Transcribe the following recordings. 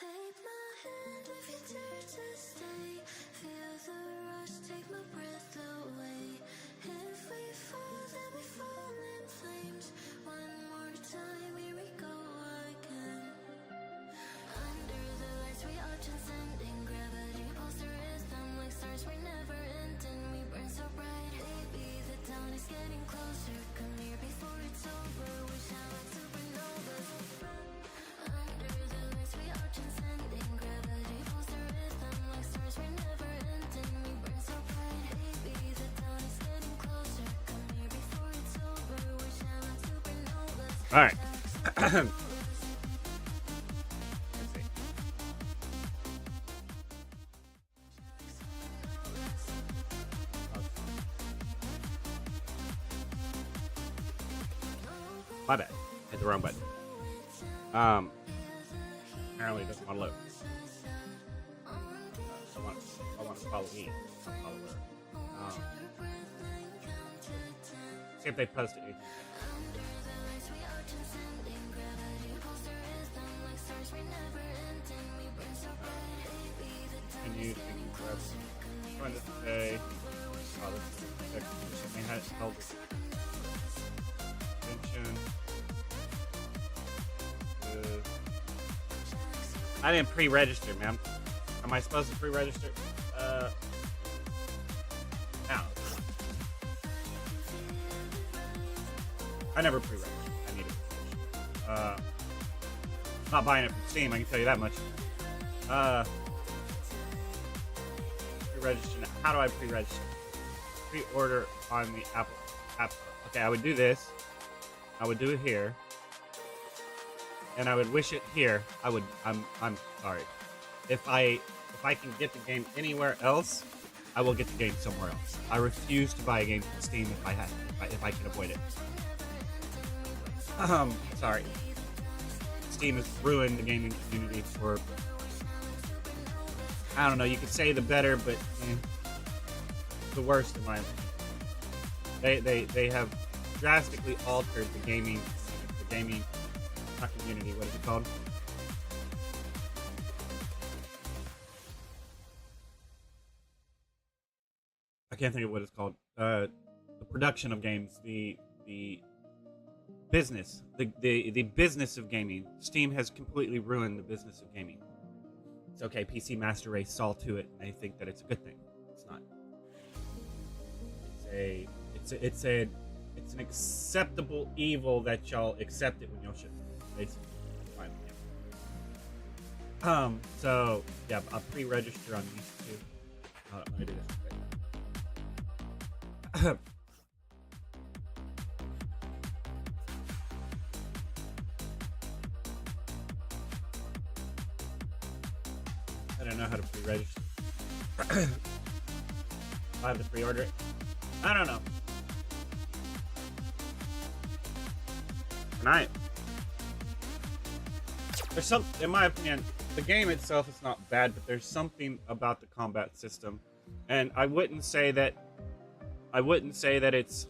Take my hand if you dare to stay. Feel the rush, take my breath away. If we fall, then we fall in flames. One more time, here we go again. Under the lights, we are transcending. Gravity pulls the rhythm like stars. We're never ending. We burn so bright, baby. The dawn is getting closer. Come here before it's over. We shine like supernovas. Under the lights, we are transcending. Gravity pulls the rhythm like stars. We're never ending. We burn so bright, baby. The dawn is getting closer. Come here before it's over. We shine like supernovas. All right. My bad. Hit the wrong button. Apparently it doesn't want to load. I want to follow me. Not follow her. See if they posted anything. Can you grab trying to say oh this something has held attention. I didn't pre-register, man. Am I supposed to pre-register? No. I never pre-registered. I need it. Not buying it from Steam, I can tell you that much. Pre-register now. How do I pre-register? Pre-order on the Apple App Store. Okay, I would do this. I would do it here. And I would wish it here. I'm sorry. If I can get the game anywhere else, I will get the game somewhere else. I refuse to buy a game from Steam if I can avoid it. Sorry. Steam has ruined the gaming community for, I don't know, you could say the better, but the worst in my opinion. They have drastically altered the gaming not community, what is it called? I can't think of what it's called. The production of games, the business, the business of gaming. Steam has completely ruined the business of gaming. It's okay, PC Master Race saw to it, and they think that it's a good thing. It's not. It's an acceptable evil that y'all accept it when y'all shouldn't. Basically. Fine. Yeah. So yeah, I'll pre-register on these two. I'm gonna do this. I don't know how to pre-register. I have to pre-order it. I don't know. Tonight. There's some, in my opinion, the game itself is not bad, but there's something about the combat system, and I wouldn't say that it's.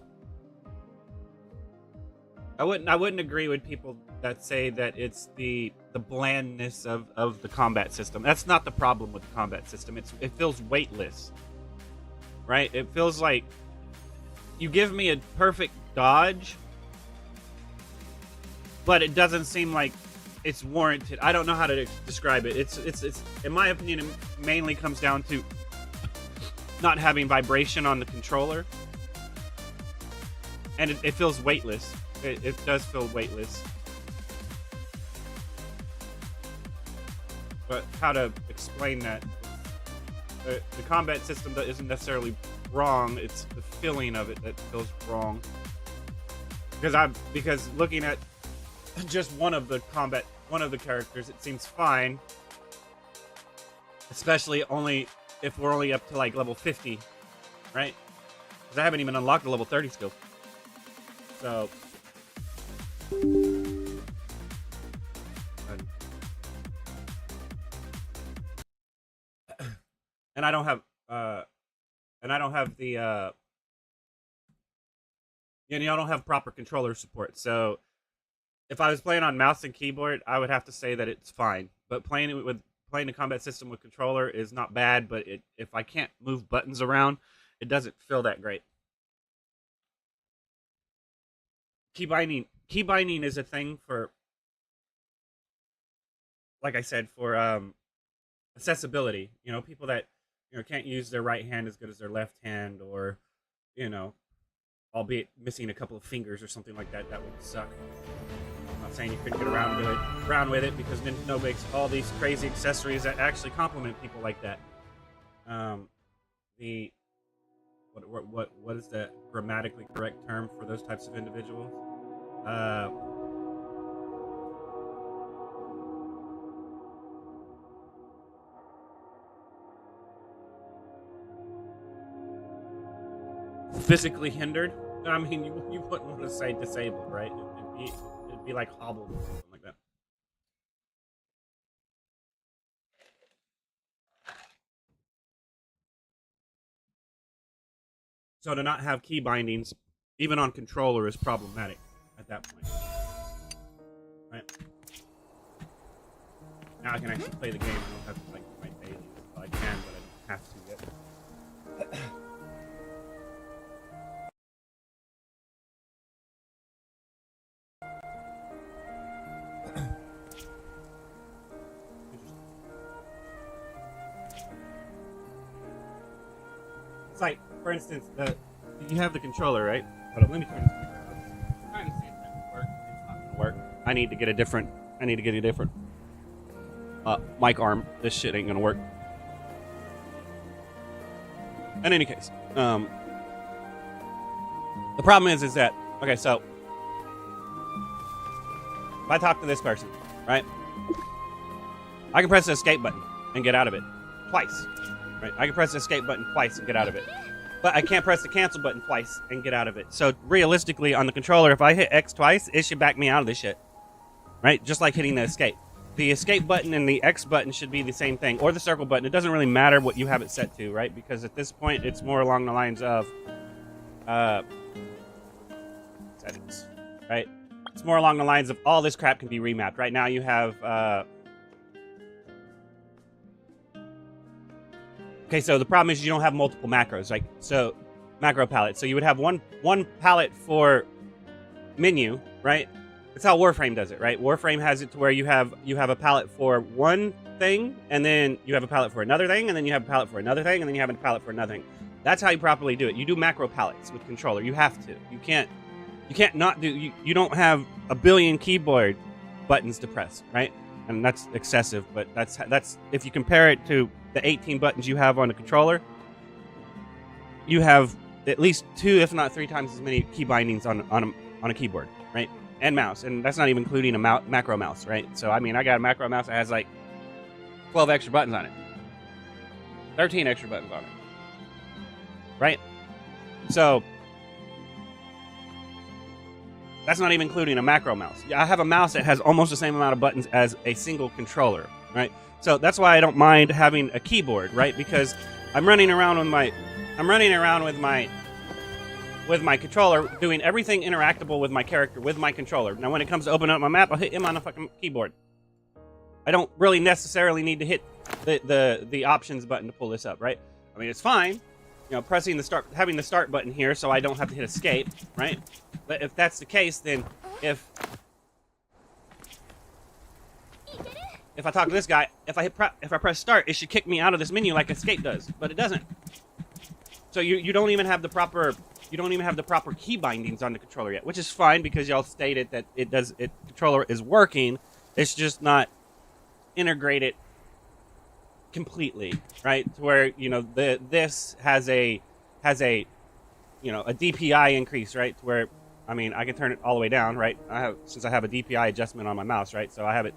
I wouldn't agree with people that say that it's the blandness of the combat system. That's not the problem with the combat system. It feels weightless, right? It feels like you give me a perfect dodge, but it doesn't seem like it's warranted. I don't know how to describe it. It's in my opinion, it mainly comes down to not having vibration on the controller, and it feels weightless. It does feel weightless. But how to explain that? The combat system that isn't necessarily wrong. It's the feeling of it that feels wrong. Because looking at just one of the characters, it seems fine. Especially if we're only up to like level 50, right? Because I haven't even unlocked the level 30 skill. So and I don't have the I don't have proper controller support. So if I was playing on mouse and keyboard, I would have to say that it's fine. But playing the combat system with controller is not bad. But if I can't move buttons around, it doesn't feel that great. Key binding is a thing for, like I said, for accessibility. You know, people that can't use their right hand as good as their left hand, or you know, albeit missing a couple of fingers or something like that. That would suck. I'm not saying you couldn't get around with it because Nintendo makes all these crazy accessories that actually complement people like that. The what is the grammatically correct term for those types of individuals? Physically hindered. I mean, you wouldn't want to say disabled, right? It'd be like hobbled or something like that. So to not have key bindings, even on controller, is problematic at that point. Right? Now I can actually play the game. I don't have to like do my dailies. Well, I can, but I don't have to yet. It's like, for instance, you have the controller, right? Hold on, let me turn this camera off. I'm trying to see if that can work. It's not gonna work. I need to get a different mic arm. This shit ain't gonna work. In any case, the problem is that, okay, so if I talk to this person, right? I can press the escape button and get out of it twice. Right? I can press the escape button twice and get out of it. But I can't press the cancel button twice and get out of it. So realistically, on the controller, if I hit X twice, it should back me out of this shit. Right? Just like hitting the escape. The escape button and the X button should be the same thing. Or the circle button. It doesn't really matter what you have it set to, right? Because at this point, it's more along the lines of settings. Right? It's more along the lines of all this crap can be remapped. Right now you have okay, so the problem is you don't have multiple macros, like so macro palettes. So you would have one palette for menu, right? That's how Warframe does it, right? Warframe has it to where you have a palette for one thing, and then you have a palette for another thing, and then you have a palette for another thing, and then you have a palette for another thing. That's how you properly do it. You do macro palettes with controller. You have to. You can't not do. You don't have a billion keyboard buttons to press, right? And that's excessive, but that's if you compare it to the 18 buttons you have on the controller, you have at least 2, if not 3 times as many key bindings on a keyboard, right? And mouse, and that's not even including a macro mouse, right? So I mean, I got a macro mouse that has like 12 extra buttons on it, 13 extra buttons on it, right? So that's not even including a macro mouse. I have a mouse that has almost the same amount of buttons as a single controller, right? So that's why I don't mind having a keyboard, right? Because I'm running around with my controller, doing everything interactable with my character with my controller. Now, when it comes to opening up my map, I'll hit him on the fucking keyboard. I don't really necessarily need to hit the options button to pull this up, right? I mean, it's fine, pressing having the start button here, so I don't have to hit escape, right? But if that's the case, then if I talk to this guy, if I press start, it should kick me out of this menu like escape does, but it doesn't. So you don't even have the proper key bindings on the controller yet, which is fine because y'all stated that controller is working. It's just not integrated completely, right? To where this has a DPI increase, right? To where I can turn it all the way down, right? Since I have a DPI adjustment on my mouse, right? So I have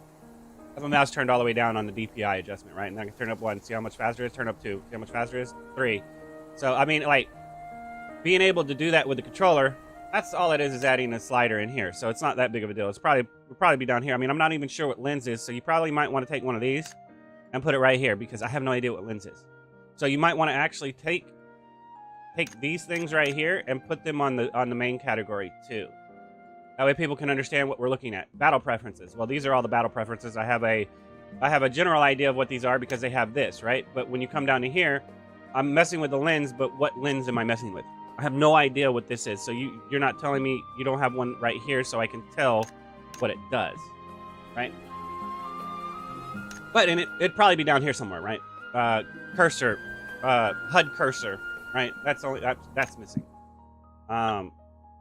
my mouse turned all the way down on the DPI adjustment, right? And I can turn up 1, see how much faster it is, turn up 2, see how much faster it is, 3. So, I mean, like, being able to do that with the controller, that's all it is adding a slider in here. So it's not that big of a deal. It'll probably be down here. I mean, I'm not even sure what lens is, so you probably might want to take one of these and put it right here because I have no idea what lens is. So you might want to actually take these things right here and put them on the main category too. That way people can understand what we're looking at. Battle preferences. Well, these are all the battle preferences. I have a general idea of what these are because they have this, right? But when you come down to here, I'm messing with the lens, but what lens am I messing with? I have no idea what this is. So you're not telling me you don't have one right here so I can tell what it does, right? But and it'd probably be down here somewhere, right? Cursor, HUD cursor, right? That's missing.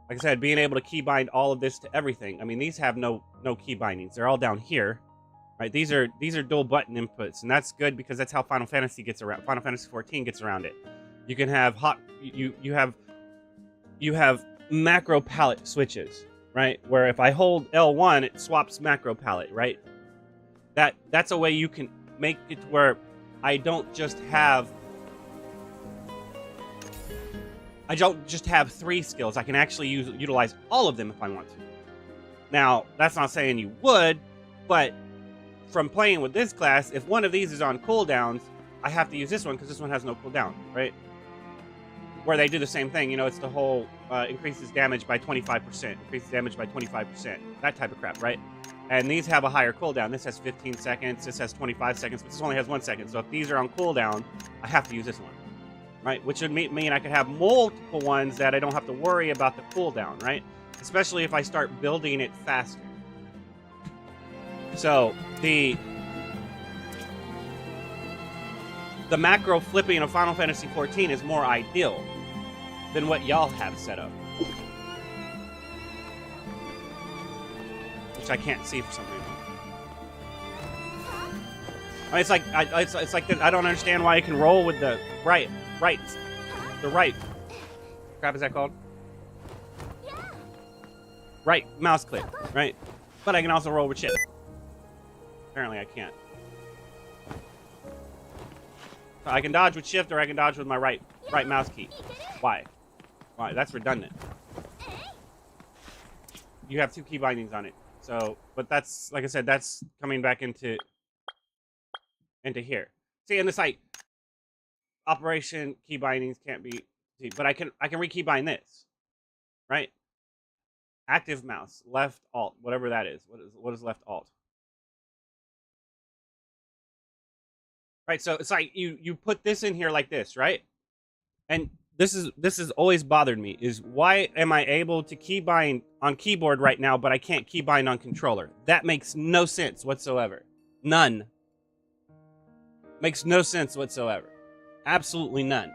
Like I said, being able to keybind all of this to everything. I mean, these have no key bindings. They're all down here, right? These are dual button inputs, and that's good because that's how Final Fantasy gets around. Final Fantasy 14 gets around it. You can have you have macro palette switches, right? Where if I hold L1, it swaps macro palette, right? That's a way you can make it where I don't just have 3 skills. I can actually utilize all of them if I want to. Now, that's not saying you would, but from playing with this class, if one of these is on cooldowns, I have to use this one because this one has no cooldown, right? Where they do the same thing, you know, it's the whole increases damage by 25%, increases damage by 25%, that type of crap, right? And these have a higher cooldown. This has 15 seconds, this has 25 seconds, but this only has 1 second. So if these are on cooldown, I have to use this one. Right, which would mean I could have multiple ones that I don't have to worry about the cooldown, right? Especially if I start building it faster. So the macro flipping of Final Fantasy 14 is more ideal than what y'all have set up, which I can't see for some reason. I mean, it's like I don't understand why I can roll with the right. Crap, is that called? Right mouse click, right? But I can also roll with shift. Apparently I can't. So I can dodge with shift or I can dodge with my right mouse key. Why? That's redundant. You have 2 key bindings on it. So, but that's, like I said, that's coming back into here. See, and it's like operation key bindings can't be, but I can re-keybind this, right? Active mouse, left alt, whatever that is. What is left alt? Right, so it's like you put this in here like this, right? And this has always bothered me, is why am I able to keybind on keyboard right now, but I can't keybind on controller? That makes no sense whatsoever. None. Makes no sense whatsoever. Absolutely none.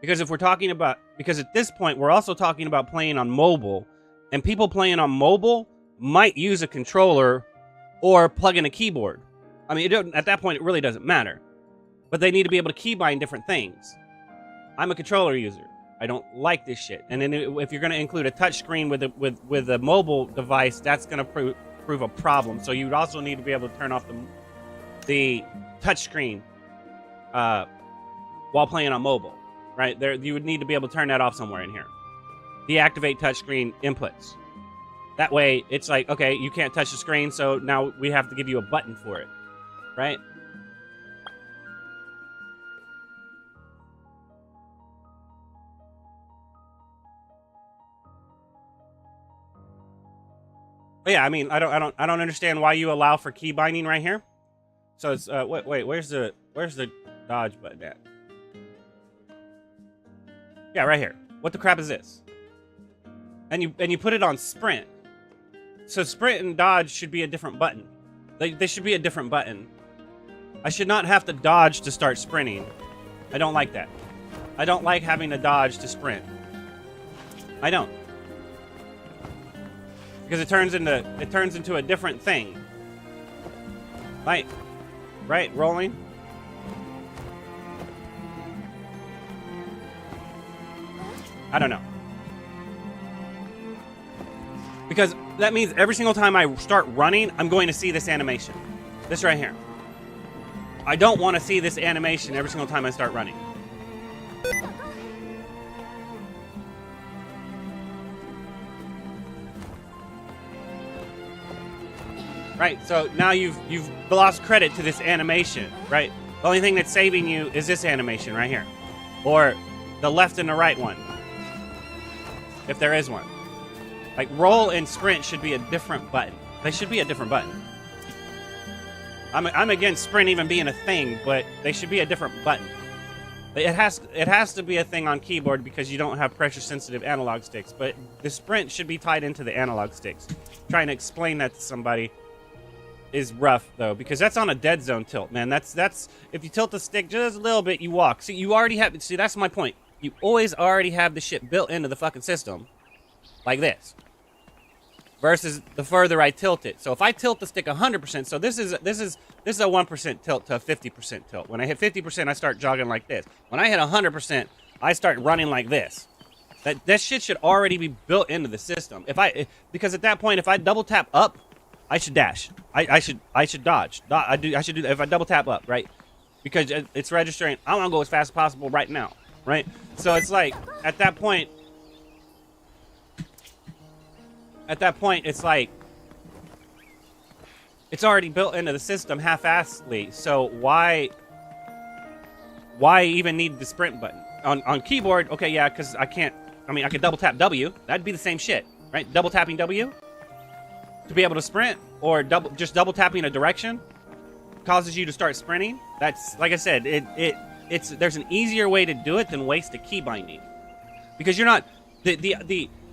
Because if we're talking about, because at this point we're also talking about playing on mobile, and people playing on mobile might use a controller or plug in a keyboard. I mean, at that point it really doesn't matter. But they need to be able to keybind different things. I'm a controller user. I don't like this shit. And then if you're going to include a touchscreen with a mobile device, that's going to prove a problem. So you'd also need to be able to turn off the touchscreen while playing on mobile, right? You would need to be able to turn that off somewhere in here. Deactivate touchscreen inputs. That way, it's like, okay, you can't touch the screen, so now we have to give you a button for it, right? But yeah, I mean, I don't understand why you allow for key binding right here. So it's wait, where's the dodge button at? Yeah, right here. What the crap is this? And you put it on sprint. So sprint and dodge should be a different button. They should be a different button. I should not have to dodge to start sprinting. I don't like that. I don't like having to dodge to sprint. I don't. Because it turns into a different thing. Right, rolling. I don't know. Because that means every single time I start running, I'm going to see this animation. This right here. I don't want to see this animation every single time I start running. Right, so now you've lost credit to this animation, right? The only thing that's saving you is this animation right here. Or the left and the right one. If there is one. Like roll and sprint should be a different button. They should be a different button. I'm against sprint even being a thing, but they should be a different button. It has to be a thing on keyboard because you don't have pressure sensitive analog sticks, but the sprint should be tied into the analog sticks. Trying to explain that to somebody is rough though, because that's on a dead zone tilt, man. That's if you tilt the stick just a little bit, you walk. See, you already have, see, that's my point. You always already have the shit built into the fucking system like this. Versus the further I tilt it. So if I tilt the stick 100%, so this is a 1% tilt to a 50% tilt. When I hit 50%, I start jogging like this. When I hit 100%, I start running like this. That shit should already be built into the system. Because at that point, if I double tap up, I should dash. I should dodge. I should do that if I double tap up, right? Because it's registering. I want to go as fast as possible right now, right? So it's like at that point. It's like it's already built into the system half-assedly. So why even need the sprint button on keyboard? Okay, yeah, because I can't. I mean, I could double tap W. That'd be the same shit, right? Double tapping W to be able to sprint, or just double tapping a direction causes you to start sprinting. That's, like I said, there's an easier way to do it than waste a key binding, because you're not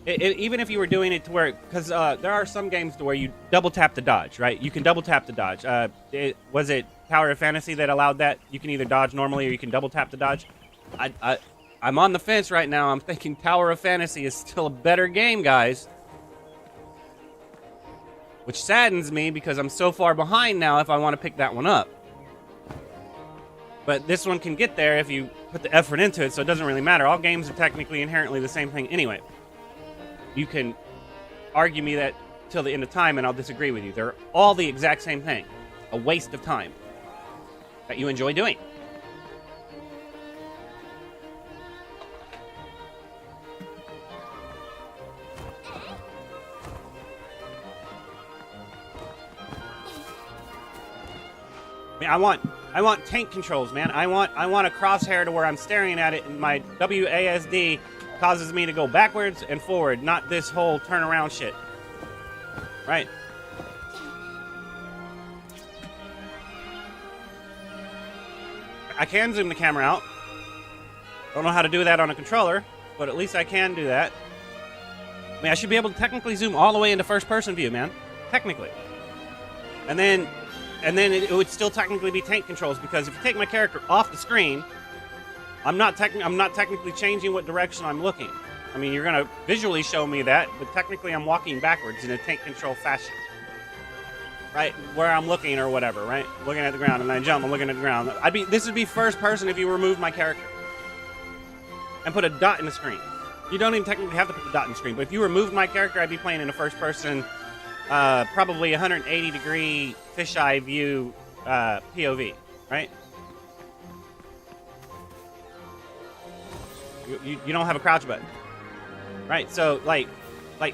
even if you were doing it to where, because there are some games to where you double tap to dodge, right? You can double tap to dodge. Was it Tower of Fantasy that allowed that? You can either dodge normally or you can double tap to dodge. I'm on the fence right now. I'm thinking Tower of Fantasy is still a better game, guys. Which saddens me because I'm so far behind now if I want to pick that one up. But this one can get there if you put the effort into it, so it doesn't really matter. All games are technically inherently the same thing anyway. You can argue me that till the end of time and I'll disagree with you. They're all the exact same thing. A waste of time that you enjoy doing. I mean, I want tank controls, man. I want a crosshair to where I'm staring at it and my WASD causes me to go backwards and forward, not this whole turnaround shit. Right. I can zoom the camera out. Don't know how to do that on a controller, but at least I can do that. I mean, I should be able to technically zoom all the way into first-person view, man. Technically. And then it would still technically be tank controls, because if you take my character off the screen, I'm not technically changing what direction I'm looking. I mean, you're gonna visually show me that, but technically I'm walking backwards in a tank control fashion. Right? Where I'm looking or whatever, right? Looking at the ground, and I jump, I'm looking at the ground. This would be first person if you removed my character and put a dot in the screen. You don't even technically have to put the dot in the screen, but if you removed my character, I'd be playing in a first person, probably 180 degree fisheye view POV, right? You don't have a crouch button, right? So like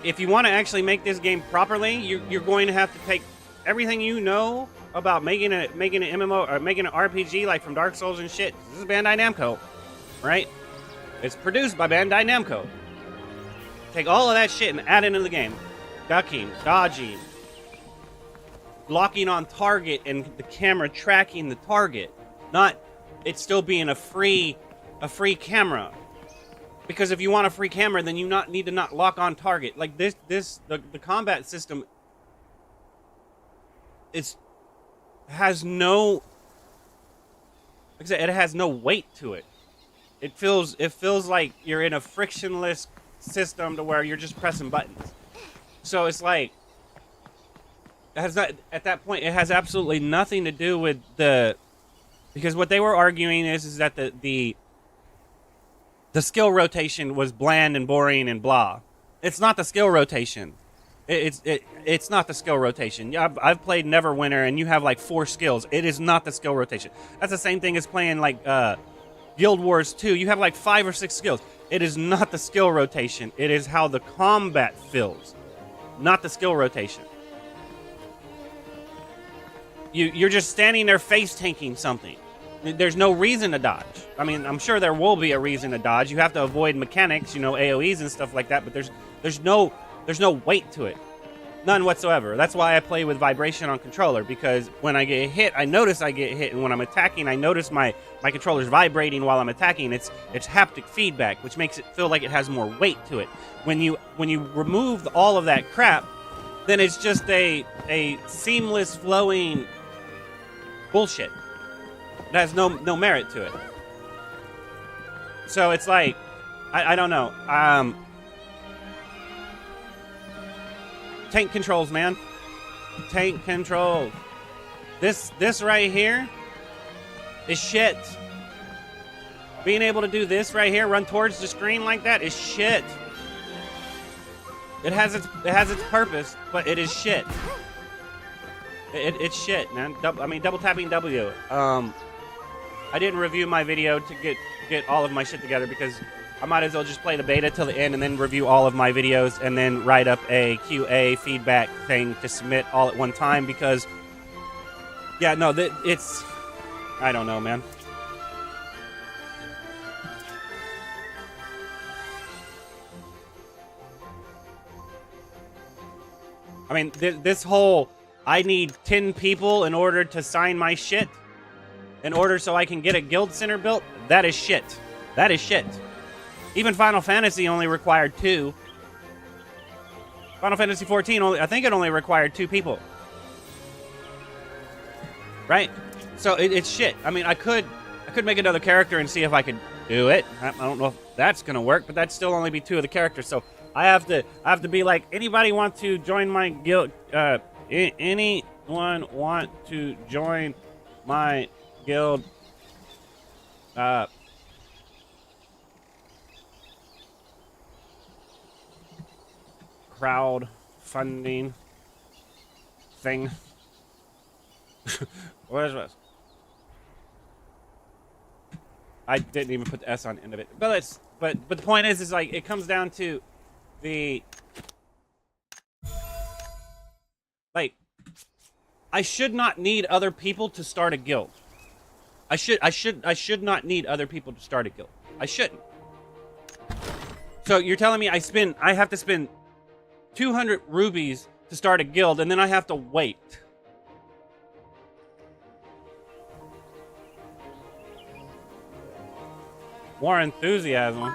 if you want to actually make this game properly, you're going to have to take everything you know about making an MMO or making an RPG, like from Dark Souls and shit. This is Bandai Namco, right? It's produced by Bandai Namco. Take all of that shit and add it into the game. Ducking, dodging, locking on target, and the camera tracking the target. Not it still being a free camera. Because if you want a free camera, then you need to not lock on target. Like the combat system has no, like I said, it has no weight to it. It feels like you're in a frictionless system to where you're just pressing buttons. So it's like, at that point, it has absolutely nothing to do with because what they were arguing is that the skill rotation was bland and boring and blah. It's not the skill rotation. It's not the skill rotation. I've played Neverwinter, and you have like 4 skills. It is not the skill rotation. That's the same thing as playing like Guild Wars 2. You have like 5 or 6 skills. It is not the skill rotation. It is how the combat feels, not the skill rotation. You're just standing there face tanking something. There's no reason to dodge. I mean, I'm sure there will be a reason to dodge. You have to avoid mechanics, AoEs and stuff like that, but there's There's no weight to it. None whatsoever. That's why I play with vibration on controller, because when I get hit, I notice I get hit, and when I'm attacking, I notice my controller's vibrating while I'm attacking. It's haptic feedback, which makes it feel like it has more weight to it. When you remove all of that crap, then it's just a seamless flowing bullshit. It has no merit to it. So it's like, I don't know. Tank controls, man. Tank controls. This right here is shit. Being able to do this right here, run towards the screen like that, is shit. It has its purpose, but it is shit. It's shit, man. Double tapping W. I didn't review my video to get all of my shit together, because I might as well just play the beta till the end and then review all of my videos and then write up a QA feedback thing to submit all at one time, because, yeah, no, it's, I don't know, man. I mean, this whole, I need 10 people in order to sign my shit, in order so I can get a guild center built, that is shit. That is shit. Even Final Fantasy only required 2. Final Fantasy 14, I think it only required 2 people. Right? So it's shit. I mean, I could make another character and see if I could do it. I don't know if that's gonna work, but that'd still only be 2 of the characters. So I have to be like, anybody want to join my guild? Anyone want to join my guild? Crowdfunding thing. What is this? I didn't even put the S on the end of it. But the point is like, it comes down to the, like, I should not need other people to start a guild. I should not need other people to start a guild. I shouldn't. So you're telling me I have to spend 200 rubies to start a guild, and then I have to wait. More enthusiasm.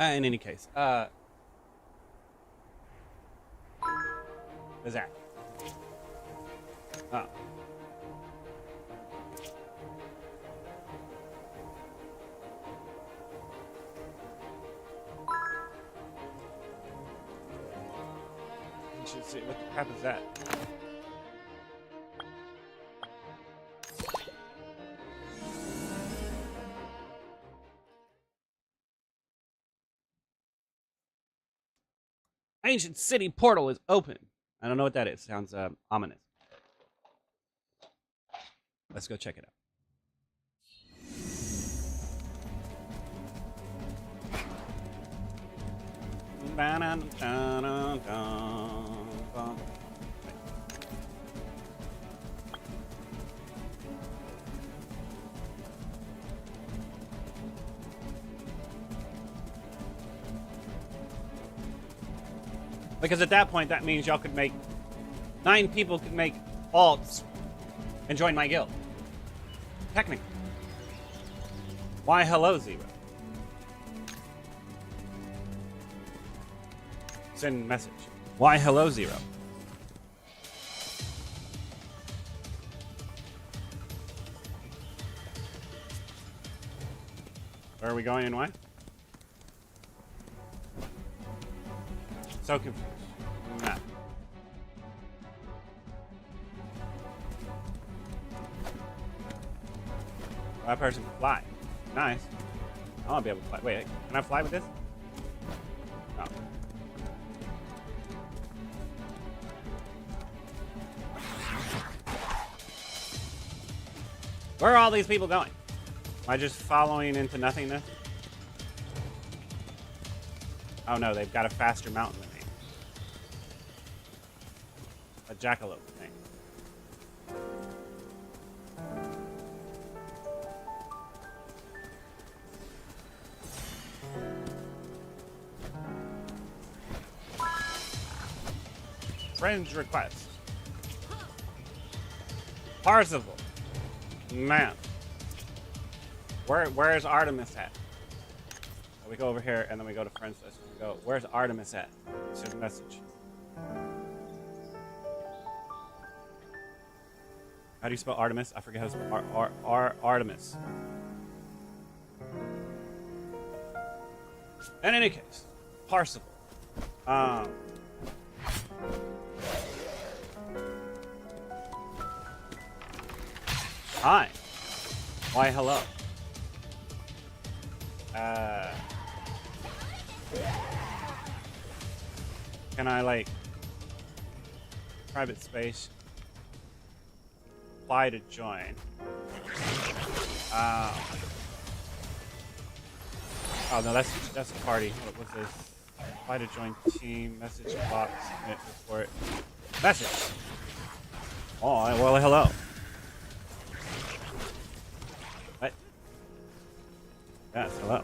In any case, what's that? Oh. You should see what the crap is that? Ancient City portal is open. I don't know what that is. Sounds ominous. Let's go check it out. Because at that point, that means y'all could make 9 people could make alts and join my guild. Technically. Why hello, Zero? Send message. Why hello, Zero? Where are we going and why? So confused. Nah. That person can fly. Nice. I want to be able to fly. Wait, can I fly with this? No. Where are all these people going? Am I just following into nothingness? Oh no, they've got a faster mountain than me. A jackalope thing. Friends request. Parzival. Man. Where is Artemis at? So we go over here and then we go to friends list. We go, where's Artemis at? Send a message. How do you spell Artemis? I forget how to spell Artemis. In any case, Parzival. Hi. Why, hello. Can I, like, private space, apply to join? Oh no, that's a party. What's this? Apply to join team, message box, submit report. Message! Oh, well, hello. What? Yes, hello.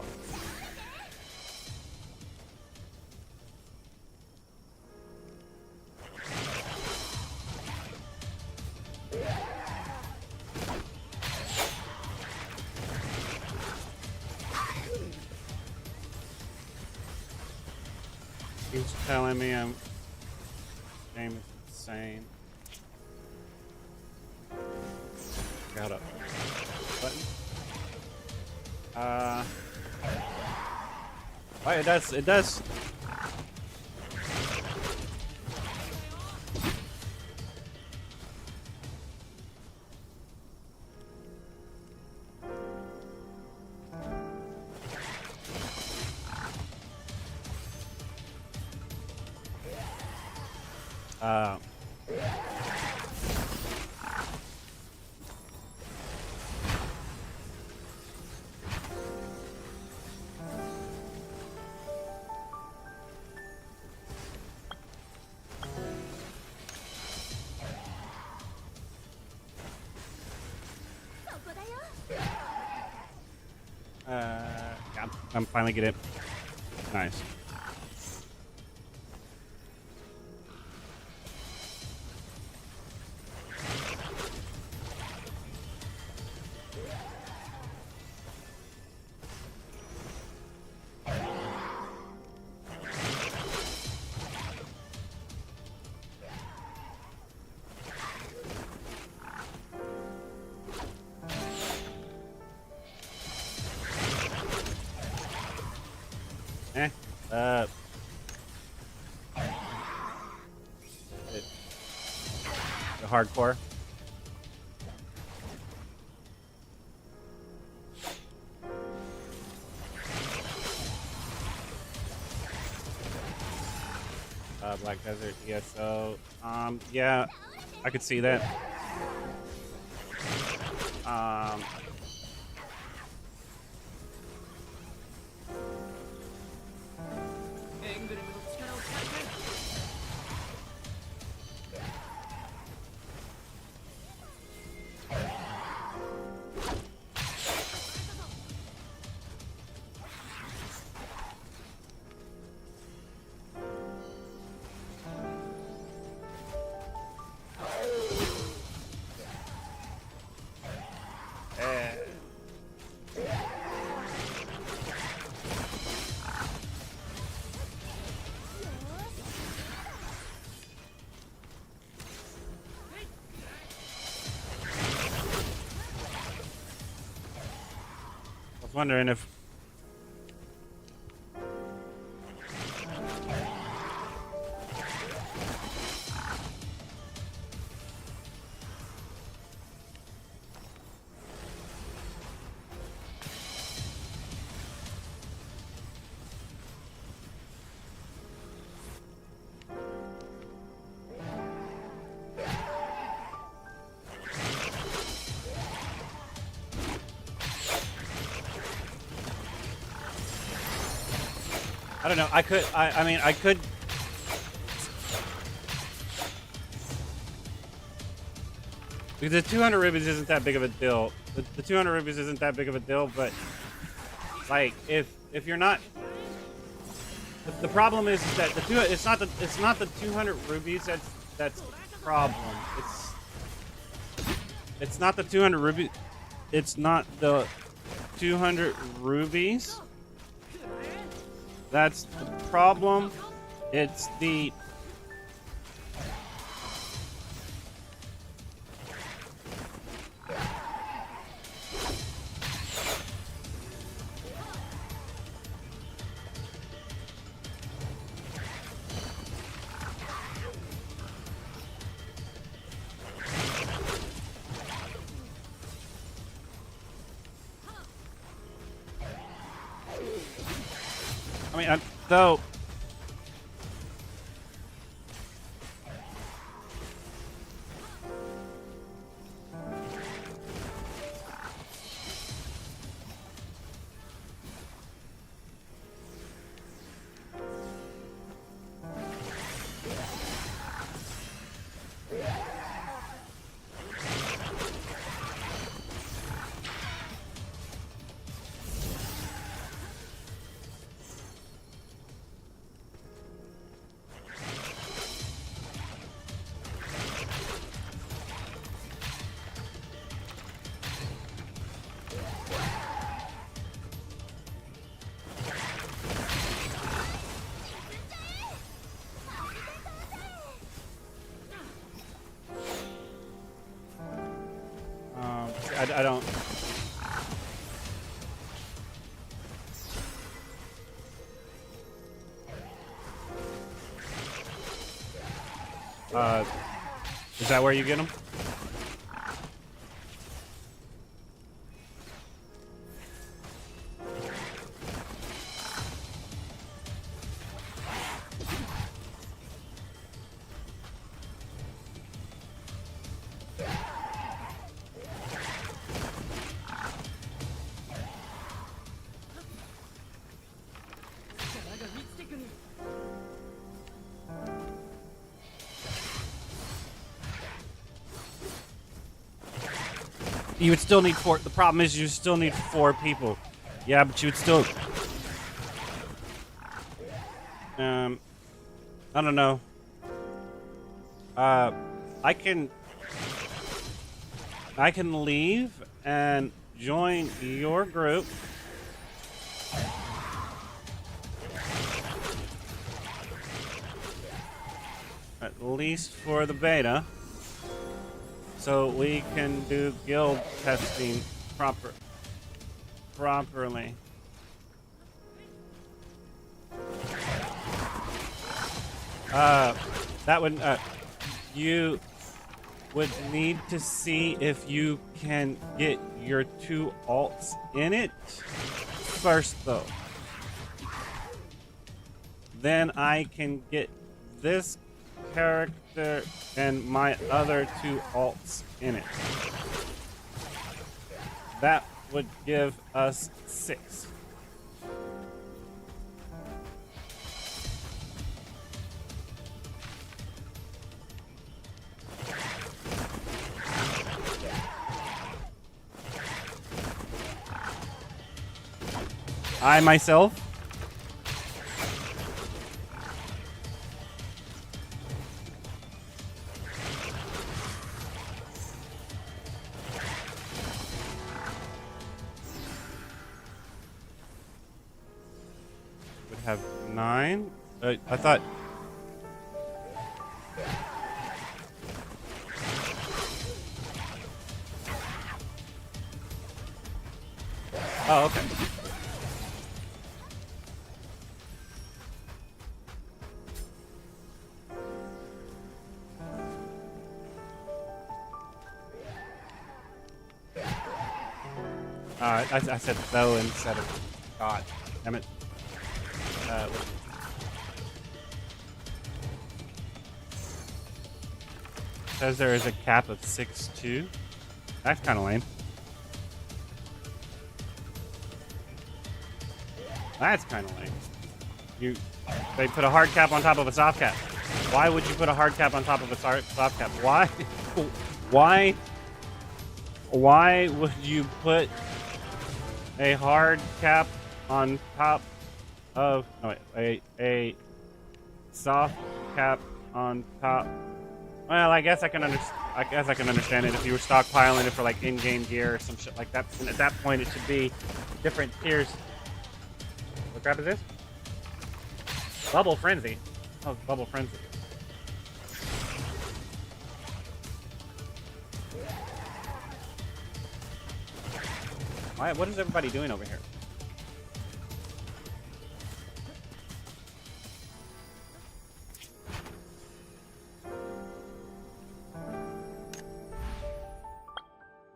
He's telling me I'm game is insane. Got up. Button. Wait, it does. I'm finally getting it. Nice. Uh, the hardcore. Black Desert ESO. Yeah, I could see that. I was wondering if I don't know. I mean, I could. Because the 200 rubies isn't that big of a deal. The 200 rubies isn't that big of a deal, but like if you're not, the problem is that it's not the 200 rubies that's the problem. It's not the 200 rubies. It's not the 200 rubies. That's the problem. It's the I mean, though. I don't. Is that where you get them? You would still need 4. The problem is you still need 4 people. Yeah, but you would still. I don't know. I can leave and join your group. At least for the beta. So we can do guild testing properly. That would you would need to see if you can get your 2 alts in it first, though. Then I can get this character and my other 2 alts in it. That would give us 6. I myself would have 9. I thought. Oh, okay. I said though instead of God. Damn it. Says there is a cap of 6-2. That's kind of lame. That's kind of lame. They put a hard cap on top of a soft cap. Why would you put a hard cap on top of a soft cap? Why? Why would you put a hard cap on top of a soft cap on top? Well, I guess I can understand it if you were stockpiling it for like in-game gear or some shit like that. And at that point, it should be different tiers. What crap is this? Bubble Frenzy. Oh, Bubble Frenzy. Why? What is everybody doing over here?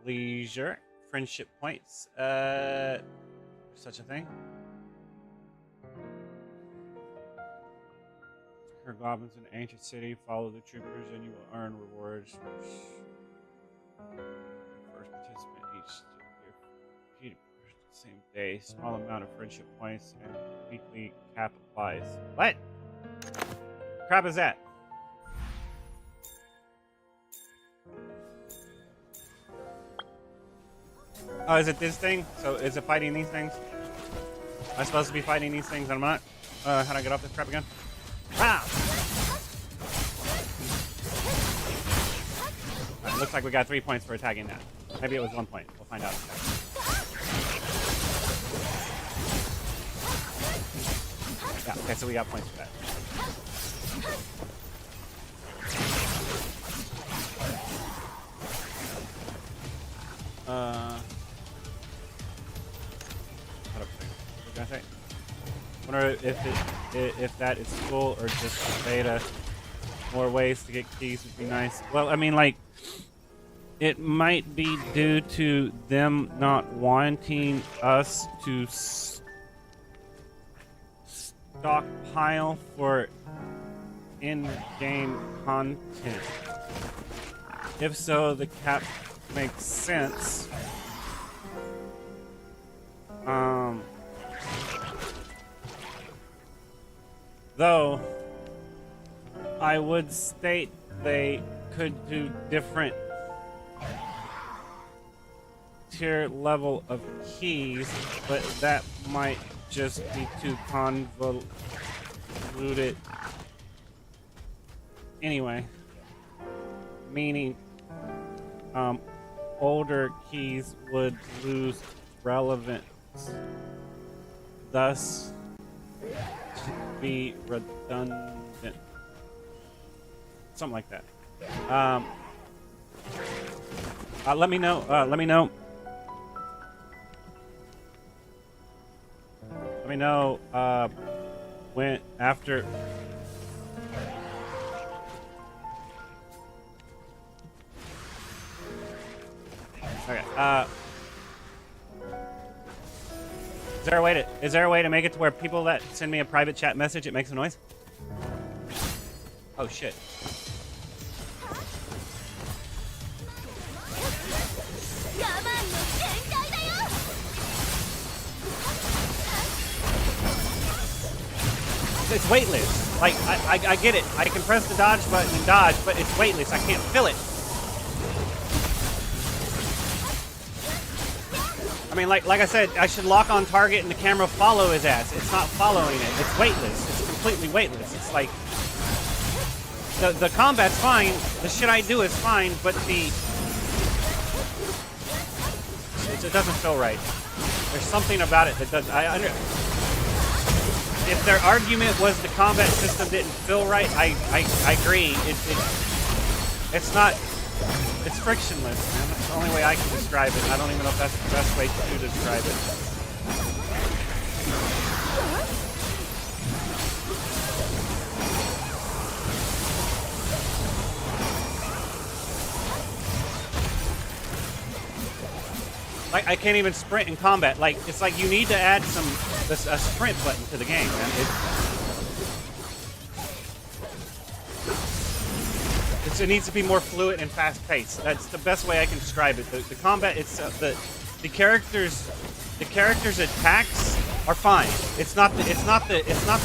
Leisure. Friendship points. Such a thing. Her goblins in the ancient city. Follow the troopers and you will earn rewards. First participant each same day. Small amount of friendship points and weekly cap applies. What? Crap is that? Oh, is it this thing? So is it fighting these things? Am I supposed to be fighting these things and I'm not? How do I get off this crap again? Ah! Right, looks like we got 3 points for attacking that. Maybe it was 1 point. We'll find out. Yeah, okay, so we got points for that. What did I say? Wonder if that is full or just beta. More ways to get keys would be nice. Well, I mean, like, it might be due to them not wanting us to stockpile for in-game content. If so, the cap makes sense. Though I would state they could do different tier level of keys, but that might just be too convoluted. Anyway, meaning older keys would lose relevance, thus be redundant. Something like that. Let me know. Let me know when after Okay. Is there a way to make it to where people that send me a private chat message, it makes a noise? Oh shit. It's weightless. Like, I get it. I can press the dodge button and dodge, but it's weightless. I can't feel it. I mean, like I said, I should lock on target and the camera follow his ass. It's not following it. It's weightless. It's completely weightless. It's like... The combat's fine. The shit I do is fine, but it doesn't feel right. There's something about it that doesn't... If their argument was the combat system didn't feel right, I agree. It's not... It's frictionless, man. That's the only way I can describe it. I don't even know if that's the best way to describe it. Like, I can't even sprint in combat. Like, it's like you need to add a sprint button to the game, man. It needs to be more fluid and fast-paced. That's the best way I can describe it. The combat, it's the characters' attacks are fine. It's not the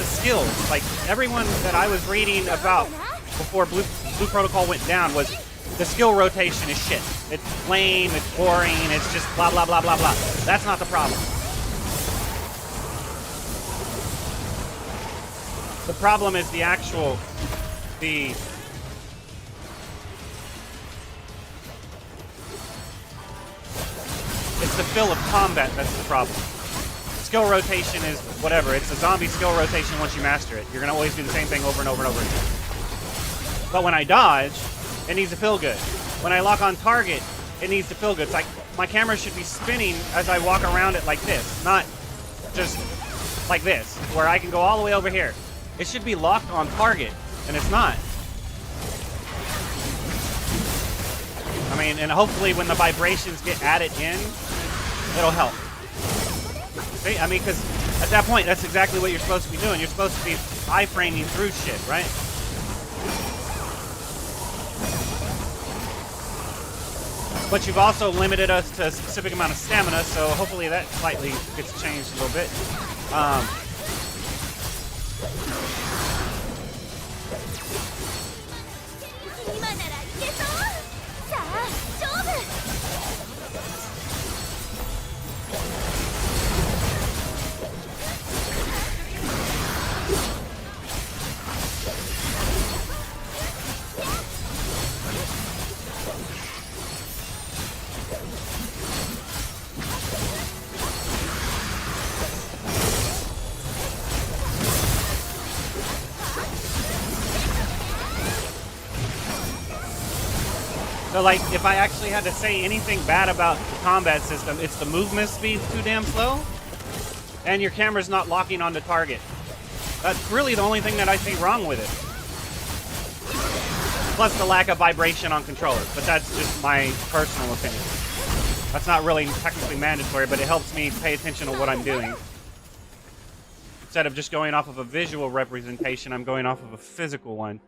skills. Like, everyone that I was reading about before Blue Protocol went down was the skill rotation is shit. It's lame, it's boring, it's just blah blah blah blah blah. That's not the problem. The problem is it's the feel of combat that's the problem. Skill rotation is whatever. It's a zombie skill rotation once you master it. You're going to always do the same thing over and over and over again. But when I dodge, it needs to feel good. When I lock on target, it needs to feel good. It's like my camera should be spinning as I walk around it like this, not just like this, where I can go all the way over here. It should be locked on target, and it's not. I mean, and hopefully when the vibrations get added in, it'll help. See? I mean, because at that point, that's exactly what you're supposed to be doing. You're supposed to be iframing through shit, right? But you've also limited us to a specific amount of stamina, so hopefully that slightly gets changed a little bit. So, like, if I actually had to say anything bad about the combat system, it's the movement speed's too damn slow, and your camera's not locking onto target. That's really the only thing that I see wrong with it. Plus the lack of vibration on controllers, but that's just my personal opinion. That's not really technically mandatory, but it helps me pay attention to what I'm doing. Instead of just going off of a visual representation, I'm going off of a physical one.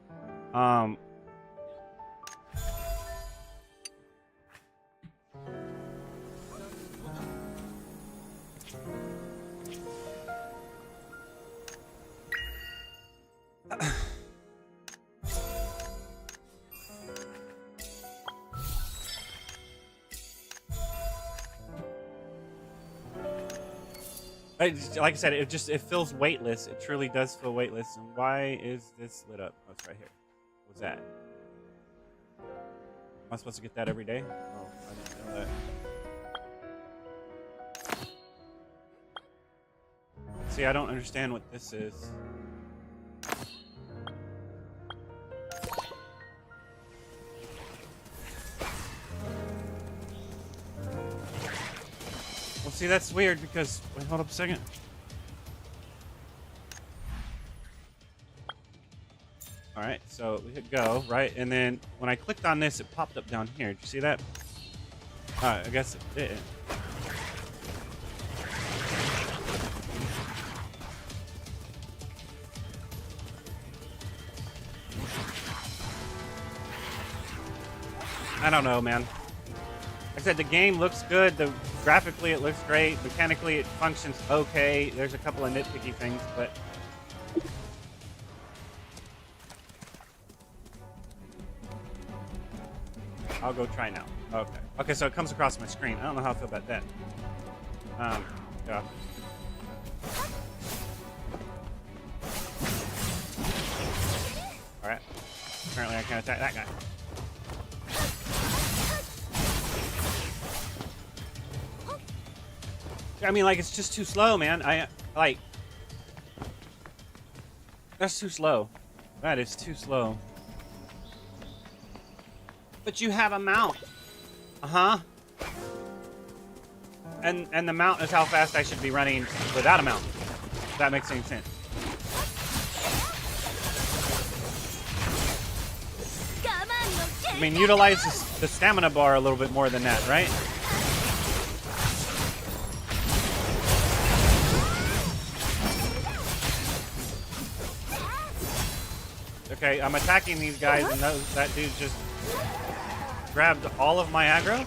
Like I said, it feels weightless. It truly does feel weightless. And why is this lit up? Oh, it's right here. What's that? Am I supposed to get that every day? Oh, I didn't know that. See, I don't understand what this is. Well, see, that's weird because... Wait, hold up a second. Alright, so we hit go, right? And then when I clicked on this, it popped up down here. Did you see that? I guess it did. I don't know, man. Like I said, the game looks good. Graphically, it looks great. Mechanically, it functions okay. There's a couple of nitpicky things, but I'll go try now. Okay. Okay, so it comes across my screen. I don't know how I feel about that. Yeah. Alright. Apparently I can't attack that guy. I mean, like, it's just too slow, man. That's too slow. That is too slow. But you have a mount. Uh-huh. And the mount is how fast I should be running without a mount. If that makes any sense. I mean, utilize the stamina bar a little bit more than that, right? Okay, I'm attacking these guys, and that dude just grabbed all of my aggro.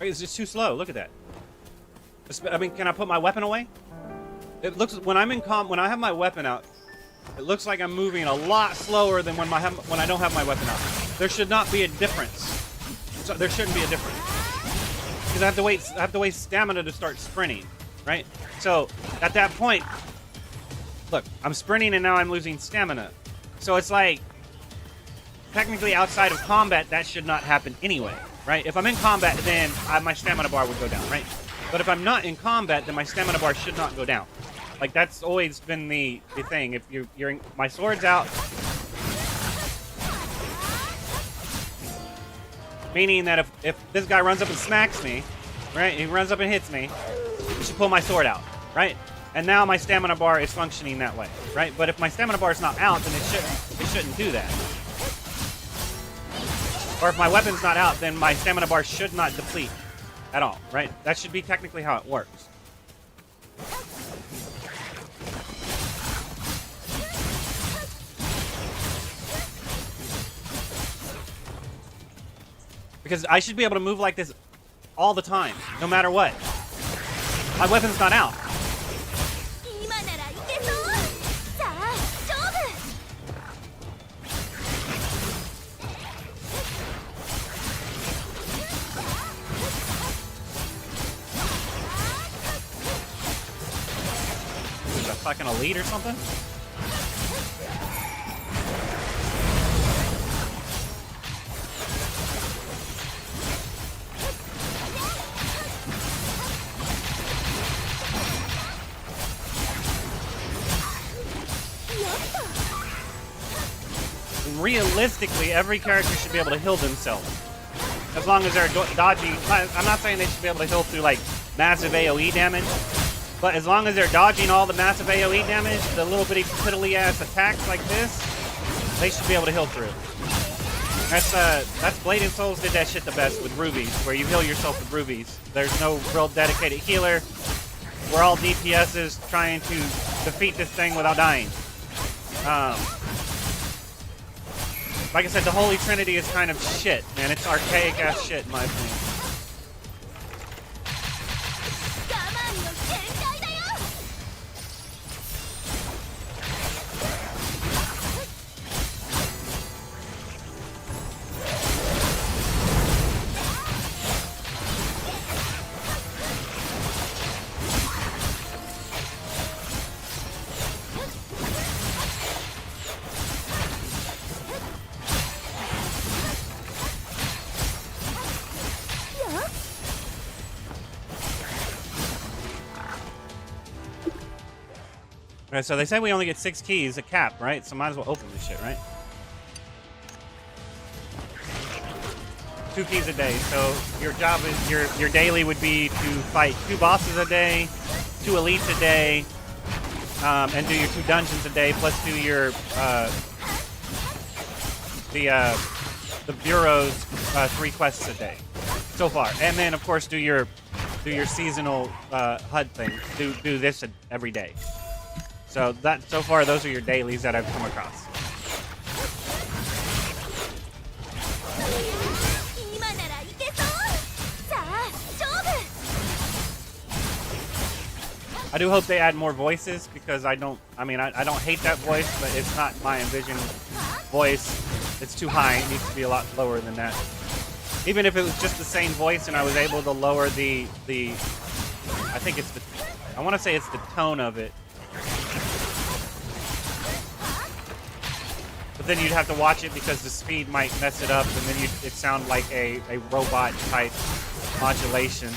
It's just too slow. Look at that. I mean, can I put my weapon away? It looks when I have my weapon out, it looks like I'm moving a lot slower than when I don't have my weapon out. There should not be a difference. So there shouldn't be a difference because I have to waste stamina to start sprinting, right? So at that point, look, I'm sprinting and now I'm losing stamina. So it's like technically outside of combat that should not happen anyway, right? If I'm in combat, then my stamina bar would go down, right? But if I'm not in combat, then my stamina bar should not go down. Like, that's always been the thing. If you're in, my sword's out. Meaning that if this guy runs up and smacks me, right? He runs up and hits me, I should pull my sword out, right? And now my stamina bar is functioning that way, right? But if my stamina bar is not out, then it shouldn't do that. Or if my weapon's not out, then my stamina bar should not deplete at all, right? That should be technically how it works. Because I should be able to move like this all the time, no matter what. My weapon's not out. Is that fucking elite or something? Realistically, every character should be able to heal themselves. As long as they're dodging. I'm not saying they should be able to heal through, like, massive AoE damage. But as long as they're dodging all the massive AoE damage, the little bitty piddly-ass attacks like this, they should be able to heal through. That's Blade and Souls did that shit the best with rubies, where you heal yourself with rubies. There's no real dedicated healer. We're all DPSs trying to defeat this thing without dying. Like I said, the Holy Trinity is kind of shit, man. It's archaic-ass shit, in my opinion. Okay, so they say we only get 6 keys, a cap, right? So might as well open this shit, right? 2 keys a day. So your job is your daily would be to fight 2 bosses a day, 2 elites a day, and do your 2 dungeons a day, plus do your the bureau's 3 quests a day so far, and then of course do your seasonal HUD thing. Do this every day. So so far those are your dailies that I've come across. 今ならいけそう。さあ勝負。 I do hope they add more voices because I don't hate that voice, but it's not my envisioned voice. It's too high. It needs to be a lot lower than that. Even if it was just the same voice and I was able to lower the I think it's I want to say it's the tone of it. But then you'd have to watch it because the speed might mess it up, and then it sound like a robot type modulation.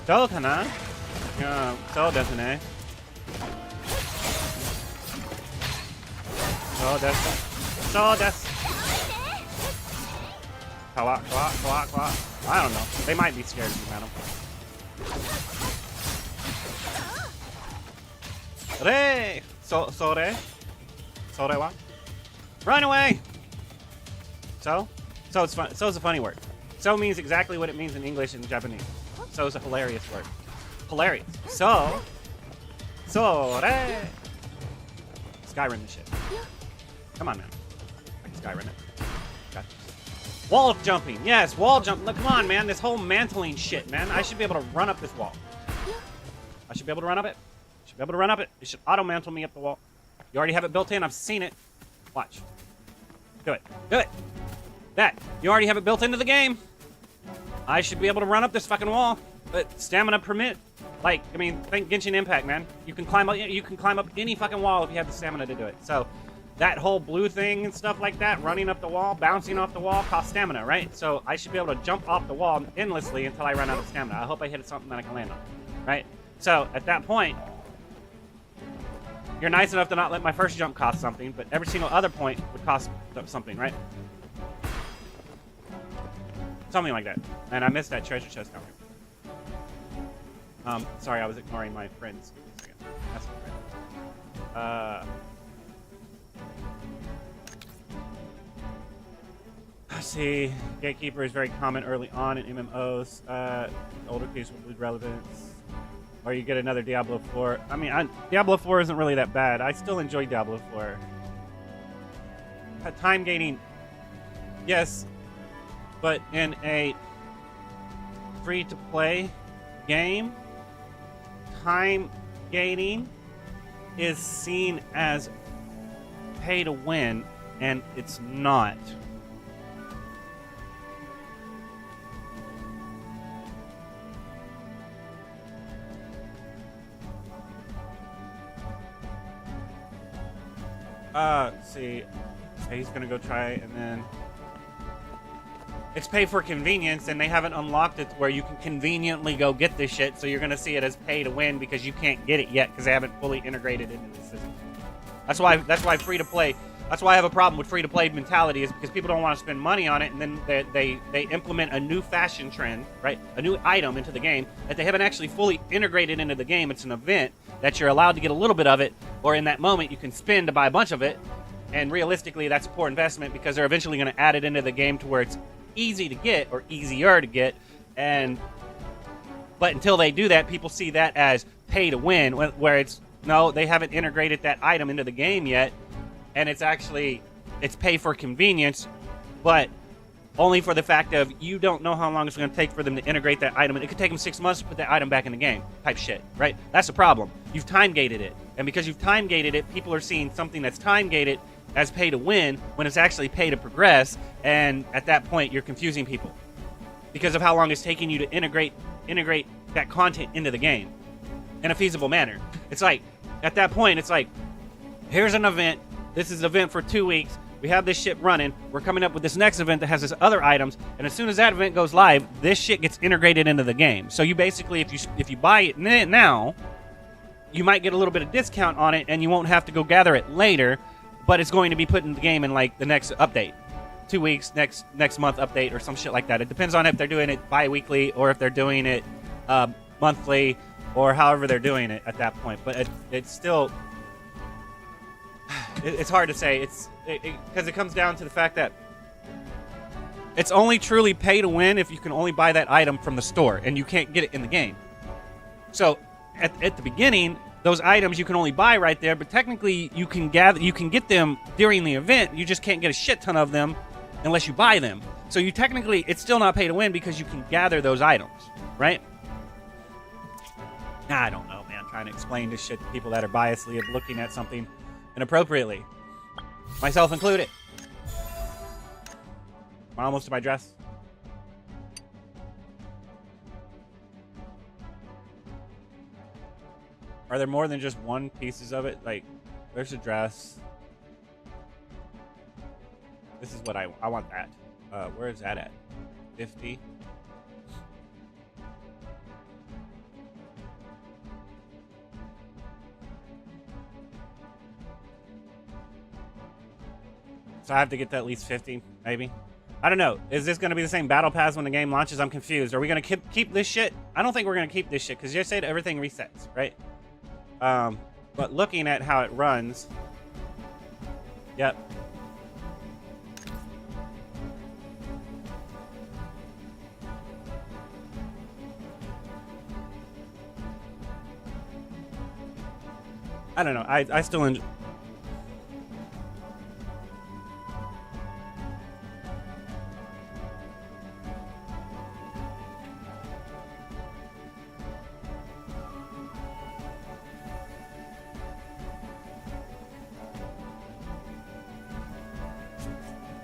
どうかな。どうかな? So desu ne. So desu. Kawa. I don't know. They might be scared of you, madam. Re! Sore wa? Run away! So it's fun. So is a funny word. So means exactly what it means in English and Japanese. So is a hilarious word. Hilarious. Sore. Skyrim the shit. Come on, man. I can Skyrim it. Gotcha. Wall jumping. Yes, wall jump. Look, come on, man. This whole mantling shit, man. I should be able to run up this wall. I should be able to run up it. It should auto-mantle me up the wall. You already have it built in. I've seen it. Watch. Do it. That. You already have it built into the game. I should be able to run up this fucking wall. But stamina permit. Like, I mean, think Genshin Impact, man. You can climb up any fucking wall if you have the stamina to do it. So that whole blue thing and stuff like that, running up the wall, bouncing off the wall, costs stamina, right? So I should be able to jump off the wall endlessly until I run out of stamina. I hope I hit something that I can land on, right? So at that point, you're nice enough to not let my first jump cost something, but every single other point would cost something, right? Something like that. And I missed that treasure chest down here. Sorry, I was ignoring my friends. That's right. Let's see. Gatekeeper is very common early on in MMOs. Older keys will lose relevance. Or you get another Diablo 4. I mean, Diablo 4 isn't really that bad. I still enjoy Diablo 4. Time gating, yes, but in a free-to-play game, time gating is seen as pay to win, and it's not. Let's see. Okay, he's gonna go try it, and then it's pay for convenience, and they haven't unlocked it where you can conveniently go get this shit, so you're gonna see it as pay to win because you can't get it yet because they haven't fully integrated it into the system. That's why free to play. That's why I have a problem with free to play mentality, is because people don't want to spend money on it, and then they implement a new fashion trend, right? A new item into the game that they haven't actually fully integrated into the game. It's an event that you're allowed to get a little bit of it, or in that moment you can spend to buy a bunch of it. And realistically, that's a poor investment because they're eventually going to add it into the game to where it's easy to get or easier to get. But until they do that, people see that as pay to win, where it's no, they haven't integrated that item into the game yet, and it's pay for convenience, but only for the fact of you don't know how long it's going to take for them to integrate that item, and it could take them 6 months to put that item back in the game type shit, right? That's the problem. You've time gated it, and because you've time gated it, people are seeing something that's time gated as pay to win when it's actually pay to progress, and at that point you're confusing people because of how long it's taking you to integrate that content into the game in a feasible manner. It's like, at that point, it's like, here's an event, this is an event for 2 weeks, we have this shit running, we're coming up with this next event that has this other items, and as soon as that event goes live, this shit gets integrated into the game. So you basically, if you buy it now, you might get a little bit of discount on it, and you won't have to go gather it later, but it's going to be put in the game in like the next update. 2 weeks, next month update or some shit like that. It depends on if they're doing it bi-weekly or if they're doing it monthly or however they're doing it at that point. But it's still it's hard to say. Because it comes down to the fact that it's only truly pay to win if you can only buy that item from the store and you can't get it in the game. So at the beginning, those items you can only buy right there, but technically you can get them during the event. You just can't get a shit ton of them unless you buy them. So you technically, it's still not pay to win because you can gather those items, right? I don't know, man. I'm trying to explain this shit to people that are biasly looking at something inappropriately, myself included. Am I almost to my dress? Are there more than just one pieces of it? Like, there's a dress. This is what I want that. Where is that at? 50. So I have to get to at least 50, maybe. I don't know. Is this going to be the same battle pass when the game launches? I'm confused. Are we going to keep this shit? I don't think we're going to keep this shit because you said everything resets, right? But looking at how it runs, yep. I don't know. I still enjoy.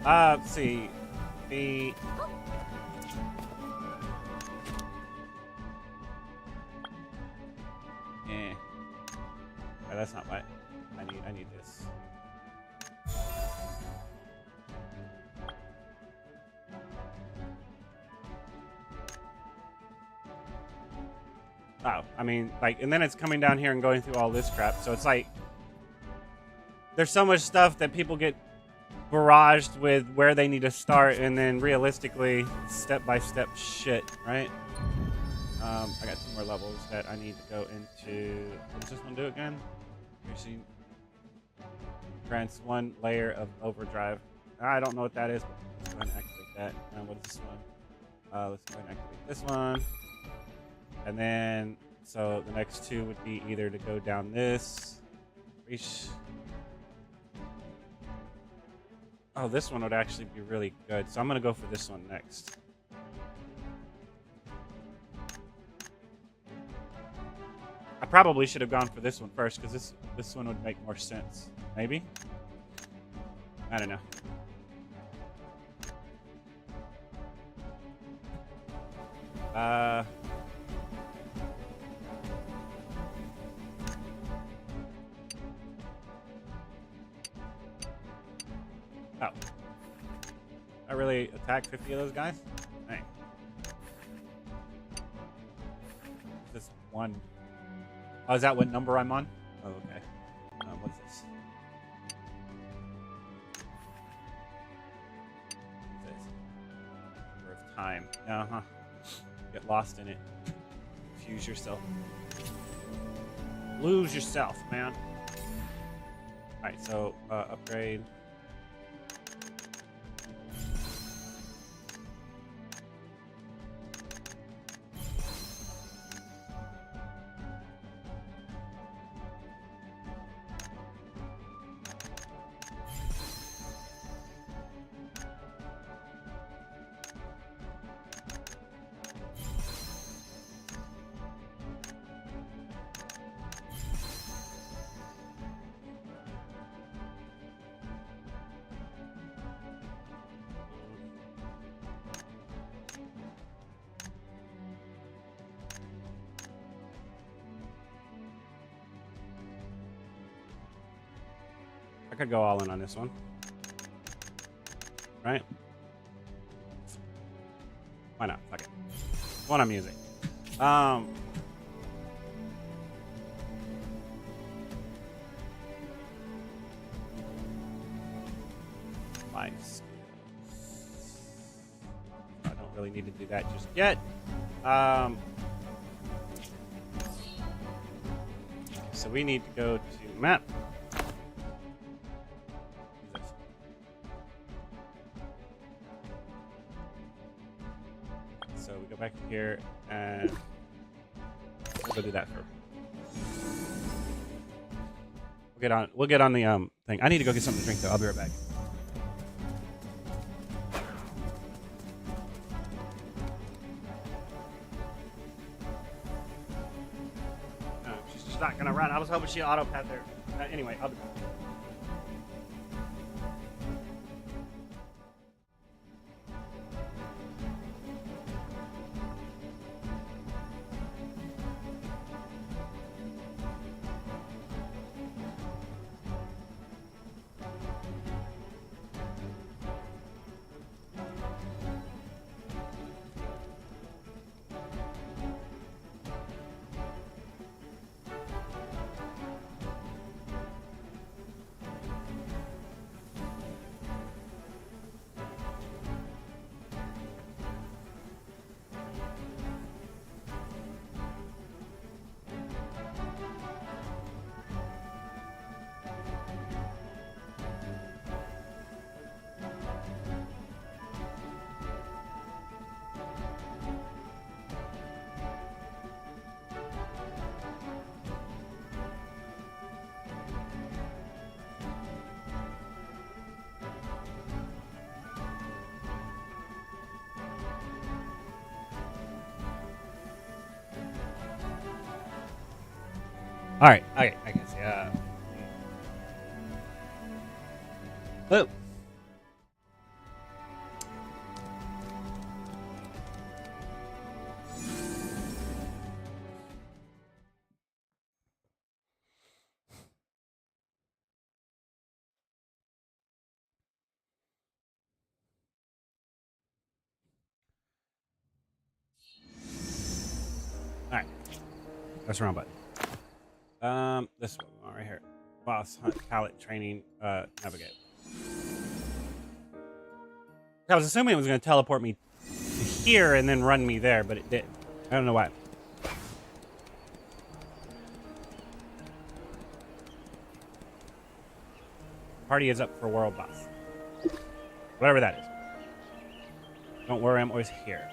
Let's see. The that's not what I need. I need this. Oh, I mean, like, and then it's coming down here and going through all this crap. So it's like there's so much stuff that people get barraged with where they need to start, and then realistically, step-by-step shit, right? I got 2 more levels that I need to go into. What does this one do again? Grants 1 layer of overdrive. I don't know what that is, but let's go ahead and activate that. And what is this one? Let's go ahead and activate this one. And then, so the next 2 would be either to go down this. Oh, this one would actually be really good. So I'm going to go for this one next. I probably should have gone for this one first because this one would make more sense. Maybe? I don't know. Oh. I really attack 50 of those guys? Dang. This one. Oh, is that what number I'm on? Oh, okay. What's this? What's this? Number of time. Uh-huh. Get lost in it. Confuse yourself. Lose yourself, man. Alright, so, upgrade. I could go all in on this one. Right? Why not? Fuck it. What I'm using. Life skills. really need to do that just yet. So we need to go to map. So we go back to here and we'll go do that first. We'll get on the thing. I need to go get something to drink though. I'll be right back. No, she's just not gonna run. I was hoping she'd auto-pat there. Anyway, I'll be back. All right, okay, I can see. Whoa. All right, that's the wrong button. This one right here. Boss hunt pallet training. Navigate. I was assuming it was going to teleport me to here and then run me there, but it didn't. I don't know why. Party is up for world boss. Whatever that is. Don't worry, I'm always here.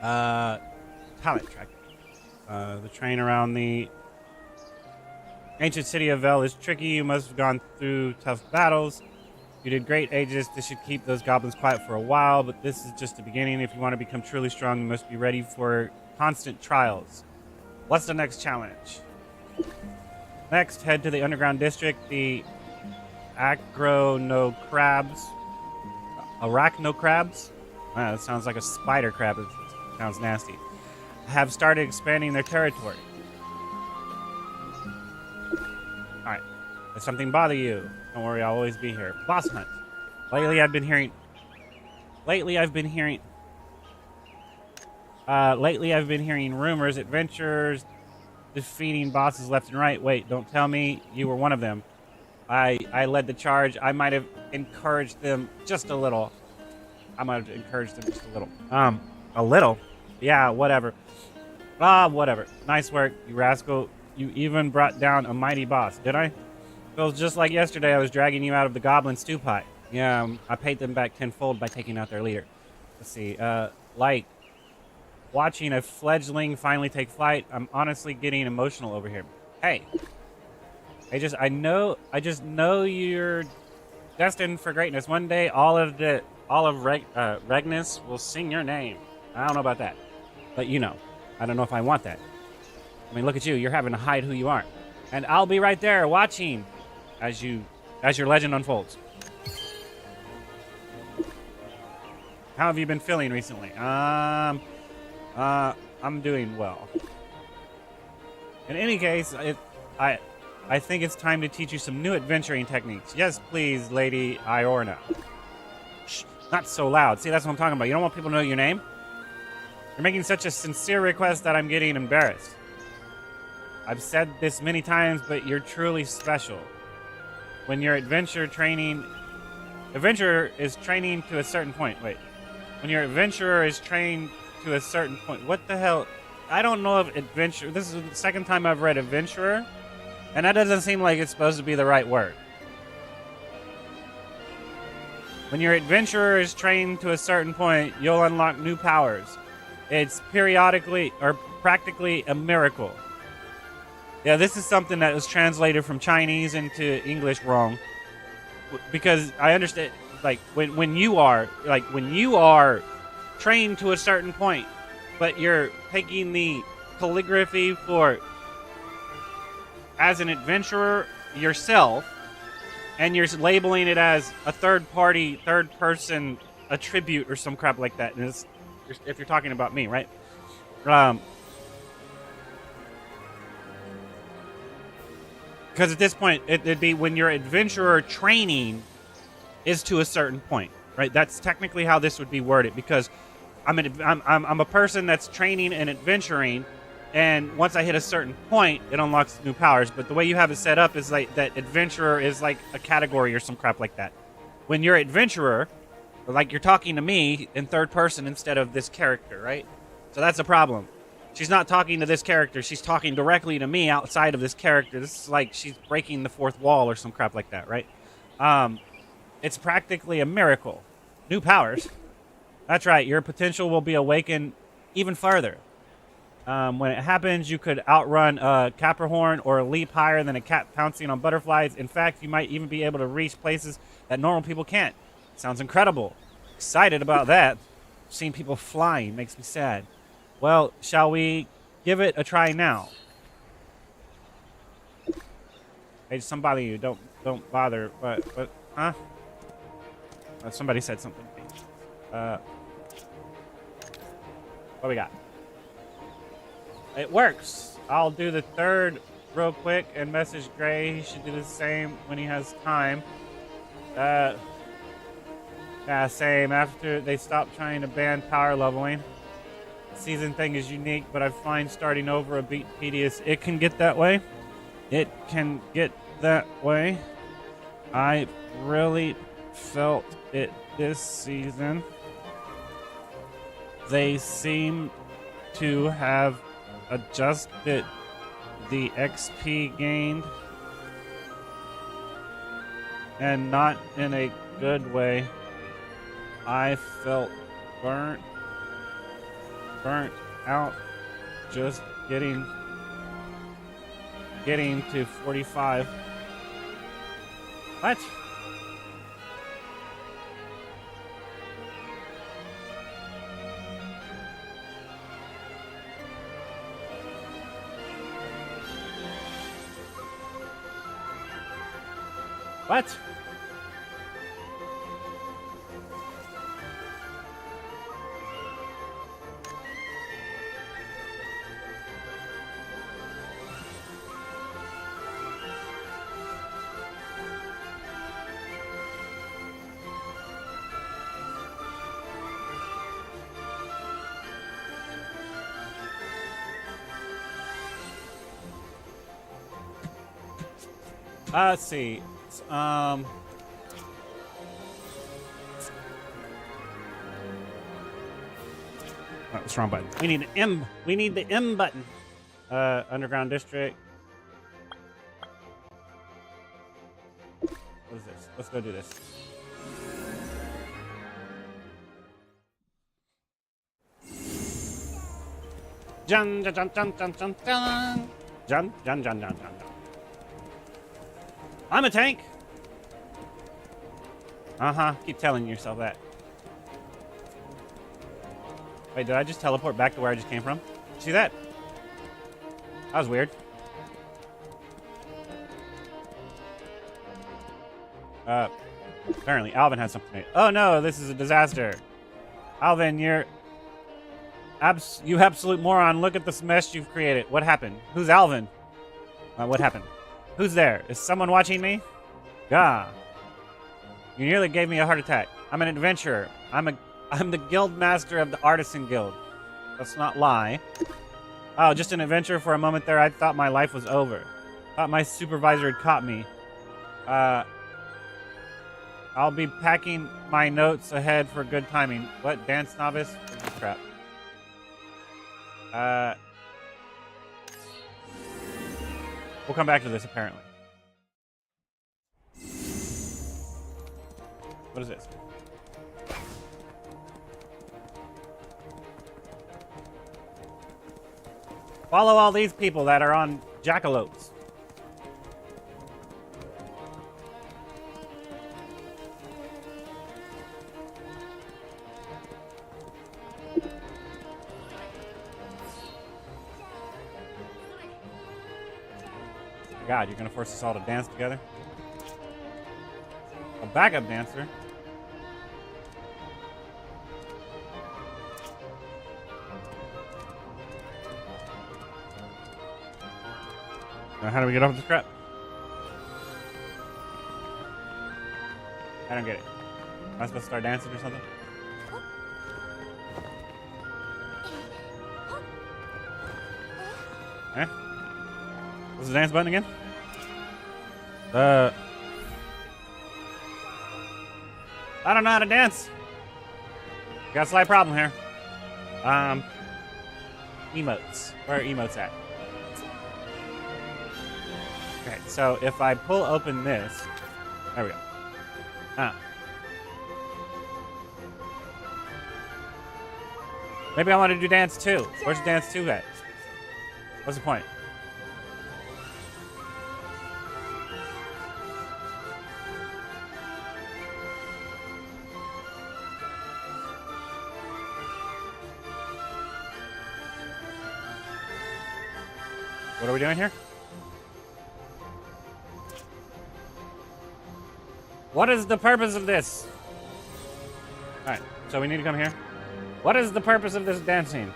Talent track. The train around the ancient city of Vel is tricky. You must have gone through tough battles. You did great, Aegis. This should keep those goblins quiet for a while, but this is just the beginning. If you want to become truly strong, you must be ready for constant trials. What's the next challenge? Next, head to the underground district. The Arachnocrabs. Wow, that sounds like a spider crab. It sounds nasty. Have started expanding their territory. Alright. Does something bother you? Don't worry, I'll always be here. Boss hunt. Lately I've been hearing rumors, adventures, defeating bosses left and right. Wait, don't tell me you were one of them. I led the charge. I might have encouraged them just a little. A little? Yeah, whatever. Whatever. Nice work, you rascal. You even brought down a mighty boss, did I? Feels just like yesterday I was dragging you out of the goblin stew pie. Yeah, I paid them back tenfold by taking out their leader. Let's see, like, watching a fledgling finally take flight, I'm honestly getting emotional over here. Hey. I just know you're destined for greatness. One day, all of Regnus will sing your name. I don't know about that, but you know, I don't know if I want that. I mean, look at you. You're having to hide who you are, and I'll be right there watching as your legend unfolds. How have you been feeling recently? I'm doing well. In any case, I think it's time to teach you some new adventuring techniques. Yes, please, Lady Iorna. Shh, not so loud. See, that's what I'm talking about. You don't want people to know your name? You're making such a sincere request that I'm getting embarrassed. I've said this many times, but you're truly special. When your adventure is training to a certain point. Wait. When your adventurer is trained to a certain point. What the hell? I don't know if adventure. This is the second time I've read adventurer, and that doesn't seem like it's supposed to be the right word. When your adventurer is trained to a certain point, you'll unlock new powers. It's periodically or practically a miracle. Yeah, this is something that was translated from Chinese into English wrong. Because I understand, like, when you are trained to a certain point, but you're taking the calligraphy for as an adventurer yourself, and you're labeling it as a third person attribute or some crap like that. And it's, if you're talking about me, right? Because at this point, it'd be when your adventurer training is to a certain point, right? That's technically how this would be worded. Because I'm a person that's training and adventuring, and once I hit a certain point, it unlocks new powers. But the way you have it set up is like that adventurer is like a category or some crap like that. When you're adventurer, like you're talking to me in third person instead of this character, right? So that's a problem. She's not talking to this character. She's talking directly to me outside of this character. This is like she's breaking the fourth wall or some crap like that, right? It's practically a miracle. New powers. That's right. Your potential will be awakened even further. When it happens, you could outrun a Capricorn or leap higher than a cat pouncing on butterflies. In fact, you might even be able to reach places that normal people can't. Sounds incredible. Excited about that. Seeing people flying makes me sad. Well, shall we give it a try now? Hey, somebody, you don't bother. But huh? Somebody said something to me. What we got? It works. I'll do the third real quick and message Gray. He should do the same when he has time. Yeah, same. After they stop trying to ban power leveling. The season thing is unique, but I find starting over a bit tedious. It can get that way. It can get that way. I really felt it this season. They seem to have adjusted the XP gained, and not in a good way. I felt burnt out just getting to 45. What? What? Let's see. What's wrong button? We need an M. We need the M button. Underground District. What is this? Let's go do this. Jun jun jun jun jun jun jun jun jun jun jun jun. I'm a tank. Keep telling yourself that. Wait, did I just teleport back to where I just came from? See that? That was weird. Apparently Alvin has something. Oh no, this is a disaster. Alvin, you absolute moron. Look at this mess you've created. What happened? Who's Alvin? What happened? Who's there? Is someone watching me? Gah. You nearly gave me a heart attack. I'm an adventurer. I'm the guild master of the Artisan Guild. Let's not lie. Oh, just an adventurer for a moment there. I thought my life was over. Thought my supervisor had caught me. I'll be packing my notes ahead for good timing. What? Dance novice? What's this crap? We'll come back to this, apparently. What is this? Follow all these people that are on jackalopes. God, you're gonna force us all to dance together? A backup dancer? Now, how do we get off this crap? I don't get it. Am I supposed to start dancing or something? Eh? What's the dance button again? I don't know how to dance. Got a slight problem here. Emotes. Where are emotes at? Okay, so if I pull open this, there we go. Maybe I want to do dance 2. Where's dance 2 at? What's the point? What are we doing here? What is the purpose of this? Alright, so we need to come here. What is the purpose of this dancing?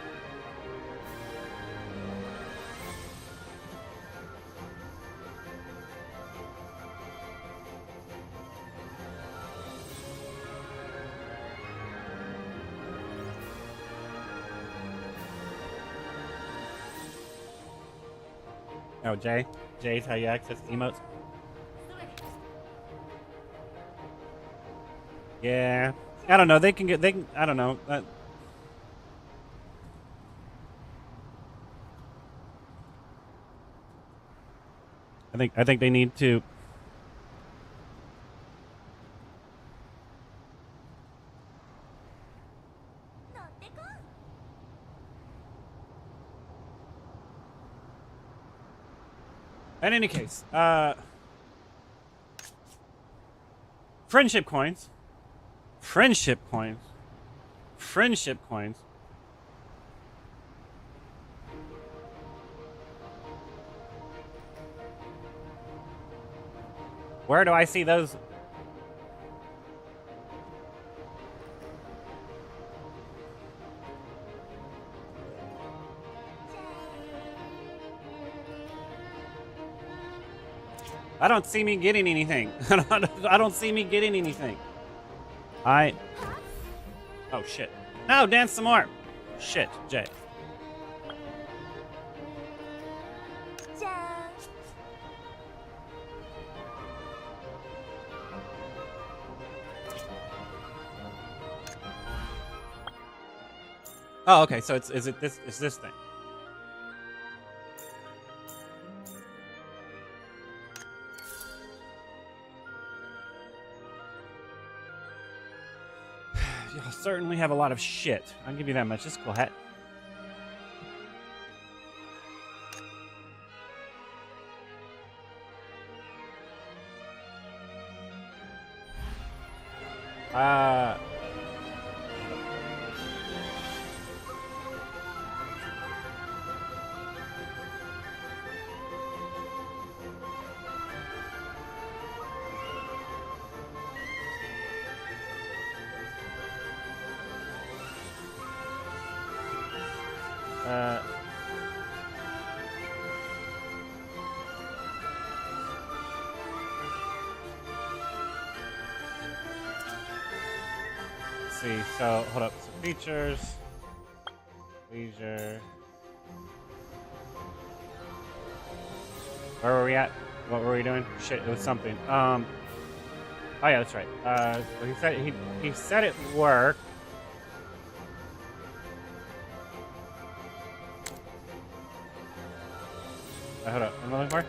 Oh, Jay? Jay's how you access emotes? Yeah. I don't know. They can, I don't know. I think they need to. In any case, friendship coins. Friendship coins. Friendship coins. Where do I see those? I don't see me getting anything. I don't see me getting anything. Oh, shit. No, dance some more. Shit, Jay. Oh, okay. So it's this thing. You'll certainly have a lot of shit. I'll give you that much. This is cool hat. Let's see. So hold up. So features, leisure. Where were we at? What were we doing? Shit, it was something. Oh yeah, that's right. So he said it worked. Hold up. Am I looking for?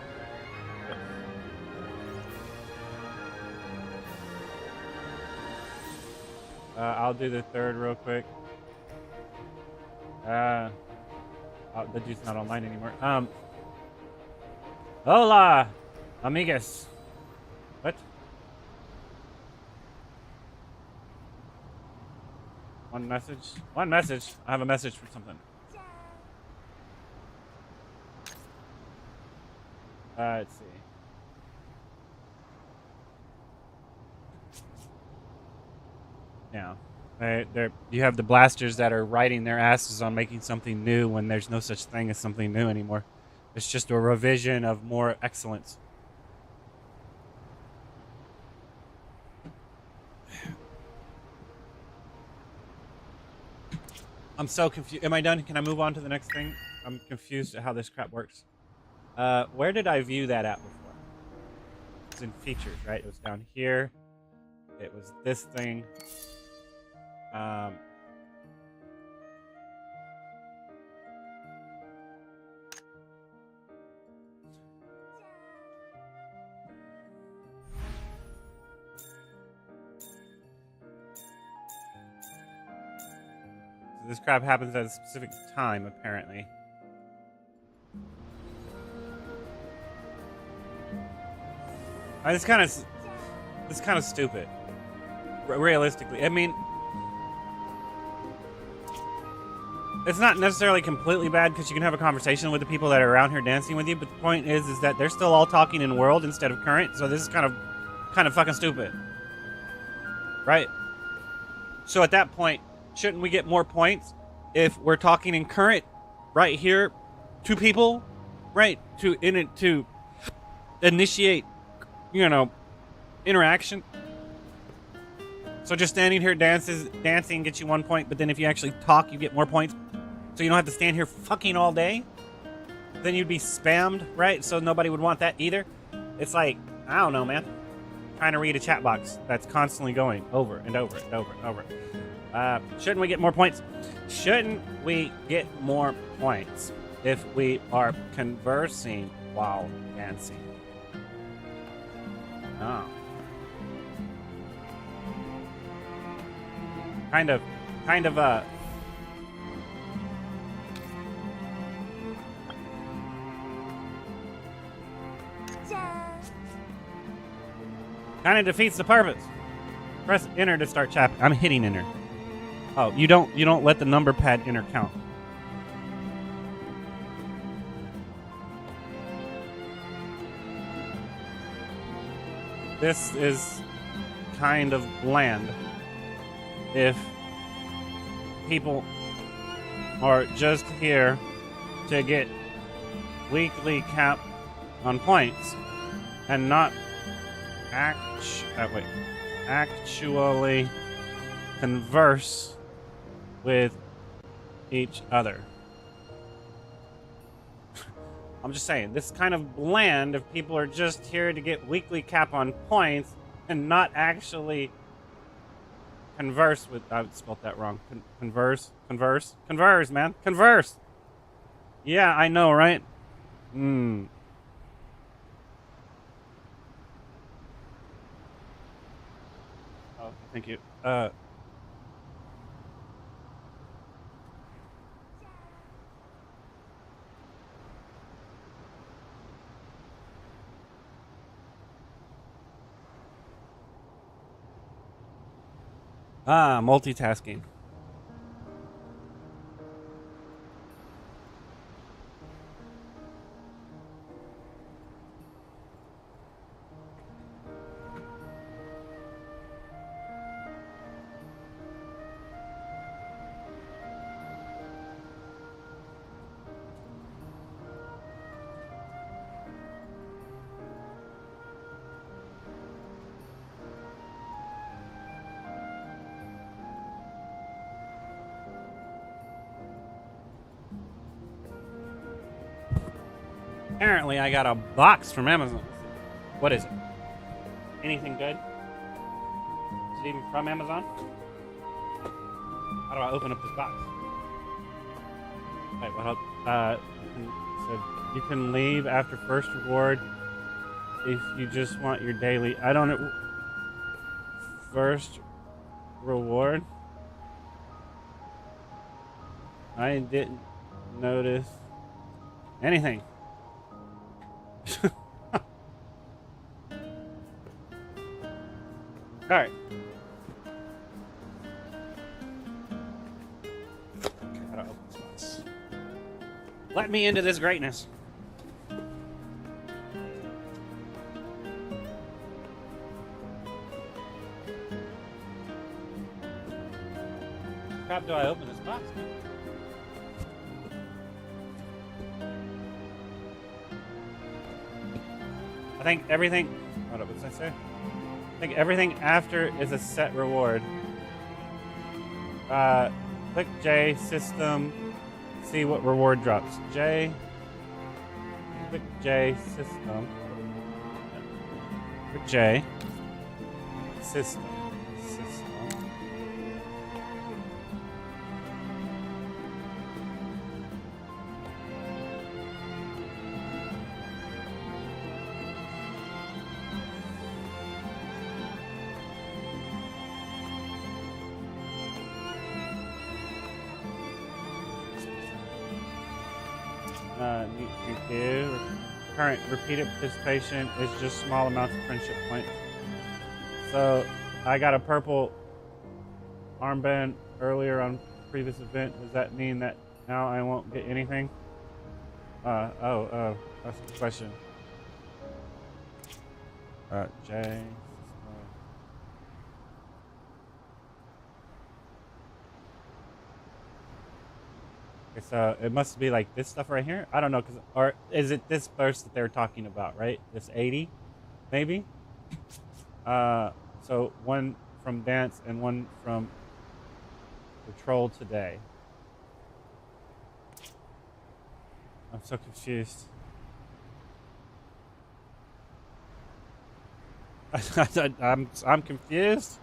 I'll do the third real quick. The dude's not online anymore. Hola, amigas. What? One message. One message. I have a message for something. Let's see. Now, you have the blasters that are riding their asses on making something new when there's no such thing as something new anymore. It's just a revision of more excellence. I'm so confused. Am I done? Can I move on to the next thing? I'm confused at how this crap works. Where did I view that at before? It's in features, right? It was down here. It was this thing. So this crap happens at a specific time, apparently. It's kind of stupid. Realistically, I mean, it's not necessarily completely bad because you can have a conversation with the people that are around here dancing with you. But the point is that they're still all talking in world instead of current. So this is kind of fucking stupid, right? So at that point, shouldn't we get more points if we're talking in current right here to people, right? To initiate, interaction. So just standing here dancing gets you 1 point, but then if you actually talk, you get more points. So you don't have to stand here fucking all day. Then you'd be spammed, right? So nobody would want that either. It's like, I don't know, man. Trying to read a chat box that's constantly going over and over and over and over. Shouldn't we get more points? Shouldn't we get more points if we are conversing while dancing? Oh. Kind of kind of defeats the purpose. Press enter to start chat. I'm hitting enter. Oh, you don't let the number pad enter count. This is kind of bland if people are just here to get weekly cap on points and not actually converse with each other. I'm just saying, this is kind of bland if people are just here to get weekly cap on points and not actually converse with... I spelled that wrong. Converse, man. Converse. Yeah, I know, right? Oh, thank you. Multitasking. Apparently, I got a box from Amazon. What is it? Anything good? it even from Amazon? How do I open up this box? Wait, what else? So you can leave after first reward if you just want your daily. I don't know. First reward? I didn't notice anything. All right. Okay, how to open this box? Let me into this greatness. How do I open this box? I think everything. What did I say? I think everything after is a set reward. Click J, system, see what reward drops. J, click J, system. Click J, system. Current repeated participation is just small amounts of friendship points. So I got a purple armband earlier on previous event. Does that mean that now I won't get anything? Oh, that's the question. J. Okay, so it must be like this stuff right here. I don't know, or is it this burst that they're talking about, right? This 80, maybe. So one from dance and one from patrol today. I'm so confused. I'm confused.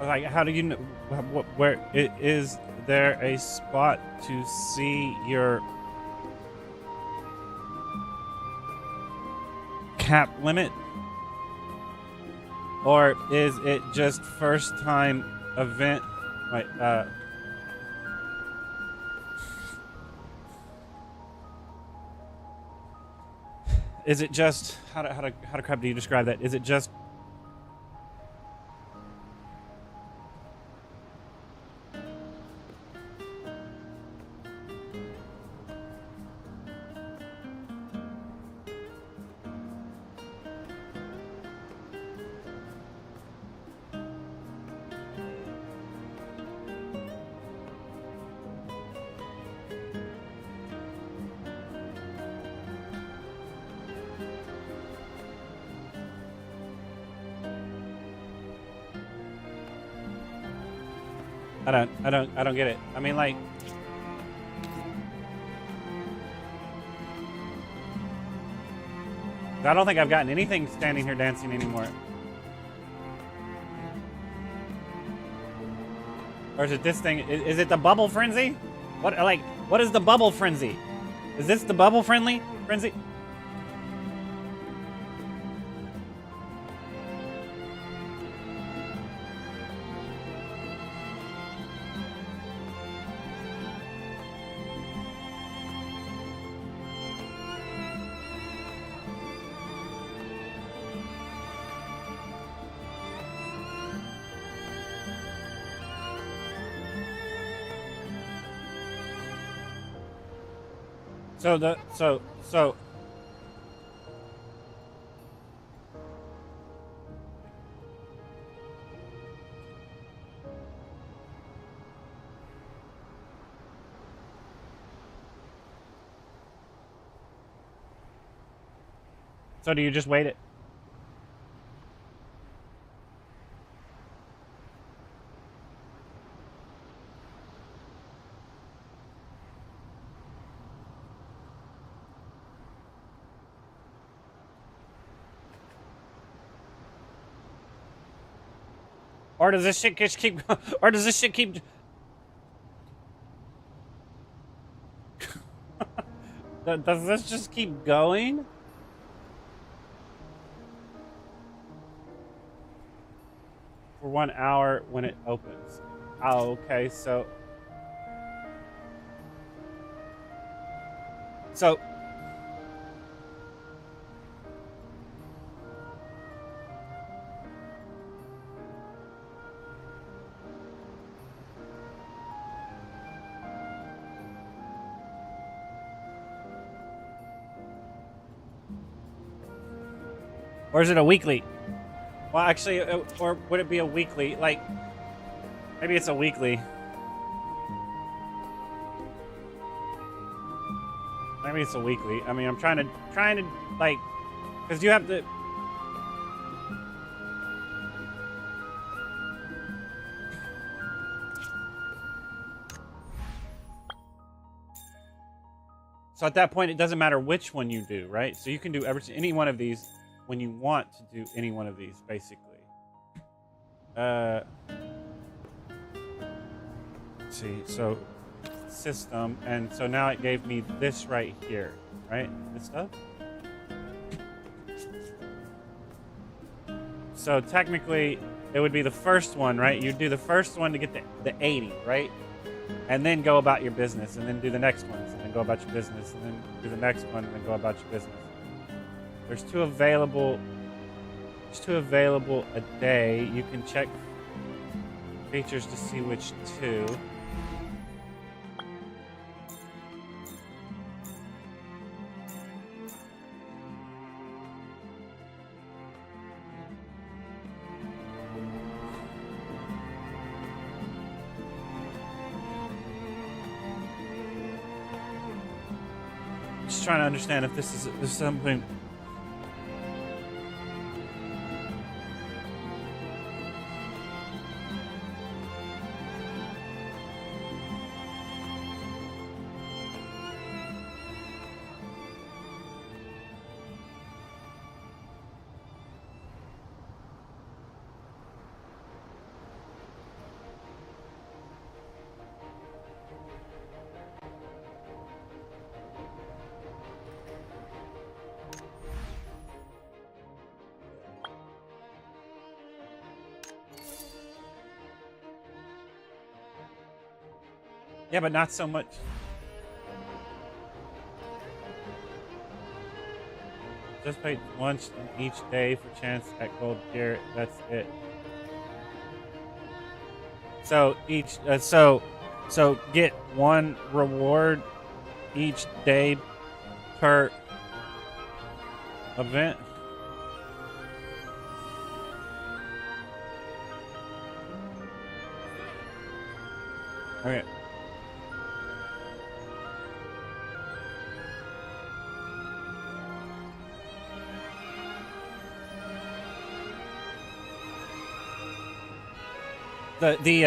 Like, how do you know? Where is there a spot to see your cap limit, or is it just first time event? Wait, is it just how to crap do you describe that? Is it just I don't get it. I mean, like, I don't think I've gotten anything standing here dancing anymore. Or is it this thing? Is it the bubble frenzy? What is the bubble frenzy? Is this the bubble frenzy? So do you just wait it? Or does this shit just keep or does this shit keep does this just keep going? For 1 hour when it opens. Oh, okay, so or is it a weekly? Well, actually, or would it be a weekly? Like, maybe it's a weekly. Maybe it's a weekly. I mean, I'm trying to like, because you have to. So at that point, it doesn't matter which one you do, right? So you can do any one of these when you want to do any one of these, basically. Let's see, so system, and so now it gave me this right here, right? This stuff. So technically, it would be the first one, right? You do the first one to get the 80, right? And then go about your business, and then do the next ones, and then go about your business, and then do the next one, and then go about your business. There's two available a day. You can check features to see which two. Just trying to understand if this is something. Yeah, but not so much. Just pay once each day for chance at gold gear. That's it. So so get one reward each day per event. Okay. The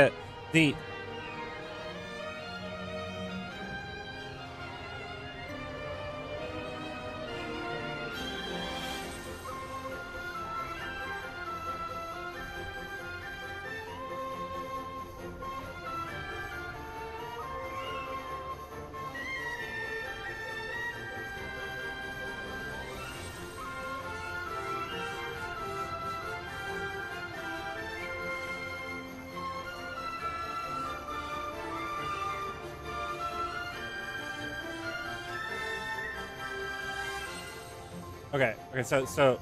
Okay, so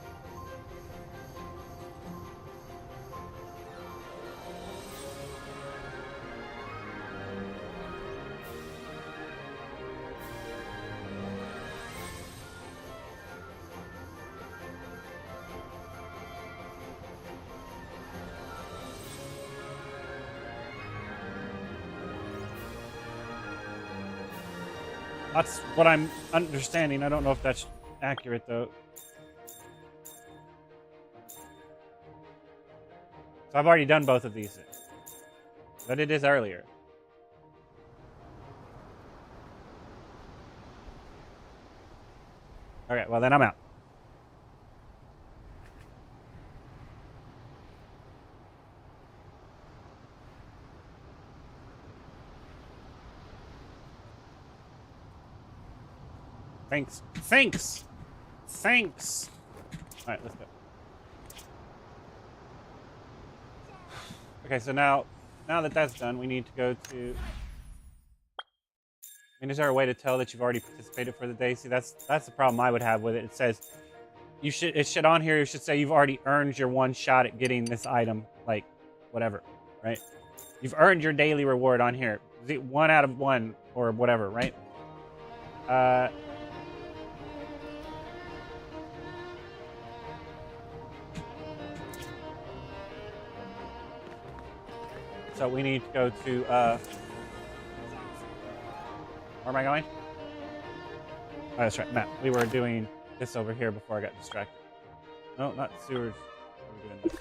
That's what I'm understanding. I don't know if that's accurate, though. So I've already done both of these things. But it is earlier. Okay, well then I'm out. Thanks. Thanks! Thanks! Alright, let's go. Okay, so now that that's done, we need to go to... I mean, is there a way to tell that you've already participated for the day? See, that's the problem I would have with it. It says it should on here. It should say you've already earned your one shot at getting this item, like whatever, right? You've earned your daily reward on here. 1 out of 1 or whatever, right? So we need to go to where am I going? Oh, that's right, Matt. We were doing this over here before I got distracted. No, not sewers. We're doing this.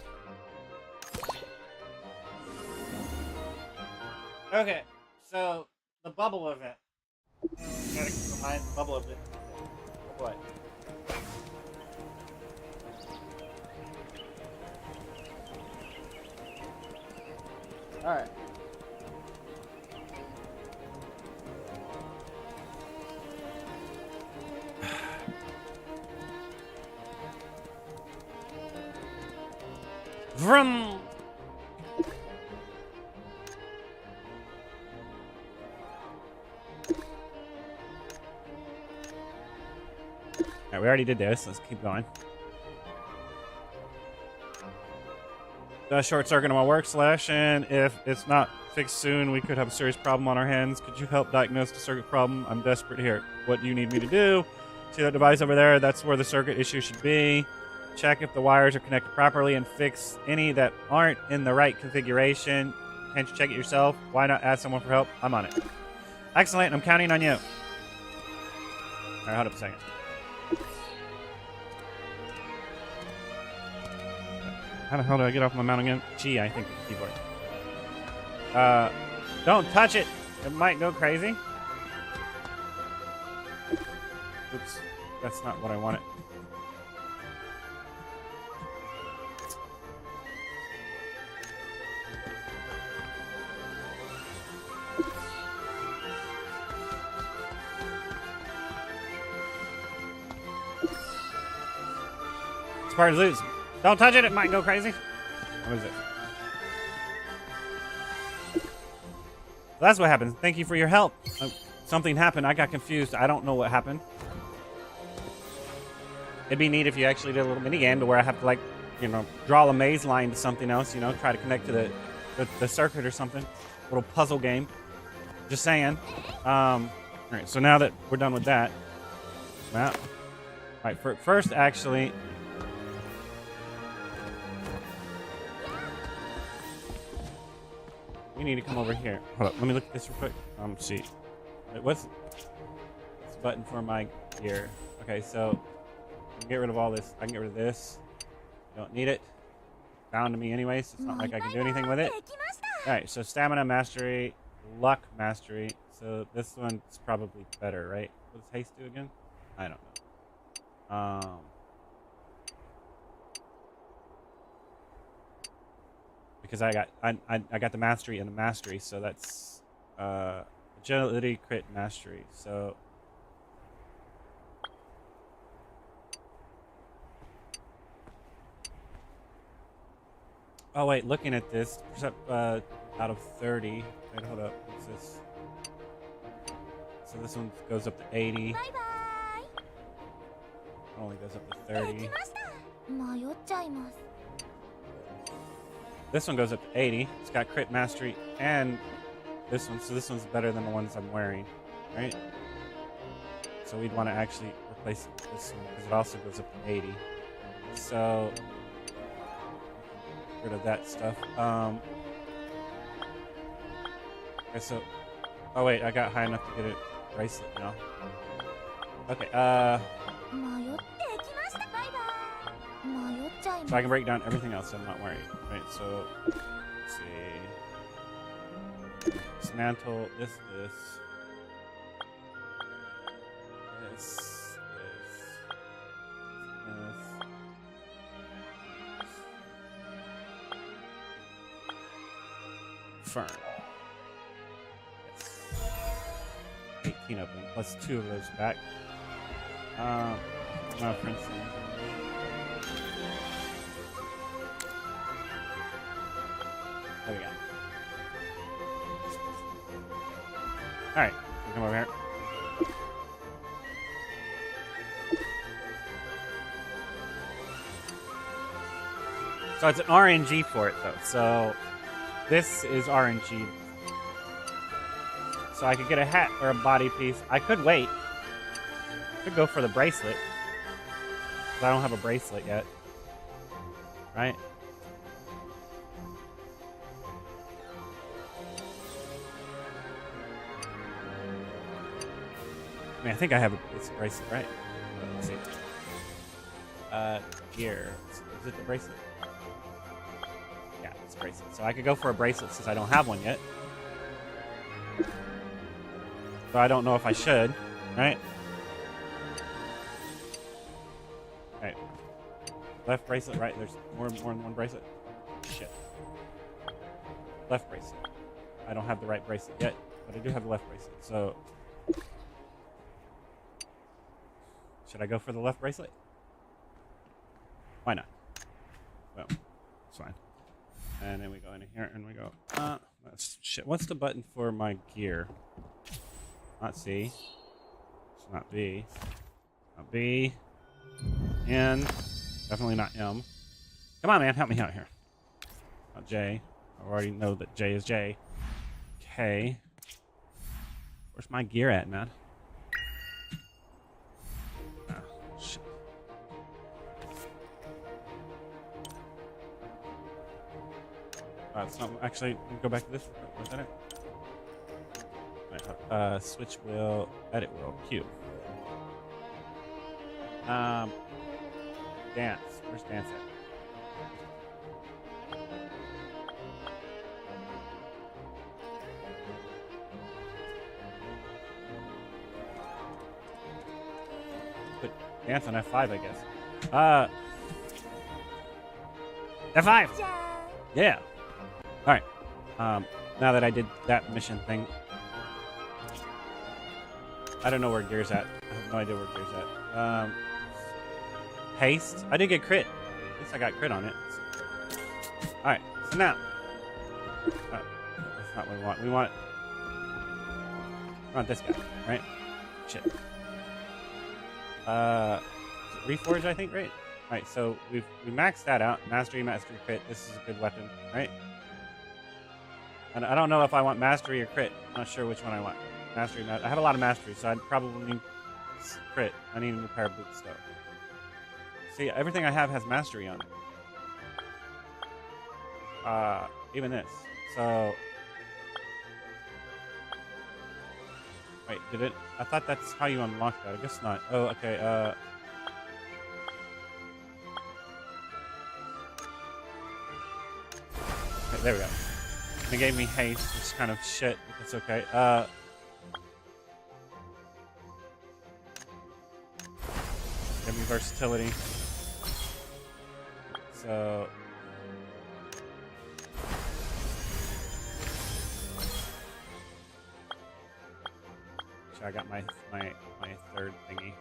Okay, so the bubble event. You gotta keep in mind the bubble event. What? Alright. Vroom! Alright, we already did this. Let's keep going. Short circuit on my work slash, and if it's not fixed soon, we could have a serious problem on our hands. Could you help diagnose the circuit problem? I'm desperate here. What do you need me to do? See that device over there? That's where the circuit issue should be. Check if the wires are connected properly and fix any that aren't in the right configuration. Can't you check it yourself? Why not ask someone for help? I'm on it. Excellent. I'm counting on you. All right, hold up a second. How the hell do I get off my mount again? G, I think the keyboard. Don't touch it. It might go crazy. Oops. That's not what I wanted. Spartans lose. Don't touch it, it might go crazy. What is it? Well, that's what happens. Thank you for your help. Something happened. I got confused. I don't know what happened. It'd be neat if you actually did a little mini game to where I have to, like, you know, draw a maze line to something else, you know, try to connect to the circuit or something. A little puzzle game. Just saying. All right, so now that we're done with that. Well, all right, first, actually... We need to come over here. Hold up, let me look at this real quick. See. Wait, what's this button for my gear? Okay, so I can get rid of all this. I can get rid of this. Don't need it. Bound to me anyway, so it's not like I can do anything with it. Alright, so stamina mastery, luck mastery. So this one's probably better, right? What does haste do again? I don't know. Because I got the mastery and the mastery, so that's agility, crit, mastery. So oh wait, looking at this, out of 30. Wait, hold up. What's this? So this one goes up to 80. It only goes up to 30. This one goes up to 80. It's got crit mastery and this one. So this one's better than the ones I'm wearing, right? So we'd want to actually replace it with this one because it also goes up to 80. So get rid of that stuff. Okay, so oh wait, I got high enough to get a bracelet now. Okay, 迷ってきました。バイバイ。迷っちゃい so ま I can break down everything else, so I'm not worried. Right, so, let's see. Dismantle this, this. This, this. Fern. Yes. 18 of them, plus 2 of those back. Now, for instance. There we go. Alright, come over here. So it's an RNG for it, though. So this is RNG. So I could get a hat or a body piece. I could wait. I could go for the bracelet. But I don't have a bracelet yet. Right? I mean, I think I have it's a bracelet, right? Let's see. Here. Is it the bracelet? Yeah, it's a bracelet. So I could go for a bracelet since I don't have one yet. So I don't know if I should, right? Okay. Left bracelet, right? There's more than one bracelet. Shit. Left bracelet. I don't have the right bracelet yet, but I do have the left bracelet. So should I go for the left bracelet? Why not? Well, it's fine. And then we go in here and we go, shit. What's the button for my gear? Not C. It's not B. Not B. N. Definitely not M. Come on, man. Help me out here. Not J. I already know that J is J. K. Where's my gear at, man? Oh, shit. It's not actually. Go back to this. Where's that at? Switch wheel, edit wheel, Q. Dance. Where's dance at? Put dance on F5, I guess. F5. Yeah. All right. Now that I did that mission thing. I don't know where gear's at. I have no idea where gear's at. Haste. I did get crit. At least I got crit on it. Alright, so now. That's not what we want. We want this guy, right? Shit. Is it Reforge, I think, right? Alright, so we maxed that out. Mastery, crit. This is a good weapon, right? And I don't know if I want mastery or crit. I'm not sure which one I want. Mastery. I have a lot of mastery, so I'd probably need crit. I need a new pair of boots, though. See, everything I have has mastery on it. Even this. So, wait, did it? I thought that's how you unlock that. I guess not. Oh, okay. Okay, there we go. And it gave me haste, which is kind of shit. But it's okay. Give me versatility. So I got my third thingy.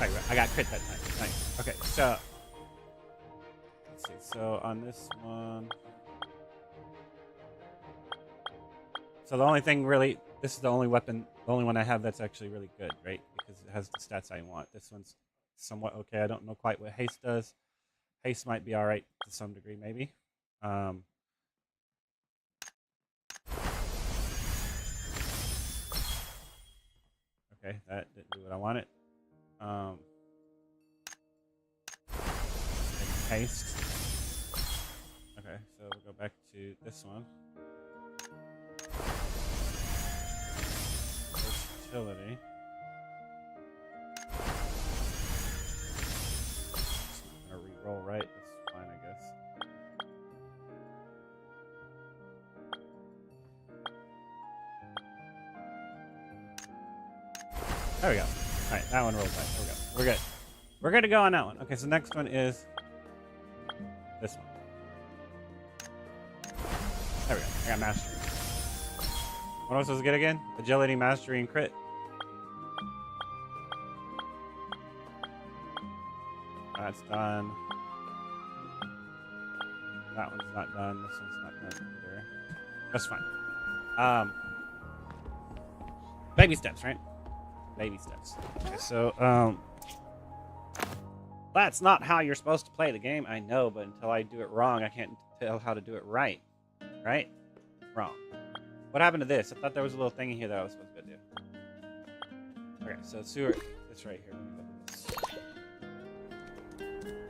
Right, I got crit that time. Nice. Okay, so let's see. So on this one. So the only thing really, this is the only weapon, the only one I have that's actually really good, right? Because it has the stats I want. This one's somewhat okay. I don't know quite what haste does. Haste might be all right to some degree, maybe. Okay, that didn't do what I wanted. Haste. Okay. Okay, so we'll go back to this one. Versatility. I'm gonna re-roll right. That's fine, I guess. There we go. All right, that one rolled right. There we go. We're good. We're good to go on that one. Okay, so next one is this one. There we go. I got mastery. What am I supposed to get again? Agility, mastery, and crit. That's done. That one's not done. This one's not done either. That's fine. Baby steps, right? Baby steps. Okay, so that's not how you're supposed to play the game. I know, but until I do it wrong, I can't tell how to do it right. Right? Wrong. What happened to this? I thought there was a little thing in here that I was supposed to do. Okay, so sewer. It's right here.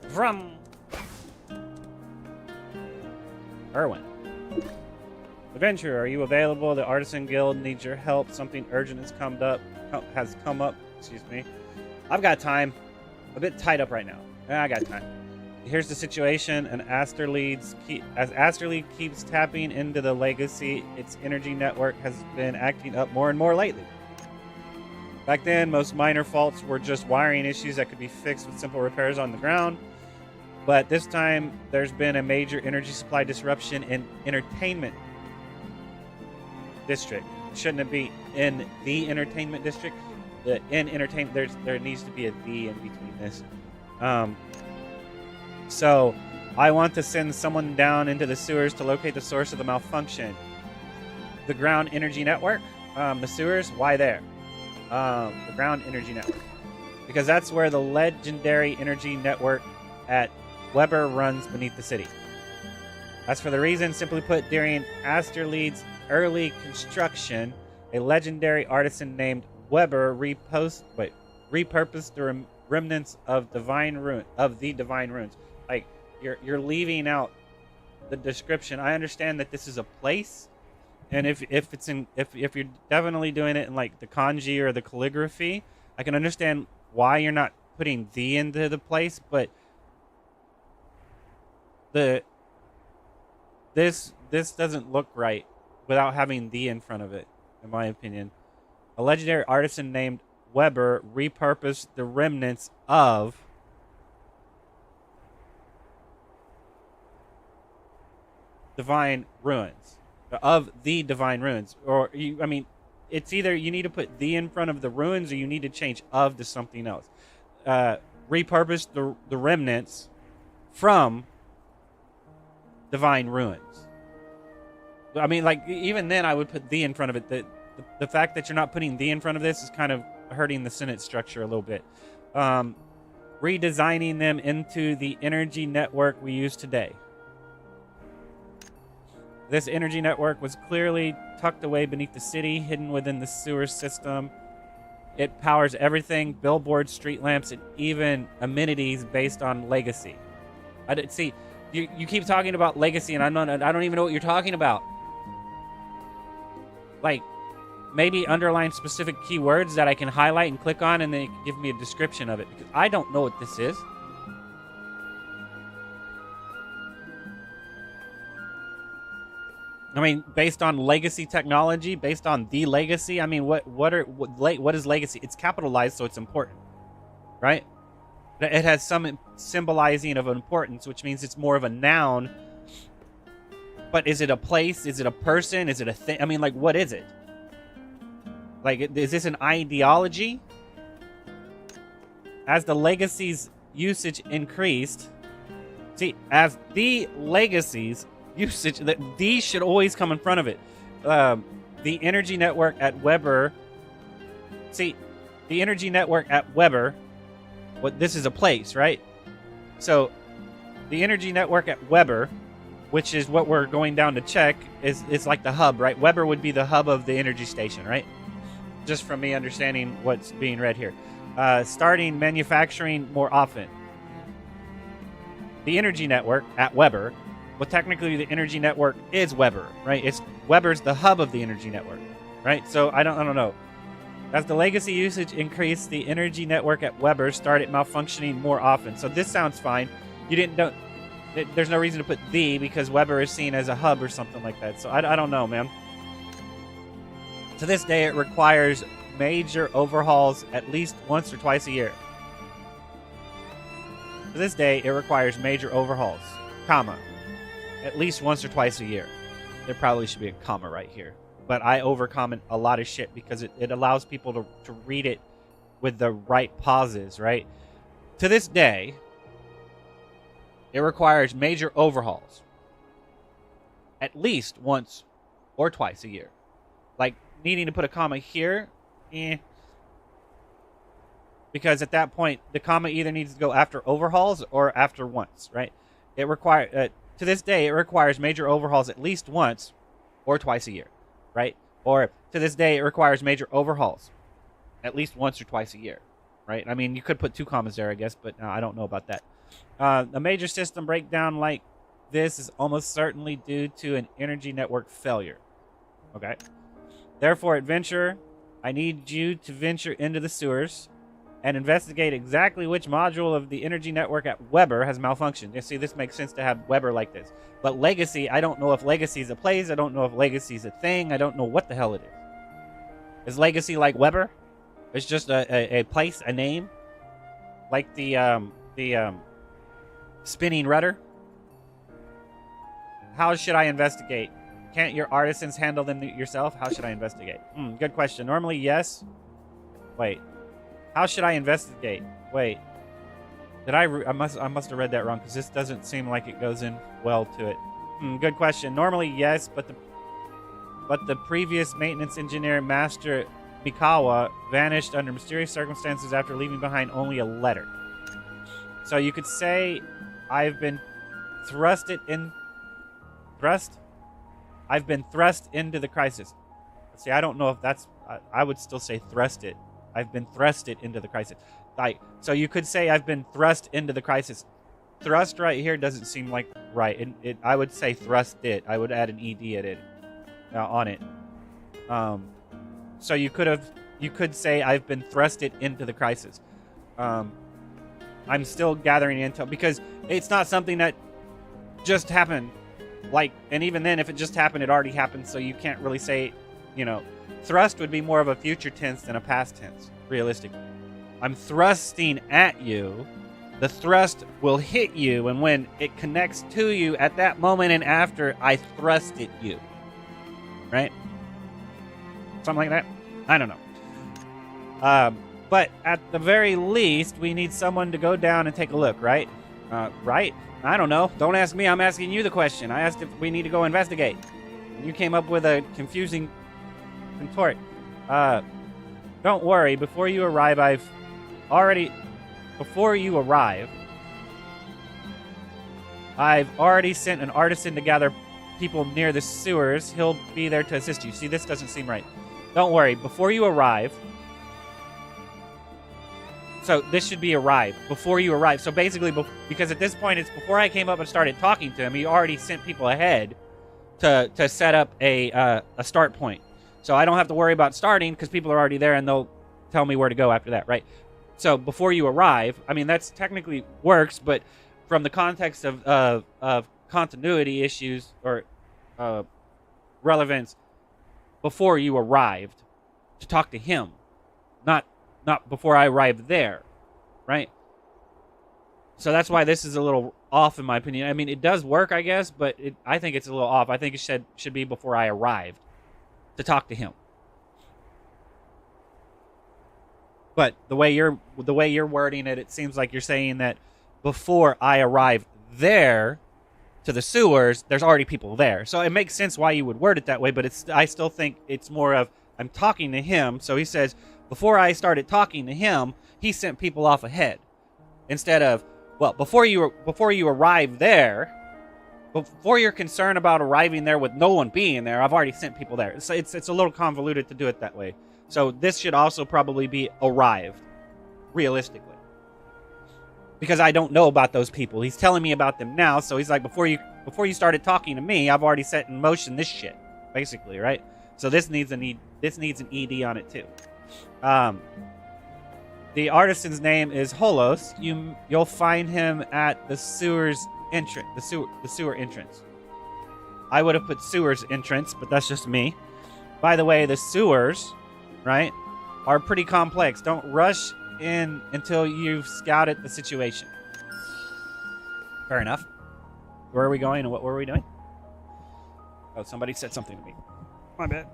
From Erwin. Adventurer, are you available? The Artisan Guild needs your help. Something urgent has come up. Excuse me. I've got time. A bit tied up right now. I got time. Here's the situation. As Asterlead keeps tapping into the legacy, its energy network has been acting up more and more lately. Back then, most minor faults were just wiring issues that could be fixed with simple repairs on the ground. But this time, there's been a major energy supply disruption in Entertainment District. Shouldn't it be in the Entertainment District? In Entertainment, there needs to be a "the" in between this. So, I want to send someone down into the sewers to locate the source of the malfunction. The ground energy network? The sewers? Why there? The ground energy network. Because that's where the legendary energy network at Weber runs beneath the city. As for the reason, simply put, during Asterlead's early construction, a legendary artisan named Weber repurposed the remnants of the divine ruins. Like, you're leaving out the description. I understand that this is a place, and if you're definitely doing it in like the kanji or the calligraphy, I can understand why you're not putting "the" into the place, but this doesn't look right without having "the" in front of it, in my opinion. A legendary artisan named Weber repurposed the remnants of divine ruins, of the divine ruins, or it's either you need to put "the" in front of the ruins, or you need to change "of" to something else. Repurposed the remnants from divine ruins. I mean, like, even then I would put "the" in front of it. The fact that you're not putting "the" in front of this is kind of hurting the sentence structure a little bit. Redesigning them into the energy network we use today. This energy network was clearly tucked away beneath the city, hidden within the sewer system. It powers everything: billboards, street lamps, and even amenities based on legacy. See, you keep talking about legacy, and I don't even know what you're talking about. Like, maybe underline specific keywords that I can highlight and click on, and then give me a description of it, because I don't know what this is. I mean, based on legacy technology, based on the legacy. I mean, what is legacy? It's capitalized, so it's important, right? It has some symbolizing of importance, which means it's more of a noun. But is it a place? Is it a person? Is it a thing? I mean, like, what is it? Like, is this an ideology? As the legacy's usage increased, see, as the legacy's usage, that "the" should always come in front of it. The energy network at Weber. See, the energy network at Weber. This is a place, right? So, the energy network at Weber, which is what we're going down to check, is like the hub, right? Weber would be the hub of the energy station, right? Just from me understanding what's being read here. Starting manufacturing more often. The energy network at Weber Well, technically, the energy network is Weber, right? Weber's the hub of the energy network, right? So I don't know. As the legacy usage increased, the energy network at Weber started malfunctioning more often. So this sounds fine. There's no reason to put the because Weber is seen as a hub or something like that. So I don't know, man. To this day, it requires major overhauls at least once or twice a year. To this day, it requires major overhauls, comma, at least once or twice a year. There probably should be a comma right here. But I overcomment a lot of shit because it allows people to read it with the right pauses, right? To this day, it requires major overhauls at least once or twice a year. Like needing to put a comma here, because at that point, the comma either needs to go after overhauls or after once, right? To this day, it requires major overhauls at least once or twice a year, right? Or to this day, it requires major overhauls at least once or twice a year, right? I mean, you could put 2 commas there, I guess, but I don't know about that. A major system breakdown like this is almost certainly due to an energy network failure. Okay. Therefore, adventurer, I need you to venture into the sewers and investigate exactly which module of the energy network at Weber has malfunctioned. You see, this makes sense to have Weber like this. But Legacy, I don't know if Legacy is a place. I don't know if Legacy is a thing. I don't know what the hell it is. Is Legacy like Weber? It's just a place, a name? Like the spinning rudder? How should I investigate? Can't your artisans handle them yourself? How should I investigate? Good question. Normally, yes. Wait. How should I investigate? Wait. I must have read that wrong because this doesn't seem like it goes in well to it. Good question. Normally, yes, but the previous maintenance engineer, Master Mikawa, vanished under mysterious circumstances after leaving behind only a letter. So you could say I've been thrust into the crisis. See, I don't know if that's... I would still say thrust it. I've been thrusted into the crisis. So you could say I've been thrust into the crisis. Thrust right here doesn't seem like right. I would say thrust it. I would add an ed at it on it. So you could say I've been thrusted into the crisis. I'm still gathering intel because it's not something that just happened. And even then, if it just happened, it already happened. So you can't really say, thrust would be more of a future tense than a past tense, realistically. I'm thrusting at you. The thrust will hit you, and when it connects to you at that moment and after, I thrusted you. Right? Something like that? I don't know. But at the very least, we need someone to go down and take a look, right? Right? I don't know. Don't ask me. I'm asking you the question. I asked if we need to go investigate. You came up with a confusing contort. Don't worry. Before you arrive, I've already sent an artisan to gather people near the sewers. He'll be there to assist you. See, this doesn't seem right. Don't worry. Before you arrive... So this should be arrive. Before you arrive. So basically, because at this point, it's before I came up and started talking to him, he already sent people ahead to set up a start point. So I don't have to worry about starting because people are already there and they'll tell me where to go after that, right? So before you arrive, I mean, that's technically works, but from the context of continuity issues or relevance, before you arrived to talk to him, not before I arrived there, right? So that's why this is a little off in my opinion. I mean, it does work, I guess, but I think it's a little off. I think it should be before I arrived to talk to him. But the way you're wording it, it seems like you're saying that before I arrive there to the sewers, there's already people there. So it makes sense why you would word it that way, but I still think it's more of I'm talking to him. So he says, before I started talking to him, he sent people off ahead. Instead of, well, before you arrive there, before you're concerned about arriving there with no one being there, I've already sent people there. It's a little convoluted to do it that way. So this should also probably be arrived, realistically. Because I don't know about those people. He's telling me about them now, so he's like, before you before you started talking to me, I've already set in motion this shit, basically, right? So this needs an ED on it too. The artisan's name is Holos. You'll find him at the sewers entrance, the sewer entrance. I would have put sewers entrance, but that's just me. By the way, the sewers, right, are pretty complex. Don't rush in until you've scouted the situation. Fair enough. Where are we going and what were we doing? Oh, somebody said something to me. My bad.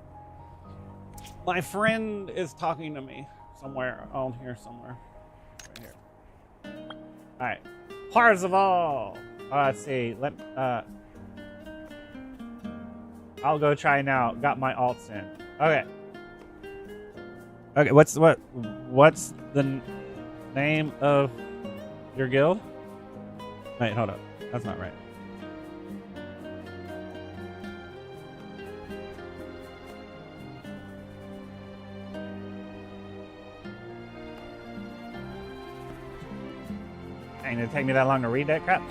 My friend is talking to me somewhere on here somewhere. Right here. Alright. Parzival! Let's see. I'll go try now. Got my alts in. Okay. Okay, what's the name of your guild? Wait, hold up. That's not right. Ain't gonna take me that long to read that crap.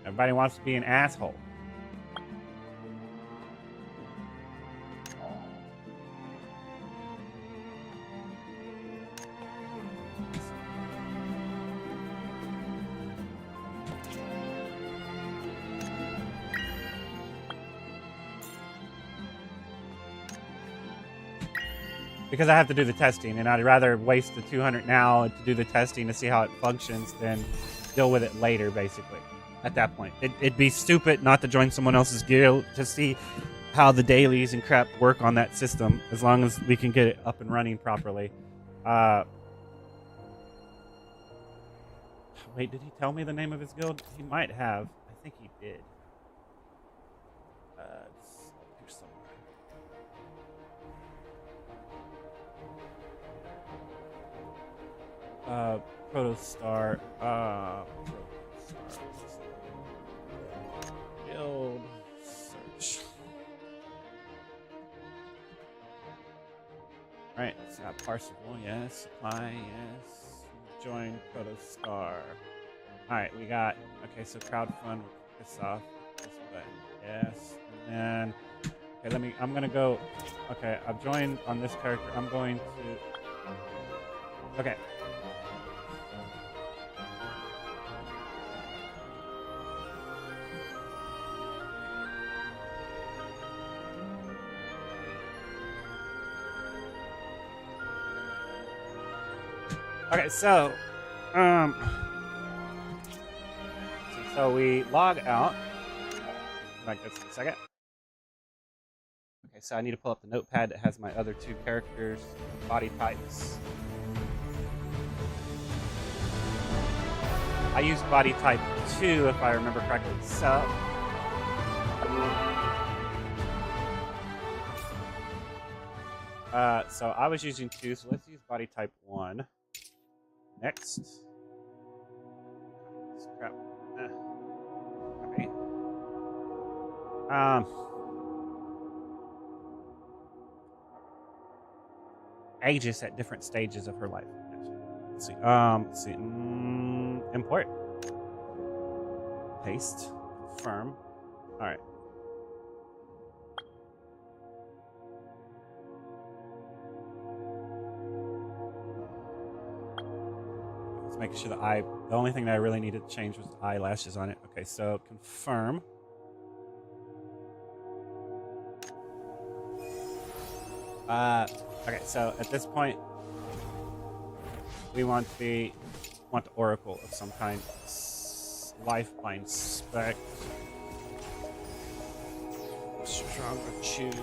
Everybody wants to be an asshole. Because I have to do the testing, and I'd rather waste the 200 now to do the testing to see how it functions than deal with it later, basically. At that point, it'd be stupid not to join someone else's guild to see how the dailies and crap work on that system, as long as we can get it up and running properly. Wait, did he tell me the name of his guild? He might have. I think he did. It's here somewhere. Protostar. Guild search. Right, it's got Parzival, yes. Supply, yes. Join Protostar. Alright, we got, okay, so crowdfund, we'll kick this off. This button, yes. And then, okay, I'm gonna go, okay, I've joined on this character. I'm going to, okay. Okay, so, so we log out. Like this in a second. Okay, so I need to pull up the notepad that has my other two characters' body types. I used body type 2 if I remember correctly. So I was using 2, so let's use body type 1. Next. Crap. Okay. Ages at different stages of her life. Let's see. Let's see. Import. Paste. Confirm. All right. Making sure the only thing that I really needed to change was the eyelashes on it. Okay, so confirm. Okay, so at this point, we want the oracle of some kind. Lifeline spec. Stronger choose.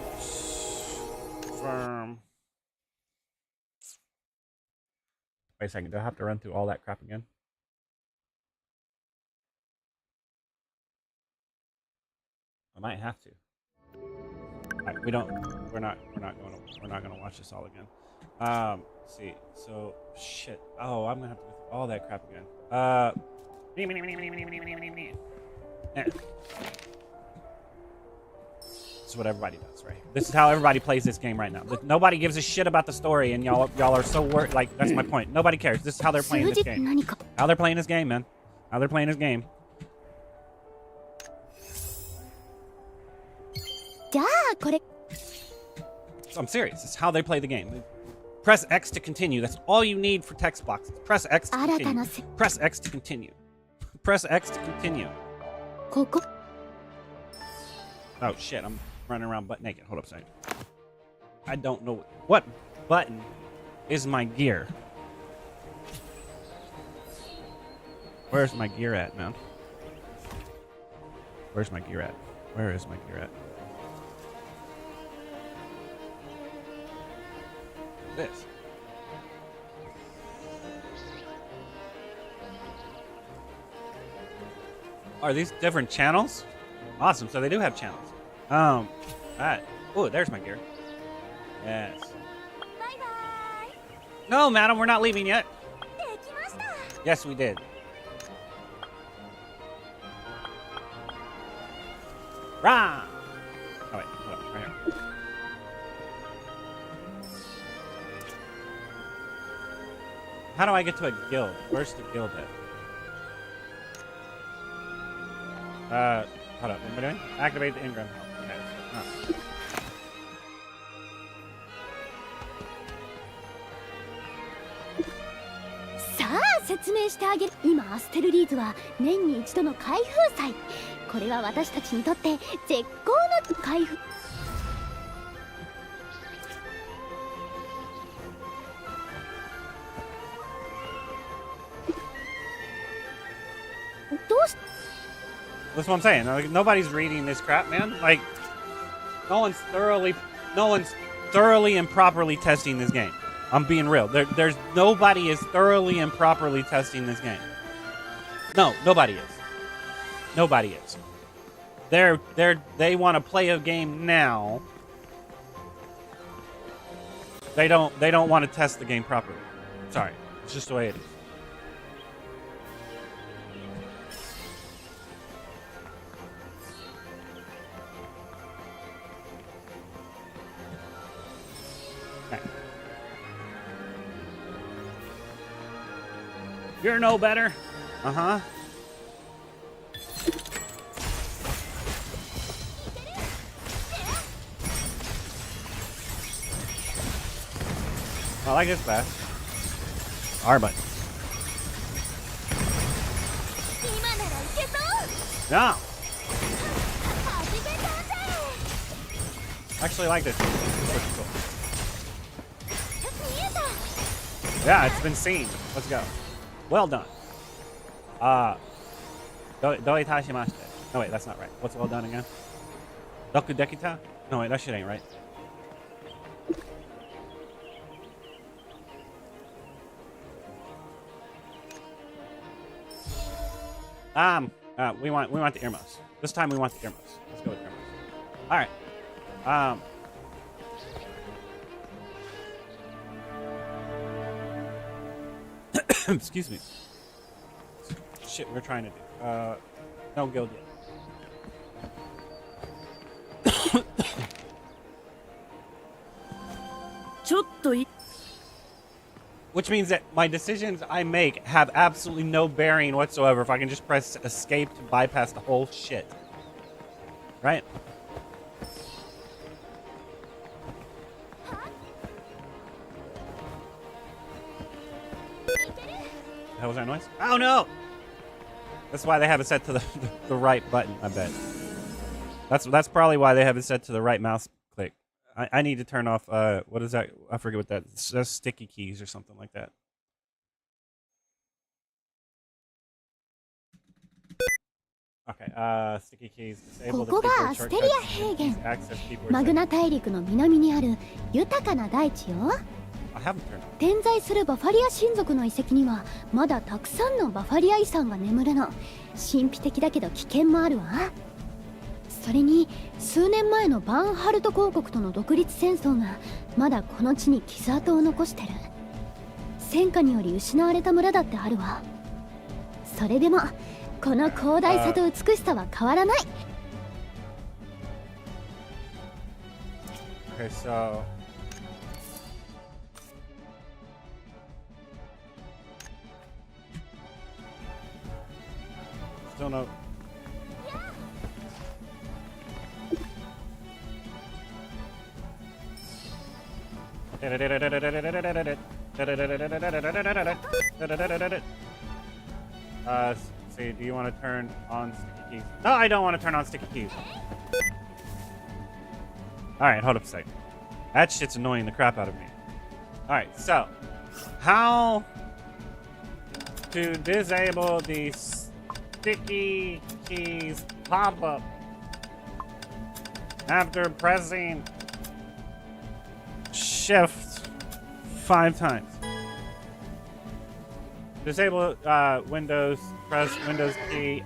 Confirm. Wait a second, do I have to run through all that crap again? I might have to. Right, we're not gonna watch this all again. Let's see. So shit. Oh, I'm gonna have to go through all that crap again. is what everybody does, right? This is how everybody plays this game right now. Nobody gives a shit about the story, and y'all are so worried. Like, that's my point. Nobody cares. This is how they're playing this game. How they're playing this game, man. How they're playing this game. So I'm serious. It's how they play the game. Press X to continue. That's all you need for text boxes. Press X to continue. Press X to continue. Press X to continue. Oh shit, I'm running around butt naked. Hold up a second. I don't know what button is my gear. Where's my gear at, man? Where's my gear at? Where is my gear at? This. Are these different channels? Awesome, so they do have channels. Alright. Oh, there's my gear. Yes. Bye bye. No, madam, we're not leaving yet. Yes, we did. Rah! Oh, wait, hold on, right here. How do I get to a guild? Where's the guild at? Hold up, what am I doing? Activate the Ingram help. Okay. Oh. さあ説明してあげる。今アステルリーズは年に一度の開封祭。これは私たちにとって絶好の開封。どうし That's what I'm saying. Like, nobody's reading this crap, man. Like, no one's thoroughly and properly testing this game. I'm being real. There's nobody is thoroughly and properly testing this game. No, nobody is. Nobody is. They want to play a game now. They don't want to test the game properly. Sorry, it's just the way it is. You're no better. Uh-huh. I like this fast. R button. No. I actually like this. Cool. Yeah, it's been seen. Let's go. Well done. Doitashimashite. No, wait, that's not right. What's well done again? Doku dekita? No, wait, that shit ain't right. We want the earmuffs. This time we want the earmuffs. Let's go with earmuffs. All right. Excuse me. Shit, we're trying to do. No guild yet. Which means that my decisions I make have absolutely no bearing whatsoever if I can just press escape to bypass the whole shit. Right? What was that noise? Oh no! That's why they have it set to the right button, I bet. That's probably why they have it set to the right mouse click. I need to turn off, what is that? I forget what that is. That's sticky keys or something like that. Okay, sticky keys. Disable ここ the が keyboard アステリア shortcuts. 平原。 Access keyboard マグナ settings. 大陸の南にある豊かな大地よ。 I haven't turned on. 点在するバファリア親族の遺跡にはまだたくさんのバファリア遺産が眠るの。神秘的だけど危険もあるわ。それに数年前のバンハルト公国との独立戦争がまだこの地に傷跡を残してる。戦火により失われた村だってあるわ。それでもこの広大さと美しさは変わらない。Okay, so still no. See, do you want to turn on sticky keys? No, I don't want to turn on sticky keys. Alright, hold up a second. That shit's annoying the crap out of me. Alright, so how to disable the sticky keys pop-up after pressing shift 5 times. Disable Windows, press Windows key,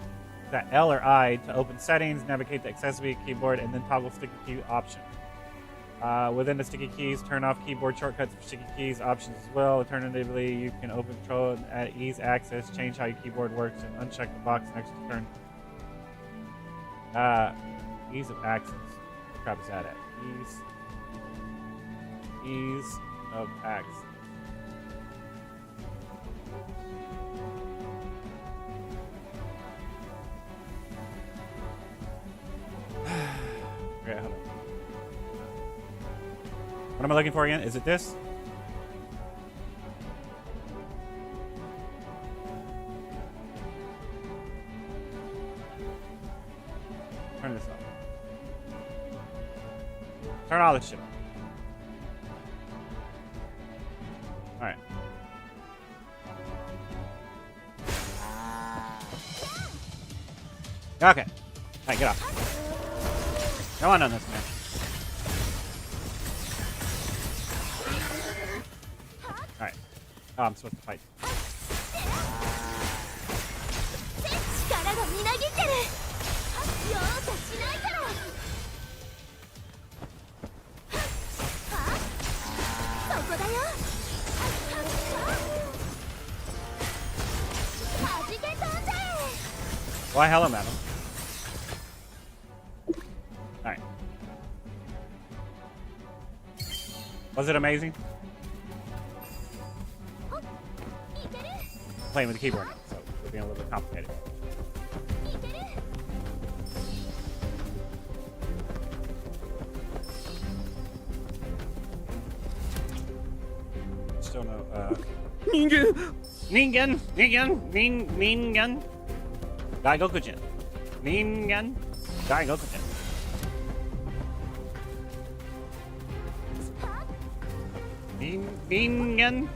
the L or I to open settings, navigate the accessibility keyboard, and then toggle sticky key option. Within the sticky keys, turn off keyboard shortcuts for sticky keys options as well. Alternatively, you can open control at ease access, change how your keyboard works, and uncheck the box next to turn. Ease of access. What crap is that at? Ease of access. Okay, hold on. What am I looking for again? Is it this? Turn this off. Turn all this shit off. Alright. Okay. Alright, get off. Come on this, man. Alright. Oh, I'm supposed to fight. Why, hello, madam. Alright. Was it amazing? Playing with the keyboard now, so it's being a little bit complicated. Still no, Ningen! Daigoku-jin. Ningen! Daigoku-jin. Ningen!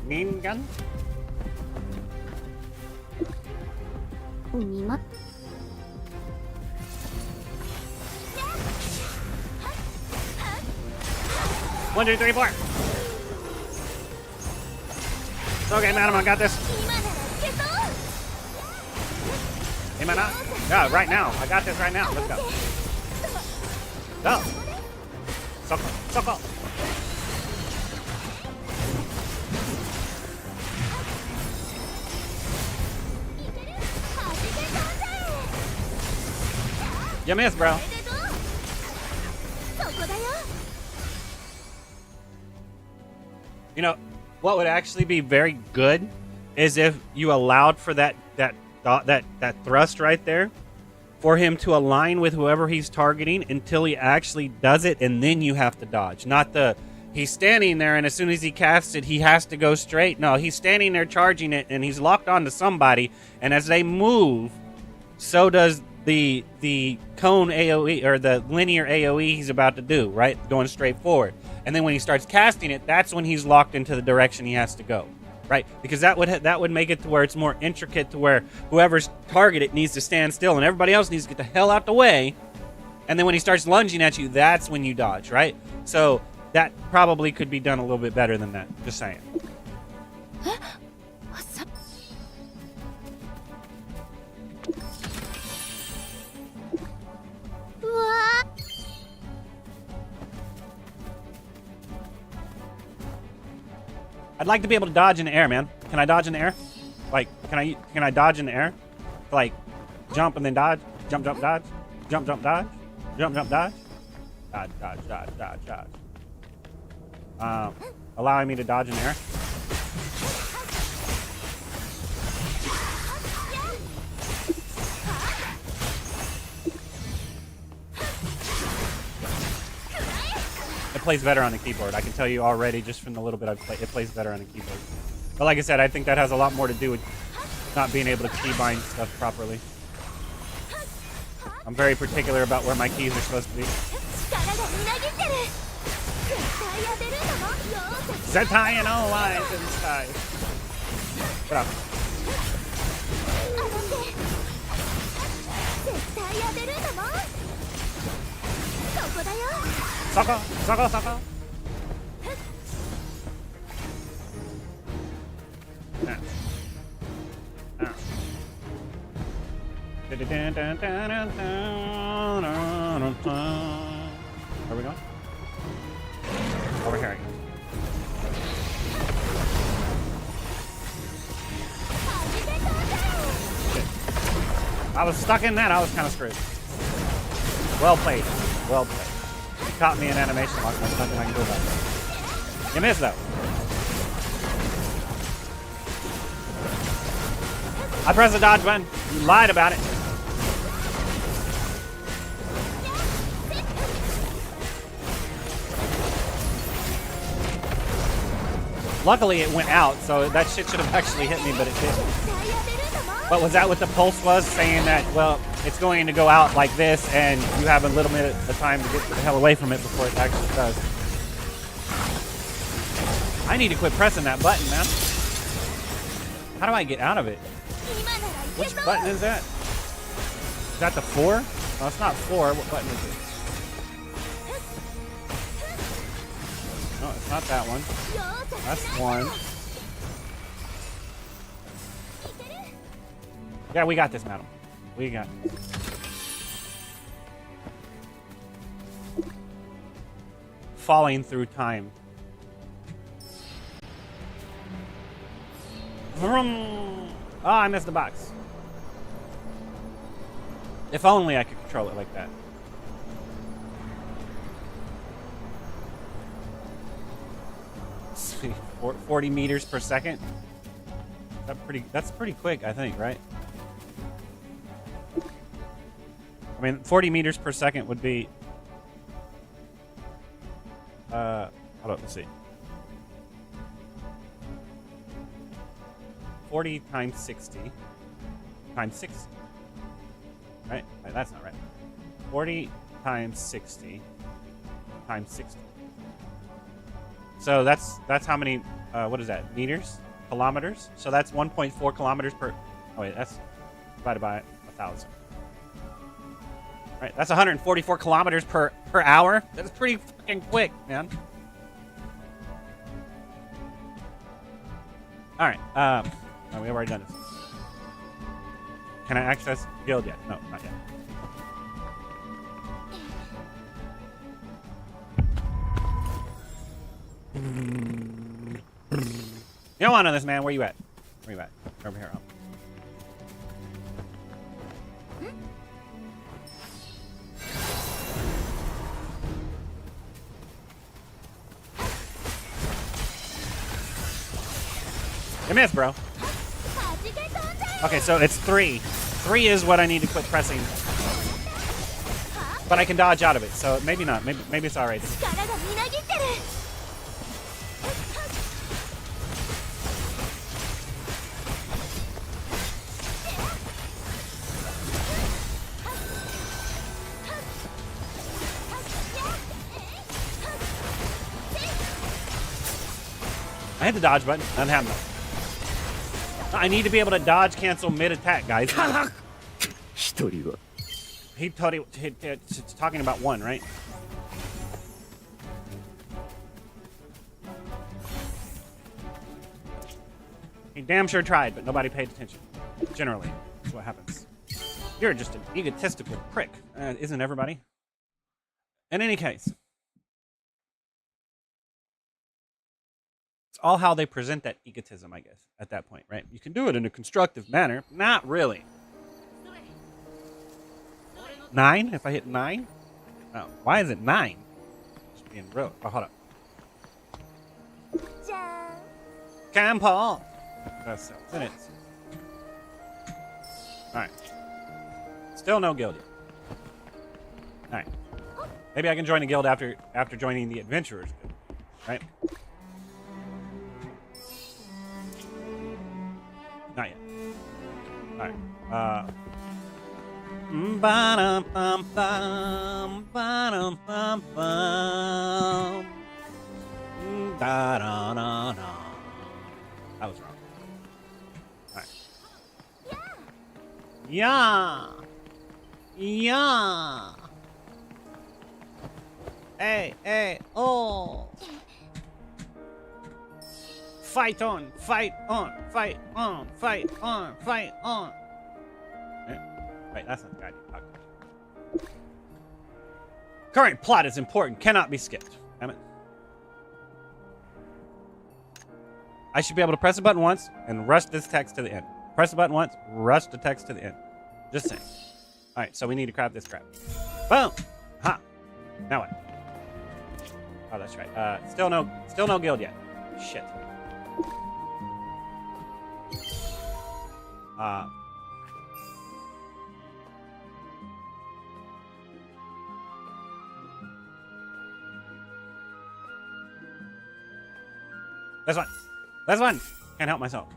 Ningen! One, two, three, four. It's okay, madam, I got this. Hey, man, yeah, right now. I got this right now. Let's go. Go. Soko. You missed, bro. You know, what would actually be very good is if you allowed for that thrust right there for him to align with whoever he's targeting until he actually does it, and then you have to dodge. Not the he's standing there and as soon as he casts it, he has to go straight. No, he's standing there charging it and he's locked onto somebody, and as they move, so does the cone AoE or the linear AoE he's about to do, right? Going straight forward. And then when he starts casting it, that's when he's locked into the direction he has to go, right? Because that would make it to where it's more intricate, to where whoever's targeted needs to stand still and everybody else needs to get the hell out the way. And then when he starts lunging at you, that's when you dodge, right? So that probably could be done a little bit better than that. Just saying. I'd like to be able to dodge in the air, man. Can I dodge in the air? Like, can I dodge in the air? Like, jump and then dodge? Jump, dodge? Jump, jump, dodge. Jump, jump, dodge. Dodge, dodge, dodge, dodge, dodge. Allowing me to dodge in there. It plays better on the keyboard. I can tell you already, just from the little bit I've played, it plays better on the keyboard. But like I said, I think that has a lot more to do with not being able to keybind stuff properly. I'm very particular about where my keys are supposed to be. Zentai and all lies in the sky. Get up. Soko, soko, soko. Where are we going? Over here. I was stuck in that. I was kind of screwed. Well played. Well played. You caught me in animation lock. There's nothing I can do about it. You missed, though. I pressed the dodge button. You lied about it. Luckily, it went out, so that shit should have actually hit me, but it didn't. But was that what the pulse was? Saying that, well, it's going to go out like this, and you have a little bit of time to get the hell away from it before it actually does. I need to quit pressing that button, man. How do I get out of it? Which button is that? Is that the 4? No, it's not 4. What button is it? No, it's not that one. That's 1. Yeah, we got this, madam. We got this. Falling through time. Oh, I missed the box. If only I could control it like that. See, 40 meters per second. That's pretty quick, I think, right? I mean, 40 meters per second would be. Hold on, let's see. 40 times 60 times 60. Right? That's not right. 40 times 60 times 60. So that's how many, what is that, meters? Kilometers? So that's 1.4 kilometers per, oh wait, that's divided by 1,000. Right, that's 144 kilometers per hour. That's pretty fucking quick, man. All right, no, we've already done this. Can I access guild yet? No, not yet. You don't want to know this, man. Where you at? Where you at? Over here. You missed, bro. Okay, so it's 3. 3 is what I need to quit pressing. But I can dodge out of it, so maybe not. Maybe it's alright. I hit the dodge button. Nothing happened. I need to be able to dodge cancel mid-attack, guys. He told it's talking about 1, right? He damn sure tried, but nobody paid attention. Generally, that's what happens. You're just an egotistical prick, isn't everybody? In any case, it's all how they present that egotism, I guess, at that point, right? You can do it in a constructive manner. Not really. 9 if I hit 9? Oh, why is it 9? Just being real. Oh, hold up. Campo! That's in it. Alright. Still no guild yet. Alright. Maybe I can join a guild after joining the Adventurers Guild. Right? Not yet. Alright. Ba-dum-bum-bum, ba-dum-bum-bum. Da-da-da-da. That was wrong. Alright. Yeah! Yeah! Hey, hey, oh! Fight on, fight on, fight on, fight on, fight on! Wait, that's not the guy I need to talk to. Current plot is important, cannot be skipped. Damn it. I should be able to press a button once and rush this text to the end. Press the button once, rush the text to the end. Just saying. Alright, so we need to craft this crap. Boom! Ha! Now what? Oh, that's right. Still no guild yet. Shit. This one. This one! Can't help myself.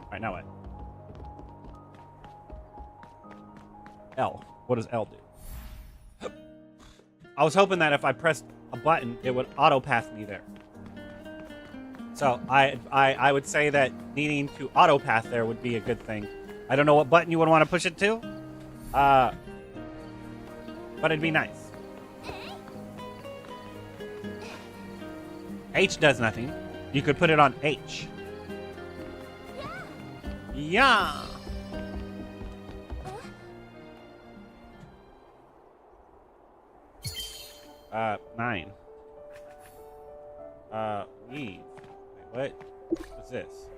Alright, now what? L. What does L do? I was hoping that if I pressed a button, it would auto-path me there. So I would say that needing to auto-path there would be a good thing. I don't know what button you would want to push it to. But it'd be nice. H does nothing. You could put it on H. Yeah! 9. Leave. Wait, what? What's this?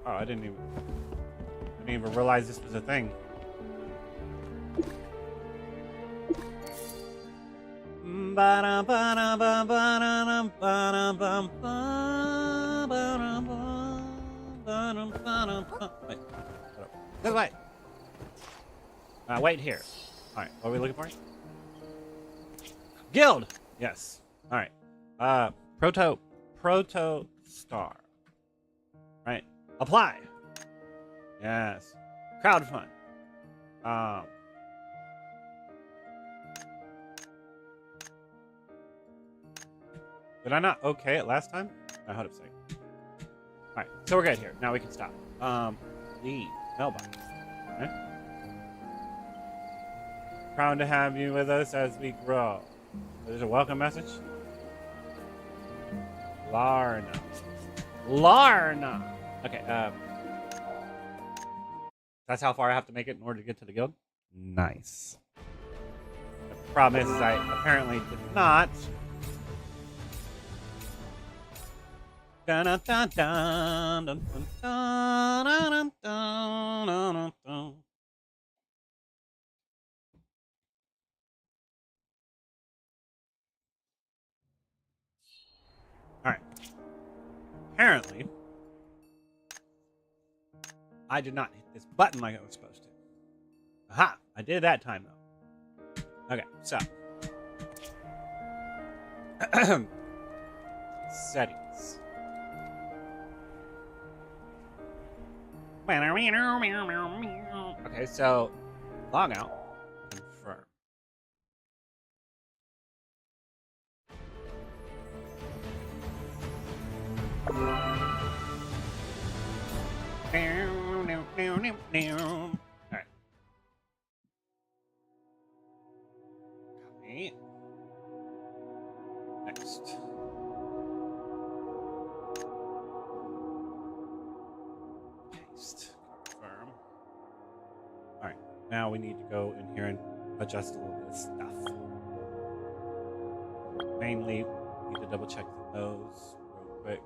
Oh, I didn't even realize this was a thing. Wait. This way. Wait here. All right, what are we looking for? Guild. Yes. All right. Proto Star. Right. Apply. Yes. Crowdfund. Did I not okay it last time? I hold up a second. All right, so we're good here. Now we can stop. Leave. Mailbox. Okay. Proud to have you with us as we grow. There's a welcome message. Larna. Okay, that's how far I have to make it in order to get to the guild? Nice. The problem is I apparently did not. Alright. Apparently, I did not hit this button like I was supposed to. Aha! I did that time, though. Okay, so. Settings. Okay, so log out. Confirm. Alright. Copy. Next. Paste. Confirm. Alright. Now we need to go in here and adjust a little bit of stuff. Mainly Need to double check the nose real quick.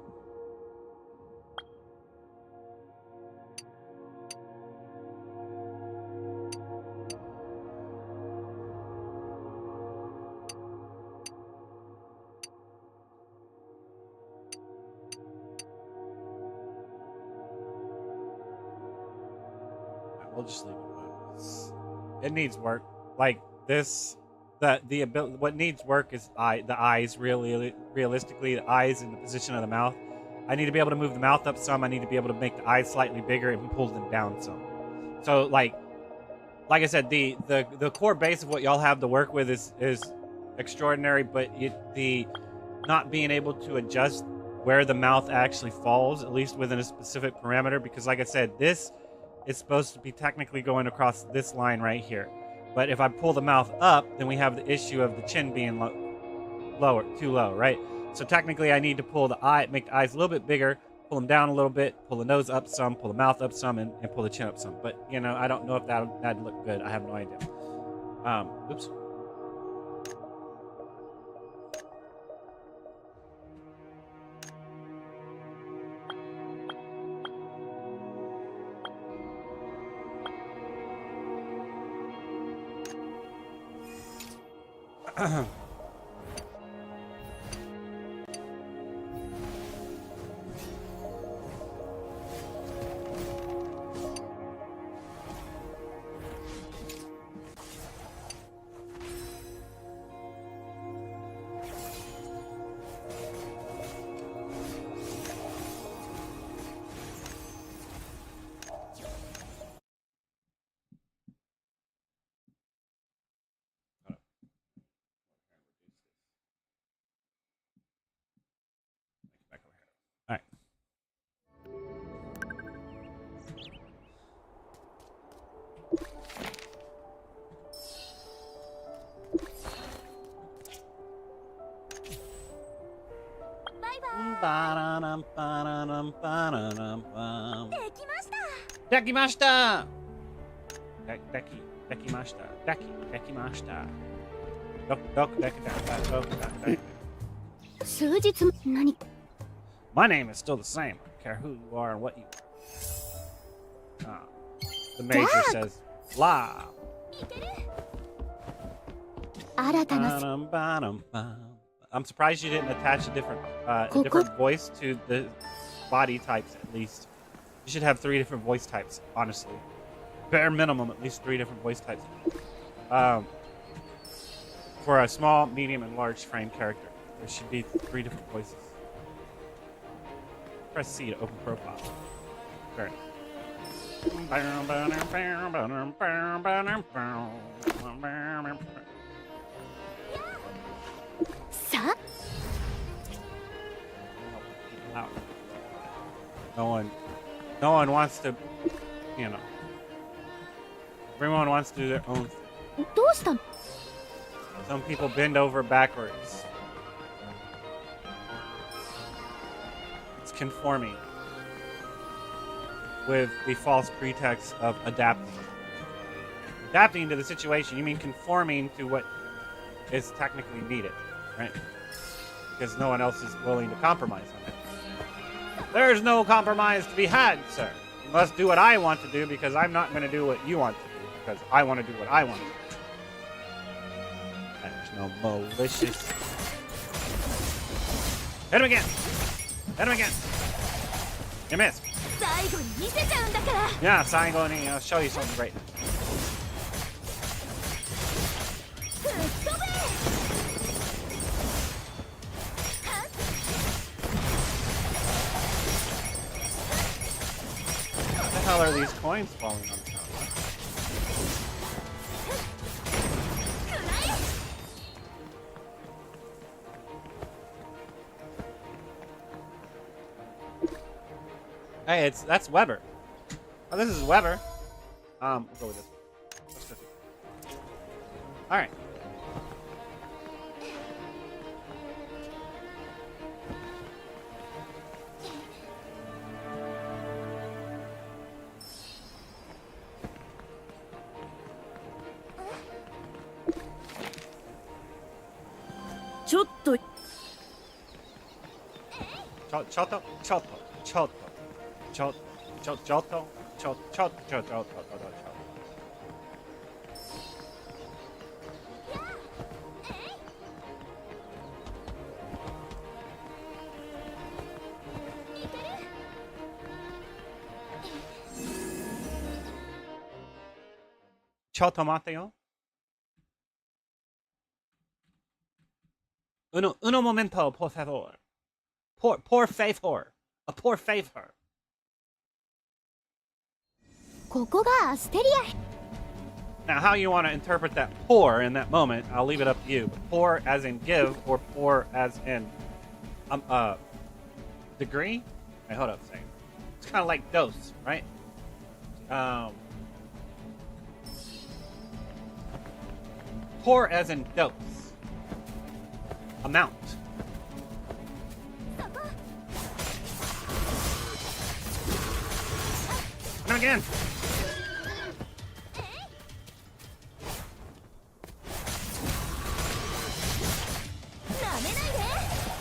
We'll just leave it. It needs work. Like this, the ability. What needs work is the eyes. Really, realistically, the eyes and the position of the mouth. I need to be able to move the mouth up some. I need to be able to make the eyes slightly bigger and pull them down some. So like I said, the core base of what y'all have to work with is extraordinary, but the not being able to adjust where the mouth actually falls, at least within a specific parameter, because like I said, this is supposed to be technically going across this line right here. But if I pull the mouth up, then we have the issue of the chin being too low, right? So technically I need to pull make the eyes a little bit bigger, pull them down a little bit, pull the nose up some, pull the mouth up some, and pull the chin up some. But, you know, I don't know if that'd look good. I have no idea. Oops. All right. Dekimashita! Dekimashita. My name is still the same. I don't care who you are and what you are. The major says, La. I'm surprised you didn't attach a different voice to the body types, at least. You should have 3 different voice types, honestly. Bare minimum, at least 3 different voice types. For a small, medium, and large frame character, there should be 3 different voices. Press C to open profile. Very No one wants to, you know. Everyone wants to do their own thing. Some people bend over backwards. It's conforming with the false pretext of adapting. Adapting to the situation, you mean conforming to what is technically needed, right? Because no one else is willing to compromise on it. There's no compromise to be had, sir. You must do what I want to do because I'm not going to do what you want to do because I want to do what I want to do. There's no malicious. Hit him again! Hit him again! You missed. Yeah, Saigoni, I'll show you something great. What the hell are these coins falling on the ground? Hey, that's Weber. Oh, this is Weber. We'll go with this one. Let's go. All right. Choto, choto, choto, choto, choto, choto, choto, choto. Choto mateo. Uno momento, por favor. Por favor. A por favor. ここがアステリア Now, how you want to interpret that pour in that moment, I'll leave it up to you. But pour as in give, or pour as in degree? Wait, hold up a second. It's kind of like dose, right? Pour as in dose. Amount. And again.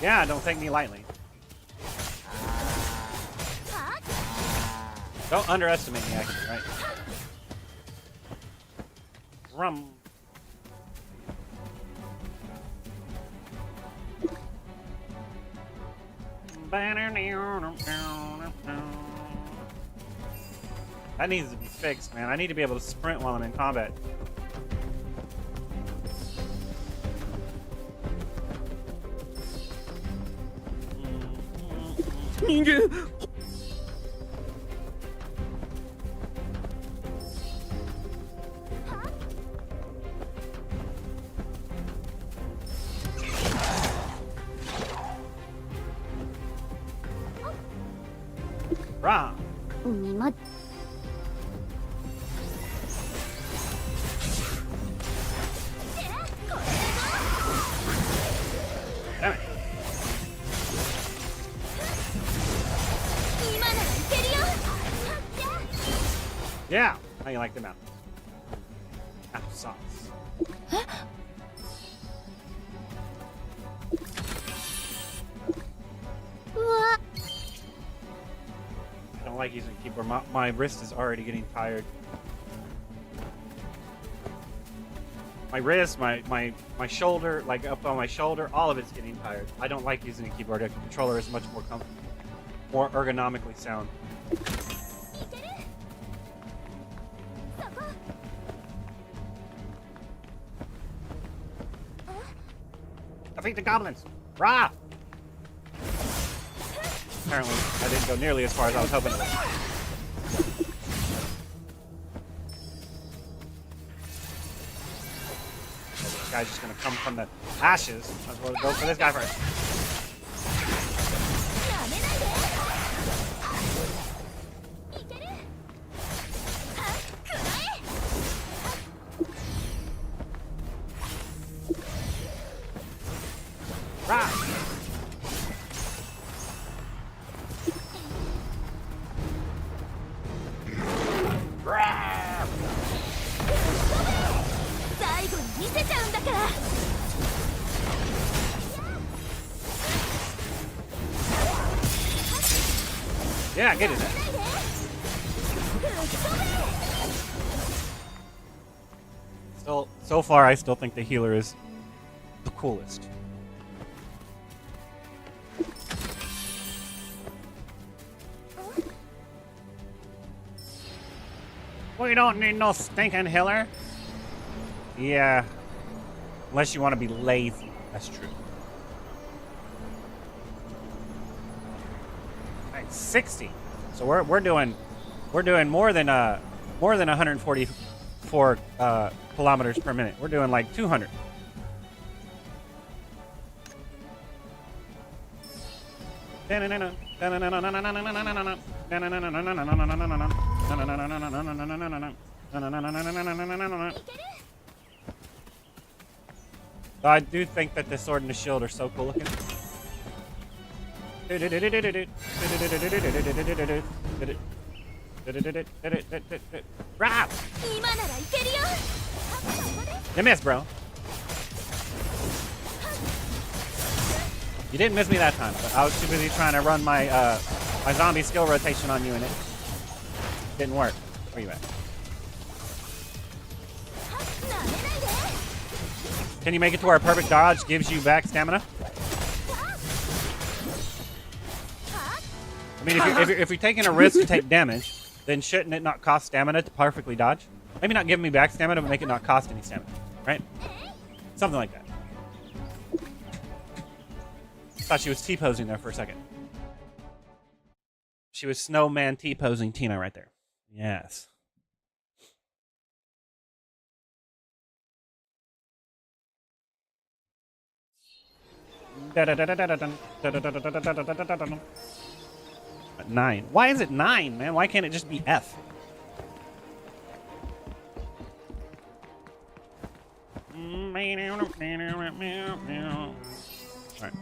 Yeah, don't take me lightly. Don't underestimate me, actually, right? Rum. That needs to be fixed, man. I need to be able to sprint while I'm in combat. Rah! にま Damn it. Yeah! How you like them apples? Applesauce. I don't like using a keyboard. My wrist is already getting tired. My wrist, my shoulder, like up on my shoulder, all of it's getting tired. I don't like using a keyboard. A controller is much more comfortable, more ergonomically sound. Defeat the goblins! Rah! Apparently, I didn't go nearly as far as I was hoping to. This guy's just gonna come from the ashes. Might as well go for this guy first. Rah! Rah! 最後に見せちゃうんだから Yeah, get it. So far, I still think the healer is the coolest. We don't need no stinking healer. Yeah. Unless you want to be lazy. That's true. Alright, 60. So we're doing more than 144 kilometers per minute. We're doing like 200. I do think that the sword and the shield are so cool looking. Rah! You missed, bro. You didn't miss me that time, but I was too busy trying to run my my zombie skill rotation on you, and it didn't work. Where you at? Can you make it to where a perfect dodge gives you back stamina? I mean, if you're taking a risk to take damage, then shouldn't it not cost stamina to perfectly dodge? Maybe not give me back stamina, but make it not cost any stamina, right? Something like that. Thought she was T-posing there for a second. She was snowman T-posing Tina right there. Yes. At 9. Why is it 9, man? Why can't it just be F? Alright.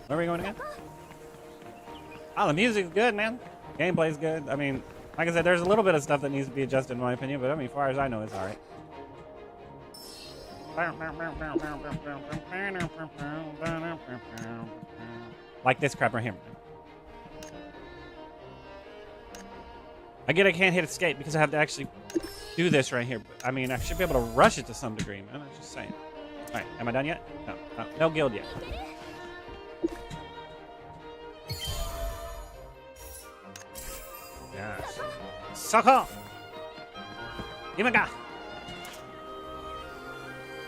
Where are we going again? Oh, the music's good, man. Gameplay's good. I mean, like I said, there's a little bit of stuff that needs to be adjusted in my opinion, but I mean, as far as I know, it's alright. Like this crap right here. I get I can't hit escape because I have to actually do this right here. But, I mean, I should be able to rush it to some degree, man. I'm just saying. Alright, am I done yet? No, no guild yet. Yes. Sucker! Even got.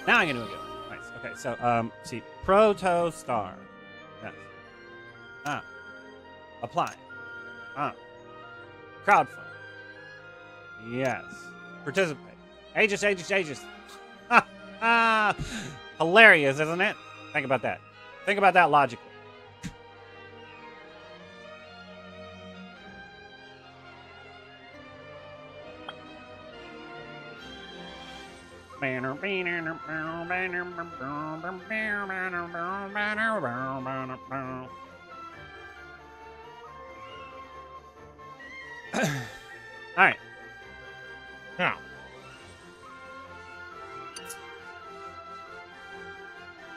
Now I can do a guild. Nice. Okay, so see, Proto Star. Yes. Apply. Crowdfund. Yes. Participate. Aegis. Hilarious, isn't it? Think about that. Think about that logically. All right. Now.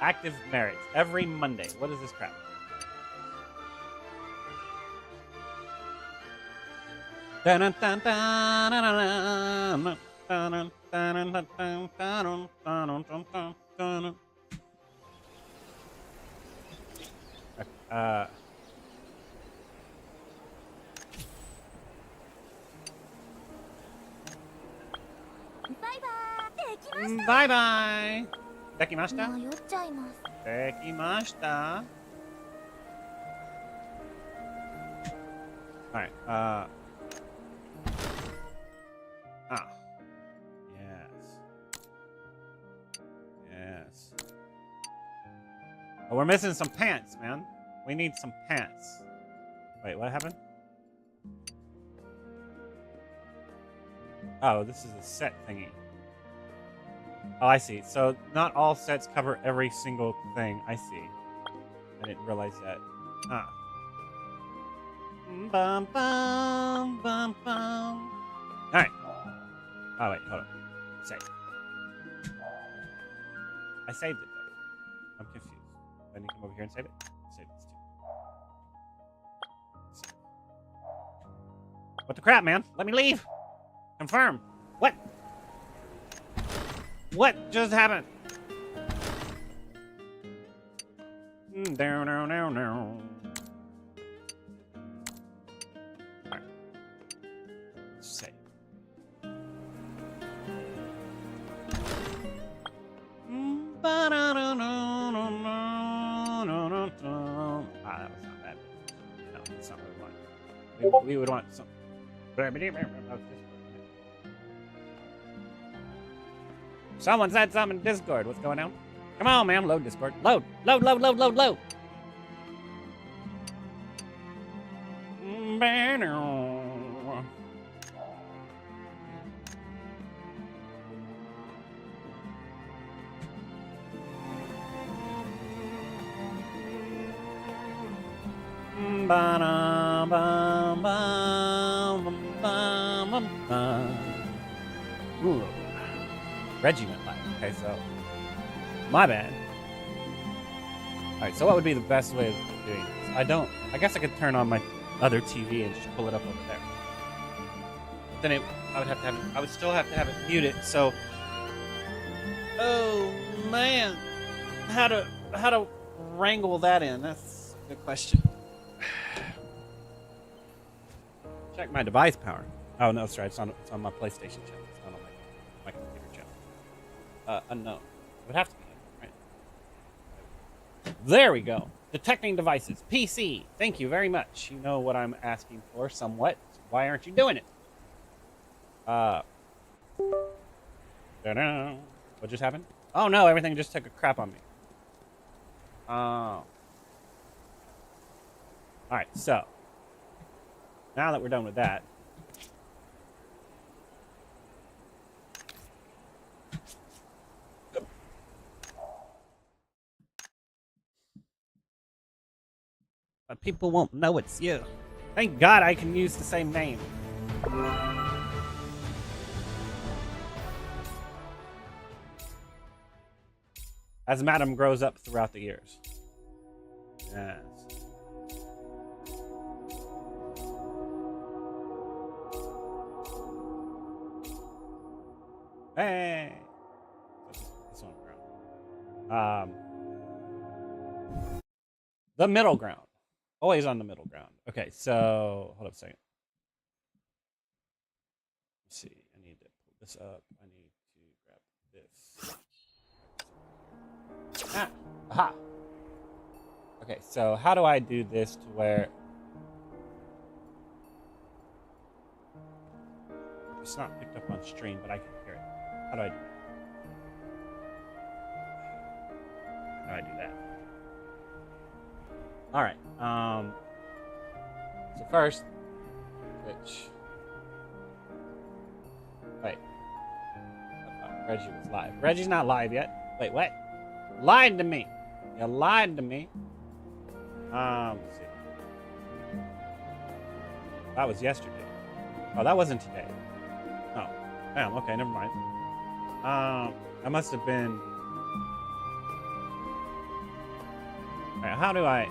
Active merits every Monday. What is this crap? Bye bye. Dekimashita? もう酔っちゃいます Dekimashita. Alright, Yes. Oh, we're missing some pants, man. We need some pants. Wait, what happened? Oh, this is a set thingy. Oh, I see. So not all sets cover every single thing. I see. I didn't realize that. Bum, bum, bum, bum. All right. Oh, wait. Hold on. Save. I saved it, though. I'm confused. I need to come over here and save it? Save this, too. Save. What the crap, man? Let me leave. Confirm. What? What just happened? Down, down, down, down. Alright. Save. That was not bad. No, that's not what we want. We would want some. Someone said something in Discord. What's going on? Come on, man. Load Discord. Load. Load, load, load, load, load. Ba-dum, bum, bum, bum, bum, bum. Ooh. Reggie went live. Okay, so my bad. Alright, so what would be the best way of doing this? I guess I could turn on my other TV and just pull it up over there. Then I would still have to have it muted, so oh man. How to wrangle that in? That's a good question. Check my device power. Oh no, that's right. It's on my PlayStation channel. It's not on my computer channel. Unknown. It would have to be right. There we go. Detecting devices. PC. Thank you very much. You know what I'm asking for somewhat. Why aren't you doing it? Ta-da. What just happened? Oh no, everything just took a crap on me. Oh. Alright, so now that we're done with that, but people won't know it's you. Thank God I can use the same name. As Madam grows up throughout the years. Yes. Hey. This one ground. The middle ground. Always on the middle ground. Okay, so hold up a second. Let's see. I need to pull this up. I need to grab this. Ah. Aha. Okay, so how do I do this to where it's not picked up on stream, but I can hear it? How do I do that? How do I do that? All right. So first, Twitch. Wait. I thought Reggie was live. Reggie's not live yet. Wait, what? Lied to me. You lied to me. Let's see. That was yesterday. Oh, that wasn't today. Oh, damn. Okay, never mind. That must have been. All right, how do I?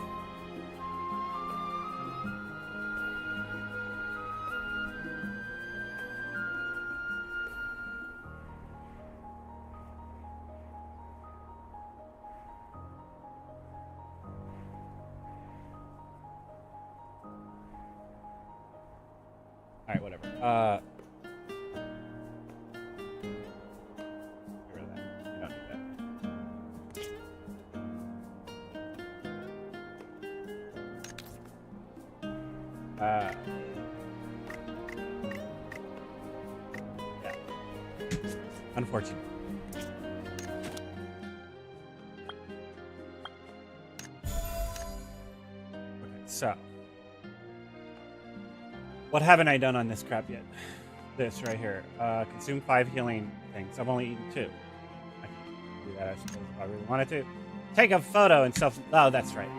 All right, whatever. Get rid of that. We don't need that. Yeah. Unfortunate. Okay, so. What haven't I done on this crap yet? This right here. Consume 5 healing things. I've only eaten 2. I can do that, I suppose, if I really wanted to. Take a photo and stuff. Oh, that's right.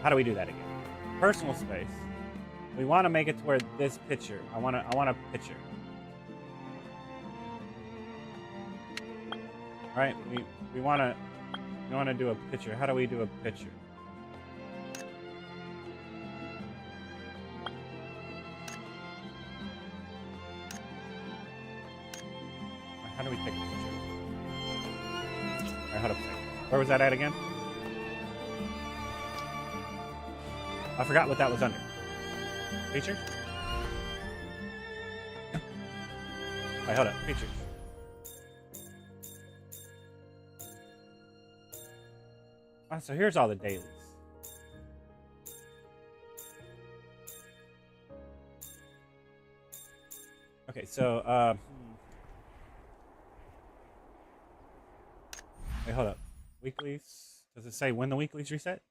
How do we do that again? Personal space. We want to make it to where this picture. I want a picture. All right. We want to do a picture. How do we do a picture? How do we take a picture? All right, hold up a second. Where was that at again? I forgot what that was under. Features? All right, hold up. Features. Oh, so here's all the dailies. Okay, so wait, hold up. Weeklies. Does it say when the weeklies reset?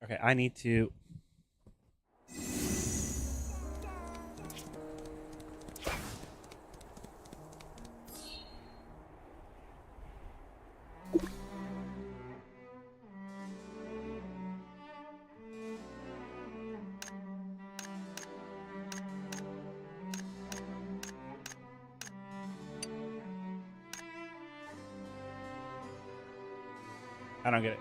Okay, I need to I don't get it.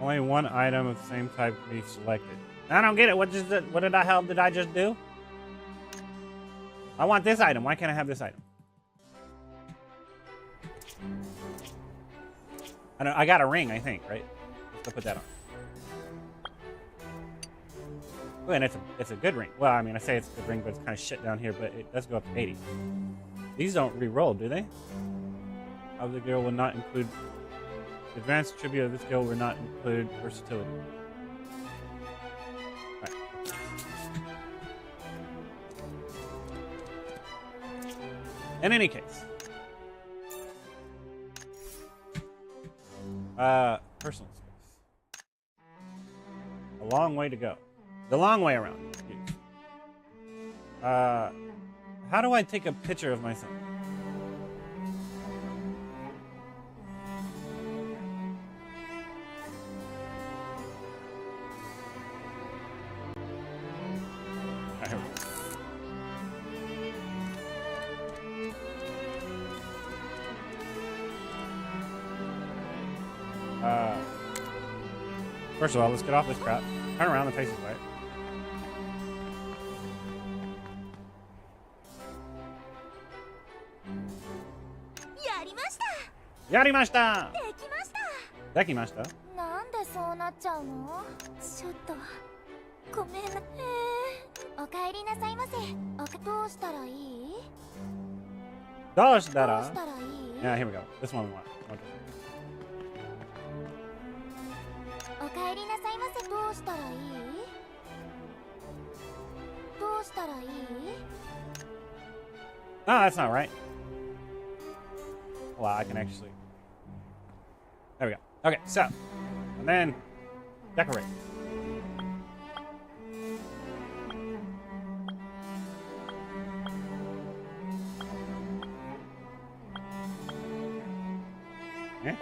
Only one item of the same type can be selected. I don't get it. What did I just do? I want this item. Why can't I have this item? I got a ring, I think, right? Let's go put that on. Oh, and it's a good ring. Well, I mean, I say it's a good ring, but it's kind of shit down here, but it does go up to 80. These don't re-roll, do they? Of the guild will not include... Advanced attribute of this guild will not include versatility. Right. In any case. Personal space. A long way to go. The long way around. Excuse. How do I take a picture of myself? Alright, here we go. First of all, let's get off this crap. Turn around, the face is right. Yarimashita! Dekimashita? なんでそうなっちゃうの？ちょっとごめんな。おかえりなさいませ。どうしたらいい？どうしたら? どうしたらいい？ Yeah, here we go. This one we want. Okay. おかえりなさいませ。どうしたらいい？どうしたらいい？ No, that's not right. Well, I can actually... There we go. Okay, so. And then... Decorate. Okay.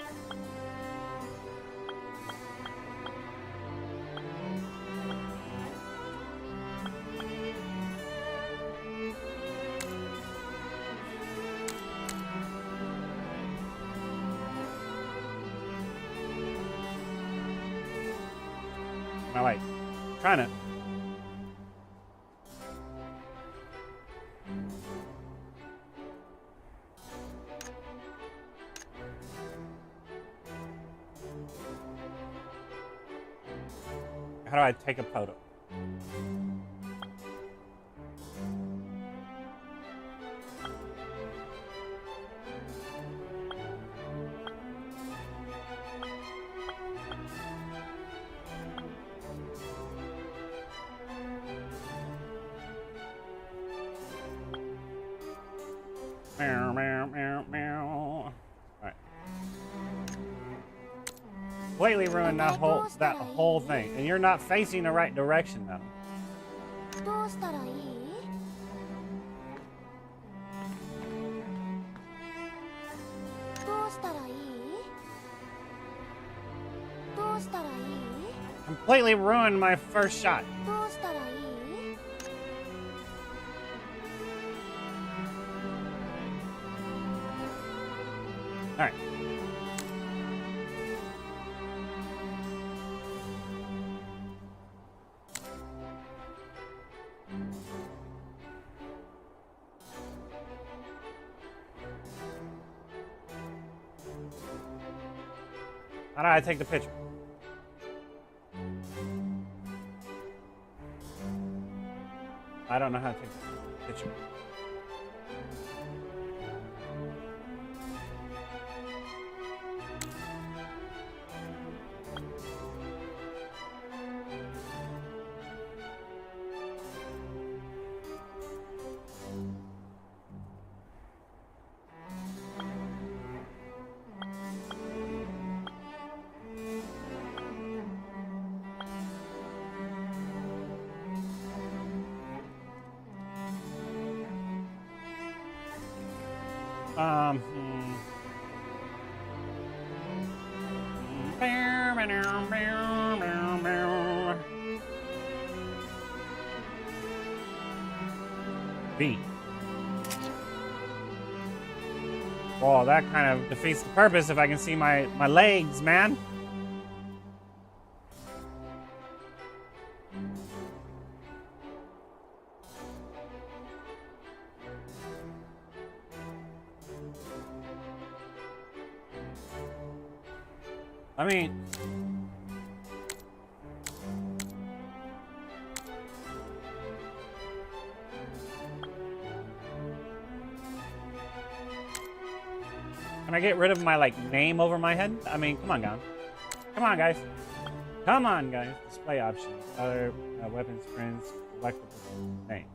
I like trying to. How do I take a photo? Meow, meow, meow, meow. Alright. Completely ruined that whole thing. And you're not facing the right direction though. どうしたらいい？どうしたらいい？どうしたらいい？ Completely ruined my first shot. どうしたらいい？ Alright. How do I take the picture? I don't know how to take the picture. V. Well, that kind of defeats the purpose if I can see my legs, man. I mean... Can I get rid of my, like, name over my head? I mean, come on, guys. Come on, guys. Come on, guys. Display options. Other weapons, prints, collectibles, name.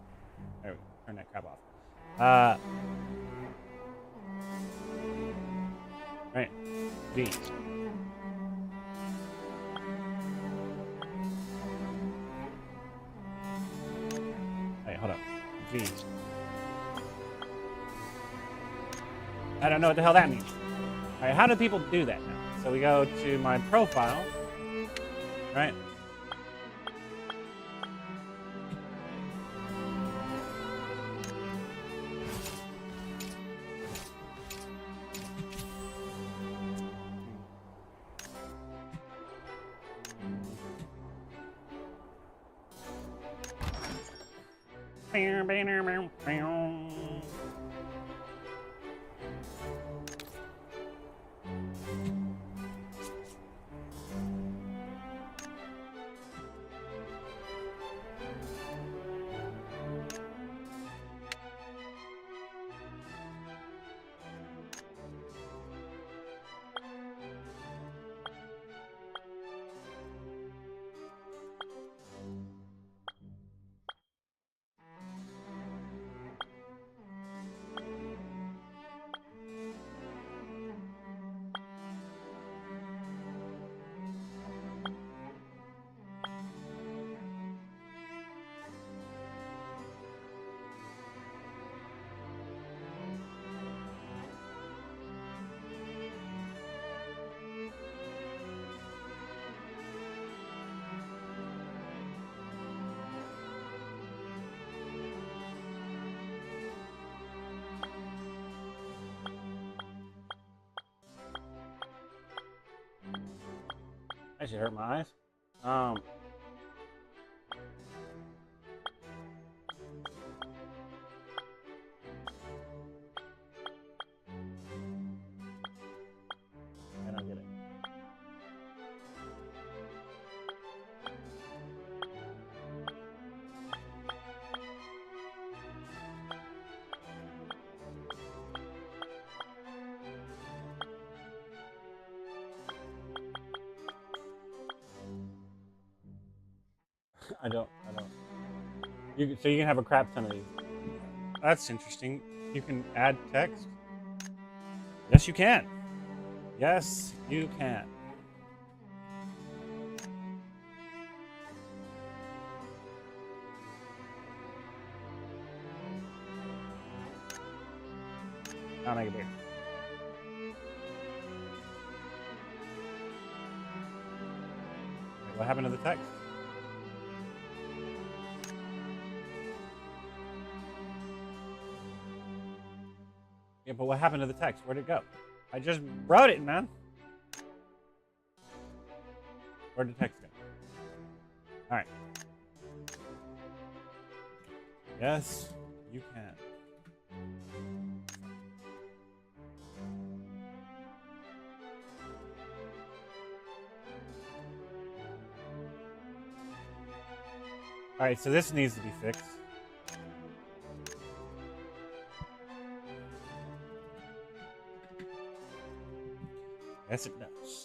There we go. Turn that crap off. Right. V. Hey, hold up. V. I don't know what the hell that means. All right, how do people do that now? So we go to my profile, right? That should hurt my eyes. I don't get it. I don't. So you can have a crap ton of these. That's interesting. You can add text. Yes, you can. Yes, you can. I'll make it bigger. What happened to the text? Yeah, but what happened to the text? Where'd it go? I just wrote it, man. Where'd the text go? All right. Yes, you can. All right, so this needs to be fixed. Yes, it does.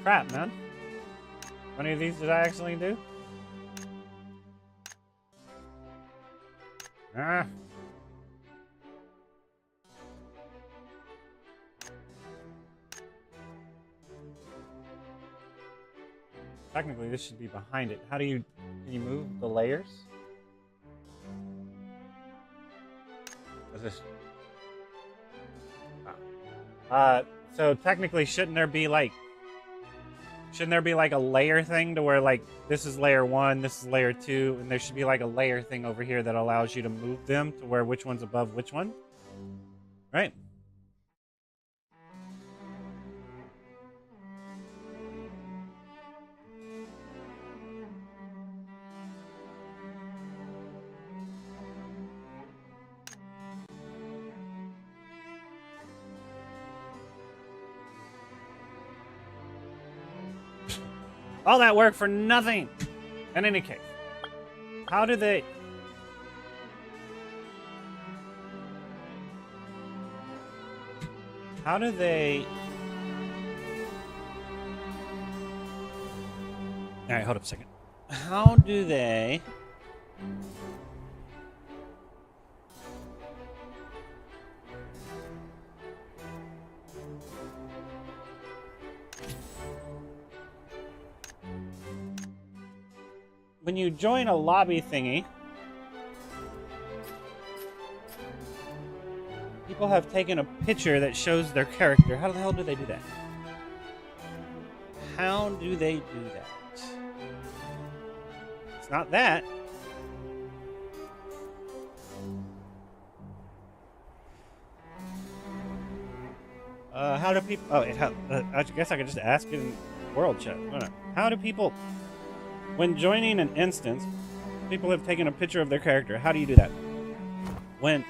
Crap, man. How many of these did I actually do? Ah. Technically, this should be behind it. How do you... Can you move the layers? Is this... So technically, shouldn't there be like a layer thing to where like this is layer 1, this is layer 2, and there should be like a layer thing over here that allows you to move them to where which one's above which one? Right? All that work for nothing. In any case, how do they... How do they... All right, hold up a second. How do they... When you join a lobby thingy, people have taken a picture that shows their character. How the hell do they do that? How do they do that? It's not that. How do people... Oh, I guess I could just ask it in world chat. How do people... When joining an instance, people have taken a picture of their character. How do you do that? When...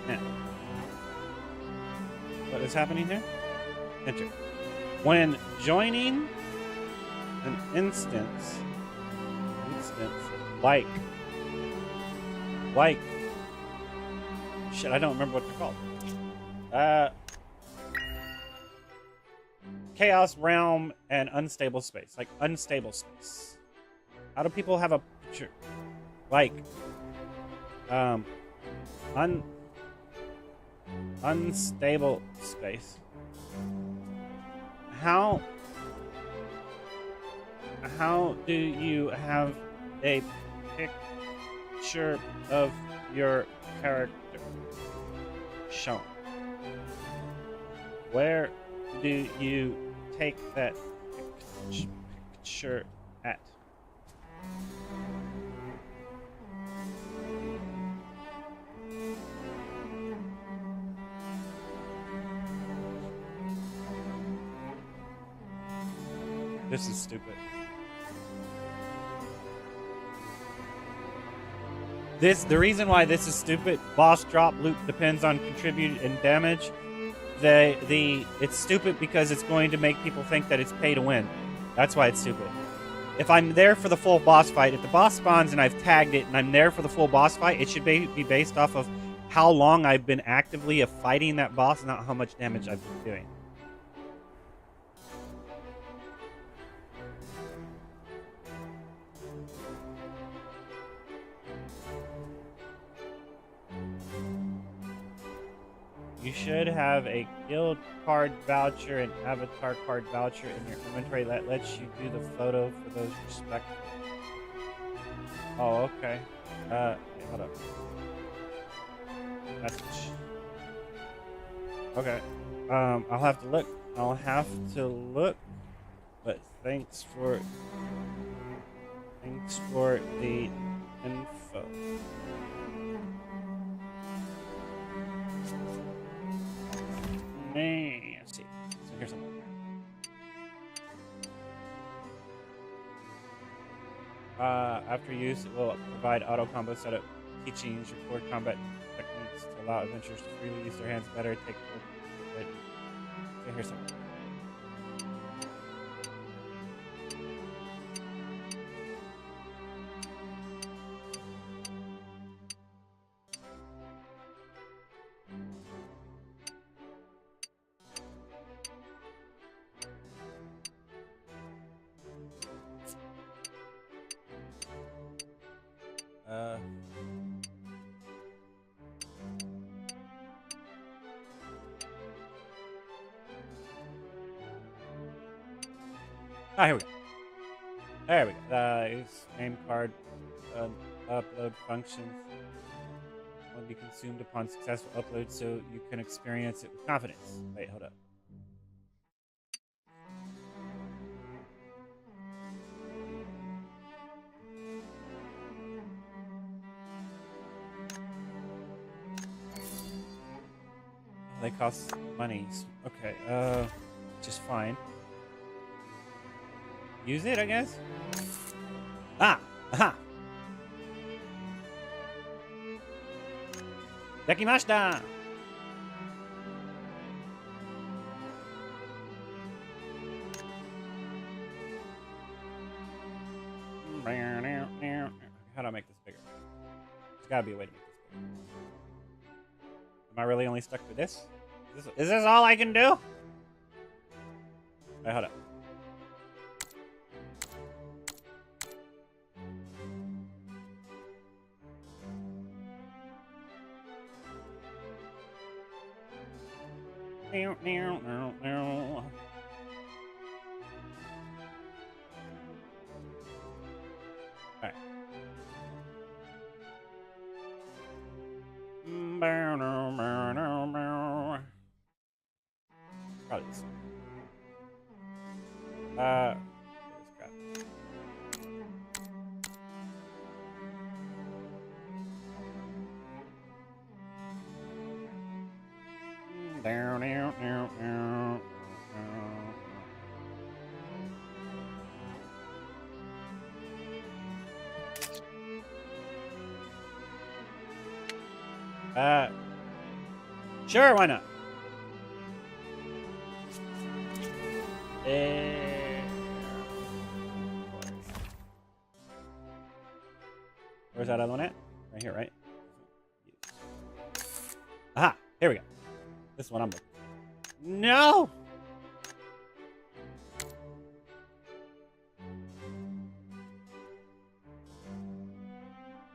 Yeah. What is happening here? Enter. When joining an instance, like... Shit, I don't remember what they're called. Chaos realm and unstable space. Like unstable space. How do people have a picture? Like unstable space. How do you have a picture of your character shown? Where do you take that picture at? This is stupid. The reason why this is stupid, boss drop loop depends on contribute and damage. It's stupid because it's going to make people think that it's pay to win. That's why it's stupid. If I'm there for the full boss fight, if the boss spawns and I've tagged it and I'm there for the full boss fight, it should be based off of how long I've been actively fighting that boss, not how much damage I've been doing. You should have a guild card voucher and avatar card voucher in your inventory that lets you do the photo for those respectful. Oh, okay. Wait, hold up. Message. Okay. I'll have to look. But thanks for the info. Let's see. So here's something. After use, it will provide auto combo setup teachings, record combat techniques to allow adventurers to freely use their hands better. Take a look. So here's something. Here we go. There we go. Use name card upload functions will be consumed upon successful upload, so you can experience it with confidence. Wait, hold up. They cost money. Okay, just fine. Use it, I guess? Ah! Aha! Dekimashita! How do I make this bigger? There's gotta be a way to make this bigger. Am I really only stuck with this? Is this all I can do? Wait, hold up. Alright. Probably this one. This crap. Sure, why not? Where's that other one at? Right here, right? Aha! Here we go. This one I'm looking for. No!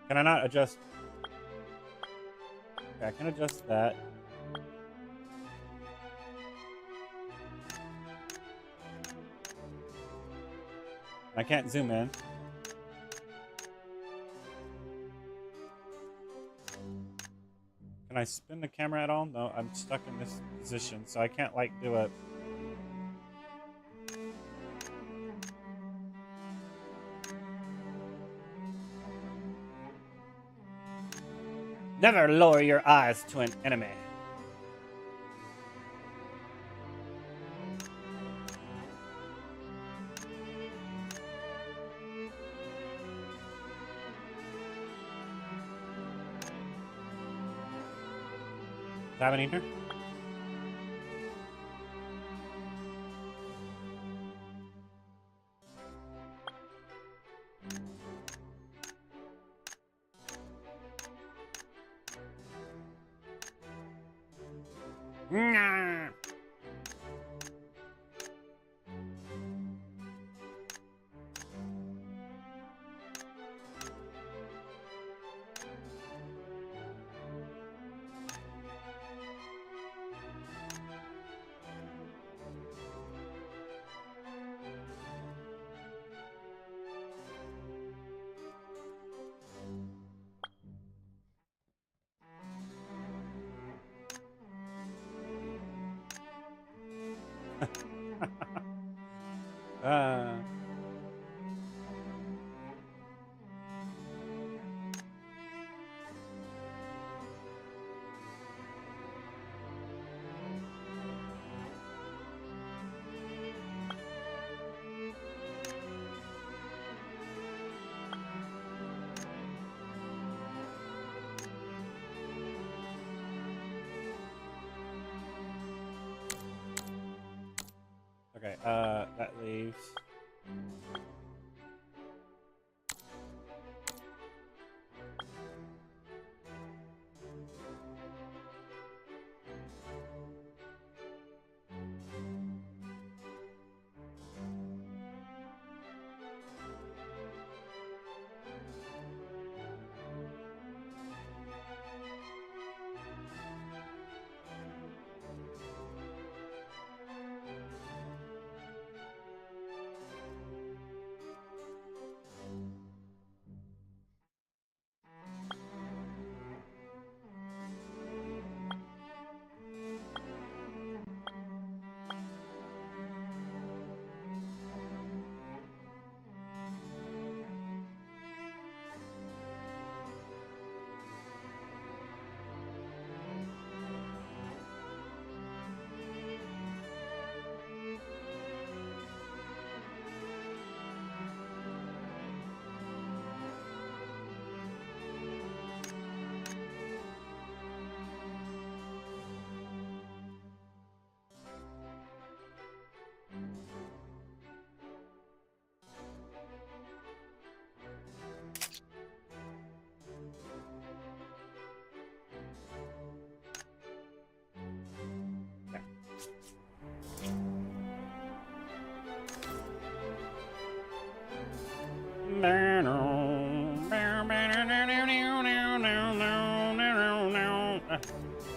Can I not adjust? Okay, I can adjust that. I can't zoom in. Can I spin the camera at all? No, I'm stuck in this position, so I can't, like, do a... Never lower your eyes to an enemy. Have an eater? Nah. uh... Okay, that leaves...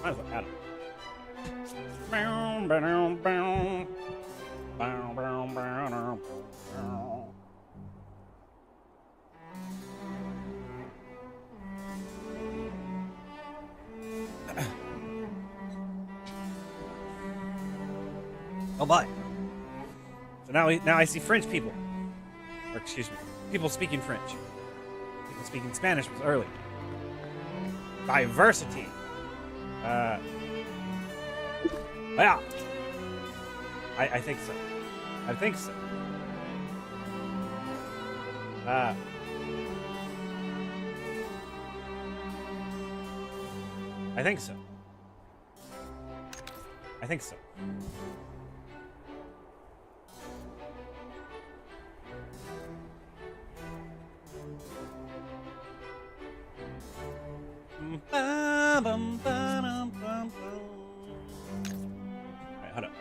Might as well add 'em. Oh boy. So now I see French people. Or excuse me, people speaking French. People speaking Spanish was early. Diversity. Yeah. I think so. I think so. I think so. I think so. Alright, hold up.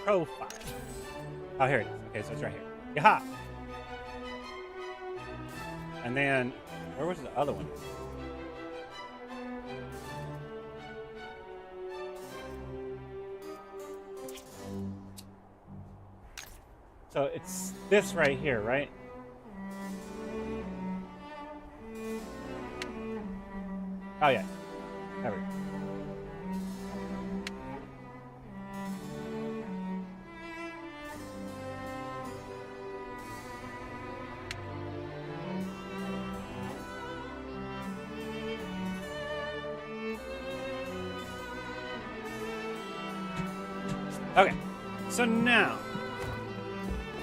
Profile. Oh, here it is. Okay, so it's right here. Yaha! And then, where was the other one? So it's this right here, right? Oh yeah, there we go. Okay, so now,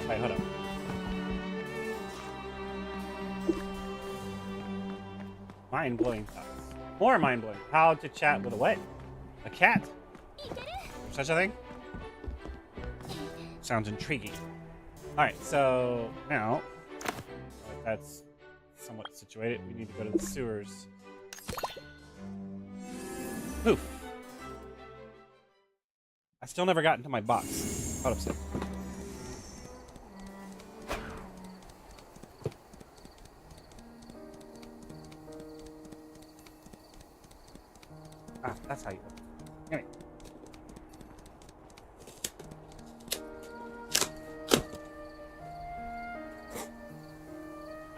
wait, hold on. Mind-blowing thoughts. More mind-blowing. How to chat with a what? A cat? Such a thing? Sounds intriguing. Alright, so now that's somewhat situated. We need to go to the sewers. Poof. I still never got into my box. Hold up a second. Ah, that's how you open it. Anyway.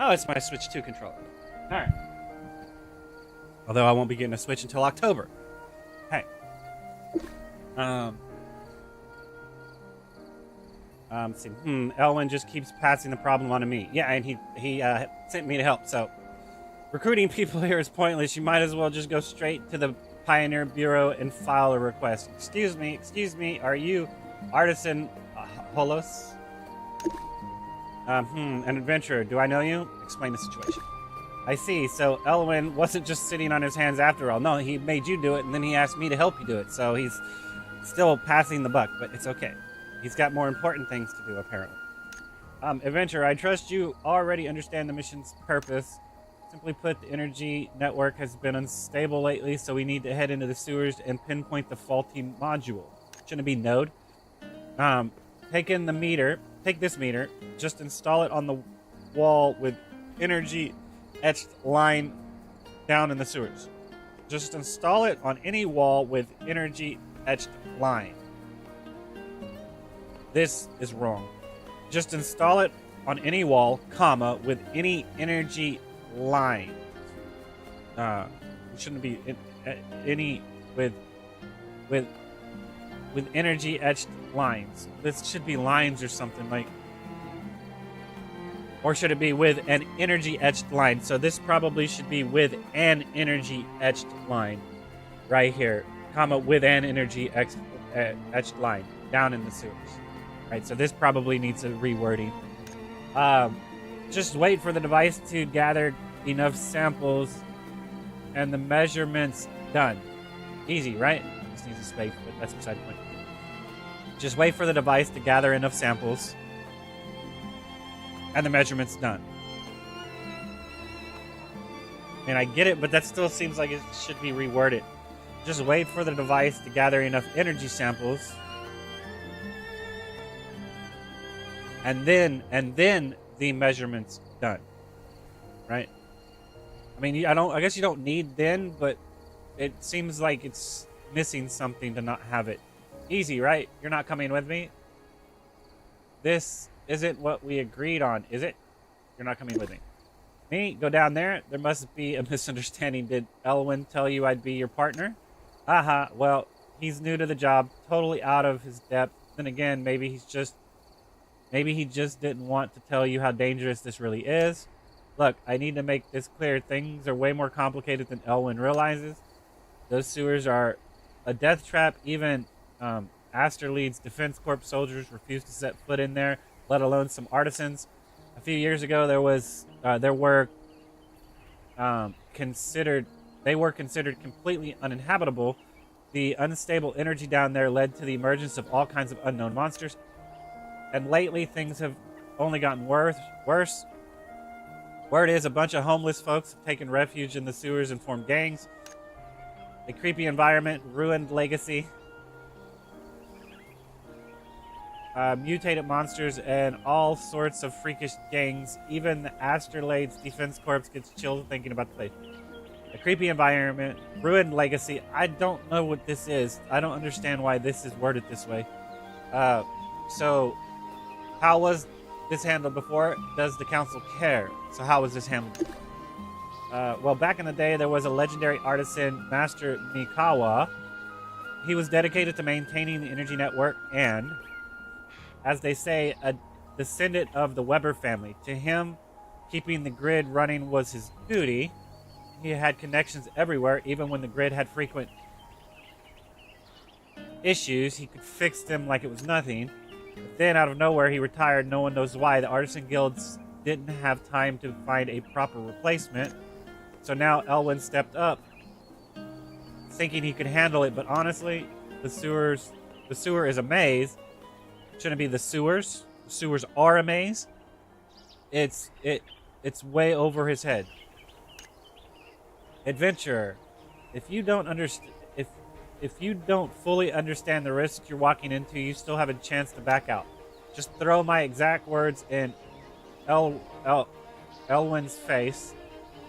Oh, it's my Switch 2 controller. Alright. Although I won't be getting a Switch until October. Hey. Let's see. Elwin just keeps passing the problem on to me. Yeah, and he sent me to help, so recruiting people here is pointless. You might as well just go straight to the Pioneer Bureau and file a request. Excuse me, are you Artisan Holos? An adventurer. Do I know you? Explain the situation. I see. So Elwin wasn't just sitting on his hands after all. No, he made you do it, and then he asked me to help you do it. So he's still passing the buck, but it's okay. He's got more important things to do, apparently. Adventurer, I trust you already understand the mission's purpose. Simply put, the energy network has been unstable lately, so we need to head into the sewers and pinpoint the faulty module. Shouldn't it be node? Take this meter, just install it on the wall with energy etched line down in the sewers. Just install it on any wall with energy etched line. This is wrong. Just install it on any wall, comma, with any energy line. It shouldn't be any with energy etched lines. This should be lines or something like. Or should it be with an energy etched line? So this probably should be with an energy etched line, right here, comma, with an energy etched line down in the sewers. Right, so this probably needs a rewording. Just wait for the device to gather enough samples and the measurements done. Easy, right? Just needs a space, but that's beside the point. Just wait for the device to gather enough samples and the measurements done. I mean, I get it, but that still seems like it should be reworded. Just wait for the device to gather enough energy samples and then the measurements done. Right? I mean, I guess you don't need then, but it seems like it's missing something to not have it easy, right? You're not coming with me. This isn't what we agreed on, is it? You're not coming with me. Me? Go down there? There must be a misunderstanding. Did Elwyn tell you I'd be your partner? Aha, well, he's new to the job, totally out of his depth. Then again, maybe he just didn't want to tell you how dangerous this really is. Look, I need to make this clear. Things are way more complicated than Elwyn realizes. Those sewers are a death trap. Even Asterlead's Defense Corps soldiers refuse to set foot in there, let alone some artisans. A few years ago, they were considered completely uninhabitable. The unstable energy down there led to the emergence of all kinds of unknown monsters. And lately, things have only gotten worse. Word is a bunch of homeless folks have taken refuge in the sewers and formed gangs. A creepy environment, ruined legacy, mutated monsters, and all sorts of freakish gangs. Even the Asterlade's Defense Corps gets chilled thinking about the place. A creepy environment, ruined legacy. I don't know what this is. I don't understand why this is worded this way. So, how was this handled before? Does the council care? So how was this handled? Well, back in the day, there was a legendary artisan, Master Mikawa. He was dedicated to maintaining the energy network and, as they say, a descendant of the Weber family. To him, keeping the grid running was his duty. He had connections everywhere, even when the grid had frequent issues. He could fix them like it was nothing. But then, out of nowhere, he retired. No one knows why. The artisan guilds didn't have time to find a proper replacement. So now Elwyn stepped up, thinking he could handle it. But honestly, the sewer is a maze. Shouldn't be the sewers. The sewers are a maze. It's way over his head. Adventurer, if you don't fully understand the risks you're walking into, you still have a chance to back out. Just throw my exact words in Elwyn's face,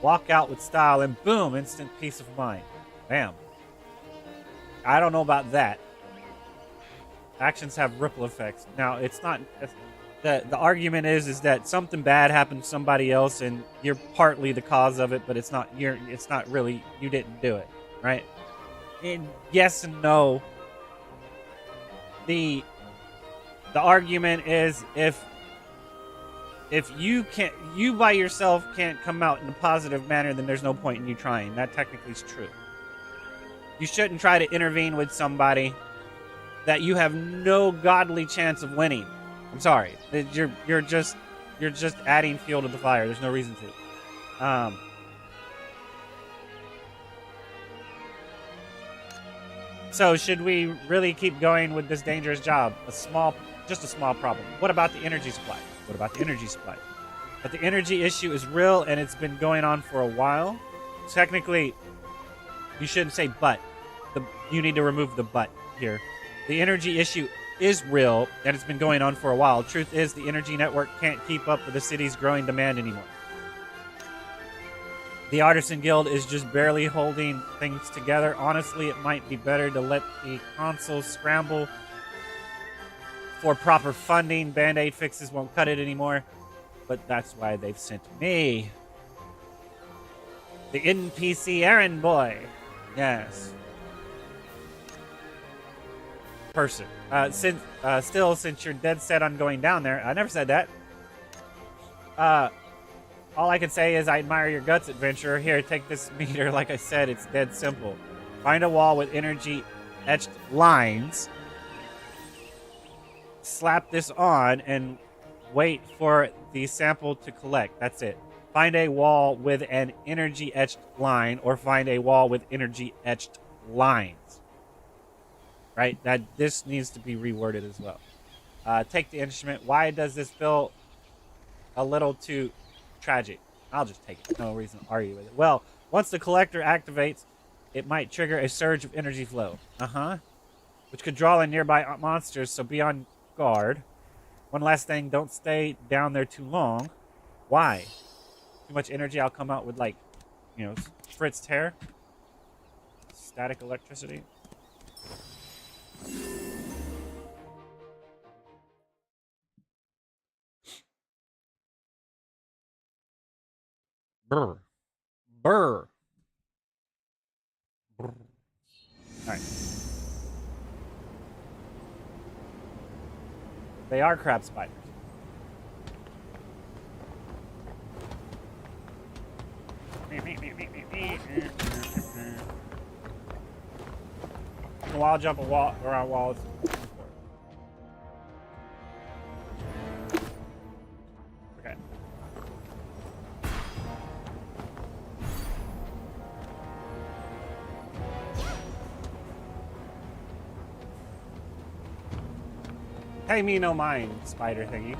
walk out with style, and boom, instant peace of mind. Bam. I don't know about that. Actions have ripple effects. Now, it's not... The argument is that something bad happened to somebody else, and you're partly the cause of it, but it's not really... You didn't do it, right? And yes and no. The argument is if you by yourself can't come out in a positive manner, then there's no point in you trying. That technically is true. You shouldn't try to intervene with somebody that you have no godly chance of winning. I'm sorry. You're just adding fuel to the fire. There's no reason to. So should we really keep going with this dangerous job? Just a small problem. What about the energy supply? But the energy issue is real, and it's been going on for a while. Technically, you shouldn't say but. You need to remove the but here. The energy issue is real, and it's been going on for a while. Truth is, the energy network can't keep up with the city's growing demand anymore. The Artisan Guild is just barely holding things together. Honestly, it might be better to let the consoles scramble for proper funding. Band-Aid fixes won't cut it anymore. But that's why they've sent me. The NPC errand boy. Yes. Person. Since you're dead set on going down there, I never said that. All I can say is I admire your guts, adventurer. Here, take this meter. Like I said, it's dead simple. Find a wall with energy etched lines. Slap this on and wait for the sample to collect. That's it. Find a wall with an energy etched line, or find a wall with energy etched lines. Right? This needs to be reworded as well. Take the instrument. Why does this feel a little too tragic? I'll just take it. No reason to argue with it. Well, once the collector activates, it might trigger a surge of energy flow. Which could draw in nearby monsters, so be on guard. One last thing, don't stay down there too long. Why? Too much energy, I'll come out with like, you know, Fritz tear. Static electricity. Brr. Brr. Brr. Alright. They are crab spiders. Wall jump a wall around walls. Okay. Pay me no mind, spider thingy.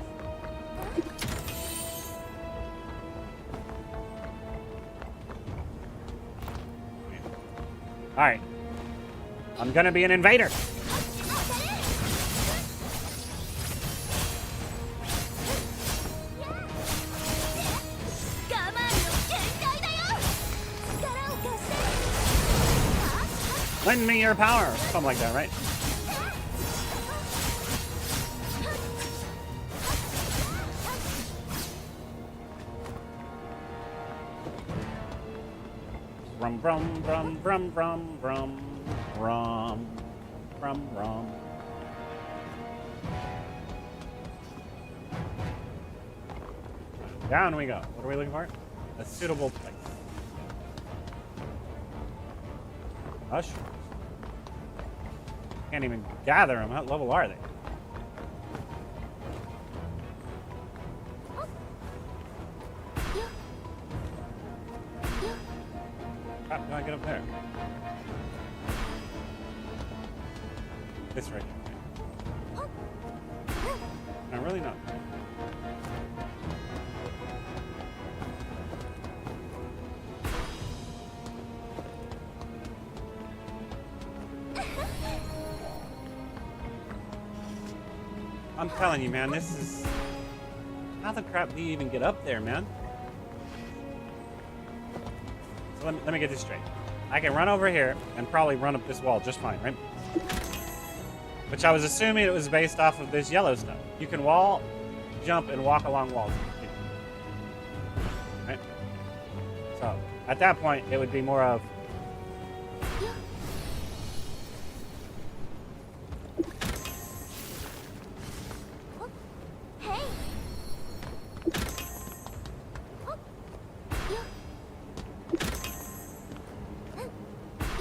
Alright. I'm gonna be an invader. Lend me your power. Something like that, right? Brum brum brum brum brum brum brum brum brum. Down we go. What are we looking for? A suitable place. Mushrooms. Can't even gather them. What level are they? How do I get up there? This right here. No, really not. I'm telling you, man, this is... How the crap do you even get up there, man? So let me get this straight. I can run over here and probably run up this wall just fine, right? Which I was assuming it was based off of this yellow stuff. You can wall, jump, and walk along walls. Right? So, at that point, it would be more of...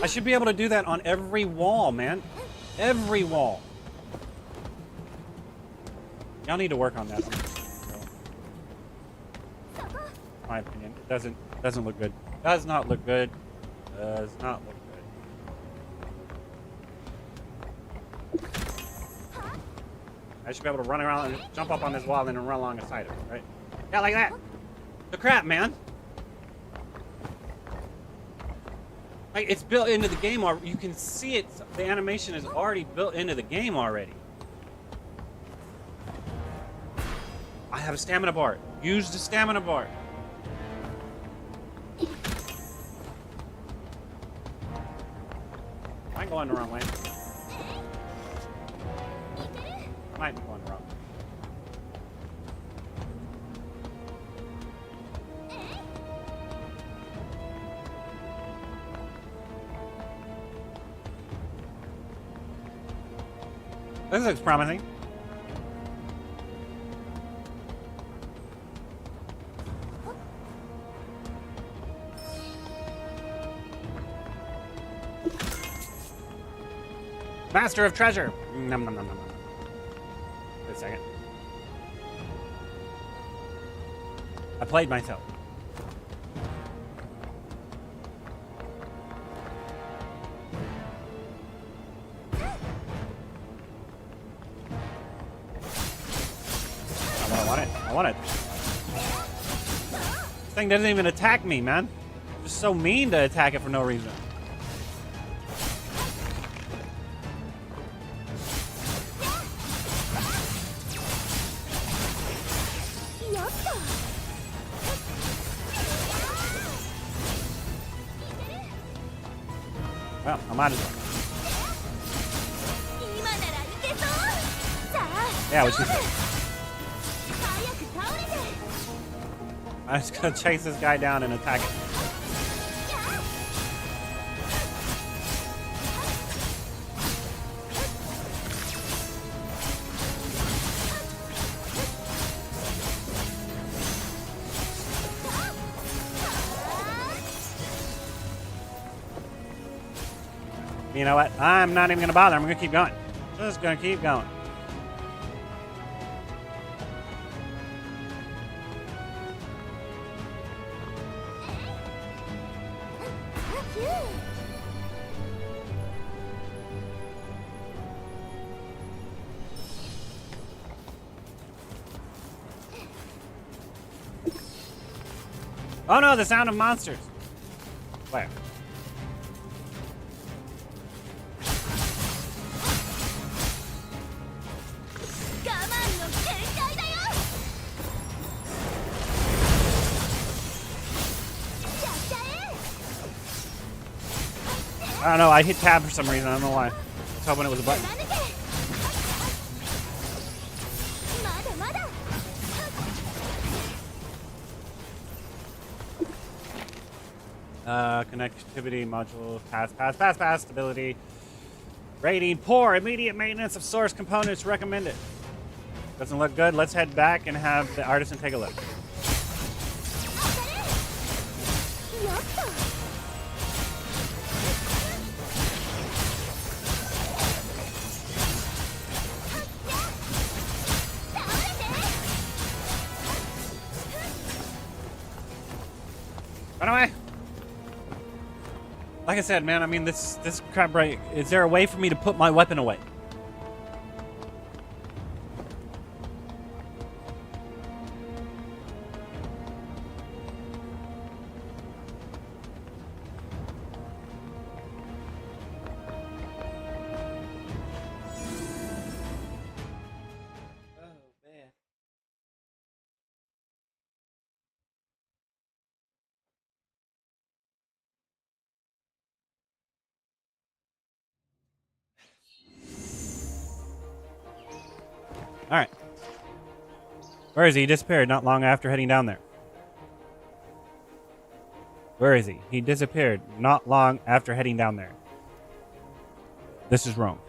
I should be able to do that on every wall, man. Every wall. Y'all need to work on that. My opinion. It doesn't look good. Does not look good. Does not look good. I should be able to run around and jump up on this wall and then run along the side of it, right? Yeah, like that. The crap, man. Like, it's built into the game already. You can see it. The animation is already built into the game already. I have a stamina bar. Use the stamina bar. Am I going the wrong way? Might be going wrong. This looks promising. Master of treasure. Nom nom nom nom nom. Wait a second. I played myself. I want it. This thing doesn't even attack me, man. It's just so mean to attack it for no reason. Well, I might as well. 今ならいけそう。さあ Yeah, what she said. 早く倒れて。 I'm just gonna chase this guy down and attack him. You know what? I'm not even gonna bother. I'm gonna keep going. Just gonna keep going. Oh no, the sound of monsters. Where? I don't know, I hit tab for some reason, I don't know why. I was hoping it was a button. Connectivity module, pass, stability. Rating, poor, immediate maintenance of source components recommended. Doesn't look good, let's head back and have the artisan take a look. Run away! Like I said, man, I mean, this crap, right? Is there a way for me to put my weapon away? All right. Where is he? He disappeared not long after heading down there. Where is he? He disappeared not long after heading down there. This is wrong.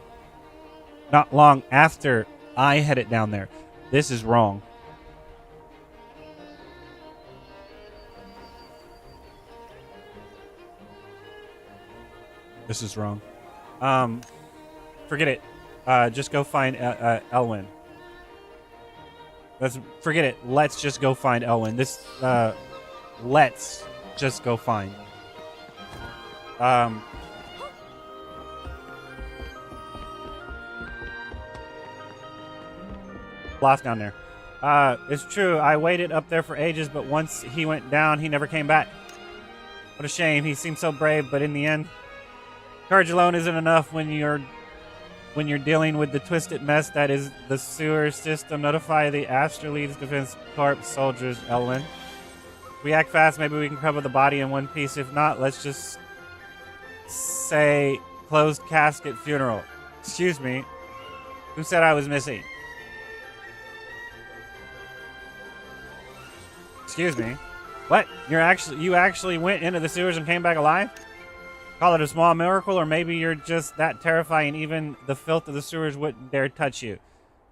Not long after I headed down there. This is wrong. This is wrong. Forget it. Just go find Elwyn. Let's forget it. Let's just go find Elwyn. Let's just go find. Lost down there. It's true. I waited up there for ages, but once he went down, he never came back. What a shame. He seemed so brave, but in the end, courage alone isn't enough when you're dealing with the twisted mess that is the sewer system. Notify the Astraleeds Defense Corps soldiers, Elwyn. If we act fast, maybe we can cover the body in one piece. If not, let's just say closed casket funeral. Excuse me. Who said I was missing? Excuse me. What? You actually went into the sewers and came back alive? Call it a small miracle, or maybe you're just that terrifying even the filth of the sewers wouldn't dare touch you.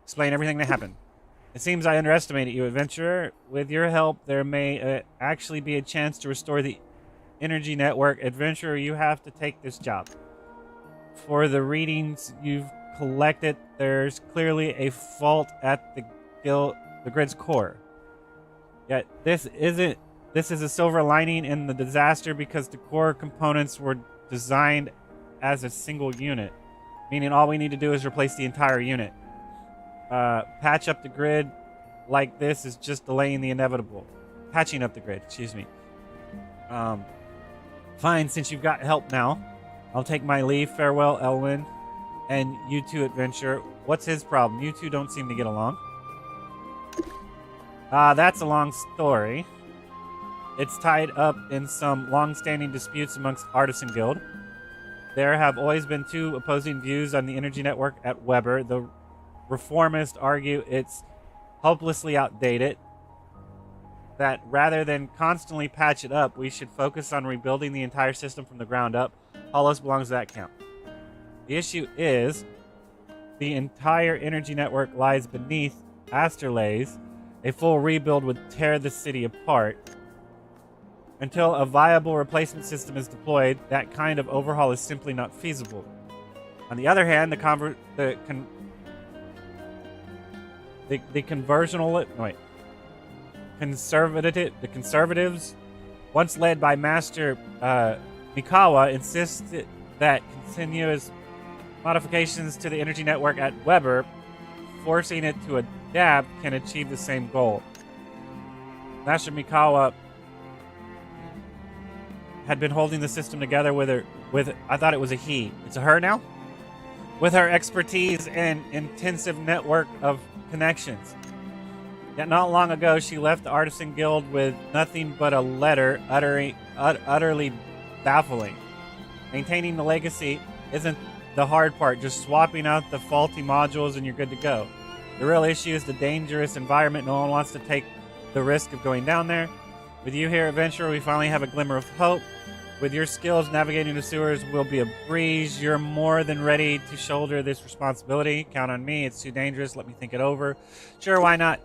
Explain everything that happened. It seems I underestimated you, adventurer. With your help, there may actually be a chance to restore the energy network. Adventurer, you have to take this job. For the readings you've collected, there's clearly a fault at the grid's core. Yet this is a silver lining in the disaster because the core components were designed as a single unit, meaning all we need to do is replace the entire unit. Patch up the grid like this is just delaying the inevitable. Patching up the grid, excuse me. Fine, since you've got help now, I'll take my leave. Farewell, Elwyn. And you too, adventurer. What's his problem? You two don't seem to get along. That's a long story. It's tied up in some long-standing disputes amongst Artisan Guild. there have always been two opposing views on the energy network at Weber. The reformists argue it's hopelessly outdated, that rather than constantly patch it up, we should focus on rebuilding the entire system from the ground up. Holos belongs to that camp. The issue is the entire energy network lies beneath Asterlaze. A full rebuild would tear the city apart. Until a viable replacement system is deployed, that kind of overhaul is simply not feasible. On the other hand, the conservatives, once led by Master Mikawa, insisted that continuous modifications to the energy network at Weber, forcing it to adapt, can achieve the same goal. Master Mikawa had been holding the system together with I thought it was a he. It's a her now? With her expertise and intensive network of connections. Yet not long ago, she left the Artisan Guild with nothing but a letter utterly baffling. Maintaining the legacy isn't the hard part, just swapping out the faulty modules and you're good to go. The real issue is the dangerous environment. No one wants to take the risk of going down there. With you here, Adventurer, we finally have a glimmer of hope. With your skills, navigating the sewers will be a breeze. You're more than ready to shoulder this responsibility. Count on me. It's too dangerous. Let me think it over. Sure, why not?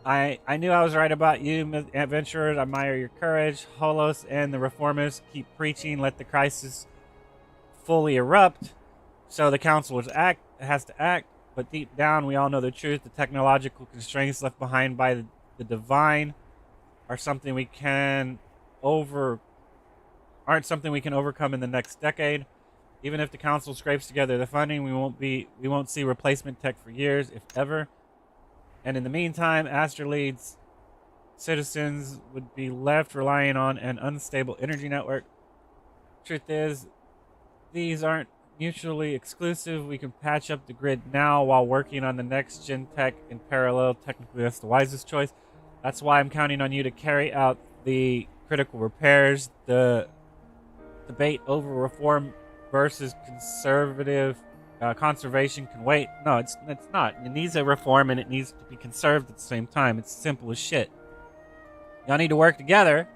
I knew I was right about you, Adventurers. I admire your courage. Holos and the Reformists keep preaching. Let the crisis fully erupt. So the council has to act. But deep down, we all know the truth. The technological constraints left behind by the divine aren't something we can overcome in the next decade. Even if the council scrapes together the funding, we won't see replacement tech for years, if ever. And in the meantime, Asterlade's citizens would be left relying on an unstable energy network. Truth is, these aren't mutually exclusive. We can patch up the grid now while working on the next gen tech in parallel. Technically, that's the wisest choice. That's why I'm counting on you to carry out the critical repairs. The debate over reform versus conservation can wait. No, it's not. It needs a reform and it needs to be conserved at the same time. It's simple as shit. Y'all need to work together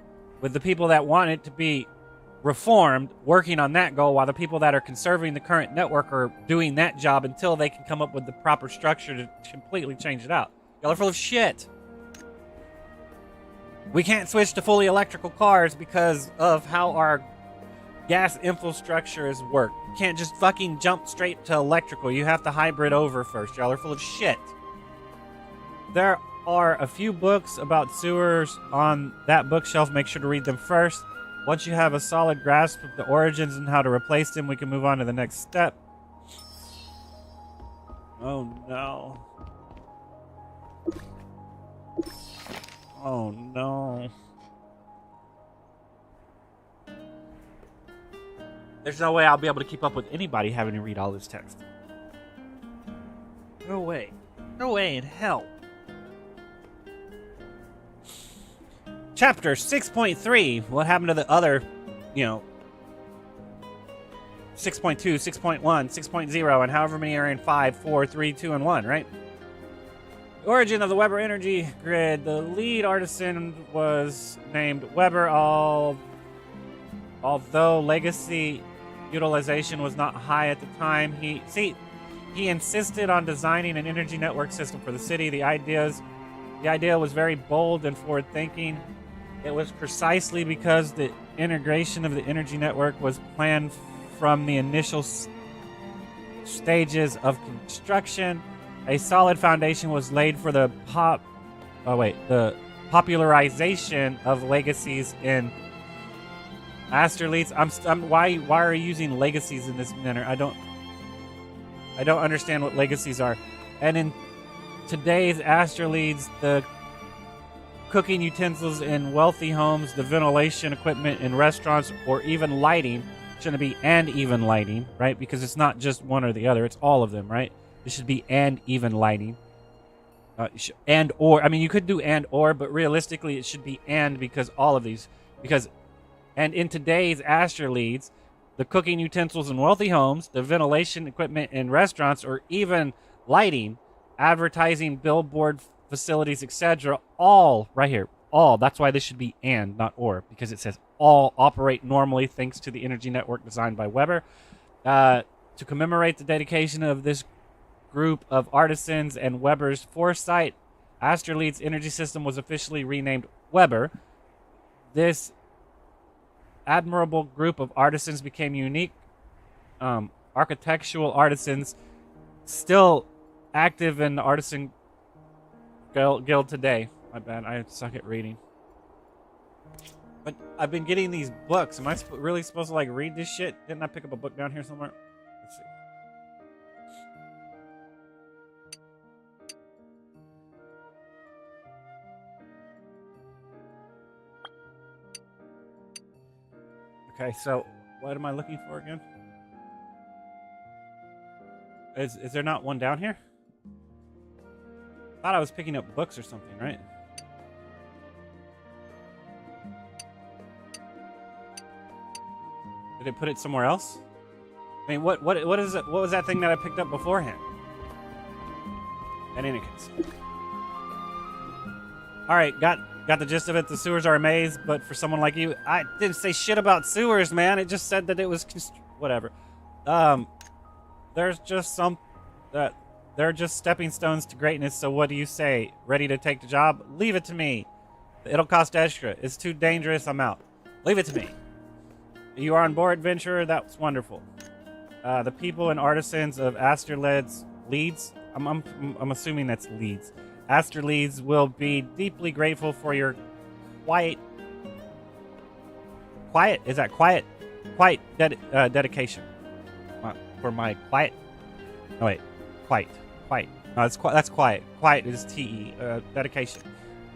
with the people that want it to be reformed, working on that goal, while the people that are conserving the current network are doing that job until they can come up with the proper structure to completely change it out. Y'all are full of shit. We can't switch to fully electrical cars because of how our gas infrastructure is work. You can't just fucking jump straight to electrical. You have to hybrid over first. Y'all are full of shit. There are a few books about sewers on that bookshelf. Make sure to read them first. Once you have a solid grasp of the origins and how to replace them, we can move on to the next step. Oh no. Oh no. There's no way I'll be able to keep up with anybody having to read all this text. No way. No way in hell. Chapter 6.3. What happened to the other, 6.2, 6.1, 6.0, and however many are in 5, 4, 3, 2, and 1, right? The origin of the Weber energy grid. The lead artisan was named Weber, although legacy utilization was not high at the time. He insisted on designing an energy network system for the city. The idea was very bold and forward-thinking. It was precisely because the integration of the energy network was planned from the initial stages of construction. A solid foundation was laid for the popularization of legacies in Asterlaze. Why are you using legacies in this manner? I don't understand what legacies are. And in today's Asterlaze, the cooking utensils in wealthy homes, the ventilation equipment in restaurants, or even lighting shouldn't be and even lighting, right? Because it's not just one or the other; it's all of them, right? It should be and even lighting. And or, I mean, you could do and or, but realistically, it should be and, because all of these, and in today's Asterlaze, the cooking utensils in wealthy homes, the ventilation equipment in restaurants, or even lighting, advertising, billboard facilities, etc. All right here. All. That's why this should be and, not or, because it says all operate normally thanks to the energy network designed by Weber. To commemorate the dedication of this group of artisans and Weber's foresight, Asterlead's energy system was officially renamed Weber. This admirable group of artisans became unique architectural artisans still active in the artisan guild today. My bad, I suck at reading. But I've been getting these books. Am I really supposed to like read this shit? Didn't I pick up a book down here somewhere? Let's see. Okay, so what am I looking for again? Is there not one down here? I thought I was picking up books or something, right? Did it put it somewhere else? I mean, what is it? What was that thing that I picked up beforehand? In any case. All right, got the gist of it. The sewers are a maze, but for someone like you, I didn't say shit about sewers, man. It just said that it was whatever. There's just some that they're just stepping stones to greatness. So what do you say? Ready to take the job? Leave it to me. It'll cost extra. It's too dangerous. I'm out. Leave it to me. You are on board, adventurer. That's wonderful. The people and artisans of Asterlead's Leeds. I'm assuming that's Leeds. Asterlead's will be deeply grateful for your dedication. For my quiet. No wait, quiet. No, that's quiet. Quiet is TE. Dedication.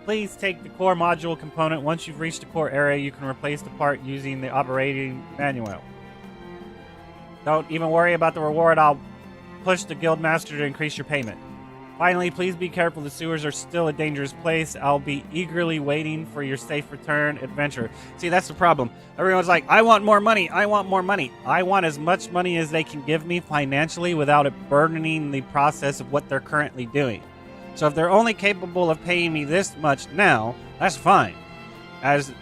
Please take the core module component. Once you've reached the core area, you can replace the part using the operating manual. Don't even worry about the reward. I'll push the guild master to increase your payment. Finally, please be careful. The sewers are still a dangerous place. I'll be eagerly waiting for your safe return, adventure. See, that's the problem. Everyone's like, I want more money. I want more money. I want as much money as they can give me financially without it burdening the process of what they're currently doing. So if they're only capable of paying me this much now, that's fine. As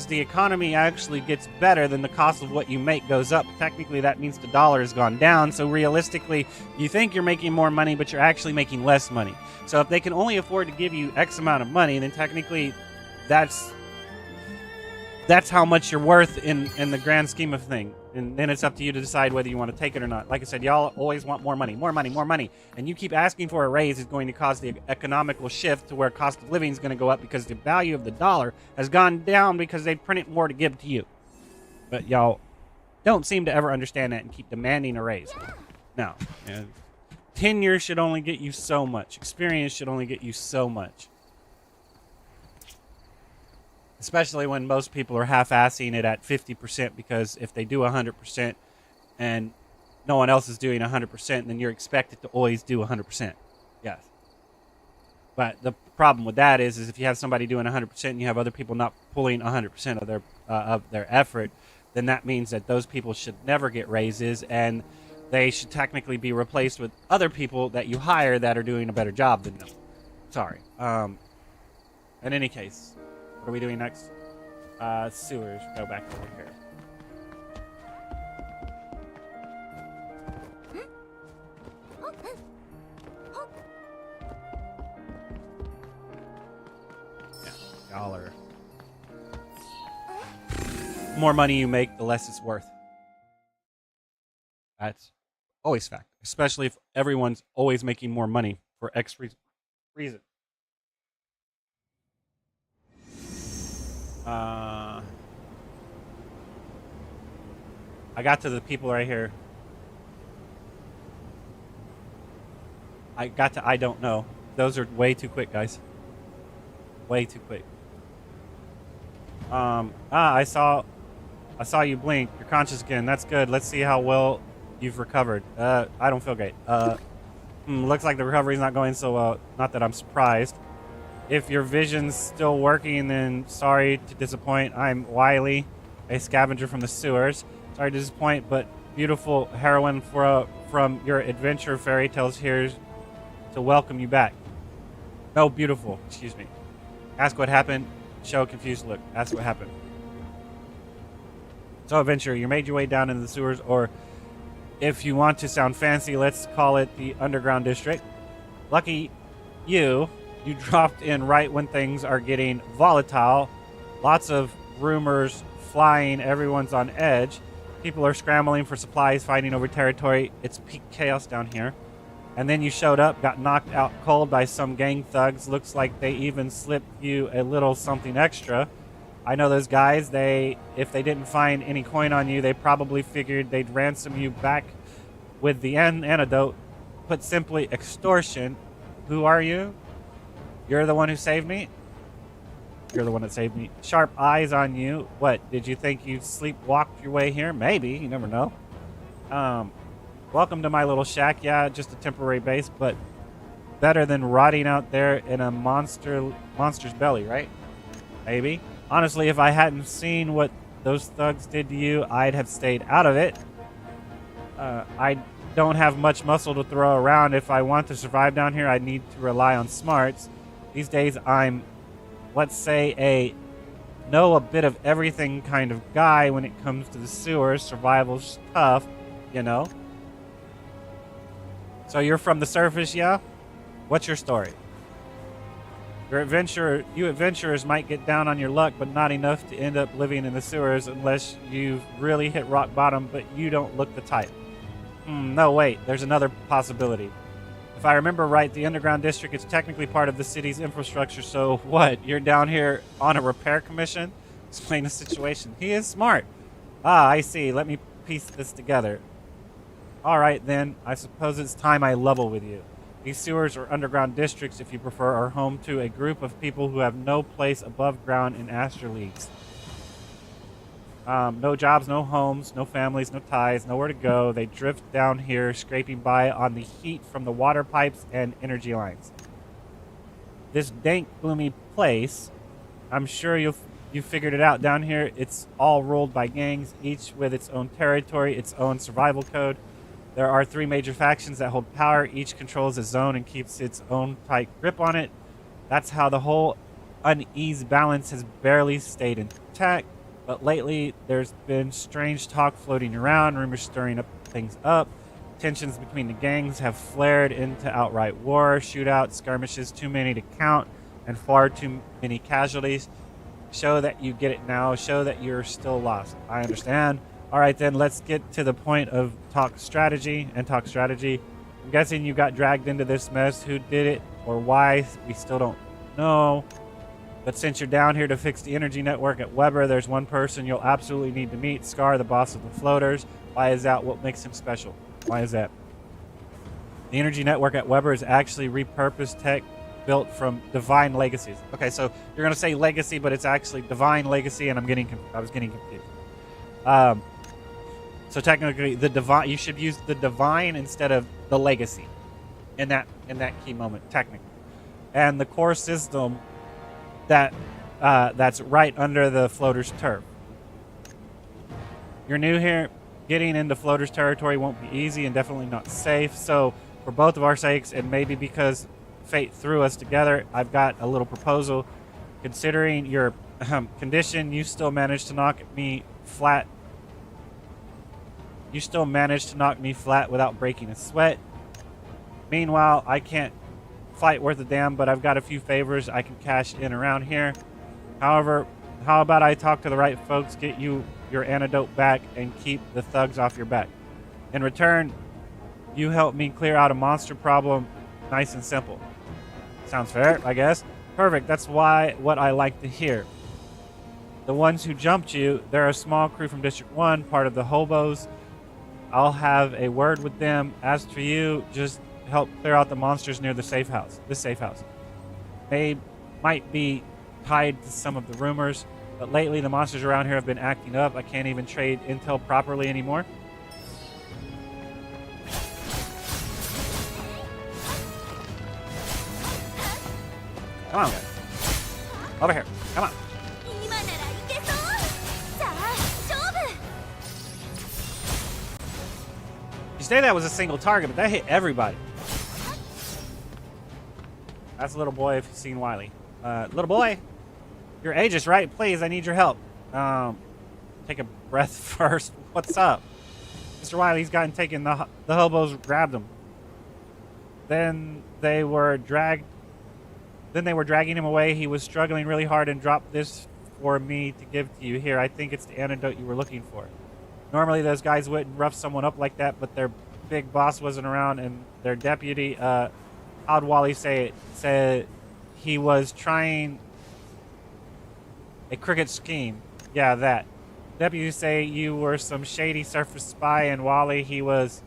the economy actually gets better, then the cost of what you make goes up. Technically, that means the dollar has gone down. So realistically, you think you're making more money, but you're actually making less money. So if they can only afford to give you X amount of money, then technically that's how much you're worth in the grand scheme of things. And then it's up to you to decide whether you want to take it or not. Like I said, y'all always want more money. And you keep asking for a raise is going to cause the economical shift to where cost of living is going to go up because the value of the dollar has gone down because they print more to give to you. But y'all don't seem to ever understand that and keep demanding a raise. No. Tenure should only get you so much. Experience should only get you so much. Especially when most people are half-assing it at 50%, because if they do 100% and no one else is doing 100%, then you're expected to always do 100%. Yes. But the problem with that is if you have somebody doing 100% and you have other people not pulling 100% of their effort, then that means that those people should never get raises, and they should technically be replaced with other people that you hire that are doing a better job than them. Sorry. In any case, what are we doing next? Sewers. Go back over here. Yeah, dollar. The more money you make, the less it's worth. That's always fact. Especially if everyone's always making more money for X reason. I got to the people right here. I got to I don't know. Those are way too quick, guys. Way too quick. I saw you blink. You're conscious again. That's good. Let's see how well you've recovered. I don't feel great. Looks like the recovery's not going so well. Not that I'm surprised. If your vision's still working, then sorry to disappoint. I'm Wiley, a scavenger from the sewers. Sorry to disappoint, but beautiful heroine from your adventure fairy tales here to welcome you back. No, beautiful. Excuse me. Ask what happened. Show a confused look. Ask what happened. So, adventurer, you made your way down into the sewers, or if you want to sound fancy, let's call it the underground district. Lucky you dropped in right when things are getting volatile. Lots of rumors flying. Everyone's on edge. People are scrambling for supplies, fighting over territory. It's peak chaos down here. And then you showed up, got knocked out cold by some gang thugs. Looks like they even slipped you a little something extra. I know those guys, if they didn't find any coin on you, they probably figured they'd ransom you back with the antidote. Put simply, extortion. Who are you? You're the one who saved me? You're the one that saved me. Sharp eyes on you. What, did you think you sleepwalked your way here? Maybe, you never know. Welcome to my little shack. Yeah, just a temporary base, but better than rotting out there in a monster's belly, right? Maybe. Honestly, if I hadn't seen what those thugs did to you, I'd have stayed out of it. I don't have much muscle to throw around. If I want to survive down here, I need to rely on smarts. These days, I'm, let's say, know a bit of everything kind of guy when it comes to the sewers. Survival's tough, you know. So you're from the surface, yeah? What's your story? You adventurers might get down on your luck, but not enough to end up living in the sewers unless you've really hit rock bottom, but you don't look the type. No, wait, there's another possibility. If I remember right, the underground district is technically part of the city's infrastructure, so what? You're down here on a repair commission? Explain the situation. He is smart. Ah, I see. Let me piece this together. All right, then. I suppose it's time I level with you. These sewers, or underground districts, if you prefer, are home to a group of people who have no place above ground in Astral Leagues. No jobs, no homes, no families, no ties, nowhere to go. They drift down here, scraping by on the heat from the water pipes and energy lines. This dank, gloomy place, I'm sure you figured it out down here. It's all ruled by gangs, each with its own territory, its own survival code. There are 3 major factions that hold power. Each controls a zone and keeps its own tight grip on it. That's how the whole unease balance has barely stayed intact. But lately, there's been strange talk floating around, rumors stirring things up. Tensions between the gangs have flared into outright war, shootouts, skirmishes, too many to count, and far too many casualties. Show that you get it now. Show that you're still lost. I understand. All right, then, let's get to the point of talk strategy. I'm guessing you got dragged into this mess. Who did it or why? We still don't know. But since you're down here to fix the energy network at Weber, there's one person you'll absolutely need to meet. Scar, the boss of the floaters. Why is that? What makes him special? Why is that? The energy network at Weber is actually repurposed tech built from divine legacies. Okay, so you're going to say legacy, but it's actually divine legacy, and I was getting confused. So technically, you should use the divine instead of the legacy in that key moment, technically. And the core system that's right under the floater's turf. You're new here. Getting into floater's territory won't be easy and definitely not safe. So for both of our sakes, and maybe because fate threw us together, I've got a little proposal. Considering your condition, you still managed to knock me flat. You still managed to knock me flat without breaking a sweat. Meanwhile, I can't fight worth a damn, but I've got a few favors I can cash in around here. However, how about I talk to the right folks, get you your antidote back, and keep the thugs off your back? In return, you help me clear out a monster problem, nice and simple. Sounds fair, I guess. Perfect, that's what I like to hear. The ones who jumped you, they're a small crew from District 1, part of the Hobos. I'll have a word with them. As for you, just help clear out the monsters near the safe house. This safe house. They might be tied to some of the rumors, but lately the monsters around here have been acting up. I can't even trade intel properly anymore. Come on, guys. Over here. Come on. say that was a single target, but that hit everybody. That's a little boy if you've seen Wily. Little boy, your age is right. Please, I need your help. Take a breath first. What's up? Mr. Wily's gotten taken. The hobos grabbed him. Then they were dragging him away. He was struggling really hard and dropped this for me to give to you. Here, I think it's the antidote you were looking for. Normally those guys wouldn't rough someone up like that, but their big boss wasn't around, and their deputy, how'd Wally say it, said he was trying a crooked scheme. Yeah, that. Deputies say you were some shady surface spy, and Wally, he was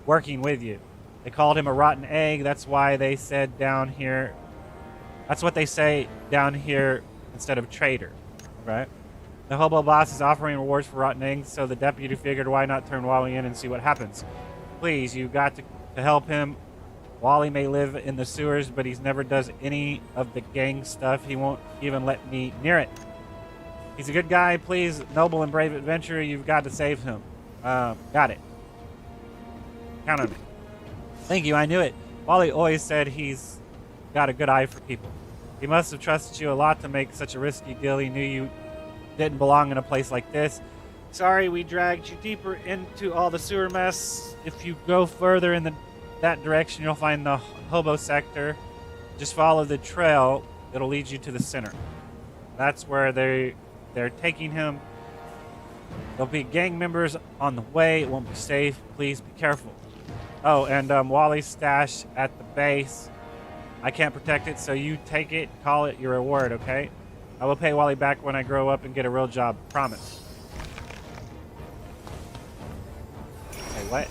working with you. They called him a rotten egg. That's why they said down here. That's what they say down here instead of traitor, right? The hobo boss is offering rewards for rotten eggs, so the deputy figured why not turn Wally in and see what happens. Please, you got to help him. Wally may live in the sewers, but he's never does any of the gang stuff. He won't even let me near it. He's a good guy. Please, noble and brave adventurer, you've got to save him. Got it. Count on me. Thank you, I knew it. Wally always said he's got a good eye for people. He must have trusted you a lot to make such a risky deal. He knew you didn't belong in a place like this. Sorry we dragged you deeper into all the sewer mess. If you go further in that direction, you'll find the hobo sector. Just follow the trail. It'll lead you to the center. That's where they're taking him. There'll be gang members on the way. It won't be safe. Please be careful. Oh, and Wally's stash at the base. I can't protect it, so you take it, call it your reward, okay? I will pay Wally back when I grow up and get a real job. Promise. Hey, what?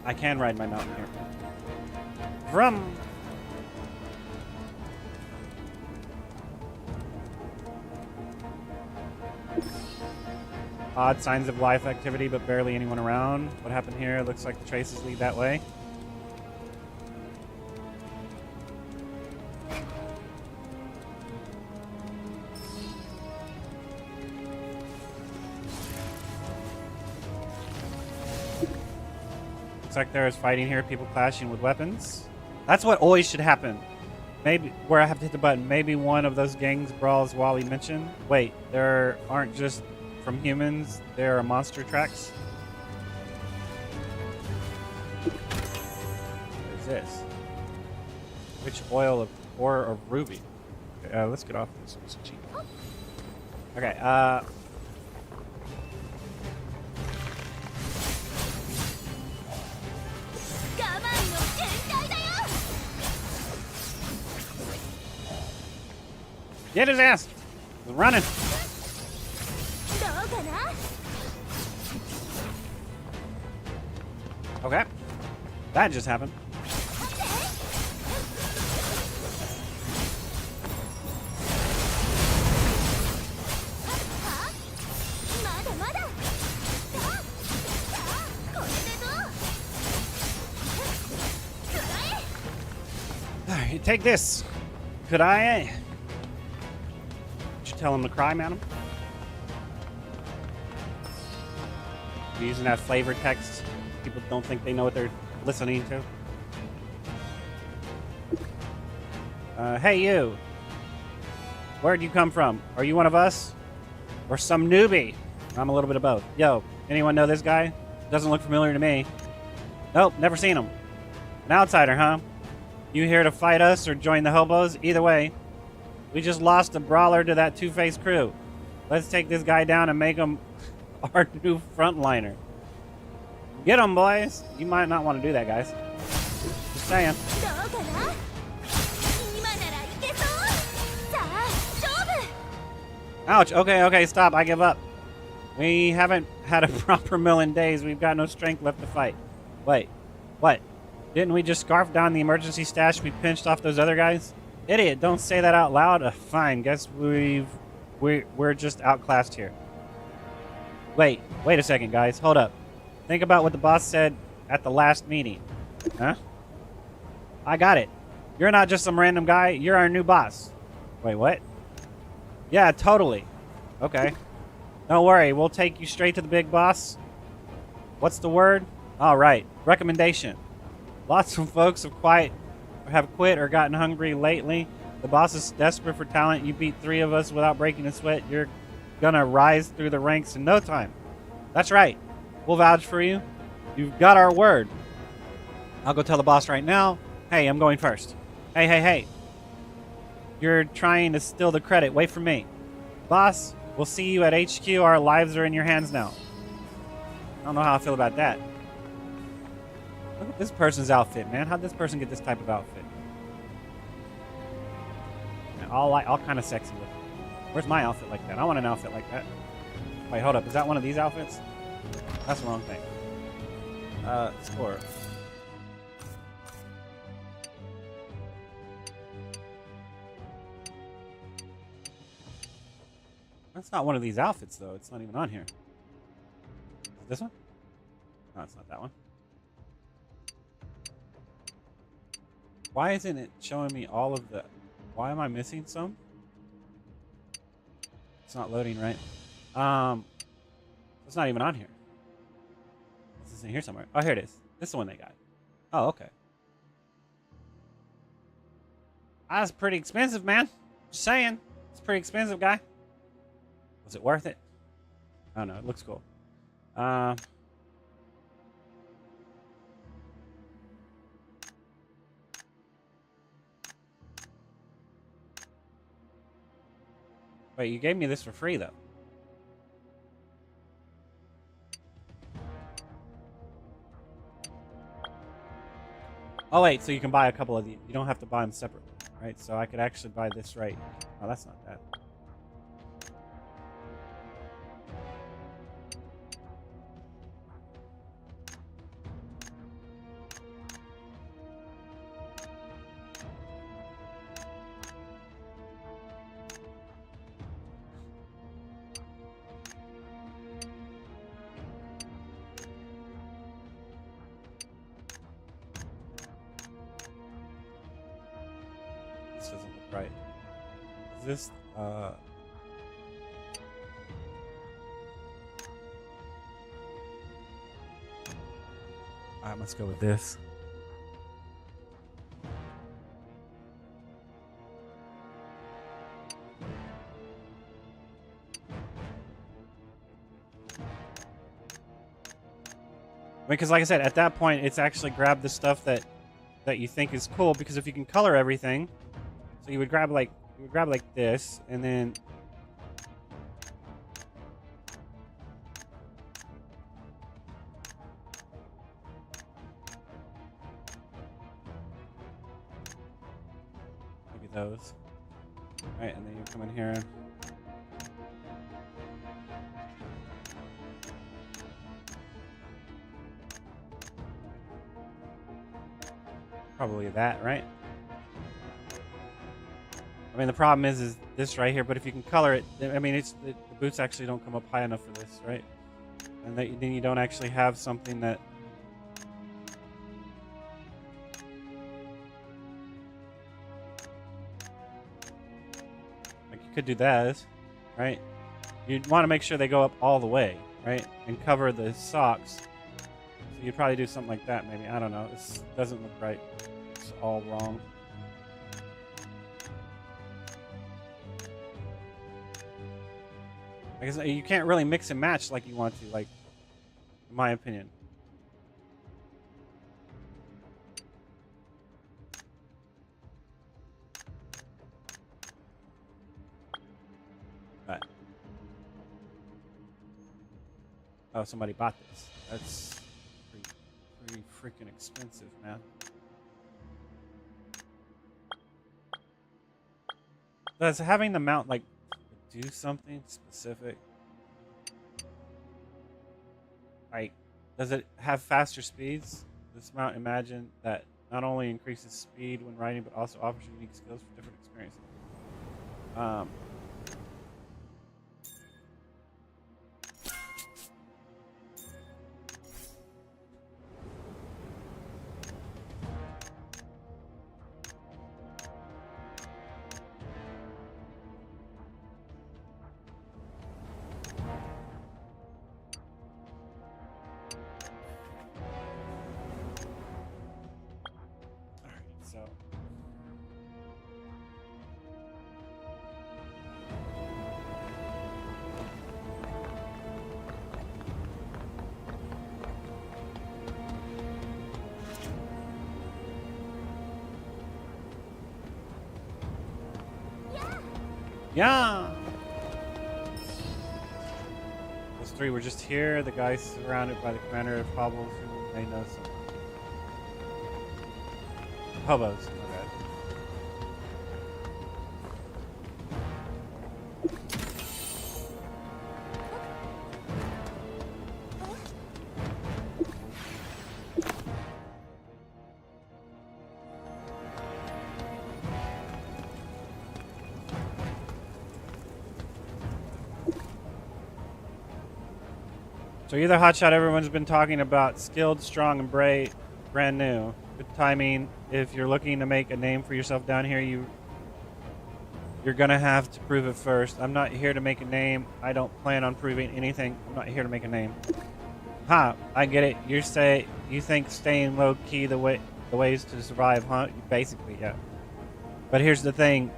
I can ride my mountain here. Vroom! Odd signs of life activity, but barely anyone around. What happened here? Looks like the traces lead that way. Looks like there is fighting here, people clashing with weapons. That's what always should happen. Maybe, where I have to hit the button, maybe one of those gangs brawls Wally mentioned. Wait, there aren't just from humans, there are monster tracks. What is this? Which oil of ore of ruby? Okay, let's get off this. It's cheap. Okay, get his ass! He's running. Okay. That just happened. Alright, take this. Could I? Did you tell him to cry, madam? You're using that flavor text. People don't think they know what they're listening to. Hey, you. Where'd you come from? Are you one of us? Or some newbie? I'm a little bit of both. Yo, anyone know this guy? Doesn't look familiar to me. Nope, never seen him. An outsider, huh? You here to fight us or join the hobos? Either way, we just lost a brawler to that two-faced crew. Let's take this guy down and make him our new frontliner. Get him, boys. You might not want to do that, guys. Just saying. Ouch. Okay, stop. I give up. We haven't had a proper meal in days. We've got no strength left to fight. Wait. What? Didn't we just scarf down the emergency stash we pinched off those other guys? Idiot, don't say that out loud. Fine, guess we're just outclassed here. Wait a second, guys. Hold up. Think about what the boss said at the last meeting. Huh? I got it. You're not just some random guy. You're our new boss. Wait, what? Yeah, totally. Okay. Don't worry. We'll take you straight to the big boss. What's the word? All right. Recommendation. Lots of folks have quit or gotten hungry lately. The boss is desperate for talent. You beat 3 of us without breaking a sweat. You're gonna rise through the ranks in no time. That's right. We'll vouch for you. You've got our word. I'll go tell the boss right now. Hey, I'm going first. Hey. You're trying to steal the credit. Wait for me. Boss, we'll see you at HQ. Our lives are in your hands now. I don't know how I feel about that. Look at this person's outfit, man. How'd this person get this type of outfit? All kind of sexy looking. Where's my outfit like that? I want an outfit like that. Wait, hold up. Is that one of these outfits? That's the wrong thing. Score. That's not one of these outfits, though. It's not even on here. Is it this one? No, it's not that one. Why isn't it showing me all of the... Why am I missing some? It's not loading, right? It's not even on here. This isn't here somewhere. Oh, here it is. This is the one they got. Oh, okay. That's pretty expensive, man. Just saying. It's pretty expensive, guy. Was it worth it? I don't know. It looks cool. Wait, you gave me this for free, though. Oh, wait, so you can buy a couple of these. You don't have to buy them separately, right? So I could actually buy this right. Oh, that's not that. This doesn't look right. Is this, I must go with this. Because like I said, at that point, it's actually grab the stuff that you think is cool. Because if you can color everything, so you would grab like this, and then maybe those. All right, and then you come in here. Probably that, right? I mean, the problem is this right here. But if you can color it, I mean, the boots actually don't come up high enough for this, right? And then you don't actually have something that. Like, you could do that, right? You'd want to make sure they go up all the way, right? And cover the socks. So you'd probably do something like that, maybe. I don't know. This doesn't look right. It's all wrong. I guess you can't really mix and match like you want to, like, in my opinion. Right. Oh, somebody bought this. That's pretty freaking expensive, man. Does having the mount, like, do something specific? Like, does it have faster speeds? This mount, imagine, that not only increases speed when riding, but also offers unique skills for different experiences. Yeah. Those three were just here. The guy surrounded by the commander of hobos who may know some. Hobos. My bad. So you're the hotshot everyone's been talking about. Skilled, strong, and brand new. Good timing. If you're looking to make a name for yourself down here, you're gonna have to prove it first. I'm not here to make a name. I don't plan on proving anything. I'm not here to make a name. Ha! I get it. You think staying low key the ways to survive, huh? Basically, yeah. But here's the thing.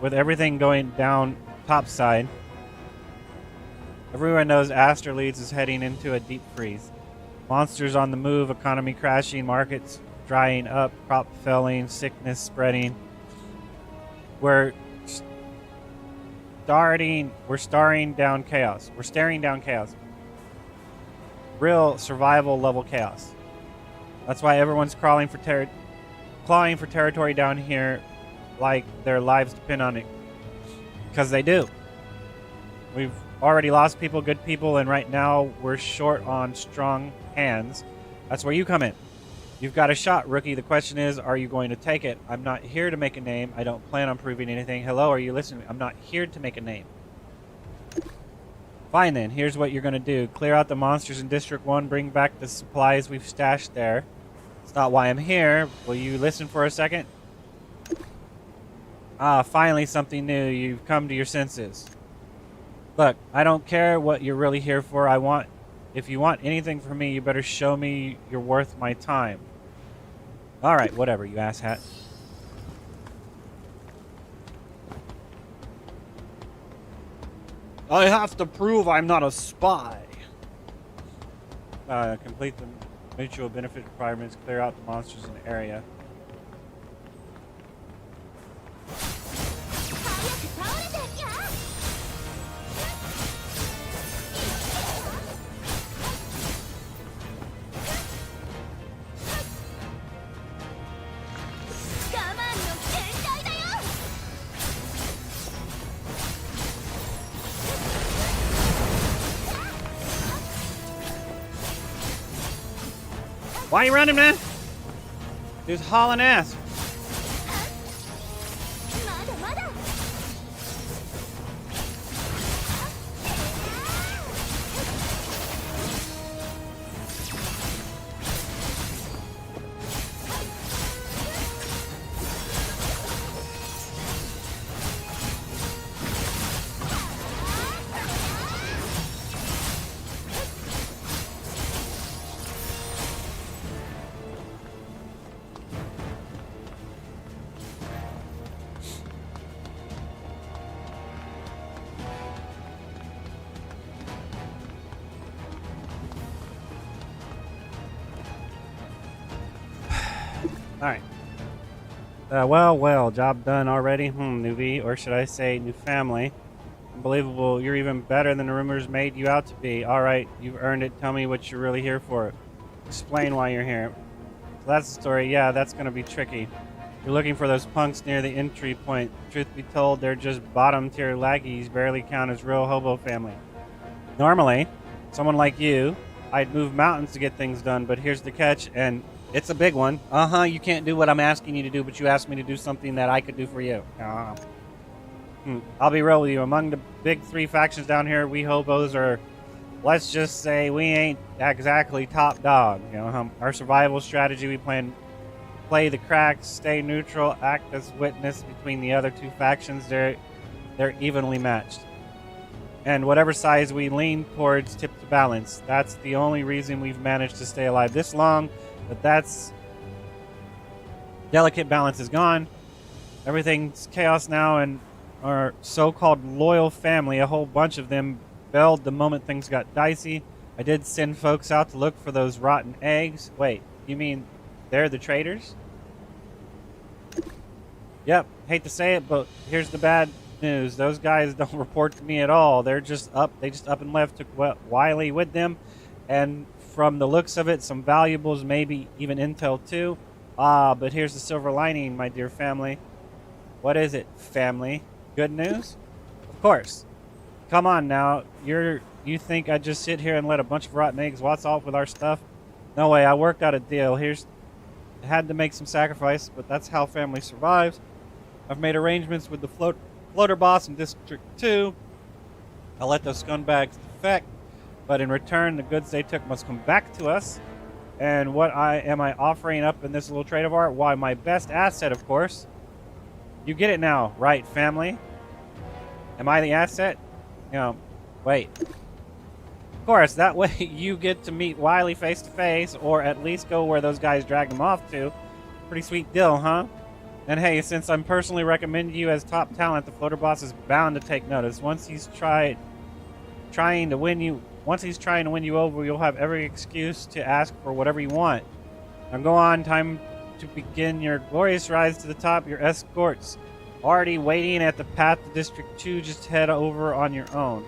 With everything going down topside, everyone knows Asterleads is heading into a deep freeze. Monsters on the move, economy crashing, markets drying up, crop failing, sickness spreading. We're staring down chaos. Real survival level chaos. That's why everyone's clawing for territory down here like their lives depend on it. Because they do. We've already lost people, good people, and right now we're short on strong hands. That's where you come in. You've got a shot, rookie. The question is, are you going to take it? I'm not here to make a name. I don't plan on proving anything. Hello, are you listening? I'm not here to make a name. Fine then, here's what you're going to do. Clear out the monsters in District 1, bring back the supplies we've stashed there. It's not why I'm here. Will you listen for a second? Ah, finally something new. You've come to your senses. Look, I don't care what you're really here for. If you want anything from me, you better show me you're worth my time. Alright, whatever, you asshat. I have to prove I'm not a spy. Complete the mutual benefit requirements, clear out the monsters in the area. Why are you running, man? Dude's hauling ass. Alright. Well, job done already. Newbie, or should I say new family. Unbelievable, you're even better than the rumors made you out to be. Alright, you've earned it. Tell me what you're really here for. Explain why you're here. So that's the story. Yeah, that's gonna be tricky. You're looking for those punks near the entry point. Truth be told, they're just bottom tier laggies, barely count as real hobo family. Normally, someone like you, I'd move mountains to get things done, but here's the catch, and it's a big one. You can't do what I'm asking you to do, but you asked me to do something that I could do for you. I'll be real with you. Among the big three factions down here, we hobos are, let's just say, we ain't exactly top dog. You know, our survival strategy, we play the cracks, stay neutral, act as witness between the other two factions. They're evenly matched. And whatever size we lean towards tips the balance. That's the only reason we've managed to stay alive this long. But that's delicate balance is gone. Everything's chaos now, and our so-called loyal family, a whole bunch of them, bailed the moment things got dicey. I did send folks out to look for those rotten eggs. Wait, you mean they're the traitors? Yep, hate to say it, but here's the bad news. Those guys don't report to me at all. They're just up. They just up and left. Took Wiley with them, and from the looks of it, some valuables, maybe even intel too. Ah, but here's the silver lining, my dear family. What is it, family? Good news? Of course. Come on now. You think I just sit here and let a bunch of rotten eggs waltz off with our stuff? No way. I worked out a deal. Had to make some sacrifice, but that's how family survives. I've made arrangements with the floater boss in District 2. I'll let those scumbags defect, but in return, the goods they took must come back to us. And what am I offering up in this little trade of art? Why, my best asset, of course. You get it now, right, family? Am I the asset? Wait. Of course, that way you get to meet Wiley face to face, or at least go where those guys dragged him off to. Pretty sweet deal, huh? And hey, since I'm personally recommending you as top talent, the floater boss is bound to take notice. Once he's trying to win you over, you'll have every excuse to ask for whatever you want. Now go on, time to begin your glorious rise to the top. Your escorts already waiting at the path to District 2. Just head over on your own.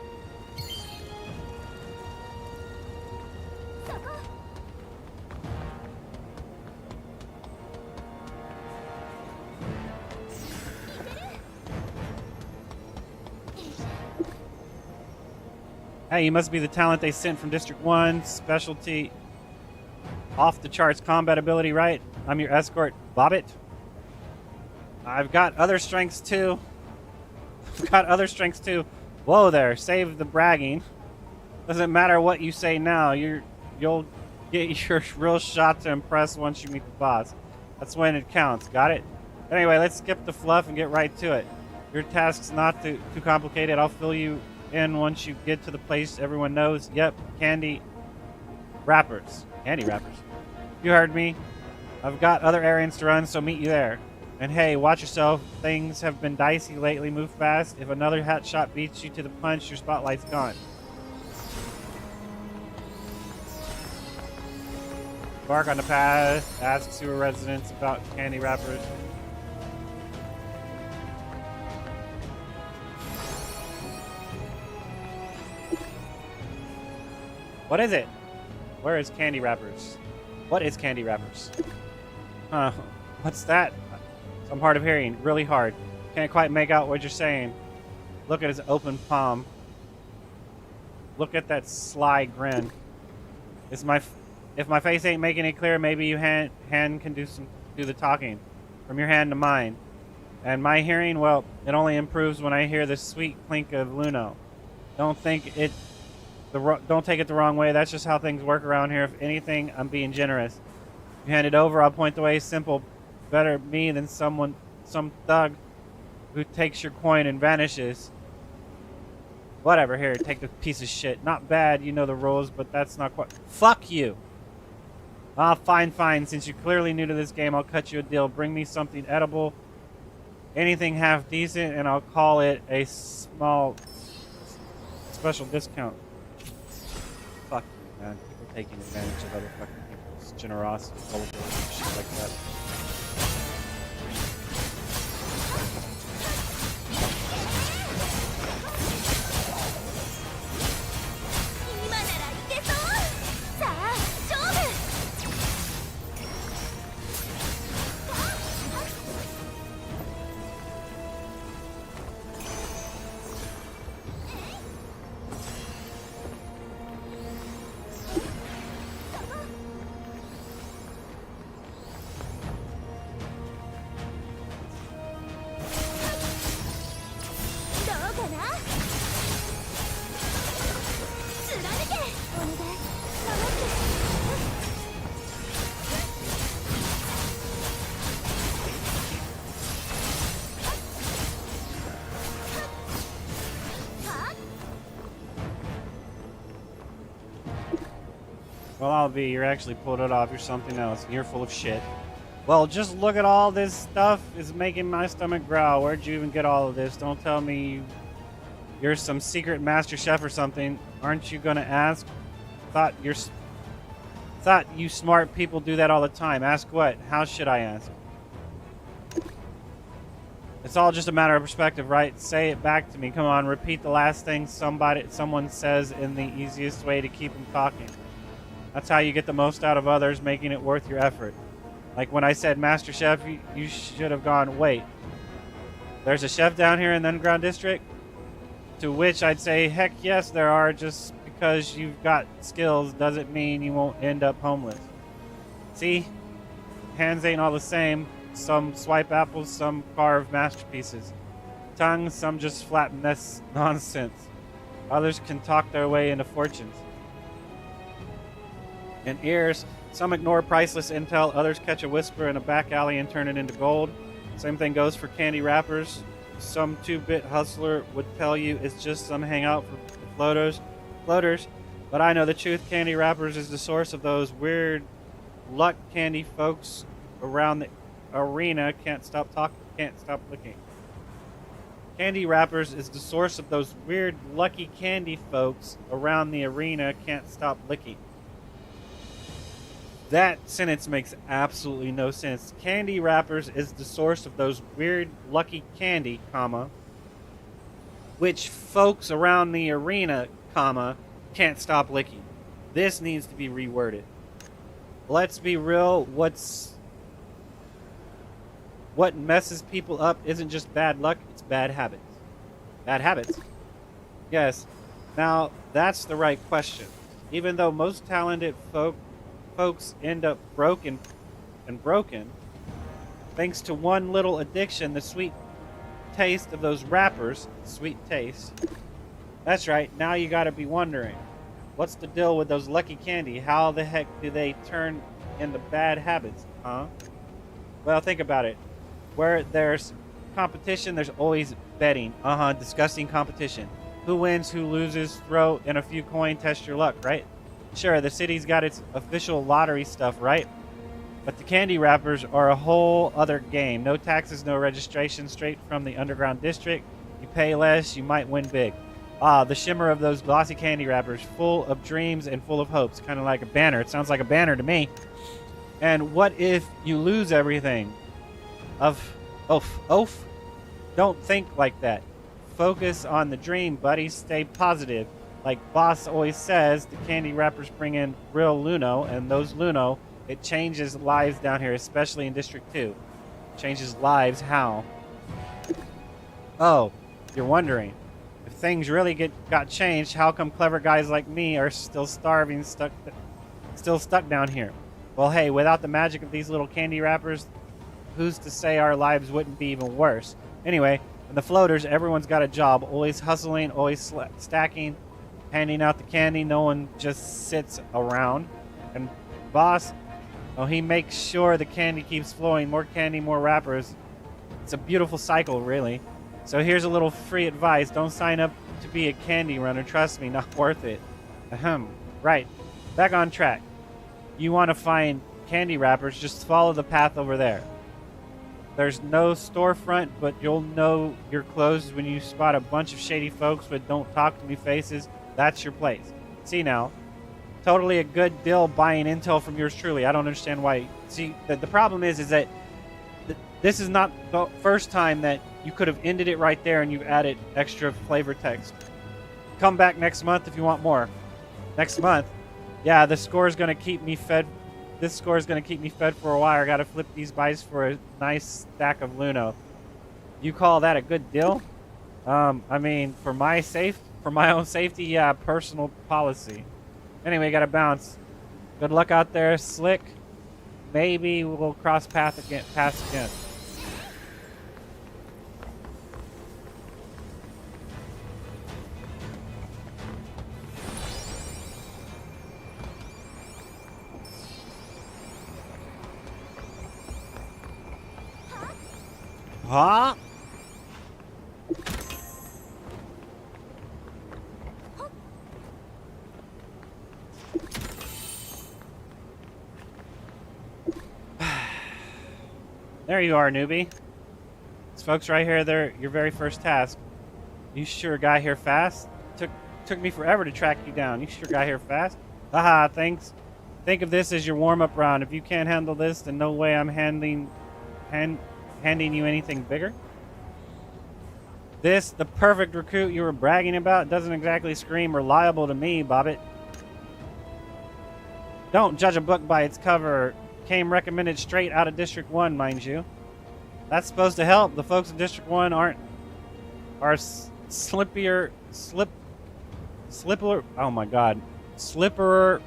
Hey, you must be the talent they sent from District 1. Specialty off the charts combat ability, right? I'm your escort, Bobbit. I've got other strengths too. Whoa there, save the bragging. Doesn't matter what you say now. You'll get your real shot to impress once you meet the boss. That's when it counts. Got it? Anyway, let's skip the fluff and get right to it. Your task's not too complicated. I'll fill you in once you get to the place everyone knows. Yep, candy wrappers. Candy wrappers. You heard me. I've got other errands to run, so meet you there. And hey, watch yourself. Things have been dicey lately. Move fast. If another hat shot beats you to the punch, your spotlight's gone. Bark on the path. Ask sewer residents about candy wrappers. What is it? Where is candy wrappers? What is candy wrappers? What's that? I'm hard of hearing. Really hard. Can't quite make out what you're saying. Look at his open palm. Look at that sly grin. If my face ain't making it clear, maybe you hand can do the talking. From your hand to mine. And my hearing, well, it only improves when I hear the sweet clink of Luno. Don't take it the wrong way. That's just how things work around here. If anything, I'm being generous. You hand it over, I'll point the way. Simple. Better me than some thug who takes your coin and vanishes. Whatever, here, take the piece of shit. Not bad, you know the rules, but that's not quite... Fuck you! Ah, fine. Since you're clearly new to this game, I'll cut you a deal. Bring me something edible. Anything half decent, and I'll call it a small special discount. Fuck you, man. People taking advantage of other fucking people's generosity, gullibility, shit like that. Well, I'll be. You're actually pulled it off. You're something else. You're full of shit. Well, just look at all this stuff. It's making my stomach growl. Where'd you even get all of this? Don't tell me you're some secret master chef or something. Aren't you gonna ask? Thought you smart people do that all the time. Ask what? How should I ask? It's all just a matter of perspective, right? Say it back to me. Come on, repeat the last thing someone says in the easiest way to keep them talking. That's how you get the most out of others, making it worth your effort. Like when I said Master Chef, you should have gone, wait, there's a chef down here in the Underground District? To which I'd say, heck yes there are. Just because you've got skills doesn't mean you won't end up homeless. See? Hands ain't all the same. Some swipe apples, some carve masterpieces. Tongues, some just flat mess nonsense. Others can talk their way into fortunes. And ears, some ignore priceless intel, others catch a whisper in a back alley and turn it into gold. Same thing goes for candy wrappers. Some 2-bit hustler would tell you it's just some hangout for floaters. But I know the truth, candy wrappers is the source of those weird luck candy folks around the arena can't stop looking. Candy wrappers is the source of those weird lucky candy folks around the arena can't stop licking. That sentence makes absolutely no sense. Candy wrappers is the source of those weird lucky candy, comma, which folks around the arena, comma, can't stop licking. This needs to be reworded. Let's be real, what messes people up isn't just bad luck, it's bad habits. Bad habits? Yes. Now, that's the right question. Even though most talented folks end up broken, thanks to one little addiction, the sweet taste of those wrappers, sweet taste. That's right, now you gotta be wondering, what's the deal with those lucky candy? How the heck do they turn into bad habits, huh? Well, think about it. Where there's competition, there's always betting. Disgusting competition. Who wins, who loses, throw in a few coin, test your luck, right? Sure, the city's got its official lottery stuff, right? But the candy wrappers are a whole other game. No taxes, no registration, straight from the Underground District. You pay less, you might win big. The shimmer of those glossy candy wrappers, full of dreams and full of hopes. Kind of like a banner. It sounds like a banner to me. And what if you lose everything? Don't think like that. Focus on the dream, buddy. Stay positive. Like Boss always says, the candy wrappers bring in real Luno, and those Luno, it changes lives down here, especially in District 2. Changes lives how? Oh, you're wondering. If things really got changed, how come clever guys like me are still starving, still stuck down here? Well, hey, without the magic of these little candy wrappers, who's to say our lives wouldn't be even worse? Anyway, in the floaters, everyone's got a job, always hustling, always stacking, handing out the candy. No one just sits around. And Boss, oh, he makes sure the candy keeps flowing. More candy, more wrappers. It's a beautiful cycle, really. So here's a little free advice. Don't sign up to be a candy runner. Trust me, not worth it. Right. Back on track. You want to find candy wrappers, just follow the path over there. There's no storefront, but you'll know your clothes when you spot a bunch of shady folks with don't talk to me faces. That's your place. See now. Totally a good deal buying intel from yours truly. I don't understand why. See, the problem is that this is not the first time that you could have ended it right there and you've added extra flavor text. Come back next month if you want more. Next month? Yeah, the score is going to keep me fed. This score is going to keep me fed for a while. I got to flip these buys for a nice stack of Luno. You call that a good deal? I mean, for my own safety, yeah, personal policy. Anyway, got to bounce. Good luck out there, Slick. Maybe we'll cross paths again. Huh? There you are, newbie. These folks right here, they're your very first task. You sure got here fast? Took me forever to track you down. You sure got here fast? Haha, thanks. Think of this as your warm-up round. If you can't handle this, then no way I'm handing you anything bigger. This, the perfect recruit you were bragging about, doesn't exactly scream reliable to me, Bobbit. Don't judge a book by its cover. Came recommended straight out of District 1, mind you. That's supposed to help. The folks in District 1 are slippier, oh my god. Slipperer,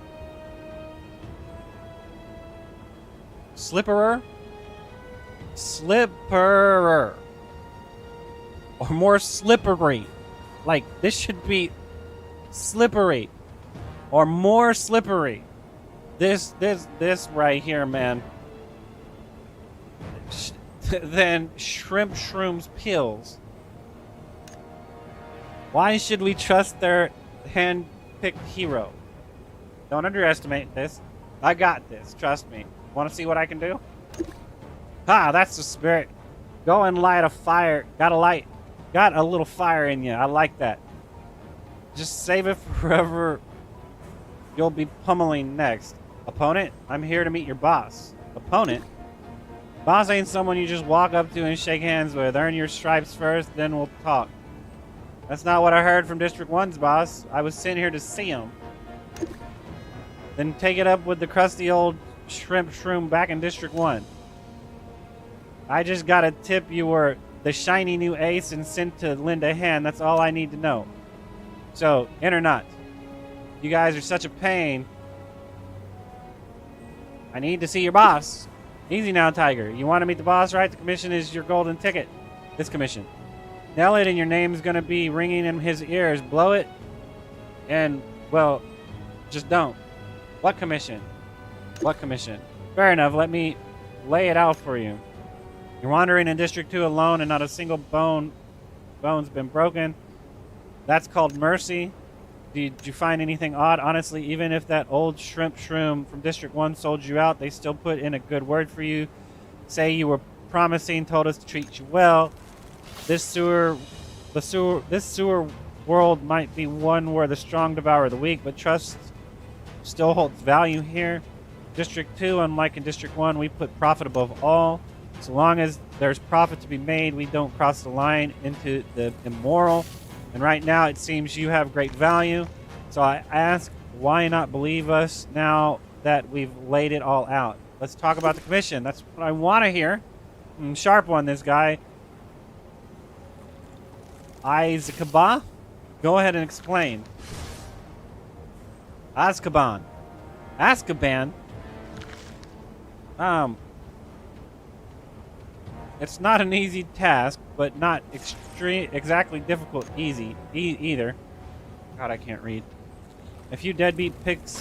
or more slippery. Like, this should be slippery or more slippery. This right here, man. Than shrimp shrooms pills. Why should we trust their hand-picked hero? Don't underestimate this. I got this. Trust me. Want to see what I can do? Ah, that's the spirit. Go and light a fire. Got a little fire in you. I like that. Just save it forever. You'll be pummeling next. Opponent, I'm here to meet your boss. Opponent? Boss ain't someone you just walk up to and shake hands with. Earn your stripes first, then we'll talk. That's not what I heard from District 1's boss. I was sent here to see him. Then take it up with the crusty old shrimp shroom back in District 1. I just got a tip you were the shiny new ace and sent to lend a hand. That's all I need to know. So, in or not. You guys are such a pain. I need to see your boss. Easy now, Tiger. You want to meet the boss, right? The commission is your golden ticket. This commission. Nail it and your name's going to be ringing in his ears. Blow it and, well, just don't. What commission? What commission? Fair enough. Let me lay it out for you. You're wandering in District 2 alone and not a single bone's been broken. That's called mercy. Did you find anything odd? Honestly, even if that old shrimp shroom from District 1 sold you out, they still put in a good word for you. Say you were promising, told us to treat you well. This sewer world might be one where the strong devour the weak, but trust still holds value here. District 2, unlike in District 1, we put profit above all. So long as there's profit to be made, we don't cross the line into the immoral. And right now, it seems you have great value. So I ask, why not believe us now that we've laid it all out? Let's talk about the commission. That's what I want to hear. Sharp one, this guy. Azkaban? Go ahead and explain. Azkaban. It's not an easy task, but not exactly difficult either. God, I can't read. A few deadbeat pigs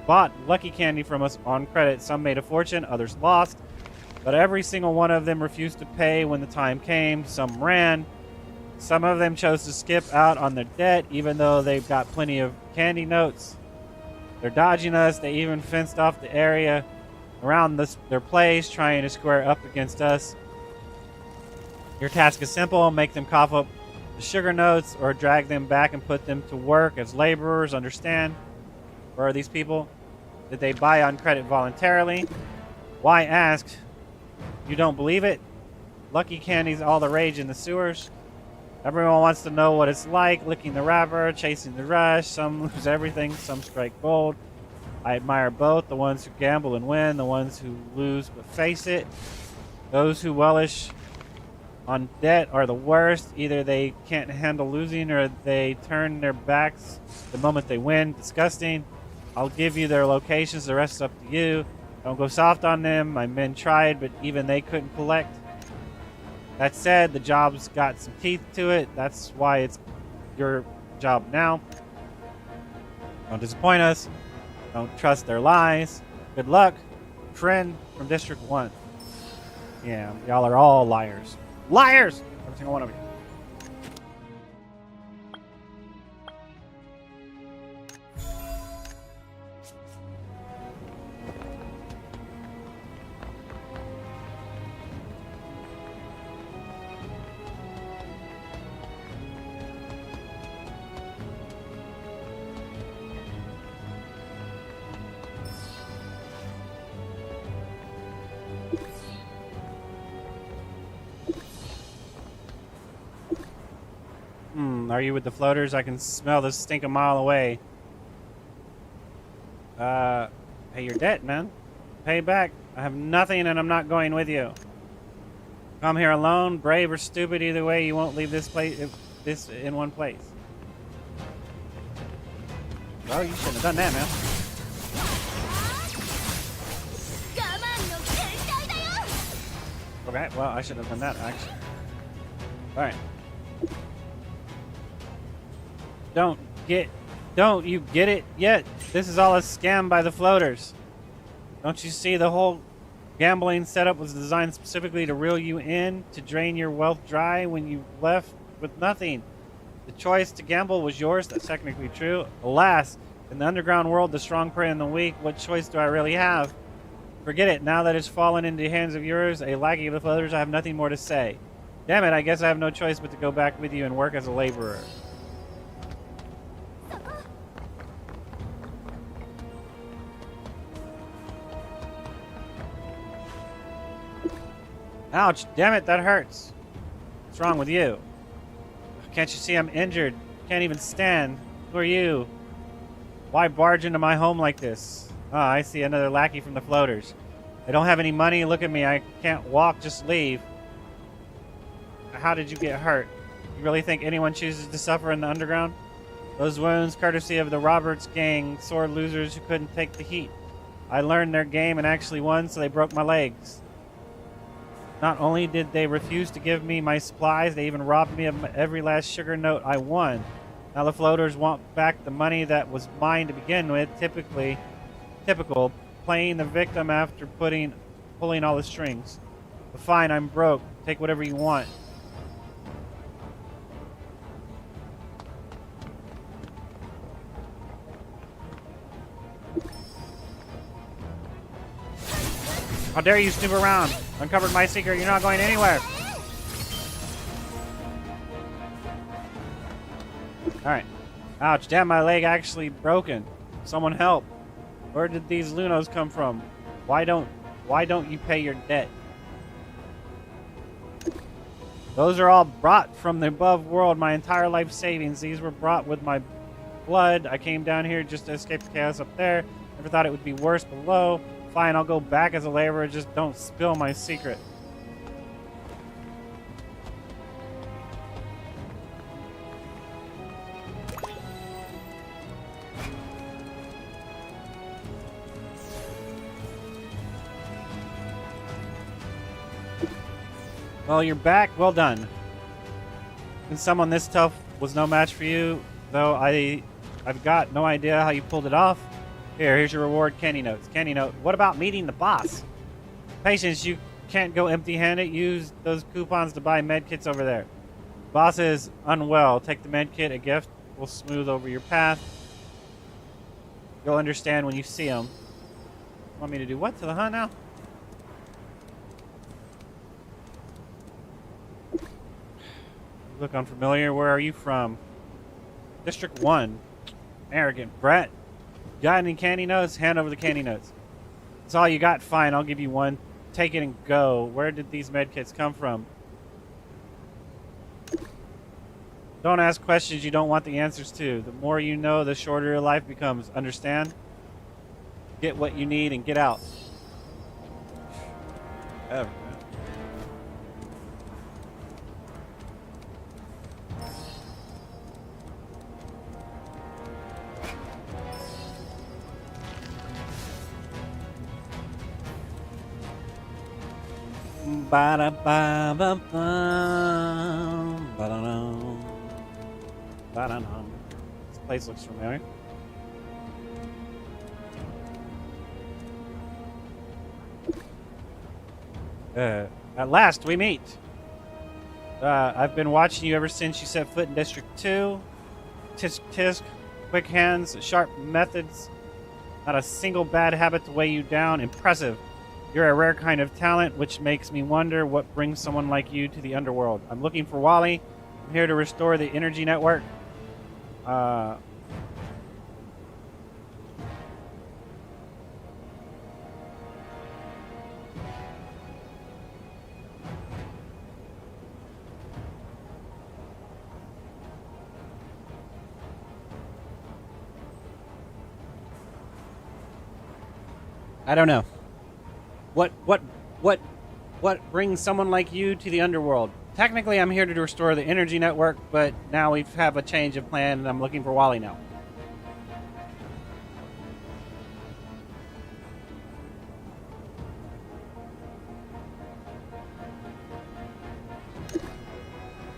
bought lucky candy from us on credit. Some made a fortune, others lost. But every single one of them refused to pay when the time came. Some ran. Some of them chose to skip out on their debt, even though they've got plenty of candy notes. They're dodging us. They even fenced off the area around their place, trying to square up against us. Your task is simple. Make them cough up the sugar notes or drag them back and put them to work as laborers. Understand? Where are these people? Did they buy on credit voluntarily? Why ask? You don't believe it? Lucky candy's all the rage in the sewers. Everyone wants to know what it's like, licking the wrapper, chasing the rush. Some lose everything, some strike gold. I admire both, the ones who gamble and win, the ones who lose but face it. Those who relish on debt are the worst. Either they can't handle losing or they turn their backs the moment they win. Disgusting. I'll give you their locations, the rest is up to you. Don't go soft on them. My men tried, but even they couldn't collect. That said, the job's got some teeth to it. That's why it's your job now. Don't disappoint us. Don't trust their lies. Good luck. Friend from District 1. Yeah, y'all are all liars. Liars! Every single one of you. Are you with the floaters? I can smell the stink a mile away. Hey, you're dead, man. Pay back. I have nothing and I'm not going with you. Come here alone, brave or stupid, either way, you won't leave this place, this in one place. Well, you shouldn't have done that, man. Okay, well, I shouldn't have done that, actually. Alright. Don't you get it yet? This is all a scam by the floaters. Don't you see the whole gambling setup was designed specifically to reel you in, to drain your wealth dry when you left with nothing? The choice to gamble was yours. That's technically true. Alas, in the underground world, the strong prey on the weak. What choice do I really have? Forget it. Now that it's fallen into the hands of yours, a lackey of the floaters, I have nothing more to say. Damn it, I guess I have no choice but to go back with you and work as a laborer. Ouch, damn it, that hurts. What's wrong with you? Can't you see I'm injured? Can't even stand. Who are you? Why barge into my home like this? Ah, I see another lackey from the floaters. I don't have any money. Look at me. I can't walk. Just leave. How did you get hurt? You really think anyone chooses to suffer in the underground? Those wounds, courtesy of the Roberts gang, sore losers who couldn't take the heat. I learned their game and actually won, so they broke my legs. Not only did they refuse to give me my supplies, they even robbed me of every last sugar note I won. Now the floaters want back the money that was mine to begin with, typical, playing the victim after pulling all the strings. But fine, I'm broke. Take whatever you want. How dare you snoop around? Uncovered my secret. You're not going anywhere. Alright. Ouch, damn, my leg actually broken. Someone help. Where did these Lunos come from? Why don't you pay your debt? Those are all brought from the above world, my entire life savings. These were brought with my blood. I came down here just to escape the chaos up there. Never thought it would be worse below. Fine, I'll go back as a laborer, just don't spill my secret. Well, you're back. Well done. And someone this tough was no match for you, though I've got no idea how you pulled it off. Here's your reward, candy notes. Candy note, what about meeting the boss? Patience, you can't go empty-handed. Use those coupons to buy medkits over there. Boss is unwell. Take the medkit. A gift will smooth over your path. You'll understand when you see him. Want me to do what to the hunt now? Look unfamiliar. Where are you from? District 1. Arrogant brat. Got any candy notes? Hand over the candy notes. That's all you got? Fine, I'll give you one. Take it and go. Where did these medkits come from? Don't ask questions you don't want the answers to. The more you know, the shorter your life becomes. Understand? Get what you need and get out. Ever. This place looks familiar. At last, we meet. I've been watching you ever since you set foot in District 2. Tisk tisk, quick hands, sharp methods. Not a single bad habit to weigh you down. Impressive. You're a rare kind of talent, which makes me wonder what brings someone like you to the underworld. I'm looking for Wally. I'm here to restore the energy network. I don't know. What brings someone like you to the underworld? Technically, I'm here to restore the energy network, but now we have a change of plan, and I'm looking for Wally now.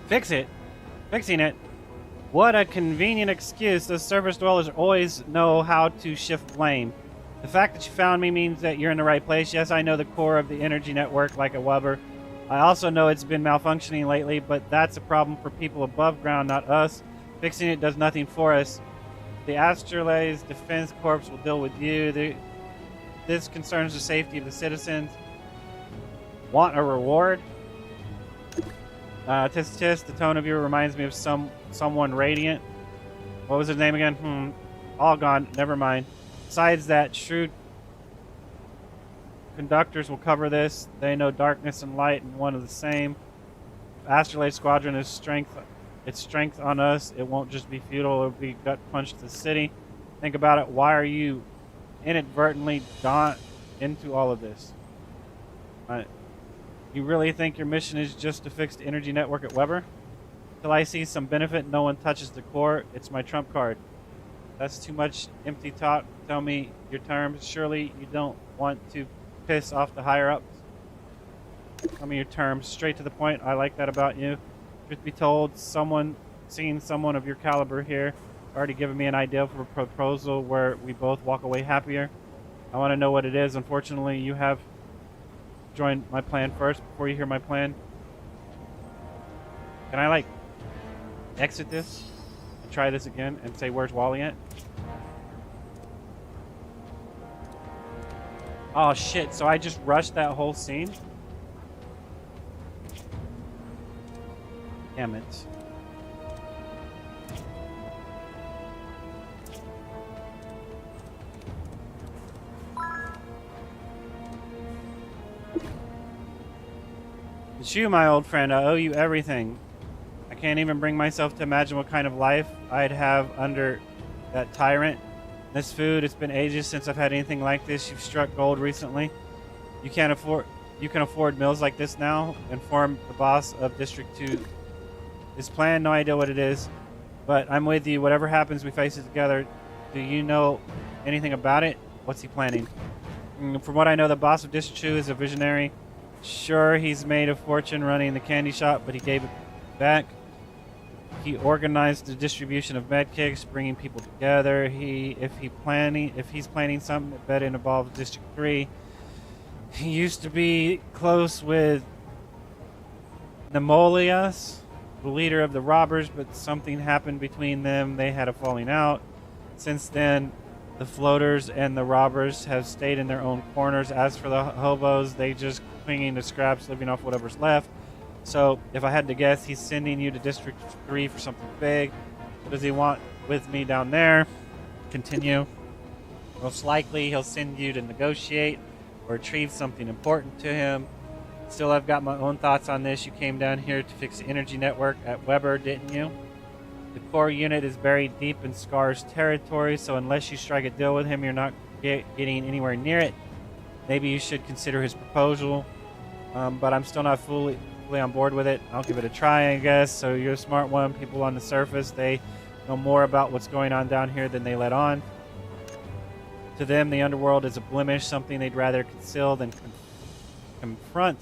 Fix it? Fixing it? What a convenient excuse. Those surface dwellers always know how to shift blame. The fact that you found me means that you're in the right place. Yes, I know the core of the energy network like a Weber. I also know it's been malfunctioning lately, but that's a problem for people above ground, not us. Fixing it does nothing for us. The Astrolabe's Defense Corps will deal with you. This concerns the safety of the citizens. Want a reward? Tisk tisk, the tone of you reminds me of someone radiant. What was his name again? All gone. Never mind. Besides that, shrewd conductors will cover this. They know darkness and light and one of the same. If Astrolabe Squadron is strength on us, it won't just be futile, it'll be gut punch to the city. Think about it. Why are you inadvertently drawn into all of this? You really think your mission is just to fix the energy network at Weber? Till I see some benefit, no one touches the core. It's my trump card. That's too much empty talk. Tell me your terms. Surely you don't want to piss off the higher-ups. Tell me your terms. Straight to the point. I like that about you. Truth be told, seeing someone of your caliber here already given me an idea for a proposal where we both walk away happier. I want to know what it is. Unfortunately, you have joined my plan first before you hear my plan. Can I, exit this and try this again and say, where's Wally at? Oh, shit. So I just rushed that whole scene? Damn it. It's you, my old friend. I owe you everything. I can't even bring myself to imagine what kind of life I'd have under that tyrant. This food, it's been ages since I've had anything like this. You've struck gold recently. You can afford meals like this now. Inform the boss of District 2. His plan, no idea what it is. But I'm with you. Whatever happens, we face it together. Do you know anything about it? What's he planning? From what I know, the boss of District 2 is a visionary. Sure, he's made a fortune running the candy shop, but he gave it back. He organized the distribution of medkits, bringing people together. If he's planning something, I bet it involves District 3. He used to be close with Nemolius, the leader of the robbers, but something happened between them. They had a falling out. Since then, the floaters and the robbers have stayed in their own corners. As for the hobos, they just clinging to scraps, living off whatever's left. So, if I had to guess, he's sending you to District 3 for something big. What does he want with me down there? Continue. Most likely, he'll send you to negotiate or retrieve something important to him. Still, I've got my own thoughts on this. You came down here to fix the energy network at Weber, didn't you? The core unit is buried deep in Scar's territory, so unless you strike a deal with him, you're not getting anywhere near it. Maybe you should consider his proposal, but I'm still not fully on board with it. I'll give it a try, I guess. So you're a smart one. People on the surface, they know more about what's going on down here than they let on. To them, the underworld is a blemish, something they'd rather conceal than confront.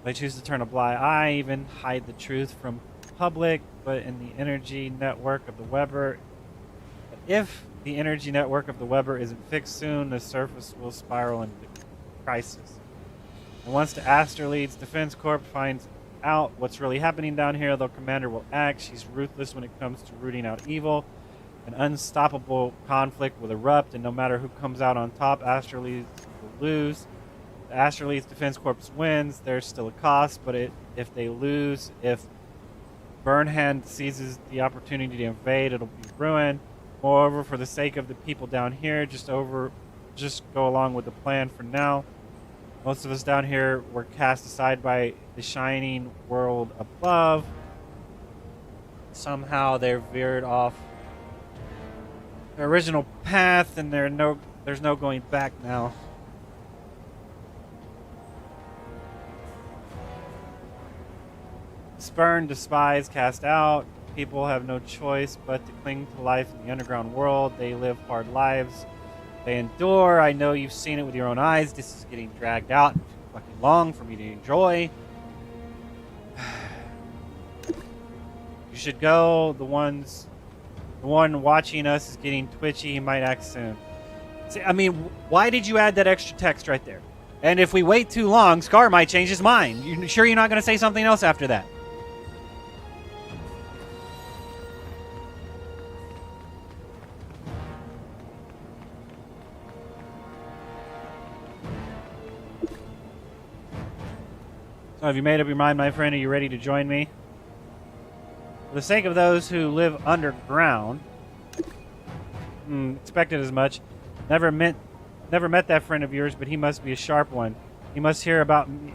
They choose to turn a blind eye, even hide the truth from public. But in the energy network of the Weber, if the energy network of the Weber isn't fixed soon, the surface will spiral into crisis. And once the Astrolabe's Defense Corps finds out what's really happening down here, the commander will act. She's ruthless when it comes to rooting out evil. An unstoppable conflict will erupt, and no matter who comes out on top, Astrolabe will lose. The Astrolabe's Defense Corps wins. There's still a cost, but if they lose, if Burnhand seizes the opportunity to invade, it'll be ruined. Moreover, for the sake of the people down here, just go along with the plan for now. Most of us down here were cast aside by the shining world above. Somehow they're veered off their original path, and they're no There's no going back now. Spurned, despised, cast out. People have no choice but to cling to life in the underground world. They live hard lives. They endure. I know you've seen it with your own eyes. This is getting dragged out too fucking long for me to enjoy. You should go. The one watching us is getting twitchy. He might act soon. See, I mean, why did you add that extra text right there? And if we wait too long, Scar might change his mind. You sure you're not going to say something else after that? So have you made up your mind, my friend? Are you ready to join me? For the sake of those who live underground, expected as much. Never met that friend of yours, but he must be a sharp one. He must hear about me,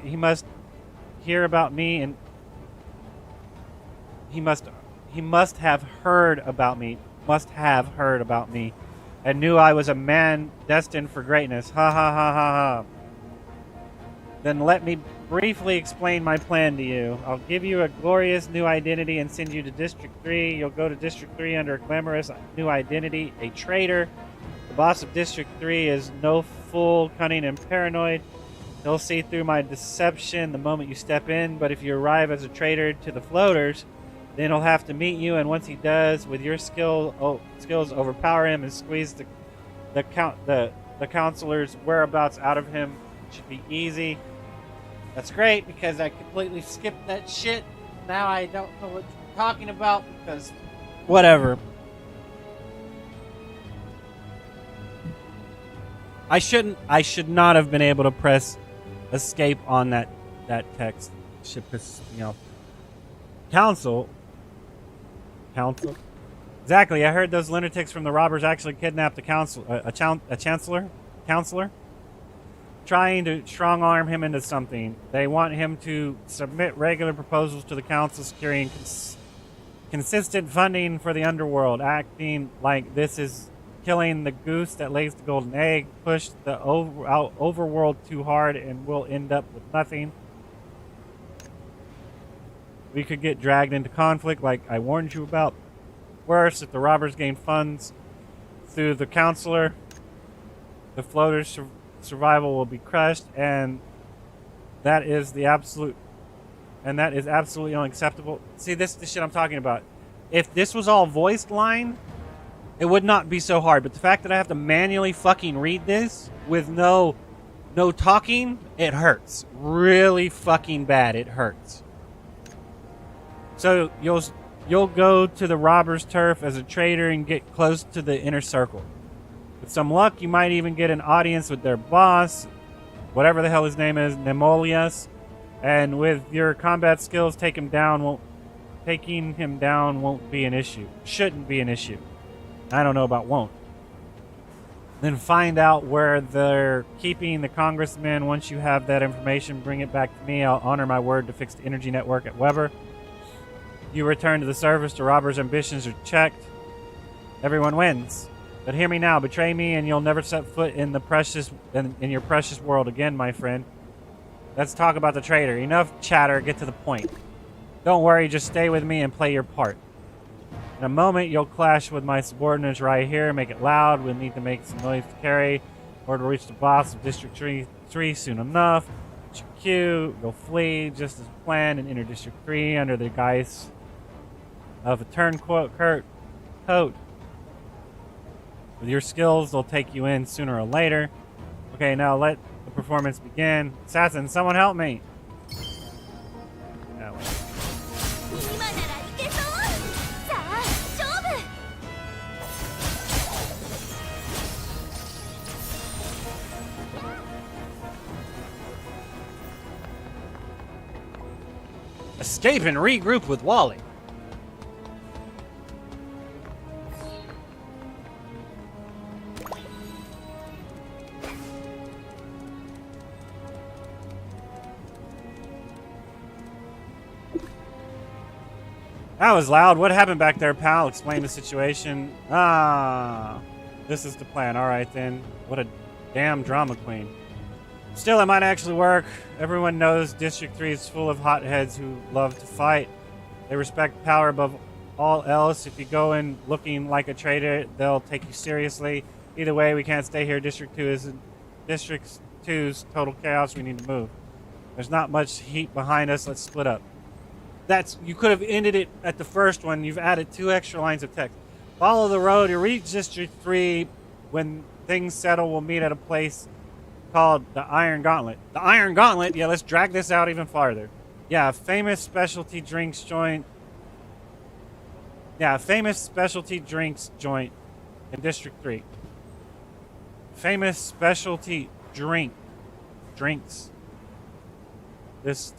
and he must have heard about me. Must have heard about me, and knew I was a man destined for greatness. Ha ha ha ha ha. Then let me briefly explain my plan to you. I'll give you a glorious new identity and send you to District 3. You'll go to District 3 under a glamorous new identity, a traitor. The boss of District 3 is no fool, cunning, and paranoid. He'll see through my deception the moment you step in, but if you arrive as a traitor to the floaters, then he'll have to meet you, and once he does, with your skills overpower him and squeeze the counselor's whereabouts out of him. It should be easy. That's great, because I completely skipped that shit. Now I don't know what you're talking about, because whatever. I should not have been able to press escape on that text. Shit pisses me off. Council. Exactly. I heard those lunatics from the robbers actually kidnapped a chancellor, trying to strong arm him into something. They want him to submit regular proposals to the council, securing consistent funding for the underworld, acting like this is killing the goose that lays the golden egg. Push the overworld too hard and we'll end up with nothing. We could get dragged into conflict like I warned you about. Worse, if the robbers gain funds through the counselor, the floaters' survival will be crushed, and that is absolutely unacceptable. See, this is the shit I'm talking about. If this was all voiced line, it would not be so hard. But the fact that I have to manually fucking read this with no talking, it hurts. Really fucking bad. It hurts. So you'll go to the robber's turf as a traitor and get close to the inner circle. With some luck, you might even get an audience with their boss, whatever the hell his name is, Nemolius. And with your combat skills, taking him down won't be an issue. Shouldn't be an issue. I don't know about won't. Then find out where they're keeping the congressman. Once you have that information, bring it back to me. I'll honor my word to fix the energy network at Weber. You return to the service. The robber's ambitions are checked. Everyone wins. But hear me now. Betray me and you'll never set foot in your precious world again, my friend. Let's talk about the traitor. Enough chatter. Get to the point. Don't worry. Just stay with me and play your part. In a moment, you'll clash with my subordinates right here. Make it loud. We'll need to make some noise to carry. Or to reach the boss of District 3 soon enough. Get your cue. You'll flee just as planned and enter District 3 under the guise of a turncoat. With your skills, they'll take you in sooner or later. Okay, now let the performance begin. Assassin, someone help me. That way. Escape and regroup with Wally. That was loud. What happened back there, pal? Explain the situation. This is the plan. All right, then. What a damn drama queen. Still, it might actually work. Everyone knows District 3 is full of hotheads who love to fight. They respect power above all else. If you go in looking like a traitor, they'll take you seriously. Either way, we can't stay here. District 2's total chaos. We need to move. There's not much heat behind us. Let's split up. You could have ended it at the first one. You've added 2 extra lines of text. Follow the road. You reach District 3. When things settle, we'll meet at a place called the Iron Gauntlet. The Iron Gauntlet? Yeah, let's drag this out even farther. Yeah, famous specialty drinks joint. Yeah, famous specialty drinks joint in District 3. Famous specialty drinks. This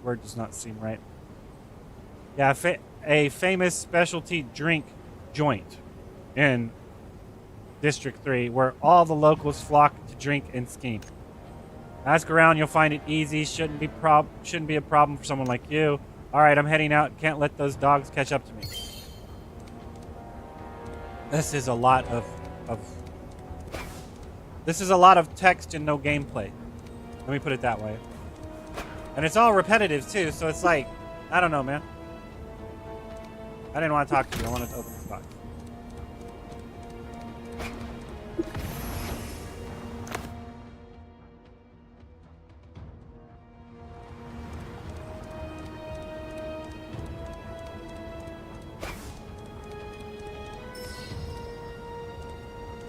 word does not seem right. Yeah, a famous specialty drink joint in District 3 where all the locals flock to drink and scheme. Ask around, you'll find it easy. Shouldn't be a problem for someone like you. All right, I'm heading out. Can't let those dogs catch up to me. This is a lot of text and no gameplay. Let me put it that way. And it's all repetitive too, so it's like, I don't know, man. I didn't want to talk to you. I wanted to open this box.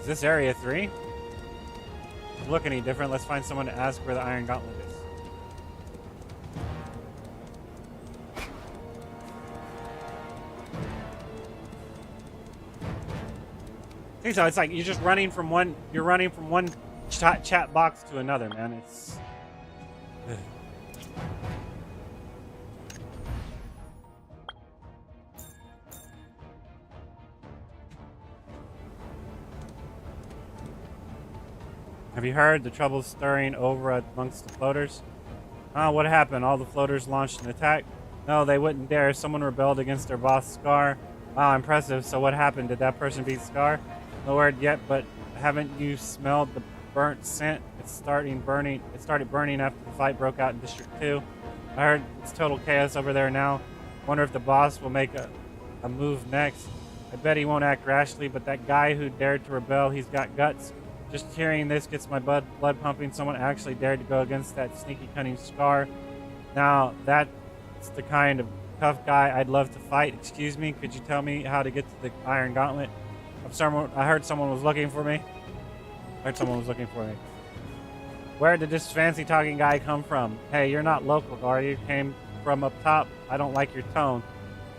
Is this Area 3? Doesn't look any different. Let's find someone to ask where the Iron Gauntlet is. I think so. It's like you're just running from one. You're running from one chat box to another, man. It's. Ugh. Have you heard the trouble stirring over amongst the floaters? Oh, what happened? All the floaters launched an attack? No, they wouldn't dare. Someone rebelled against their boss, Scar. Wow, impressive. So what happened? Did that person beat Scar? No word yet, but haven't you smelled the burnt scent? It started burning after the fight broke out in District 2. I heard it's total chaos over there now. Wonder if the boss will make a move next. I bet he won't act rashly, but that guy who dared to rebel, he's got guts. Just hearing this gets my blood pumping. Someone actually dared to go against that sneaky, cunning Scar. Now, that's the kind of tough guy I'd love to fight. Excuse me, could you tell me how to get to the Iron Gauntlet? I heard someone was looking for me. Where did this fancy talking guy come from? Hey, you're not local, are you? Came from up top? I don't like your tone.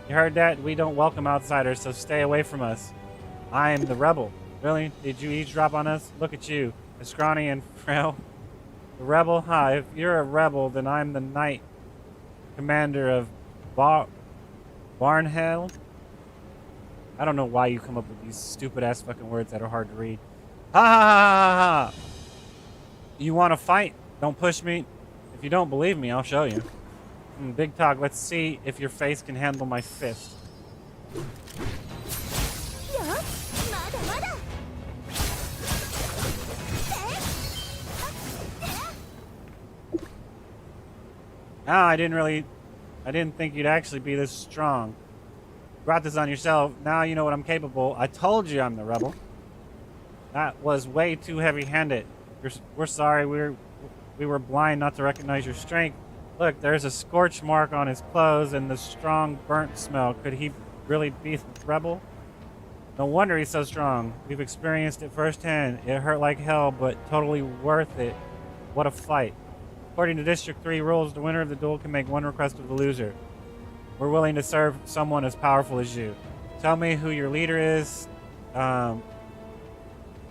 You heard that? We don't welcome outsiders, so stay away from us. I am the rebel. Really? Did you eavesdrop on us? Look at you, a scrawny and frail. The rebel? Huh, if you're a rebel, then I'm the knight commander of Barnhell. I don't know why you come up with these stupid-ass fucking words that are hard to read. Ha ha ha ha ha! You want to fight? Don't push me. If you don't believe me, I'll show you. Big talk. Let's see if your face can handle my fist. Ah, I didn't think you'd actually be this strong. Brought this on yourself. Now you know what I'm capable. I told you I'm the rebel. That was way too heavy-handed. We're sorry. We were blind not to recognize your strength. Look, there's a scorch mark on his clothes and the strong burnt smell. Could he really be the rebel? No wonder he's so strong. We've experienced it firsthand. It hurt like hell, but totally worth it. What a fight. According to District 3 rules, the winner of the duel can make one request of the loser. We're willing to serve someone as powerful as you. Tell me who your leader is.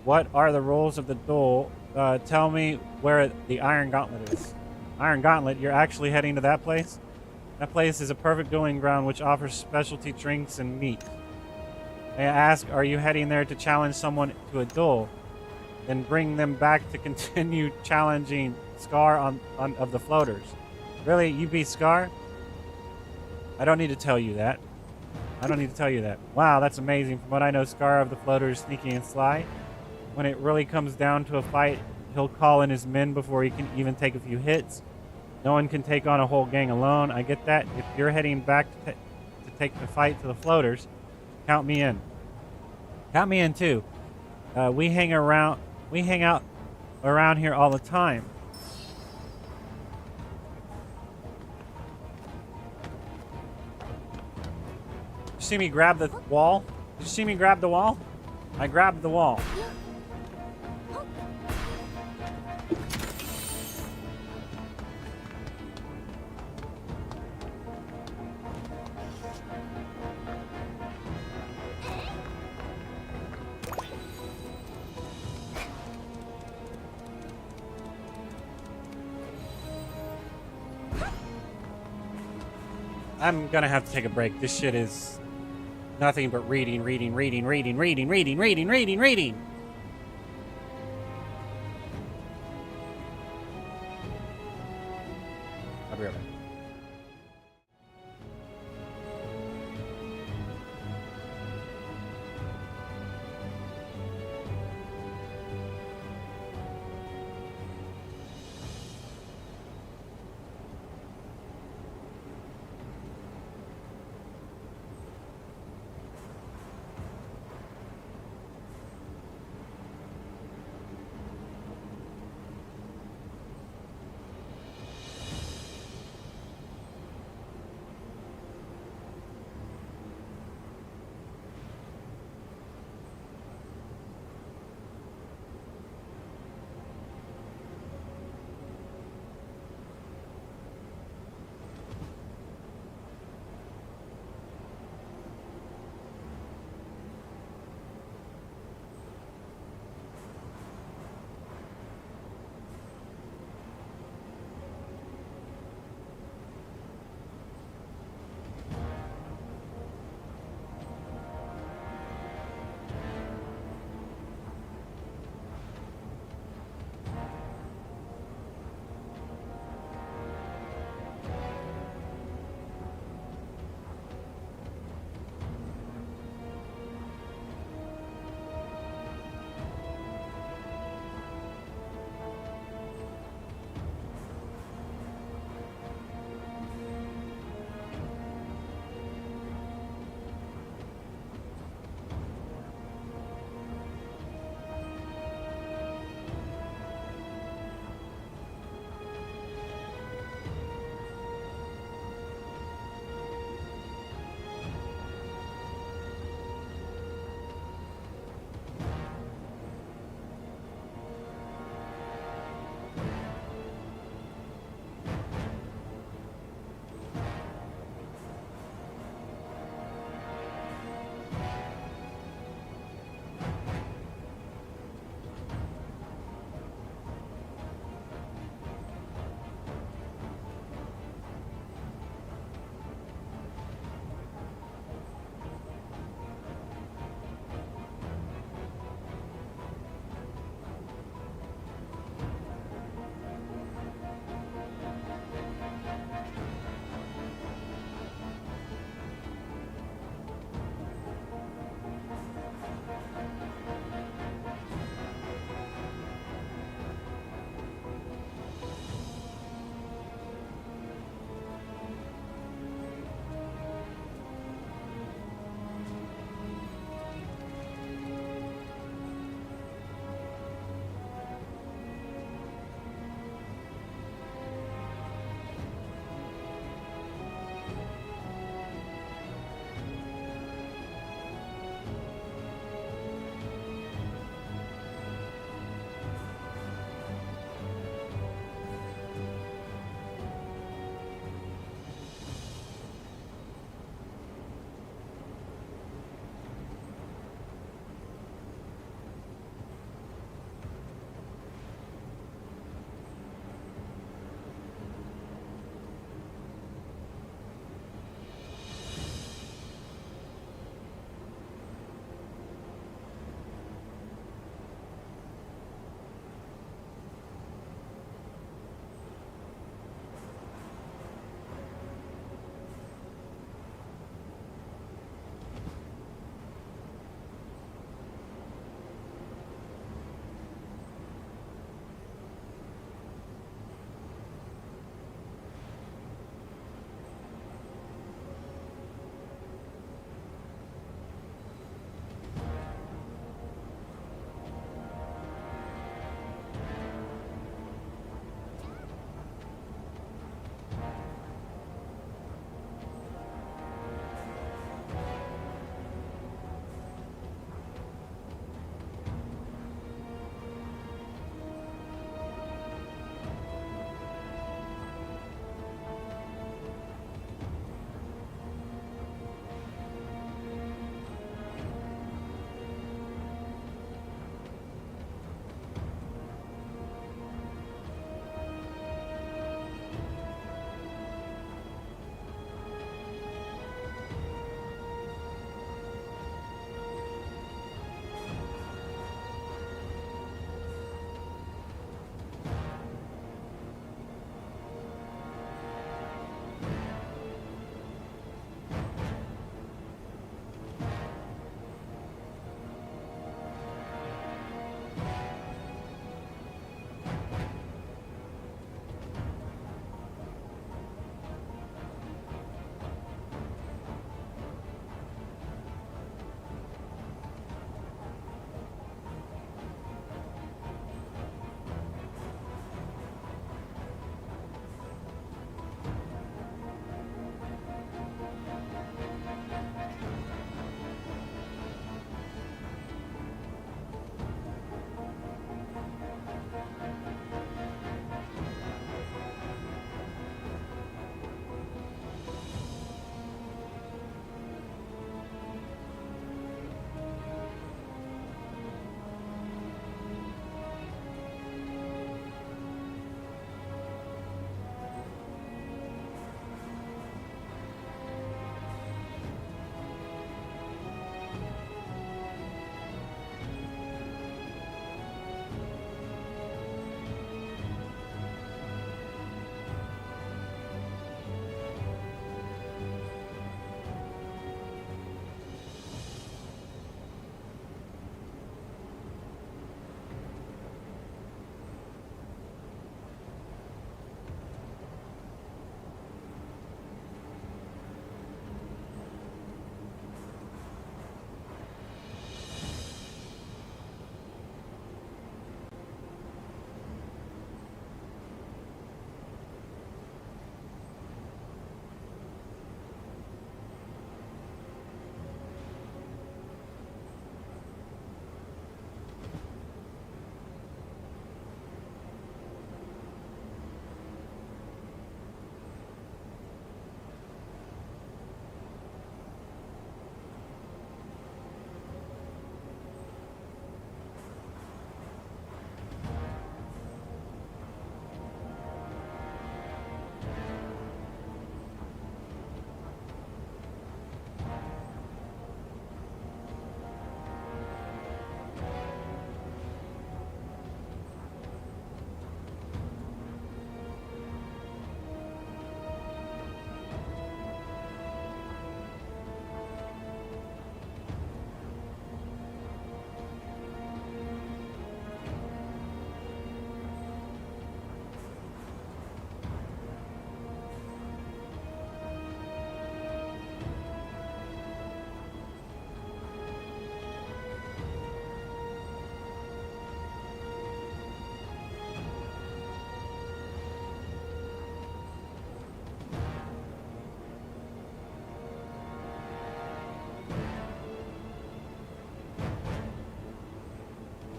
What are the rules of the duel? Tell me where the Iron Gauntlet is. Iron Gauntlet? You're actually heading to that place? That place is a perfect dueling ground which offers specialty drinks and meat. May I ask, are you heading there to challenge someone to a duel? Then bring them back to continue challenging Scar of the floaters. Really? You beat Scar? I don't need to tell you that. I don't need to tell you that. Wow, that's amazing. From what I know, Scar of the Floater is sneaky and sly. When it really comes down to a fight, he'll call in his men before he can even take a few hits. No one can take on a whole gang alone. I get that. If you're heading back to take the fight to the Floaters, count me in. Count me in too. We hang out around here all the time. Did you see me grab the wall? Did you see me grab the wall? I grabbed the wall. I'm gonna have to take a break. This shit is nothing but reading. I'll be right back.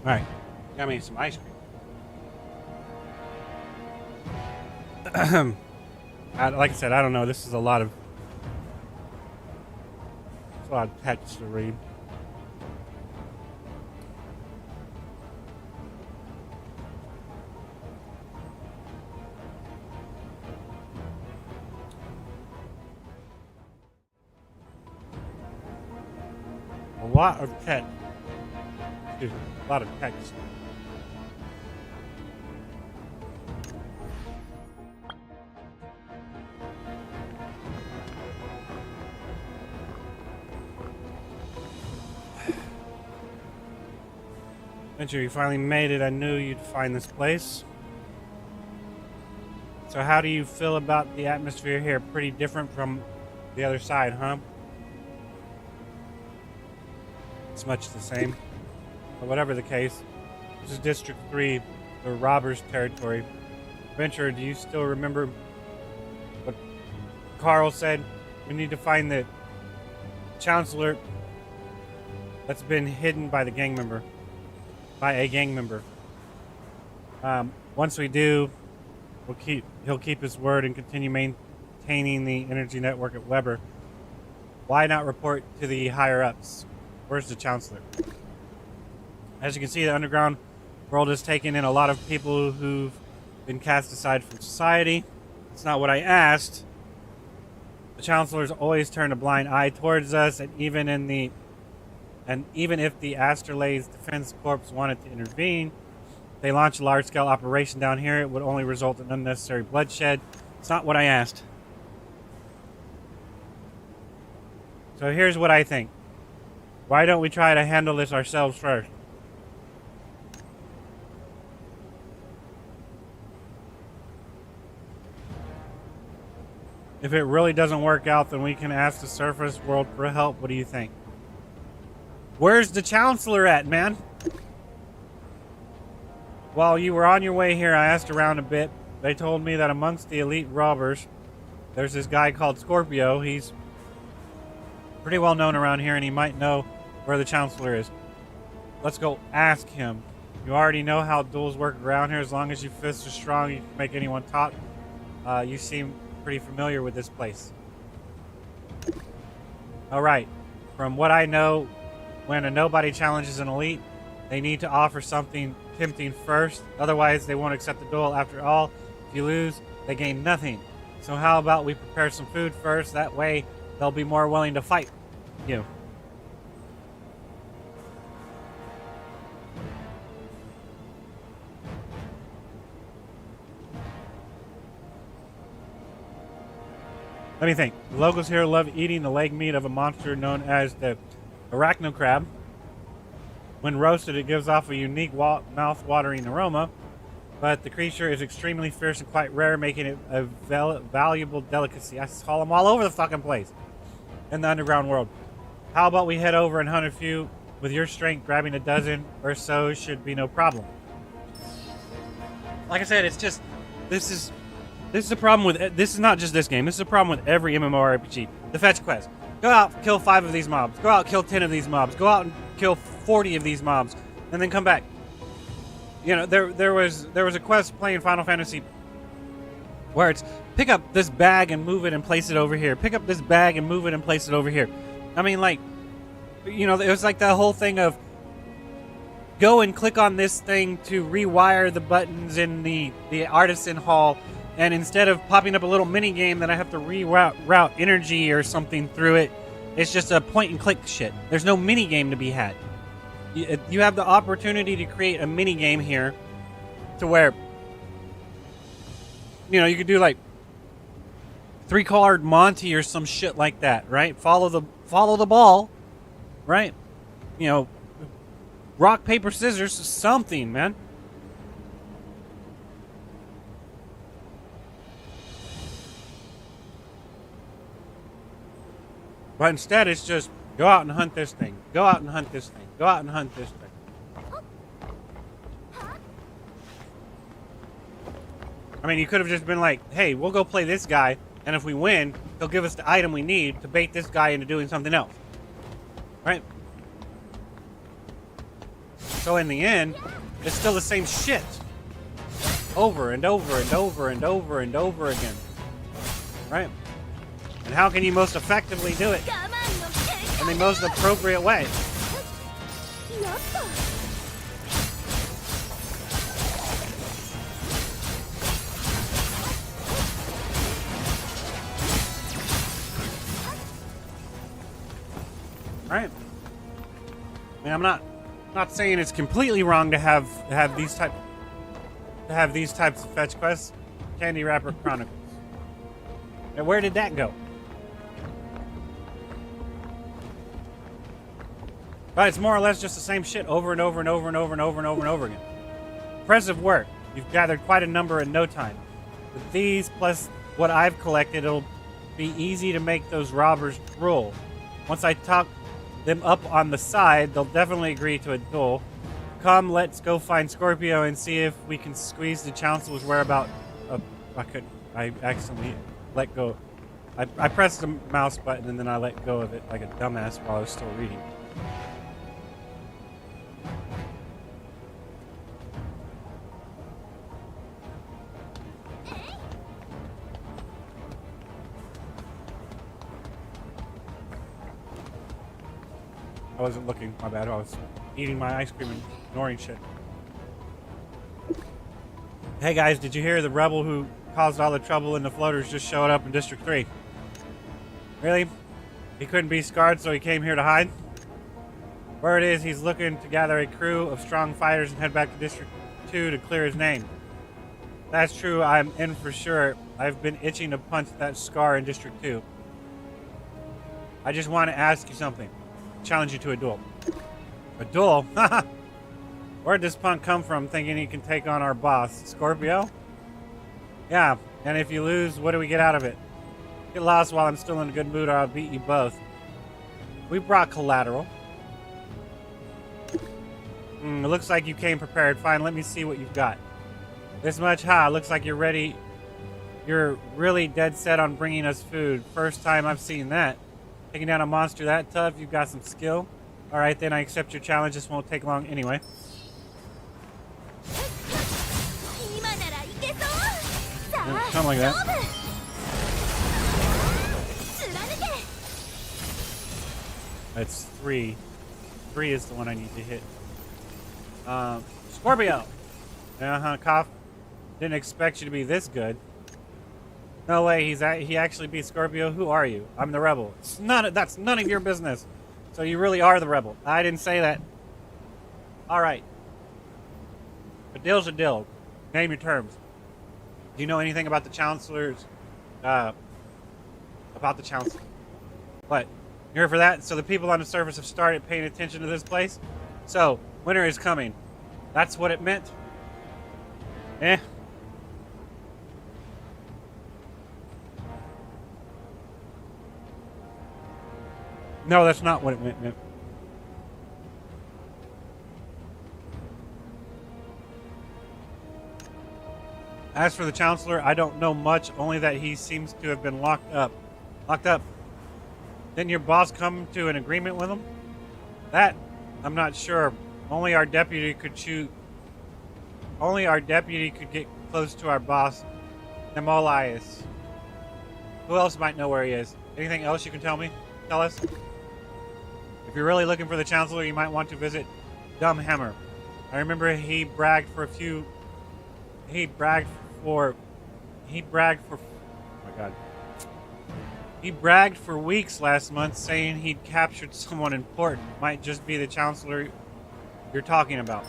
Alright. Got me some ice cream. Like I said, I don't know. This is a lot of text to read. A lot of text. Excuse me, a lot of text. Venture, you finally made it. I knew you'd find this place. So how do you feel about the atmosphere here? Pretty different from the other side, huh? It's much the same. But whatever the case, this is District 3, the robbers' territory. Venture, do you still remember what Carl said? We need to find the Chancellor that's been hidden by the gang member. By a gang member. Once we do, he'll keep his word and continue maintaining the energy network at Weber. Why not report to the higher ups? Where's the Chancellor? As you can see, the underground world has taken in a lot of people who've been cast aside from society. It's not what I asked. The Chancellor's always turned a blind eye towards us, and even if the Astrolabe's Defense Corps wanted to intervene, they launched a large-scale operation down here, it would only result in unnecessary bloodshed. It's not what I asked. So here's what I think. Why don't we try to handle this ourselves first? If it really doesn't work out, then we can ask the surface world for help. What do you think? Where's the Chancellor at, man? While you were on your way here, I asked around a bit. They told me that amongst the elite robbers, there's this guy called Scorpio. He's pretty well known around here, and he might know where the Chancellor is. Let's go ask him. You already know how duels work around here. As long as your fists are strong, you can make anyone talk. You seem pretty familiar with this place. Alright. From what I know, when a nobody challenges an elite, they need to offer something tempting first. Otherwise, they won't accept the duel. After all, if you lose, they gain nothing. So how about we prepare some food first? That way, they'll be more willing to fight you. Let me think. The locals here love eating the leg meat of a monster known as the arachnocrab. When roasted, it gives off a unique mouth-watering aroma, but the creature is extremely fierce and quite rare, making it a valuable delicacy. I saw them all over the fucking place in the underground world. How about we head over and hunt a few? With your strength, grabbing a dozen or so should be no problem. Like I said, it's just... This is a problem with... This is not just this game. This is a problem with every MMORPG. The fetch quest. Go out, kill 5 of these mobs. Go out, kill 10 of these mobs. Go out and kill 40 of these mobs. And then come back. You know, there was a quest playing Final Fantasy where it's pick up this bag and move it and place it over here. Pick up this bag and move it and place it over here. I mean, like, you know, it was like the whole thing of go and click on this thing to rewire the buttons in the artisan hall. And instead of popping up a little mini game that I have to route energy or something through it, it's just a point and click shit. There's no mini game to be had. You have the opportunity to create a mini game here, to where, you know, you could do like 3-card Monty or some shit like that, right? Follow the ball, right? You know, rock paper scissors, something, man. But instead, it's just, go out and hunt this thing. Go out and hunt this thing. Go out and hunt this thing. I mean, you could have just been like, hey, we'll go play this guy, and if we win, he'll give us the item we need to bait this guy into doing something else. Right? So in the end, it's still the same shit. Over and over and over and over and over again. Right? And how can you most effectively do it 我慢の結 in 果 the most appropriate way? やった Right? I mean, I'm not saying it's completely wrong to have these types of fetch quests. Candy Wrapper Chronicles. And where did that go? But it's more or less just the same shit over and over and over and over and over and over and over again. Impressive work. You've gathered quite a number in no time. With these plus what I've collected, it'll be easy to make those robbers drool. Once I talk them up on the side, they'll definitely agree to a duel. Come, let's go find Scorpio and see if we can squeeze the Chancellor's whereabouts. I accidentally let go. I pressed the mouse button and then I let go of it like a dumbass while I was still reading. I wasn't looking, my bad. I was eating my ice cream and ignoring shit. Hey guys, did you hear the rebel who caused all the trouble in the floaters just showed up in District 3? Really? He couldn't be scarred, so he came here to hide? Word is he's looking to gather a crew of strong fighters and head back to District 2 to clear his name. That's true, I'm in for sure. I've been itching to punch that scar in District 2. I just want to ask you something. Challenge you to a duel. A duel? Haha! Where'd this punk come from thinking he can take on our boss? Scorpio? Yeah, and if you lose, what do we get out of it? Get lost while I'm still in a good mood or I'll beat you both. We brought collateral. It looks like you came prepared. Fine, let me see what you've got. This much? Ha, looks like you're ready. You're really dead set on bringing us food. First time I've seen that. Taking down a monster that tough, you've got some skill. Alright then, I accept your challenge. This won't take long anyway. 今ならいけそうさあ Something like that. 勝負貫け That's 3. 3 is the one I need to hit. Scorpio! Cough. Didn't expect you to be this good. No way, he actually beat Scorpio. Who are you? I'm the rebel. That's none of your business. So you really are the rebel. I didn't say that. Alright. A deal's a deal. Name your terms. Do you know anything about the Chancellor's... about the Chancellor? What? You here for that? So the people on the surface have started paying attention to this place? So, winter is coming. That's what it meant? Eh. No, that's not what it meant. As for the Chancellor, I don't know much, only that he seems to have been locked up. Locked up? Didn't your boss come to an agreement with him? That, I'm not sure. Only our deputy could get close to our boss, Nemolius. Who else might know where he is? Anything else you can tell us? If you're really looking for the Chancellor, you might want to visit Dumbhammer. I remember he bragged for oh my god. He bragged for weeks last month saying he'd captured someone important. Might just be the Chancellor you're talking about.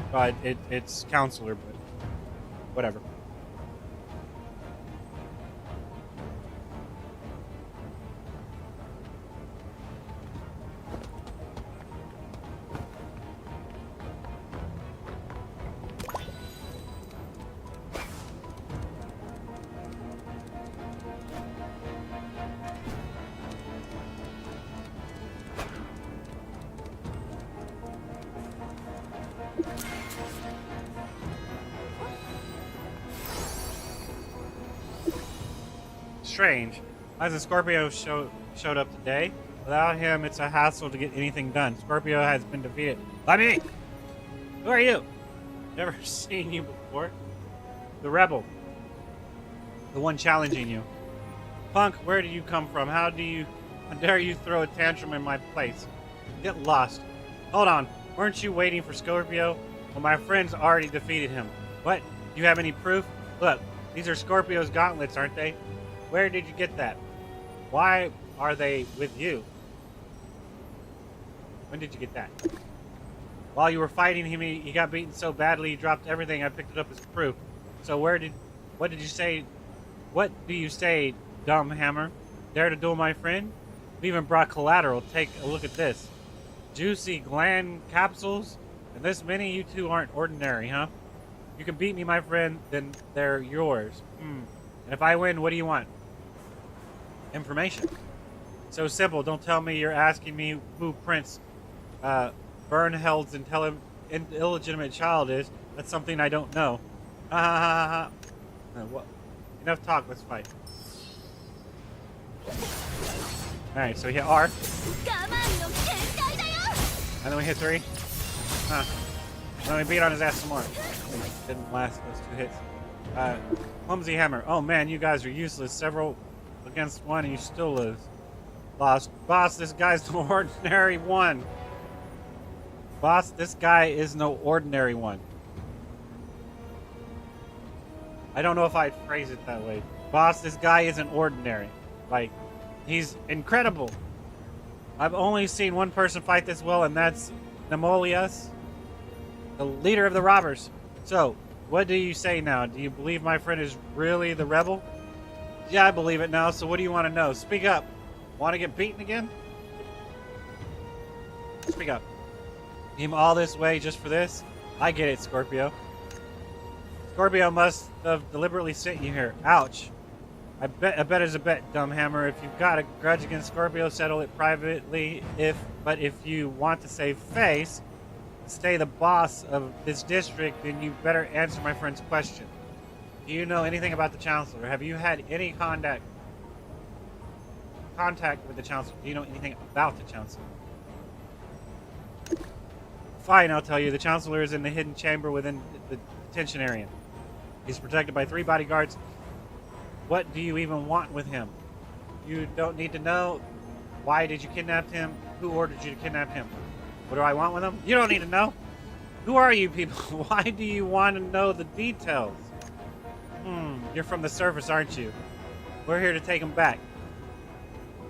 But it's Counselor, but whatever. Strange. As the Scorpio showed up today, Without him, it's a hassle to get anything done. Scorpio has been defeated. By me! Who are you? Never seen you before. The rebel. The one challenging you. Punk, where do you come from? How dare you throw a tantrum in my place? Get lost. Hold on. Weren't you waiting for Scorpio? Well, my friends already defeated him. What? Do you have any proof? Look, these are Scorpio's gauntlets, aren't they? Where did you get that? Why are they with you? When did you get that? While you were fighting him, he got beaten so badly he dropped everything. I picked it up as proof. So what did you say? What do you say, dumb hammer? Dare to duel my friend? We even brought collateral. Take a look at this. Juicy gland capsules? And this many? You two aren't ordinary, huh? You can beat me, my friend, then they're yours. And if I win, what do you want? Information. So simple. Don't tell me you're asking me who Prince Bernheld's illegitimate child is. That's something I don't know. Ha ha ha ha. What? Enough talk. Let's fight. Alright, so we hit R. And then we hit 3. Huh. And then we beat on his ass some more. Didn't last those 2 hits. Clumsy hammer. Oh man, you guys are useless. Several against one and you still lose. Lost. Boss, this guy's no ordinary one. Boss, this guy is no ordinary one. I don't know if I'd phrase it that way. Boss, this guy isn't ordinary. Like, he's incredible. I've only seen one person fight this well, and that's Nemolius, the leader of the robbers. So, what do you say now? Do you believe my friend is really the rebel? Yeah, I believe it now, so what do you want to know? Speak up. Want to get beaten again? Speak up. Came all this way just for this? I get it, Scorpio. Scorpio must have deliberately sent you here. Ouch. A bet is a bet, dumb hammer. If you've got a grudge against Scorpio, settle it privately. But if you want to save face, stay the boss of this district, then you better answer my friend's question. Do you know anything about the Chancellor? Have you had any contact with the Chancellor? Do you know anything about the Chancellor? Fine, I'll tell you. The Chancellor is in the hidden chamber within the detention area. He's protected by 3 bodyguards. What do you even want with him? You don't need to know. Why did you kidnap him? Who ordered you to kidnap him? What do I want with him? You don't need to know. Who are you people? Why do you want to know the details? You're from the surface, aren't you? We're here to take him back.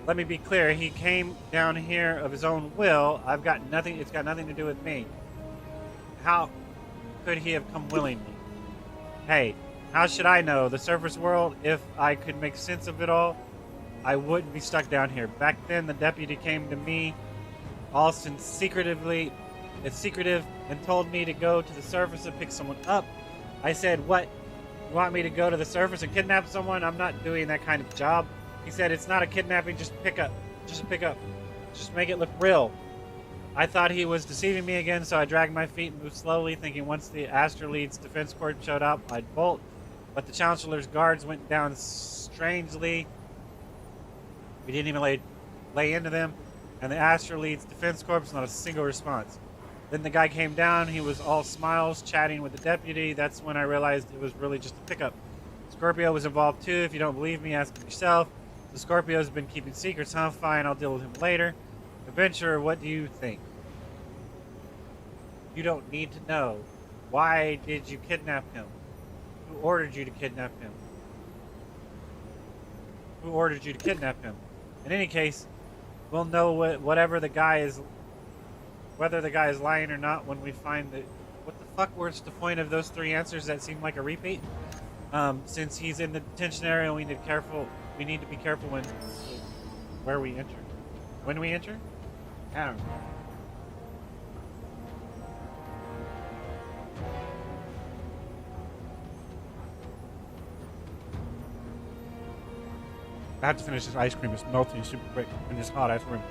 Let me be clear. He came down here of his own will. It's got nothing to do with me. How could he have come willingly? Hey, how should I know? The surface world, if I could make sense of it all, I wouldn't be stuck down here. Back then, the deputy came to me, all secretive, and told me to go to the surface and pick someone up. I said, what? You want me to go to the surface and kidnap someone? I'm not doing that kind of job. He said, it's not a kidnapping, just pick up. Just make it look real. I thought he was deceiving me again, so I dragged my feet and moved slowly, thinking once the Astralead's defense corps showed up, I'd bolt. But the Chancellor's guards went down strangely. We didn't even lay into them. And the Astralead's defense corps, not a single response. Then the guy came down. He was all smiles, chatting with the deputy. That's when I realized it was really just a pickup. Scorpio was involved too. If you don't believe me, ask him yourself. The Scorpio's been keeping secrets, huh? Fine, I'll deal with him later. Adventurer, what do you think? You don't need to know. Why did you kidnap him? Who ordered you to kidnap him? Who ordered you to kidnap him? In any case, we'll know whether the guy is lying or not when we find it. What the fuck was the point of those 3 answers that seemed like a repeat? Since he's in the detention area, we need to be careful where we enter. When we enter? I don't know. I have to finish this ice cream. It's melting super quick in this hot ice room.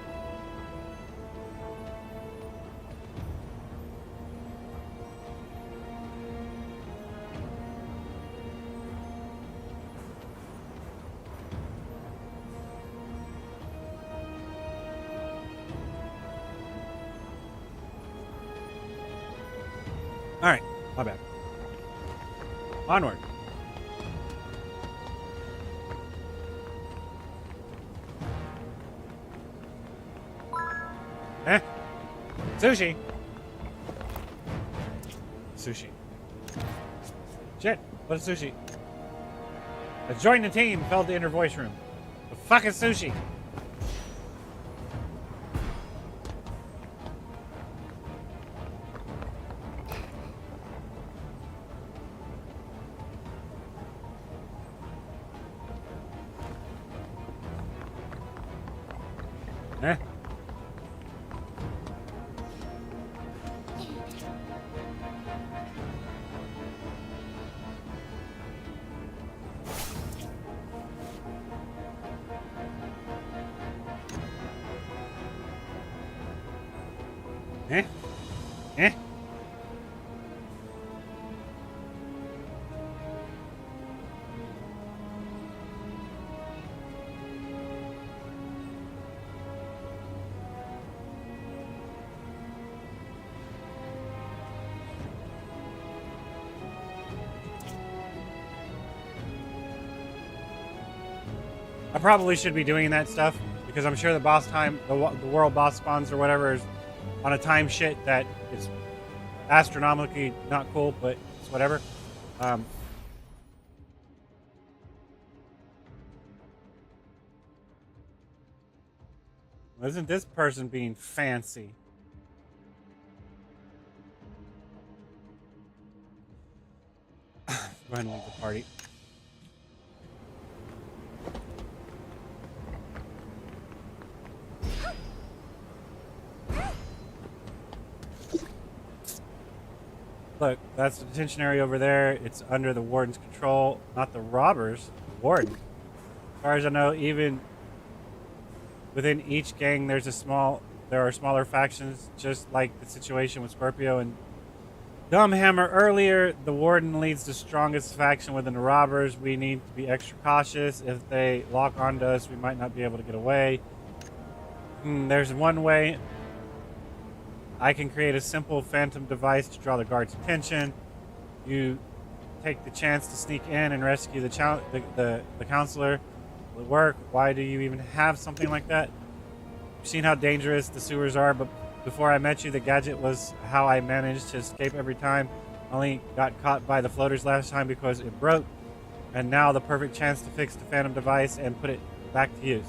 Alright, my bad. Onward. Eh? Sushi! Sushi. Shit, what is sushi? Let's join the team, fell the inner voice room. The fuck is sushi? Eh? Eh? Eh? I probably should be doing that stuff because I'm sure the boss time, the world boss spawns or whatever is on a time shit that is astronomically not cool, but it's whatever. Isn't this person being fancy? Go ahead and leave the party. Look, that's the detention area over there. It's under the warden's control, not the robbers. The warden. As far as I know, even within each gang, there are smaller factions, just like the situation with Scorpio and Dumbhammer earlier. The warden leads the strongest faction within the robbers. We need to be extra cautious. If they lock onto us, we might not be able to get away. There's one way. I can create a simple phantom device to draw the guard's attention. You take the chance to sneak in and rescue the counselor. Will it work? Why do you even have something like that? You've seen how dangerous the sewers are, but before I met you, the gadget was how I managed to escape every time. Only got caught by the floaters last time because it broke. And now the perfect chance to fix the phantom device and put it back to use.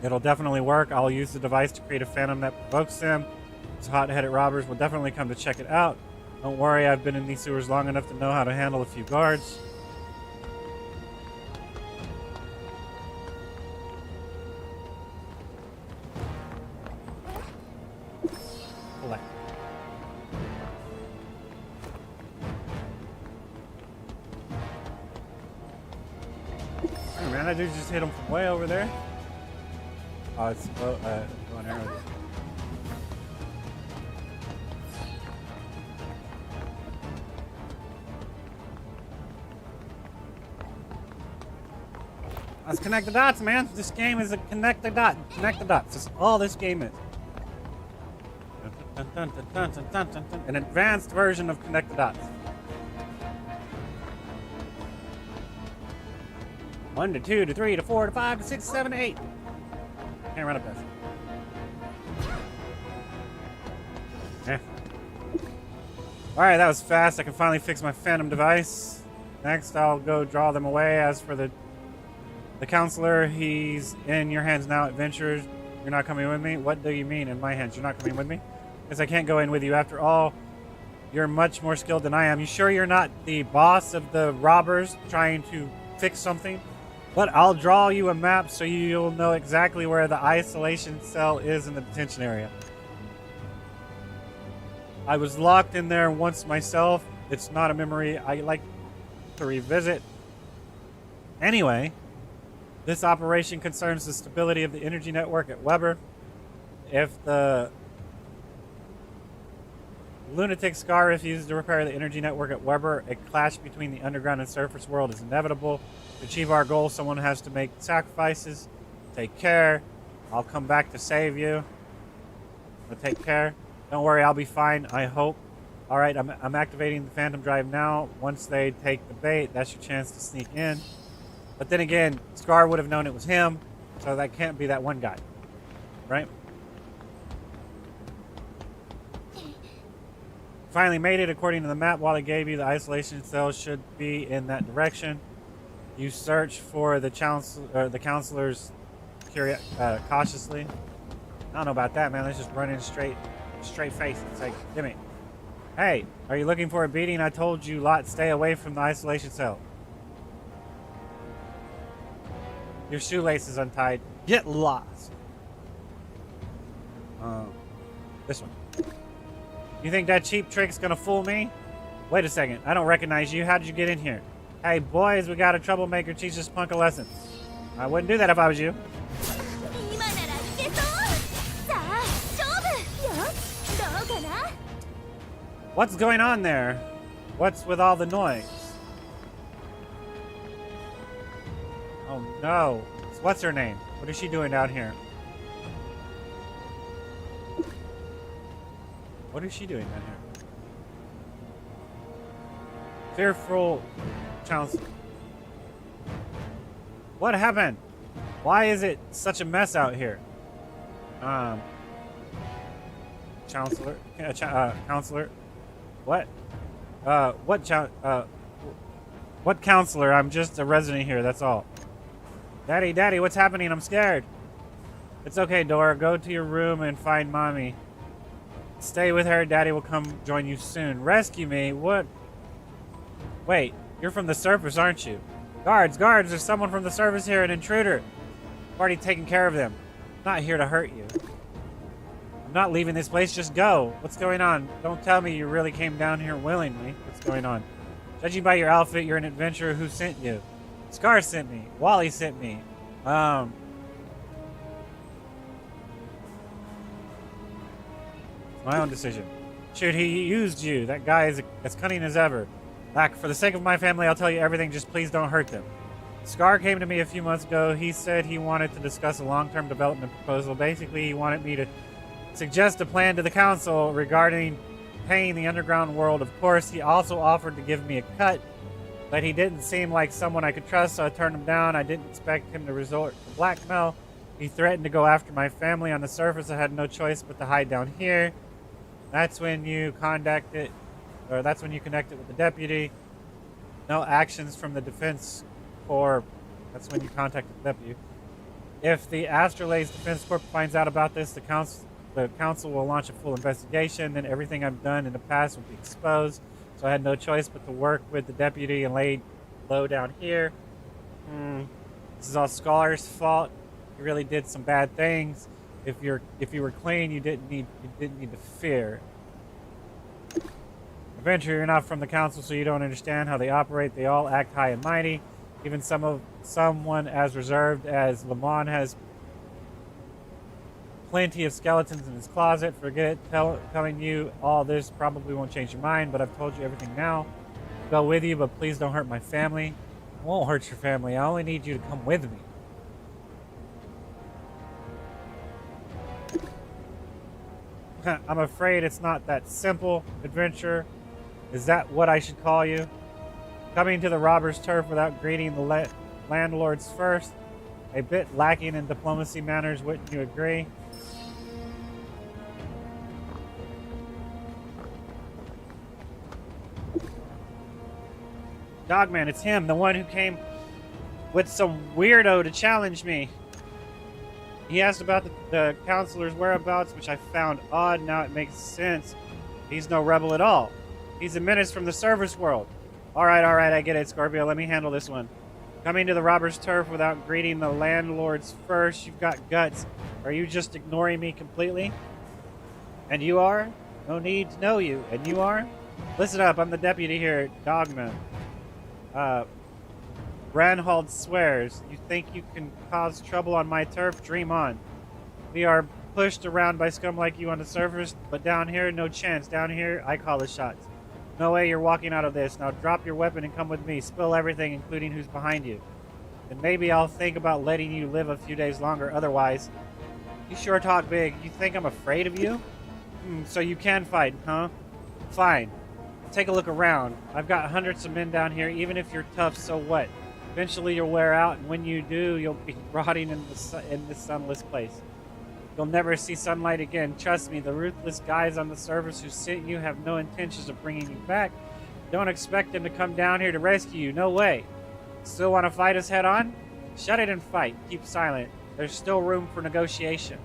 It'll definitely work. I'll use the device to create a phantom that provokes them. These hot-headed robbers will definitely come to check it out. Don't worry, I've been in these sewers long enough to know how to handle a few guards. Collect. Oh man, that dude just hit him from way over there. Oh, it's going arrow. Let's connect the dots, man. This game is a connect the dot. Connect the dots. That's all this game is. An advanced version of connect the dots. 1 to 2 to 3 to 4 to 5 to 6 to 7 to 8. Can't run up this. Yeah. Alright, that was fast. I can finally fix my phantom device. Next, I'll go draw them away. As for the counselor, he's in your hands now, adventurers. You're not coming with me? What do you mean, in my hands? You're not coming with me? Because I can't go in with you. After all, you're much more skilled than I am. You sure you're not the boss of the robbers trying to fix something? But I'll draw you a map so you'll know exactly where the isolation cell is in the detention area. I was locked in there once myself. It's not a memory I like to revisit. Anyway, this operation concerns the stability of the energy network at Weber. If the lunatic Scar refuses to repair the energy network at Weber, a clash between the underground and surface world is inevitable. To achieve our goal, someone has to make sacrifices. Take care. I'll come back to save you. But take care. Don't worry, I'll be fine, I hope. Alright, I'm activating the Phantom Drive now. Once they take the bait, that's your chance to sneak in. But then again, Scar would have known it was him, so that can't be that one guy. Right? Finally made it according to the map Wally gave you. The isolation cell should be in that direction. You search for the counselors cautiously. I don't know about that, man. Let's just run in straight face. It's like, gimme. Hey, are you looking for a beating? I told you lot, stay away from the isolation cell. Your shoelace is untied. Get lost. This one. You think that cheap trick's gonna fool me? Wait a second, I don't recognize you. How did you get in here? Hey boys, we got a troublemaker. Teach this punk a lesson. I wouldn't do that if I was you. What's going on there? What's with all the noise? Oh no. What's her name? What is she doing down here? What is she doing down here? Fearful Chancellor. What happened? Why is it such a mess out here? Counselor. Counselor. What? What counselor? I'm just a resident here, that's all. Daddy, what's happening? I'm scared. It's okay, Dora. Go to your room and find Mommy. Stay with her. Daddy will come join you soon. Rescue me? What? Wait, you're from the surface, aren't you? Guards, there's someone from the surface here, an intruder. I've already taken care of them. I'm not here to hurt you. I'm not leaving this place, just go. What's going on? Don't tell me you really came down here willingly. What's going on? Judging by your outfit, you're an adventurer. Who sent you? Scar sent me. Wally sent me. My own decision. Shoot, he used you. That guy is as cunning as ever. Like, for the sake of my family, I'll tell you everything. Just please don't hurt them. Scar came to me a few months ago. He said he wanted to discuss a long-term development proposal. Basically, he wanted me to suggest a plan to the council regarding paying the underground world. Of course, he also offered to give me a cut, but he didn't seem like someone I could trust, so I turned him down. I didn't expect him to resort to blackmail. He threatened to go after my family on the surface. I had no choice but to hide down here. That's when you connected with the deputy. No actions from the defense corps. That's when you contacted the deputy. If the Astrolabe Defense Corps finds out about this, the council will launch a full investigation. Then everything I've done in the past will be exposed. So I had no choice but to work with the deputy and lay low down here. This is all Scar's fault. He really did some bad things. If you were clean, you didn't need to fear. Adventure, you're not from the council, so you don't understand how they operate. They all act high and mighty. Even someone as reserved as Lamont has plenty of skeletons in his closet. Forget it. Telling you all this probably won't change your mind, but I've told you everything now. I'll go with you, but please don't hurt my family. I won't hurt your family. I only need you to come with me. I'm afraid it's not that simple, adventurer. Is that what I should call you? Coming to the robber's turf without greeting the landlords first? A bit lacking in diplomacy manners, wouldn't you agree? Dogman, it's him, the one who came with some weirdo to challenge me. He asked about the counselor's whereabouts, which I found odd. Now it makes sense. He's no rebel at all. He's a menace from the service world. All right, I get it, Scorpio. Let me handle this one. Coming to the robber's turf without greeting the landlords first. You've got guts. Are you just ignoring me completely? And you are? No need to know you. And you are? Listen up. I'm the deputy here, Dogman. Ranhold swears. You think you can cause trouble on my turf? Dream on. We are pushed around by scum like you on the surface, but down here, no chance. Down here, I call the shots. No way you're walking out of this. Now drop your weapon and come with me. Spill everything, including who's behind you. And maybe I'll think about letting you live a few days longer. Otherwise, you sure talk big. You think I'm afraid of you? So you can fight, huh? Fine. Take a look around. I've got hundreds of men down here. Even if you're tough, so what? Eventually you'll wear out, and when you do, you'll be rotting in this sunless place. You'll never see sunlight again. Trust me, the ruthless guys on the surface who sent you have no intentions of bringing you back. Don't expect them to come down here to rescue you. No way. Still want to fight us head on? Shut it and fight. Keep silent. There's still room for negotiation.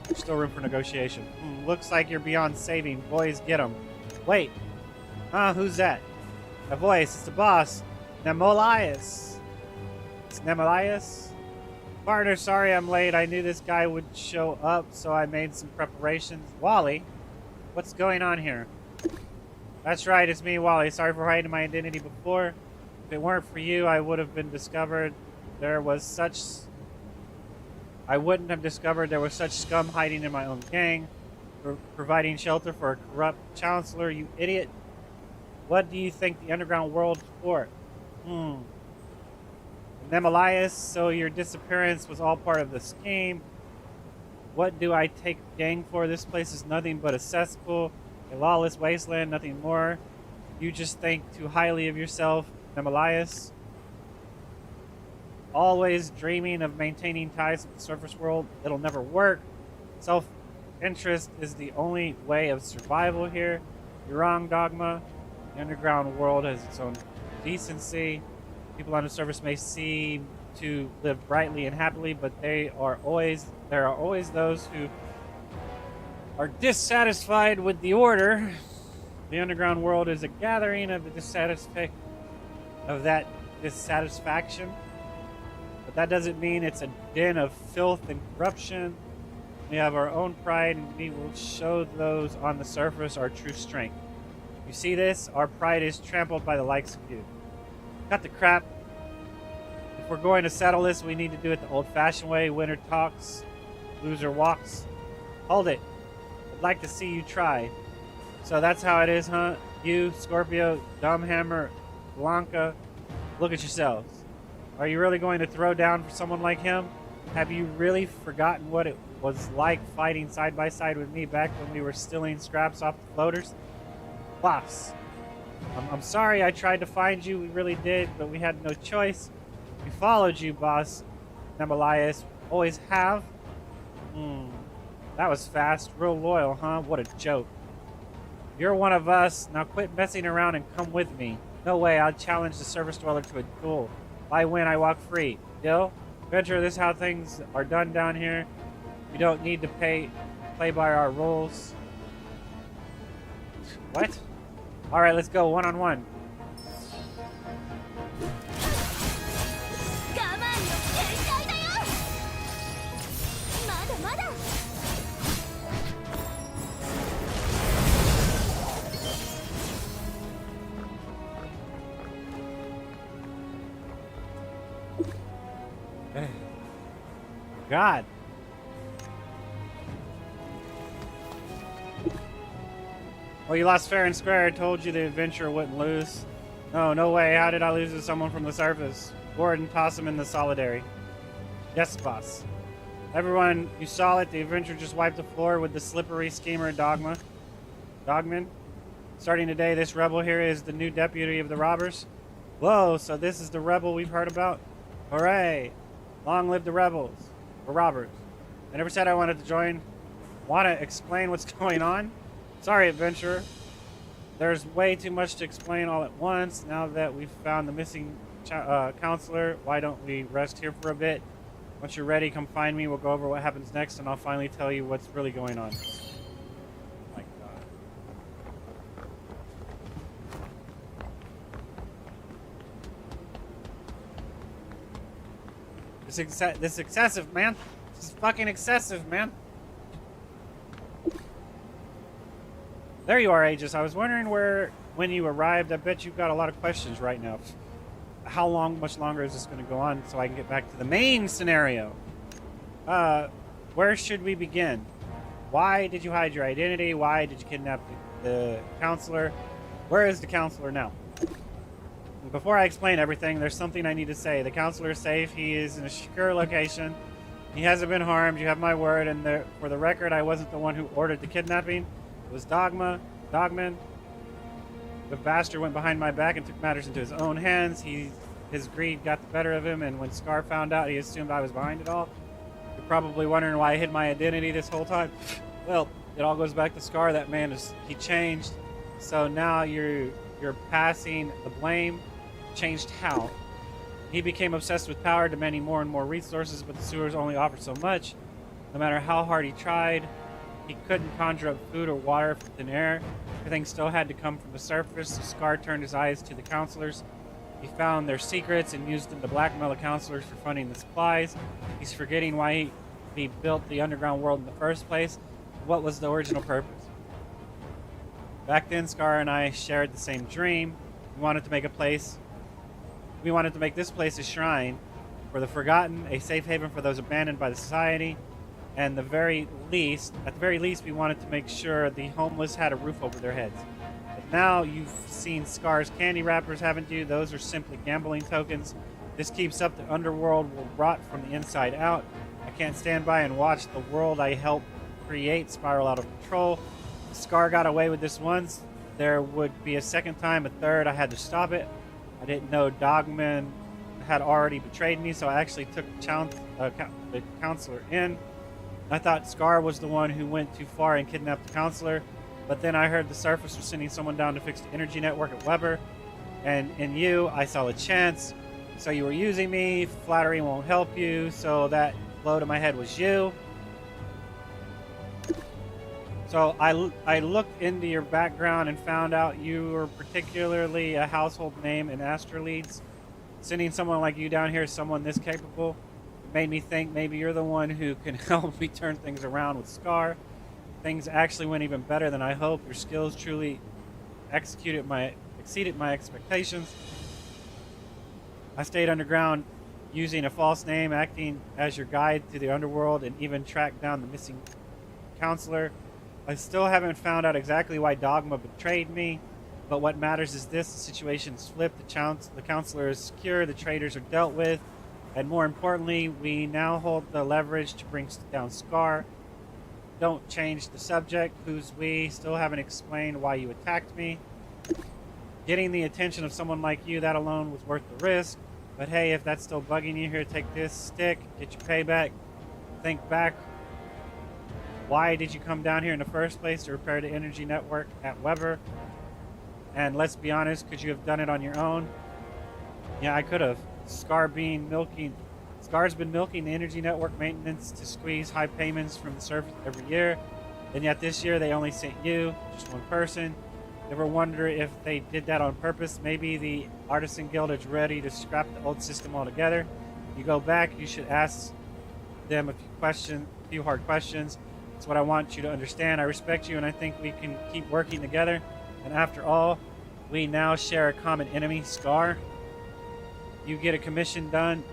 There's still room for negotiation. Looks like you're beyond saving. Boys, get him. Wait. Who's that? A voice. It's the boss. Nemolias. It's Nemolias? Partner, sorry I'm late. I knew this guy would show up, so I made some preparations. Wally? What's going on here? That's right, it's me, Wally. Sorry for hiding my identity before. If it weren't for you, I would have been discovered. I wouldn't have discovered there was such scum hiding in my own gang, providing shelter for a corrupt chancellor, you idiot. What do you think the underground world's for? Nemolias, so your disappearance was all part of the scheme. What do I take gang for? This place is nothing but a cesspool, a lawless wasteland, nothing more. You just think too highly of yourself, Nemolias. Always dreaming of maintaining ties with the surface world. It'll never work. Self-interest is the only way of survival here. You're wrong, Dogma. The underground world has its own decency. People on the surface may seem to live brightly and happily, but there are always those who are dissatisfied with the order. The underground world is a gathering of that dissatisfaction. But that doesn't mean it's a den of filth and corruption. We have our own pride, and we will show those on the surface our true strength. You see this? Our pride is trampled by the likes of you. Cut the crap. If we're going to settle this, we need to do it the old-fashioned way. Winner talks, loser walks. Hold it. I'd like to see you try. So that's how it is, huh? You, Scorpio, Dumbhammer, Blanca, look at yourselves. Are you really going to throw down for someone like him? Have you really forgotten what it was like fighting side by side with me back when we were stealing scraps off the floaters? Boss, I'm sorry I tried to find you. We really did, but we had no choice. We followed you, boss. Nemolias, always have. That was fast. Real loyal, huh? What a joke. You're one of us. Now quit messing around and come with me. No way, I'll challenge the surface dweller to a duel. If I win, I walk free. Deal? Venture, this is how things are done down here. You don't need to play by our rules. What? Alright, let's go one-on-one. God. Well, you lost fair and square. I told you the adventurer wouldn't lose. No way. How did I lose to someone from the surface? Gordon, toss him in the solidary. Yes, boss. Everyone, you saw it. The adventurer just wiped the floor with the slippery schemer Dogman. Starting today, this rebel here is the new deputy of the robbers. Whoa, so this is the rebel we've heard about? Hooray! Long live the rebels. Or robbers. I never said I wanted to join. Want to explain what's going on? Sorry, adventurer. There's way too much to explain all at once. Now that we've found the missing counselor, why don't we rest here for a bit? Once you're ready, come find me. We'll go over what happens next, and I'll finally tell you what's really going on. My God. This is excessive, man. This is fucking excessive, man. There you are, Aegis. I was wondering when you arrived. I bet you've got a lot of questions right now. How much longer is this going to go on so I can get back to the main scenario? Where should we begin? Why did you hide your identity? Why did you kidnap the counselor? Where is the counselor now? Before I explain everything, there's something I need to say. The counselor is safe. He is in a secure location. He hasn't been harmed. You have my word. And for the record, I wasn't the one who ordered the kidnapping. It was Dogman. The bastard went behind my back and took matters into his own hands. His greed got the better of him, and when Scar found out, he assumed I was behind it all. You're probably wondering why I hid my identity this whole time. Well, it all goes back to Scar. That man he changed. So now you're passing the blame. Changed how? He became obsessed with power, demanding more and more resources, but the sewers only offered so much. No matter how hard he tried, he couldn't conjure up food or water from thin air. Everything still had to come from the surface, so Scar turned his eyes to the counselors. He found their secrets and used them to blackmail the counselors for funding the supplies. He's forgetting why he built the underground world in the first place. What was the original purpose? Back then, Scar and I shared the same dream. We wanted to make this place a shrine for the forgotten, a safe haven for those abandoned by the society, and at the very least, we wanted to make sure the homeless had a roof over their heads. But now you've seen Scar's candy wrappers, haven't you? Those are simply gambling tokens. This keeps up the underworld will rot from the inside out. I can't stand by and watch the world I helped create spiral out of control. If Scar got away with this once, there would be a second time, a third. I had to stop it. I didn't know Dogman had already betrayed me, so I actually took the counselor in. I thought Scar was the one who went too far and kidnapped the counselor, but then I heard the surface was sending someone down to fix the energy network at Weber, and in you, I saw a chance. So you were using me, flattery won't help you, so that blow to my head was you. So I looked into your background and found out you were particularly a household name in Astraleads. Sending someone like you down here, someone this capable, made me think maybe you're the one who can help me turn things around with Scar. Things actually went even better than I hoped. Your skills truly exceeded my expectations. I stayed underground using a false name, acting as your guide to the underworld, and even tracked down the missing counselor. I still haven't found out exactly why Dogma betrayed me, but what matters is this: the situation's flipped, the counselor is secure, the traitors are dealt with, and more importantly, we now hold the leverage to bring down Scar. Don't change the subject. Who's we? Still haven't explained why you attacked me. Getting the attention of someone like you, that alone was worth the risk. But hey, if that's still bugging you, here, take this stick, get your payback. Think back. Why did you come down here in the first place to repair the energy network at Weber? And let's be honest, could you have done it on your own? Yeah, I could have. Scar's been milking the energy network maintenance to squeeze high payments from the surface every year. And yet this year they only sent you, just one person. Ever wonder if they did that on purpose? Maybe the Artisan Guild is ready to scrap the old system altogether. You go back, you should ask them a few hard questions. That's what I want you to understand. I respect you, and I think we can keep working together. And after all, we now share a common enemy, Scar. You get your commission done,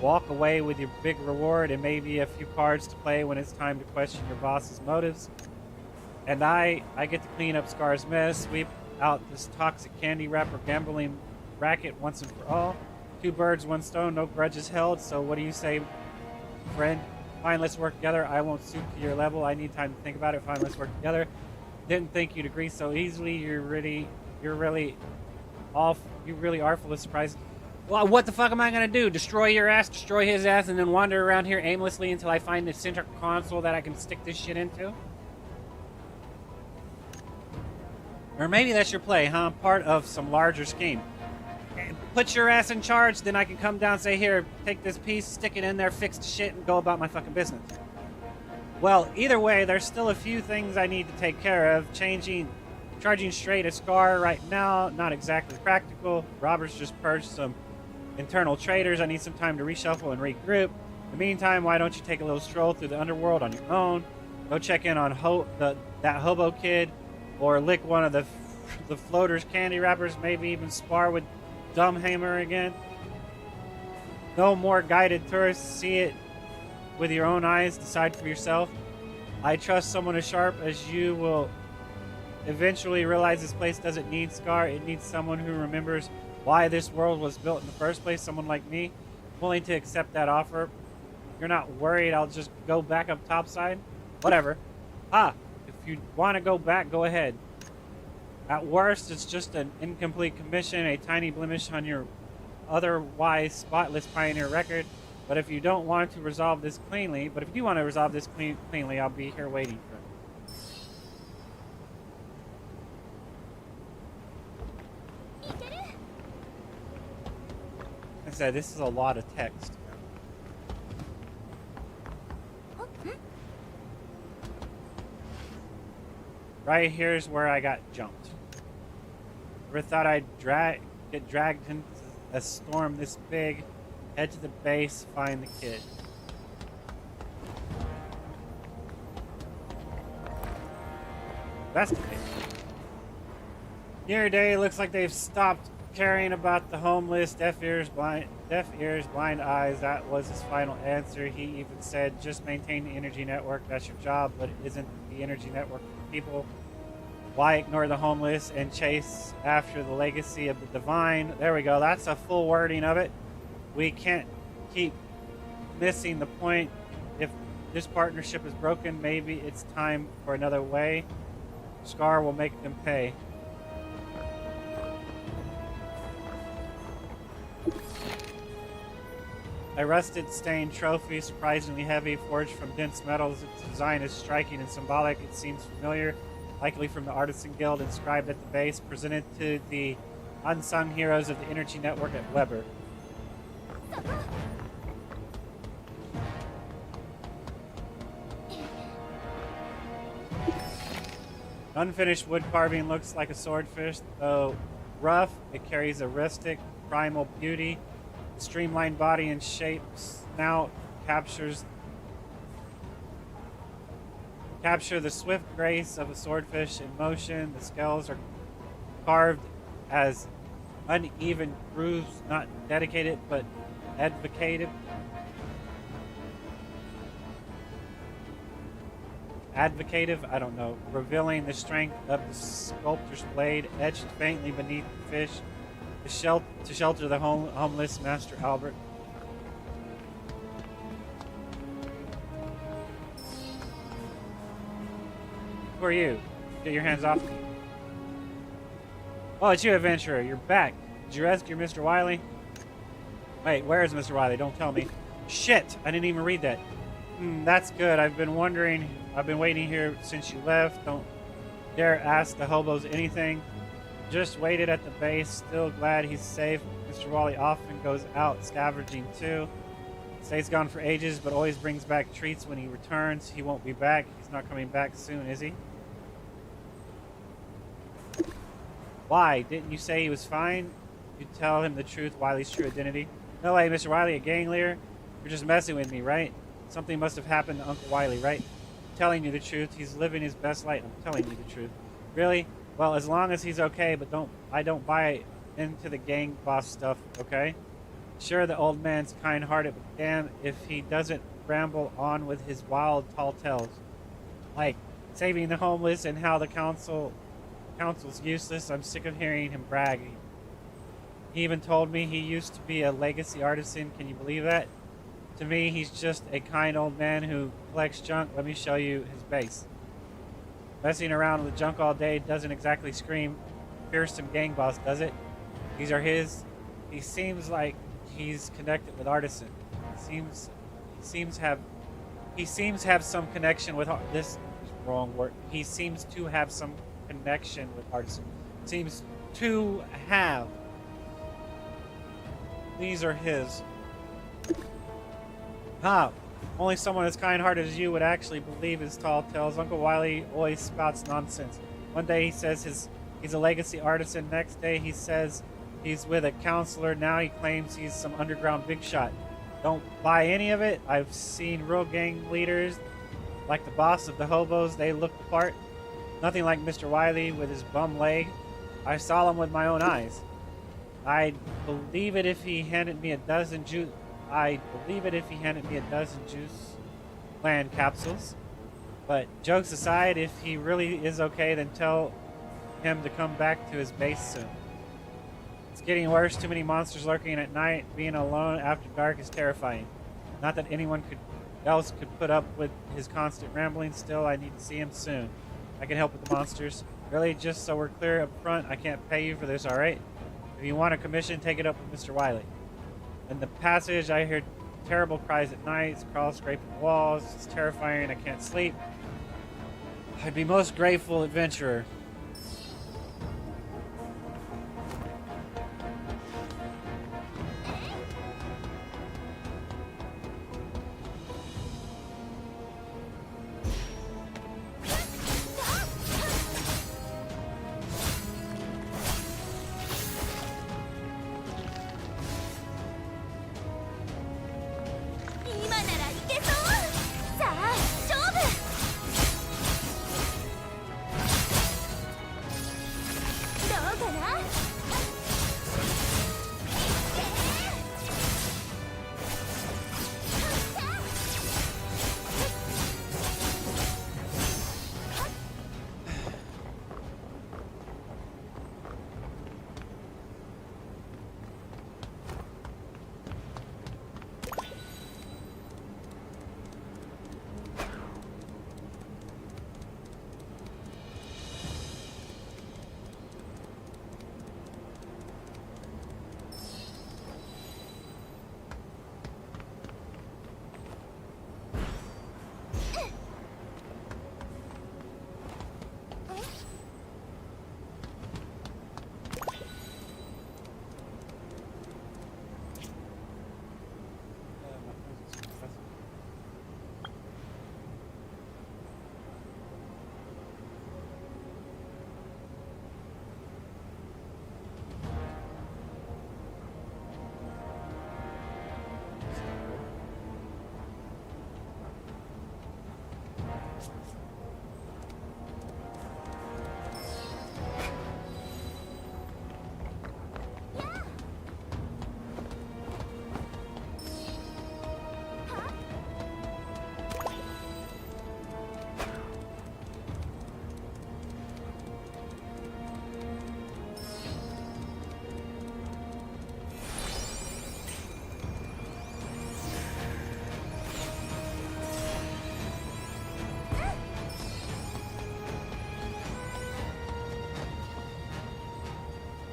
walk away with your big reward and maybe a few cards to play when it's time to question your boss's motives. And I get to clean up Scar's mess, sweep out this toxic candy wrapper gambling racket once and for all. 2 birds, 1 stone, no grudges held. So what do you say, friend? Fine, let's work together. I won't suit to your level. I need time to think about it. Fine, let's work together. Didn't think you'd agree so easily. You really are full of surprises. Well, what the fuck am I gonna do? Destroy your ass, destroy his ass, and then wander around here aimlessly until I find the center console that I can stick this shit into? Or maybe that's your play, huh? Part of some larger scheme. Put your ass in charge, then I can come down and say, here, take this piece, stick it in there, fix the shit, and go about my fucking business. Well, either way, there's still a few things I need to take care of. Charging straight at Scar right now, not exactly practical. Robert's just purged some internal traitors. I need some time to reshuffle and regroup. In the meantime, why don't you take a little stroll through the underworld on your own? Go check in on that hobo kid, or lick one of the floaters candy wrappers, maybe even spar with Dumbhammer again. No more guided tourists. See it with your own eyes. Decide for yourself. I trust someone as sharp as you will eventually realize this place doesn't need Scar. It needs someone who remembers why this world was built in the first place. Someone like me, willing to accept that offer. you're not worried I'll just go back up topside? Whatever. If you want to go back, go ahead. At worst, it's just an incomplete commission, a tiny blemish on your otherwise spotless Pioneer record. But if you don't want to resolve this cleanly, cleanly, I'll be here waiting for it. I said, this is a lot of text. Right here's where I got jumped. Ever thought I'd get dragged into a storm this big? Head to the base, find the kid. That's the case. Near day, looks like they've stopped caring about the homeless. Deaf ears, blind eyes. That was his final answer. He even said, just maintain the energy network. That's your job, but it isn't the energy network for people. Why ignore the homeless and chase after the legacy of the divine? There we go. That's a full wording of it. We can't keep missing the point. If this partnership is broken, maybe it's time for another way. Scar will make them pay. A rusted, stained trophy, surprisingly heavy, forged from dense metals. Its design is striking and symbolic. It seems familiar, likely from the Artisan Guild, inscribed at the base, presented to the unsung heroes of the Energy Network at Weber. Unfinished wood carving looks like a swordfish, though rough. It carries a rustic, primal beauty. The streamlined body and shape snout capture the swift grace of a swordfish in motion. The scales are carved as uneven grooves, not dedicated but advocative. I don't know, revealing the strength of the sculptor's blade, etched faintly beneath the fish, to shelter the homeless Master Albert. Who are you? Get your hands off me. Oh, it's you, adventurer. You're back. Did you rescue Mr. Wily? Wait, where is Mr. Wily? Don't tell me. Shit! I didn't even read that. That's good. I've been waiting here since you left. Don't dare ask the hobos anything. Just waited at the base. Still glad he's safe. Mr. Wally often goes out scavenging too. Stays gone for ages, but always brings back treats when he returns. He won't be back. He's not coming back soon, is he? Why? Didn't you say he was fine? You tell him the truth, Wily's true identity. No way, Mr. Wily, a gang leader? You're just messing with me, right? Something must have happened to Uncle Wily, right? I'm telling you the truth. He's living his best life. I'm telling you the truth. Really? Well, as long as he's okay, but I don't buy into the gang boss stuff, okay? Sure, the old man's kind-hearted, but damn if he doesn't ramble on with his wild, tall tales. Like, saving the homeless and how the council's useless. I'm sick of hearing him brag. He even told me he used to be a legacy artisan. Can you believe that? To me, he's just a kind old man who collects junk. Let me show you his base. Messing around with junk all day doesn't exactly scream fearsome gang boss, does it? These are his. He seems like he's connected with Artisan. He seems have some connection with this is wrong word. He seems to have some connection with Artisan. Seems to have. These are his. Only someone as kind-hearted as you would actually believe his tall tales. Uncle Wily always spouts nonsense. One day he says he's a legacy artisan. Next day he says he's with a counselor. Now he claims he's some underground big shot. Don't buy any of it. I've seen real gang leaders, like the boss of the hobos. They look the part. Nothing like Mr. Wily with his bum leg. I saw him with my own eyes. I'd believe it if he handed me a dozen juice land capsules. But jokes aside, if he really is okay, then tell him to come back to his base soon. It's getting worse. Too many monsters lurking at night. Being alone after dark is terrifying. Not that anyone else could put up with his constant rambling. Still, I need to see him soon. I can help with the monsters. Really, just so we're clear up front, I can't pay you for this, alright? If you want a commission, take it up with Mr. Wiley. In the passage, I hear terrible cries at night, crawls scraping walls. It's terrifying, I can't sleep. I'd be most grateful, adventurer.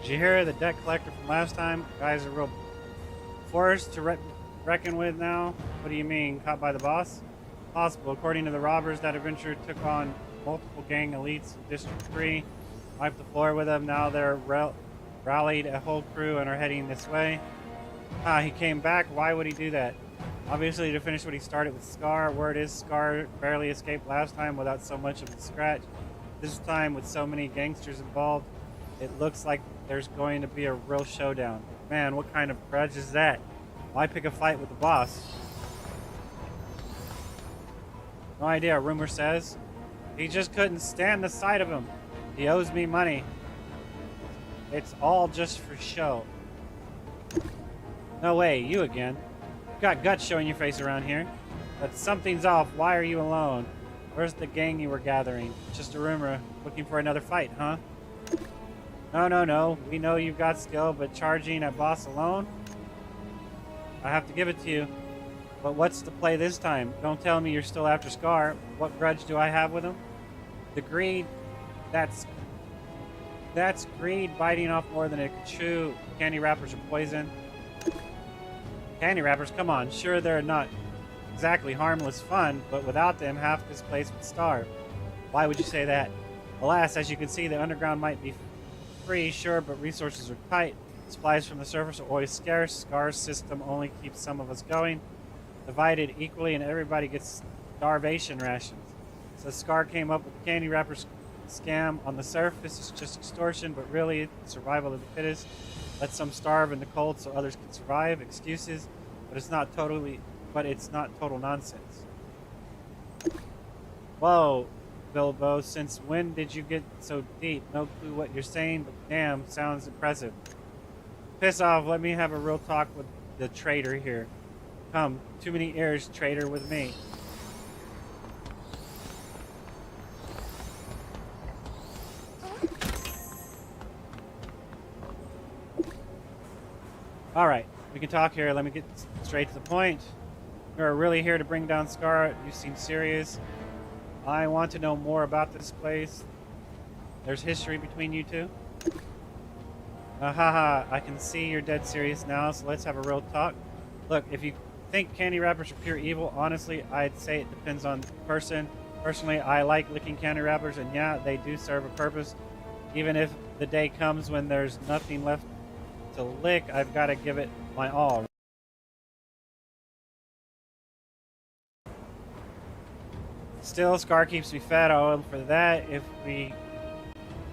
Did you hear the debt collector from last time? Guy's a real force to reckon with now. What do you mean, caught by the boss? Possible. According to the robbers, that adventurer took on multiple gang elites in District 3, wiped the floor with them. Now they're rallied a whole crew and are heading this way. He came back. Why would he do that? Obviously to finish what he started with Scar. Word is Scar barely escaped last time without so much of a scratch. This time with so many gangsters involved, it looks like there's going to be a real showdown. Man, what kind of grudge is that? Why pick a fight with the boss? No idea, rumor says. He just couldn't stand the sight of him. He owes me money. It's all just for show. No way, you again. You've got guts showing your face around here. But something's off. Why are you alone? Where's the gang you were gathering? Just a rumor. Looking for another fight, huh? No. We know you've got skill, but charging at boss alone? I have to give it to you. But what's the play this time? Don't tell me you're still after Scar. What grudge do I have with him? The greed. That's greed biting off more than it could chew. Candy wrappers are poison. Candy wrappers? Come on. Sure, they're not exactly harmless fun, but without them, half this place would starve. Why would you say that? Alas, as you can see, the underground might be free, sure, but resources are tight. Supplies from the surface are always scarce. Scar's system only keeps some of us going. Divided equally, and everybody gets starvation rations. So Scar came up with the candy wrapper scam. On the surface, it's just extortion, but really, it's survival of the fittest. Let some starve in the cold so others can survive. Excuses, but it's not total nonsense. Whoa, Bilbo, since when did you get so deep? No clue what you're saying, but damn, sounds impressive. Piss off, let me have a real talk with the traitor here. Come, too many ears, traitor, with me. Alright, we can talk here. Let me get straight to the point. You're really here to bring down Scar? You seem serious. I want to know more about this place. There's history between you two? Haha, I can see you're dead serious now, so let's have a real talk. Look, if you think candy wrappers are pure evil, honestly, I'd say it depends on the person. Personally, I like licking candy wrappers, and yeah, they do serve a purpose. Even if the day comes when there's nothing left to lick, I've got to give it my all. Still, Scar keeps me fed. I'll owe for that. If we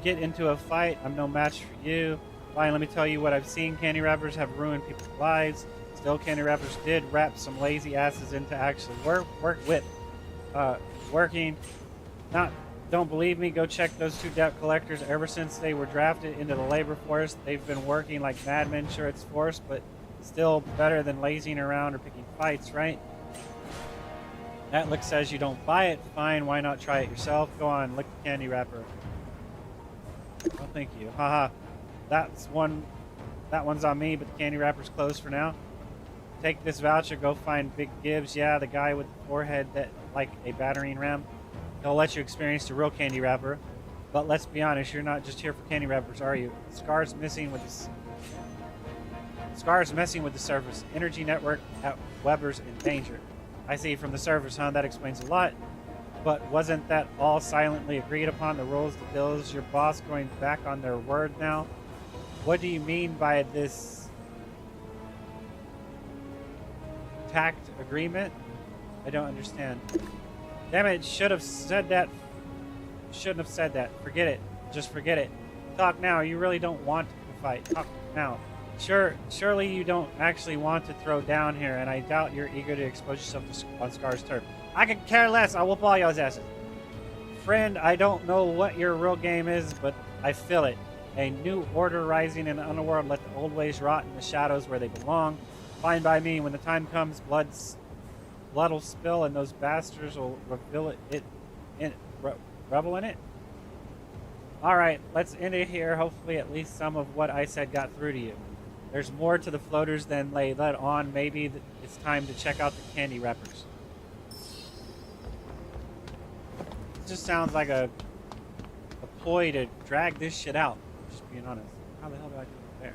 get into a fight, I'm no match for you. Fine, let me tell you what I've seen. Candy wrappers have ruined people's lives. Still, candy wrappers did wrap some lazy asses into actually working. Don't believe me? Go check those two debt collectors. Ever since they were drafted into the labor force, they've been working like madmen. Sure, it's forced, but still better than lazing around or picking fights, right? That look says you don't buy it. Fine, why not try it yourself? Go on, lick the candy wrapper. Oh, thank you. Haha. That one's on me, but the candy wrapper's closed for now. Take this voucher, go find Big Gibbs. Yeah, the guy with the forehead that like a battering ram. He'll let you experience the real candy wrapper. But let's be honest, you're not just here for candy wrappers, are you? Scar's messing with the surface. Energy network at Weber's in danger. I see from the surface, huh? That explains a lot. But wasn't that all silently agreed upon? The rules, the deals, your boss going back on their word now? What do you mean by this tact agreement? I don't understand. Damn it, shouldn't have said that. Forget it. Just forget it. Talk now. You really don't want to fight. Talk now. Surely you don't actually want to throw down here, and I doubt you're eager to expose yourself on Scar's turf. I could care less. I'll whoop all y'all's asses. Friend, I don't know what your real game is, but I feel it. A new order rising in the underworld. Let the old ways rot in the shadows where they belong. Fine by me. When the time comes, blood will spill, and those bastards will reveal revel in it. All right, let's end it here. Hopefully, at least some of what I said got through to you. There's more to the floaters than they let on. Maybe it's time to check out the candy wrappers. It just sounds like a ploy to drag this shit out. Just being honest. How the hell did I do it there?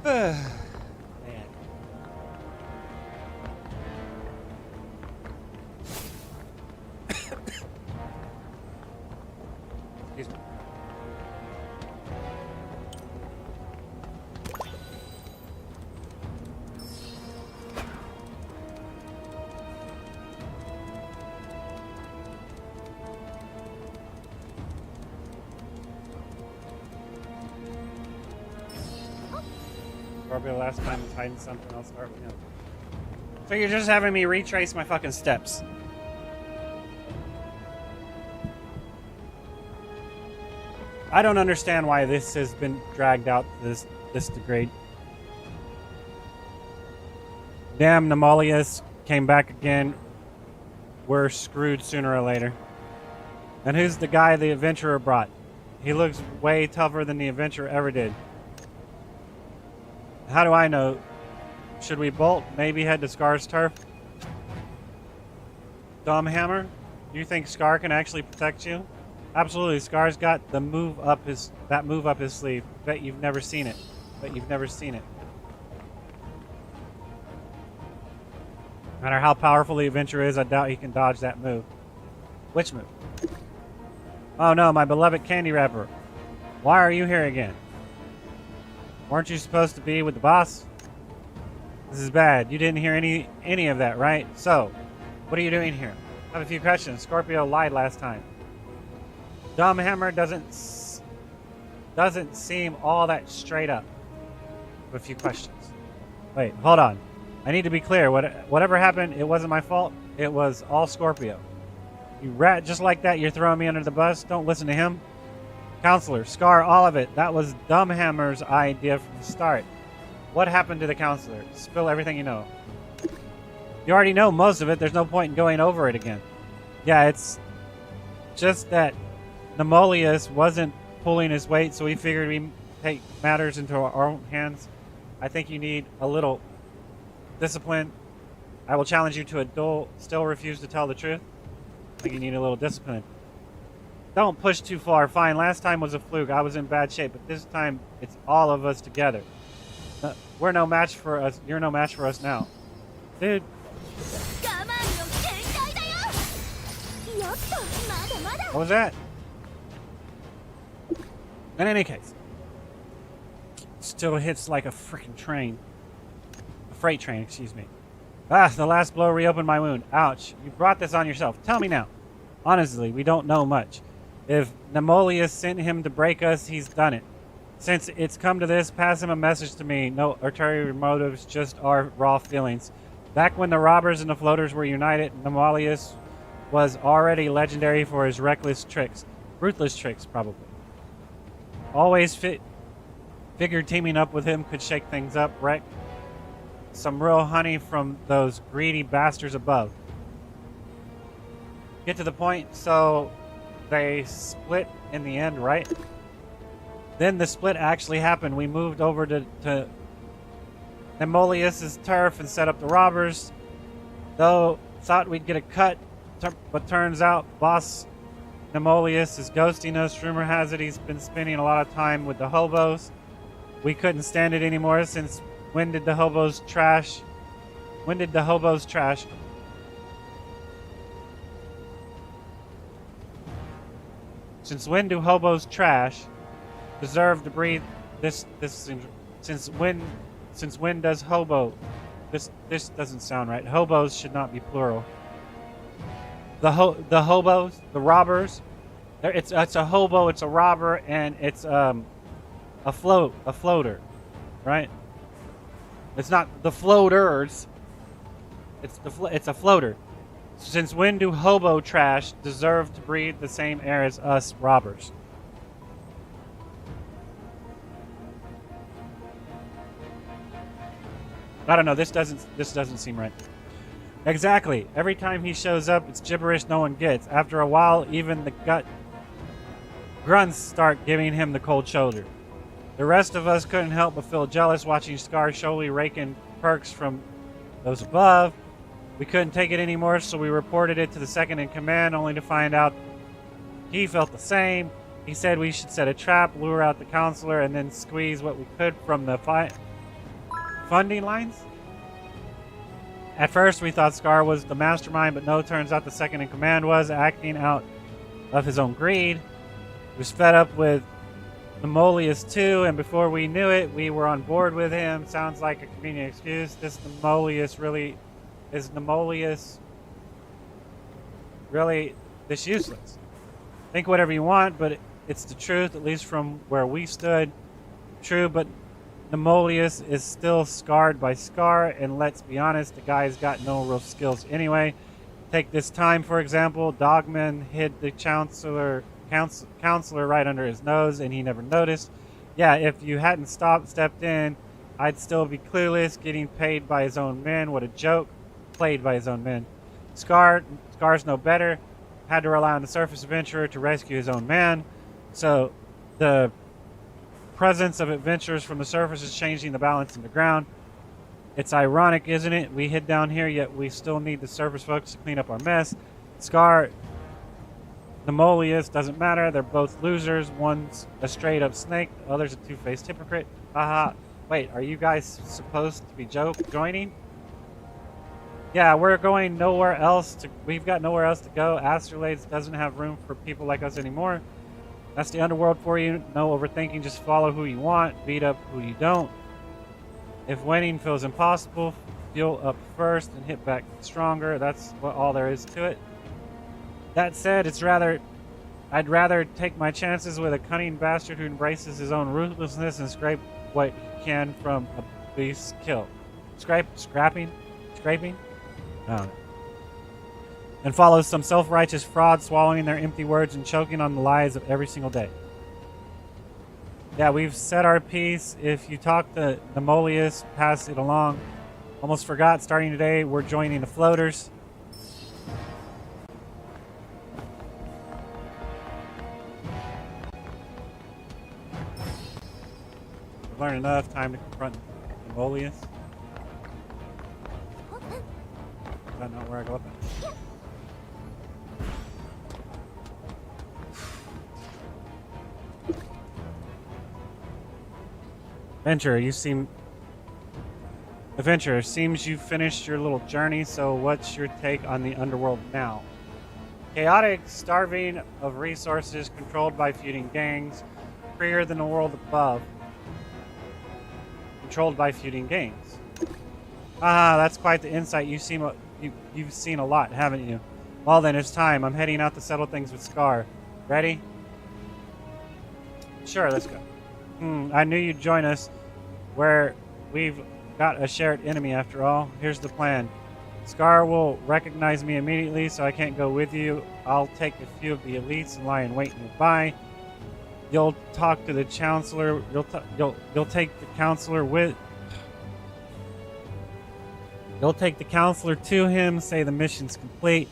Man. Excuse me. Scorpio last time was hiding something, I'll start with him. So you're just having me retrace my fucking steps. I don't understand why this has been dragged out to this degree. Damn, Nemalius came back again. We're screwed sooner or later. And who's the guy the adventurer brought? He looks way tougher than the adventurer ever did. How do I know? Should we bolt? Maybe head to Scar's turf? Domhammer? You think Scar can actually protect you? Absolutely. Scar's got that move up his sleeve. Bet you've never seen it. No matter how powerful the adventurer is, I doubt he can dodge that move. Which move? Oh no, my beloved candy wrapper. Why are you here again? Weren't you supposed to be with the boss? This is bad. You didn't hear any of that, right? So, what are you doing here? I have a few questions. Scorpio lied last time. Domhammer doesn't seem all that straight up. I have a few questions. Wait, hold on. I need to be clear. Whatever happened, it wasn't my fault. It was all Scorpio. You rat just like that. You're throwing me under the bus. Don't listen to him. Counselor, Scar, all of it. That was Dumbhammer's idea from the start. What happened to the counselor? Spill everything you know. You already know most of it. There's no point in going over it again. Yeah, it's just that Nemolius wasn't pulling his weight, so we figured we'd take matters into our own hands. I think you need a little discipline. I will challenge you to a duel. Still refuse to tell the truth? I think you need a little discipline. Don't push too far. Fine, last time was a fluke. I was in bad shape, but this time it's all of us together. We're no match for us. You're no match for us now. Dude. 我慢の限界だよ。よっとまだまだ。 What was that? In any case, still hits like a freaking train. A freight train, excuse me. Ah, the last blow reopened my wound. Ouch. You brought this on yourself. Tell me now. Honestly, we don't know much. If Nemolius sent him to break us, he's done it. Since it's come to this, pass him a message to me. No ulterior motives, just our raw feelings. Back when the robbers and the floaters were united, Nemolius was already legendary for his reckless tricks. Ruthless tricks, probably. Always figured teaming up with him could shake things up, wreck some real honey from those greedy bastards above. Get to the point, so they split in the end, right? Then the split actually happened. We moved over to Nemolius' turf and set up the robbers. Though thought we'd get a cut, but turns out boss Nemolius is ghosting us. Rumor has it he's been spending a lot of time with the hobos. We couldn't stand it anymore since when did the hobos trash? Since when do hobos trash deserve to breathe this since when does hobo this doesn't sound right. Hobos should not be plural. The hobos, the robbers, it's a hobo, it's a robber, and it's a floater, right? It's not the floaters. It's a floater. Since when do hobo trash deserve to breathe the same air as us robbers? I don't know. This doesn't seem right. Exactly. Every time he shows up, it's gibberish no one gets. After a while, even the grunts start giving him the cold shoulder. The rest of us couldn't help but feel jealous watching Scar Sholey raking perks from those above. We couldn't take it anymore, so we reported it to the second in command, only to find out he felt the same. He said we should set a trap, lure out the counselor, and then squeeze what we could from the funding lines. At first, we thought Scar was the mastermind, but no, turns out the second in command was acting out of his own greed. He was fed up with Nemolius too, and before we knew it, we were on board with him. Sounds like a convenient excuse. Is Nemolius really this useless? Think whatever you want, but it's the truth, at least from where we stood. True, but Nemolius is still scarred by Scar, and let's be honest, the guy's got no real skills anyway. Take this time, for example. Dogman hid the counselor right under his nose, and he never noticed. Yeah, if you hadn't stepped in, I'd still be clueless, getting paid by his own men. What a joke. Played by his own men. Scar's no better. Had to rely on the surface adventurer to rescue his own man. So the presence of adventurers from the surface is changing the balance in the ground. It's ironic, isn't it? We hid down here, yet we still need the surface folks to clean up our mess. Scar, Nemolius, doesn't matter. They're both losers. One's a straight-up snake. The other's a two-faced hypocrite. Haha. Wait, are you guys supposed to be joining? Yeah, we're going nowhere else we've got nowhere else to go. Astrolades doesn't have room for people like us anymore. That's the underworld for you. No overthinking, just follow who you want, beat up who you don't. If winning feels impossible, fuel up first and hit back stronger. That's all there is to it. That said, I'd rather take my chances with a cunning bastard who embraces his own ruthlessness and scrape what he can from a beast's kill. Scraping? No. And follows some self-righteous fraud swallowing their empty words and choking on the lies of every single day. Yeah, we've said our piece. If you talk to Nemolius, pass it along. Almost forgot, starting today, we're joining the floaters. We've learned enough time to confront Nemolius. Is that not where I go up? Adventurer, seems you finished your little journey, so what's your take on the underworld now? Chaotic, starving of resources, controlled by feuding gangs, freer than the world above. Controlled by feuding gangs. Ah, that's quite the insight. You've seen a lot, haven't you? Well then, it's time. I'm heading out to settle things with Scar. Ready? Sure, let's go. I knew you'd join us, where we've got a shared enemy after all. Here's the plan. Scar will recognize me immediately, so I can't go with you. I'll take a few of the elites and lie in wait nearby. You'll talk to the counselor. You'll take the counselor with. You'll take the counselor to him. Say the mission's complete.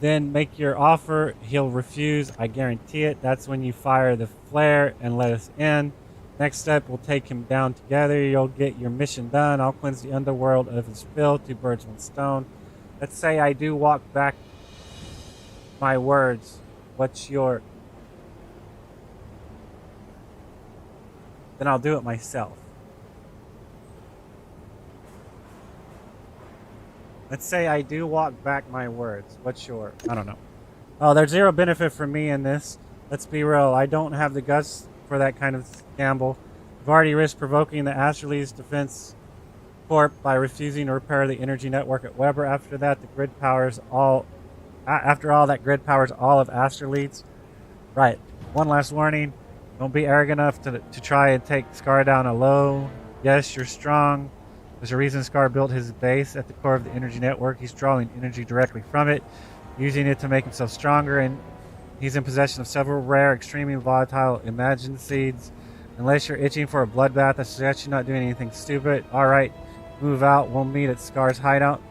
Then make your offer. He'll refuse. I guarantee it. That's when you fire the flare and let us in. Next step, we'll take him down together. You'll get your mission done. I'll cleanse the underworld of his filth. 2 birds, 1 stone. Let's say I do walk back my words. What's your... Then I'll do it myself. Let's say I do walk back my words. What's your... I don't know. Oh, there's 0 benefit for me in this. Let's be real. I don't have the guts for that kind of gamble. I've already risked provoking the Astraleads Defense Corp by refusing to repair the energy network at Weber. After that, the grid powers all... After all, that grid powers all of Astraleads. Right. One last warning. Don't be arrogant enough to try and take Scar down alone. Yes, you're strong. There's a reason Scar built his base at the core of the energy network. He's drawing energy directly from it, using it to make himself stronger, and he's in possession of several rare, extremely volatile Imagine seeds. Unless you're itching for a bloodbath, I suggest you not doing anything stupid. Alright, move out. We'll meet at Scar's hideout.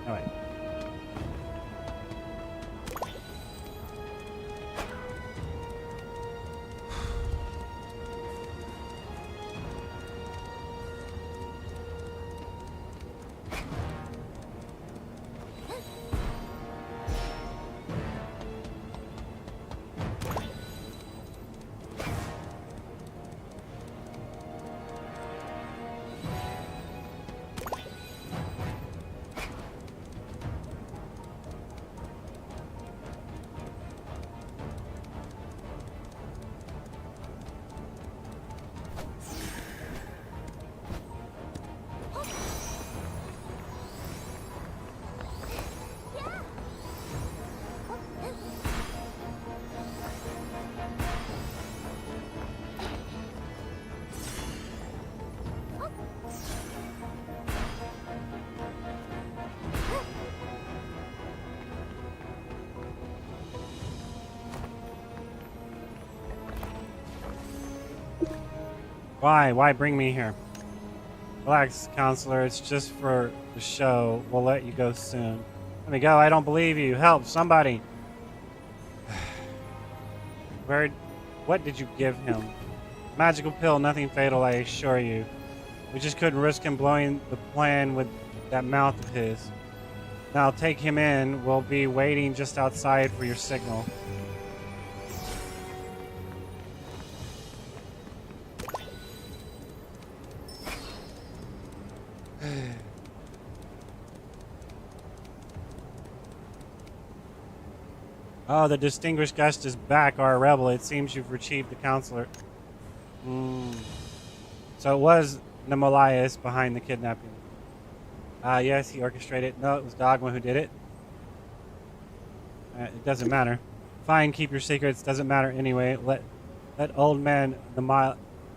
Alright. Why? Why bring me here? Relax, counselor. It's just for the show. We'll let you go soon. Let me go. I don't believe you. Help, somebody. What did you give him? Magical pill, nothing fatal, I assure you. We just couldn't risk him blowing the plan with that mouth of his. Now take him in. We'll be waiting just outside for your signal. Oh, the distinguished guest is back, our rebel. It seems you've retrieved the counselor. So it was Nemolius behind the kidnapping. Yes, he orchestrated. No, it was Dogma who did it. It doesn't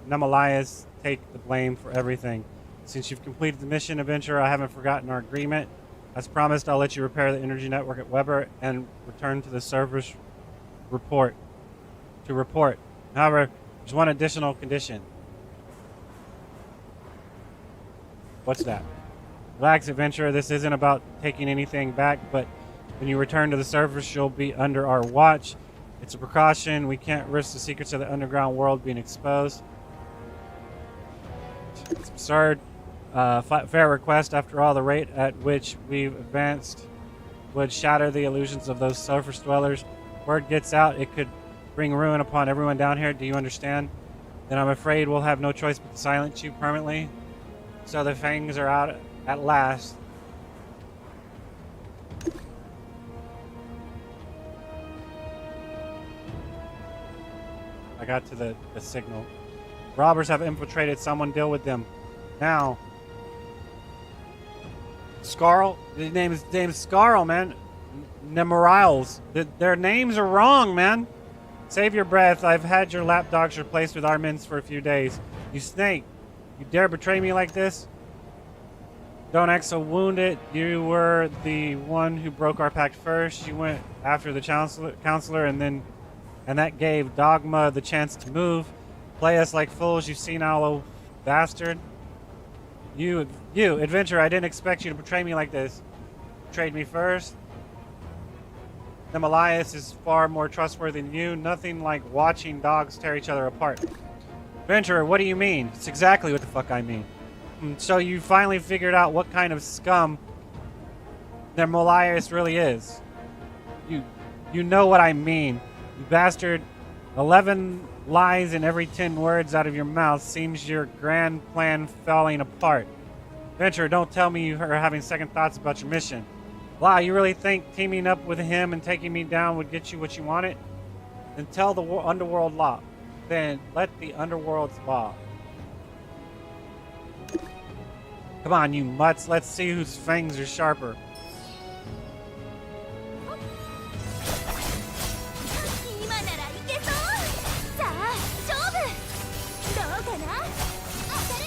Nemalias take the blame for everything. Since you've completed the mission, adventurer, I haven't forgotten our agreement. As promised, I'll let you repair the energy network at Weber and return to the server's report. However, there's one additional condition. What's that? Relax, adventurer. This isn't about taking anything back, but when you return to the surface, you'll be under our watch. It's a precaution. We can't risk the secrets of the underground world being exposed. It's absurd. Fair request. After all, the rate at which we've advanced would shatter the illusions of those surface dwellers. Word gets out, it could bring ruin upon everyone down here. Do you understand? Then I'm afraid we'll have no choice but to silence you permanently. So the fangs are out at last. I got to the signal. Robbers have infiltrated. Someone deal with them. Now. Scarl? His name is Scarl, man. Nemoriles. Their names are wrong, man. Save your breath. I've had your lapdogs replaced with our men's for a few days. You snake. You dare betray me like this? Don't act so wounded. You were the one who broke our pact first. You went after the counselor and that gave Dogma the chance to move. Play us like fools, you senile old bastard. You, adventurer, I didn't expect you to betray me like this. Betrayed me first. Nemalias is far more trustworthy than you. Nothing like watching dogs tear each other apart. Adventurer, what do you mean? It's exactly what the fuck I mean. So you finally figured out what kind of scum Nemalias really is. You know what I mean. You bastard. 11 lies in every 10 words out of your mouth. Seems your grand plan falling apart. Adventurer, don't tell me you are having second thoughts about your mission. Wow, you really think teaming up with him and taking me down would get you what you wanted? Then tell the underworld law. Then let the underworld's law. Come on, you mutts. Let's see whose fangs are sharper. 今ならいけそう。さあ勝負。どうかな。当たれ。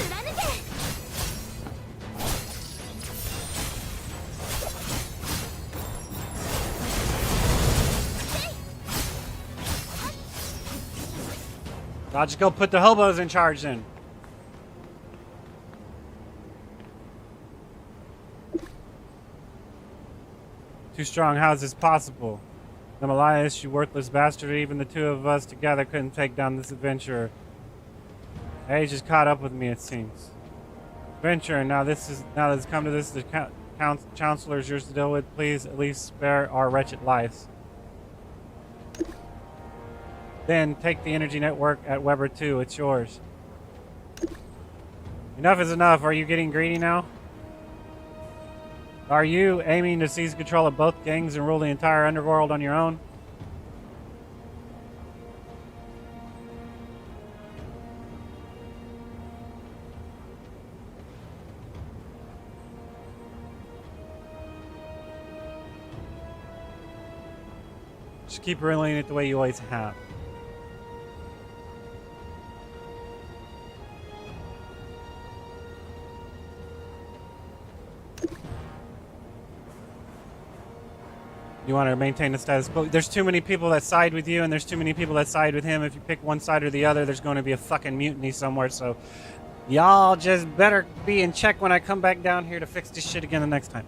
貫け。 I'll just go put the hobos in charge then. Too strong, how is this possible? Nemalias, you worthless bastard, even the two of us together couldn't take down this adventurer. Age has caught up with me, it seems. Adventurer, now that it's come to this, the counselor is yours to deal with. Please at least spare our wretched lives. Then take the energy network at Weber 2. It's yours. Enough is enough. Are you getting greedy now? Are you aiming to seize control of both gangs and rule the entire underworld on your own? Just keep relaying it the way you always have. You want to maintain the status quo. There's too many people that side with you, and there's too many people that side with him. If you pick one side or the other, there's going to be a fucking mutiny somewhere. So, y'all just better be in check when I come back down here to fix this shit again the next time.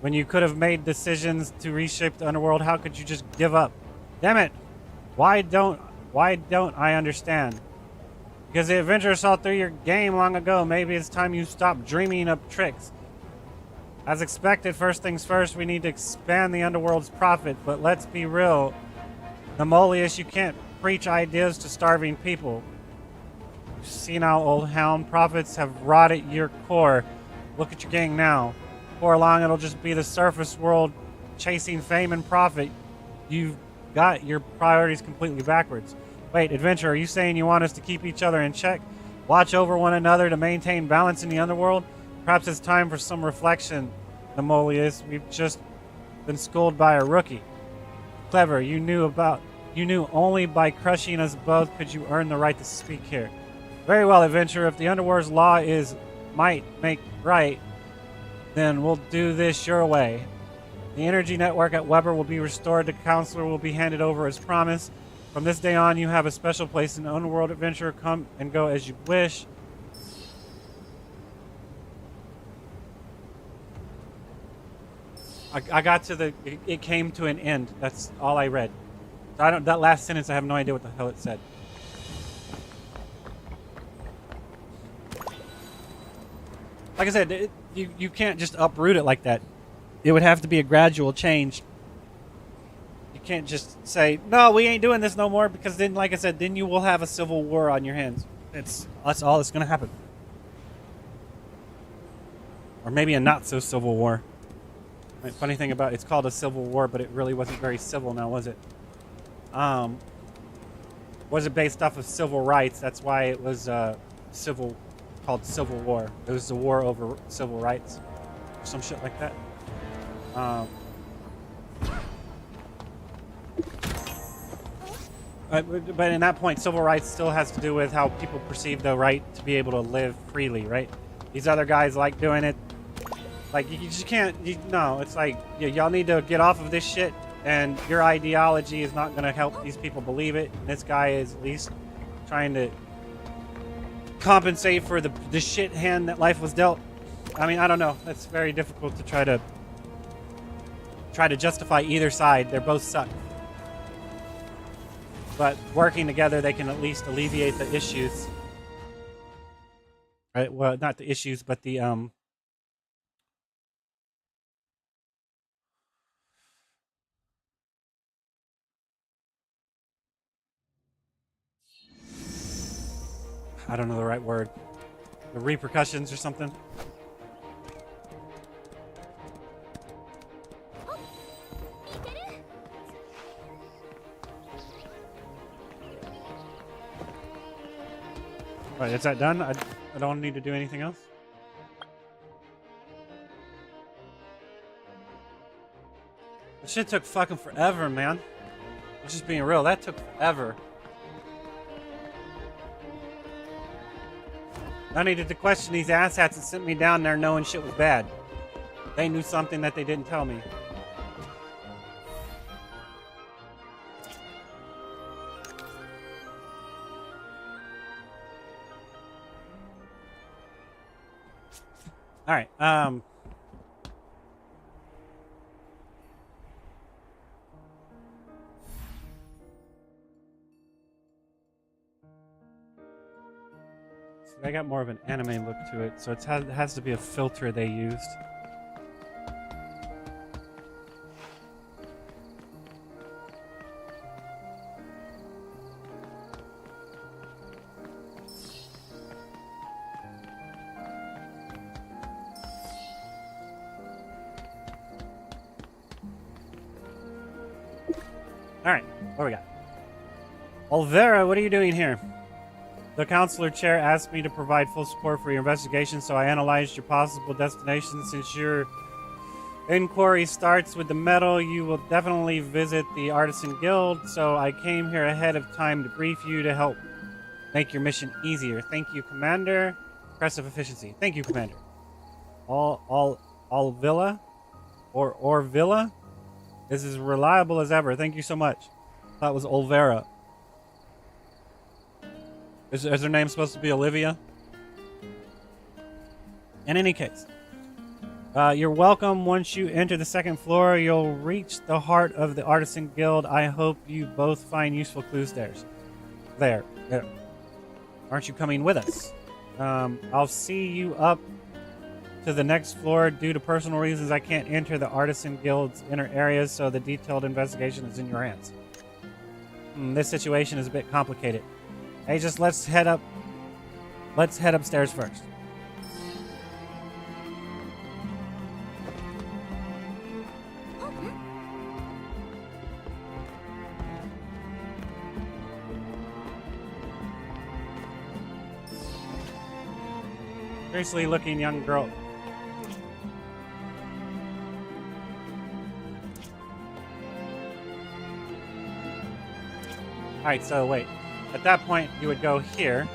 When you could have made decisions to reshape the underworld, how could you just give up? Damn it! Why don't I understand? Because the adventurer saw through your game long ago. Maybe it's time you stop dreaming up tricks. As expected, first things first, we need to expand the underworld's profit, but let's be real. Nemalias, you can't preach ideas to starving people. You senile old hound, profits have rotted your core. Look at your gang now. Before long, it'll just be the surface world chasing fame and profit. You've got your priorities completely backwards. Wait, adventurer, are you saying you want us to keep each other in check? Watch over one another to maintain balance in the underworld? Perhaps it's time for some reflection, Nemolius. We've just been schooled by a rookie. Clever, you knew only by crushing us both could you earn the right to speak here. Very well, adventurer. If the underworld's law is might make right, then we'll do this your way. The energy network at Weber will be restored. The counselor will be handed over as promised. From this day on, you have a special place in the underworld, adventurer. Come and go as you wish. I got to it came to an end. That's all I read. So that last sentence, I have no idea what the hell it said. Like I said, you can't just uproot it like that. It would have to be a gradual change. You can't just say, no, we ain't doing this no more, because then, like I said, then you will have a civil war on your hands. That's all that's going to happen. Or maybe a not-so-civil war. I mean, funny thing about it's called a civil war, but it really wasn't very civil now, was it? Was it based off of civil rights? That's why it was called Civil War. It was the war over civil rights. Or some shit like that. But in that point, civil rights still has to do with how people perceive the right to be able to live freely, right? These other guys like doing it. Like, you just can't, no, it's like, y'all need to get off of this shit, and your ideology is not going to help these people believe it. And this guy is at least trying to compensate for the shit hand that life was dealt. I mean, I don't know. It's very difficult to try to justify either side. They both suck. But working together, they can at least alleviate the issues. Right? Well, not the issues, but the I don't know the right word. The repercussions or something. Alright, is that done? I don't need to do anything else? This shit took fucking forever, man. I'm just being real. That took forever. I needed to question these asshats that sent me down there knowing shit was bad. They knew something that they didn't tell me. Alright, they got more of an anime look to it, so it has to be a filter they used. Alright, what we got? Olvera, what are you doing here? The counselor chair asked me to provide full support for your investigation, so I analyzed your possible destination. Since your inquiry starts with the metal, you will definitely visit the Artisan Guild, so I came here ahead of time to brief you to help make your mission easier. Thank you, Commander. Impressive efficiency. Thank you, Commander. Orvilla? This is reliable as ever. Thank you so much. That was Olvera. Is her name supposed to be Olivia? In any case, you're welcome. Once you enter the second floor, you'll reach the heart of the Artisan Guild. I hope you both find useful clues there. Aren't you coming with us? I'll see you up to the next floor. Due to personal reasons, I can't enter the Artisan Guild's inner areas, so the detailed investigation is in your hands. This situation is a bit complicated. Hey, just let's head upstairs first. Seriously looking young girl. Alright, so wait. At that point, you would go here,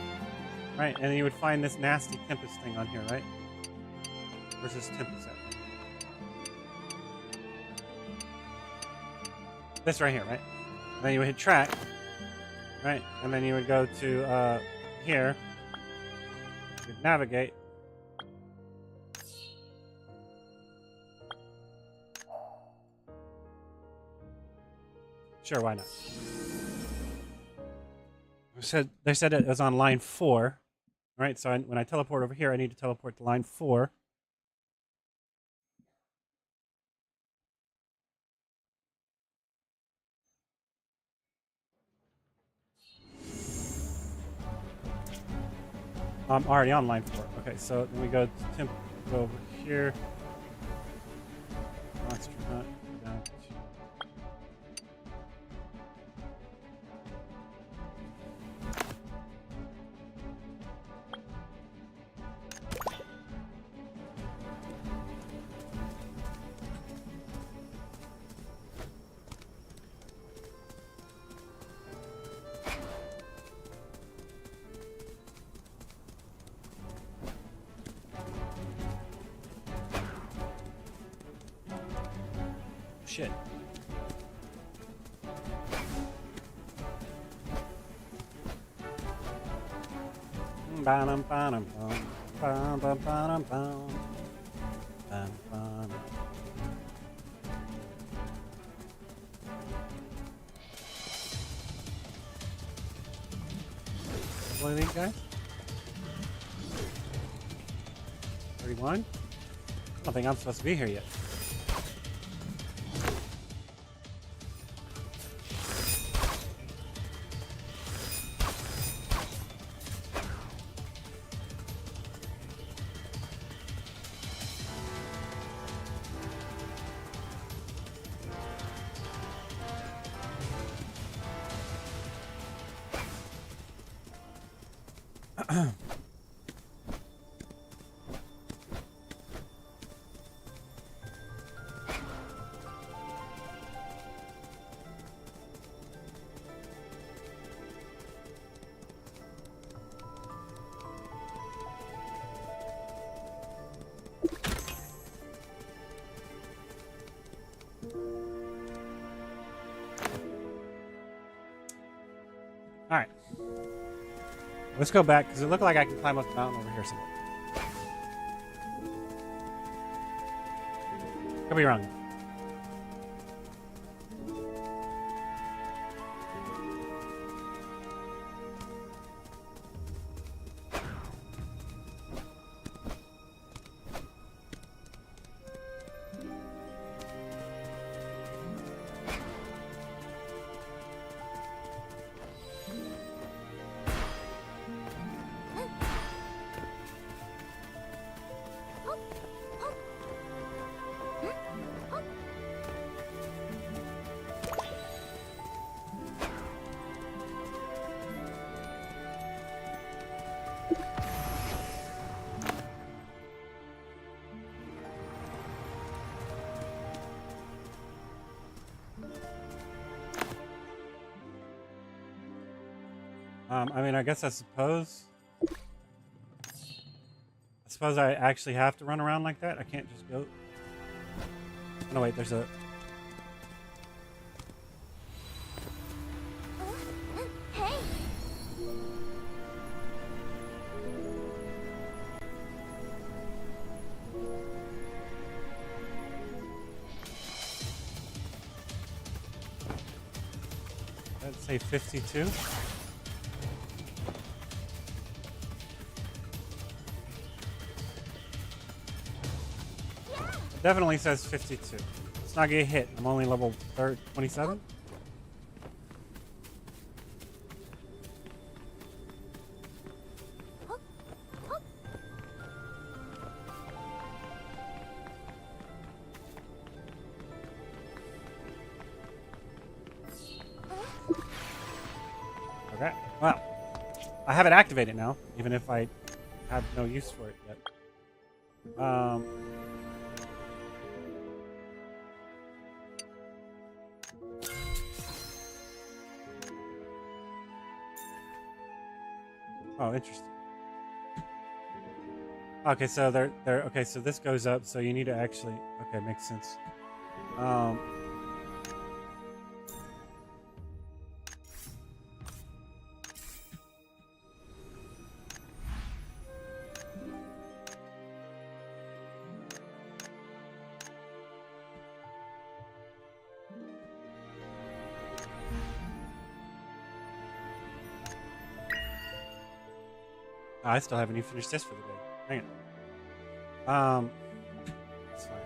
right? And then you would find this nasty Tempest thing on here, right? Where's this Tempest at? This right here, right? And then you would hit track, right? And then you would go to here. You'd navigate. Sure, why not? They said it was on line 4. Right, so when I teleport over here, I need to teleport to line 4. I'm already on line 4. Okay, so then we go to go over here. Monster Hunt. Down to shit. Ba-dum, ba-dum, bum. Bum, bum, ba-dum, bum. Bum, bum. What do you think, guys? 31? I don't think I'm supposed to be here yet. Alright. Let's go back, because it looked like I can climb up the mountain over here somewhere. Could be wrong. I mean, I guess I suppose I actually have to run around like that. I can't just go. No, wait, there's a... Hey! Let's say 52. Definitely says 52. Let's not get hit. I'm only level 27. Okay. Well, I have it activated now, even if I have no use for it yet. Oh, interesting. Okay, so they're okay. So this goes up. So you need to actually. Okay, makes sense. Um. I still haven't even finished this for the day. Hang on. That's fine.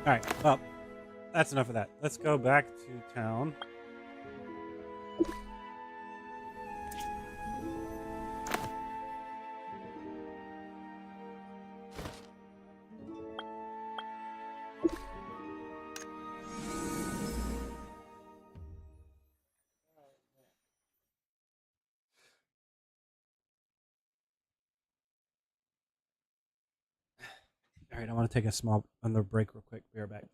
All right. Well, that's enough of that. Let's go back to town. All right. I want to take a small another break real quick. Be right back.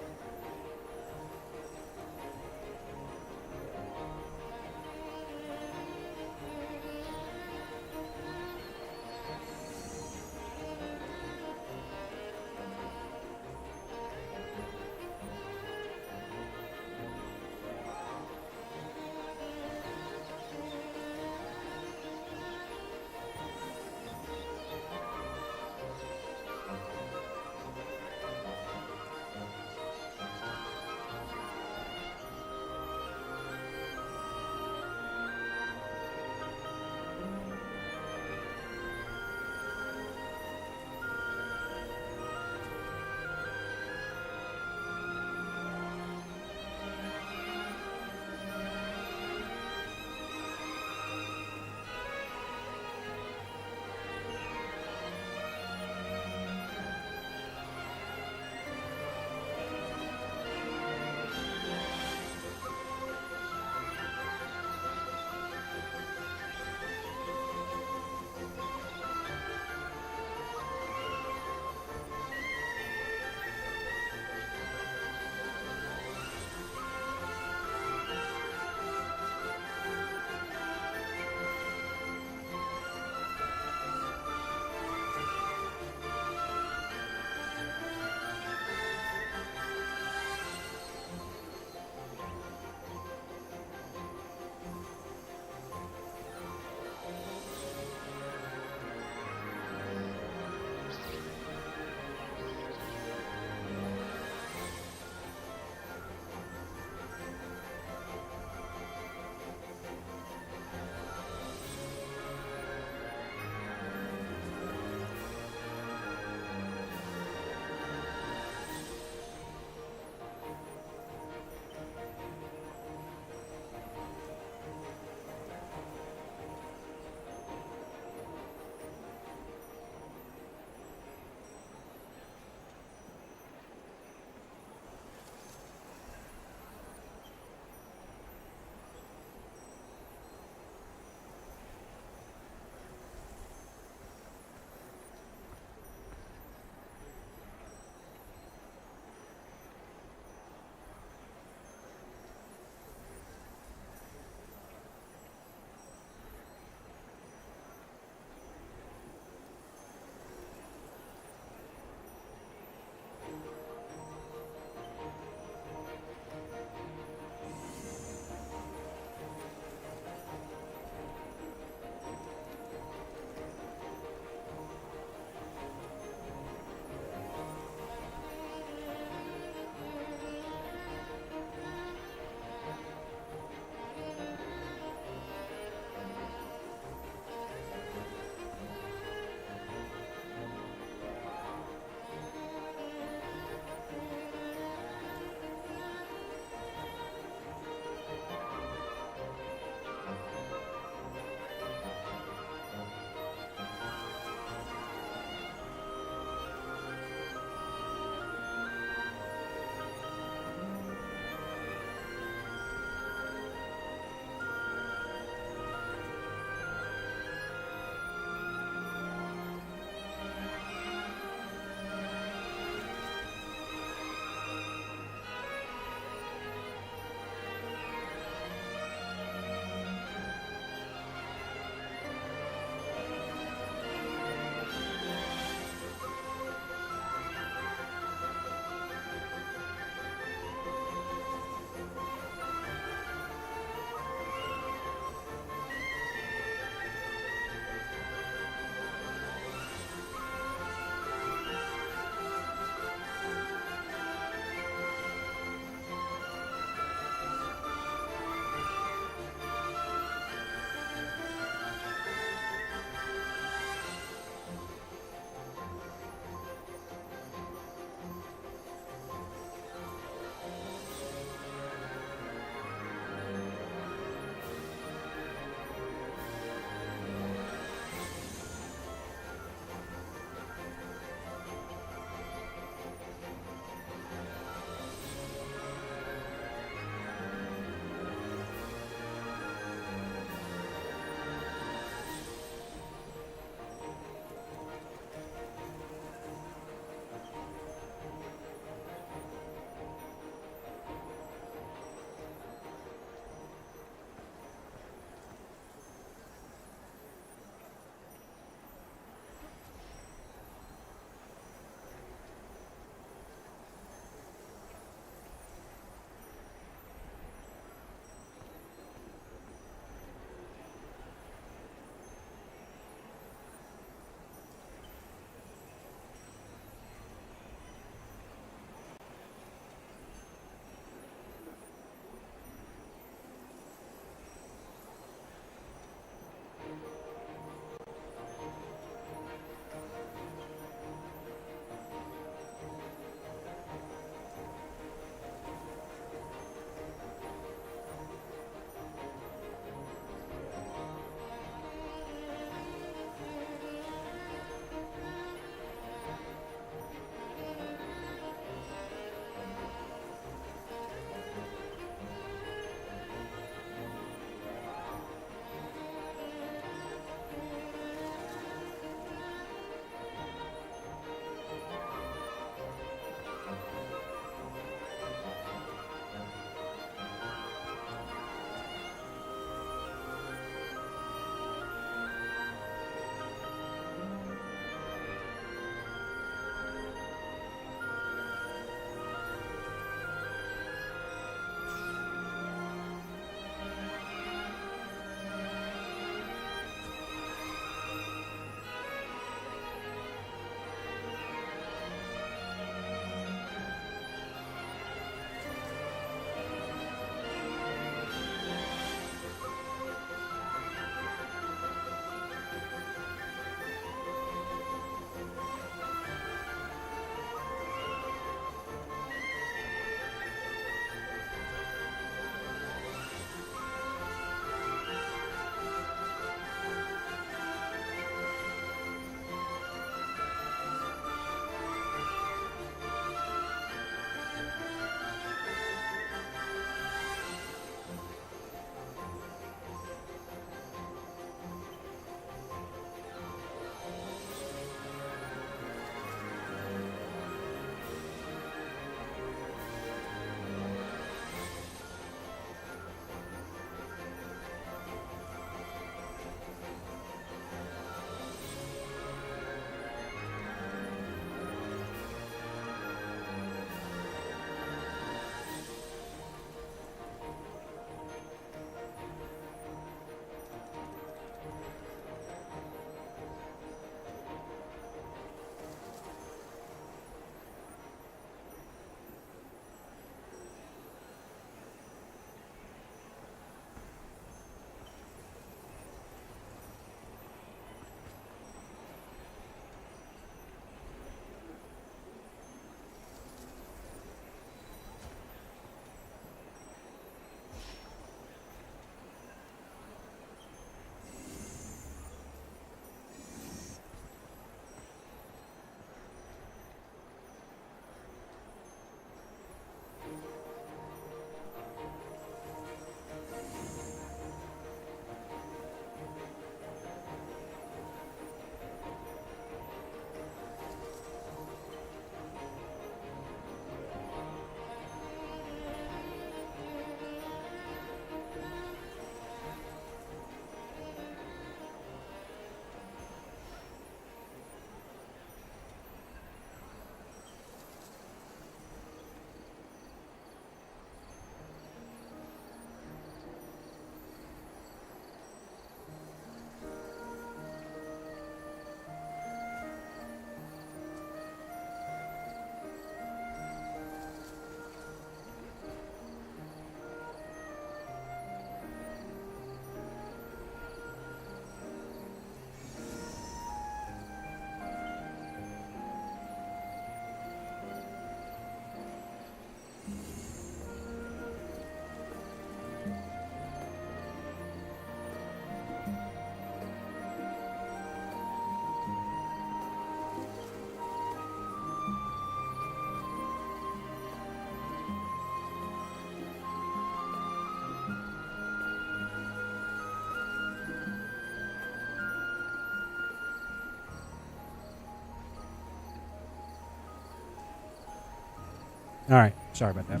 All right. Sorry about that.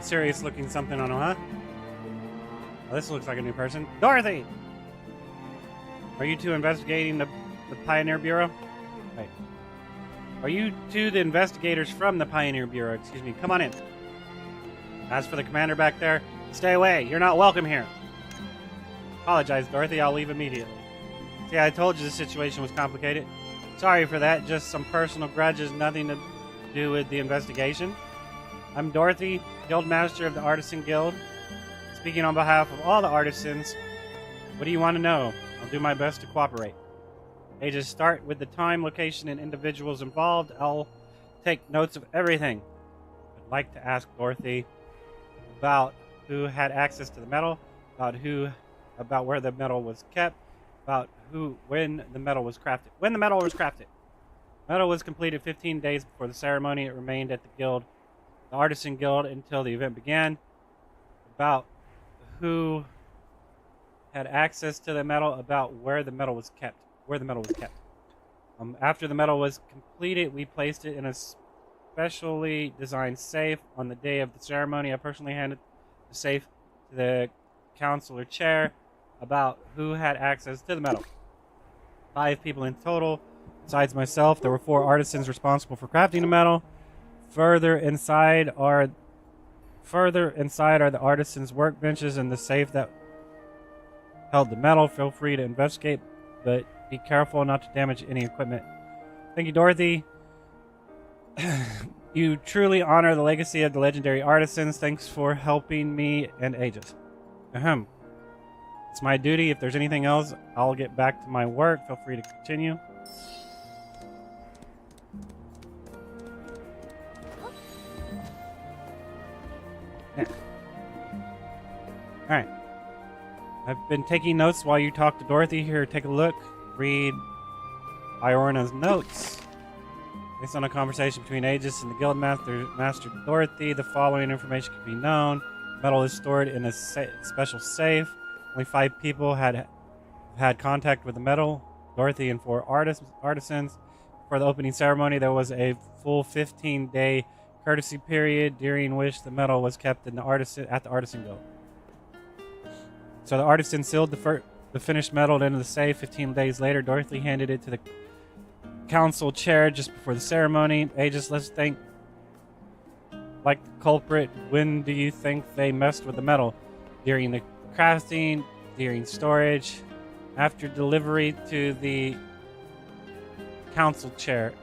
Serious looking something on him, huh? Oh, this looks like a new person. Dorothy! Are you two investigating the Pioneer Bureau? Wait. Are you two the investigators from the Pioneer Bureau? Excuse me. Come on in. As for the commander back there, stay away. You're not welcome here. Apologize, Dorothy. I'll leave immediately. See, I told you the situation was complicated. Sorry for that. Just some personal grudges, nothing to do with the investigation. I'm Dorothy, Guildmaster of the Artisan Guild. Speaking on behalf of all the artisans, what do you want to know? I'll do my best to cooperate. Hey, just start with the time, location, and individuals involved. I'll take notes of everything. I'd like to ask Dorothy about who had access to the metal, about where the metal was kept, when the metal was crafted. When the metal was crafted. Metal was completed 15 days before the ceremony. It remained at the guild, the Artisan Guild, until the event began. About who had access to the metal, about where the metal was kept. After the metal was completed, we placed it in a specially designed safe. On the day of the ceremony, I personally handed the safe to the counselor chair. About who had access to the metal. 5 people in total. Besides myself, there were 4 artisans responsible for crafting the metal. Further inside are the artisans' workbenches and the safe that held the metal. Feel free to investigate, but be careful not to damage any equipment. Thank you, Dorothy. You truly honor the legacy of the legendary artisans. Thanks for helping me and Aegis. Ahem. It's my duty. If there's anything else, I'll get back to my work. Feel free to continue. Yeah. Alright. I've been taking notes while you talk to Dorothy. Here, take a look. Read Iorna's notes. Based on a conversation between Aegis and the Master Dorothy, the following information can be known. Metal is stored in a special safe. Only 5 people had contact with the metal. Dorothy and 4 artisans. For the opening ceremony, there was a full 15-day courtesy period during which the metal was kept at the Artisan Guild. So the artisan sealed the finished metal into the safe. 15 days later, Dorothy handed it to the council chair just before the ceremony. Aegis, let's think like the culprit. When do you think they messed with the metal? During the crafting, during storage, after delivery to the council chair?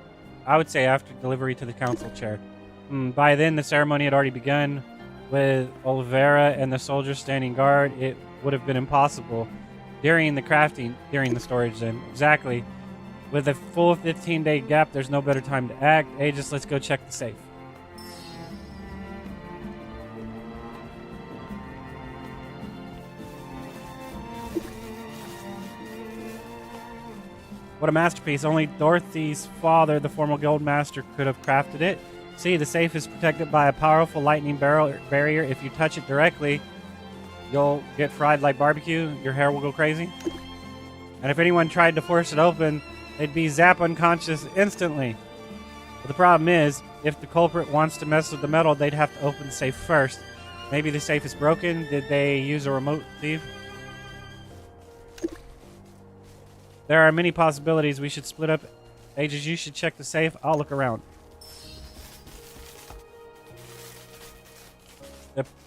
I would say after delivery to the council chair. By then, the ceremony had already begun. With Olivera and the soldiers standing guard, it would have been impossible. During the crafting, during the storage then. Exactly. With a full 15-day gap, there's no better time to act. Aegis, let's go check the safe. What a masterpiece. Only Dorothy's father, the former guild master, could have crafted it. See, the safe is protected by a powerful lightning barrier. If you touch it directly, you'll get fried like barbecue. Your hair will go crazy. And if anyone tried to force it open, they'd be zapped unconscious instantly. But the problem is, if the culprit wants to mess with the metal, they'd have to open the safe first. Maybe the safe is broken. Did they use a remote thief? There are many possibilities. We should split up. Aegis, you should check the safe. I'll look around.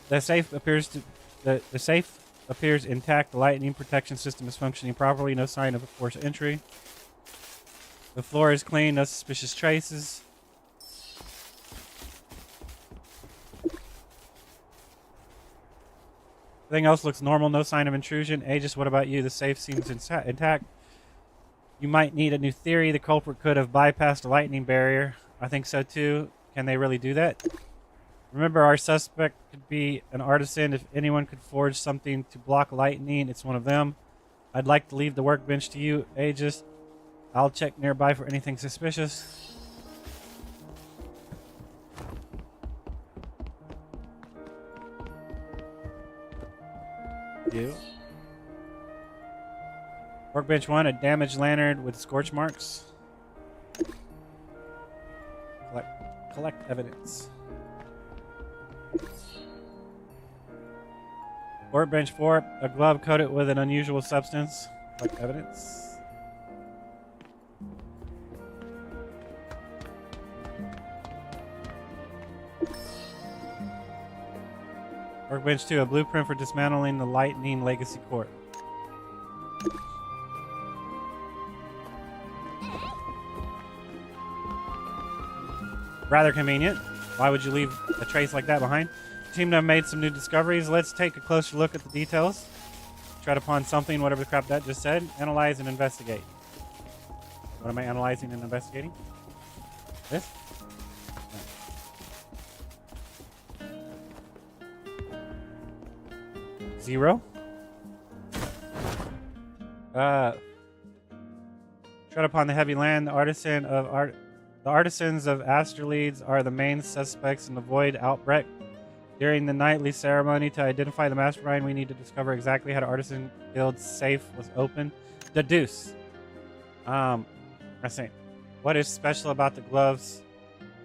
The safe appears intact. The lightning protection system is functioning properly. No sign of a forced entry. The floor is clean. No suspicious traces. Everything else looks normal, no sign of intrusion. Aegis, what about you? The safe seems intact. You might need a new theory. The culprit could have bypassed a lightning barrier. I think so too. Can they really do that? Remember, our suspect could be an artisan. If anyone could forge something to block lightning, it's one of them. I'd like to leave the workbench to you, Aegis. I'll check nearby for anything suspicious. You. Workbench 1, a damaged lantern with scorch marks. Collect evidence. Workbench 4, a glove coated with an unusual substance. Collect evidence. Workbench 2, a blueprint for dismantling the Lightning Legacy Court. Rather convenient. Why would you leave a trace like that behind? Seem to have made some new discoveries. Let's take a closer look at the details. Tread upon something, whatever the crap that just said. Analyze and investigate. What am I analyzing and investigating? This? No. 0. Tread upon the heavy land. The artisans of Asterleeds are the main suspects in the Void outbreak. During the nightly ceremony to identify the mastermind, we need to discover exactly how the Artisan Guild's safe was opened. Deduce. I see. What is special about the gloves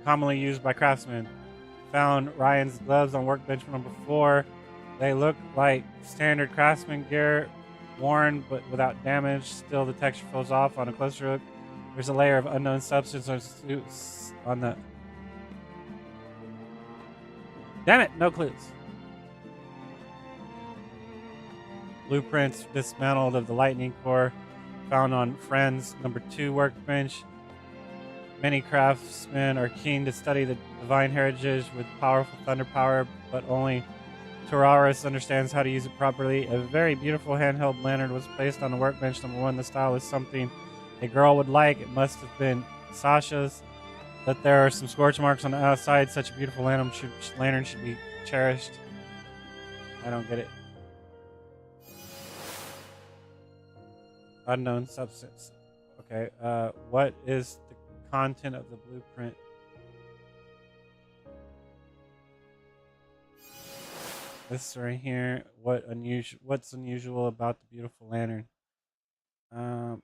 commonly used by craftsmen? Found Ryan's gloves on workbench number 4. They look like standard craftsman gear, worn but without damage. Still, the texture falls off on a closer look. There's a layer of unknown substance on the... Damn it, no clues. Blueprints dismantled of the lightning core found on Friends number 2 workbench. Many craftsmen are keen to study the divine heritage with powerful thunder power, but only Tararis understands how to use it properly. A very beautiful handheld lantern was placed on the workbench number 1. The style is something a girl would like. It must have been Sasha's. But there are some scorch marks on the outside. Such a beautiful lantern should be cherished. I don't get it. Unknown substance. Okay. What is the content of the blueprint? This right here. What's unusual about the beautiful lantern?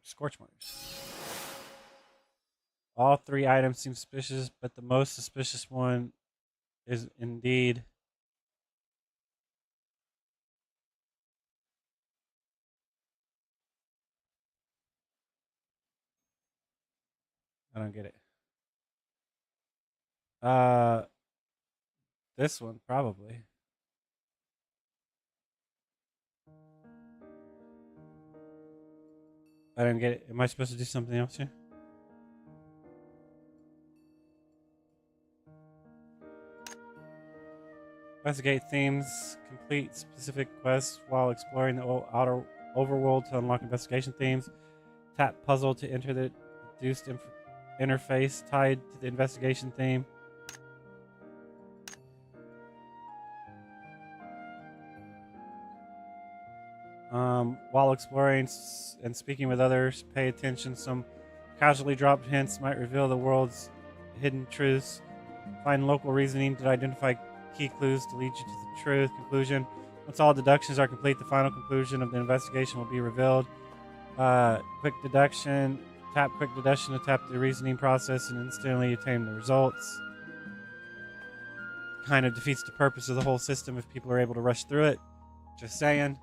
Scorch marks. All 3 items seem suspicious, but the most suspicious one is indeed I don't get it. This one probably. I don't get it. Am I supposed to do something else here? Investigate themes. Complete specific quests while exploring the outer overworld to unlock investigation themes. Tap puzzle to enter the deduced interface tied to the investigation theme. While exploring and speaking with others, pay attention. Some casually dropped hints might reveal the world's hidden truths. Find local reasoning to identify key clues to lead you to the truth. Conclusion. Once all deductions are complete, the final conclusion of the investigation will be revealed. Quick deduction. Tap quick deduction to tap the reasoning process and instantly attain the results. Kind of defeats the purpose of the whole system if people are able to rush through it. Just saying.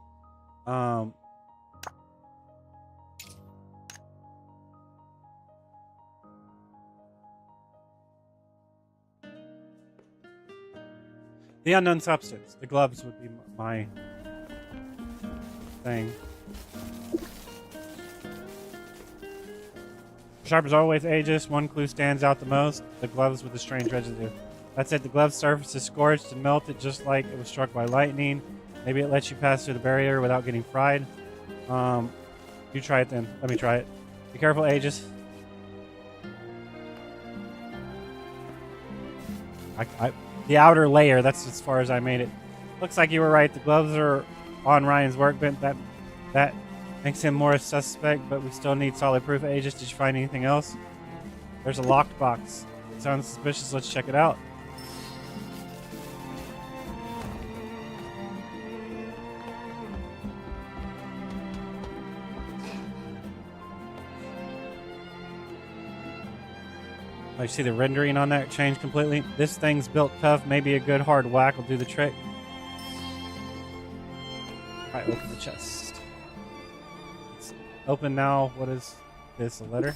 The unknown substance. The gloves would be my thing. Sharp as always, Aegis. One clue stands out the most. The gloves with the strange residue. That's it. The glove's surface is scorched and melted just like it was struck by lightning. Maybe it lets you pass through the barrier without getting fried. You try it then. Let me try it. Be careful, Aegis. The outer layer, that's as far as I made it. Looks like you were right. The gloves are on Ryan's workbench. That makes him more a suspect, but we still need solid proof. Aegis, did you find anything else? There's a locked box. It sounds suspicious. Let's check it out. I see the rendering on that change completely. This thing's built tough. Maybe a good hard whack will do the trick. Alright, open the chest. It's open now. What is this? A letter?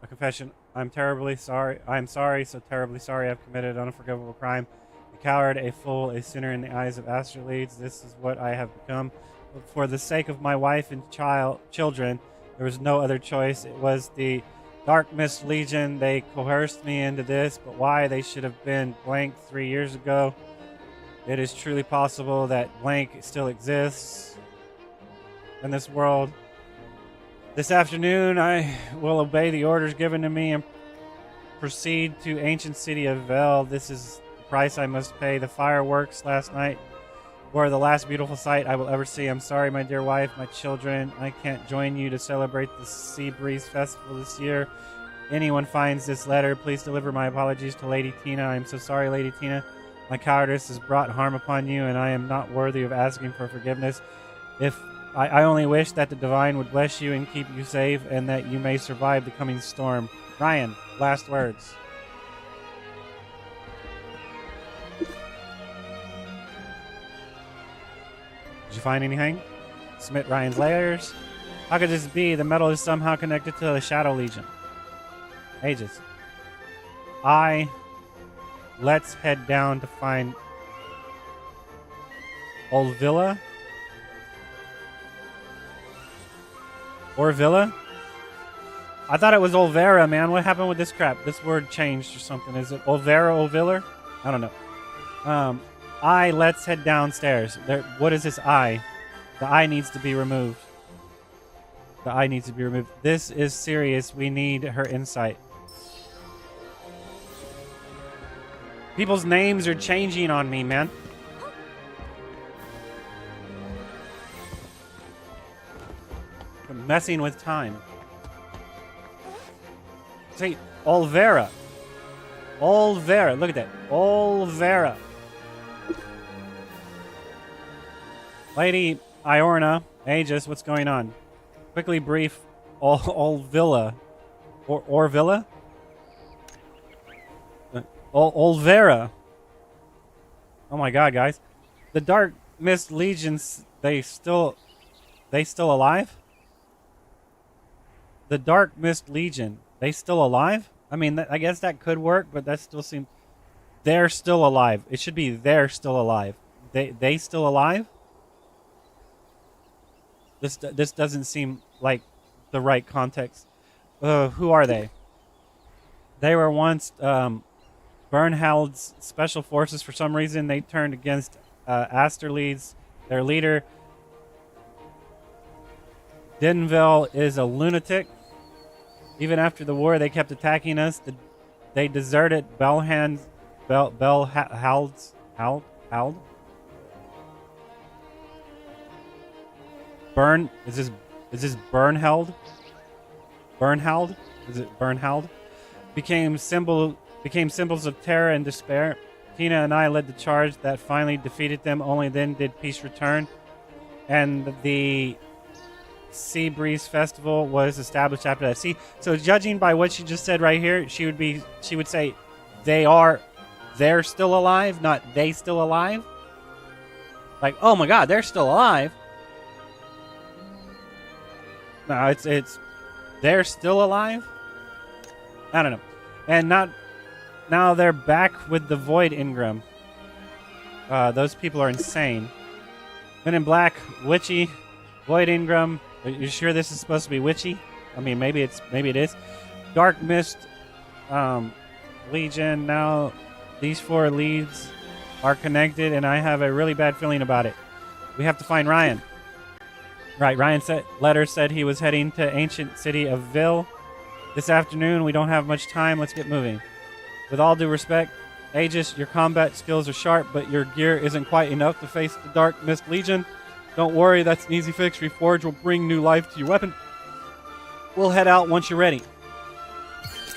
A confession. I'm terribly sorry. I'm sorry, so terribly sorry. I've committed an unforgivable crime. A coward, a fool, a sinner in the eyes of Astraleads. This is what I have become. But for the sake of my wife and children, there was no other choice. It was the Dark Mist Legion. They coerced me into this, but why? They should have been blank 3 years ago. It is truly possible that blank still exists in this world. This afternoon, I will obey the orders given to me and proceed to ancient city of Vel. This is the price I must pay. The fireworks last night were the last beautiful sight I will ever see. I'm sorry, my dear wife, my children. I can't join you to celebrate the Sea Breeze Festival this year. Anyone finds this letter, please deliver my apologies to Lady Tina. I am so sorry, Lady Tina. My cowardice has brought harm upon you, and I am not worthy of asking for forgiveness. If I only wish that the Divine would bless you and keep you safe, and that you may survive the coming storm. Ryan, last words. Did you find anything? Submit Ryan's layers. How could this be? The metal is somehow connected to the Shadow Legion. Aegis. Let's head down to find Olvilla. Orvilla? I thought it was Olvera, man. What happened with this crap? This word changed or something. Is it Olvera, Olviller? I don't know. Let's head downstairs. What is this eye? The eye needs to be removed. The eye needs to be removed. This is serious. We need her insight. People's names are changing on me, man. I'm messing with time. Say, Olvera. Olvera. Look at that. Olvera. Lady Iorna, Aegis, what's going on? Quickly brief Olvilla. Orvilla? Olvera. Oh my god, guys. The Dark Mist Legions, they still alive? The Dark Mist Legion, they still alive? I mean, I guess that could work, but that still seems... They're still alive. It should be they're still alive. They still alive? This doesn't seem like the right context. Who are they? They were once Bernhald's special forces. For some reason, they turned against Astraleads, their leader. Denville is a lunatic. Even after the war, they kept attacking us. They deserted Belhald. Is this Bernhald? Bernhald? Is it Bernhald? Became symbols of terror and despair. Tina and I led the charge that finally defeated them. Only then did peace return. And the Sea Breeze Festival was established after that. See, so judging by what she just said right here, she would say they're still alive, not they still alive. Like, oh my god, they're still alive. No, it's they're still alive. I don't know. And now they're back with the Void Ingram. Those people are insane. Men in Black, Witchy, Void Ingram. Are you sure this is supposed to be Witchy? I mean, maybe it is. Dark Mist, Legion. Now these four leads are connected, and I have a really bad feeling about it. We have to find Ryan. Right, Ryan letter said he was heading to ancient city of Vil this afternoon. We don't have much time. Let's get moving. With all due respect, Aegis, your combat skills are sharp, but your gear isn't quite enough to face the Dark Mist Legion. Don't worry, that's an easy fix. Reforge will bring new life to your weapon. We'll head out once you're ready.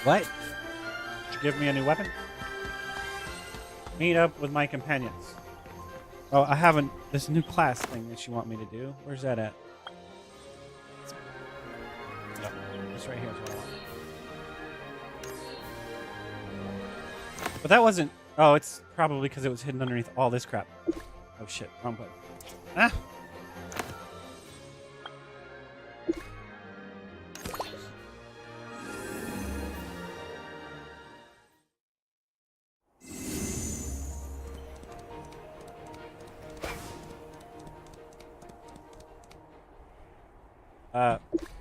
What? Did you give me a new weapon? Meet up with my companions. Oh, I haven't. This new class thing that you want me to do. Where's that at? No, this right here is what I want. But that wasn't. Oh, it's probably because it was hidden underneath all this crap. Oh shit, wrong button. Ah!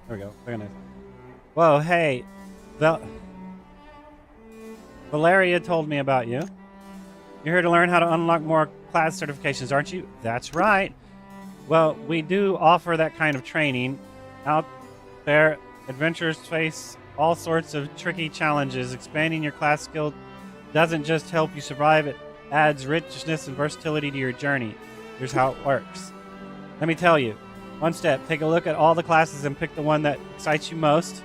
There we go. Very nice. Whoa, hey. Valeria told me about you. You're here to learn how to unlock more class certifications, aren't you? That's right. Well, we do offer that kind of training. Out there, adventurers face all sorts of tricky challenges. Expanding your class skill doesn't just help you survive, it adds richness and versatility to your journey. Here's how it works. Let me tell you. One step, take a look at all the classes and pick the one that excites you most.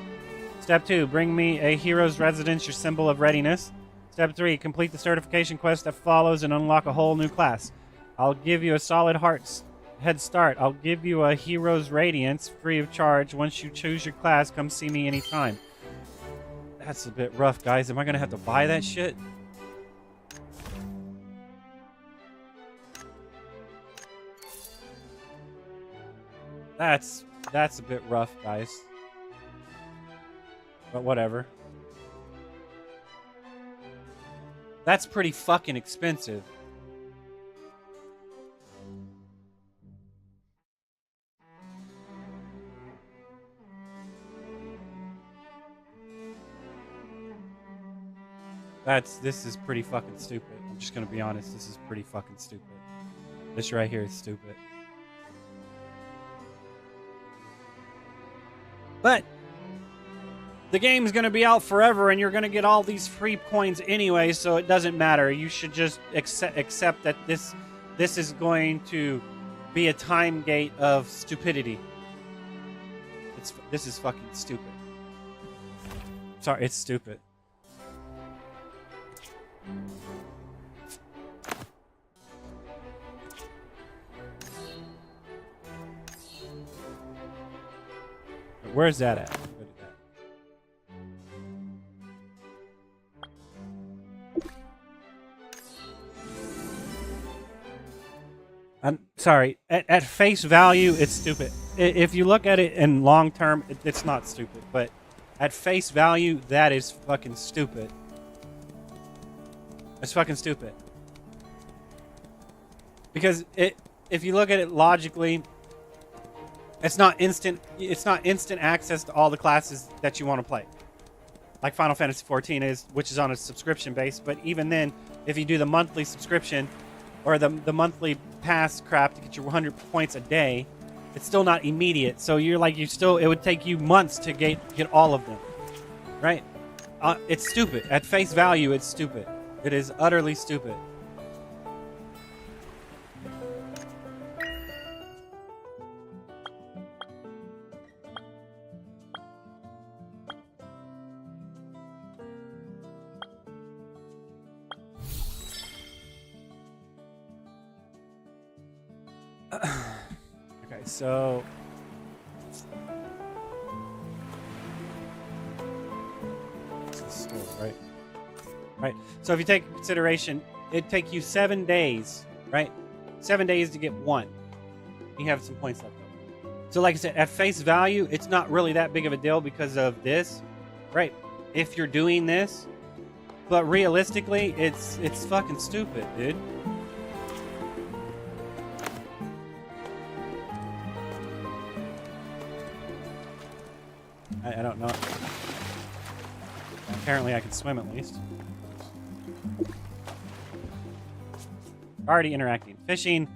Step 2, bring me a hero's residence, your symbol of readiness. Step 3, complete the certification quest that follows and unlock a whole new class. I'll give you a solid head start. I'll give you a hero's radiance free of charge. Once you choose your class, come see me anytime. That's a bit rough, guys. Am I going to have to buy that shit? That's a bit rough, guys. But whatever. That's pretty fucking expensive. This is pretty fucking stupid. I'm just gonna be honest, this is pretty fucking stupid. This right here is stupid. But the game's going to be out forever, and you're going to get all these free coins anyway, so it doesn't matter. You should just accept that this is going to be a time gate of stupidity. This is fucking stupid. Sorry, it's stupid. Where's that at? Look at that. I'm sorry. At face value, it's stupid. If you look at it in long term, it's not stupid. But at face value, that is fucking stupid. It's fucking stupid. Because if you look at it logically, it's not instant access to all the classes that you want to play. Like Final Fantasy XIV is, which is on a subscription base. But even then, if you do the monthly subscription or the monthly pass crap to get your 100 points a day, it's still not immediate. So it would take you months to get all of them. Right? It's stupid. At face value, it's stupid. It is utterly stupid. Okay, so this is still right. Right. So if you take into consideration, it'd take you 7 days, right? 7 days to get one. You have some points left over. So like I said, at face value, it's not really that big of a deal because of this, right? If you're doing this, but realistically, it's fucking stupid, dude. I don't know. Apparently I can swim at least. Already interacting. Fishing.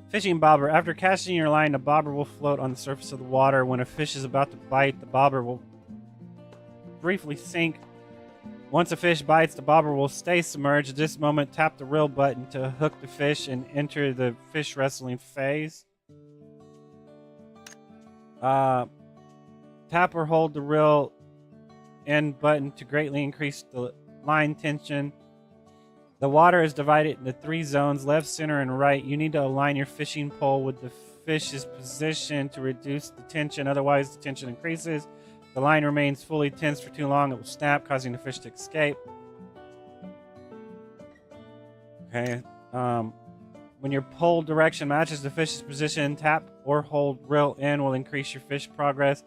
Fishing bobber. After casting your line, the bobber will float on the surface of the water. When a fish is about to bite, the bobber will briefly sink. Once a fish bites, the bobber will stay submerged. At this moment, tap the reel button to hook the fish and enter the fish wrestling phase. Tap or hold the reel end button to greatly increase the line tension. The water is divided into 3 zones, left, center, and right. You need to align your fishing pole with the fish's position to reduce the tension. Otherwise, the tension increases. If the line remains fully tense for too long, it will snap, causing the fish to escape. Okay. When your pole direction matches the fish's position, tap or hold reel in will increase your fish progress,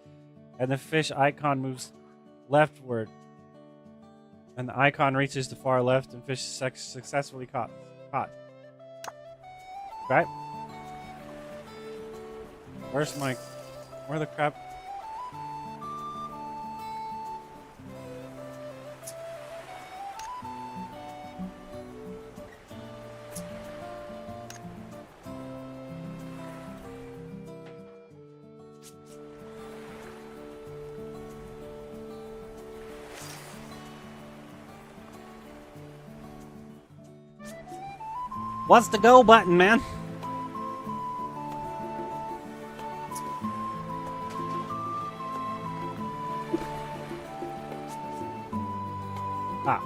and the fish icon moves leftward. And the icon reaches the far left, and fish is successfully caught. Right? Where the crap? What's the go button, man? Ah.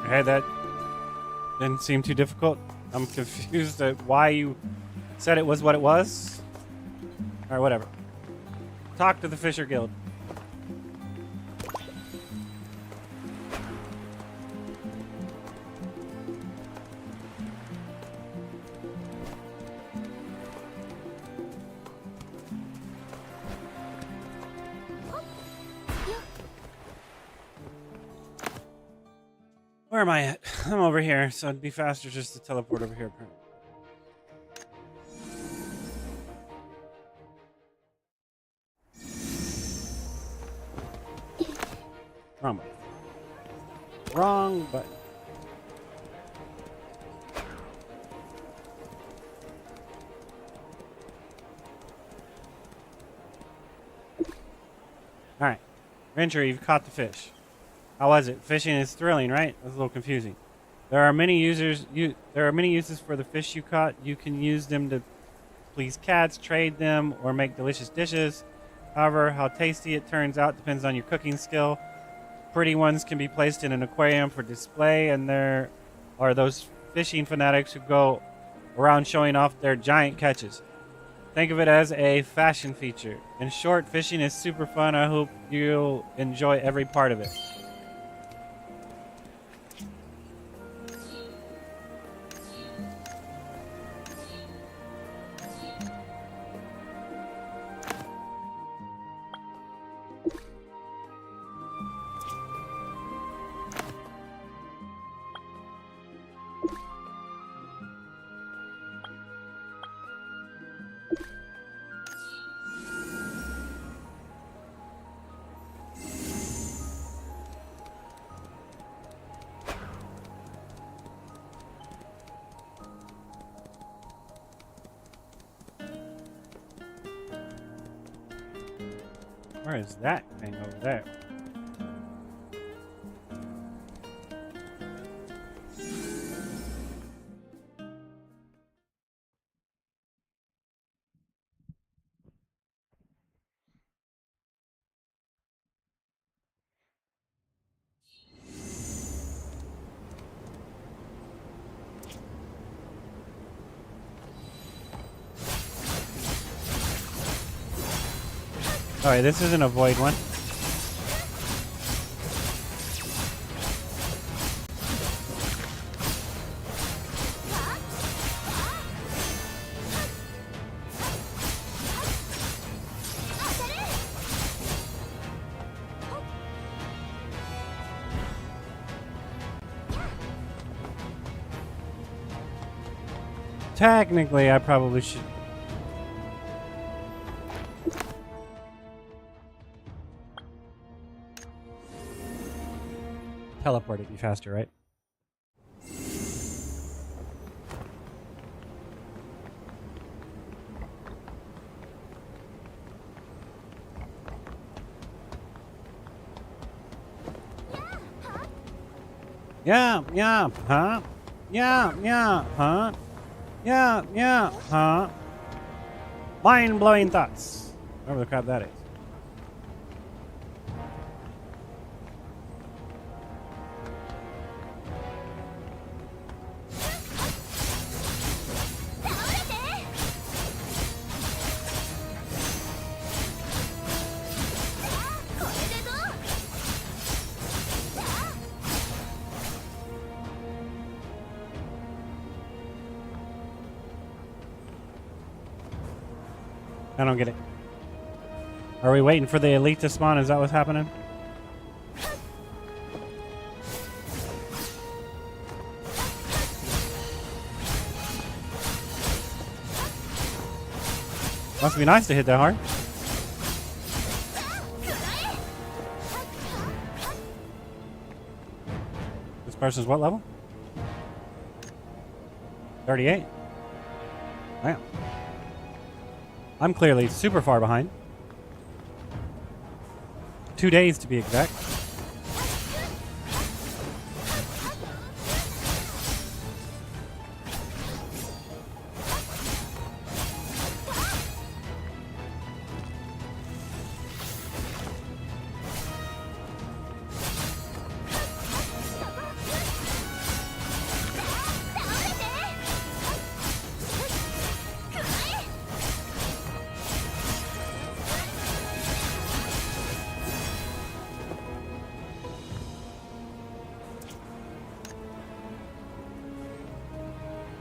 Okay, that didn't seem too difficult. I'm confused at why you said it was what it was. Alright, whatever. Talk to the Fisher Guild. Where am I at? I'm over here, so it'd be faster just to teleport over here. Wrong button. Wrong button. Alright. Venture, you've caught the fish. How was it? Fishing is thrilling, right? That's a little confusing. There are many uses for the fish you caught. You can use them to please cats, trade them, or make delicious dishes. However, how tasty it turns out depends on your cooking skill. Pretty ones can be placed in an aquarium for display, and there are those fishing fanatics who go around showing off their giant catches. Think of it as a fashion feature. In short, fishing is super fun. I hope you'll enjoy every part of it. Where is that thing over there? Alright, this isn't a void one. technically, I probably should. Teleport it be faster, right? Yeah, huh? Yeah, huh? Yeah, huh? Mind-blowing thoughts. Whatever the crap that is. I don't get it. Are we waiting for the elite to spawn? Is that what's happening? Must be nice to hit that hard. This person's what level? 38. Wow. I'm clearly super far behind. 2 days to be exact.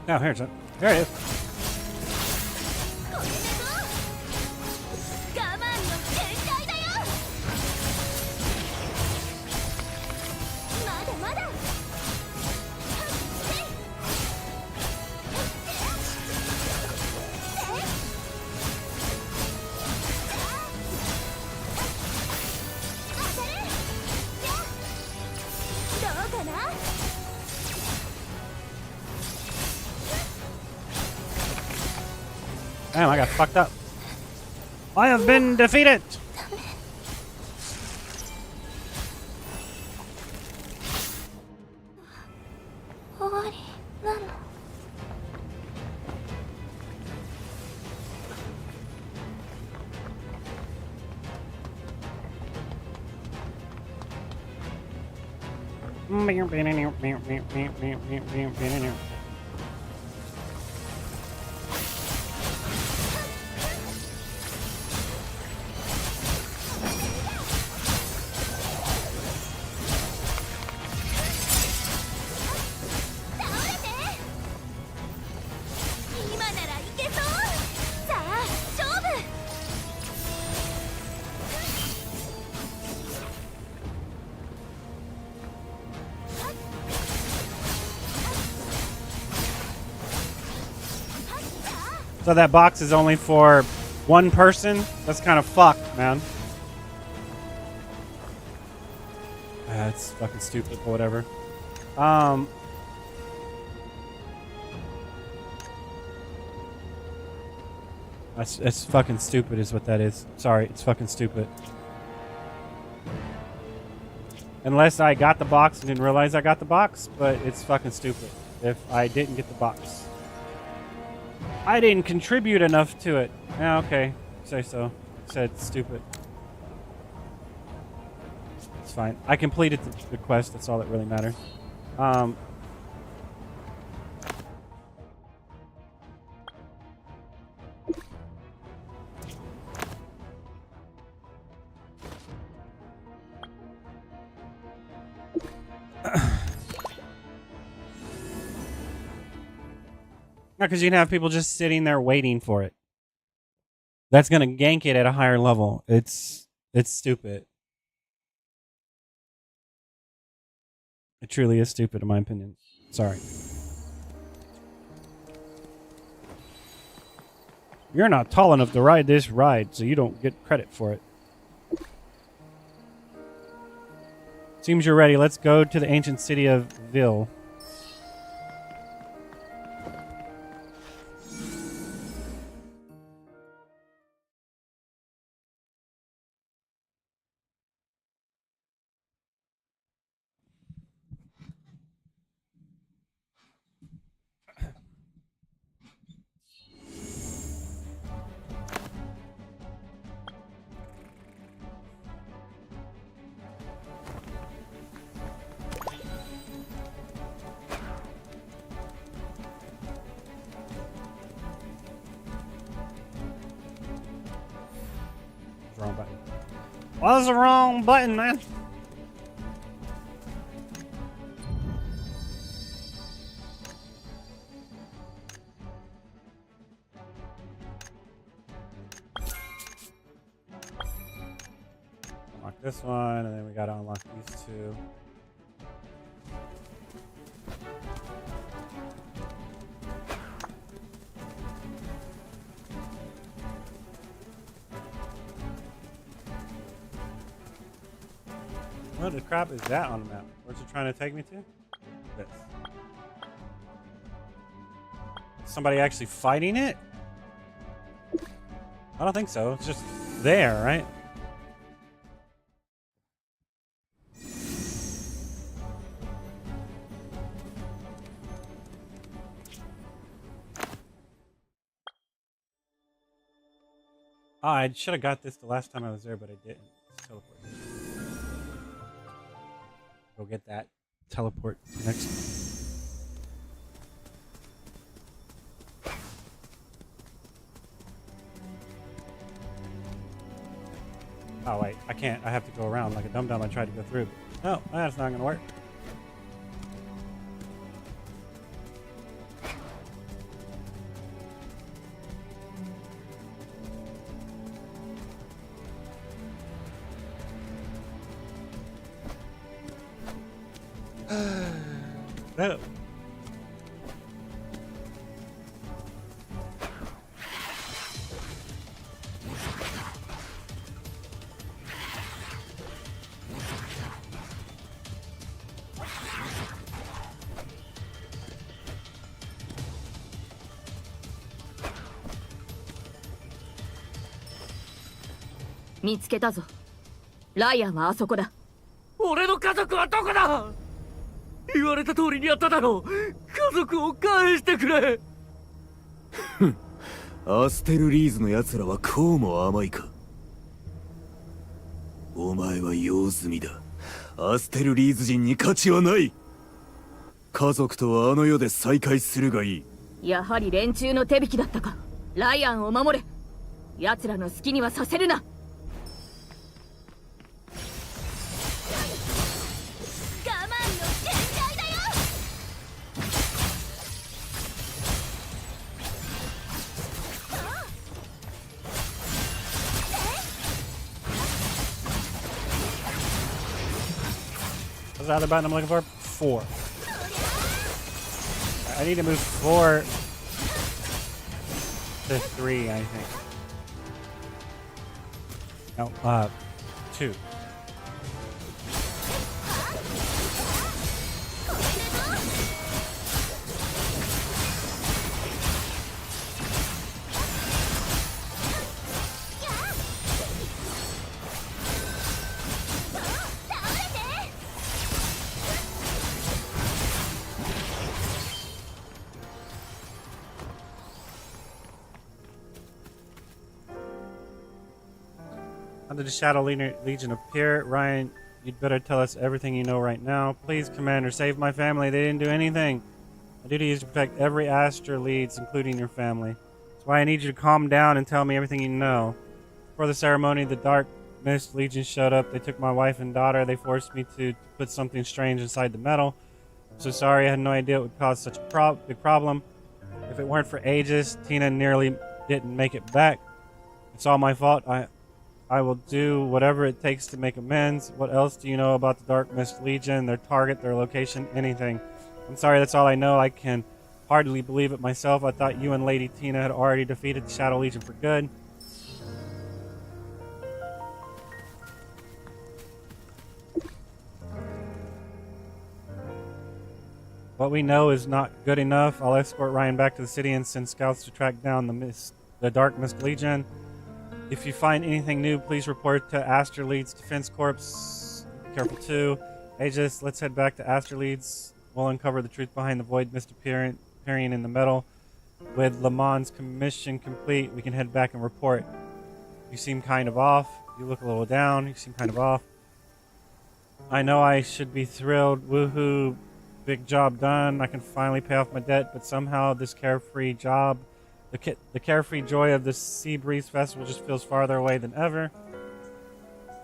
Oh, here it is. 我慢の限界だよ。まだまだ。どうかな。 Damn, I got fucked up. I have been defeated. 終わりなの。今ならいけそう。さあ勝負。 So that box is only for one person? That's kind of fucked, man. That's fucking stupid, but whatever. That's fucking stupid is what that is. Sorry, it's fucking stupid. Unless I got the box and didn't realize I got the box, but it's fucking stupid if I didn't get the box. I didn't contribute enough to it. Yeah, okay. Say so. Said stupid. It's fine. I completed the quest. That's all that really matters. Because you can have people just sitting there waiting for it. That's gonna gank it at a higher level. It's stupid. It truly is stupid in my opinion. Sorry. You're not tall enough to ride this ride, so you don't get credit for it. Seems you're ready. Let's go to the ancient city of Vil. Wrong button. What was the wrong button, man? Unlock this one, and then we gotta unlock these two. What the crap is that on the map? Where's it trying to take me to? This. Somebody actually fighting it? I don't think so. It's just there, right? Oh, I should have got this the last time I was there, but I didn't. It's teleport. Go get that. Teleport next. Oh wait, I can't. I have to go around like a dum-dum. I tried to go through. No, that's not gonna work. No.見つけたぞ。ライアンはあそこだ。俺の家族はどこだ。言われた通りにやっただろう。家族を返してくれ。アステルリーズの奴らはこうも甘いか。お前は用済みだ。アステルリーズ人に価値はない。家族とはあの世で再会するがいい。やはり連中の手引きだったか。ライアンを守れ。奴らの好きにはさせるな。What's the other button I'm looking for? 4. I need to move 4 to 3, I think. No, 2. How did the Shadow Legion appear? Ryan, you'd better tell us everything you know right now. Please, Commander, save my family. They didn't do anything. My duty is to protect every Astra Leads, including your family. That's why I need you to calm down and tell me everything you know. Before the ceremony, the Dark Mist Legion showed up. They took my wife and daughter. They forced me to put something strange inside the metal. I'm so sorry. I had no idea it would cause such a big problem. If it weren't for Aegis, Tina nearly didn't make it back. It's all my fault. I will do whatever it takes to make amends. What else do you know about the Dark Mist Legion, their target, their location, anything? I'm sorry, that's all I know. I can hardly believe it myself. I thought you and Lady Tina had already defeated the Shadow Legion for good. What we know is not good enough. I'll escort Ryan back to the city and send scouts to track down the Dark Mist Legion. If you find anything new, please report to Asterlead's Defense Corps. Be careful too. Aegis, let's head back to Asterlead's. We'll uncover the truth behind the void mist appearing in the metal. With Le Mans' commission complete, we can head back and report. You seem kind of off. You look a little down. You seem kind of off. I know I should be thrilled. Woohoo. Big job done. I can finally pay off my debt, but somehow this carefree job, the carefree joy of the Sea Breeze Festival just feels farther away than ever.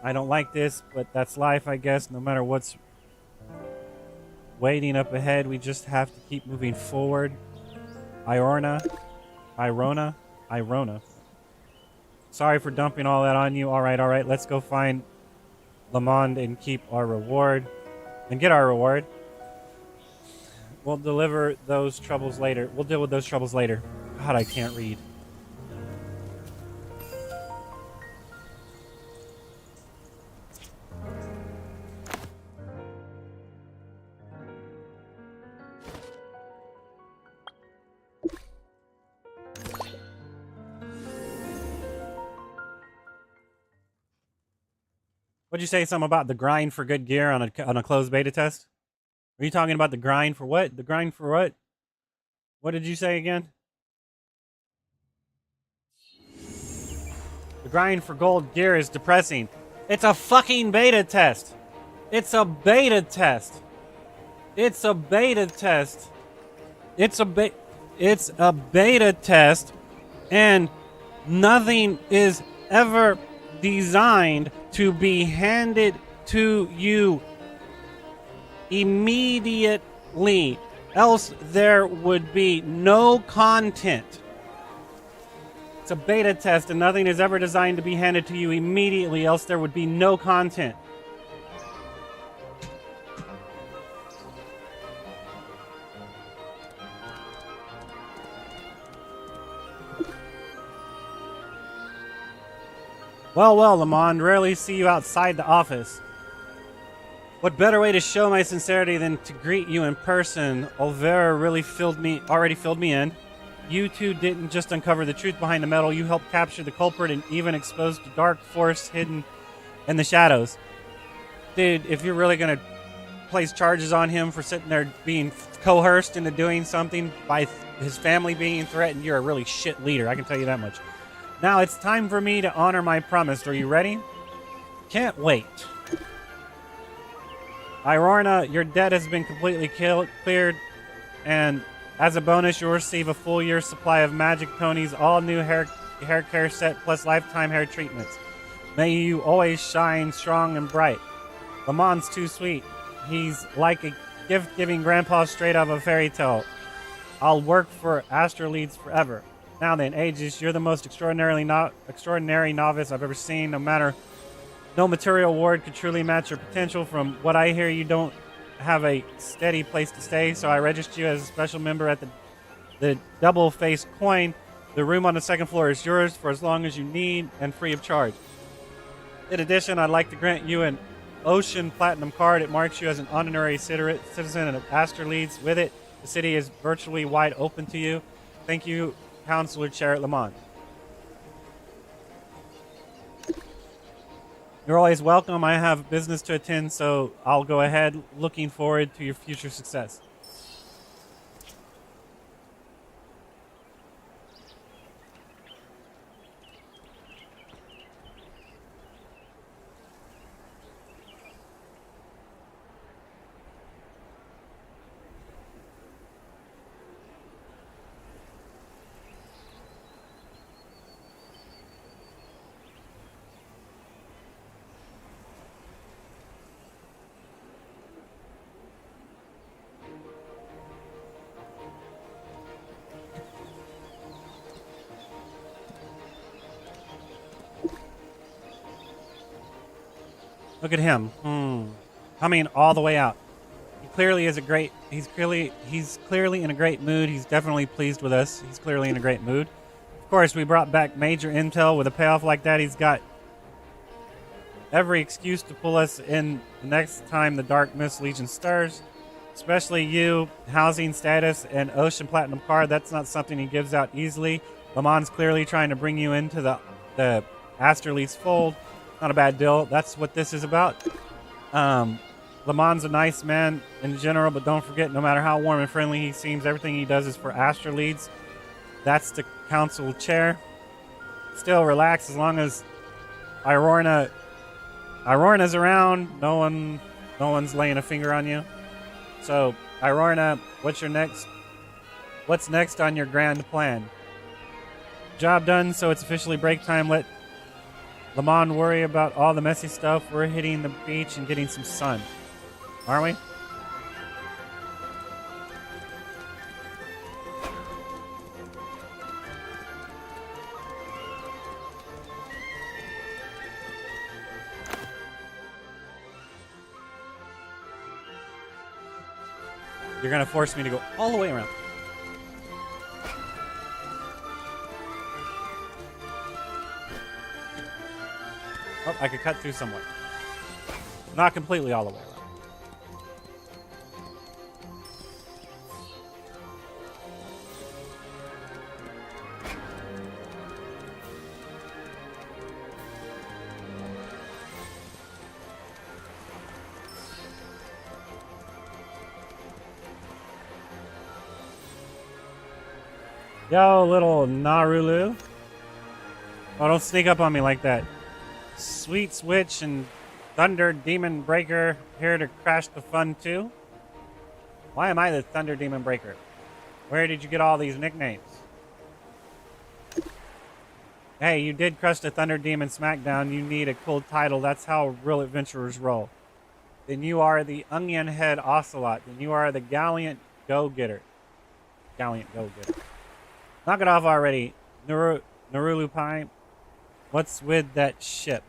I don't like this, but that's life, I guess. No matter what's waiting up ahead, we just have to keep moving forward. Irona. Sorry for dumping all that on you. All right. Let's go find Lamond and keep our reward. And get our reward. We'll deliver those troubles later. We'll deal with those troubles later. God, I can't read. What'd you say? Something about the grind for good gear on a closed beta test? Are you talking about the grind for what? The grind for what? What did you say again? The grind for gold gear is depressing. It's a fucking beta test. It's a beta test. It's a beta test. It's a beta test, and nothing is ever designed to be handed to you immediately, else there would be no content. It's a beta test, and nothing is ever designed to be handed to you immediately, else there would be no content. Well, Lamond, rarely see you outside the office. What better way to show my sincerity than to greet you in person? Olvera already filled me in. You two didn't just uncover the truth behind the metal, you helped capture the culprit and even exposed the dark force hidden in the shadows. Dude, if you're really gonna place charges on him for sitting there being coerced into doing something by his family being threatened, you're a really shit leader, I can tell you that much. Now it's time for me to honor my promise. Are you ready? Can't wait. Irorna, your debt has been completely cleared, and as a bonus, you'll receive a full year's supply of Magic Tony's all-new hair care set plus lifetime hair treatments. May you always shine strong and bright. Lamond's too sweet. He's like a gift-giving grandpa straight out of a fairy tale. I'll work for Asterleads forever. Now then, Aegis, you're the most extraordinary novice I've ever seen. No material award could truly match your potential. From what I hear, you don't have a steady place to stay, so I registered you as a special member at the double-faced coin. The room on the second floor is yours for as long as you need and free of charge. In addition, I'd like to grant you an Ocean Platinum card. It marks you as an honorary citizen of Asterleads. With it, the city is virtually wide open to you. Thank you, Counselor Chair at Lamont. You're always welcome. I have business to attend, so I'll go ahead. Looking forward to your future success. Look at him. Coming all the way out. He clearly is a great He's clearly in a great mood. He's definitely pleased with us. He's clearly in a great mood. Of course, we brought back major intel. With a payoff like that, he's got every excuse to pull us in the next time the Dark Mist Legion stirs. Especially you, housing status, and Ocean Platinum card. That's not something he gives out easily. Lamon's clearly trying to bring you into the Asterleads fold. Not a bad deal. That's what this is about. Lamon's a nice man in general, but don't forget, no matter how warm and friendly he seems, everything he does is for Asterleads. That's the council chair. Still relax as long as Irorna's around. No one's laying a finger on you. So, Irorna, what's next on your grand plan? Job done, so it's officially break time. Let Lamon worry about all the messy stuff. We're hitting the beach and getting some sun. Aren't we? You're gonna force me to go all the way around. Oh, I could cut through somewhat. Not completely all the way around. Yo, little Narulu. Oh, don't sneak up on me like that. Sweet Switch and Thunder Demon Breaker here to crash the fun too? Why am I the Thunder Demon Breaker? Where did you get all these nicknames? Hey, you did crush the Thunder Demon Smackdown. You need a cool title. That's how real adventurers roll. Then you are the Onion Head Ocelot. Then you are the Gallant Go-Getter. Gallant Go-Getter. Knock it off already. Narulu Pie. What's with that ship?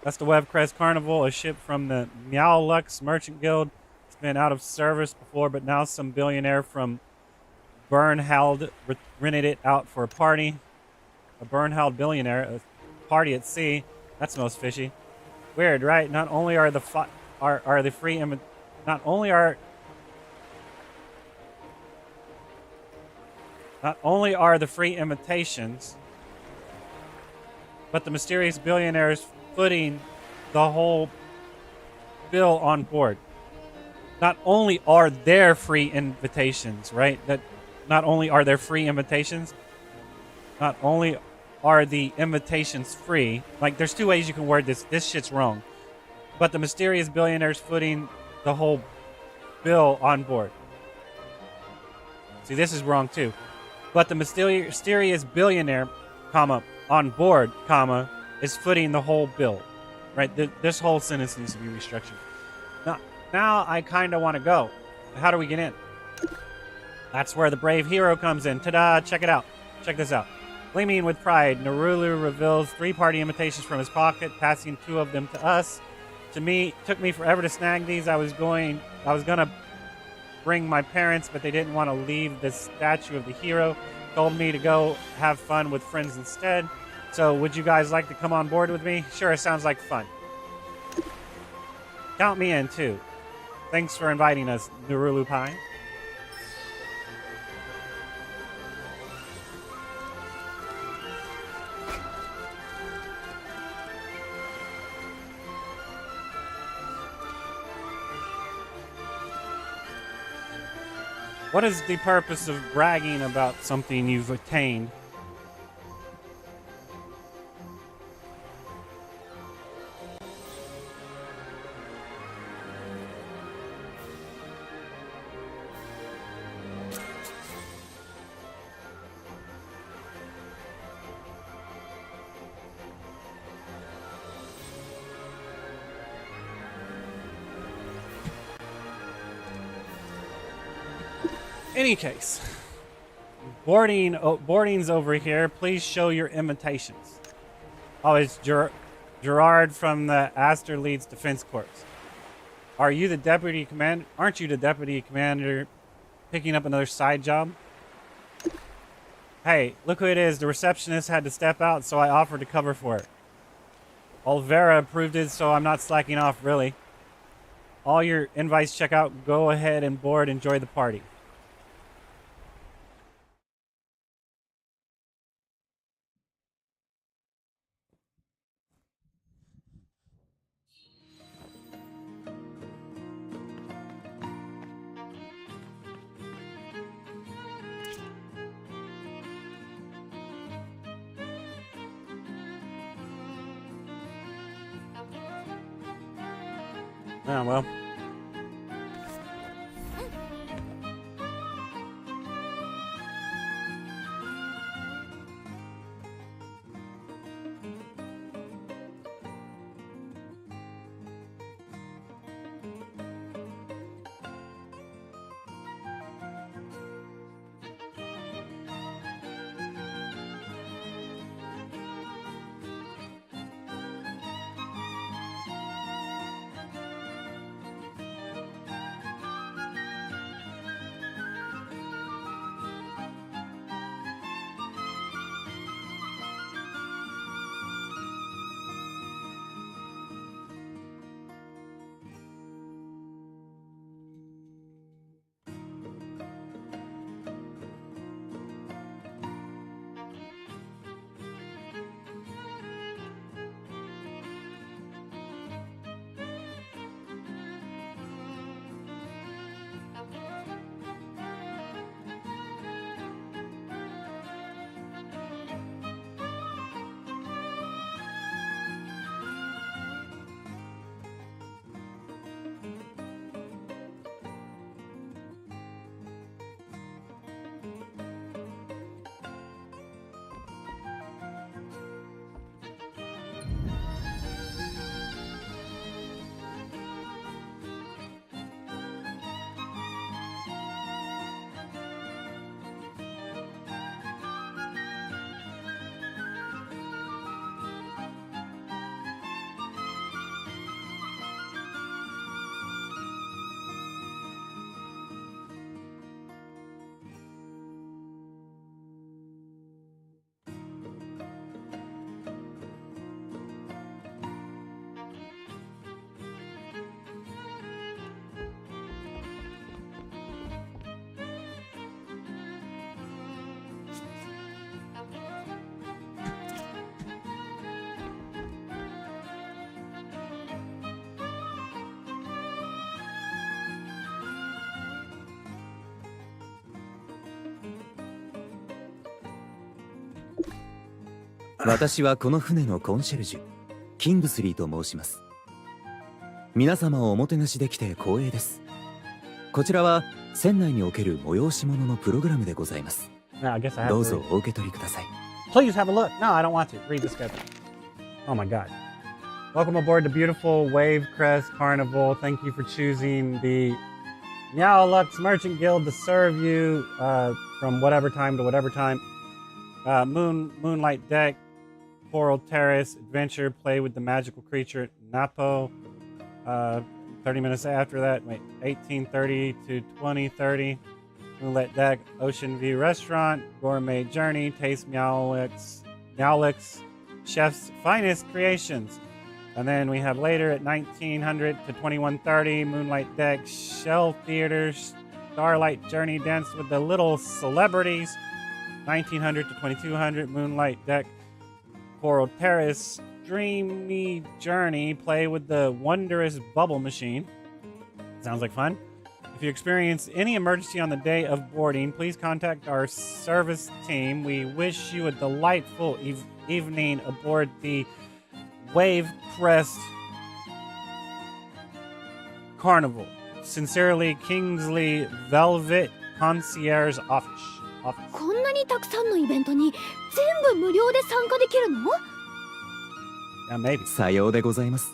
That's the Webcrest Carnival, a ship from the Meowlux Merchant Guild. It's been out of service before, but now some billionaire from Bernhald rented it out for a party. A Bernhald billionaire, a party at sea. That smells fishy. Weird, right? Not only are the free imitations, but the mysterious billionaires footing the whole bill on board. Not only are there free invitations, right? Not only are there free invitations, not only are the invitations free. Like, there's two ways you can word this. This shit's wrong. But the mysterious billionaires footing the whole bill on board. See, this is wrong too. But the mysterious billionaire, comma, on board, comma, is footing the whole bill. Right? This whole sentence needs to be restructured. Now I kind of want to go. How do we get in? That's where the brave hero comes in. Ta-da! Check it out. Check this out. Gleaming with pride, Narulu reveals 3 party invitations from his pocket, passing 2 of them to us. To me, took me forever to snag these. I was gonna bring my parents, but they didn't want to leave the statue of the hero. Told me to go have fun with friends instead. So would you guys like to come on board with me? Sure, it sounds like fun. Count me in too. Thanks for inviting us, Narulu Pie. What is the purpose of bragging about something you've attained? Any case, boarding's over here. Please show your invitations. Oh, it's Gerard from the Asterleads Defense Corps. Are you the deputy commander? Aren't you the deputy commander picking up another side job? Hey, look who it is. The receptionist had to step out, so I offered to cover for it. Olvera approved it, so I'm not slacking off, really. All your invites check out. Go ahead and board. Enjoy the party. Oh, well.私はこの船のコンシェルジュ、キングスリーと申します。皆様をおもてなしできて光栄です。こちらは船内における催し物のプログラムでございます。No, I guess I have どう to ぞお受け取りください。Please have a look. No, I don't want to. Read the schedule. Oh my god. Welcome aboard the beautiful Wave Crest Carnival. Thank you for choosing the Meow Lux Merchant Guild to serve you from whatever time to whatever time. Moonlight Deck, Coral Terrace, Adventure, play with the magical creature Napo. 30 minutes after that, wait, 18:30 to 20:30. Moonlight Deck, Ocean View Restaurant, Gourmet Journey, Taste Meowlix, Chef's Finest Creations. And then we have later at 1900 to 21:30, Moonlight Deck, Shell Theater, Starlight Journey, Dance with the Little Celebrities. 1900 to 2200, Moonlight Deck, Coral Terrace, Dreamy Journey, play with the wondrous bubble machine. Sounds like fun. If you experience any emergency on the day of boarding, please contact our service team. We wish you a delightful evening aboard the Wave Crest Carnival. Sincerely, Kingsley Velvet Concierge Office. こんなにたくさんのイベントに全部無料で参加できるの？ Yeah, maybe. さようでございます。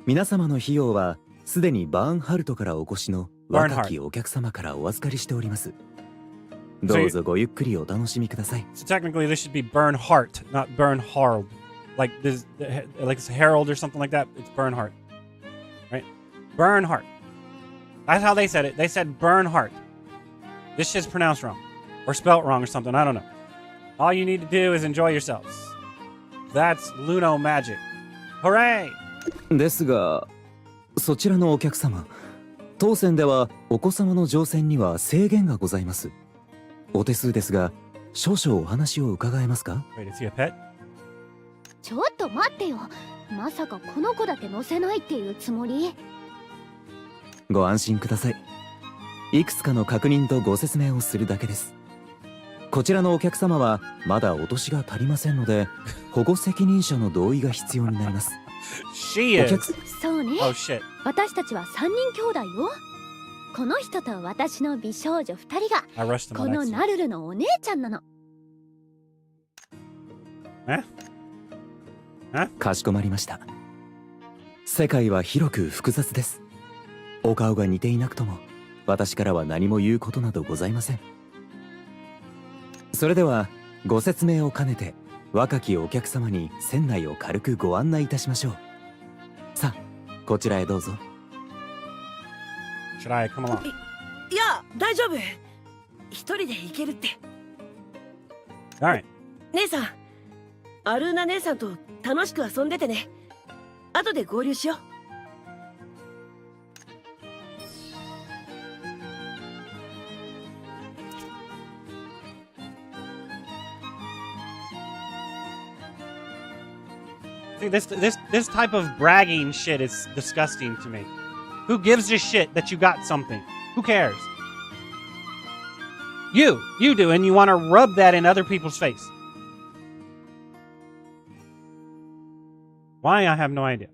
皆様の費用はすでにバーンハルトからお越しの若きお客様からお預かりしております。どうぞごゆっくりお楽しみください。So technically, this should be Bernhardt, not Bernhard. Like this, like it's Harold or something like that. It's Bernhardt, right? Bernhardt. That's how they said it. They said Bernhardt. This shit's pronounced wrong. Or spelt wrong or something. I don't know. All you need to do is enjoy yourselves. That's Luno magic. Hooray! ですが、そちらのお客様、当船ではお子様の乗船には制限がございます。お手数ですが、少々お話を伺えますか？ Wait, is he a pet? ちょっと待ってよ。まさかこの子だけ乗せないっていうつもり？ご安心ください。いくつかの確認とご説明をするだけです。こちらのお客様はまだお年が足りませんので、保護責任者の同意が必要になります。She お is. 客そうね。 Oh shit. 私たちは3人兄弟よ。この人と私の美少女2人が I rushed him こ on の accident. ナルルのお姉ちゃんなの。かしこまりました。世界は広く複雑です。お顔が似ていなくとも、私からは何も言うことなどございません。それではご説明を兼ねて、若きお客様に船内を軽くご案内いたしましょう。さあ、こちらへどうぞ。Should I come along? いや大丈夫、一人で行けるって。 Alright. 姉さん、アルーナ姉さんと楽しく遊んでてね。後で合流しよう。See, this type of bragging shit is disgusting to me. Who gives a shit that you got something? Who cares? You do, and you want to rub that in other people's face. Why? I have no idea.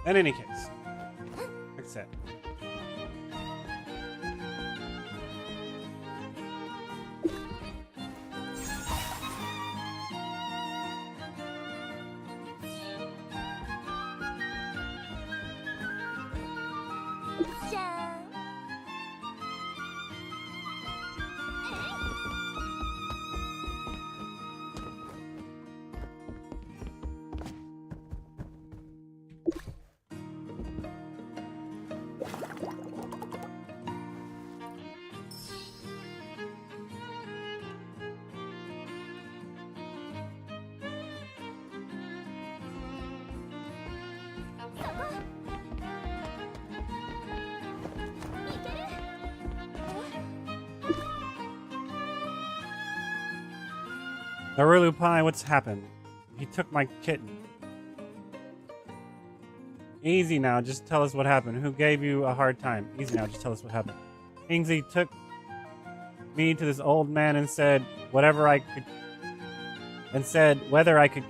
In any case, like I said. Narulu Pie, what's happened? He took my kitten. Easy now, just tell us what happened. Who gave you a hard time? Easy now, just tell us what happened. Kingsley took me to this old man and said whether I could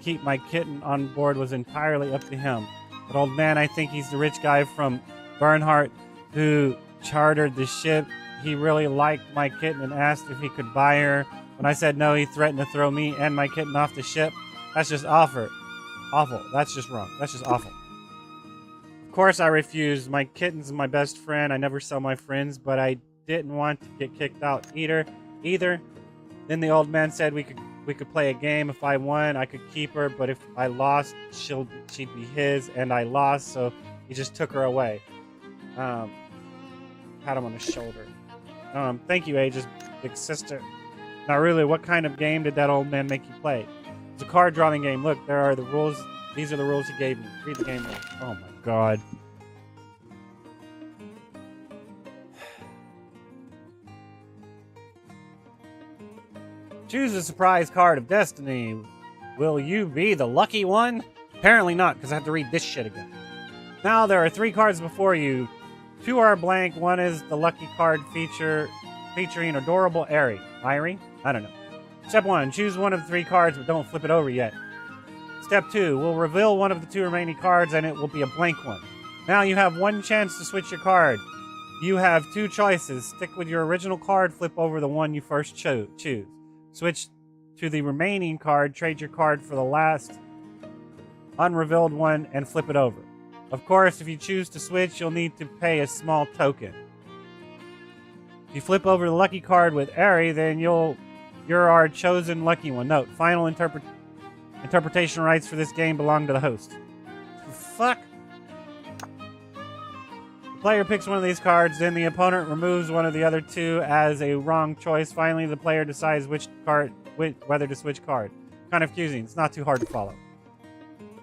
keep my kitten on board was entirely up to him. But old man, I think he's the rich guy from Bernhardt who chartered the ship. He really liked my kitten and asked if he could buy her. When I said no, he threatened to throw me and my kitten off the ship. That's just awful. That's just wrong. That's just awful. Of course I refused. My kitten's my best friend. I never sell my friends, but I didn't want to get kicked out either. Then the old man said we could play a game. If I won, I could keep her, but if I lost, she'd be his, and I lost, so he just took her away. Pat him on the shoulder. Thank you, Aegis, big sister. Now, really, what kind of game did that old man make you play? It's a card drawing game. Look, there are the rules. These are the rules he gave me. Read the game rules. Oh my god. Choose a surprise card of destiny. Will you be the lucky one? Apparently not, because I have to read this shit again. Now there are 3 cards before you. 2 are blank. 1 is the lucky card featuring adorable Aerie. I don't know. Step 1. Choose one of the 3 cards, but don't flip it over yet. Step 2, we'll reveal one of the 2 remaining cards and it will be a blank one. Now you have 1 chance to switch your card. You have 2 choices. Stick with your original card, flip over the one you first choose. Switch to the remaining card, trade your card for the last unrevealed one, and flip it over. Of course, if you choose to switch, you'll need to pay a small token. If you flip over the lucky card with Eri, then you're our chosen lucky one. Note, final interpretation rights for this game belong to the host. Fuck. The player picks one of these cards, then the opponent removes one of the other 2 as a wrong choice. Finally, the player decides whether to switch card. Kind of confusing. It's not too hard to follow.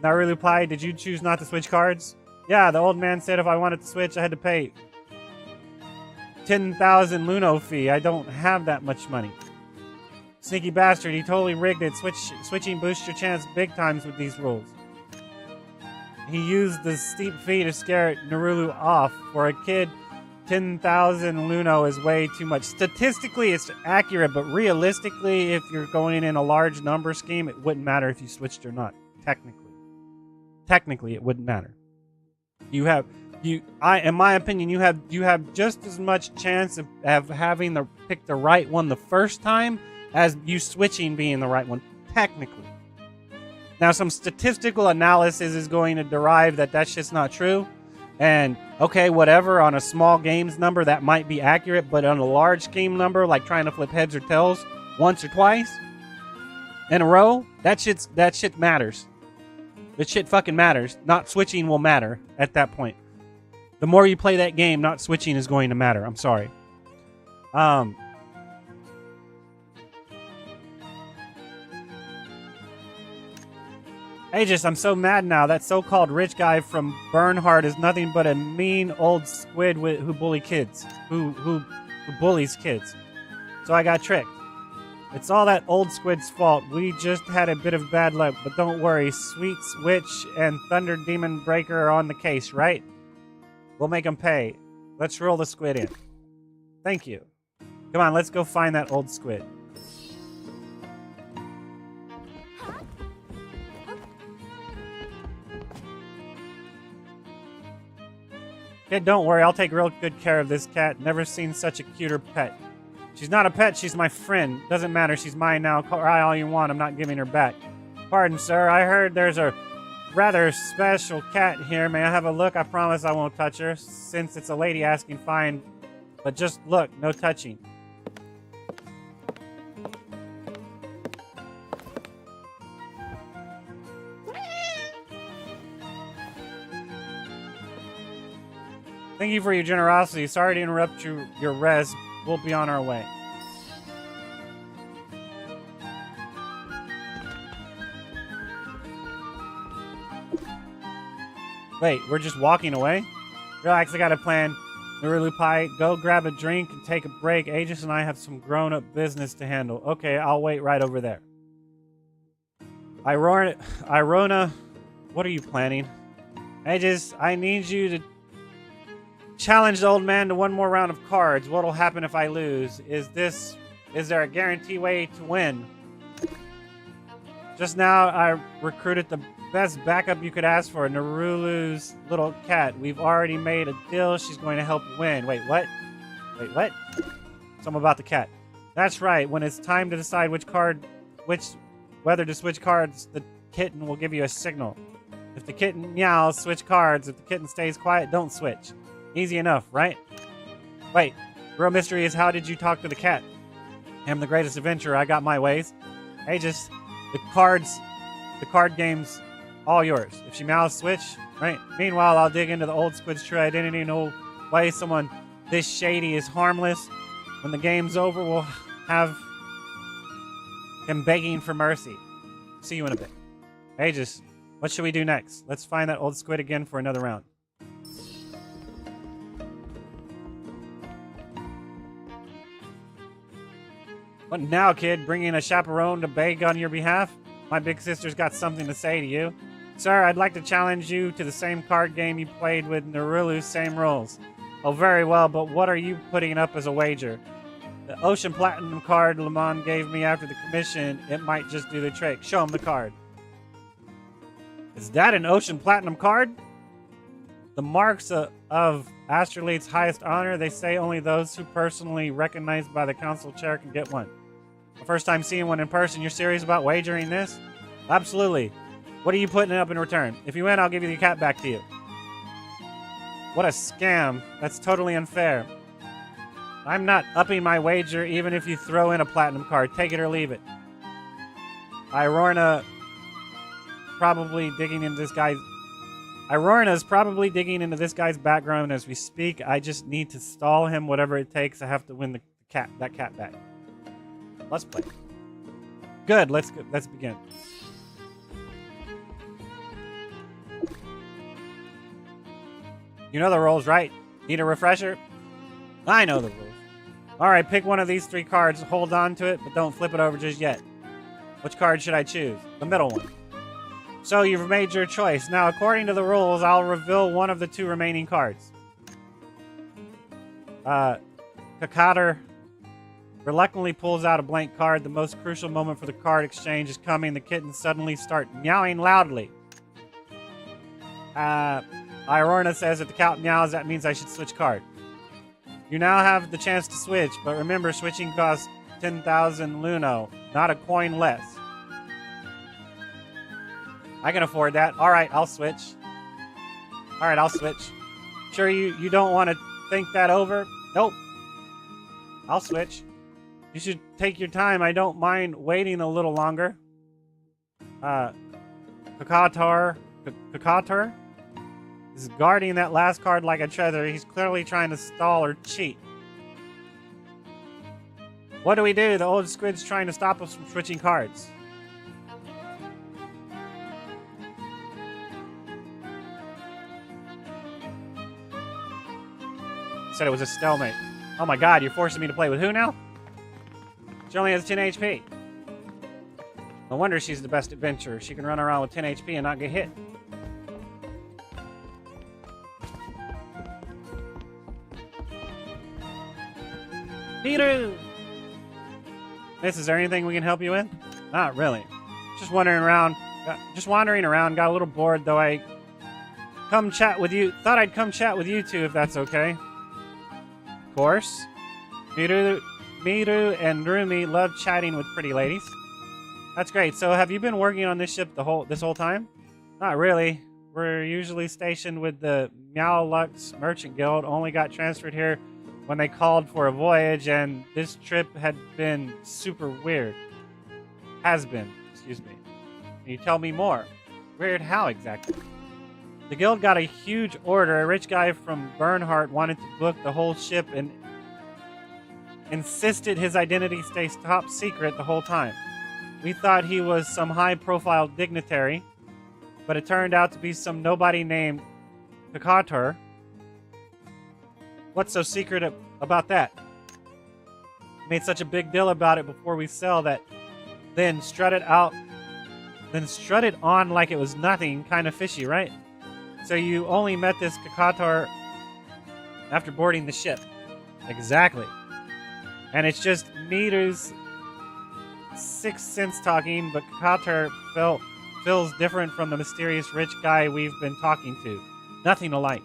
Narulu Pai, did you choose not to switch cards? Yeah, the old man said if I wanted to switch, I had to pay 10,000 Luno fee. I don't have that much money. Sneaky bastard, he totally rigged it. Switching boosts your chance big times with these rules. He used the steep fee to scare Narulu off. For a kid, 10,000 Luno is way too much. Statistically, it's accurate, but realistically, if you're going in a large number scheme, it wouldn't matter if you switched or not. Technically, it wouldn't matter. In my opinion, you have just as much chance of having pick the right one the first time as you switching being the right one, technically. Now, some statistical analysis is going to derive that that's just not true. And, okay, whatever, on a small games number, that might be accurate, but on a large scheme number, like trying to flip heads or tails once or twice in a row, that shit matters. That shit fucking matters. Not switching will matter at that point. The more you play that game, not switching is going to matter. I'm sorry. Aegis, I'm so mad now. That so-called rich guy from Bernhard is nothing but a mean old squid who bullies kids. Who bullies kids. So I got tricked. It's all that old squid's fault. We just had a bit of bad luck, but don't worry. Sweet Witch and Thunder Demon Breaker are on the case, right? We'll make them pay. Let's roll the squid in. Thank you. Come on, let's go find that old squid. Kid, don't worry. I'll take real good care of this cat. Never seen such a cuter pet. She's not a pet, she's my friend. Doesn't matter, she's mine now. Cry all you want, I'm not giving her back. Pardon, sir, I heard there's a rather special cat here. May I have a look? I promise I won't touch her. Since it's a lady asking, fine. But just look, no touching. Thank you for your generosity. Sorry to interrupt your rest. We'll be on our way. Wait, we're just walking away? Relax, I got a plan. Narulu Pai, go grab a drink and take a break. Aegis and I have some grown-up business to handle. Okay, I'll wait right over there. Irona, what are you planning? Aegis, I need you to challenge the old man to one more round of cards. What'll happen if I lose? Is there a guarantee way to win? Just now, I recruited the best backup you could ask for, Narulu's little cat. We've already made a deal. She's going to help you win. Wait, what? Wait, what? Something about the cat. That's right. When it's time to decide whether to switch cards, the kitten will give you a signal. If the kitten meows, switch cards. If the kitten stays quiet, don't switch. Easy enough, right? Wait, the real mystery is, how did you talk to the cat? I'm the greatest adventurer. I got my ways. Aegis, the card game's all yours. If she meows, switch, right? Meanwhile, I'll dig into the old squid's true identity and know why someone this shady is harmless. When the game's over, we'll have him begging for mercy. See you in a bit. Aegis, what should we do next? Let's find that old squid again for another round. What now, kid? Bringing a chaperone to beg on your behalf? My big sister's got something to say to you. Sir, I'd like to challenge you to the same card game you played with Narulu, same rules. Oh, very well, but what are you putting up as a wager? The Ocean Platinum card Lemon gave me after the commission, it might just do the trick. Show him the card. Is that an Ocean Platinum card? The marks of Astrolate's highest honor. They say only those who personally recognized by the council chair can get one. The first time seeing one in person, you're serious about wagering this? Absolutely. What are you putting up in return? If you win, I'll give you the cat back to you. What a scam. That's totally unfair. I'm not upping my wager even if you throw in a platinum card. Take it or leave it. Irorna's probably digging into this guy's background as we speak. I just need to stall him, whatever it takes. I have to win that cat back. Let's play. Good. Let's begin. You know the rules, right? Need a refresher? I know the rules. Alright, pick one of these 3 cards, hold on to it, but don't flip it over just yet. Which card should I choose? The middle one. So you've made your choice. Now, according to the rules, I'll reveal one of the 2 remaining cards. Kakator reluctantly pulls out a blank card. The most crucial moment for the card exchange is coming. The kittens suddenly start meowing loudly. Irorna says if the cat meows, that means I should switch card. You now have the chance to switch, but remember, switching costs 10,000 Luno, not a coin less. I can afford that. Alright, I'll switch. Alright, I'll switch. Sure you don't want to think that over? Nope. I'll switch. You should take your time. I don't mind waiting a little longer. Kakator is guarding that last card like a treasure. He's clearly trying to stall or cheat. What do we do? The old squid's trying to stop us from switching cards. He said it was a stalemate. Oh my god, you're forcing me to play with who now? She only has 10 HP. No wonder she's the best adventurer. She can run around with 10 HP and not get hit. Miru! Miss, is there anything we can help you with? Not really. Just wandering around. Got a little bored, though. Thought I'd come chat with you two, if that's okay. Of course. Miru and Rumi love chatting with pretty ladies. That's great. So, have you been working on this ship this whole time? Not really. We're usually stationed with the Meowlux Merchant Guild. Only got transferred here when they called for a voyage, and this trip had been super weird. Has been, excuse me. Can you tell me more? Weird how exactly? The guild got a huge order. A rich guy from Bernhardt wanted to book the whole ship and insisted his identity stays top secret the whole time. We thought he was some high-profile dignitary, but it turned out to be some nobody named Kakator. What's so secret about that? Made such a big deal about it before we sell that, then strutted on like it was nothing. Kind of fishy, right? So you only met this Kakator after boarding the ship. Exactly. And it's just Miru's sixth sense talking, but Kakator feels different from the mysterious rich guy we've been talking to. Nothing alike.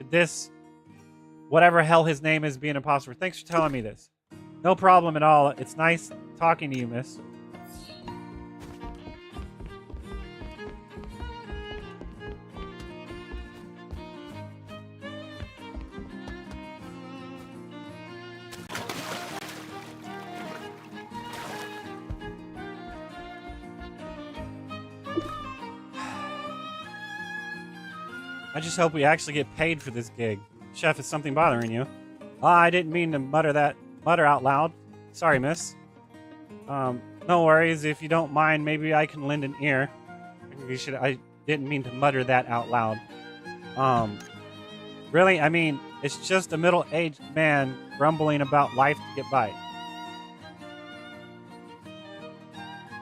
This, whatever hell his name is, be an imposter. Thanks for telling me this. No problem at all. It's nice talking to you, miss. I just hope we actually get paid for this gig. Chef, is something bothering you? I didn't mean to mutter out loud. Sorry, miss. No worries. If you don't mind, maybe I can lend an ear. I didn't mean to mutter that out loud. Really? I mean, it's just a middle-aged man grumbling about life to get by.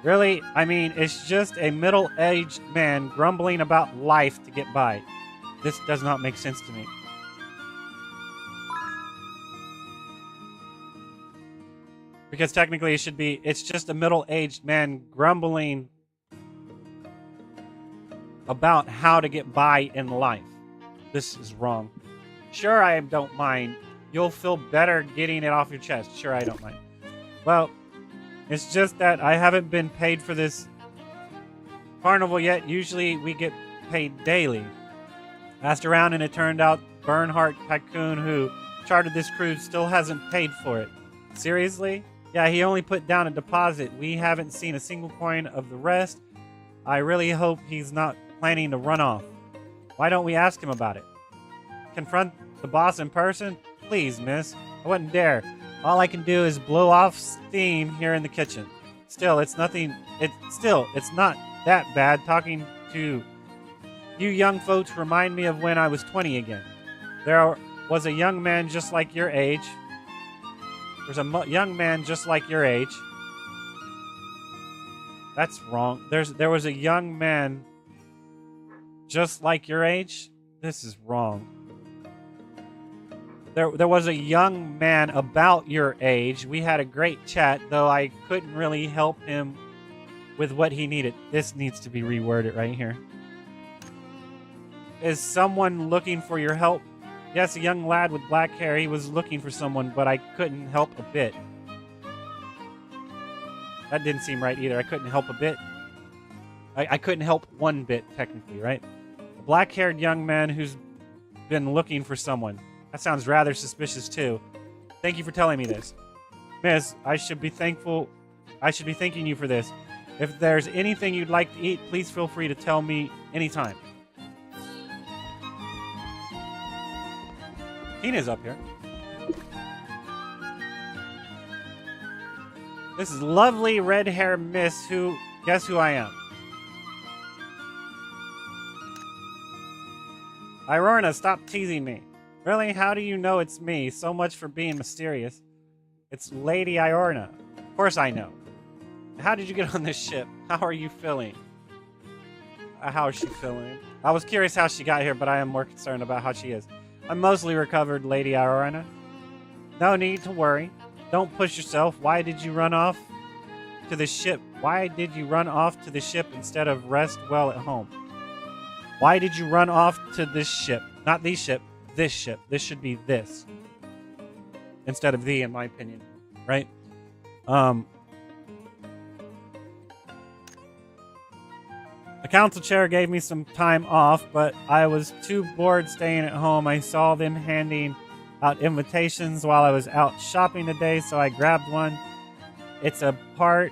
Really? I mean, it's just a middle-aged man grumbling about life to get by. This does not make sense to me. Because technically it should be, it's just a middle-aged man grumbling about how to get by in life. This is wrong. Sure, I don't mind. You'll feel better getting it off your chest. Sure, I don't mind. Well, it's just that I haven't been paid for this carnival yet. Usually we get paid daily. Asked around and it turned out Bernhardt Tycoon, who chartered this cruise, still hasn't paid for it. Seriously? Yeah, he only put down a deposit. We haven't seen a single coin of the rest. I really hope he's not planning to run off. Why don't we ask him about it? Confront the boss in person? Please, miss. I wouldn't dare. All I can do is blow off steam here in the kitchen. Still, it's not that bad. Talking to you young folks remind me of when I was 20 again. There was a young man just like your age. Young man just like your age. That's wrong. There was a young man just like your age? This is wrong. There was a young man about your age. We had a great chat, though I couldn't really help him with what he needed. This needs to be reworded right here. Is someone looking for your help? Yes, a young lad with black hair. He was looking for someone, but I couldn't help a bit. That didn't seem right either. I couldn't help a bit. I couldn't help one bit, technically, right? A black-haired young man who's been looking for someone. That sounds rather suspicious, too. Thank you for telling me this. Miss, I should be thanking you for this. If there's anything you'd like to eat, please feel free to tell me anytime. Tina's up here. This is lovely red-haired miss who... Guess who I am? Iorna, stop teasing me. Really? How do you know it's me? So much for being mysterious. It's Lady Iorna. Of course I know. How did you get on this ship? How are you feeling? How is she feeling? I was curious how she got here, but I am more concerned about how she is. I'm mostly recovered, Lady Iorna. No need to worry. Don't push yourself. Why did you run off to the ship? Why did you run off to the ship instead of rest well at home? Why did you run off to this ship? Not the ship, this ship. This should be this. Instead of the, in my opinion. Right? The council chair gave me some time off, but I was too bored staying at home. I saw them handing out invitations while I was out shopping today, so I grabbed one. It's a party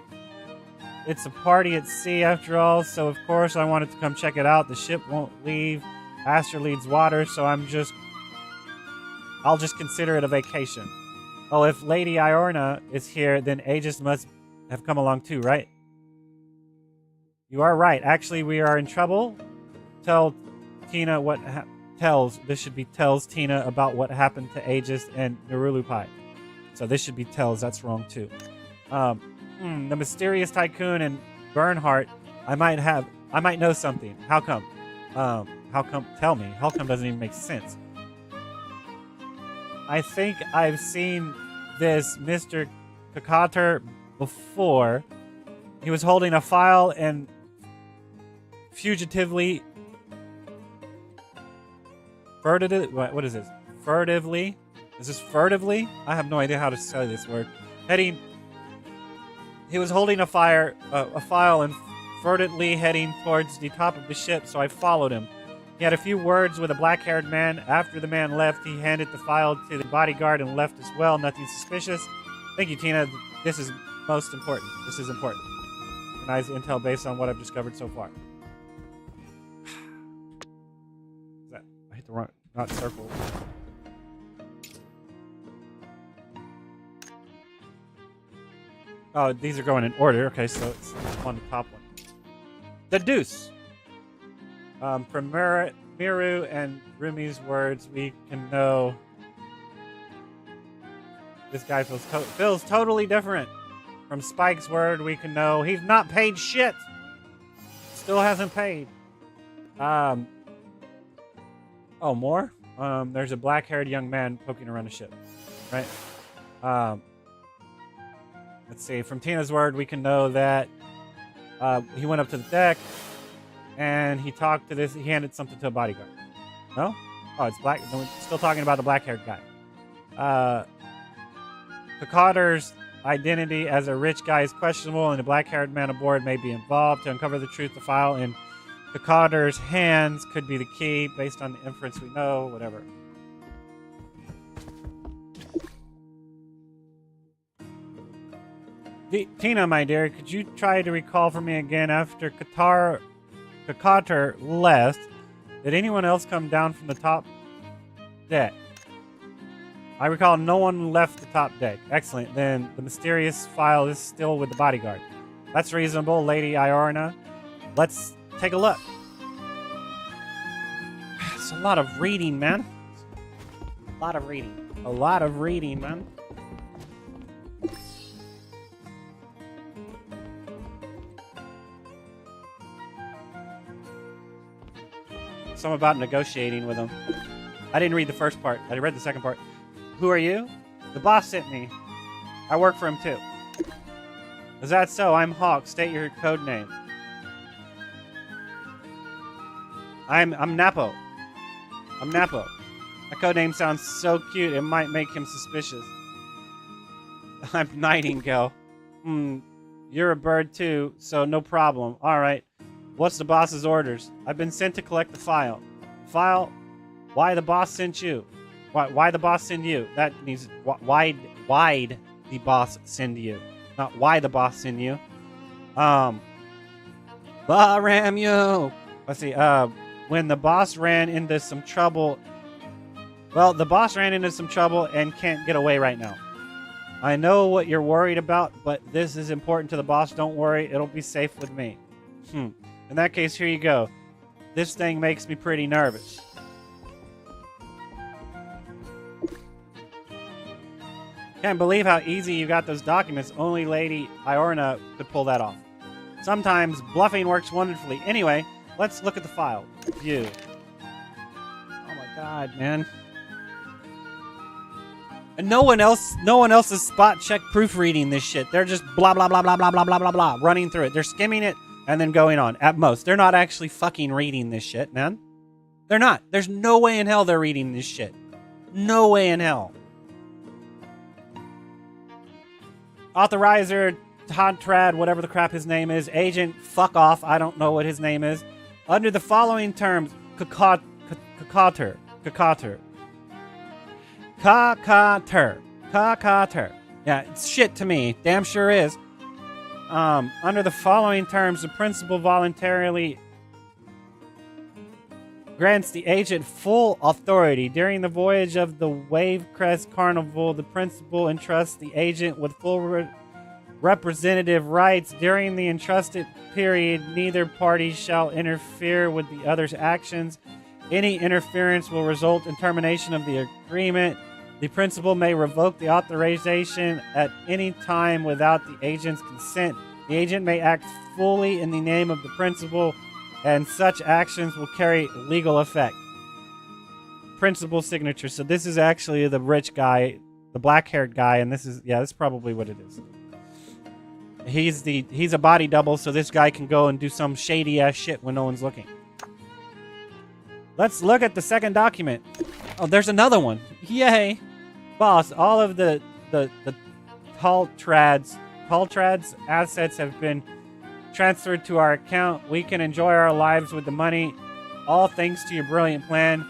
at sea after all, so of course I wanted to come check it out. The ship won't leave Aster leads water, so I'll just consider it a vacation. Oh, if Lady Iorna is here, then Aegis must have come along too, right? You are right. Actually, we are in trouble. Tell Tina what this should be tells Tina about what happened to Aegis and Narulupai. So this should be tells. That's wrong too. The mysterious tycoon and Bernhardt. I might know something. How come? How come? Tell me. How come doesn't even make sense. I think I've seen this Mr. Kakater before. He was holding a file and furtively. What is this? Furtively? Is this furtively? I have no idea how to say this word. He was holding a file and furtively heading towards the top of the ship, so I followed him. He had a few words with a black-haired man. After the man left, he handed the file to the bodyguard and left as well. Nothing suspicious. Thank you, Tina. This is most important. This is important. Nice intel based on what I've discovered so far. I hit the wrong, not circle. Oh, these are going in order. Okay, so it's on the top one. The Deuce. From Miru and Rumi's words, we can know this guy feels totally different. From Spike's word, we can know he's not paid shit. Still hasn't paid. Oh, more? There's a black-haired young man poking around a ship. Right? Let's see. From Tina's word, we can know that he went up to the deck. and he talked to this. He handed something to a bodyguard. No? Oh, it's black. No, we're still talking about the black-haired guy. Kakotter's identity as a rich guy is questionable, and the black-haired man aboard may be involved. To uncover the truth, the file in Kakotter's hands could be the key, based on the inference we know. Whatever. Tina, my dear, could you try to recall for me again after Kakotter left? Did anyone else come down from the top deck? I recall no one left the top deck. Excellent. Then the mysterious file is still with the bodyguard. That's reasonable, Lady Iorna. Let's take a look. It's a lot of reading, man. A lot of reading. A lot of reading, man. Something about negotiating with him. I didn't read the first part. I read the second part. Who are you? The boss sent me. I work for him too. Is that so? I'm Hawk. State your code name. I'm Napo. I'm Napo. My code name sounds so cute it might make him suspicious. I'm Nightingale. You're a bird too, so no problem. Alright. What's the boss's orders? I've been sent to collect the file. File? Why the boss sent you? Why the boss send you? That means why'd the boss send you? Not why the boss send you. Baramyo. Let's see. When the boss ran into some trouble. Well, the boss ran into some trouble and can't get away right now. I know what you're worried about, but this is important to the boss. Don't worry, it'll be safe with me. In that case, here you go. This thing makes me pretty nervous. Can't believe how easy you got those documents. Only Lady Iorna could pull that off. Sometimes bluffing works wonderfully. Anyway, let's look at the file. View. Oh my god, man. And no one else is spot check proofreading this shit. They're just blah blah blah blah blah blah blah blah blah running through it. They're skimming it and then going on. At most. They're not actually fucking reading this shit, man. They're not. There's no way in hell they're reading this shit. No way in hell. Authorizer, Todd Trad, whatever the crap his name is. Agent, fuck off. I don't know what his name is. Under the following terms, Kakater. Yeah, it's shit to me. Damn sure is. Under the following terms, the principal voluntarily grants the agent full authority. During the voyage of the Wavecrest Carnival, the principal entrusts the agent with full representative rights. During the entrusted period, neither party shall interfere with the other's actions. Any interference will result in termination of the agreement. The principal may revoke the authorization at any time without the agent's consent. The agent may act fully in the name of the principal, and such actions will carry legal effect. Principal signature. So this is actually the rich guy, the black-haired guy, and this is probably what it is. He's a body double, so this guy can go and do some shady ass shit when no one's looking. Let's look at the second document. Oh, there's another one. Yay. Boss, all of the Taltrad's assets have been transferred to our account. We can enjoy our lives with the money, all thanks to your brilliant plan.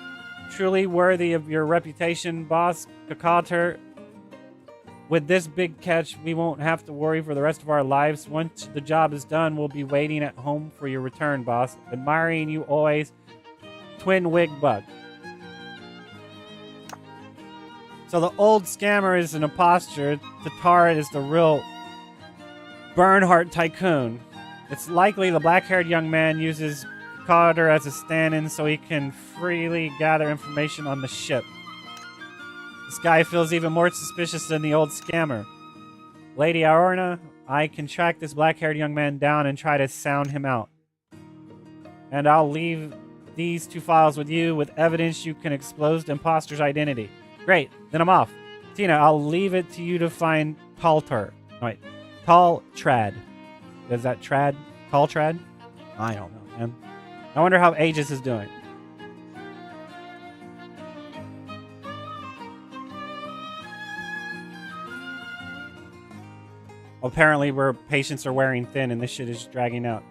Truly worthy of your reputation, boss Kakater. With this big catch, we won't have to worry for the rest of our lives. Once the job is done, we'll be waiting at home for your return, boss. Admiring you always, Twin Wig Bug. So the old scammer is an imposter. Tatar is the real Bernhardt tycoon. It's likely the black-haired young man uses Carter as a stand-in so he can freely gather information on the ship. This guy feels even more suspicious than the old scammer. Lady Iorna, I can track this black-haired young man down and try to sound him out. And I'll leave these two files with you with evidence you can expose the imposter's identity. Great, then I'm off. Tina, I'll leave it to you to find Taltrad. Is that Trad? Taltrad? I don't know, man. I wonder how Aegis is doing. Apparently, where patients are wearing thin and this shit is dragging out.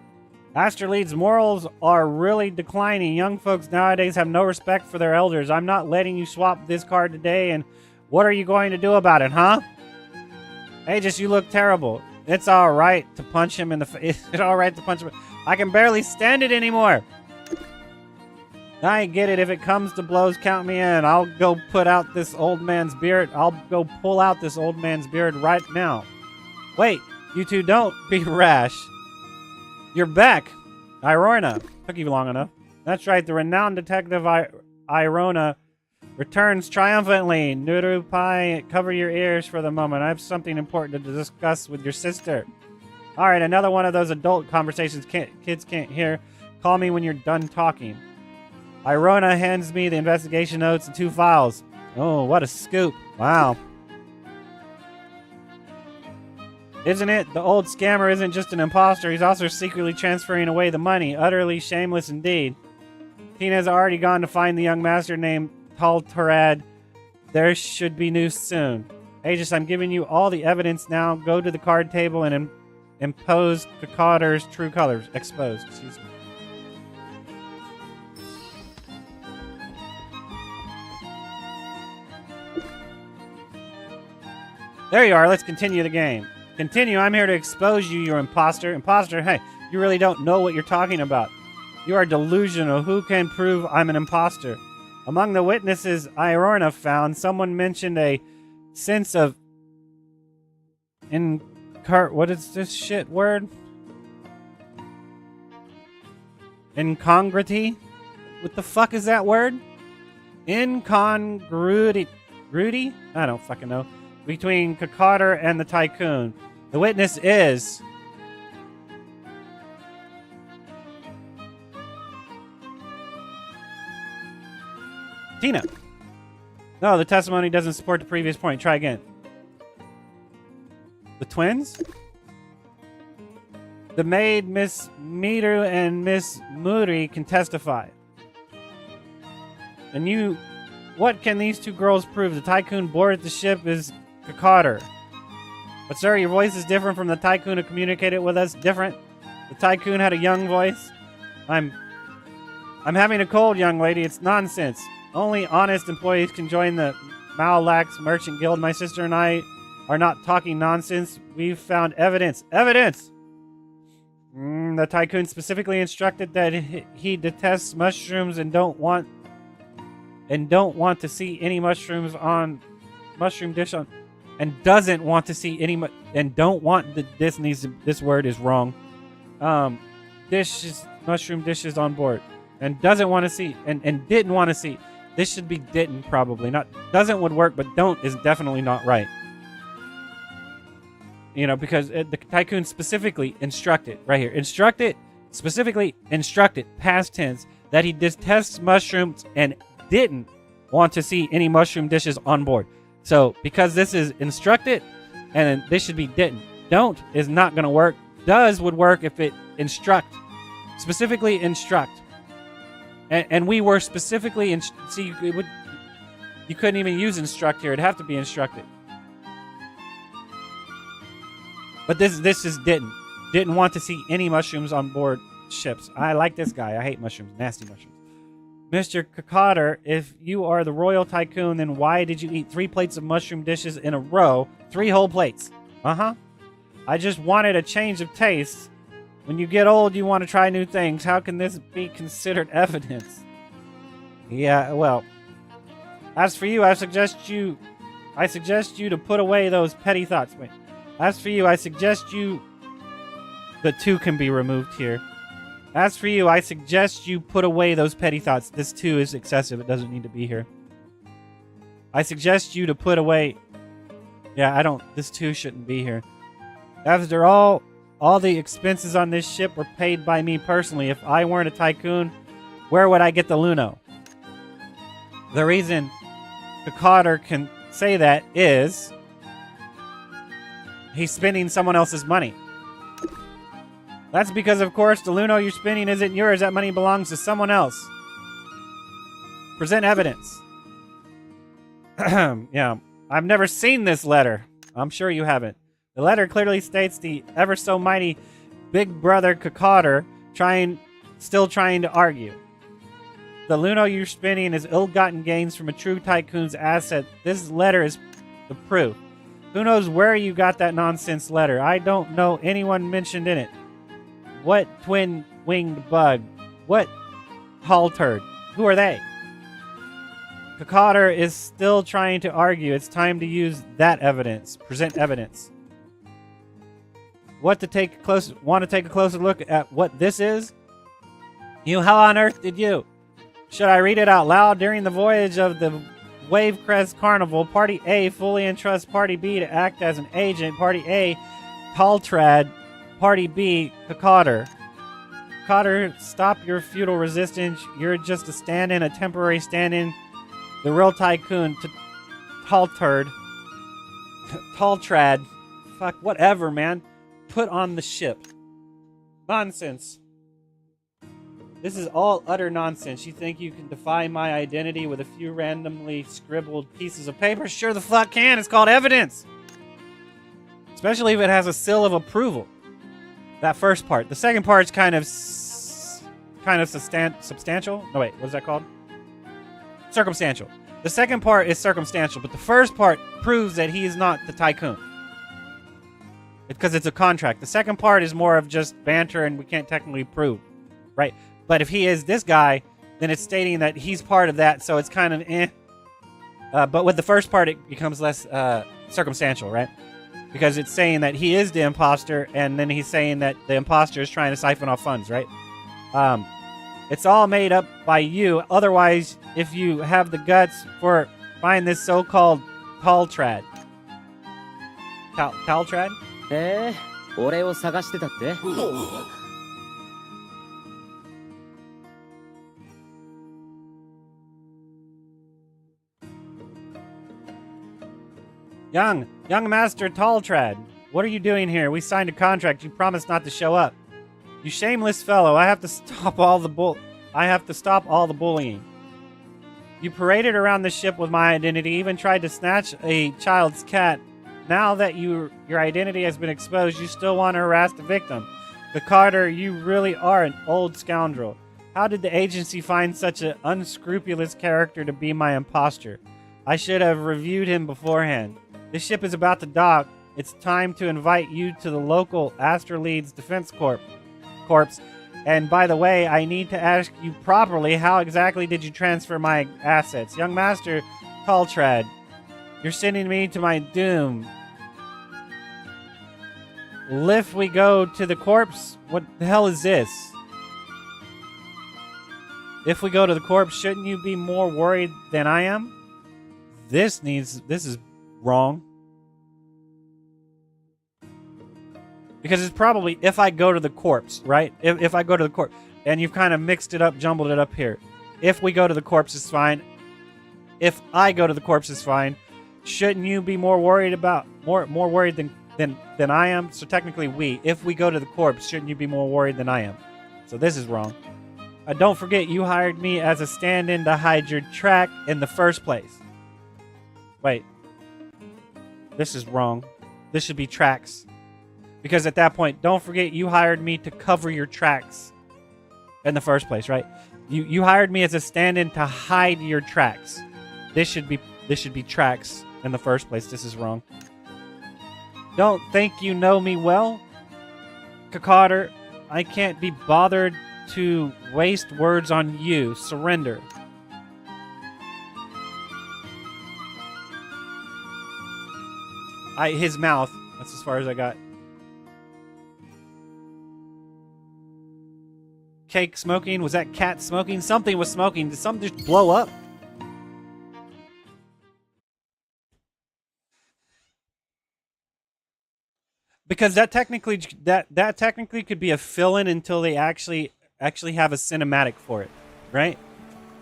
Astralead's morals are really declining. Young folks nowadays have no respect for their elders. I'm not letting you swap this card today, and what are you going to do about it, huh? Aegis, you look terrible. It's alright to punch him in the face. It's alright to punch him. I can barely stand it anymore. I get it. If it comes to blows, count me in. I'll go put out this old man's beard. I'll go pull out this old man's beard right now. Wait, you two, don't be rash. You're back. Irona. Took you long enough. That's right, the renowned detective Irona returns triumphantly. Nurupai, cover your ears for the moment. I have something important to discuss with your sister. Alright, another one of those adult conversations kids can't hear. Call me when you're done talking. Irona hands me the investigation notes and 2 files. Oh, what a scoop. Wow. Isn't it? The old scammer isn't just an imposter, he's also secretly transferring away the money. Utterly shameless indeed. Tina's already gone to find the young master named Taltarad. There should be news soon. Aegis, I'm giving you all the evidence now. Go to the card table and impose Kakadar's true colors. Expose, excuse me. There you are, let's continue the game. Continue, I'm here to expose you, you imposter. Imposter, hey, you really don't know what you're talking about. You are delusional. Who can prove I'm an imposter? Among the witnesses Irona found, someone mentioned a sense of what is this shit word? Incongruity? What the fuck is that word? Incongruity? I don't fucking know. Between Kakadar and the tycoon. The witness is Tina. No, the testimony doesn't support the previous point. Try again. The twins? The maid, Miss Meteru and Miss Muri can testify. And you... What can these 2 girls prove? The tycoon boarded the ship is Kakadar. But sir, your voice is different from the tycoon who communicated with us. Different. The tycoon had a young voice. I'm having a cold, young lady. It's nonsense. Only honest employees can join the Malax Merchant Guild. My sister and I are not talking nonsense. We've found evidence. Evidence! The tycoon specifically instructed that he detests mushrooms and don't want to see any mushrooms on mushroom dish on, and doesn't want to see any and don't want this word is wrong. Mushroom dishes on board, and doesn't want to see and didn't want to see. This should be didn't, probably not. Doesn't would work, but don't is definitely not right. You know, because the tycoon specifically instructed right here. Specifically instructed past tense that he detests mushrooms and didn't want to see any mushroom dishes on board. So because this is instructed, and this should be didn't. Don't is not going to work. Does would work if it instruct. Specifically instruct. And we were specifically see you couldn't even use instruct here. It'd have to be instructed. But this is didn't want to see any mushrooms on board ships. I like this guy. I hate mushrooms. Nasty mushrooms. Mr. Kakadar, if you are the royal tycoon, then why did you eat 3 plates of mushroom dishes in a row? 3 whole plates. I just wanted a change of taste. When you get old, you want to try new things. How can this be considered evidence? Yeah, well, as for you, I suggest you to put away those petty thoughts. Wait. As for you, I suggest you... The 2 can be removed here. As for you, I suggest you put away those petty thoughts. This 2 is excessive. It doesn't need to be here. I suggest you to put away... Yeah, this 2 shouldn't be here. After all the expenses on this ship were paid by me personally. If I weren't a tycoon, where would I get the Luno? The reason Kakadar can say that is... He's spending someone else's money. That's because, of course, the Luno you're spinning isn't yours. That money belongs to someone else. Present evidence. Yeah, I've never seen this letter. I'm sure you haven't. The letter clearly states the ever so mighty Big Brother Kakator still trying to argue. The Luno you're spinning is ill-gotten gains from a true tycoon's asset. This letter is the proof. Who knows where you got that nonsense letter? I don't know anyone mentioned in it. What twin-winged bug? What tall turd? Who are they? Kakator is still trying to argue. It's time to use that evidence. Present evidence. Want to take a closer look at what this is? How on earth did you? Should I read it out loud? During the voyage of the Wavecrest Carnival, Party A fully entrusts Party B to act as an agent. Party A, Taltrad. Party B, Kakator. Kakator, stop your futile resistance. You're just a stand-in, a temporary stand-in. The real tycoon, Taltrad. Fuck, whatever, man. Put on the ship. Nonsense. This is all utter nonsense. You think you can defy my identity with a few randomly scribbled pieces of paper? Sure the fuck can. It's called evidence. Especially if it has a seal of approval. That first part. The second part's kind of substantial. No, wait. What is that called? Circumstantial. The second part is circumstantial, but the first part proves that he is not the tycoon. Because it's a contract. The second part is more of just banter and we can't technically prove. Right? But if he is this guy, then it's stating that he's part of that, so it's kind of eh. But with the first part, it becomes less circumstantial, right? Because it's saying that he is the imposter, and then he's saying that the imposter is trying to siphon off funds, right? It's all made up by you. Otherwise, if you have the guts for find this so-called Taltrad. Taltrad? 俺を探してたって Young Master Taltrad, what are you doing here? We signed a contract. You promised not to show up. You shameless fellow, I have to stop all the bullying. You paraded around the ship with my identity, even tried to snatch a child's cat. Now that your identity has been exposed, you still want to harass the victim. Kakator, you really are an old scoundrel. How did the agency find such an unscrupulous character to be my imposter? I should have reviewed him beforehand. This ship is about to dock. It's time to invite you to the local Astraleeds Defense Corps. And by the way, I need to ask you properly, how exactly did you transfer my assets? Young Master Taltrad, you're sending me to my doom. If we go to the corpse, what the hell is this? If we go to the corpse, shouldn't you be more worried than I am? This is wrong. Because it's probably if I go to the corpse, right? If I go to the corpse, and you've kind of mixed it up, jumbled it up here. If we go to the corpse, it's fine. If I go to the corpse, it's fine. Shouldn't you be more worried than I am? So technically if we go to the corpse, shouldn't you be more worried than I am? So this is wrong. Don't forget, you hired me as a stand-in to hide your track in the first place. Wait. This is wrong. This should be tracks. Because at that point, don't forget, you hired me to cover your tracks in the first place, right? You hired me as a stand-in to hide your tracks. This should be tracks in the first place. This is wrong. Don't think you know me well? Kakator, I can't be bothered to waste words on you. Surrender. His mouth. That's as far as I got. Cake smoking? Was that cat smoking? Something was smoking. Did something just blow up? Because that technically could be a fill-in until they actually have a cinematic for it, right?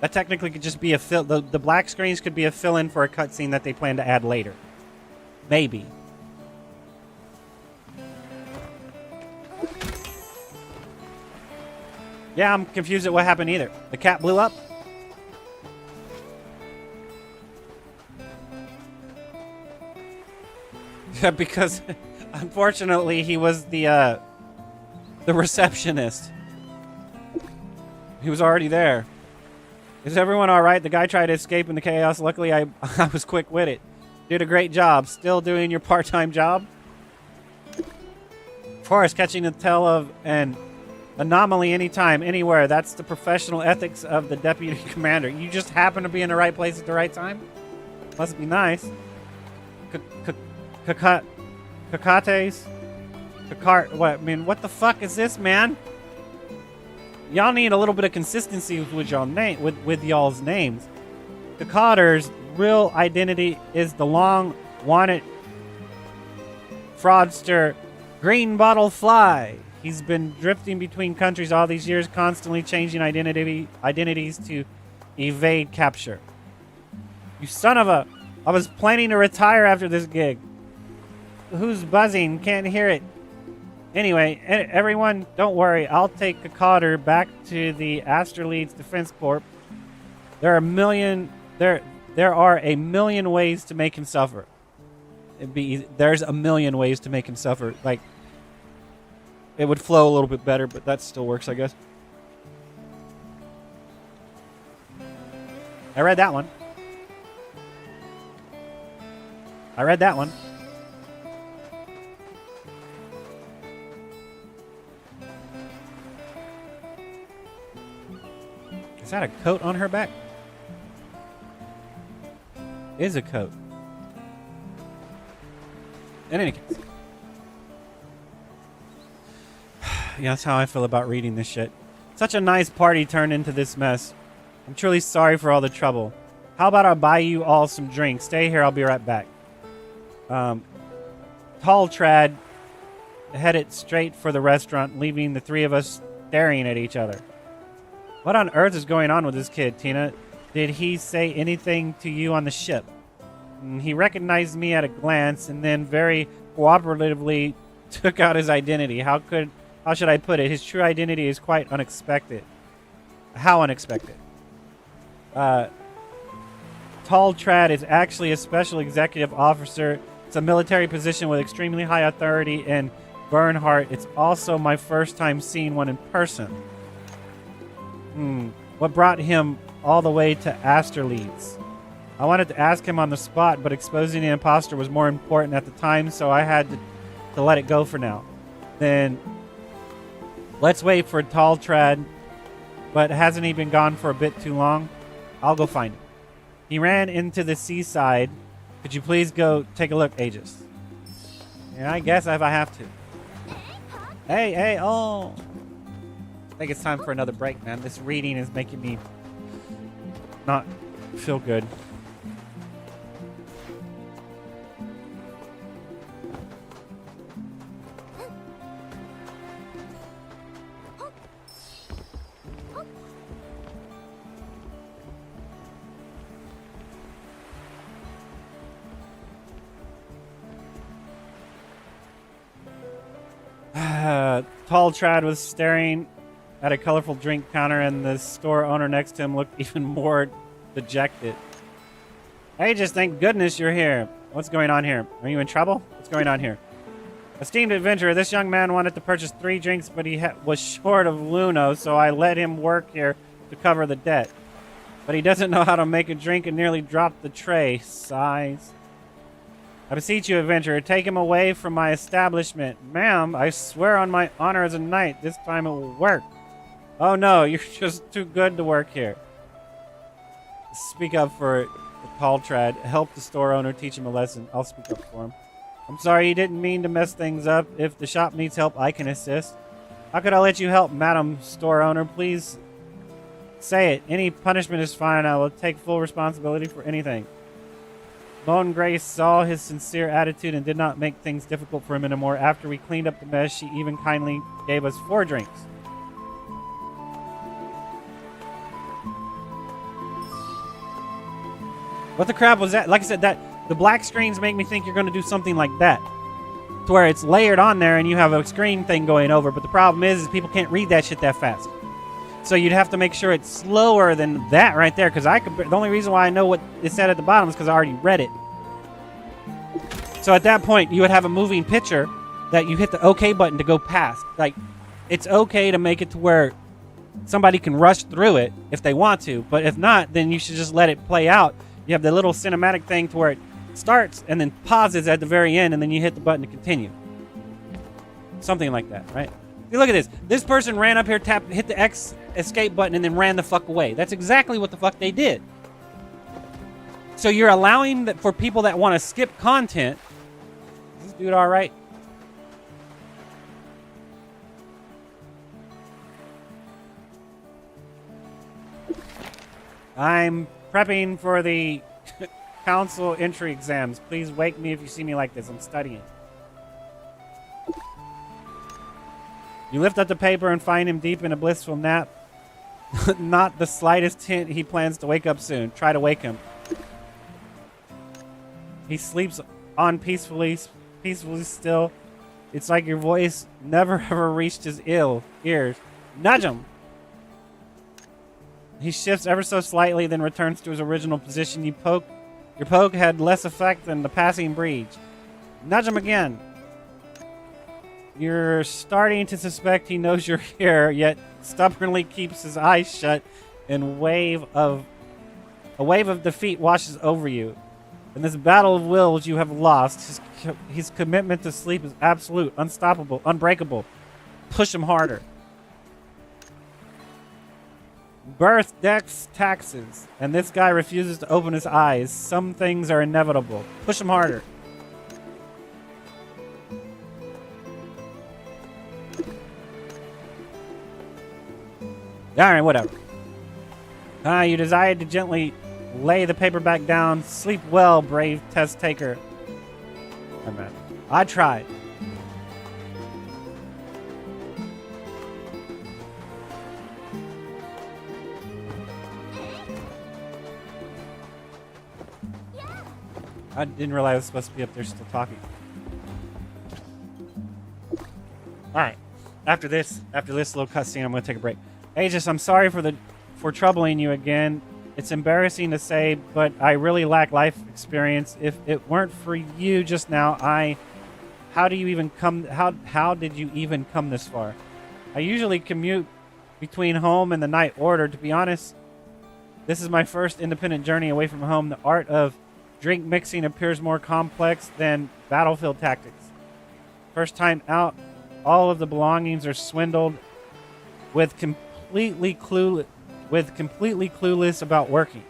That technically could just be a fill. The black screens could be a fill-in for a cutscene that they plan to add later. Maybe. Yeah, I'm confused at what happened either. The cat blew up? Because unfortunately he was the receptionist. He was already there. Is everyone alright? The guy tried to escape in the chaos. Luckily I was quick with it. Did a great job. Still doing your part-time job? Of course, catching the tail of an anomaly anytime, anywhere. That's the professional ethics of the deputy commander. You just happen to be in the right place at the right time? Must be nice. Kakates? What? I mean, what the fuck is this, man? Y'all need a little bit of consistency with y'all with y'all's names. Kakater's real identity is the long-wanted fraudster Green Bottle Fly. He's been drifting between countries all these years, constantly changing identities to evade capture. You son of a... I was planning to retire after this gig. Who's buzzing? Can't hear it. Anyway, everyone, don't worry. I'll take Kakater back to the Astraleeds Defense Corp. There are a million ways to make him suffer. There's a million ways to make him suffer. Like, it would flow a little bit better, but that still works, I guess. I read that one. Is that a coat on her back? Is a coat. In any case. Yeah, that's how I feel about reading this shit. Such a nice party turned into this mess. I'm truly sorry for all the trouble. How about I buy you all some drinks? Stay here, I'll be right back. Tall Trad headed straight for the restaurant, leaving the three of us staring at each other. What on earth is going on with this kid, Tina? Did he say anything to you on the ship? He recognized me at a glance and then very cooperatively took out his identity. How should I put it? His true identity is quite unexpected. How unexpected? Tall Trad is actually a special executive officer. It's a military position with extremely high authority in Bernhardt. It's also my first time seeing one in person. What brought him all the way to Astraleeds? I wanted to ask him on the spot, but exposing the imposter was more important at the time, so I had to let it go for now. Then let's wait for Tall Trad, but hasn't he been gone for a bit too long? I'll go find him. He ran into the seaside. Could you please go take a look, Aegis? Yeah, I guess if I have to. Hey, oh. I think it's time for another break, man. This reading is making me not feel good. Tall Trad was staring at a colorful drink counter, and the store owner next to him looked even more dejected. Hey, just thank goodness you're here. What's going on here? Are you in trouble? What's going on here? Esteemed adventurer, this young man wanted to purchase 3 drinks, but he was short of Luno, so I let him work here to cover the debt. But he doesn't know how to make a drink and nearly dropped the tray. Sighs. I beseech you, adventurer, take him away from my establishment. Ma'am, I swear on my honor as a knight, this time it will work. Oh no, you're just too good to work here. Speak up for the Tall Trad. Help the store owner teach him a lesson. I'll speak up for him. I'm sorry, you didn't mean to mess things up. If the shop needs help, I can assist. How could I let you help, Madam Store Owner? Please say it. Any punishment is fine. I will take full responsibility for anything. Lone Grace saw his sincere attitude and did not make things difficult for him anymore. After we cleaned up the mess, she even kindly gave us 4 drinks. What the crap was that? Like I said, the black screens make me think you're going to do something like that. To where it's layered on there and you have a screen thing going over. But the problem is people can't read that shit that fast. So you'd have to make sure it's slower than that right there, because the only reason why I know what it said at the bottom is because I already read it. So at that point, you would have a moving picture that you hit the OK button to go past. Like, it's okay to make it to where somebody can rush through it if they want to, but if not, then you should just let it play out. You have the little cinematic thing to where it starts and then pauses at the very end, and then you hit the button to continue. Something like that, right? See, look at this. This person ran up here, hit the X escape button, and then ran the fuck away. That's exactly what the fuck they did. So you're allowing that for people that want to skip content. Is this dude all right? I'm prepping for the council entry exams. Please wake me if you see me like this. I'm studying. You lift up the paper and find him deep in a blissful nap. Not the slightest hint he plans to wake up soon. Try to wake him. He sleeps on peacefully still. It's like your voice never ever reached his ears. Nudge him. He shifts ever so slightly, then returns to his original position. Your poke had less effect than the passing breeze. Nudge him again. You're starting to suspect he knows you're here, yet stubbornly keeps his eyes shut, and a wave of defeat washes over you. In this battle of wills you have lost, his commitment to sleep is absolute, unstoppable, unbreakable. Push him harder. Birth, deaths, taxes, and this guy refuses to open his eyes. Some things are inevitable. Push him harder. Alright, whatever. You desired to gently lay the paper back down. Sleep well, brave test taker. I tried. I didn't realize I was supposed to be up there still talking. Alright. After this little cutscene, I'm going to take a break. Aegis, I'm sorry for troubling you again. It's embarrassing to say, but I really lack life experience. If it weren't for you just now, how did you even come this far? I usually commute between home and the Night Order. To be honest, this is my first independent journey away from home. The art of drink mixing appears more complex than battlefield tactics. First time out, all of the belongings are swindled with completely clueless about working.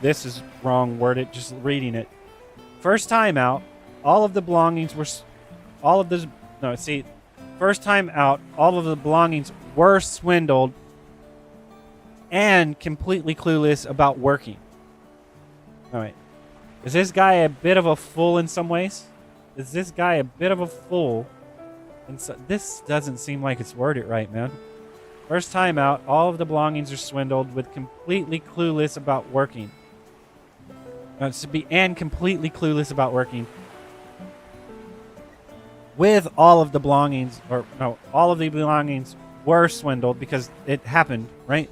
This is wrong worded, just reading it. First time out, all of the belongings were swindled and completely clueless about working. All right. Is this guy a bit of a fool in some ways? Is this guy a bit of a fool? And so, this doesn't seem like it's worded right, man. First time out, all of the belongings are swindled with completely clueless about working. Completely clueless about working. With all of the belongings, all of the belongings were swindled because it happened, right?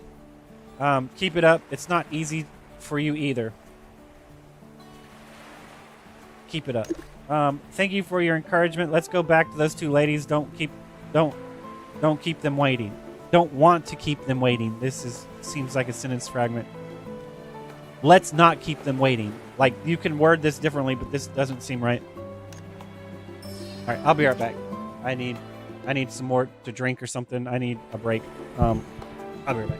Keep it up. It's not easy for you either. Keep it up. Thank you for your encouragement. Let's go back to those two ladies. Don't keep them waiting. Don't want to keep them waiting. Seems like a sentence fragment. Let's not keep them waiting. Like, you can word this differently, but this doesn't seem right. All right, I'll be right back. I need some more to drink or something. I need a break. I'll be right back.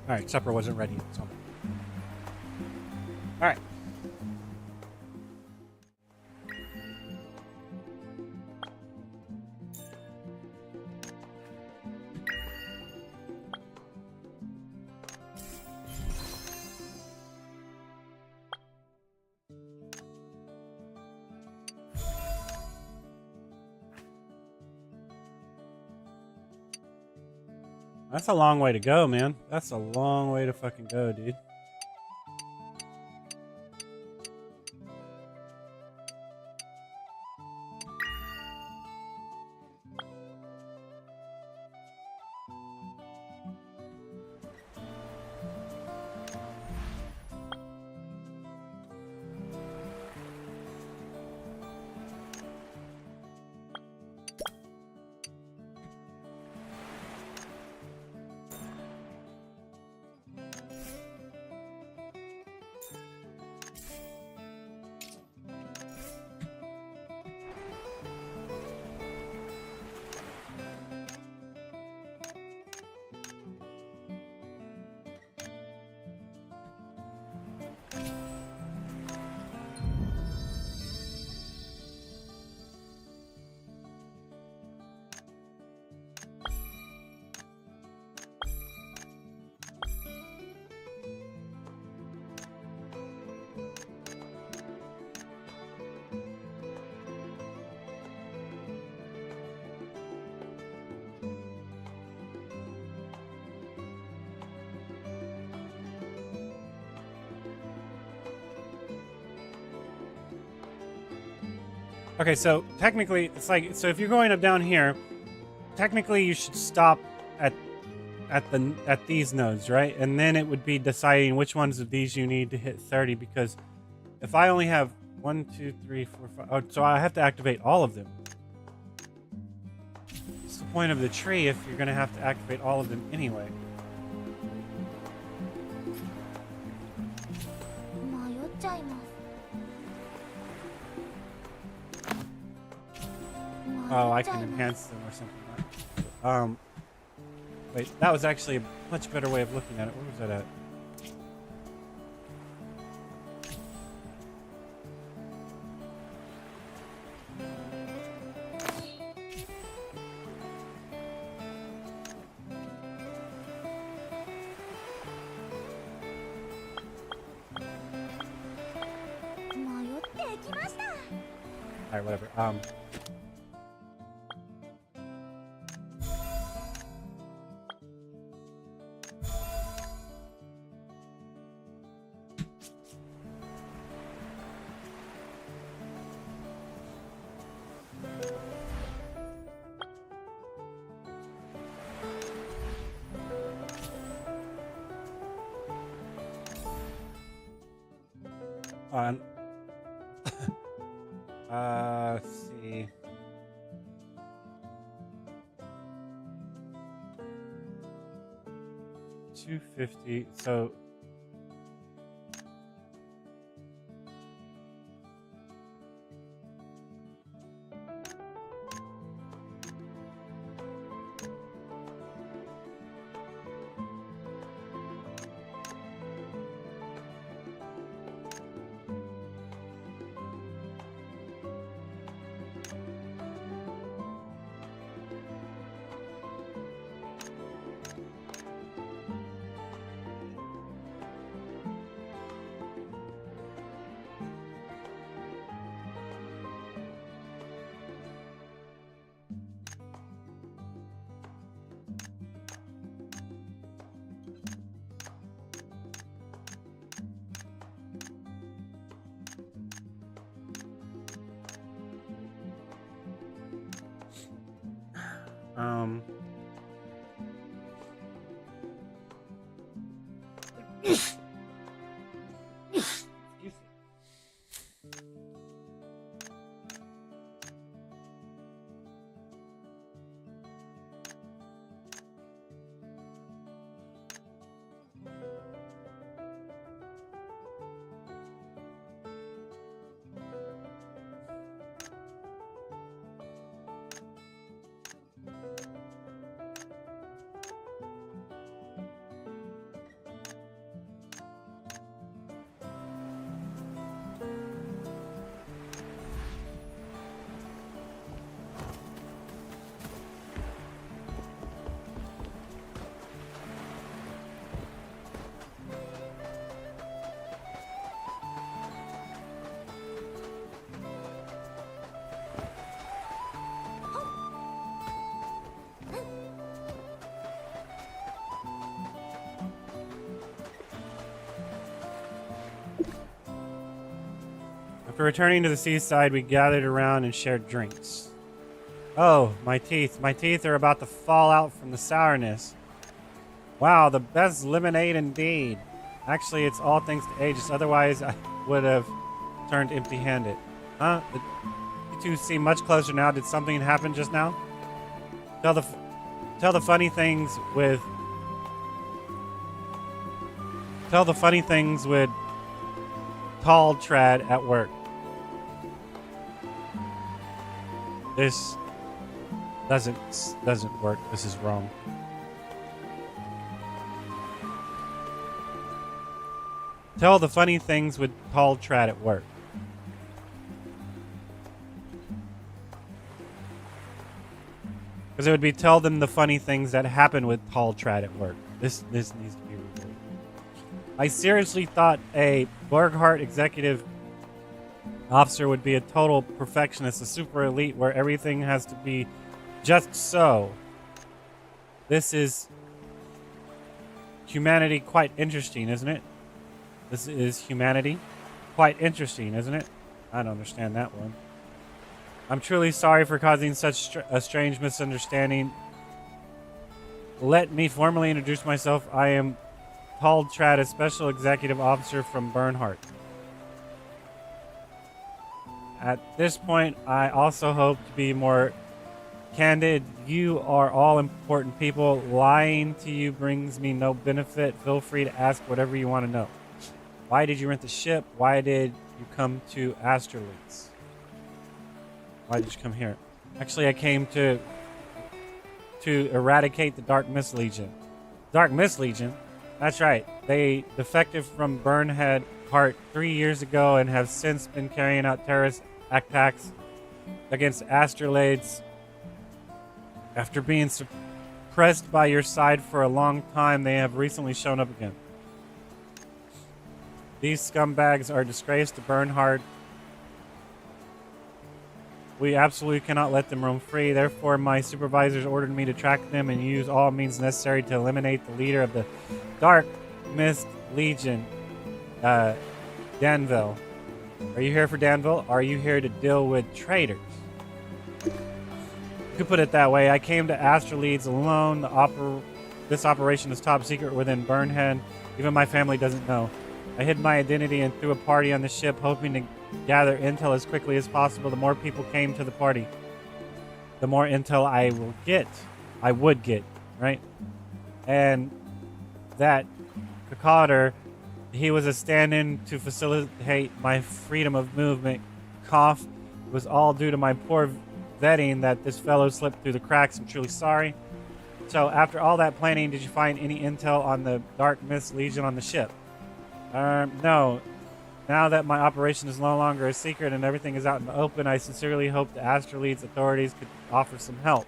Alright, supper wasn't ready. So. Alright. That's a long way to go, man. That's a long way to fucking go, dude. Okay, so technically, it's like, so if you're going up down here, technically you should stop at these nodes, right? And then it would be deciding which ones of these you need to hit 30, because if I only have 1, 2, 3, 4, 5, oh, so I have to activate all of them. What's the point of the tree if you're going to have to activate all of them anyway? Oh, I can enhance them or something. Wait, that was actually a much better way of looking at it. Where was that at? Alright, whatever. Let's see. $250. So After returning to the seaside, we gathered around and shared drinks. Oh, my teeth. My teeth are about to fall out from the sourness. Wow, the best lemonade indeed. Actually, it's all thanks to Aegis. Otherwise, I would have turned empty-handed. Huh? You two seem much closer now. Did something happen just now? Tell the funny things with Tall Trad at work. This doesn't work. This is wrong. Tell the funny things with Tall Trad at work. Because it would be tell them the funny things that happen with Tall Trad at work. This needs to be removed. I seriously thought a Burghardt executive officer would be a total perfectionist, a super elite where everything has to be just so. This is humanity quite interesting, isn't it? This is humanity quite interesting, isn't it? I don't understand that one. I'm truly sorry for causing such a strange misunderstanding. Let me formally introduce myself. I am Tall Trad, a special executive officer from Bernhardt. At this point, I also hope to be more candid. You are all important people. Lying to you brings me no benefit. Feel free to ask whatever you want to know. Why did you rent the ship? Why did you come to Astrolitz? Why did you come here? Actually, I came to eradicate the Dark Mist Legion. Dark Mist Legion? That's right. They defected from Bernhead Heart 3 years ago and have since been carrying out terrorist attacks against Astrolades. After being suppressed by your side for a long time, they have recently shown up again. These scumbags are a disgrace to Bernhard. We absolutely cannot let them roam free. Therefore, my supervisors ordered me to track them and use all means necessary to eliminate the leader of the Dark Mist Legion, Danville. Are you here for Danville? Are you here to deal with traitors? You could put it that way. I came to Astrolades alone. This operation is top secret within Bernhead. Even my family doesn't know. I hid my identity and threw a party on the ship, hoping to gather intel as quickly as possible. The more people came to the party, the more intel I would get, right? And that Kakotter, he was a stand-in to facilitate my freedom of movement. Cough was all due to my poor vetting that this fellow slipped through the cracks. I'm truly sorry. So after all that planning, did you find any intel on the Dark Mist Legion on the ship? No. Now that my operation is no longer a secret and everything is out in the open, I sincerely hope the Astrolades authorities could offer some help.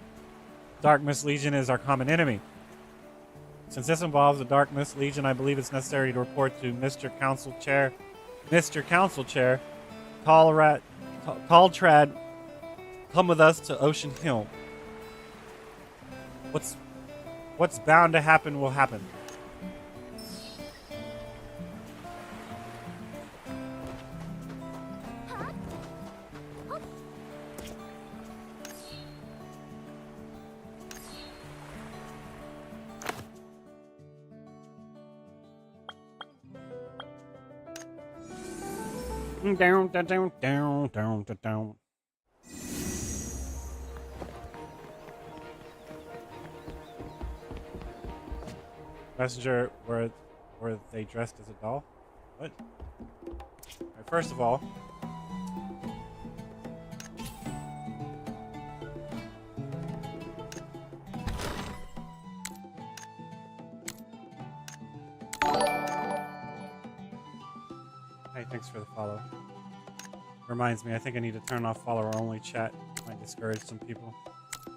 Dark Mist Legion is our common enemy. Since this involves the Dark Mist Legion, I believe it's necessary to report to Mr. Council Chair, Tall Trad. Come with us to Ocean Hill. What's bound to happen will happen. Down. Messenger, were they dressed as a doll? What? Alright, first of all, hey, thanks for the follow. Reminds me, I think I need to turn off follower-only chat. Might discourage some people. I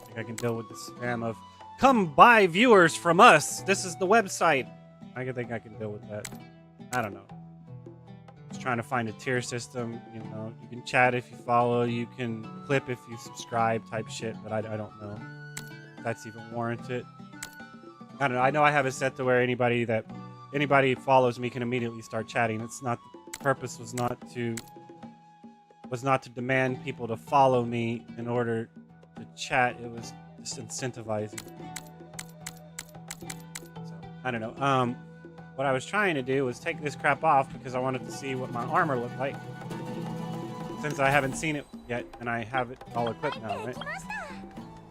think I can deal with the spam of come buy viewers from us. This is the website. I think I can deal with that. I don't know. Just trying to find a tier system. You know, you can chat if you follow. You can clip if you subscribe type shit, but I don't know if that's even warranted. I don't know. I know I have it set to where anybody follows me can immediately start chatting. It's not purpose was not to demand people to follow me in order to chat. It was just incentivizing. So I don't know. What I was trying to do was take this crap off because I wanted to see what my armor looked like. Since I haven't seen it yet, and I have it all equipped now, right?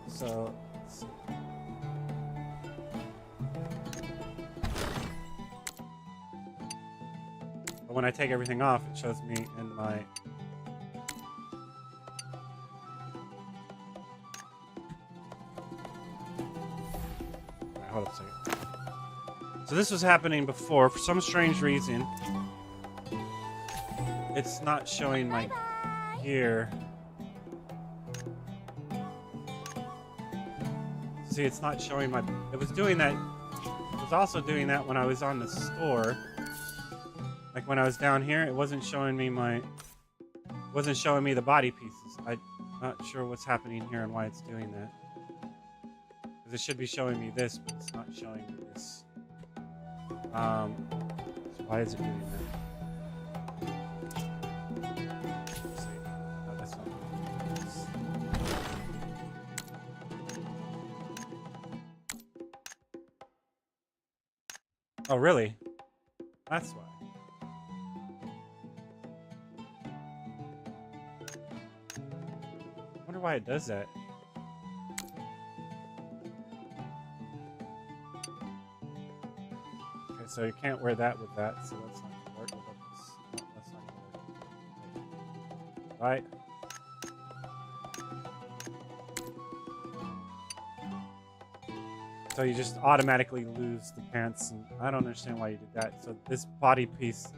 So, let's see. But when I take everything off, it shows me in my... Alright, hold up a second. So this was happening before. For some strange reason, it's not showing my gear. See, it's not showing my... It was doing that... It was also doing that when I was on the store. Like when I was down here, it wasn't showing me my... It wasn't showing me the body pieces. I'm not sure what's happening here and why it's doing that. Because it should be showing me this, but it's not showing me this. So why is it doing that? Let's see. No, that's not this. Oh, really? That's why. I wonder why it does that. So you can't wear that with that, so that's not gonna work. That's not gonna work. Right? So you just automatically lose the pants, and I don't understand why you did that. So this body piece,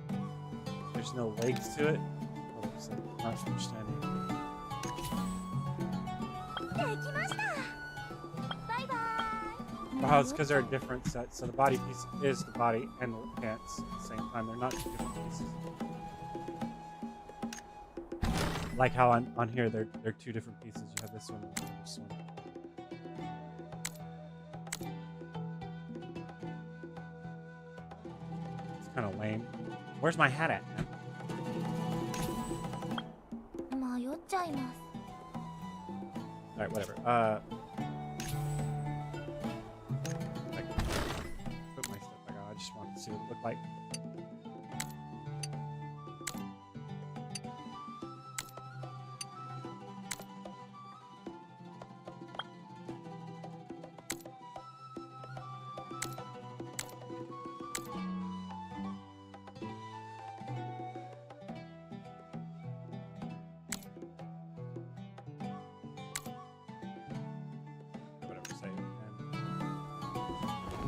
there's no legs to it. Oh, so I'm not understanding. Oh, it's because they're a different set. So the body piece is the body and the pants at the same time. They're not two different pieces. Like how on here they're two different pieces. You have this one and this one. It's kind of lame. Where's my hat at, man? Alright, whatever. Put my stuff back on. I just wanted to see what it looked like.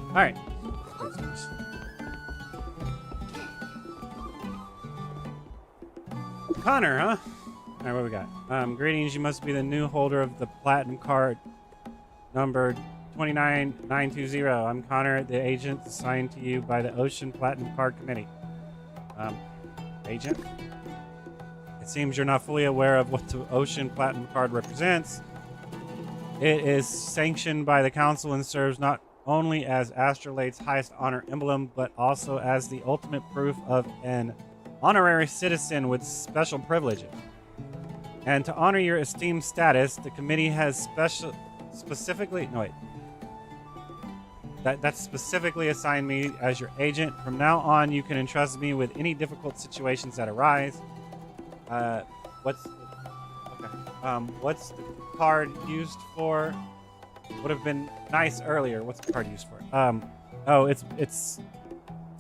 All right. Connor, huh? All right, what we got? Greetings. You must be the new holder of the platinum card, number 29920. I'm Connor, the agent assigned to you by the Ocean Platinum Card Committee. Agent? It seems you're not fully aware of what the Ocean Platinum Card represents. It is sanctioned by the Council and serves not only as Astrolade's highest honor emblem, but also as the ultimate proof of an honorary citizen with special privileges. And to honor your esteemed status, the committee has specifically assigned me as your agent. From now on, you can entrust me with any difficult situations that arise. What's the card used for? Would have been nice earlier. What's the card used for? It's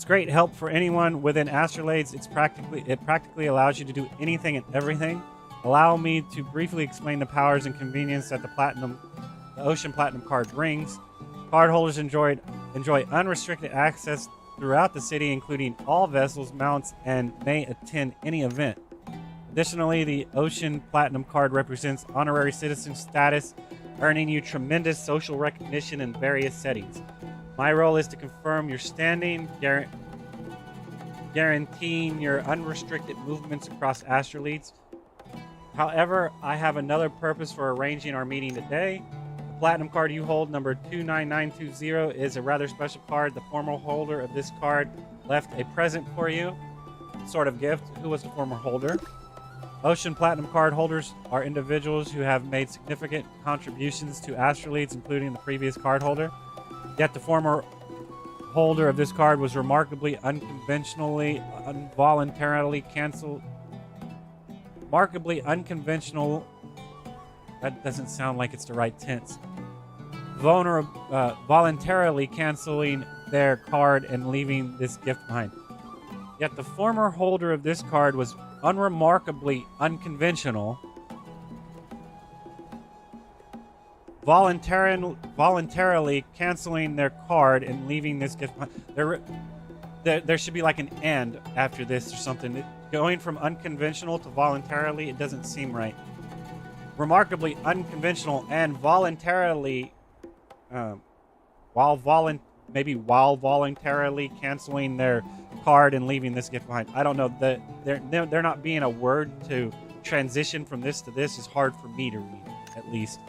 great help for anyone within Astrolades. It practically allows you to do anything and everything. Allow me to briefly explain the powers and convenience that the Ocean Platinum card brings. Cardholders enjoy unrestricted access throughout the city, including all vessels, mounts, and may attend any event. Additionally, the Ocean Platinum card represents honorary citizen status, earning you tremendous social recognition in various settings. My role is to confirm your standing, guaranteeing your unrestricted movements across Astrolades. However, I have another purpose for arranging our meeting today. The platinum card you hold, number 29920, is a rather special card. The former holder of this card left a present for you. sort of gift. Who was the former holder? Ocean Platinum card holders are individuals who have made significant contributions to Astraleads, including the previous card holder. Yet the former holder of this card was remarkably involuntarily canceled. Remarkably unconventional. That doesn't sound like it's the right tense. Voluntarily canceling their card and leaving this gift behind. Yet the former holder of this card was unremarkably unconventional, voluntarily canceling their card and leaving this gift behind. There should be like an end after this or something. Going from unconventional to voluntarily, it doesn't seem right. Remarkably unconventional and voluntarily, while voluntarily canceling their card and leaving this gift behind. I don't know. They're not being a word to transition from this to this is hard for me to read, at least.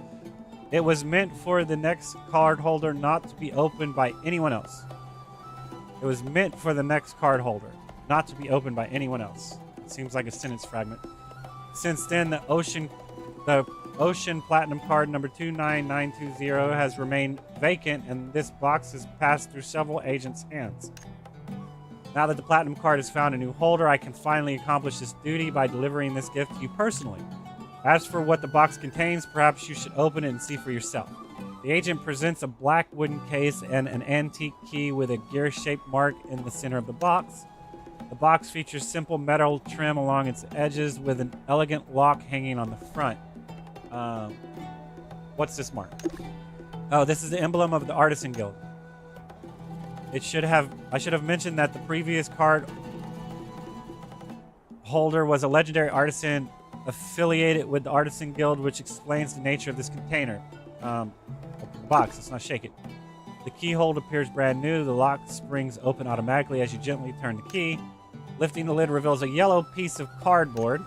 It was meant for the next card holder not to be opened by anyone else. It was meant for the next card holder not to be opened by anyone else. It seems like a sentence fragment. Since then, the Ocean Platinum card number 29920 has remained vacant, and this box has passed through several agents' hands. Now that the Platinum card has found a new holder, I can finally accomplish this duty by delivering this gift to you personally. As for what the box contains, perhaps you should open it and see for yourself. The agent presents a black wooden case and an antique key with a gear-shaped mark in the center of the box. The box features simple metal trim along its edges with an elegant lock hanging on the front. What's this mark? Oh, this is the emblem of the Artisan Guild. I should have mentioned that the previous card holder was a legendary artisan affiliated with the Artisan Guild, which explains the nature of this container. The box, let's not shake it. The keyhole appears brand new. The lock springs open automatically as you gently turn the key. Lifting the lid reveals a yellow piece of cardboard.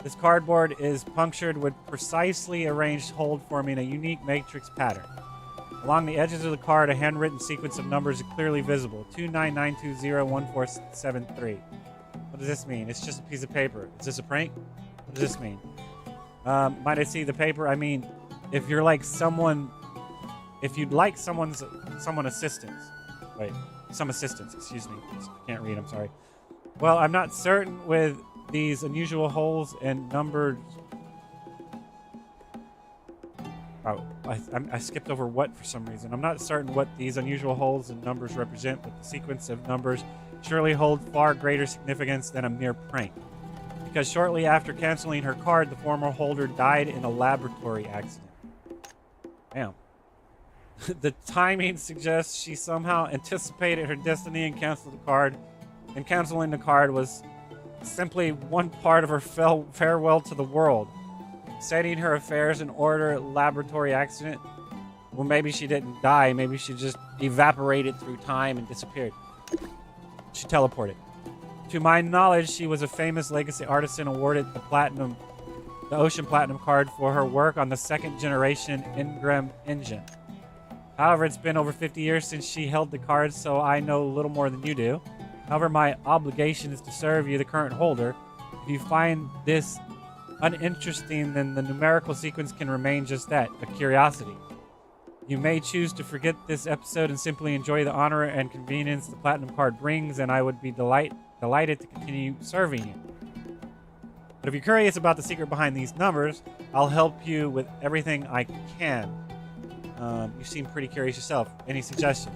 This cardboard is punctured with precisely arranged hold forming a unique matrix pattern. Along the edges of the card, a handwritten sequence of numbers is clearly visible. 299201473. What does this mean? It's just a piece of paper. Is this a prank? What does this mean? Might I see the paper? I mean, if you'd like someone assistance. Wait, some assistance, excuse me. I can't read, I'm sorry. Well, I'm not certain with these unusual holes and numbers. Oh, I skipped over what for some reason. I'm not certain what these unusual holes and numbers represent, but the sequence of numbers surely hold far greater significance than a mere prank. Because shortly after canceling her card, the former holder died in a laboratory accident. Damn. The timing suggests she somehow anticipated her destiny and canceled the card. And canceling the card was simply one part of her farewell to the world. Setting her affairs in order, laboratory accident. Well, maybe she didn't die. Maybe she just evaporated through time and disappeared. She teleported. To my knowledge, she was a famous legacy artisan awarded the Ocean Platinum card for her work on the second generation Ingram engine. However, it's been over 50 years since she held the card, so I know a little more than you do. However, my obligation is to serve you, the current holder. If you find this uninteresting, then the numerical sequence can remain just that, a curiosity. You may choose to forget this episode and simply enjoy the honor and convenience the Platinum card brings, and I would be delighted to continue serving you. But if you're curious about the secret behind these numbers, I'll help you with everything I can. You seem pretty curious yourself. Any suggestions?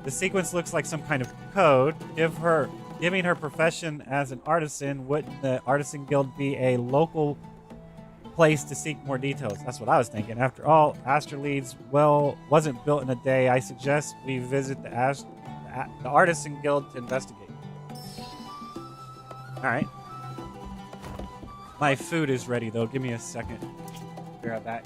The sequence looks like some kind of code. Giving her profession as an artisan, wouldn't the Artisan Guild be a local place to seek more details? That's what I was thinking. After all, Astraleads, wasn't built in a day. I suggest we visit the Artisan Guild to investigate. All right. My food is ready, though. Give me a second. Be right back.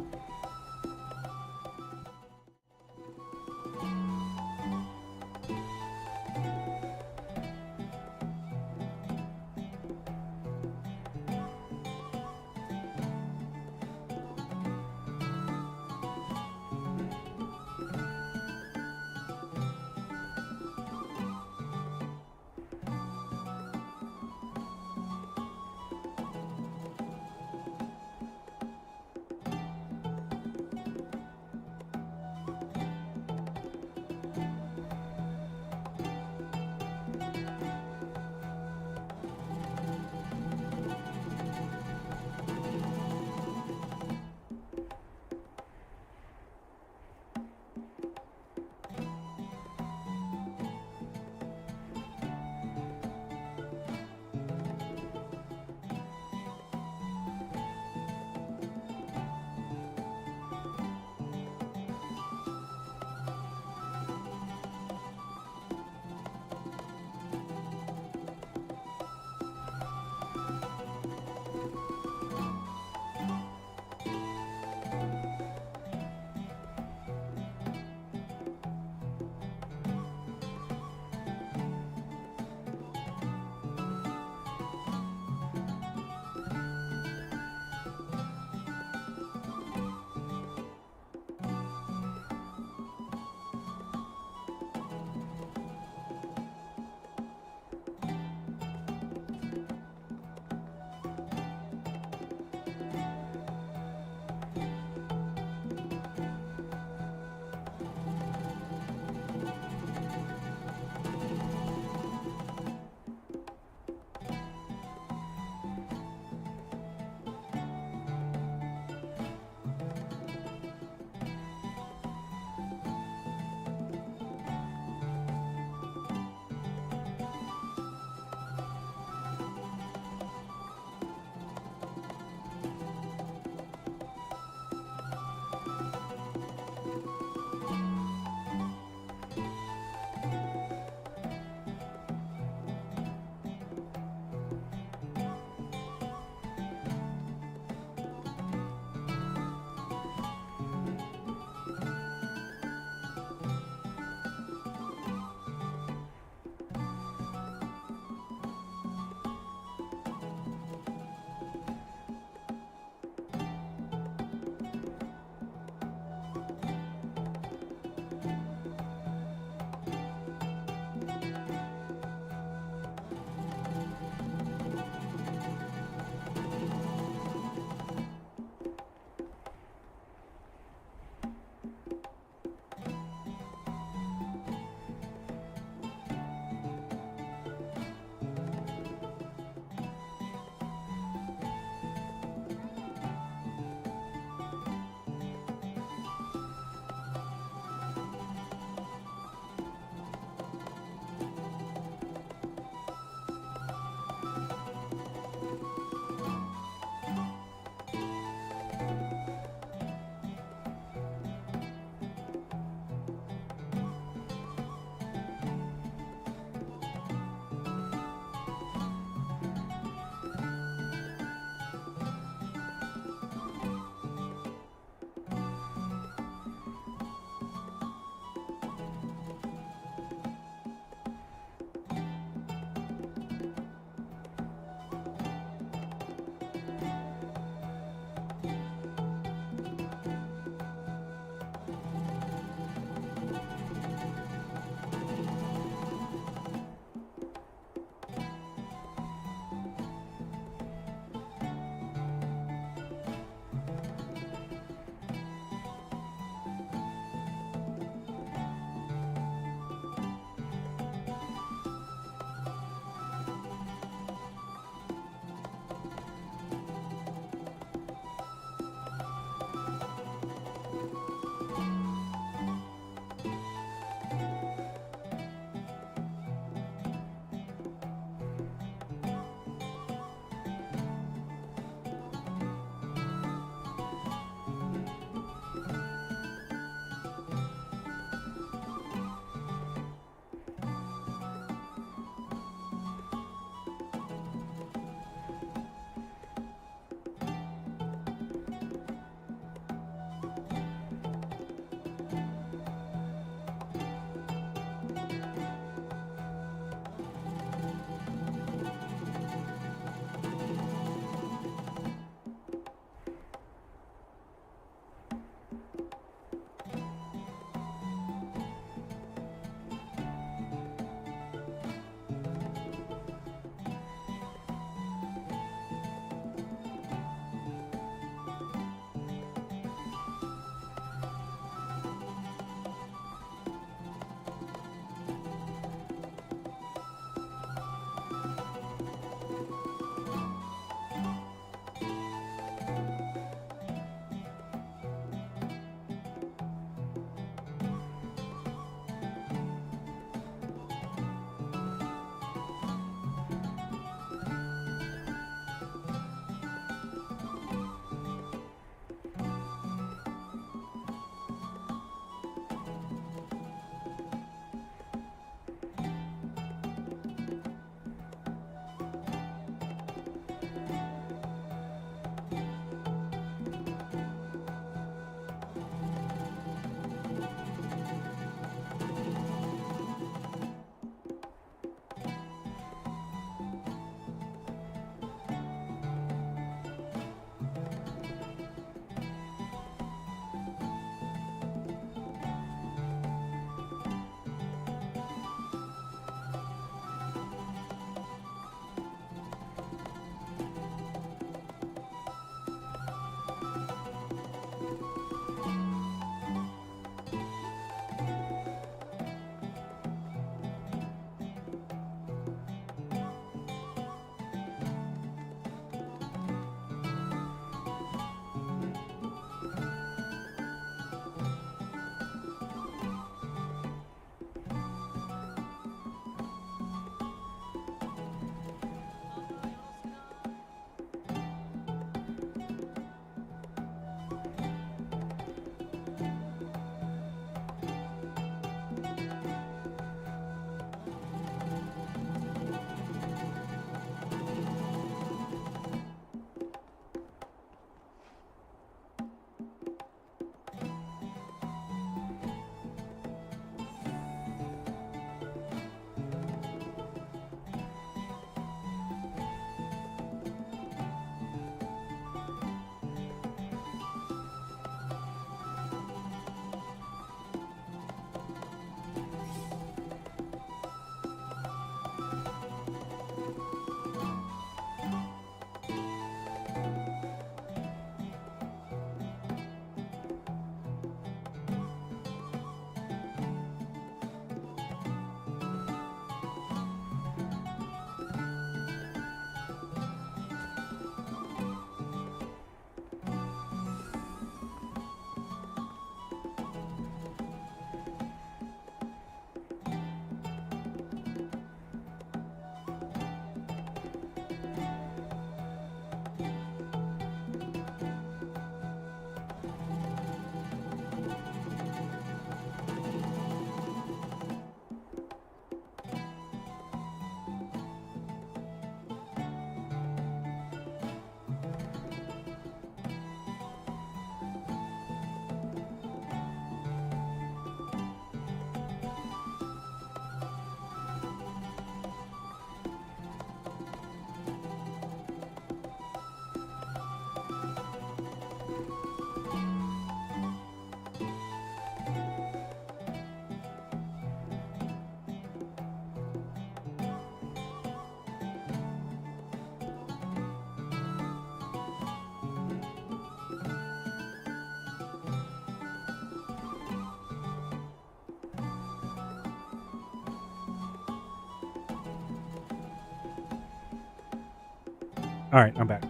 All right, I'm back.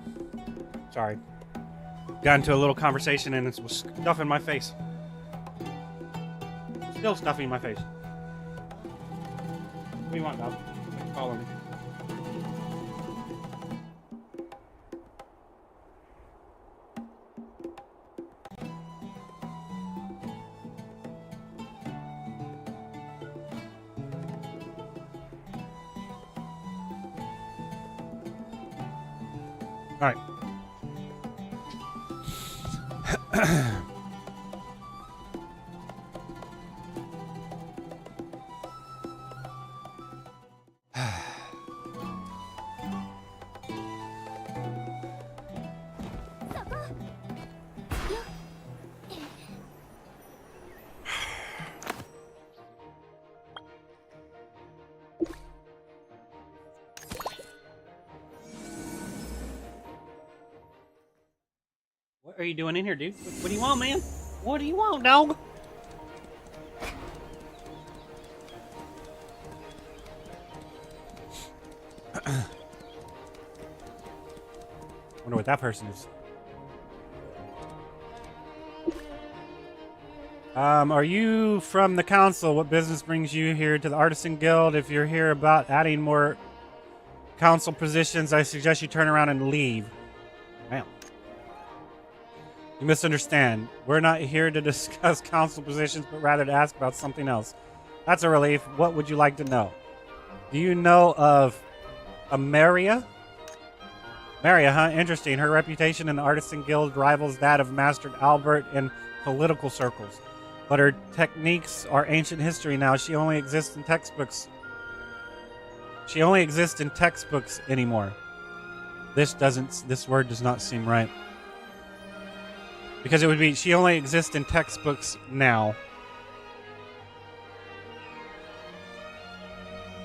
Sorry. Got into a little conversation and it was stuffing my face. Still stuffing my face. What do you want, Bob? Follow me. All right. What are you doing in here, dude? What do you want, man? What do you want, dog? Wonder what that person is. Are you from the council? What business brings you here to the Artisan Guild? If you're here about adding more council positions, I suggest you turn around and leave. Damn. You misunderstand. We're not here to discuss council positions, but rather to ask about something else. That's a relief. What would you like to know? Do you know of Ameria? Maria, huh? Interesting. Her reputation in the Artisan Guild rivals that of Master Albert in political circles. But her techniques are ancient history now. She only exists in textbooks. She only exists in textbooks anymore. This word does not seem right. Because it would be, she only exists in textbooks now.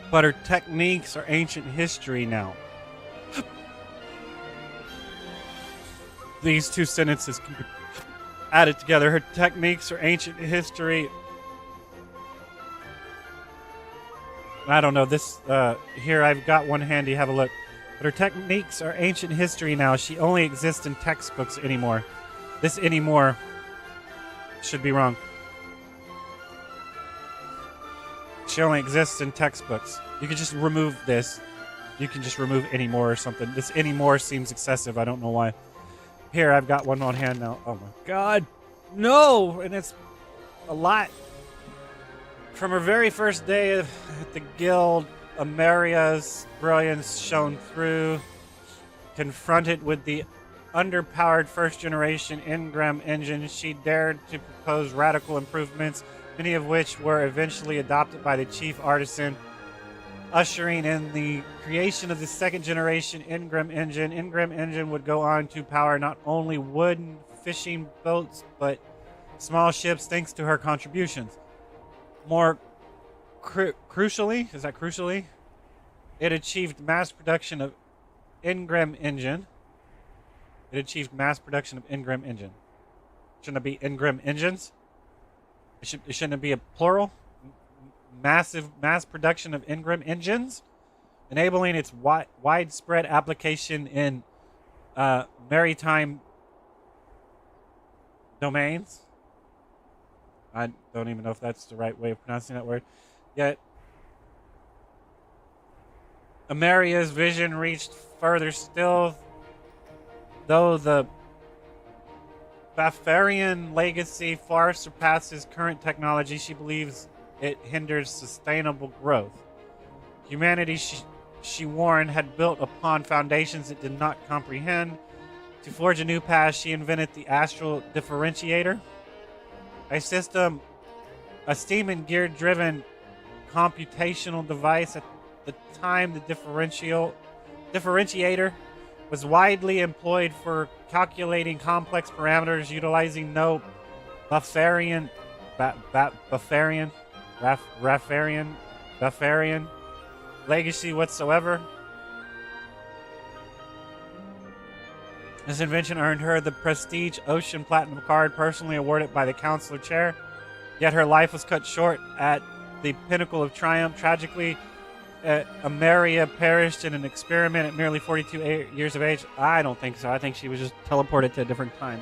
But her techniques are ancient history now. These two sentences can be added together. Her techniques are ancient history. I don't know. This, here, I've got one handy. Have a look. But her techniques are ancient history now. She only exists in textbooks anymore. This anymore should be wrong. She only exists in textbooks. You could just remove this. You can just remove anymore or something. This anymore seems excessive. I don't know why. Here, I've got one on hand now. Oh my god. No! And it's a lot. From her very first day at the guild, Amaria's brilliance shone through. Confronted with the underpowered first-generation Ingram engine, she dared to propose radical improvements, many of which were eventually adopted by the chief artisan, ushering in the creation of the second-generation Ingram engine. Ingram engine would go on to power not only wooden fishing boats, but small ships thanks to her contributions. More crucially, is that crucially? It achieved mass production of Ingram engine. It achieved mass production of Ingram engine. Shouldn't it be Ingram engines? Shouldn't it be a plural? Massive mass production of Ingram engines, enabling its widespread application in maritime domains. I don't even know if that's the right way of pronouncing that word. Yet, Amaria's vision reached further still, though the Bafarian legacy far surpasses current technology. She believes it hinders sustainable growth. Humanity, she warned, had built upon foundations it did not comprehend. To forge a new path, she invented the Astral Differentiator, a system, a steam and gear-driven computational device. At the time, the differentiator was widely employed for calculating complex parameters, utilizing no Bafarian legacy whatsoever. This invention earned her the prestige Ocean Platinum card, personally awarded by the Counselor Chair. Yet her life was cut short at the pinnacle of triumph. Tragically, Ameria perished in an experiment at merely 42 years of age? I don't think so. I think she was just teleported to a different time.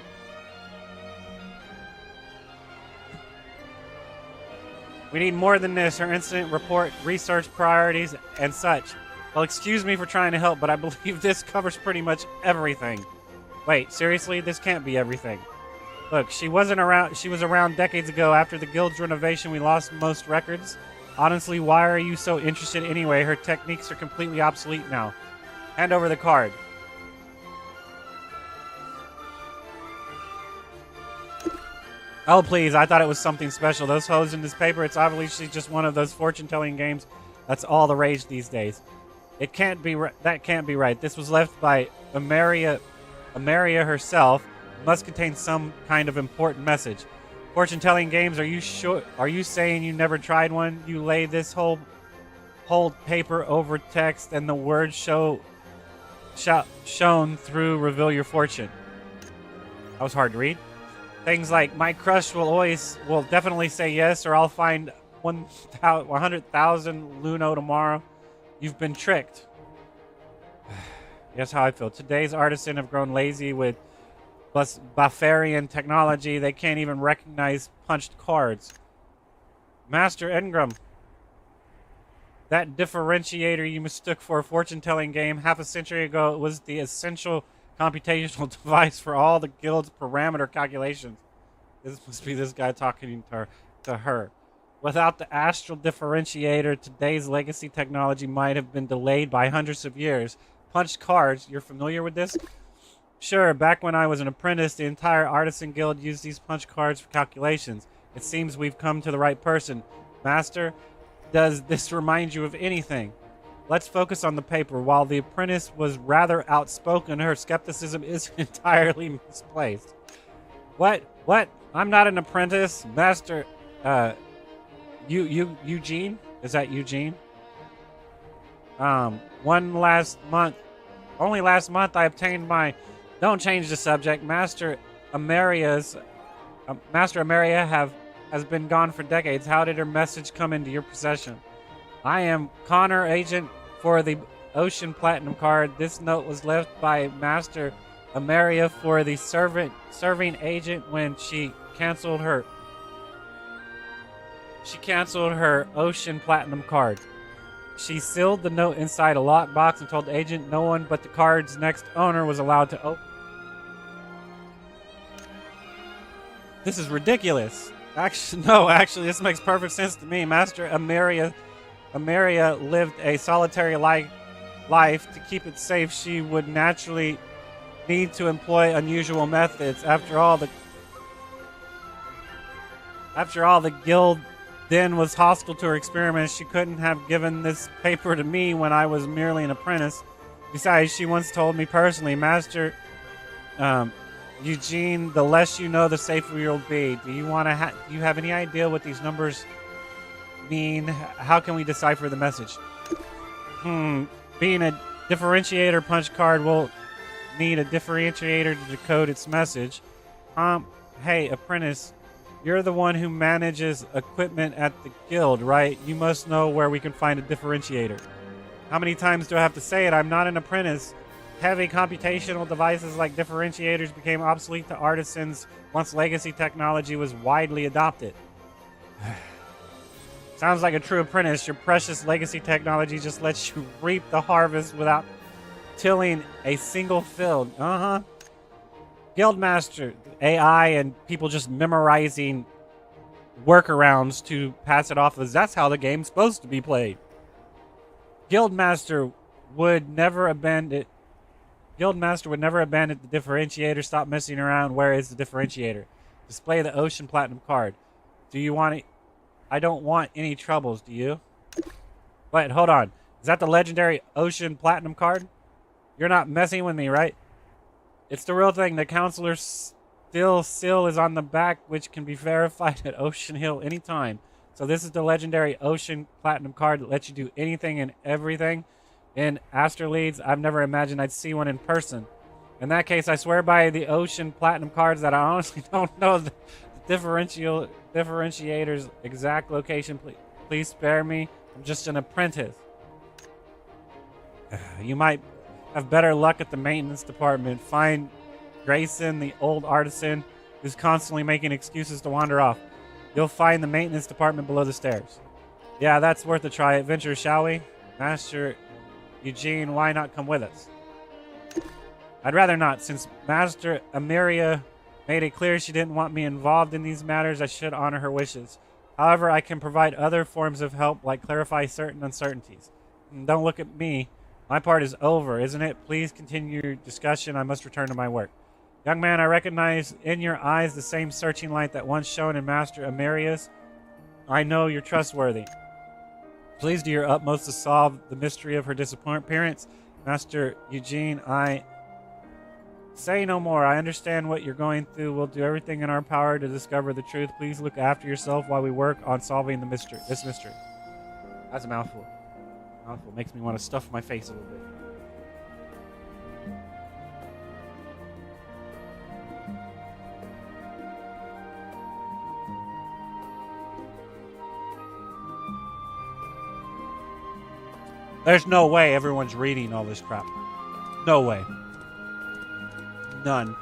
We need more than this. Her incident report, research priorities, and such. Well, excuse me for trying to help, but I believe this covers pretty much everything. Wait, seriously? This can't be everything. Look, she was around decades ago. After the guild's renovation, we lost most records. Honestly, why are you so interested anyway? Her techniques are completely obsolete now. Hand over the card. Oh, please, I thought it was something special. Those hoes in this paper, it's obviously just one of those fortune-telling games. That's all the rage these days. It can't be that can't be right. This was left by Ameria herself. It must contain some kind of important message. Fortune-telling games, are you sure? Are you saying you never tried one? You lay this whole paper over text and the words shown through reveal your fortune. That was hard to read. Things like, my crush will definitely say yes, or I'll find 100,000 Luno tomorrow. You've been tricked. Guess how I feel. Today's artisans have grown lazy with Buffarian technology. They can't even recognize punched cards. Master Engram, that differentiator you mistook for a fortune-telling game half a century ago was the essential computational device for all the guild's parameter calculations. This must be this guy talking to her. Without the astral differentiator, today's legacy technology might have been delayed by hundreds of years. Punched cards, you're familiar with this? Sure, back when I was an apprentice, the entire artisan guild used these punch cards for calculations. It seems we've come to the right person. Master, does this remind you of anything? Let's focus on the paper. While the apprentice was rather outspoken, her skepticism is entirely misplaced. What? I'm not an apprentice. Master, Eugene? Is that Eugene? Only last month I obtained my... Don't change the subject. Master Ameria has been gone for decades. How did her message come into your possession? I am Connor, agent for the Ocean Platinum card. This note was left by Master Ameria for the serving agent when she canceled her Ocean Platinum card. She sealed the note inside a lockbox and told the agent no one but the card's next owner was allowed to open. This is ridiculous. Actually, this makes perfect sense to me. Master Ameria lived a solitary life. To keep it safe, she would naturally need to employ unusual methods. After all, the guild then was hostile to her experiments. She couldn't have given this paper to me when I was merely an apprentice. Besides, she once told me personally, Master Eugene, the less you know, the safer you'll be. Do you have any idea what these numbers mean? How can we decipher the message? Being a differentiator punch card will need a differentiator to decode its message. Hey, apprentice, you're the one who manages equipment at the guild, right? You must know where we can find a differentiator. How many times do I have to say it? I'm not an apprentice. Heavy computational devices like differentiators became obsolete to artisans once legacy technology was widely adopted. Sounds like a true apprentice. Your precious legacy technology just lets you reap the harvest without tilling a single field. Guildmaster, AI, and people just memorizing workarounds to pass it off as that's how the game's supposed to be played. Guildmaster would never abandon the differentiator. Stop messing around. Where is the differentiator? Display the Ocean Platinum card. Do you want it? I don't want any troubles, do you? Wait, hold on. Is that the legendary Ocean Platinum card? You're not messing with me, right? It's the real thing. The counselor's seal is on the back, which can be verified at Ocean Hill anytime. So this is the legendary Ocean Platinum card that lets you do anything and everything. In Astraleads, I've never imagined I'd see one in person. In that case, I swear by the Ocean Platinum cards that I honestly don't know the differentiator's exact location. Please spare me. I'm just an apprentice. You might have better luck at the maintenance department. Find Grayson, the old artisan who's constantly making excuses to wander off. You'll find the maintenance department below the stairs. Yeah, that's worth a try. Adventure, shall we? Master Eugene, why not come with us? I'd rather not. Since Master Ameria made it clear she didn't want me involved in these matters, I should honor her wishes. However, I can provide other forms of help, like clarify certain uncertainties. Don't look at me. My part is over, isn't it? Please continue your discussion. I must return to my work. Young man, I recognize in your eyes the same searching light that once shone in Master Ameria's. I know you're trustworthy. Please do your utmost to solve the mystery of her disappearance. Master Eugene, I say no more. I understand what you're going through. We'll do everything in our power to discover the truth. Please look after yourself while we work on solving this mystery. That's a mouthful. Mouthful makes me want to stuff my face a little bit. There's no way everyone's reading all this crap. No way. None.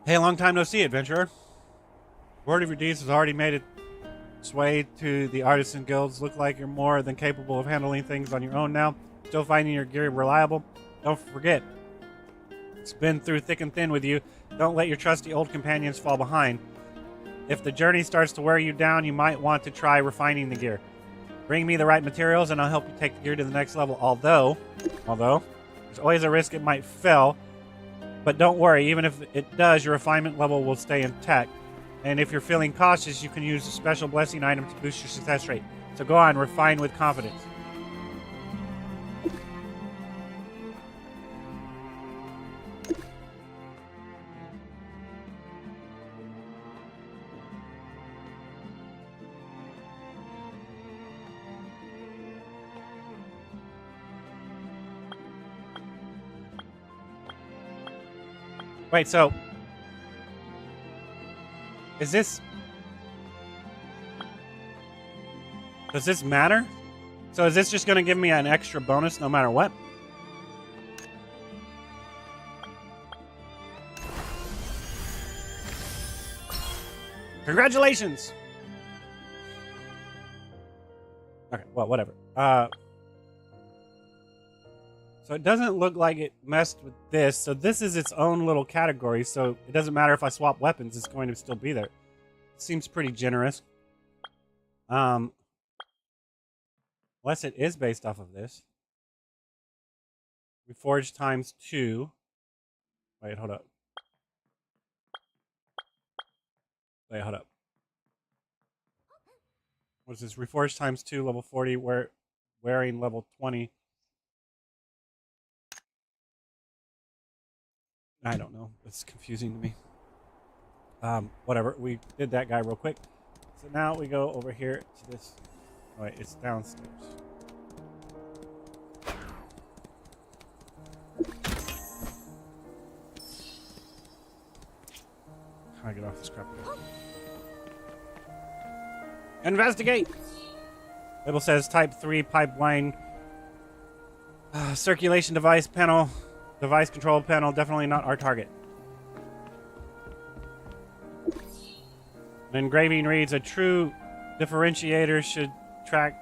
Hey, long time no see, adventurer. Word of your deeds has already made its way to the artisan guilds. Look like you're more than capable of handling things on your own now. Still finding your gear reliable. Don't forget, it's been through thick and thin with you. Don't let your trusty old companions fall behind. If the journey starts to wear you down, you might want to try refining the gear. Bring me the right materials and I'll help you take the gear to the next level. Although, there's always a risk it might fail. But don't worry, even if it does, your refinement level will stay intact. And if you're feeling cautious, you can use a special blessing item to boost your success rate. So go on, refine with confidence. Wait, so does this matter? So is this just going to give me an extra bonus no matter what? Congratulations! Okay, well, whatever. So it doesn't look like it messed with this. So this is its own little category. So it doesn't matter if I swap weapons, it's going to still be there. Seems pretty generous. Unless it is based off of this. Reforged times 2. Wait, hold up. Wait, hold up. What's this? Reforged times 2, level 40, wearing level 20. I don't know. It's confusing to me. Whatever. We did that guy real quick. So now we go over here to this. Oh, wait, it's downstairs. How do I get off this crap? Investigate! Label says type 3 pipeline circulation device panel. Device control panel, definitely not our target. The engraving reads, a true differentiator should track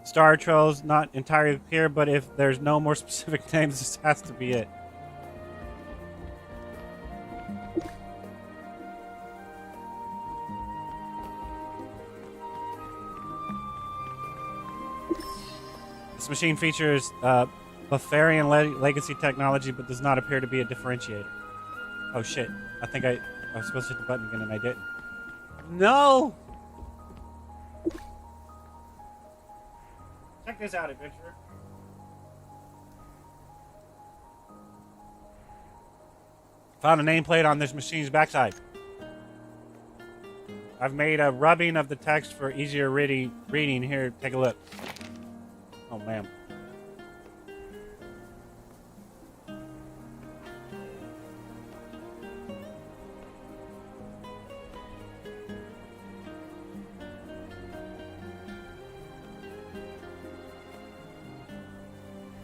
star trails, not entirely clear, but if there's no more specific names, this has to be it. This machine features Buffarian legacy technology, but does not appear to be a differentiator. Oh shit. I think I was supposed to hit the button again and I didn't. No! Check this out, adventurer. Found a nameplate on this machine's backside. I've made a rubbing of the text for easier reading. Here, take a look. Oh, man.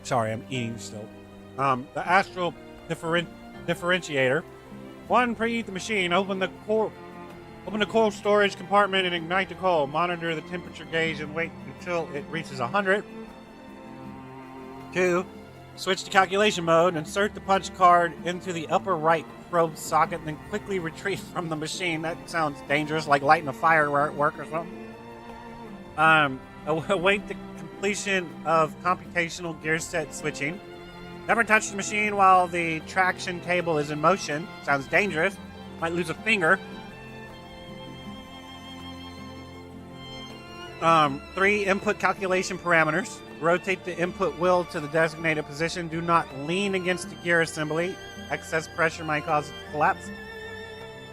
Sorry, I'm eating still. The astral differentiator. 1. Preheat the machine. Open the coal storage compartment and ignite the coal. Monitor the temperature gauge and wait until it reaches 100. 2. Switch to calculation mode. Insert the punch card into the upper right probe socket, then quickly retreat from the machine. That sounds dangerous, like lighting a firework or something. Await the completion of computational gear set switching. Never touch the machine while the traction cable is in motion. Sounds dangerous. Might lose a finger. 3. Input calculation parameters. Rotate the input wheel to the designated position. Do not lean against the gear assembly. Excess pressure might cause it to collapse.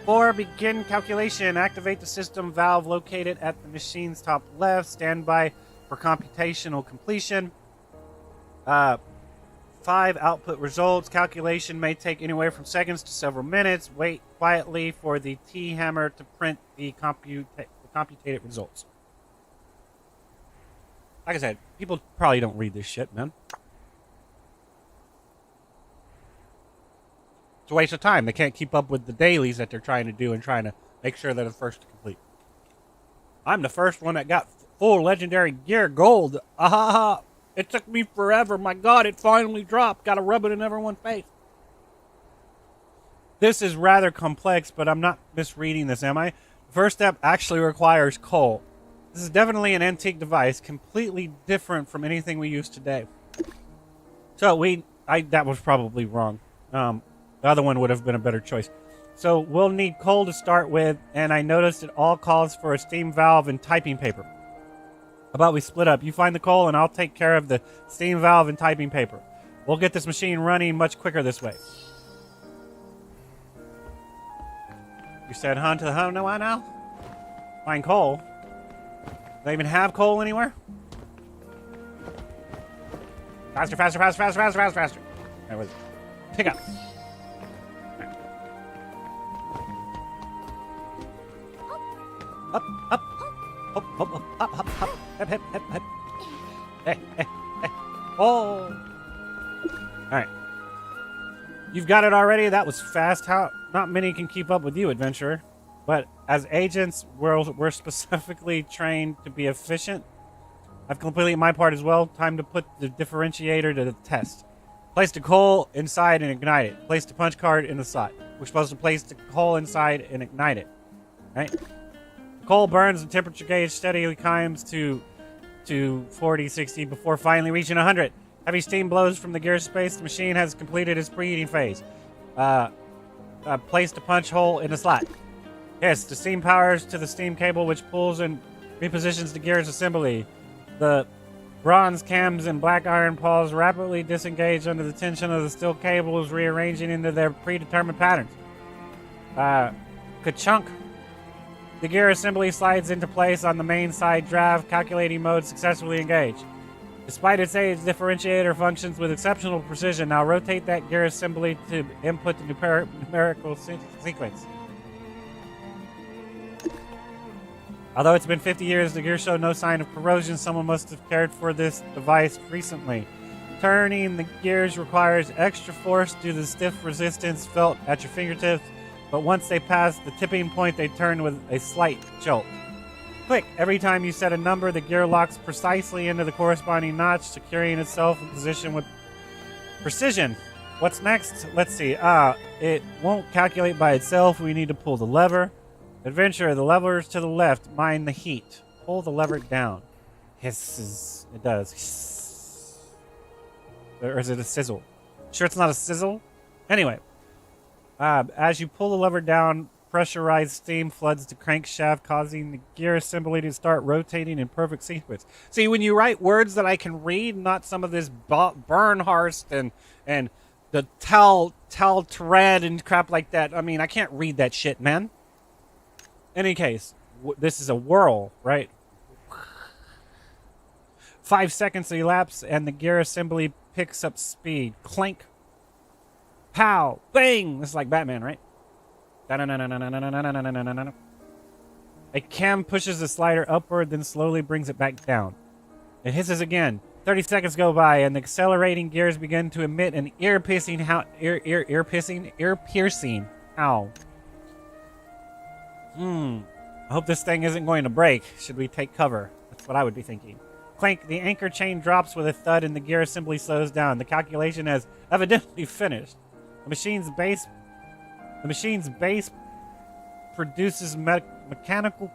4. Begin calculation. Activate the system valve located at the machine's top left. Stand by for computational completion. 5. Output results. Calculation may take anywhere from seconds to several minutes. Wait quietly for the T-hammer to print the computated results. Like I said, people probably don't read this shit, man. It's a waste of time. They can't keep up with the dailies that they're trying to do and trying to make sure they're the first to complete. I'm the first one that got full legendary gear gold. Ahaha. It took me forever. My God, it finally dropped. Gotta rub it in everyone's face. This is rather complex, but I'm not misreading this, am I? The first step actually requires coal. This is definitely an antique device, completely different from anything we use today. So that was probably wrong. The other one would have been a better choice. So we'll need coal to start with, and I noticed it all calls for a steam valve and typing paper. How about we split up? You find the coal, and I'll take care of the steam valve and typing paper. We'll get this machine running much quicker this way. You said hunt to the hunt. No, I know. Find coal. Do they even have coal anywhere? Faster, faster, faster, faster, faster, faster, faster. There was pick up. Up, up, hop, hop, hop, hop, hop, hop, hip, hip, hip, hip. Hey, hey, hey. Oh. All right. You've got it already. That was fast. How? Not many can keep up with you, adventurer. But as agents, we're specifically trained to be efficient. I've completed my part as well. Time to put the differentiator to the test. Place the coal inside and ignite it. Place the punch card in the slot. We're supposed to place the coal inside and ignite it. Right? The coal burns, the temperature gauge steadily climbs to 40, 60 before finally reaching 100. Heavy steam blows from the gear space. The machine has completed its preheating phase. Place the punch hole in the slot. Yes, the steam powers to the steam cable, which pulls and repositions the gear's assembly. The bronze cams and black iron pawls rapidly disengage under the tension of the steel cables, rearranging into their predetermined patterns. Ka-chunk. The gear assembly slides into place on the main side drive. Calculating mode successfully engaged. Despite its age, the differentiator functions with exceptional precision. Now rotate that gear assembly to input the numerical sequence. Although it's been 50 years, the gear showed no sign of corrosion. Someone must have cared for this device recently. Turning the gears requires extra force due to the stiff resistance felt at your fingertips, but once they pass the tipping point, they turn with a slight jolt. Click! Every time you set a number, the gear locks precisely into the corresponding notch, securing itself in position with precision. What's next? Let's see. It won't calculate by itself. We need to pull the lever. Adventurer, the lever is to the left. Mind the heat. Pull the lever down. Hisses. It does. Hiss. Or is it a sizzle? Sure it's not a sizzle? Anyway. As you pull the lever down, pressurized steam floods the crankshaft, causing the gear assembly to start rotating in perfect sequence. See, when you write words that I can read, not some of this Bernhardt and the Tal-Terred and crap like that. I mean, I can't read that shit, man. In any case, this is a whirl, right? 5 seconds elapse, and the gear assembly picks up speed. Clank. Pow. Bang! This is like Batman, right? A cam pushes the slider upward, then slowly brings it back down. It hisses again. 30 seconds go by, and the accelerating gears begin to emit an ear-piercing howl. I hope this thing isn't going to break. Should we take cover? That's what I would be thinking. Clank, the anchor chain drops with a thud, and the gear assembly slows down. The calculation has evidently finished. The machine's base produces mechanical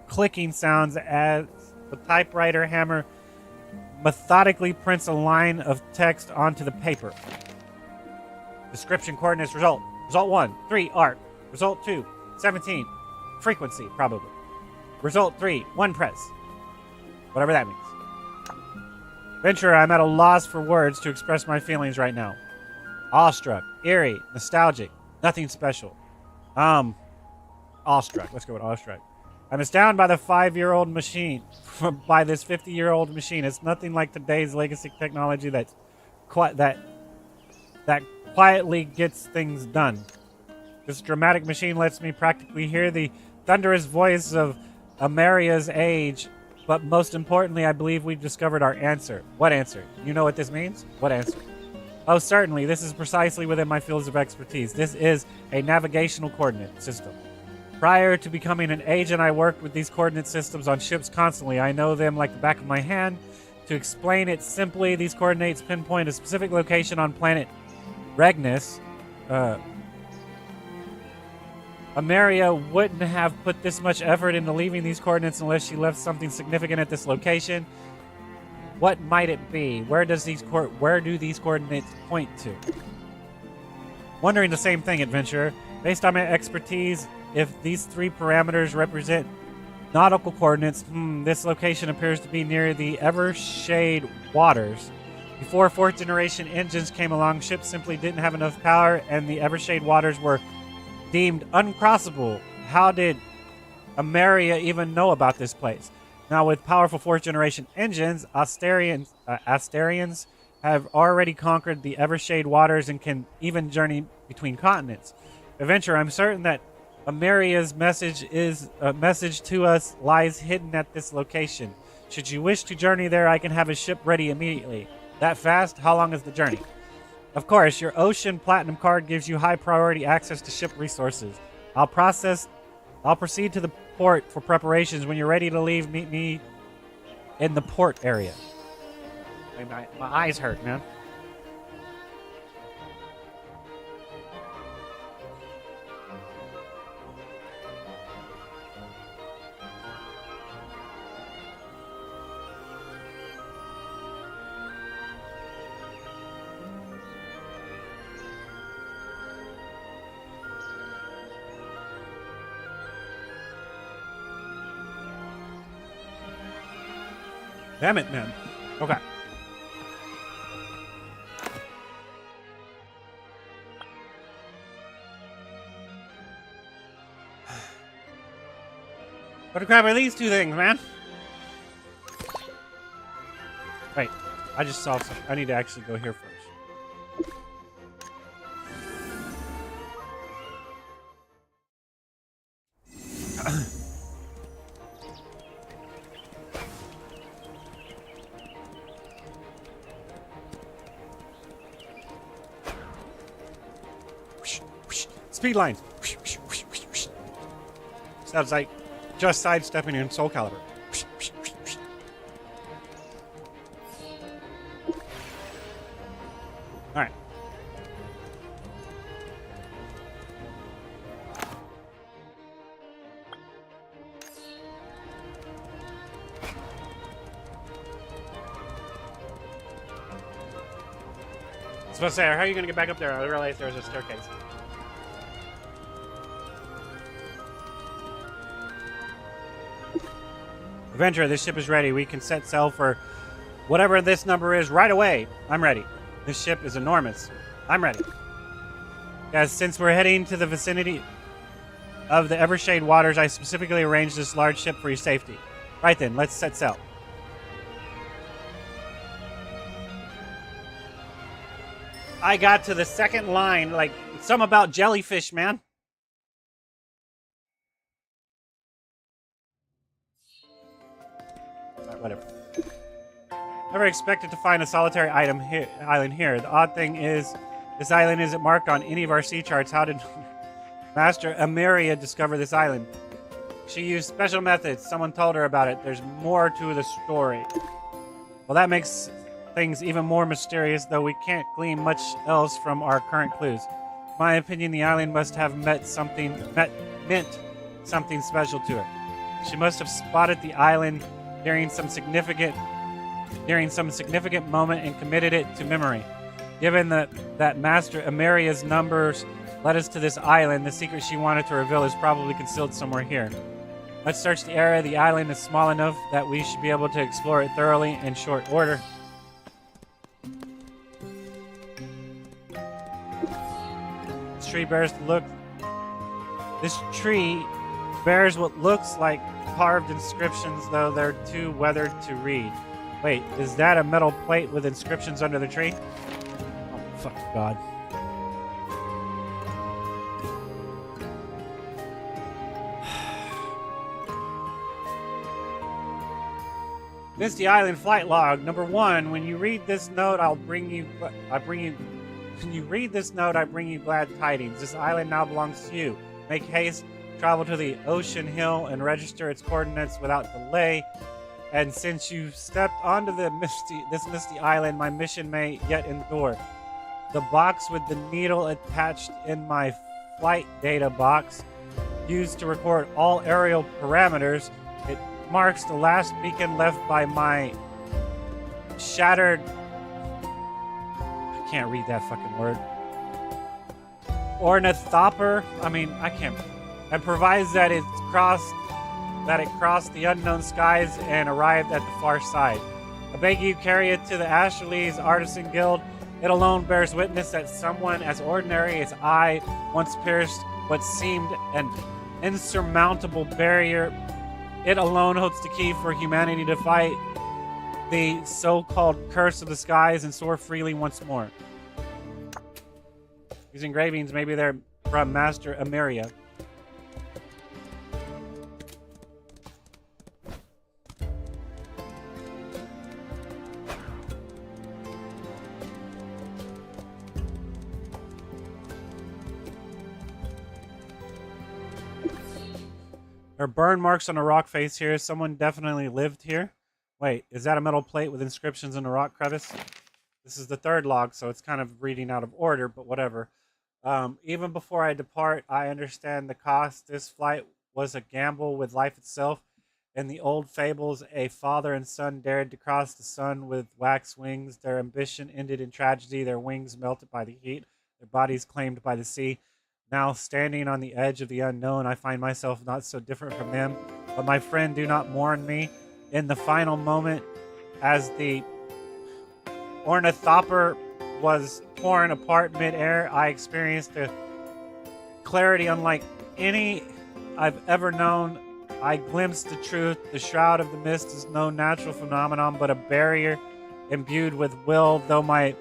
clicking sounds as the typewriter hammer methodically prints a line of text onto the paper. Description coordinates result. Result 1, 3, arc. Result 2, 17. Frequency, probably. Result 3, 1 press. Whatever that means. Venturer, I'm at a loss for words to express my feelings right now. Awestruck, eerie, nostalgic, nothing special. Awestruck. Let's go with awestruck. I'm astounded by the 5-year-old machine, by this 50-year-old machine. It's nothing like today's legacy technology that quietly gets things done. This dramatic machine lets me practically hear the thunderous voice of Ameria's age, but most importantly, I believe we've discovered our answer. What answer? You know what this means? What answer? Oh, certainly. This is precisely within my fields of expertise. This is a navigational coordinate system. Prior to becoming an agent, I worked with these coordinate systems on ships constantly. I know them like the back of my hand. To explain it simply, these coordinates pinpoint a specific location on planet Regnus. Ameria wouldn't have put this much effort into leaving these coordinates unless she left something significant at this location. What might it be? Where do these coordinates point to? Wondering the same thing, adventurer. Based on my expertise, if these 3 parameters represent nautical coordinates, this location appears to be near the Evershade waters. Before 4th generation engines came along, ships simply didn't have enough power, and the Evershade waters were deemed uncrossable. How did Ameria even know about this place? Now, with powerful 4th generation engines, Astarians have already conquered the Evershade waters and can even journey between continents. Adventure, I'm certain that Ameria's message to us lies hidden at this location. Should you wish to journey there, I can have a ship ready immediately. That fast? How long is the journey? Of course, your Ocean Platinum card gives you high priority access to ship resources. I'll proceed to the port for preparations. When you're ready to leave, meet me in the port area. My eyes hurt, man. Damn it, man. Okay. What the crap are these 2 things, man? Wait, I just saw something. I need to actually go here first. Speed lines. Sounds like just sidestepping in Soul Calibur. All right. I was supposed to say, how are you going to get back up there? I realized there was a staircase. Adventurer, this ship is ready. We can set sail for whatever this number is right away. I'm ready. This ship is enormous. I'm ready. Guys, since we're heading to the vicinity of the Evershade waters, I specifically arranged this large ship for your safety. Right then, let's set sail. I got to the second line, like, some about jellyfish, man. Whatever. Never expected to find a solitary island here. The odd thing is, this island isn't marked on any of our sea charts. How did Master Ameria discover this island? She used special methods. Someone told her about it. There's more to the story. Well, that makes things even more mysterious, though we can't glean much else from our current clues. In my opinion, the island must have meant something special to her. She must have spotted the island during some significant moment and committed it to memory. Given that Master Ameria's numbers led us to this island, the secret she wanted to reveal is probably concealed somewhere here. Let's search the area. The island is small enough that we should be able to explore it thoroughly in short order. This tree bears what looks like carved inscriptions, though they're too weathered to read. Wait, is that a metal plate with inscriptions under the tree? Oh, fuck God. Misty Island flight log number 1. When you read this note, I bring you glad tidings. This island now belongs to you. Make haste, travel to the Ocean Hill and register its coordinates without delay. And since you stepped onto this misty island, my mission may yet endure. The box with the needle attached in my flight data box, used to record all aerial parameters, it marks the last beacon left by my shattered... I can't read that fucking word. Ornithopter? I can't... And provides that it crossed the unknown skies and arrived at the far side. I beg you, carry it to the Astrales Artisan Guild. It alone bears witness that someone as ordinary as I once pierced what seemed an insurmountable barrier. It alone holds the key for humanity to fight the so-called curse of the skies and soar freely once more. These engravings, maybe they're from Master Ameria. There are burn marks on the rock face here. Someone definitely lived here. Wait, is that a metal plate with inscriptions in the rock crevice? This is the 3rd log, so it's kind of reading out of order, but whatever. Even before I depart, I understand the cost. This flight was a gamble with life itself. In the old fables, a father and son dared to cross the sun with wax wings. Their ambition ended in tragedy. Their wings melted by the heat. Their bodies claimed by the sea. Now, standing on the edge of the unknown, I find myself not so different from them. But my friend, do not mourn me. In the final moment, as the ornithopter was torn apart mid-air, I experienced a clarity unlike any I've ever known. I glimpsed the truth. The shroud of the mist is no natural phenomenon, but a barrier imbued with will. Though my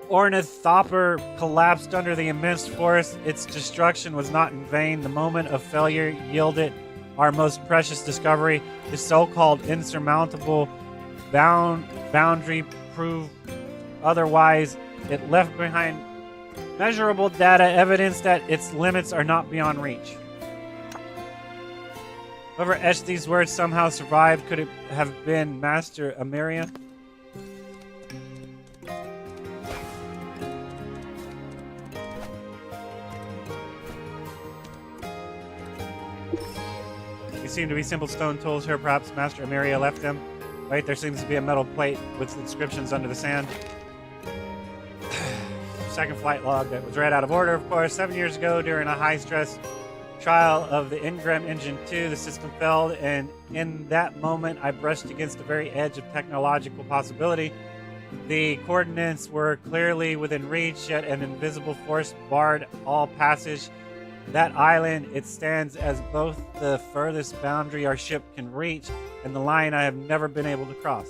ornithopter collapsed under the immense force, its destruction was not in vain. The moment of failure yielded our most precious discovery. The so-called insurmountable boundary proved otherwise. It left behind measurable data, evidence that its limits are not beyond reach. Whoever etched these words somehow survived. Could it have been Master Ameria? These seem to be simple stone tools here. Perhaps Master Ameria left them. Wait, there seems to be a metal plate with inscriptions under the sand. Second flight log that was read out of order, of course. 7 years ago, during a high-stress trial of the Ingram Engine 2, the system failed, and in that moment, I brushed against the very edge of technological possibility. The coordinates were clearly within reach, yet an invisible force barred all passage. That island, it stands as both the furthest boundary our ship can reach and the line I have never been able to cross.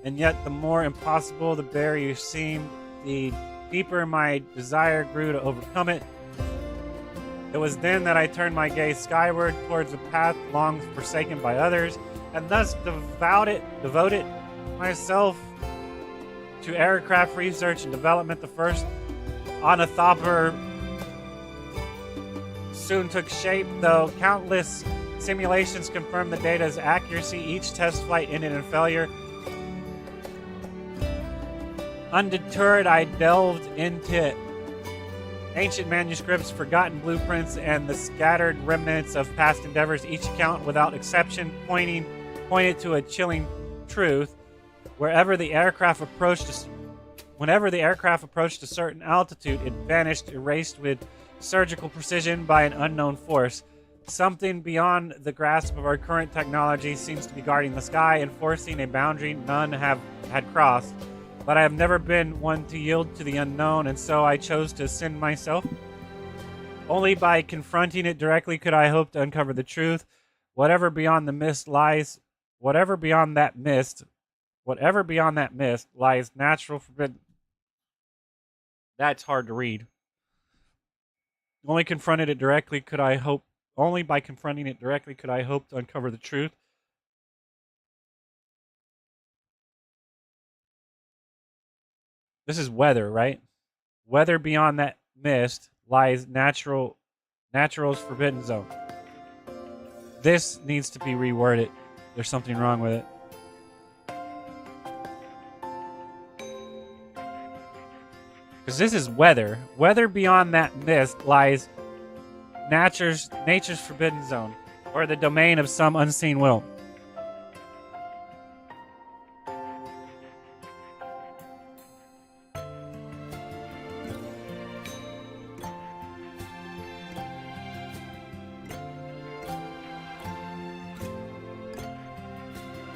And yet, the more impossible the barrier seemed, the deeper my desire grew to overcome it. It was then that I turned my gaze skyward towards a path long forsaken by others, and thus devoted myself to aircraft research and development. The first ornithopter soon took shape, though countless simulations confirmed the data's accuracy. Each test flight ended in failure. Undeterred, I delved into ancient manuscripts, forgotten blueprints, and the scattered remnants of past endeavors. Each account, without exception, pointed to a chilling truth. Whenever the aircraft approached a certain altitude, it vanished, erased with surgical precision by an unknown force. Something beyond the grasp of our current technology seems to be guarding the sky, enforcing a boundary none had crossed. But I have never been one to yield to the unknown, and so I chose to ascend myself. Only by confronting it directly could I hope to uncover the truth. Whatever beyond that mist lies natural forbidden. That's hard to read. Only by confronting it directly could I hope to uncover the truth. This is weather, right? Weather beyond that mist lies natural's forbidden zone. This needs to be reworded. There's something wrong with it. Because this is weather. Weather beyond that mist lies nature's forbidden zone, or the domain of some unseen will.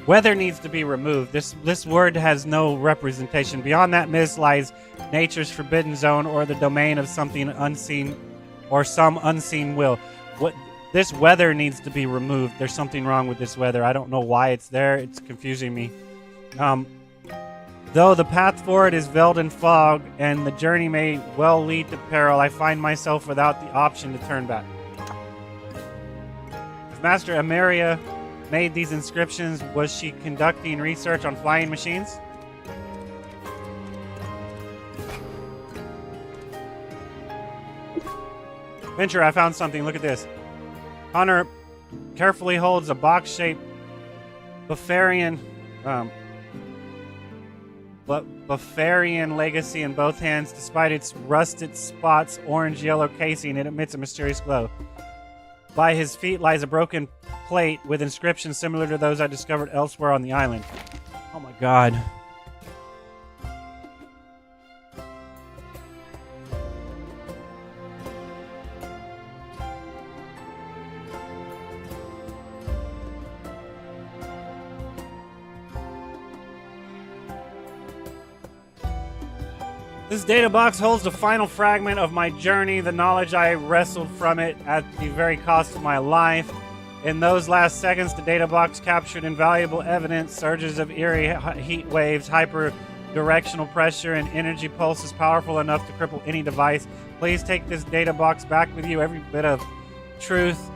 Weather needs to be removed. This word has no representation. Beyond that mist lies nature's forbidden zone, or the domain of something unseen, or some unseen will. This weather needs to be removed. There's something wrong with this weather. I don't know why it's there. It's confusing me. Though the path forward is veiled in fog, and the journey may well lead to peril, I find myself without the option to turn back. If Master Ameria made these inscriptions, was she conducting research on flying machines? Venture, I found something. Look at this. Connor carefully holds a box-shaped Buffarian legacy in both hands. Despite its rusted spots, orange-yellow casing, it emits a mysterious glow. By his feet lies a broken plate with inscriptions similar to those I discovered elsewhere on the island. Oh my god. This data box holds the final fragment of my journey, the knowledge I wrestled from it at the very cost of my life. In those last seconds, the data box captured invaluable evidence, surges of eerie heat waves, hyper-directional pressure, and energy pulses powerful enough to cripple any device. Please take this data box back with you. Every bit of truth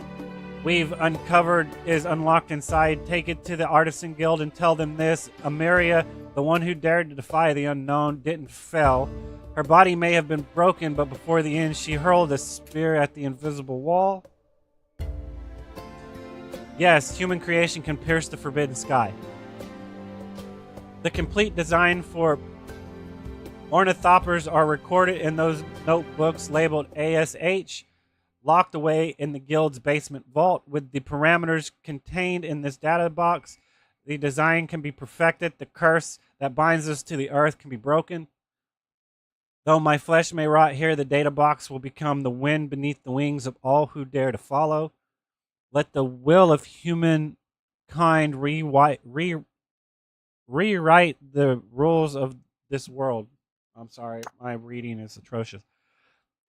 we've uncovered is unlocked inside. Take it to the Artisan Guild and tell them this. Ameria, the one who dared to defy the unknown, didn't fail. Her body may have been broken, but before the end, she hurled a spear at the invisible wall. Yes, human creation can pierce the forbidden sky. The complete design for ornithopters are recorded in those notebooks labeled ASH, locked away in the guild's basement vault. With the parameters contained in this data box, the design can be perfected. The curse that binds us to the earth can be broken. Though my flesh may rot here, the data box will become the wind beneath the wings of all who dare to follow. Let the will of humankind rewrite the rules of this world. I'm sorry, my reading is atrocious.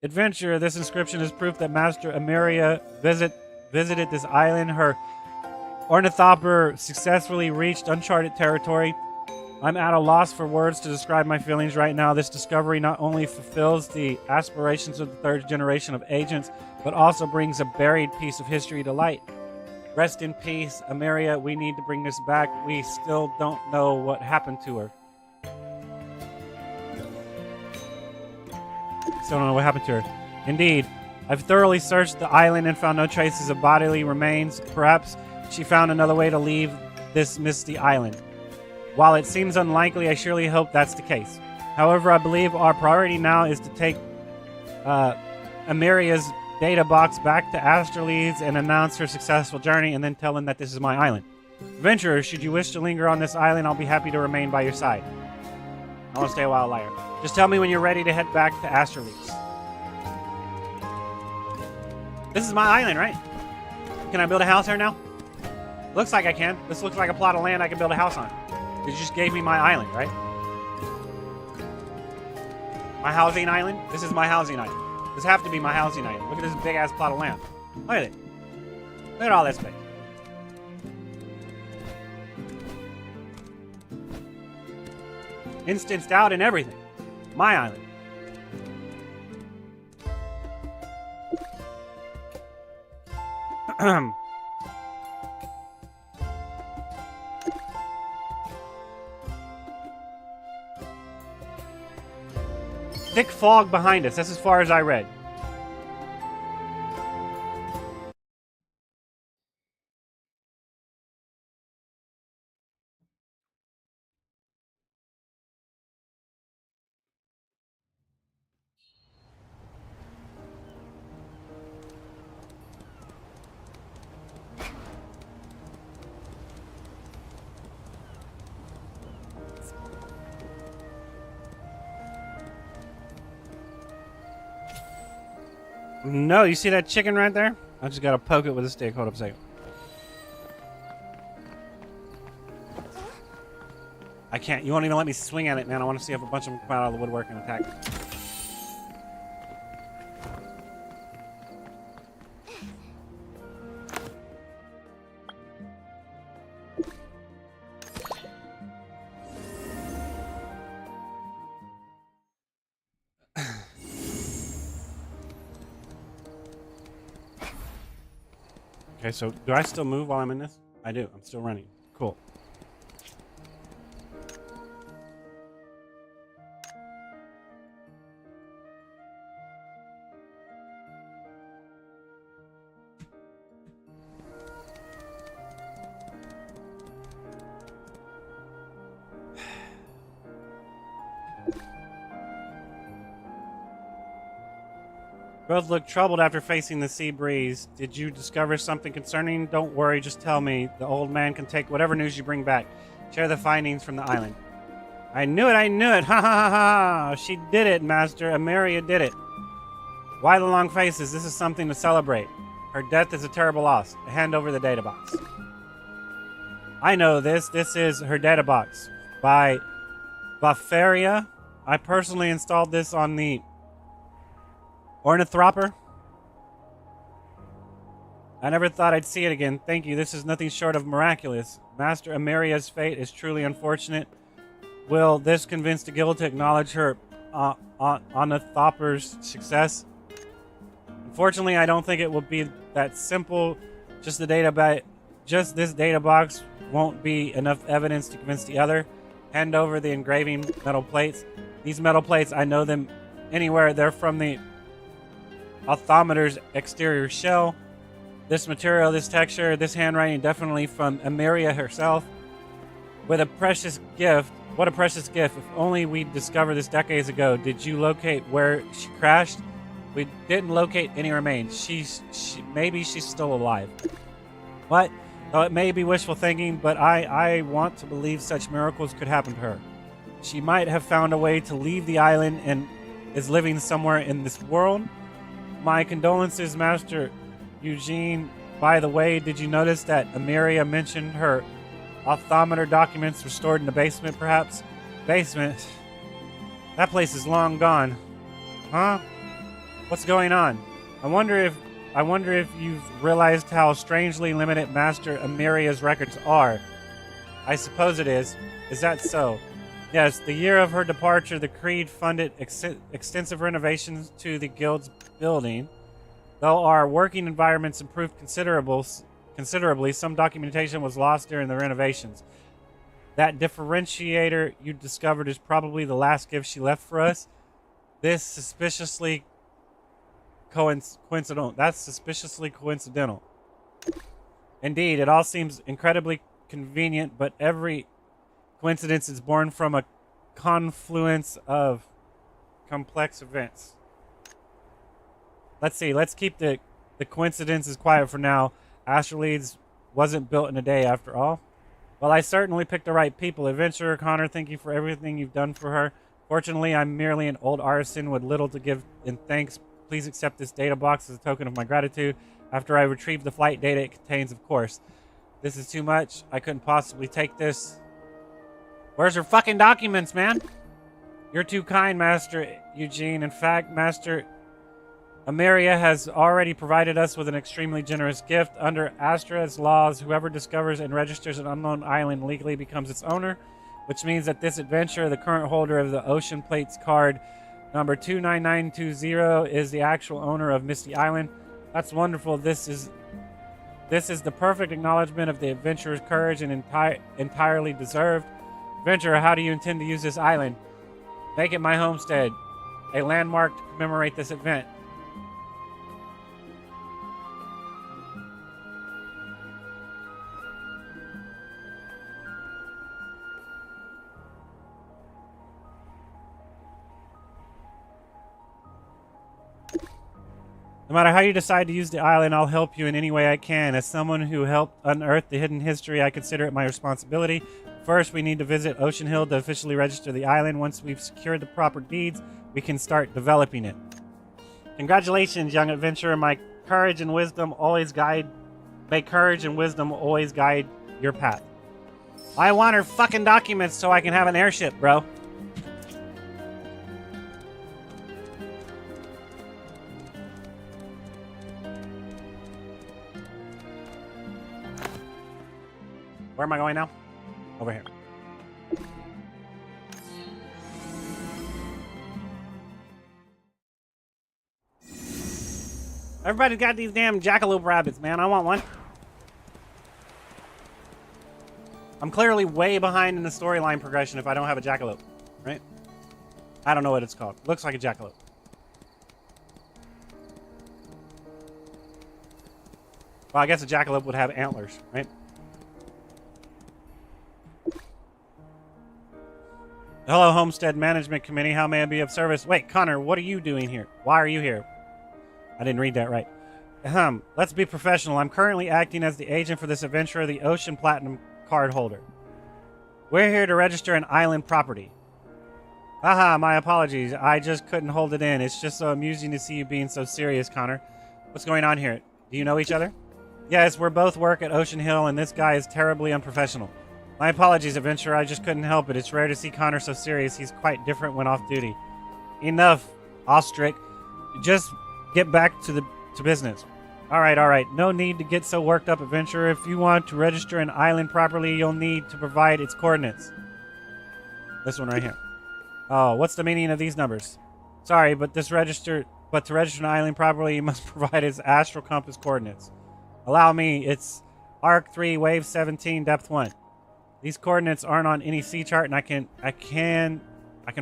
Adventure, this inscription is proof that Master Ameria visited this island. Her ornithopter successfully reached uncharted territory. I'm at a loss for words to describe my feelings right now. This discovery not only fulfills the aspirations of the third generation of agents, but also brings a buried piece of history to light. Rest in peace, Ameria. We need to bring this back. We still don't know what happened to her. Still don't know what happened to her. Indeed, I've thoroughly searched the island and found no traces of bodily remains. Perhaps she found another way to leave this misty island. While it seems unlikely, I surely hope that's the case. However, I believe our priority now is to take Ameria's data box back to Astraleeds and announce her successful journey and then tell them that this is my island. Adventurer, should you wish to linger on this island, I'll be happy to remain by your side. I want to stay a while longer. Just tell me when you're ready to head back to Astraleeds. This is my island, right? Can I build a house here now? Looks like I can. This looks like a plot of land I can build a house on. You just gave me my island, right? My housing island? This is my housing island. This have to be my housing island. Look at this big-ass plot of land. Look at it. Look at all this space. Instanced out and everything. My island. Thick fog behind us. That's as far as I read. No, you see that chicken right there? I just gotta poke it with a stick. Hold up a second. I can't. You won't even let me swing at it, man. I want to see if a bunch of them come out of the woodwork and attack me. Okay, so do I still move while I'm in this? I do. I'm still running. Cool. Both look troubled after facing the sea breeze. Did you discover something concerning? Don't worry, just tell me. The old man can take whatever news you bring back. Share the findings from the island. I knew it, I knew it. Ha ha ha ha. She did it, Master. Ameria did it. Why the long faces? This is something to celebrate. Her death is a terrible loss. Hand over the data box. I know this. This is her data box by Vafaria. I personally installed this on the Ornithopter. I never thought I'd see it again. Thank you. This is nothing short of miraculous. Master Ameria's fate is truly unfortunate. Will this convince the guild to acknowledge her Ornithopter's success? Unfortunately, I don't think it will be that simple. Just this data box won't be enough evidence to convince the other. Hand over the engraving metal plates. These metal plates, I know them anywhere. They're from the Ornithopter's exterior shell. This material, this texture, this handwriting, definitely from Ameria herself. With a precious gift. What a precious gift. If only we discovered this decades ago. Did you locate where she crashed? We didn't locate any remains. Maybe she's still alive. What? Oh, it may be wishful thinking, but I want to believe such miracles could happen to her. She might have found a way to leave the island and is living somewhere in this world. My condolences, Master Eugene. By the way, did you notice that Ameria mentioned her Ornithopter documents were stored in the basement, perhaps? Basement? That place is long gone. Huh? What's going on? I wonder if you've realized how strangely limited Master Ameria's records are. I suppose it is. Is that so? Yes, the year of her departure, the Creed funded extensive renovations to the guild's building. Though our working environments improved considerably. Some documentation was lost during the renovations. That differentiator you discovered is probably the last gift she left for us. This suspiciously coincidental. That's suspiciously coincidental. Indeed, it all seems incredibly convenient, but every coincidence is born from a confluence of complex events. Let's see. Let's keep the coincidences quiet for now. Astraleads wasn't built in a day after all. Well, I certainly picked the right people. Adventurer Connor, thank you for everything you've done for her. Fortunately, I'm merely an old artisan with little to give in thanks. Please accept this data box as a token of my gratitude. After I retrieve the flight data it contains, of course. This is too much. I couldn't possibly take this. Where's her fucking documents, man? You're too kind, Master Eugene. In fact, Master Ameria has already provided us with an extremely generous gift. Under Astra's laws, whoever discovers and registers an unknown island legally becomes its owner, which means that this adventurer, the current holder of the Ocean Plates card number 29920, is the actual owner of Misty Island. That's wonderful. This is the perfect acknowledgement of the adventurer's courage and entirely deserved. Adventurer, how do you intend to use this island? Make it my homestead, a landmark to commemorate this event. No matter how you decide to use the island, I'll help you in any way I can. As someone who helped unearth the hidden history, I consider it my responsibility. First, we need to visit Ocean Hill to officially register the island. Once we've secured the proper deeds, we can start developing it. Congratulations, young adventurer. May courage and wisdom always guide your path. I want her fucking documents so I can have an airship, bro. Where am I going now? Over here. Everybody's got these damn jackalope rabbits, man. I want one. I'm clearly way behind in the storyline progression if I don't have a jackalope, right? I don't know what it's called. Looks like a jackalope. Well, I guess a jackalope would have antlers, right? Hello, Homestead Management Committee. How may I be of service? Wait, Connor, what are you doing here? Why are you here? I didn't read that right. Let's be professional. I'm currently acting as the agent for this adventurer, the Ocean Platinum card holder. We're here to register an island property. Haha, my apologies. I just couldn't hold it in. It's just so amusing to see you being so serious, Connor. What's going on here? Do you know each other? Yes, we're both work at Ocean Hill, and this guy is terribly unprofessional. My apologies, adventurer. I just couldn't help it. It's rare to see Connor so serious. He's quite different when off duty. Enough, Ostrich. Just get back to business. All right. No need to get so worked up, adventurer. If you want to register an island properly, you'll need to provide its coordinates. This one right here. Oh, what's the meaning of these numbers? Sorry, but to register an island properly, you must provide its astral compass coordinates. Allow me. It's Arc 3, Wave 17, Depth 1. These coordinates aren't on any sea chart, and I can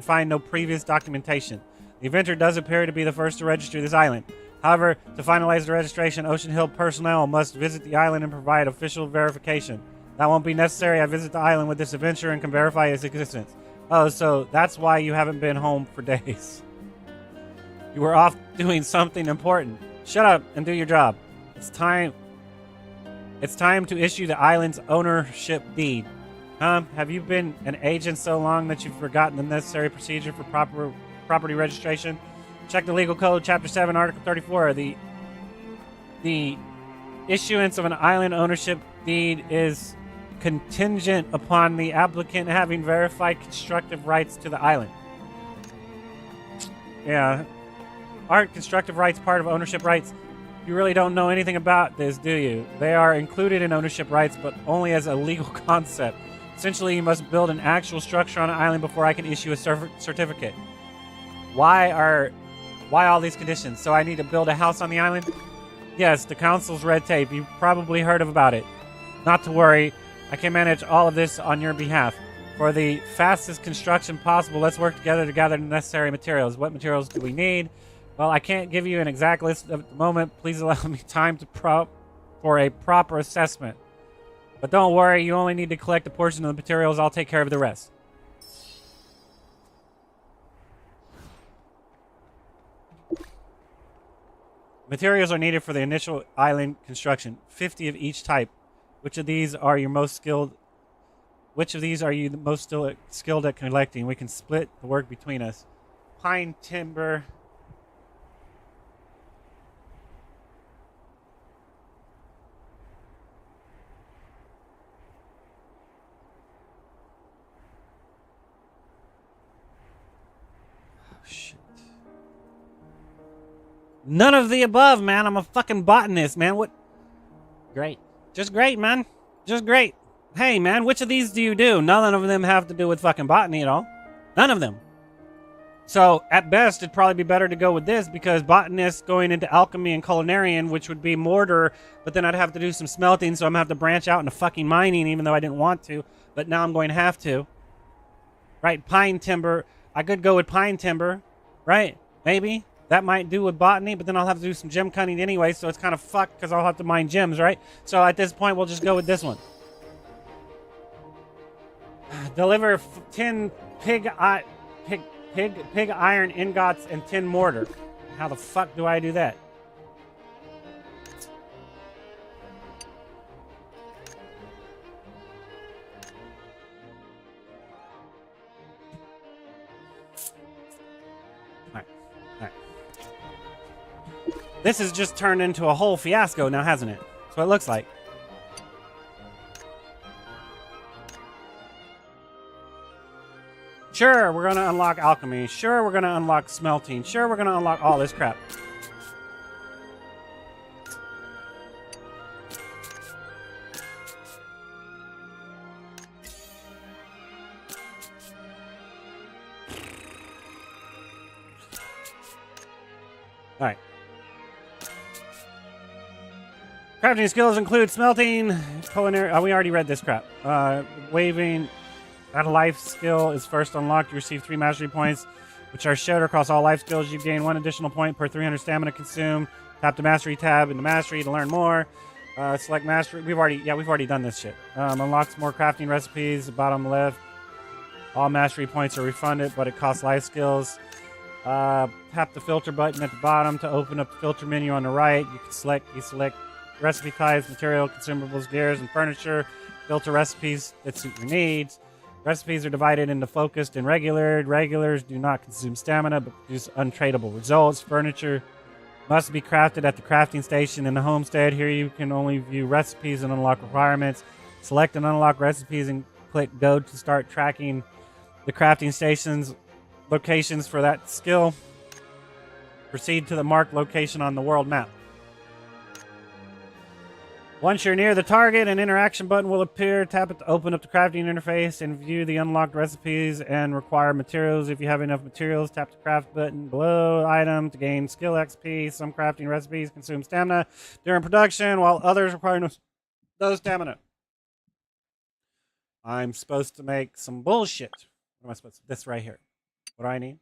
find no previous documentation. The inventor does appear to be the first to register this island. However, to finalize the registration, Ocean Hill personnel must visit the island and provide official verification. That won't be necessary. I visit the island with this adventurer and can verify its existence. Oh, so that's why you haven't been home for days. You were off doing something important. Shut up and do your job. It's time to issue the island's ownership deed. Have you been an agent so long that you've forgotten the necessary procedure for property registration? Check the legal code, Chapter 7, Article 34. The issuance of an island ownership deed is contingent upon the applicant having verified constructive rights to the island. Yeah. Aren't constructive rights part of ownership rights? You really don't know anything about this, do you? They are included in ownership rights, but only as a legal concept. Essentially, you must build an actual structure on an island before I can issue a certificate. Why all these conditions? So I need to build a house on the island? Yes, the council's red tape. You've probably heard about it. Not to worry. I can manage all of this on your behalf. For the fastest construction possible, let's work together to gather the necessary materials. What materials do we need? Well, I can't give you an exact list at the moment. Please allow me time for a proper assessment. But don't worry, you only need to collect a portion of the materials. I'll take care of the rest. Materials are needed for the initial island construction. 50 of each type. Which of these are you most skilled at collecting? We can split the work between us. Pine timber. Oh, shit. None of the above, man. I'm a fucking botanist, man. What? Great. Just great, man. Just great. Hey, man, which of these do you do? None of them have to do with fucking botany at all. None of them. So, at best, it'd probably be better to go with this because botanist going into alchemy and culinarian, which would be mortar, but then I'd have to do some smelting, so I'm going to have to branch out into fucking mining, even though I didn't want to. But now I'm going to have to. Right, pine timber. I could go with pine timber. Right, maybe. That might do with botany, but then I'll have to do some gem cutting anyway, so it's kind of fucked because I'll have to mine gems, right? So at this point, we'll just go with this one. Deliver 10 pig iron ingots and 10 mortar. How the fuck do I do that? This has just turned into a whole fiasco now, hasn't it? That's what it looks like. Sure, we're going to unlock alchemy. Sure, we're going to unlock smelting. Sure, we're going to unlock all this crap. All right. Crafting skills include smelting, culinary. Oh, we already read this crap. Waving. That life skill is first unlocked. You receive 3 mastery points, which are shared across all life skills. You gain 1 additional point per 300 stamina consumed. Tap the mastery tab in the mastery to learn more. Select mastery. We've already done this shit. Unlocks more crafting recipes. Bottom left. All mastery points are refunded, but it costs life skills. Tap the filter button at the bottom to open up the filter menu on the right. You can select recipe types, material, consumables, gears, and furniture. Filter recipes that suit your needs. Recipes are divided into focused and regular. Regulars do not consume stamina, but produce untradeable results. Furniture must be crafted at the crafting station in the homestead. Here you can only view recipes and unlock requirements. Select and unlock recipes and click go to start tracking the crafting station's locations for that skill. Proceed to the marked location on the world map. Once you're near the target, an interaction button will appear. Tap it to open up the crafting interface and view the unlocked recipes and required materials. If you have enough materials, tap the craft button below item to gain skill XP. Some crafting recipes consume stamina during production, while others require no stamina. I'm supposed to make some bullshit. What am I supposed to? This right here. What do I need?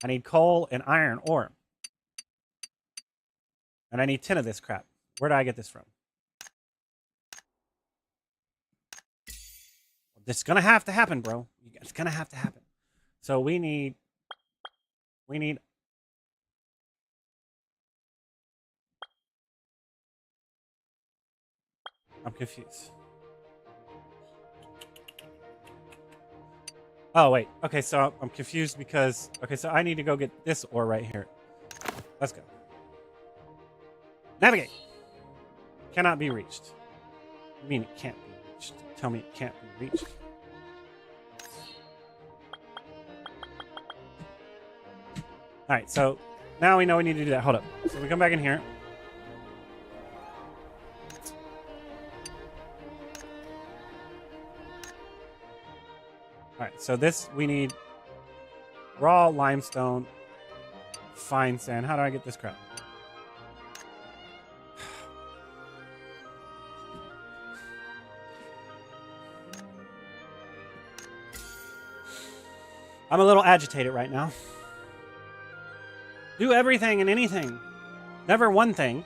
I need coal and iron ore. And I need 10 of this crap. Where do I get this from? It's gonna have to happen, bro. It's gonna have to happen. So we need. I'm confused. Oh wait. Okay, so I'm confused because so I need to go get this ore right here. Let's go. Navigate. Cannot be reached. I mean, it can't be reached. Tell me it can't be reached. Alright, so now we know we need to do that. Hold up. So we come back in here. Alright, so this we need raw limestone, fine sand. How do I get this crap? I'm a little agitated right now. Do everything and anything. Never one thing.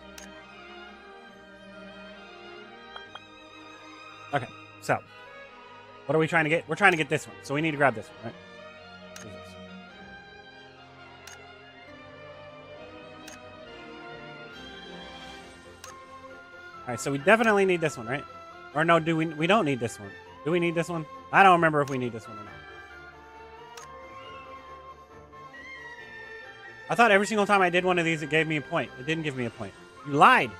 Okay, so. What are we trying to get? We're trying to get this one. So we need to grab this one, right? What is this? Alright, so we definitely need this one, right? Or no, we don't need this one. Do we need this one? I don't remember if we need this one or not. I thought every single time I did one of these, it gave me a point. It didn't give me a point. You lied.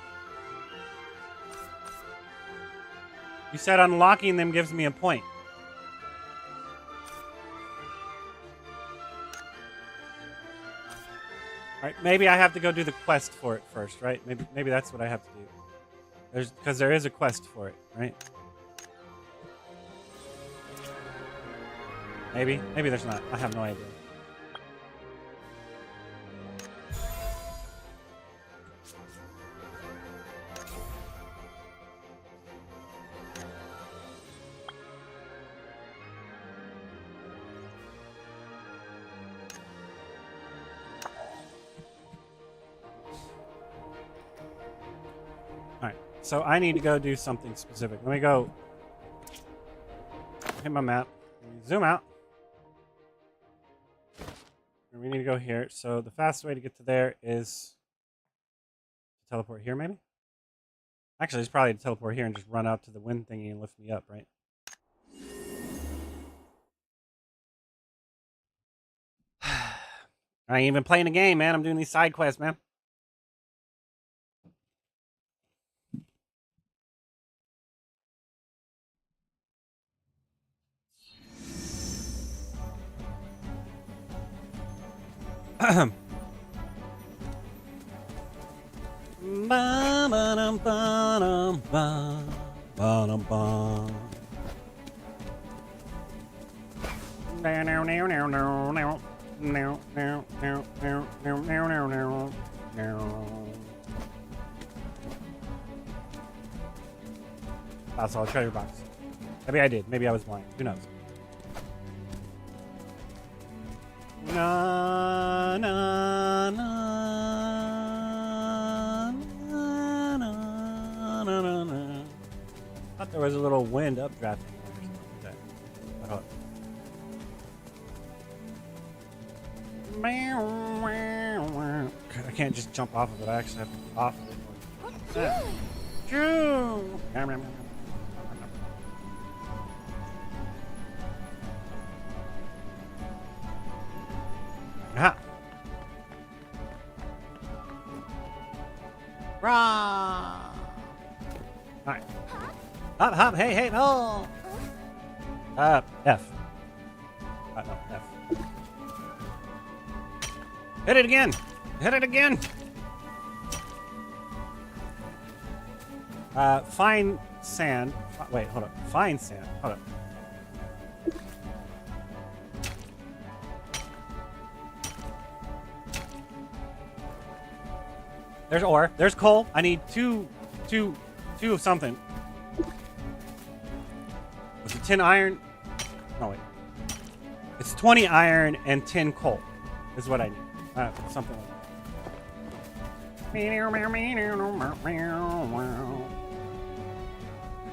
You said unlocking them gives me a point. Alright, maybe I have to go do the quest for it first, right? Maybe that's what I have to do. Because there is a quest for it, right? Maybe there's not. I have no idea. Alright, so I need to go do something specific. Let me go hit my map. Zoom out. We need to go here. So the fastest way to get to there is to teleport here, maybe? Actually, it's probably to teleport here and just run out to the wind thingy and lift me up, right? I ain't even playing a game, man. I'm doing these side quests, man. I saw a treasure box. Maybe I did. Maybe I was blind. Who knows? Na na na na na na na. Thought there was a little wind updrafting. Okay. I can't just jump off of it. I actually have to get off of it. True. Aha. Rah. Alright. Hop, hop, hey, hey, oh. F. No, F. Hit it again. Hit it again. Find sand. Wait, hold up. Find sand. Hold up. There's ore. There's coal. I need two of something. Was it 10 iron? No, wait. It's 20 iron and 10 coal is what I need. Something like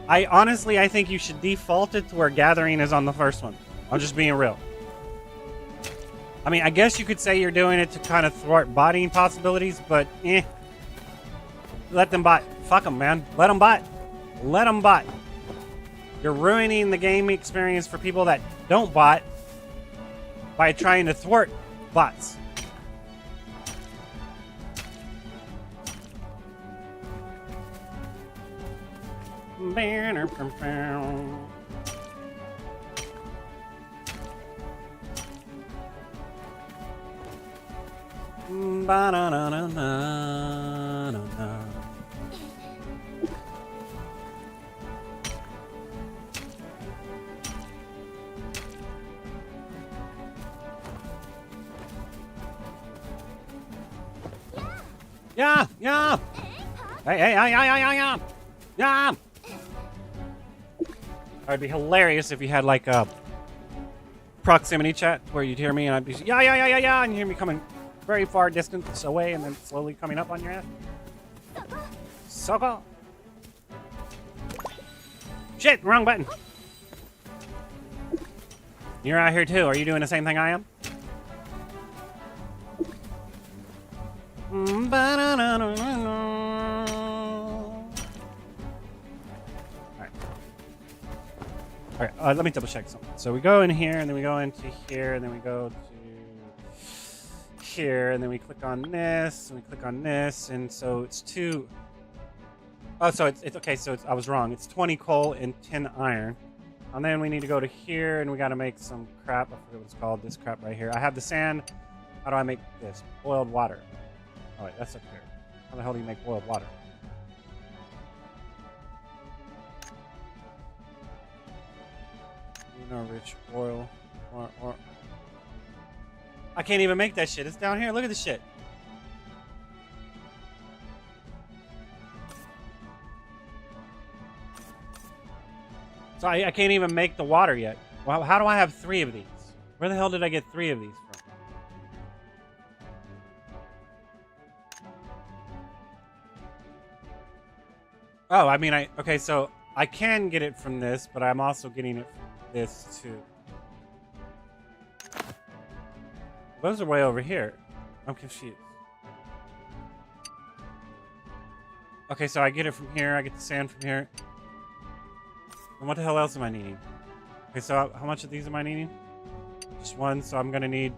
that. I think you should default it to where gathering is on the first one. I'm just being real. I mean, I guess you could say you're doing it to kind of thwart botting possibilities, but let them bot. Fuck them, man. Let them bot. Let them bot. You're ruining the game experience for people that don't bot by trying to thwart bots. Banner profound. Ba-na-na-na-na-na-na. Yeah, yeah. Hey, yeah. It'd be hilarious if you had like a proximity chat where you'd hear me and I'd be yeah, and you hear me coming very far distance away and then slowly coming up on your ass. Soko. Shit, wrong button. You're out here too. Are you doing the same thing I am? Alright, let me double check something. So we go in here, and then we go into here, and then we go to here, and then we click on this, and we click on this, and so it's 2. Oh, so it's okay. So I was wrong. It's 20 coal and 10 iron, and then we need to go to here, and we got to make some crap. I forget what it's called. This crap right here. I have the sand. How do I make this? Boiled water. Oh wait, that's up here. How the hell do you make boiled water? Rich oil or I can't even make that shit. It's down here. Look at this shit. So I can't even make the water yet. Well, how do I have 3 of these? Where the hell did I get 3 of these from? Oh, I mean, okay, so I can get it from this, but I'm also getting it from this too. Those are way over here. I'm confused. Okay, so I get it from here. I get the sand from here. And what the hell else am I needing? Okay, so how much of these am I needing? Just 1, so I'm gonna need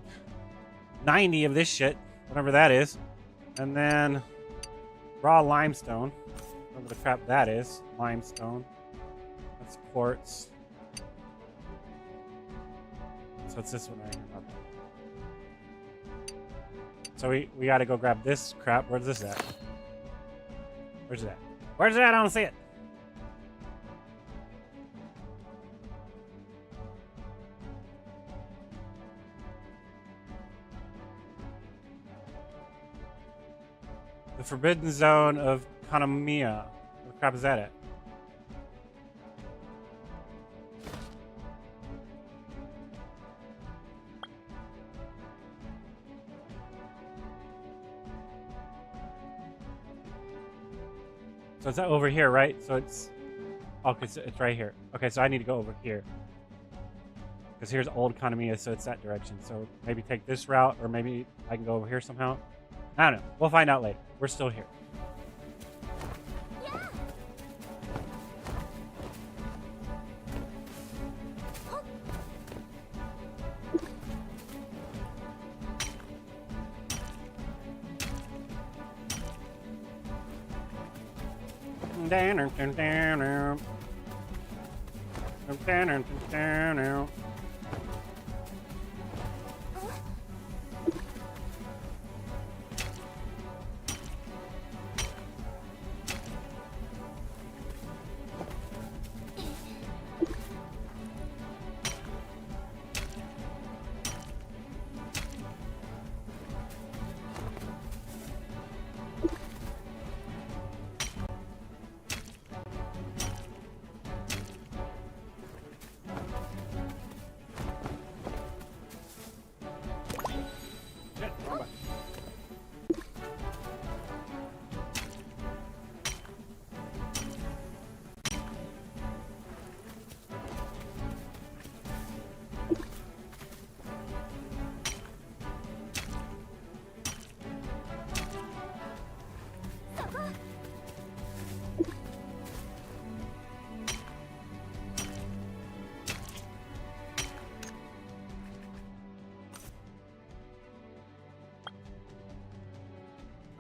90 of this shit, whatever that is. And then raw limestone. Whatever the crap that is. Limestone. That's quartz. So it's this one right here. So we gotta go grab this crap. Where's this at? Where's it at? Where's it at? I don't see it. The Forbidden Zone of Kanamiya. What the crap is that at? So it's over here, right? So it's... Okay, so it's right here. Okay, so I need to go over here. Because here's Old Kanamiya, so it's that direction. So maybe take this route, or maybe I can go over here somehow. I don't know. We'll find out later. We're still here.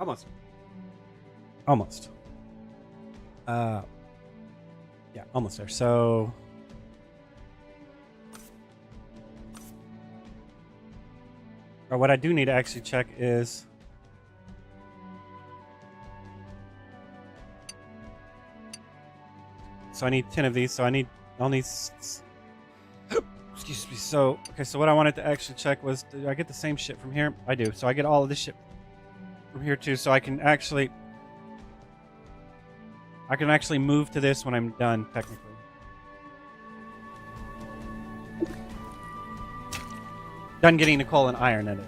Almost. Almost. Yeah, almost there. So... Or what I do need to actually check is... So I need 10 of these, so I'll need... Excuse me. So, okay, so what I wanted to actually check was, do I get the same shit from here? I do. So I get all of this shit from here too, so I can actually move to this when I'm done, technically. Done getting the coal and iron, that is.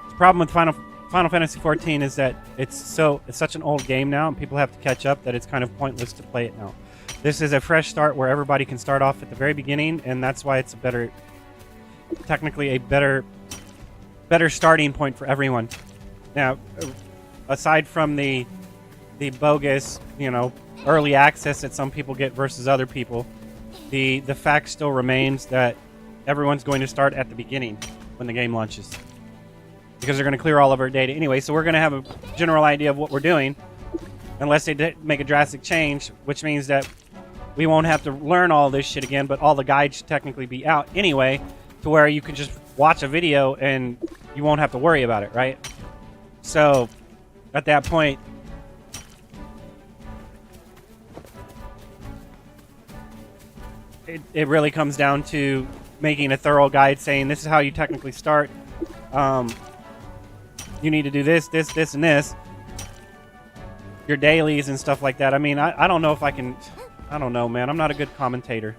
The problem with Final Fantasy XIV is that it's such an old game now, and people have to catch up that it's kind of pointless to play it now. This is a fresh start where everybody can start off at the very beginning, and that's why it's technically a better starting point for everyone. Now, aside from the bogus, early access that some people get versus other people, the fact still remains that everyone's going to start at the beginning when the game launches, because they're going to clear all of our data anyway. So we're going to have a general idea of what we're doing, unless they make a drastic change, which means that we won't have to learn all this shit again, but all the guides should technically be out anyway, to where you can just watch a video and you won't have to worry about it, right? So at that point, it really comes down to making a thorough guide saying this is how you technically start. You need to do this, this, this, and this. Your dailies and stuff like that. I mean, I don't know if I can... I don't know, man. I'm not a good commentator.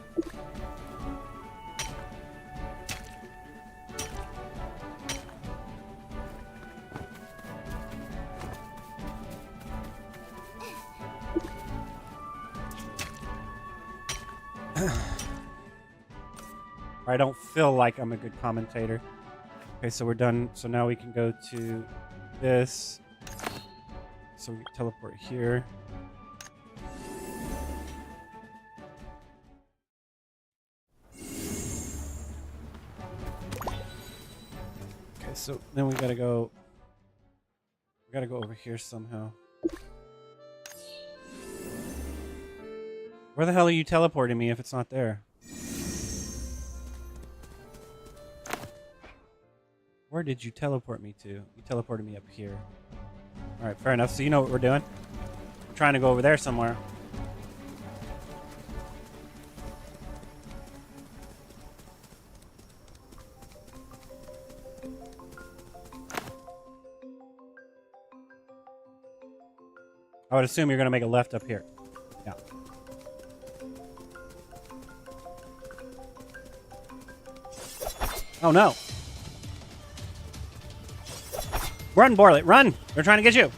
I don't feel like I'm a good commentator. Okay, so we're done. So now we can go to this. So we can teleport here. Okay, so then we gotta go over here somehow. Where the hell are you teleporting me if it's not there? Where did you teleport me to? You teleported me up here. Alright, fair enough. So you know what we're doing? I'm trying to go over there somewhere. I would assume you're going to make a left up here. Yeah. Oh no. Run, Borlet, run! They're trying to get you.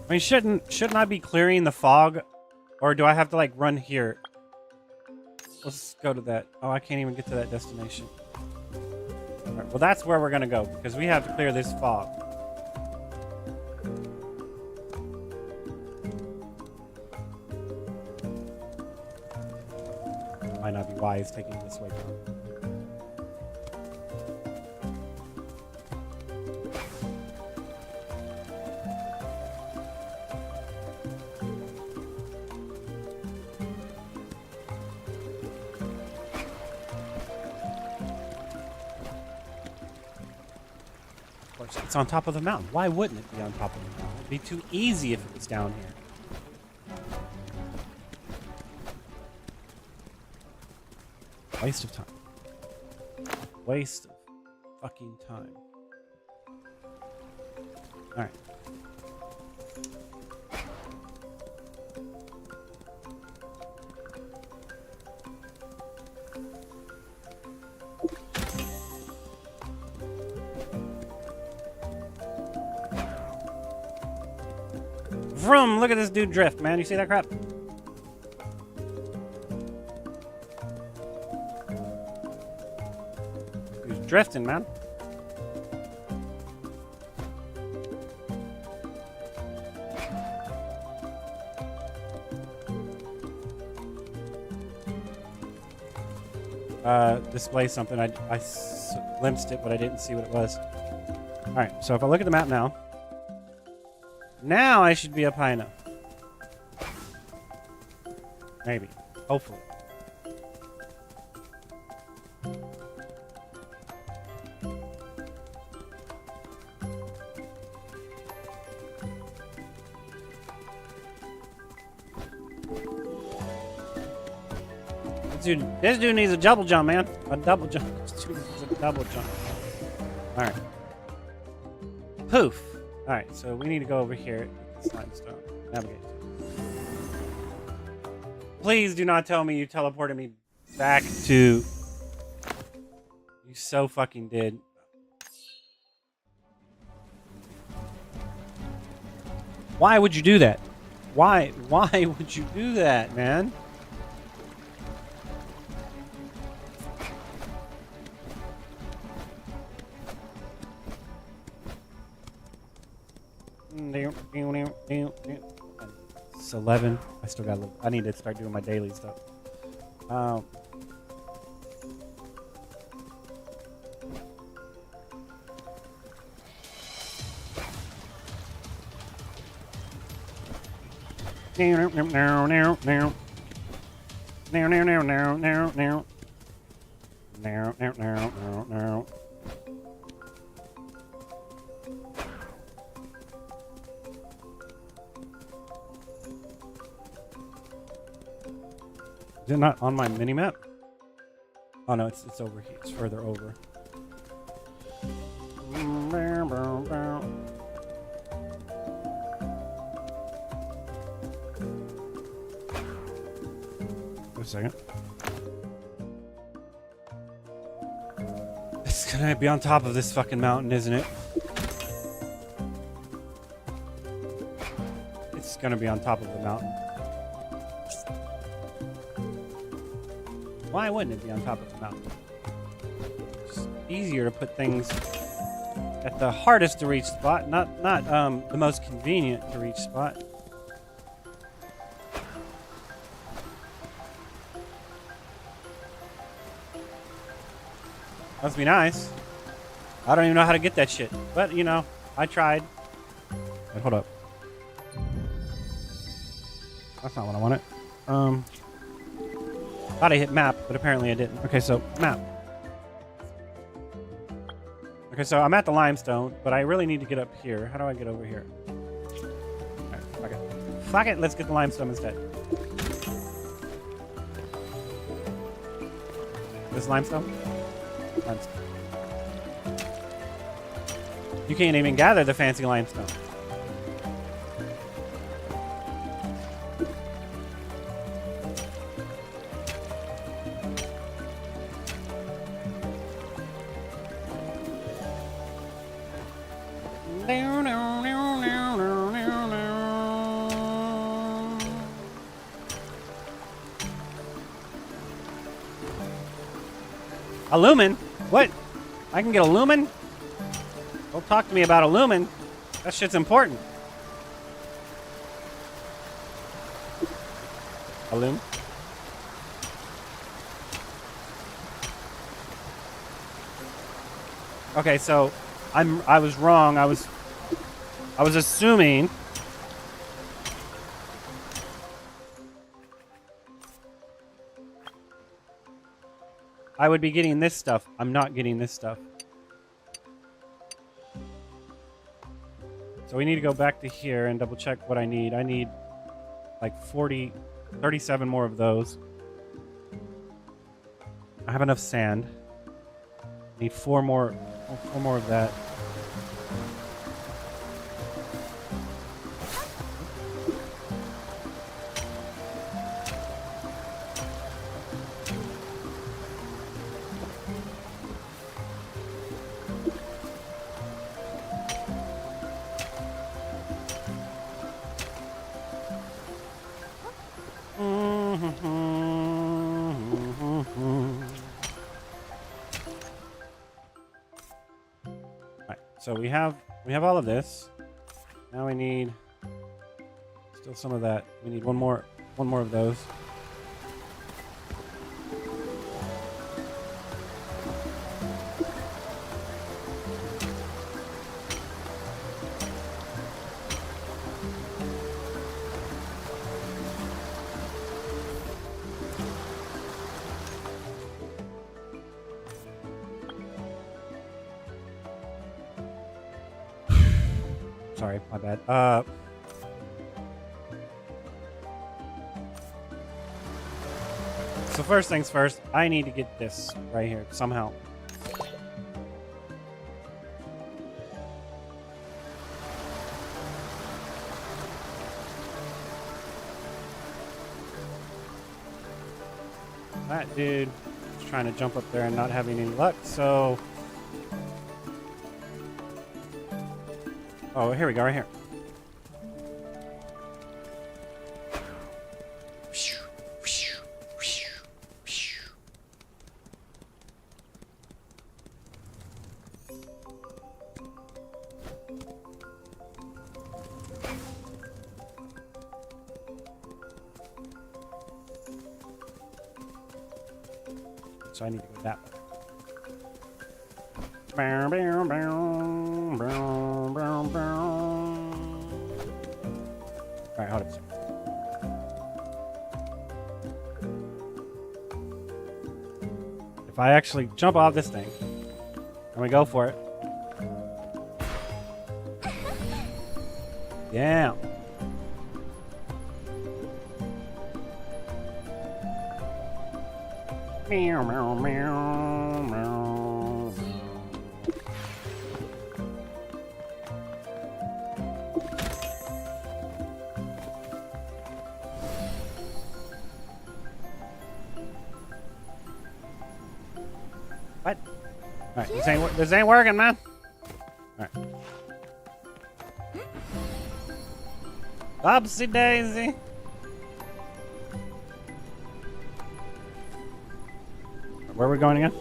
I mean, shouldn't I be clearing the fog? Or do I have to, like, run here? Let's go to that. Oh, I can't even get to that destination. All right, well, that's where we're going to go, because we have to clear this fog. Might not be wise taking this way down. It's on top of the mountain. Why wouldn't it be on top of the mountain? It'd be too easy if it was down here. Waste of time. Waste of fucking time. Alright. Vroom! Look at this dude drift, man. You see that crap? He's drifting, man. display something. I glimpsed it, but I didn't see what it was. All right, so if I look at the map now, I should be up high enough. Maybe. Hopefully. This dude needs a double jump, man. A double jump. This dude needs a double jump. All right. Poof. All right, so we need to go over here. Limestone. Navigate. Please do not tell me you teleported me back to... You so fucking did. Why would you do that? Why would you do that, man? It's 11. I still got. I need to start doing my daily stuff. Is it not on my mini map? Oh no, it's over here. It's further over. Wait a second. It's gonna be on top of this fucking mountain, isn't it? It's gonna be on top of the mountain. Why wouldn't it be on top of the mountain? It's easier to put things at the hardest to reach spot, not the most convenient to reach spot. Must be nice. I don't even know how to get that shit, but you know, I tried. Wait, hold up. That's not what I wanted. Thought I hit map, but apparently I didn't. Okay, so map. Okay, so I'm at the limestone, but I really need to get up here. How do I get over here? Alright, fuck it. Fuck it, let's get the limestone instead. This limestone? Limestone. You can't even gather the fancy limestone. A lumen? What? I can get a lumen? Don't talk to me about a lumen. That shit's important. A lumen? Okay, so I was wrong. I was assuming I would be getting this stuff. I'm not getting this stuff. So we need to go back to here and double check what I need. I need like 37 more of those. I have enough sand. I need four more of that. So we have all of this. Now we need still some of that. We need one more of those. sorry, my bad. So first things first, I need to get this right here somehow. That dude is trying to jump up there and not having any luck, so... Oh, here we go, right here. So I need to go that way. Bow, bow, bow, bow, bow, bow. Alright, hold up a second. If I actually jump off this thing, and we go for it. Yeah. Meow, meow, meow, meow. What? Alright, this ain't working, man. Alright. Upsy daisy. Where are we going again?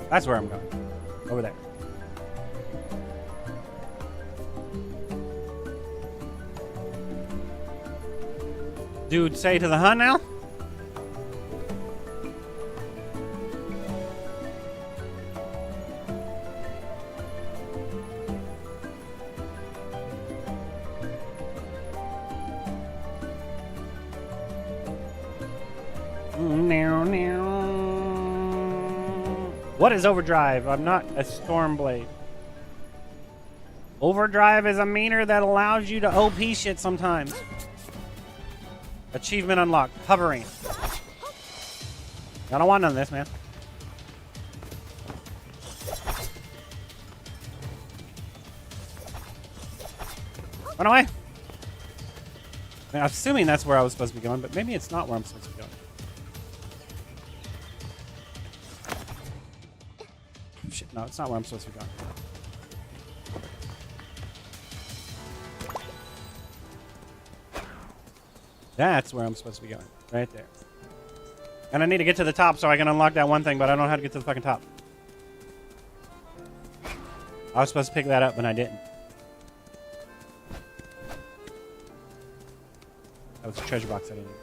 That's where I'm going. Over there. Dude, say to the hunt now? What is overdrive? I'm not a Stormblade. Overdrive is a meter that allows you to OP shit sometimes. Achievement unlocked. Hovering. I don't want none of this, man. Run away. I mean, I'm assuming that's where I was supposed to be going, but maybe it's not where I'm supposed to be going. Shit, no, it's not where I'm supposed to be going. That's where I'm supposed to be going. Right there. And I need to get to the top so I can unlock that one thing, but I don't know how to get to the fucking top. I was supposed to pick that up, but I didn't. That was a treasure box I didn't need.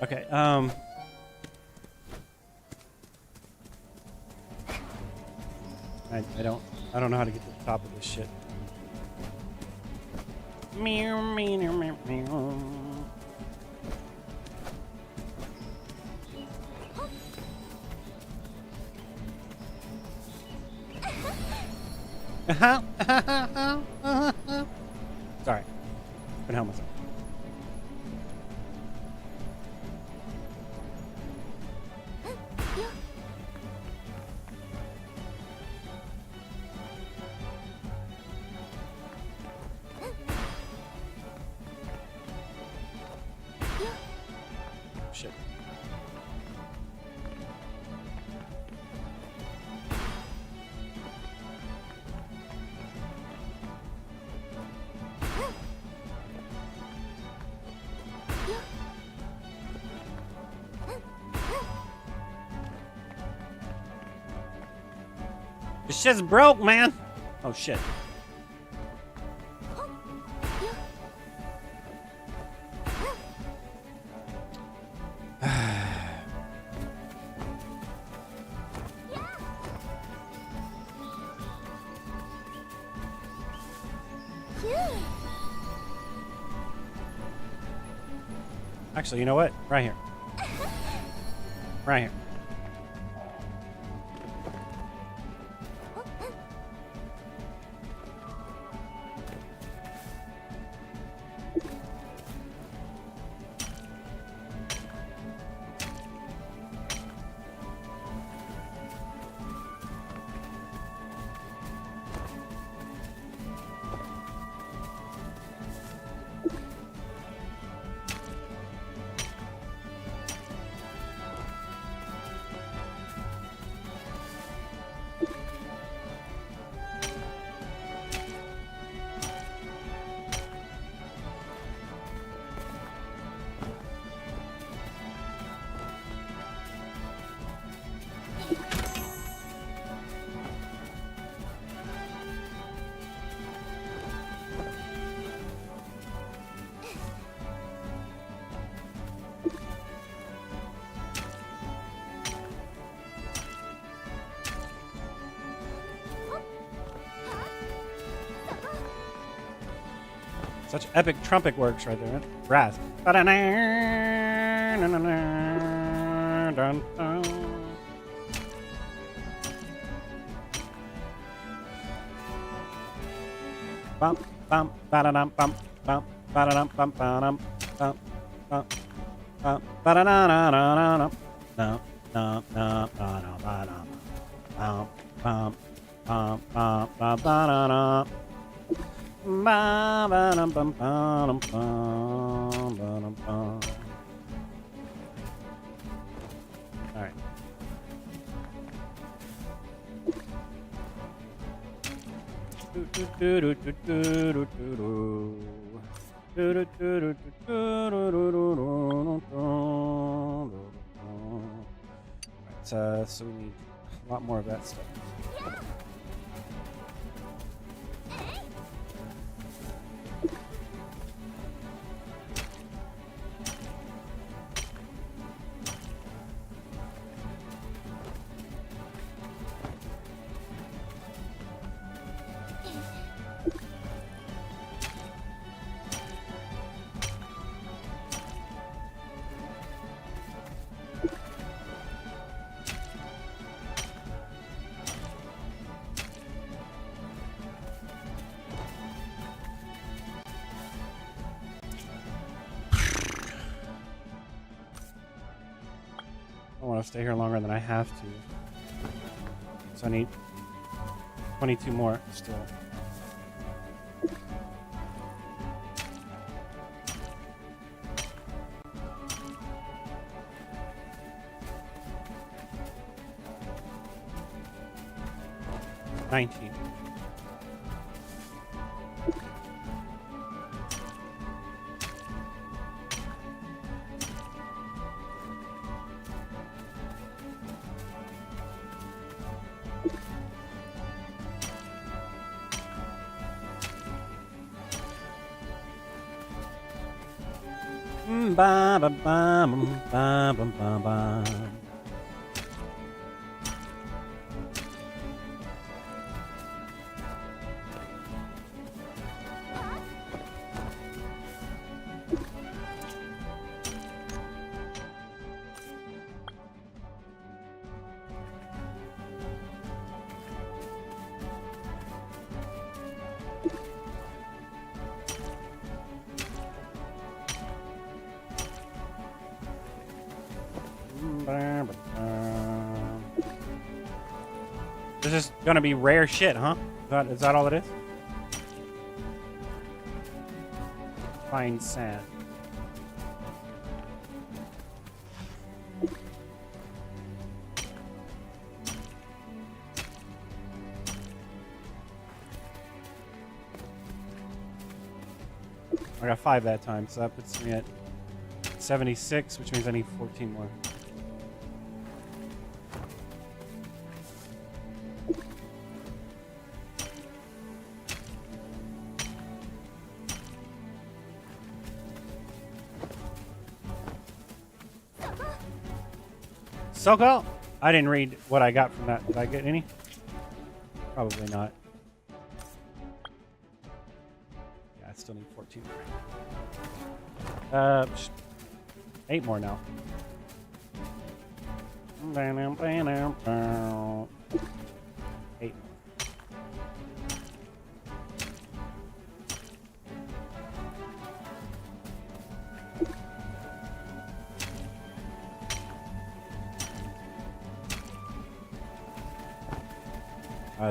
Okay, I don't know how to get to the top of this shit. Meow, meow, meow, meow. Sorry. Couldn't help myself. Shit. This shit's broke, man. Oh shit. Actually, you know what? Right here. Right here. Such epic trumpet works right there. Right? Brass. Bum bum ba-da-dum bum bum ba-da-dum bum ba-dum bum bum bum ba-da-da-da-da-da-dum. No, no, no, no, no, ba-dum. Bum bum bum bum ba-da-da. Ba ba dum bum bum bum bum bum. All right. So we need a lot more of that stuff. I don't want to stay here longer than I have to. So I need 22 more still. $19. Ba ba ba ba ba ba ba. This is gonna be rare shit, huh? Is that all it is? Fine sand. I got 5 that time, so that puts me at 76, which means I need 14 more. Soko? I didn't read what I got from that. Did I get any? Probably not. Yeah, I still need 14. 8 more now. 8.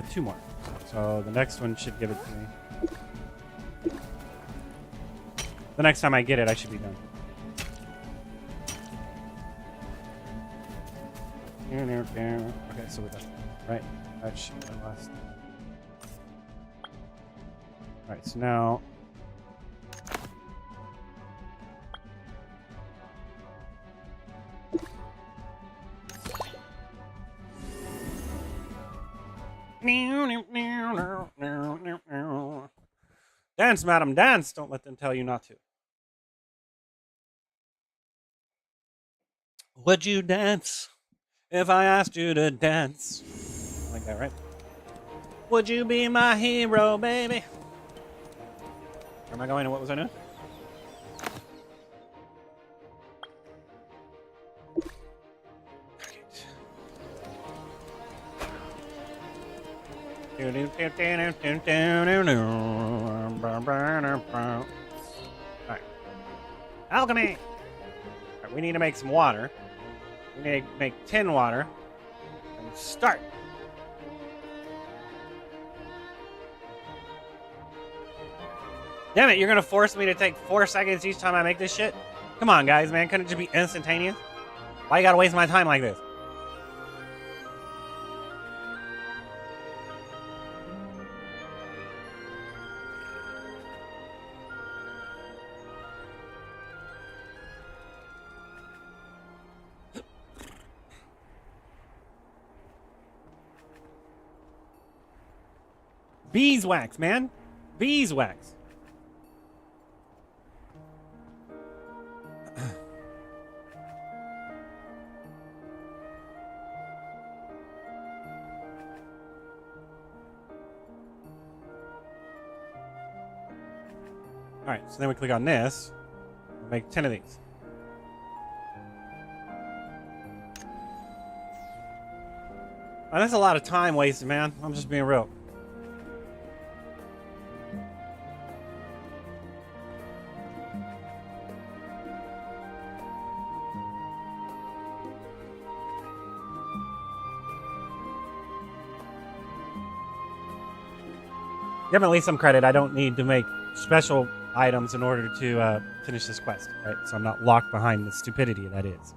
Two more. So the next one should give it to me. The next time I get it, I should be done. Okay, so we're done. Right. That should be the last. Alright, so now. Dance, madam, dance. Don't let them tell you not to. Would you dance if I asked you to dance? Like that, right? Would you be my hero, baby? Where am I going? What was I doing? Alright. Alchemy! Alright, we need to make some water. We need to make tin water. And start! Damn it, you're gonna force me to take 4 seconds each time I make this shit? Come on, guys, man. Couldn't it just be instantaneous? Why you gotta waste my time like this? Beeswax, man. Beeswax. Alright, so then we click on this. We'll make 10 of these. Oh, that's a lot of time wasted, man. I'm just being real. Give him at least some credit. I don't need to make special items in order to finish this quest, right? So I'm not locked behind the stupidity that is.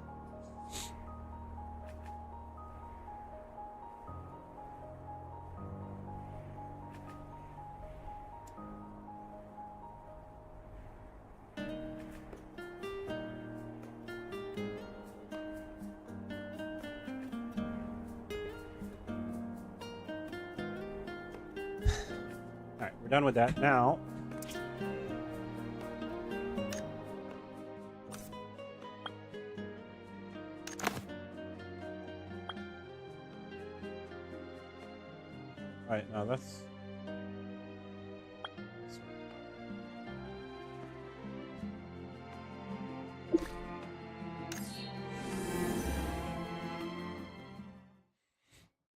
All right, we're done with that. Now, all right, now that's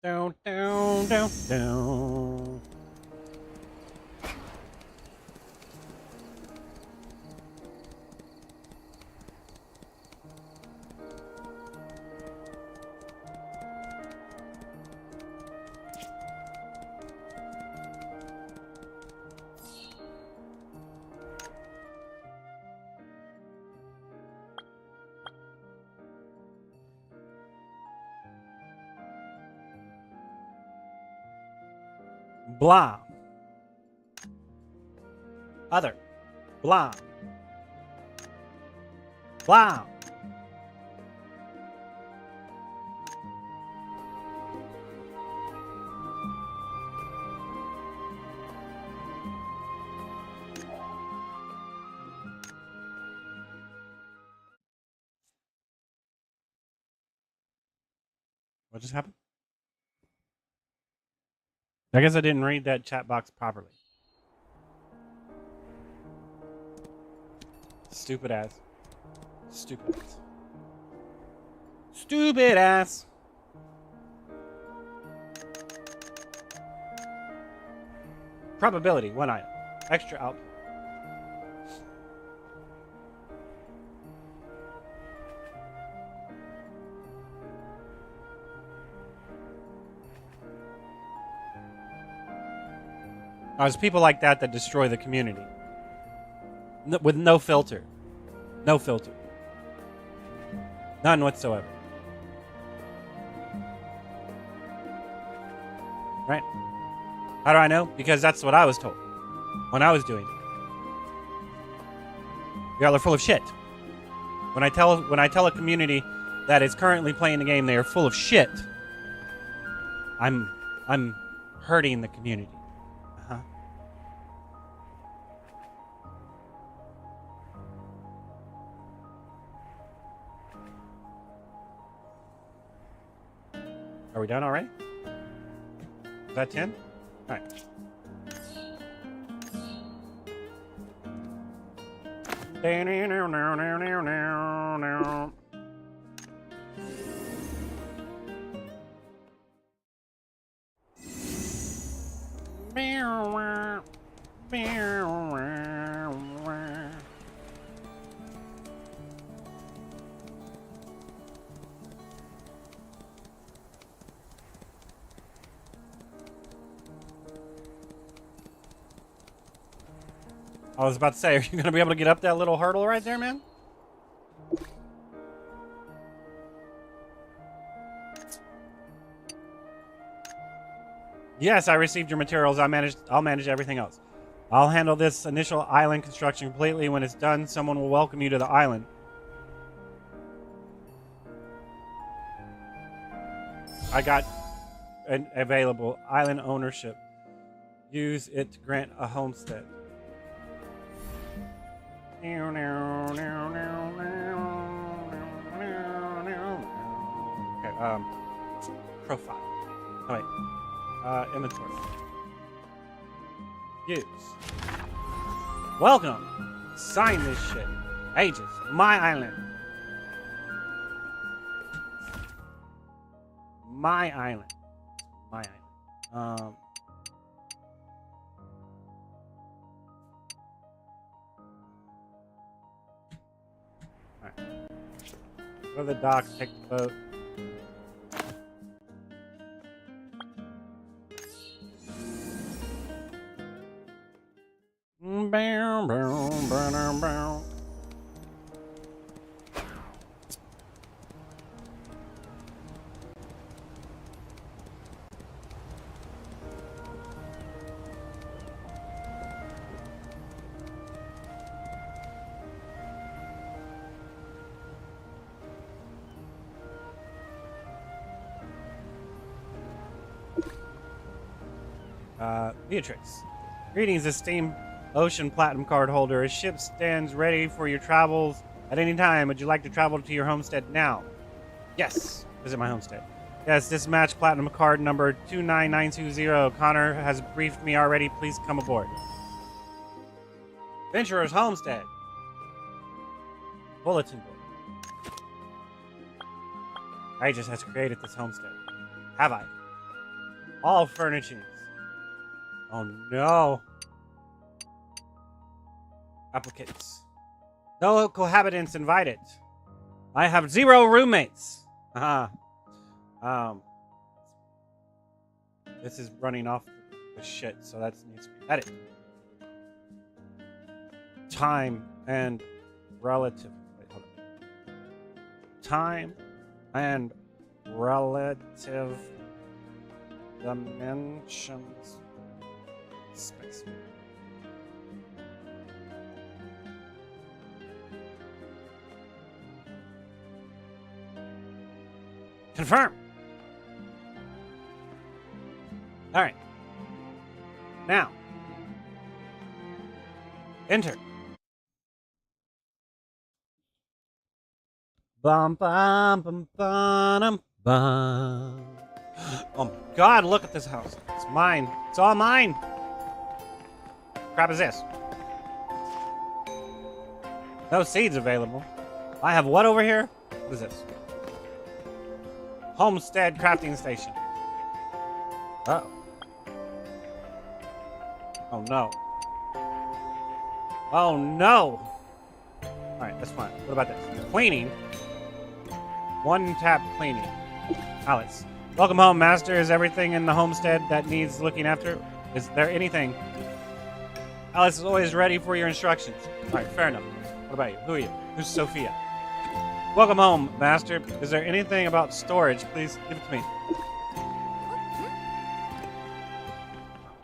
down, down, down, down. Blah. Other. Blah. Blah. What just happened? I guess I didn't read that chat box properly. Stupid ass. Stupid ass. Stupid ass. Probability, 1 item. Extra output. There's people like that that destroy the community. With no filter. No filter. None whatsoever. Right? How do I know? Because that's what I was told when I was doing it. Y'all are full of shit. When I tell a community that is currently playing the game they are full of shit, I'm hurting the community. Are we done already? Is that 10? All right. I was about to say, are you going to be able to get up that little hurdle right there, man? Yes, I received your materials. I'll manage everything else. I'll handle this initial island construction completely. When it's done, someone will welcome you to the island. I got an available island ownership. Use it to grant a homestead. Okay, profile. Oh, wait. Inventory. Use. Welcome. Sign this shit. Aegis. My island. My island. My island. Alright. Go to the dock, take the boat. Bow, bow, bow, bow. Beatrix. Greetings, esteemed Ocean Platinum card holder. A ship stands ready for your travels at any time. Would you like to travel to your homestead now? Yes. Visit my homestead. Yes, this match Platinum card number 29920. Connor has briefed me already. Please come aboard. Venturer's Homestead. Bulletin board. Aegis has created this homestead. Have I? All furnishings. Oh no. Applicants. No cohabitants invited. I have 0 roommates. This is running off the shit, so that needs to be edited. Time and relative. Wait, hold on. Time and relative dimensions. Space. Confirm. All right. Now, enter. Bum bum bum bum bum. Oh my God! Look at this house. It's mine. It's all mine. Crap is this? No seeds available. I have what over here? What is this? Homestead crafting station. Uh-oh. Oh no. Oh no! Alright, that's fine. What about this? Cleaning. One tap cleaning. Alex. Welcome home, master. Is everything in the homestead that needs looking after? Is there anything? Alice is always ready for your instructions. Alright, fair enough. What about you? Who are you? Who's Sophia? Welcome home, master. Is there anything about storage? Please give it to me.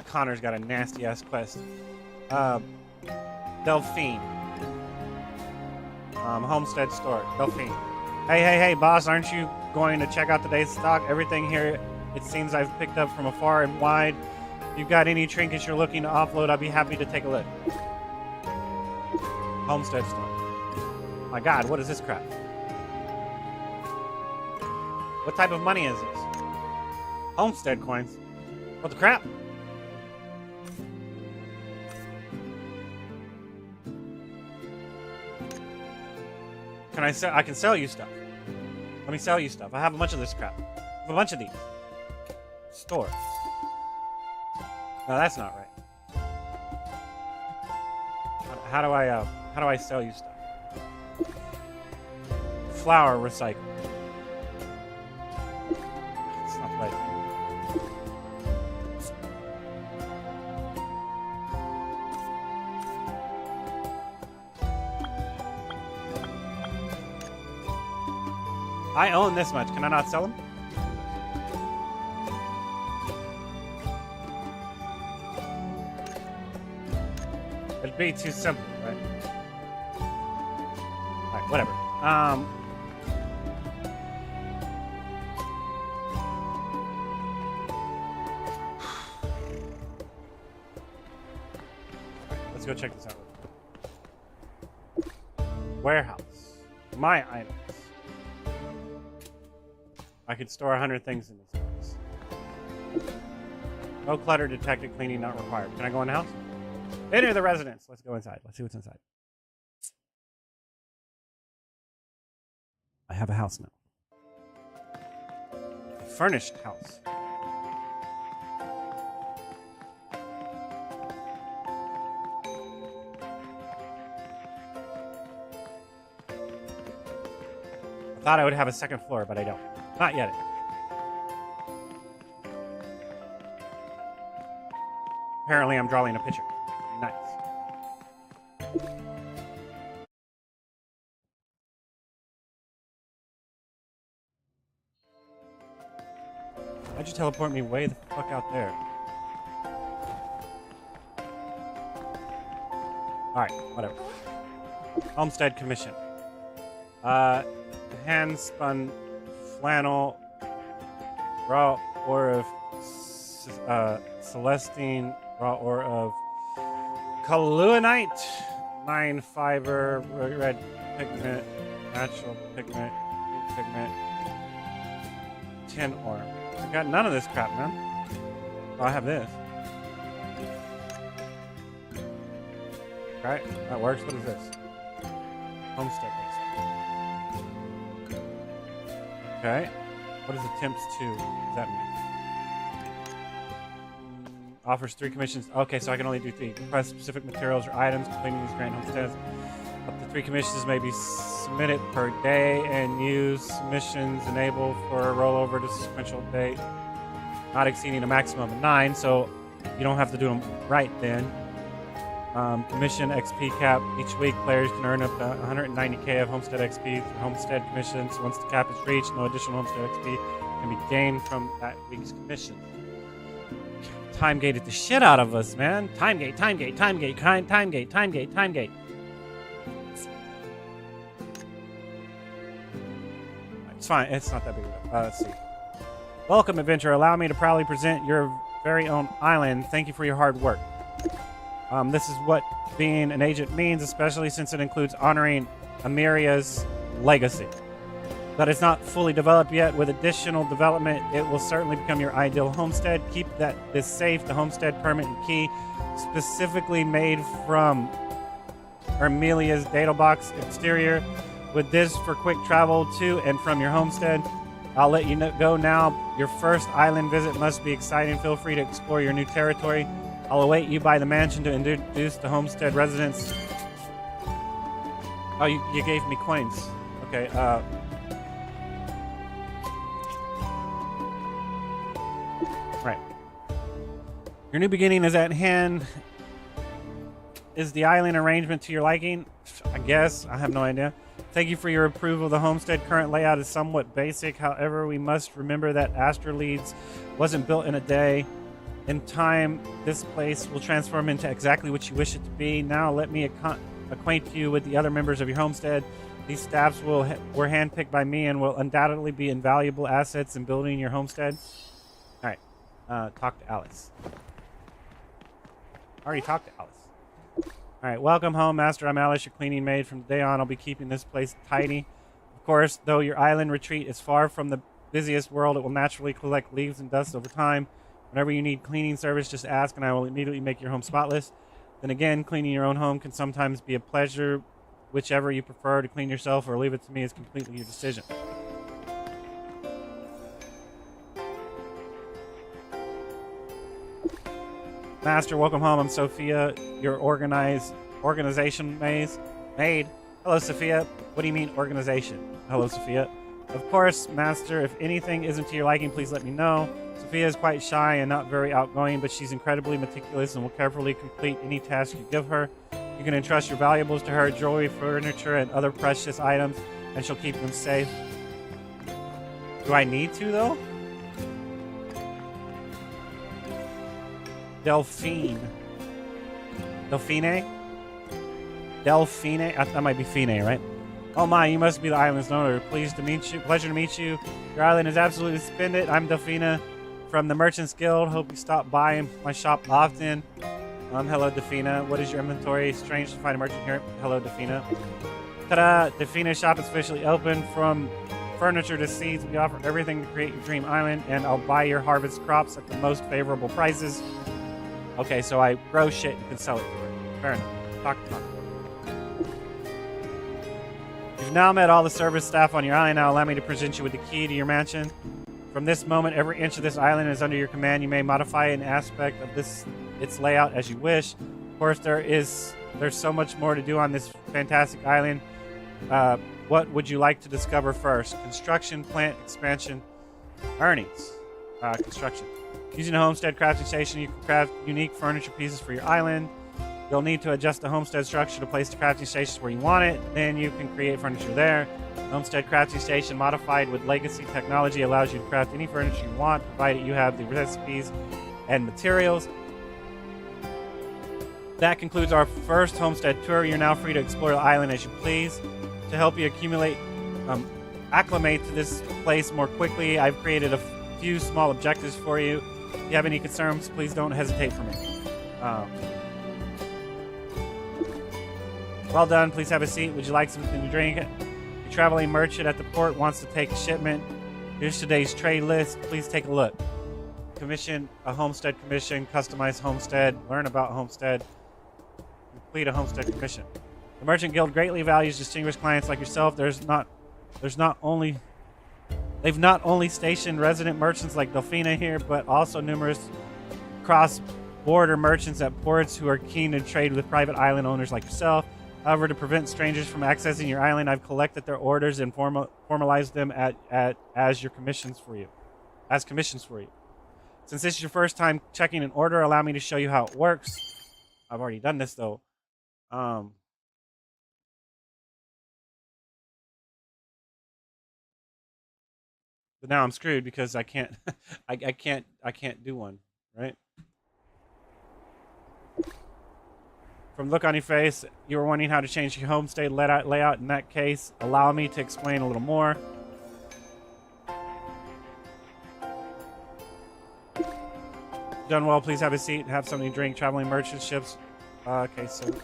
Connor's got a nasty-ass quest. Delphine. Homestead store. Delphine. Hey, boss, aren't you going to check out today's stock? Everything here, it seems I've picked up from afar and wide. If you've got any trinkets you're looking to offload, I'd be happy to take a look. Homestead store. My God, what is this crap? What type of money is this? Homestead coins. What the crap? can I sell? I can sell you stuff. Let me sell you stuff. I have a bunch of this crap. I have a bunch of these. Store. No, that's not right. How do I sell you stuff? Flour recycle. That's not right. I own this much. Can I not sell them? It'd be too simple, right? Alright, whatever. Let's go check this out. Warehouse. My items. I could store 100 things in this place. No clutter detected, cleaning not required. Can I go in the house? Enter the residence. Let's go inside. Let's see what's inside. I have a house now. A furnished house. I thought I would have a second floor, but I don't. Not yet. Apparently, I'm drawing a picture. Nice. Why'd you teleport me way the fuck out there? Alright, whatever. Homestead commission. Hand-spun flannel, raw ore of Celestine, raw ore of Kaluanite, 9 fiber, red pigment, natural pigment, pigment, tin ore. I got none of this crap, man. Oh, I have this. Right, that works. What is this? Homestead. Okay. What is attempts 2? What does that mean? Offers 3 commissions. Okay, so I can only do 3. Request specific materials or items completing these grand homesteads. Up to 3 commissions may be submitted per day and use submissions enabled for a rollover to sequential date. Not exceeding a maximum of 9, so you don't have to do them right then. Commission XP cap. Each week, players can earn up to 190k of Homestead XP through Homestead commissions. Once the cap is reached, no additional Homestead XP can be gained from that week's commission. Time gated the shit out of us, man. Time gate. It's fine. It's not that big of a deal. Let's see. Welcome, adventurer. Allow me to proudly present your very own island. Thank you for your hard work. This is what being an agent means, especially since it includes honoring Amiria's legacy. But it's not fully developed yet. With additional development, it will certainly become your ideal homestead. Keep this safe. The homestead permit and key, specifically made from Amelia's data box exterior. With this for quick travel to and from your homestead. I'll let you go now. Your first island visit must be exciting. Feel free to explore your new territory. I'll await you by the mansion to introduce the homestead residents. Oh, you gave me coins. Okay, right. Your new beginning is at hand. Is the island arrangement to your liking? I guess. I have no idea. Thank you for your approval. The homestead current layout is somewhat basic. However, we must remember that Astraleeds wasn't built in a day. In time, this place will transform into exactly what you wish it to be. Now, let me acquaint you with the other members of your homestead. These staffs were handpicked by me and will undoubtedly be invaluable assets in building your homestead. All right. Talk to Alice. I already talked to Alice. All right, welcome home, Master. I'm Alice, your cleaning maid. From today on, I'll be keeping this place tidy. Of course, though your island retreat is far from the busiest world, it will naturally collect leaves and dust over time. Whenever you need cleaning service, just ask, and I will immediately make your home spotless. Then again, cleaning your own home can sometimes be a pleasure, whichever you prefer to clean yourself or leave it to me is completely your decision. Master, welcome home. I'm Sophia, your organization maid. Hello, Sophia. What do you mean, organization? Hello, Sophia. Of course, Master, if anything isn't to your liking, please let me know. Sophia is quite shy and not very outgoing, but she's incredibly meticulous and will carefully complete any task you give her. You can entrust your valuables to her, jewelry, furniture, and other precious items, and she'll keep them safe. Do I need to, though? Delphine. Delphine? Delphine? That might be Fine, right? Oh my, you must be the island's owner. Pleased to meet you. Pleasure to meet you. Your island is absolutely splendid. I'm Delphina from the Merchants Guild. Hope you stop by my shop often. Hello, Delphina. What is your inventory? Strange to find a merchant here. Hello, Delphina. Ta-da! Delphina's shop is officially open. From furniture to seeds, we offer everything to create your dream island, and I'll buy your harvest crops at the most favorable prices. Okay, so I grow shit and can sell it to her. Fair enough. Talk. You've now met all the service staff on your island. Now allow me to present you with the key to your mansion. From this moment, every inch of this island is under your command. You may modify an aspect of its layout as you wish. Of course, there's so much more to do on this fantastic island. What would you like to discover first? Construction, plant, expansion, earnings. Construction. Using a homestead crafting station, you can craft unique furniture pieces for your island. You'll need to adjust the homestead structure to place the crafting stations where you want it. Then you can create furniture there. The homestead crafting station, modified with legacy technology, allows you to craft any furniture you want, provided you have the recipes and materials. That concludes our first homestead tour. You're now free to explore the island as you please. To help you acclimate to this place more quickly, I've created a few small objectives for you. If you have any concerns, please don't hesitate for me. Well done. Please have a seat. Would you like something to drink? Your traveling merchant at the port wants to take a shipment. Here's today's trade list. Please take a look. Commission a homestead commission. Customize homestead. Learn about homestead. Complete a homestead commission. The Merchant Guild greatly values distinguished clients like yourself. They've not only stationed resident merchants like Delphina here, but also numerous cross-border merchants at ports who are keen to trade with private island owners like yourself. However, to prevent strangers from accessing your island, I've collected their orders and formalized them as commissions for you. Since this is your first time checking an order, allow me to show you how it works. I've already done this though. But now I'm screwed because I can't I can't do one, right? From the look on your face, you were wondering how to change your homestead layout. In that case, allow me to explain a little more. Done well, please have a seat and have something to drink. Traveling merchant ships. Okay, so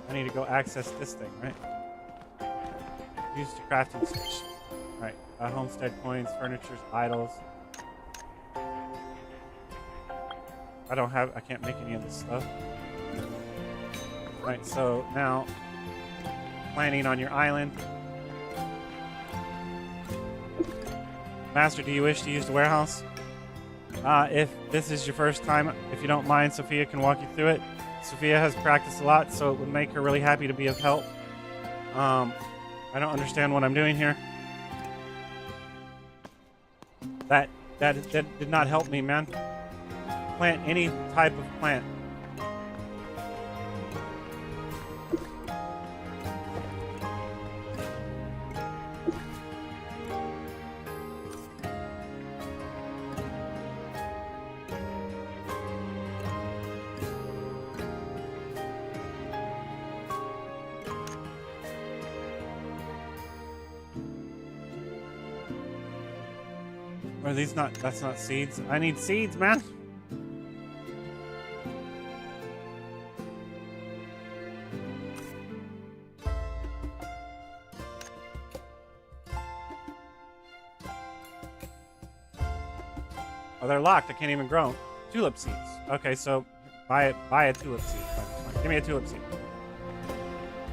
I need to go access this thing, right? Use the crafting station. Right, homestead coins, furniture, idols. I can't make any of this stuff. Right, so now, planning on your island. Master, do you wish to use the warehouse? If this is your first time, if you don't mind, Sophia can walk you through it. Sophia has practiced a lot, so it would make her really happy to be of help. I don't understand what I'm doing here. That did not help me, man. Plant any type of plant. Are these not, that's not seeds. I need seeds, man. Oh, they're locked. I can't even grow. Tulip seeds. Okay, so buy a tulip seed. Fine. Give me a tulip seed.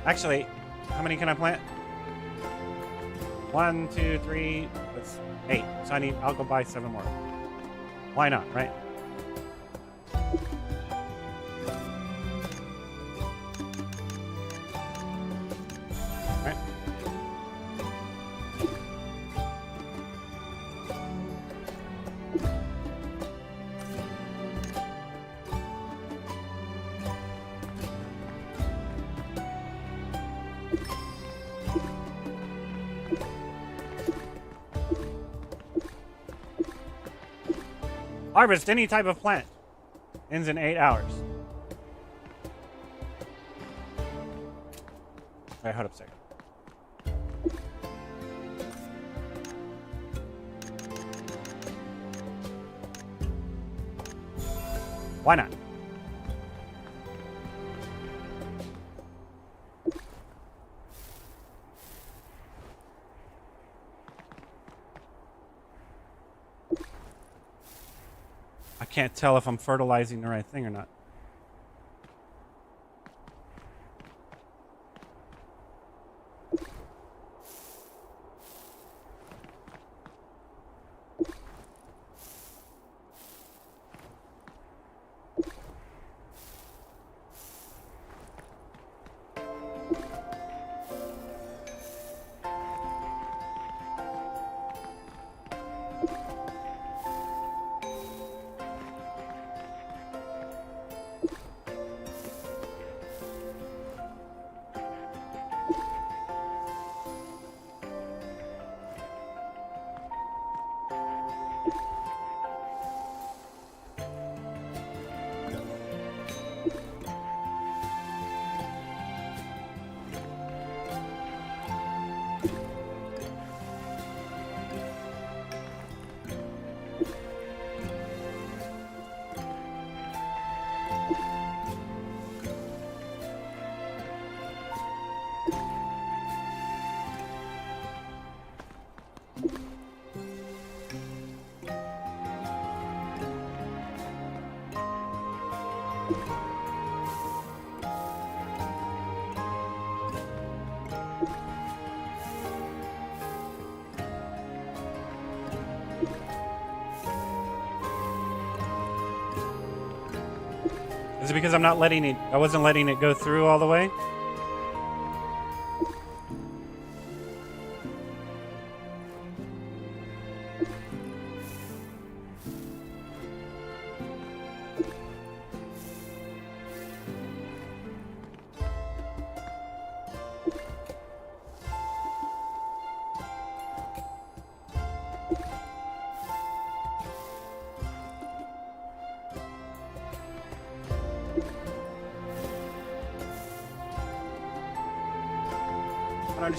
Actually, how many can I plant? 1, 2, 3, that's 8. So I'll go buy 7 more. Why not, right? Right. Harvest any type of plant. Ends in 8 hours. Alright, hold up a second. Why not? I can't tell if I'm fertilizing the right thing or not. Is it because I'm not letting it, I wasn't letting it go through all the way?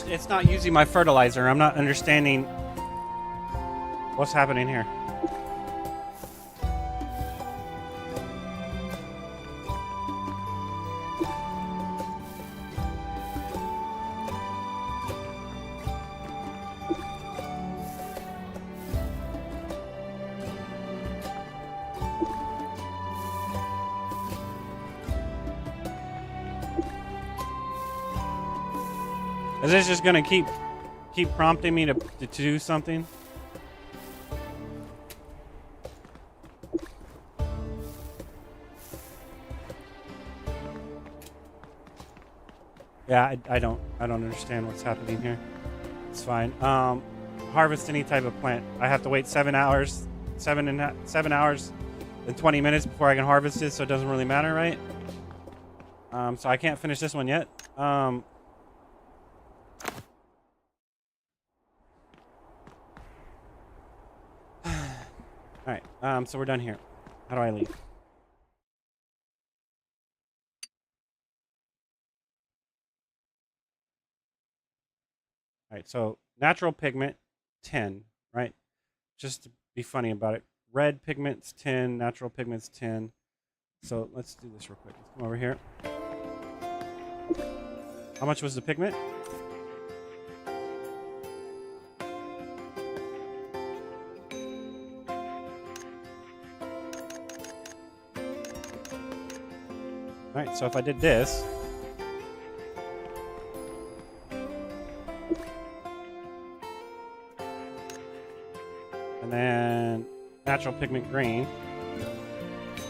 It's not using my fertilizer. I'm not understanding what's happening here. Is this just gonna keep prompting me to do something? Yeah, I don't understand what's happening here. It's fine. Harvest any type of plant. I have to wait 7 hours, 7 hours and 20 minutes before I can harvest it, so it doesn't really matter, right? So I can't finish this one yet. Alright, so we're done here. How do I leave? Alright, so natural pigment, 10, right? Just to be funny about it. Red pigment's 10, natural pigment's 10. So let's do this real quick. Let's come over here. How much was the pigment? Alright, so if I did this, natural pigment green.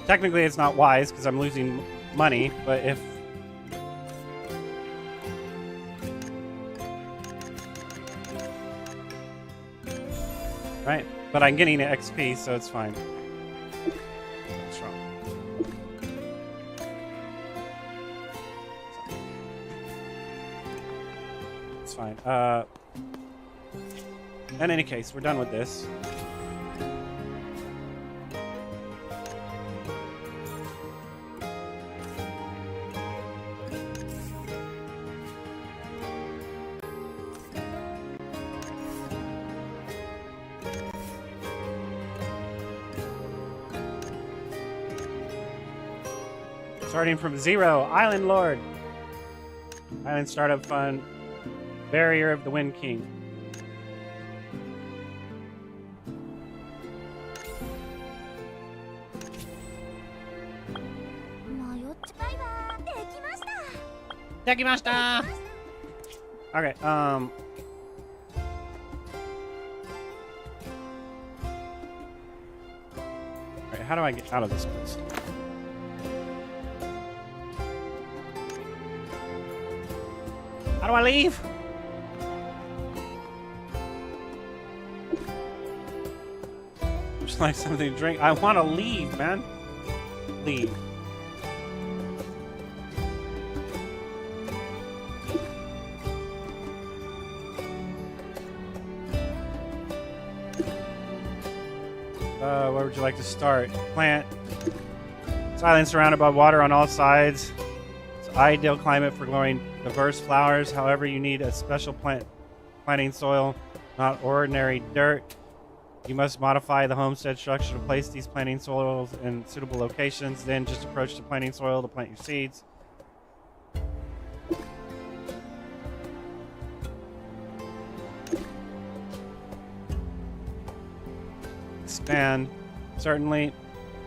Technically, it's not wise because I'm losing money, but if... Right? But I'm getting an XP, so it's fine. What's wrong? It's fine. In any case, we're done with this. Starting from 0, Island Lord. Island Startup Fund. Barrier of the Wind King. Okay, alright, how do I get out of this place? How do I leave? Just like something to drink. I want to leave, man. Leave. Where would you like to start? Plant. This island surrounded by water on all sides. It's ideal climate for growing diverse flowers. However, you need a special planting soil, not ordinary dirt. You must modify the homestead structure to place these planting soils in suitable locations. Then just approach the planting soil to plant your seeds. Expand. Certainly,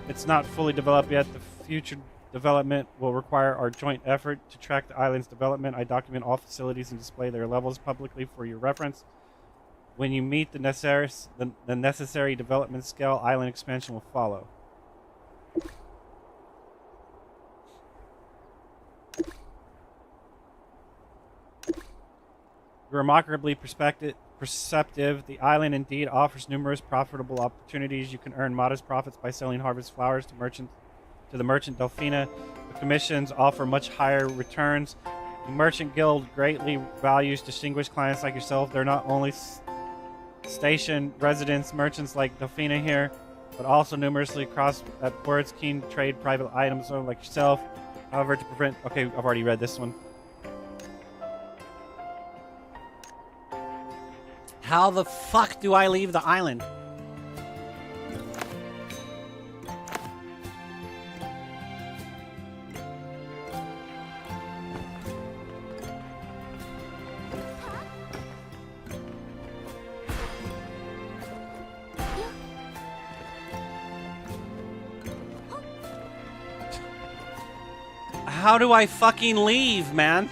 it's not fully developed yet. The future development will require our joint effort to track the island's development. I document all facilities and display their levels publicly for your reference. When you meet the necessary development scale, island expansion will follow. Remarkably perceptive, the island indeed offers numerous profitable opportunities. You can earn modest profits by selling harvest flowers to the merchant Delphina. The commissions offer much higher returns. The Merchant Guild greatly values distinguished clients like yourself. They're not only station residents, merchants like Delphina here, but also numerously across at boards keen to trade private items like yourself. However, to prevent... Okay, I've already read this one. How the fuck do I leave the island? How do I fucking leave, man?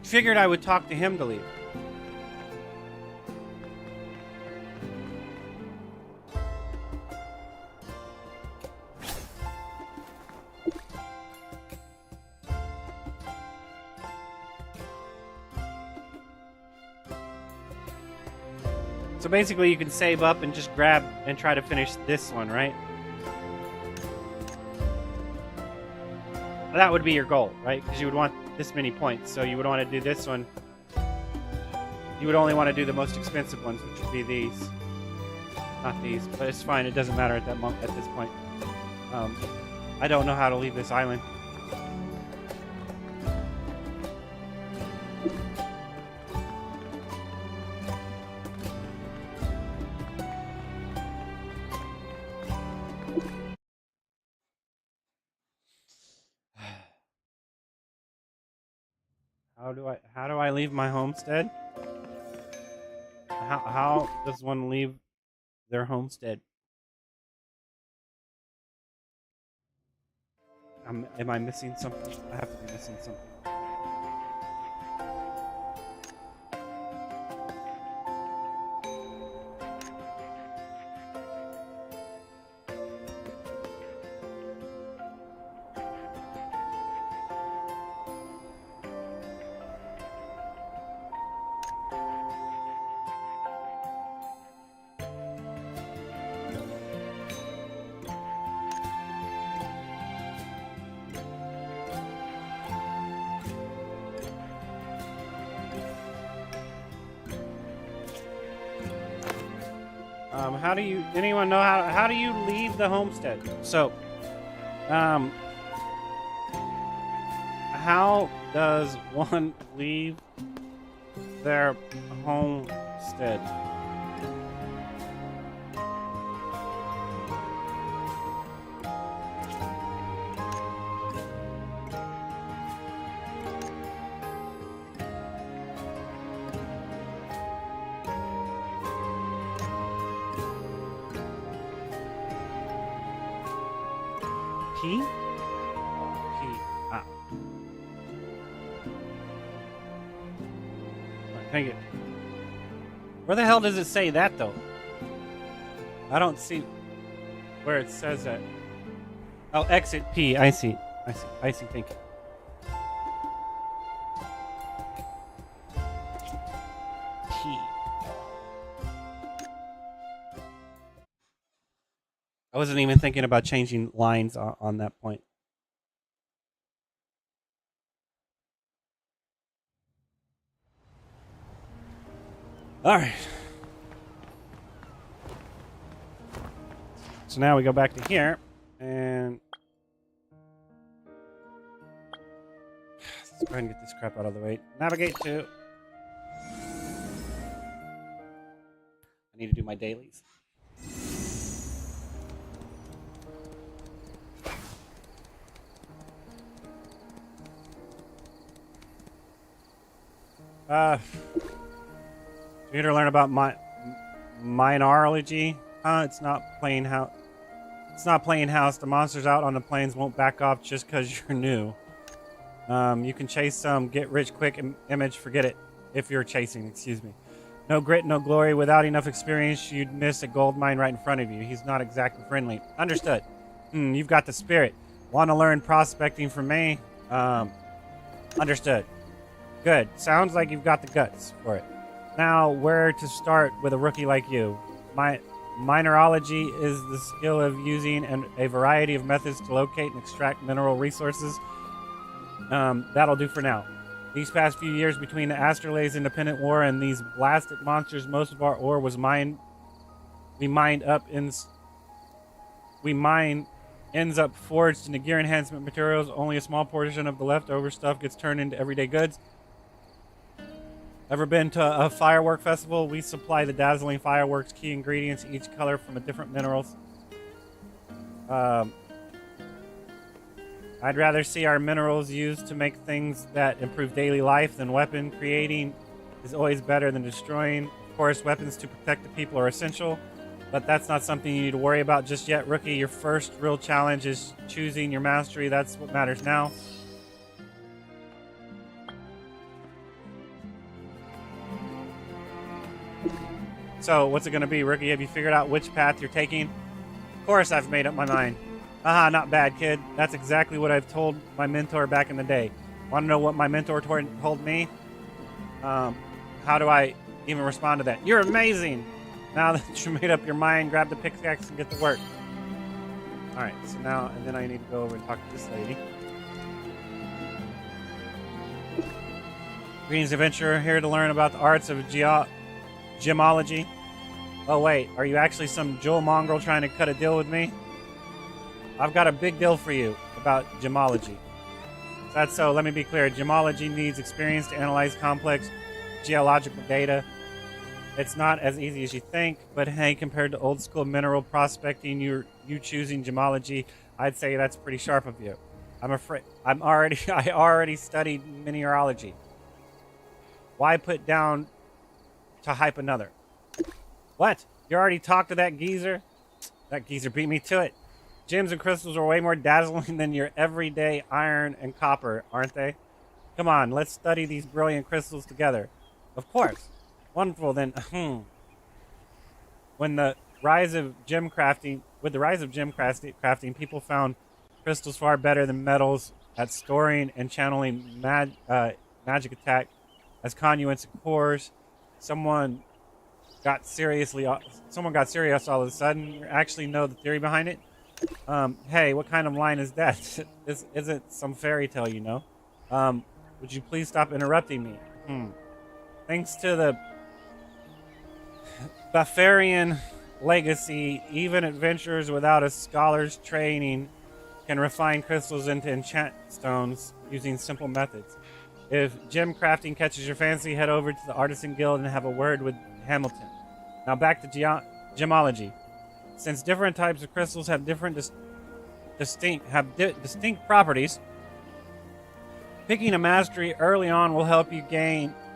Figured I would talk to him to leave. So basically you can save up and just grab and try to finish this one, right? That would be your goal, right? Because you would want this many points, so you would want to do this one. You would only want to do the most expensive ones, which would be these, not these. But it's fine; it doesn't matter at that moment. At this point, I don't know how to leave this island. How do I leave my homestead? How does one leave their homestead? Am I missing something? I have to be missing something. How do you? Anyone know how do you leave the homestead? So, how does one leave their homestead? P? P. Ah. Alright, thank you. Where the hell does it say that, though? I don't see where it says that. Oh, exit P. I see. Thank you. P. I wasn't even thinking about changing lines on that point. All right. So now we go back to here, and let's go ahead and get this crap out of the way. Navigate to. I need to do my dailies. You need to learn about mineralogy. It's not playing house. It's not playing house. The monsters out on the plains won't back off just because you're new. You can chase some get rich quick image. Forget it. If you're chasing, excuse me. No grit, no glory. Without enough experience, you'd miss a gold mine right in front of you. He's not exactly friendly. Understood. You've got the spirit. Want to learn prospecting from me? Understood. Good. Sounds like you've got the guts for it. Now, where to start with a rookie like you? Mineralogy is the skill of using a variety of methods to locate and extract mineral resources. That'll do for now. These past few years between the Astrolabe's independent war and these blasted monsters, most of our ore was mined. We mine ends up forged into gear enhancement materials. Only a small portion of the leftover stuff gets turned into everyday goods. Ever been to a firework festival? We supply the dazzling fireworks key ingredients, each color from a different minerals. I'd rather see our minerals used to make things that improve daily life than weapon creating is always better than destroying. Of course, weapons to protect the people are essential, but that's not something you need to worry about just yet, rookie. Your first real challenge is choosing your mastery. That's what matters now. So, what's it going to be, rookie? Have you figured out which path you're taking? Of course, I've made up my mind. Haha, not bad, kid. That's exactly what I've told my mentor back in the day. Want to know what my mentor told me? How do I even respond to that? You're amazing! Now that you made up your mind, grab the pickaxe and get to work. Alright, so now, and then I need to go over and talk to this lady. Greetings, adventurer. Here to learn about the arts of gemology. Oh wait, are you actually some Joel mongrel trying to cut a deal with me? I've got a big deal for you about gemology. That's so, let me be clear. Gemology needs experience to analyze complex geological data. It's not as easy as you think, but hey, compared to old school mineral prospecting, you choosing gemology, I'd say that's pretty sharp of you. I'm afraid I already studied mineralogy. Why put down to hype another? What? You already talked to that geezer? That geezer beat me to it. Gems and crystals are way more dazzling than your everyday iron and copper, aren't they? Come on, let's study these brilliant crystals together. Of course. Wonderful, then. With the rise of gem crafting, people found crystals far better than metals at storing and channeling magic attack as conduits and cores. Someone got serious all of a sudden. You actually know the theory behind it? Hey, what kind of line is that? This isn't some fairy tale, you know. Would you please stop interrupting me? Thanks to the Bafarian legacy, even adventurers without a scholar's training can refine crystals into enchant stones using simple methods. If gem crafting catches your fancy, head over to the Artisan Guild and have a word with Hamilton. Now back to gemology. Since different types of crystals have different distinct properties, picking a mastery early on will help you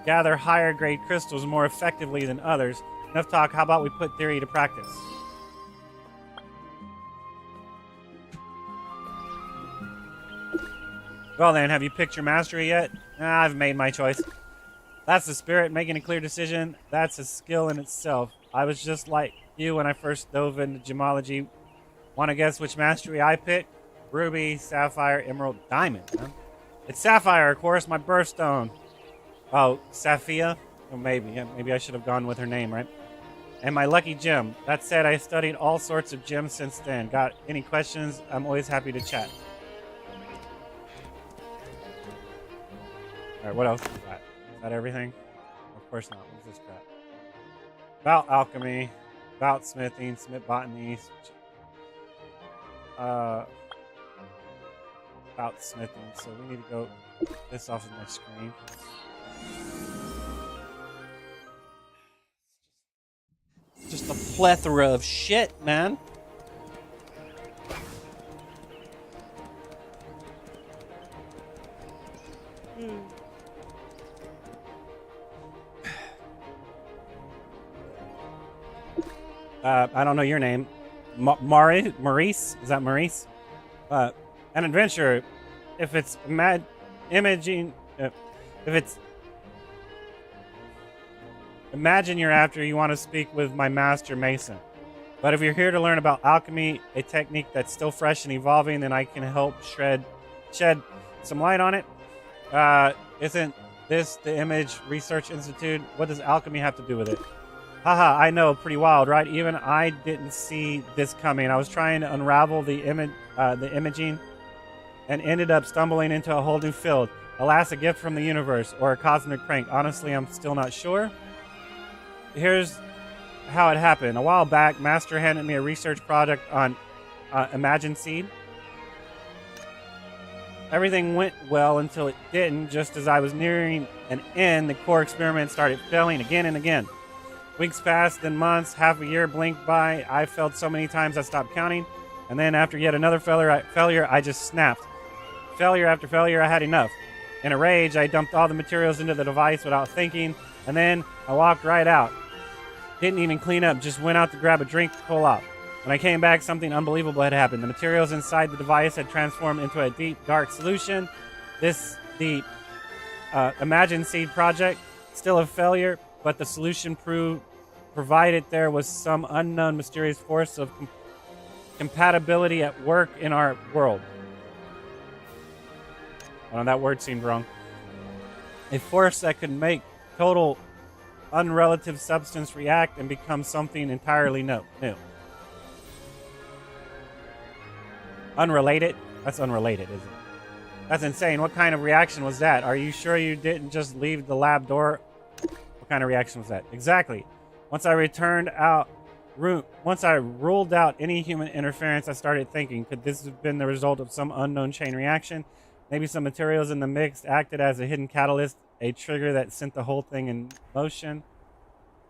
gather higher grade crystals more effectively than others. Enough talk, how about we put theory to practice? Well then, have you picked your mastery yet? I've made my choice. That's the spirit, making a clear decision. That's a skill in itself. I was just like you when I first dove into gemology. Want to guess which mastery I picked? Ruby, Sapphire, Emerald, Diamond. Huh? It's Sapphire, of course, my birthstone. Oh, Saphia? Oh, maybe. Yeah, maybe I should have gone with her name, right? And my lucky gem. That said, I studied all sorts of gems since then. Got any questions? I'm always happy to chat. Alright, what else is that? Is that everything? Of course not. What's this crap? About alchemy. About smithing. Smith botany. About smithing. So we need to go this off of my screen. Just a plethora of shit, man. I don't know your name. Maurice? Is that Maurice? An adventurer. If it's imagine you're after, you want to speak with my master Mason. But if you're here to learn about alchemy, a technique that's still fresh and evolving, then I can help shed some light on it. Isn't this the Image Research Institute? What does alchemy have to do with it? Haha, I know, pretty wild, right? Even I didn't see this coming. I was trying to unravel the imaging and ended up stumbling into a whole new field. Alas, a gift from the universe or a cosmic prank. Honestly, I'm still not sure. Here's how it happened. A while back, Master handed me a research project on Imagine Seed. Everything went well until it didn't. Just as I was nearing an end, the core experiment started failing again and again. Weeks passed, then months, half a year blinked by. I failed so many times I stopped counting. And then after yet another failure, I just snapped. Failure after failure, I had enough. In a rage, I dumped all the materials into the device without thinking, and then I walked right out. Didn't even clean up, just went out to grab a drink to cool off. When I came back, something unbelievable had happened. The materials inside the device had transformed into a deep, dark solution. The Imagine Seed project, still a failure, but the solution provided there was some unknown mysterious force of compatibility at work in our world. Oh, that word seemed wrong. A force that could make total unrelative substance react and become something entirely new. Unrelated? That's unrelated, isn't it? That's insane. What kind of reaction was that? Are you sure you didn't just leave the lab door? What kind of reaction was that? Exactly. Once I ruled out any human interference, I started thinking, could this have been the result of some unknown chain reaction? Maybe some materials in the mix acted as a hidden catalyst, a trigger that sent the whole thing in motion.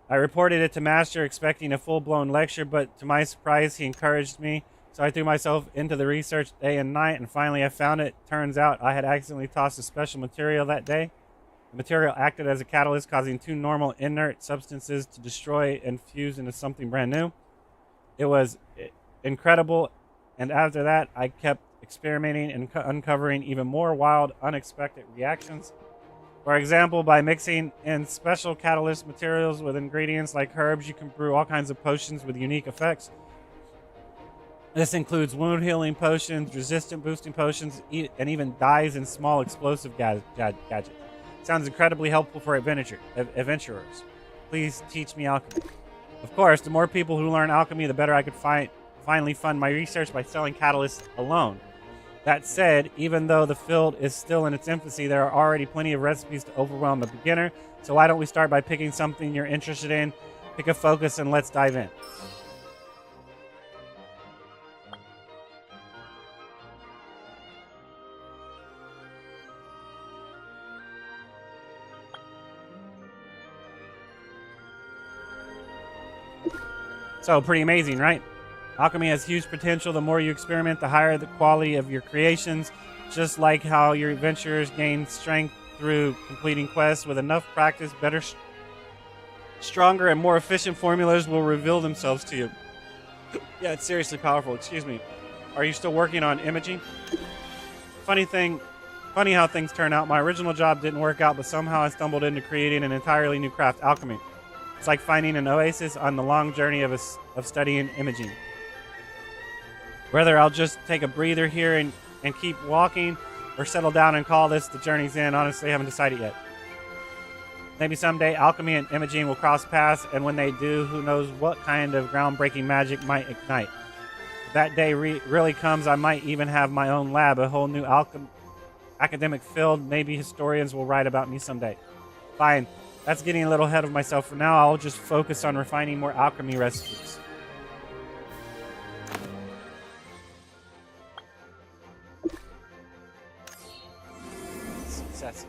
I reported it to Master, expecting a full-blown lecture, but to my surprise, he encouraged me. So I threw myself into the research day and night, and finally I found it. Turns out I had accidentally tossed a special material that day. The material acted as a catalyst, causing two normal inert substances to destroy and fuse into something brand new. It was incredible, and after that, I kept experimenting and uncovering even more wild, unexpected reactions. For example, by mixing in special catalyst materials with ingredients like herbs, you can brew all kinds of potions with unique effects. This includes wound healing potions, resistant boosting potions, and even dyes and small explosive gadgets. Sounds incredibly helpful for adventurers. Please teach me alchemy. Of course, the more people who learn alchemy, the better I could finally fund my research by selling catalysts alone. That said, even though the field is still in its infancy, there are already plenty of recipes to overwhelm the beginner. So why don't we start by picking something you're interested in, pick a focus, and let's dive in. So, pretty amazing, right? Alchemy has huge potential. The more you experiment, the higher the quality of your creations. Just like how your adventurers gain strength through completing quests, with enough practice, better, stronger, and more efficient formulas will reveal themselves to you. Yeah, it's seriously powerful. Excuse me. Are you still working on imaging? Funny how things turn out. My original job didn't work out, but somehow I stumbled into creating an entirely new craft, alchemy. It's like finding an oasis on the long journey of studying imaging. Whether I'll just take a breather here and keep walking, or settle down and call this the journey's end, honestly, I haven't decided yet. Maybe someday alchemy and imaging will cross paths, and when they do, who knows what kind of groundbreaking magic might ignite. If that day really comes, I might even have my own lab, a whole new academic field. Maybe historians will write about me someday. Fine. That's getting a little ahead of myself. For now, I'll just focus on refining more alchemy recipes. Success.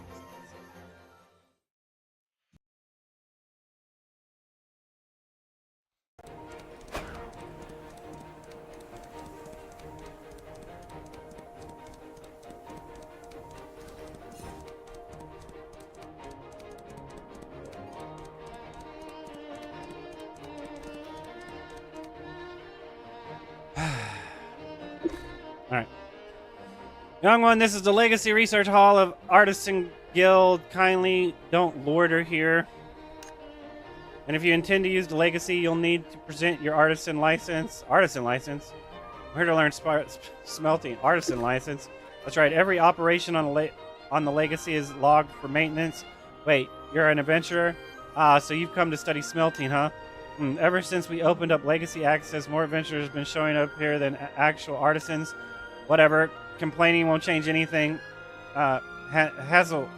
Alright. Young one, this is the Legacy Research Hall of Artisan Guild. Kindly don't loiter here. And if you intend to use the Legacy, you'll need to present your artisan license. Artisan license? We're here to learn smelting. Artisan license. That's right, every operation on the Legacy is logged for maintenance. Wait, you're an adventurer? So you've come to study smelting, huh? Ever since we opened up Legacy Access, more adventurers have been showing up here than actual artisans. Whatever. Complaining won't change anything. Hansel,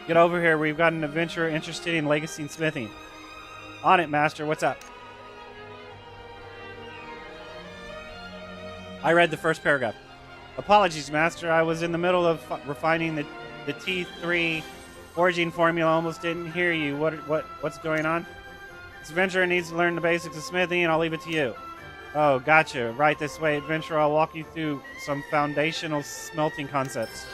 get over here. We've got an adventurer interested in Legacy and smithing. On it, Master. What's up? I read the first paragraph. Apologies, Master. I was in the middle of refining the T3 forging formula. Almost didn't hear you. What's going on? This adventurer needs to learn the basics of smithing, and I'll leave it to you. Oh, gotcha. Right this way, adventurer. I'll walk you through some foundational smelting concepts.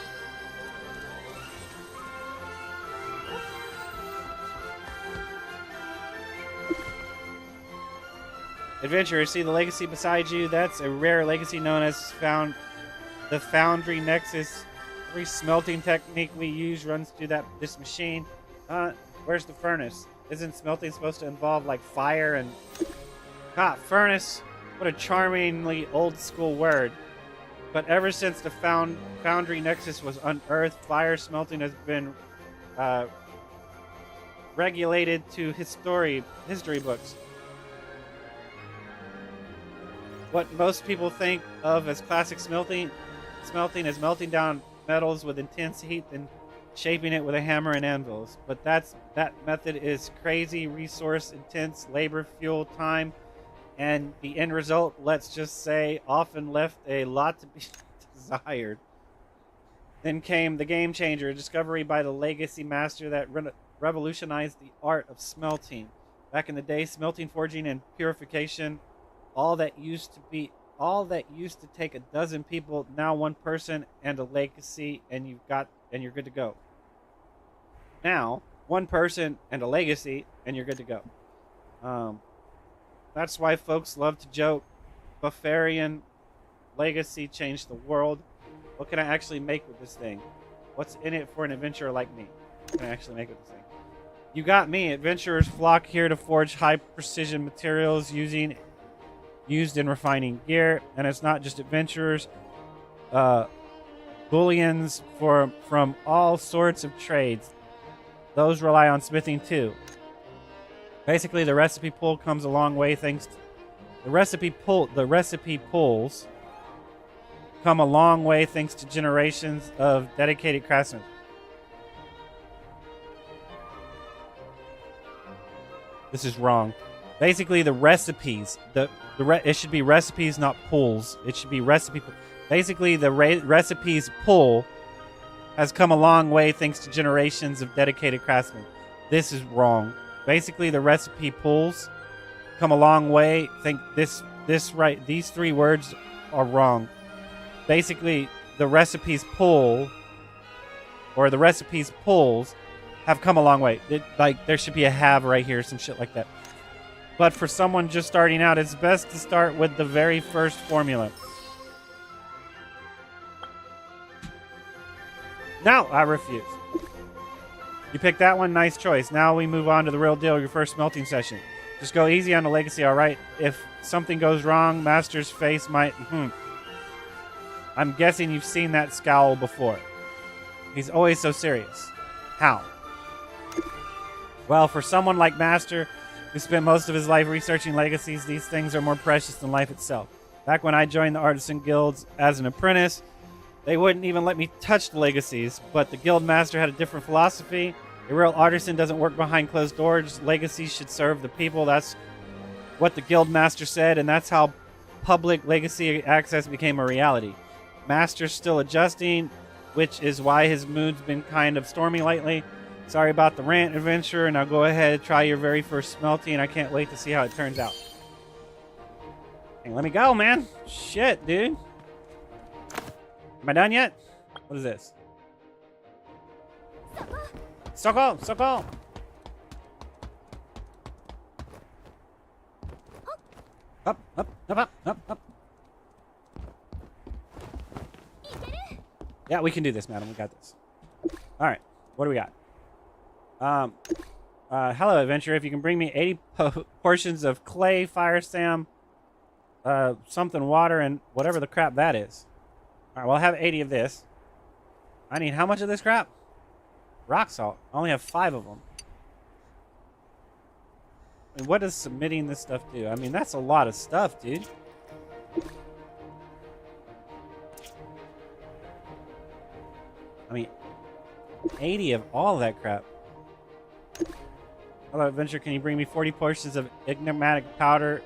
Adventurer, see the Legacy beside you? That's a rare Legacy known as the Foundry Nexus. Every smelting technique we use runs through this machine. Where's the furnace? Isn't smelting supposed to involve like fire and... furnace. What a charmingly old-school word. But ever since the Foundry Nexus was unearthed, fire smelting has been regulated to history books. What most people think of as classic smelting is melting down metals with intense heat and shaping it with a hammer and anvils. But that method is crazy, resource intense, labor, fuel, time, and the end result, let's just say, often left a lot to be desired. Then came the game changer, a discovery by the Legacy Master that revolutionized the art of smelting. Back in the day, smelting, forging, and purification, all that used to take a dozen people, now one person and a Legacy, and you're good to go. Now, one person and a legacy, and you're good to go. That's why folks love to joke. Buffarian legacy changed the world. What can I actually make with this thing? What's in it for an adventurer like me? What can I actually make with this thing? You got me. Adventurers flock here to forge high precision materials used in refining gear, and it's not just adventurers. Bullions from all sorts of trades. Those rely on smithing too. Basically, the recipe pool comes a long way thanks to the recipe pools come a long way thanks to generations of dedicated craftsmen. This is wrong. Basically, the recipes, it should be recipes, not pools. It should be recipe. Basically, the recipes pool has come a long way thanks to generations of dedicated craftsmen. This is wrong. Basically, the recipe pools come a long way. These three words are wrong. Basically, the recipes pool or the recipes pools have come a long way. There should be a have right here, some shit like that. But for someone just starting out, it's best to start with the very first formula. No, I refuse. You picked that one, nice choice. Now we move on to the real deal, your first smelting session. Just go easy on the legacy, alright? If something goes wrong, Master's face might... I'm guessing you've seen that scowl before. He's always so serious. How? Well, for someone like Master, who spent most of his life researching legacies, these things are more precious than life itself. Back when I joined the Artisan Guilds as an apprentice, they wouldn't even let me touch the legacies, but the guild master had a different philosophy. A real artisan doesn't work behind closed doors. Legacies should serve the people. That's what the guild master said, and that's how public legacy access became a reality. Master's still adjusting, which is why his mood's been kind of stormy lately. Sorry about the rant, adventurer. Now go ahead, try your very first smelting. I can't wait to see how it turns out. Hey, let me go, man. Shit, dude. Am I done yet? What is this? Soko! Soko! Up, up, up, up, up, up. Yeah, we can do this, madam. We got this. Alright, what do we got? Hello, adventurer. If you can bring me 80 portions of clay, fire stam, something water, and whatever the crap that is. Alright, well, I'll have 80 of this. I need how much of this crap? Rock salt. I only have 5 of them. I mean, what does submitting this stuff do? I mean, that's a lot of stuff, dude. I mean, 80 of all that crap. Hello, adventurer. Can you bring me 40 portions of enigmatic powder?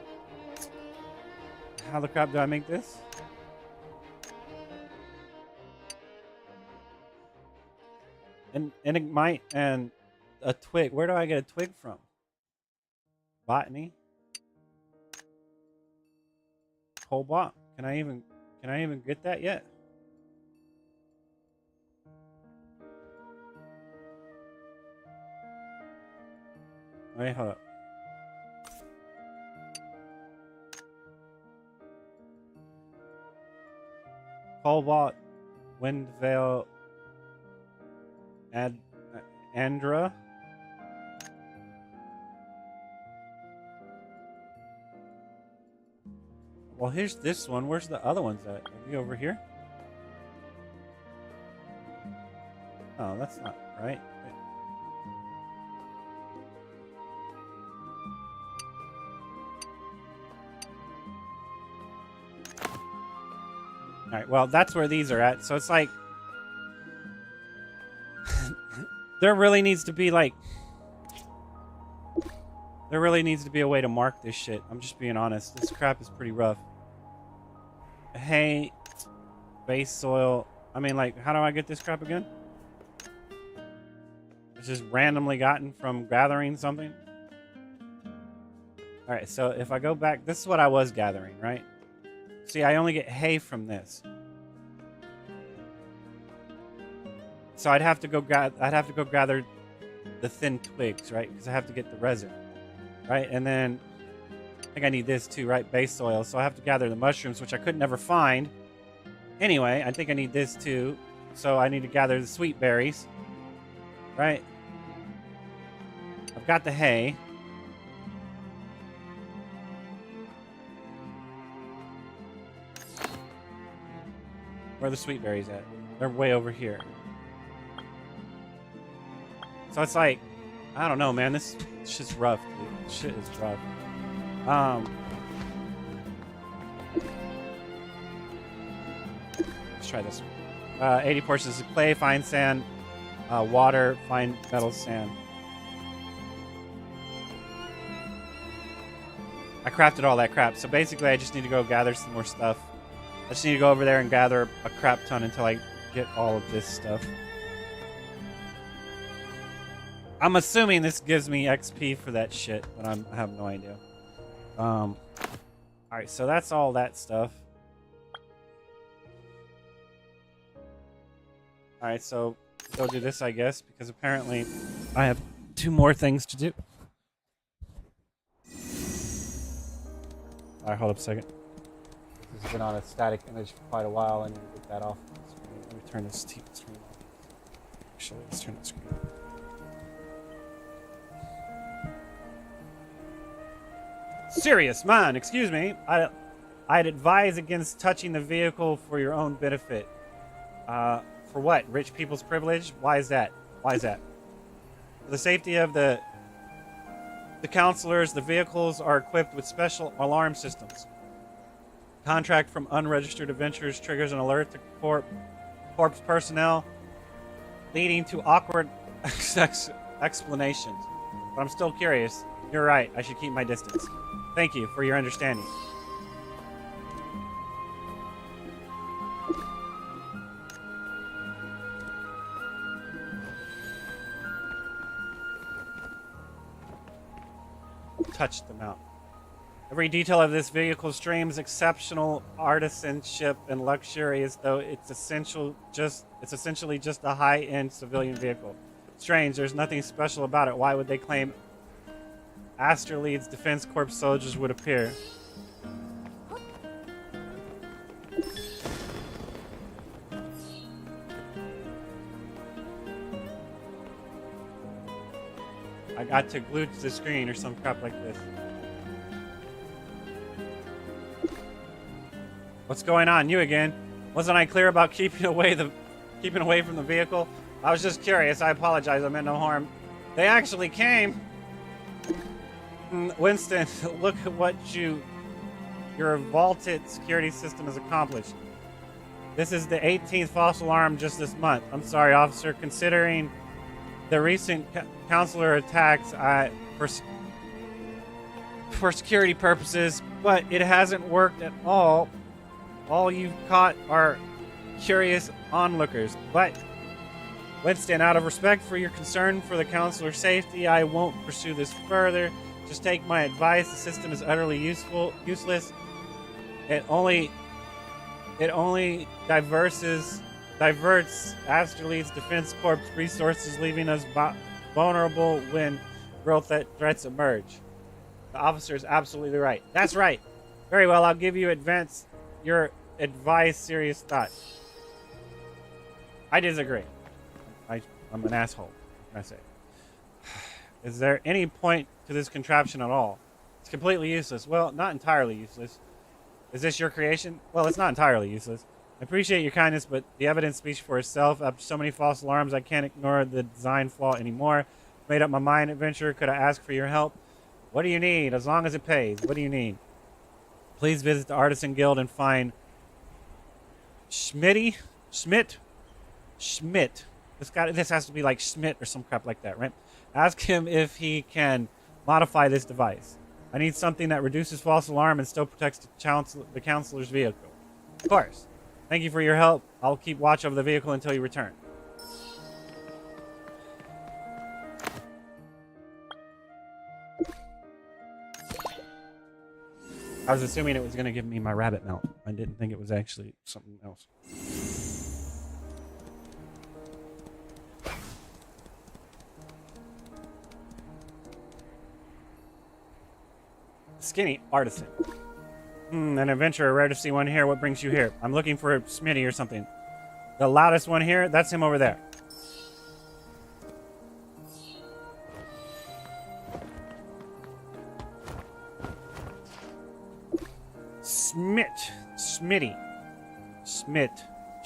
How the crap do I make this? An enigmite and a twig. Where do I get a twig from? Botany. Cobalt. Can I even get that yet? Wait, hold up. Cobalt, Windvale, Andra. Well, here's this one. Where's the other ones at? Are we over here? Oh, that's not right. Alright, well, that's where these are at. So it's like... there really needs to be, like... there really needs to be a way to mark this shit. I'm just being honest. This crap is pretty rough. Hay, base soil. I mean, like, how do I get this crap again? It's just randomly gotten from gathering something. Alright, so if I go back... this is what I was gathering, right? See, I only get hay from this. So I'd have to go gather the thin twigs, right? Because I have to get the resin, right? And then I think I need this too, right? Base soil. So I have to gather the mushrooms, which I could never find. Anyway, I think I need this too. So I need to gather the sweet berries, right? I've got the hay. Where are the sweet berries at? They're way over here. So it's like, I don't know, man. This shit's rough, dude. This shit is rough. Let's try this one. 80 portions of clay, fine sand, water, fine metal sand. I crafted all that crap. So basically, I just need to go gather some more stuff. I just need to go over there and gather a crap ton until I get all of this stuff. I'm assuming this gives me XP for that shit, but I have no idea. Alright, so that's all that stuff. Alright, so go do this, I guess, because apparently I have 2 more things to do. Alright, hold up a second. This has been on a static image for quite a while. I need to get that off the screen. Let me turn this screen off. Actually, let's turn the screen off. Serious man, excuse me. I'd advise against touching the vehicle for your own benefit. For what? Rich people's privilege? Why is that? Why is that? For the safety of the counselors, the vehicles are equipped with special alarm systems. Contract from unregistered adventurers triggers an alert to corpse personnel, leading to awkward explanations. But I'm still curious. You're right. I should keep my distance. Thank you for your understanding. Touch them out. Every detail of this vehicle streams exceptional artisanship and luxury, as though it's essentially just a high-end civilian vehicle. Strange, there's nothing special about it. Why would they claim Astralead's Defense Corps soldiers would appear? I got to glue to the screen or some crap like this. What's going on? You again? Wasn't I clear about keeping away from the vehicle? I was just curious. I apologize. I meant no harm. They actually came. Winston, look at what your vaulted security system has accomplished. This is the 18th false alarm just this month. I'm sorry, officer. Considering the recent counselor attacks, for security purposes, but it hasn't worked at all. All you've caught are curious onlookers. But, Winston, out of respect for your concern for the counselor's safety, I won't pursue this further. Just take my advice. The system is utterly useless. It only diverts Astralead's Defense Corps resources, leaving us vulnerable when real threats emerge. The officer is absolutely right. That's right. Very well, I'll give you your advice, serious thought. I disagree. I'm an asshole. What can I say? Is there any point to this contraption at all? It's completely useless. Well, not entirely useless. Is this your creation? Well, it's not entirely useless. I appreciate your kindness, but the evidence speaks for itself. After so many false alarms, I can't ignore the design flaw anymore. Made up my mind, adventurer. Could I ask for your help? What do you need? As long as it pays. What do you need? Please visit the Artisan Guild and find Schmidt. This has to be like Schmidt or some crap like that, right? Ask him if he can modify this device. I need something that reduces false alarm and still protects the counselor's vehicle. Of course. Thank you for your help. I'll keep watch over the vehicle until you return. I was assuming it was going to give me my rabbit mount. I didn't think it was actually something else. Skinny artisan. An adventurer, rare to see one here. What brings you here? I'm looking for Smitty or something. The loudest one here, that's him over there. Smitty.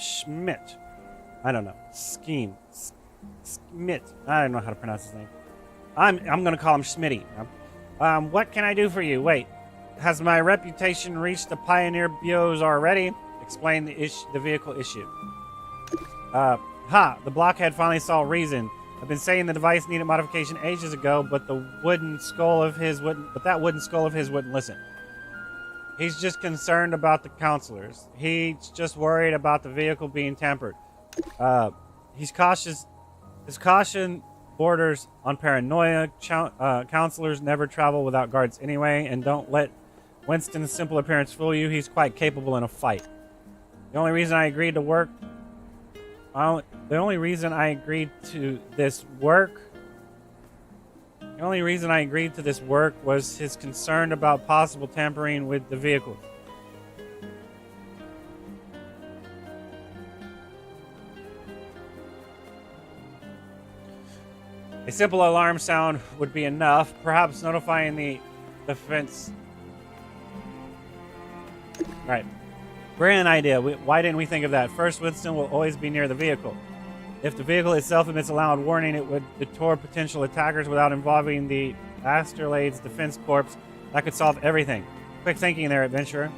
Schmidt. I don't know. Scheme. Schmidt. I don't know how to pronounce his name. I'm gonna call him Smitty. What can I do for you? Wait, has my reputation reached the Pioneer Bureaus already? Explain the vehicle issue. The blockhead finally saw reason. I've been saying the device needed modification ages ago, but that wooden skull of his wouldn't listen. He's just concerned about the counselors. He's just worried about the vehicle being tampered. He's cautious. His caution borders on paranoia. Counselors never travel without guards anyway, and don't let Winston's simple appearance fool you. He's quite capable in a fight. The only reason I agreed to this work was his concern about possible tampering with the vehicle. A simple alarm sound would be enough, perhaps notifying the defense. Right. Brilliant idea. Why didn't we think of that? First, Winston will always be near the vehicle. If the vehicle itself emits a loud warning, it would deter potential attackers without involving the Astrolade's defense corps. That could solve everything. Quick thinking there, adventurer.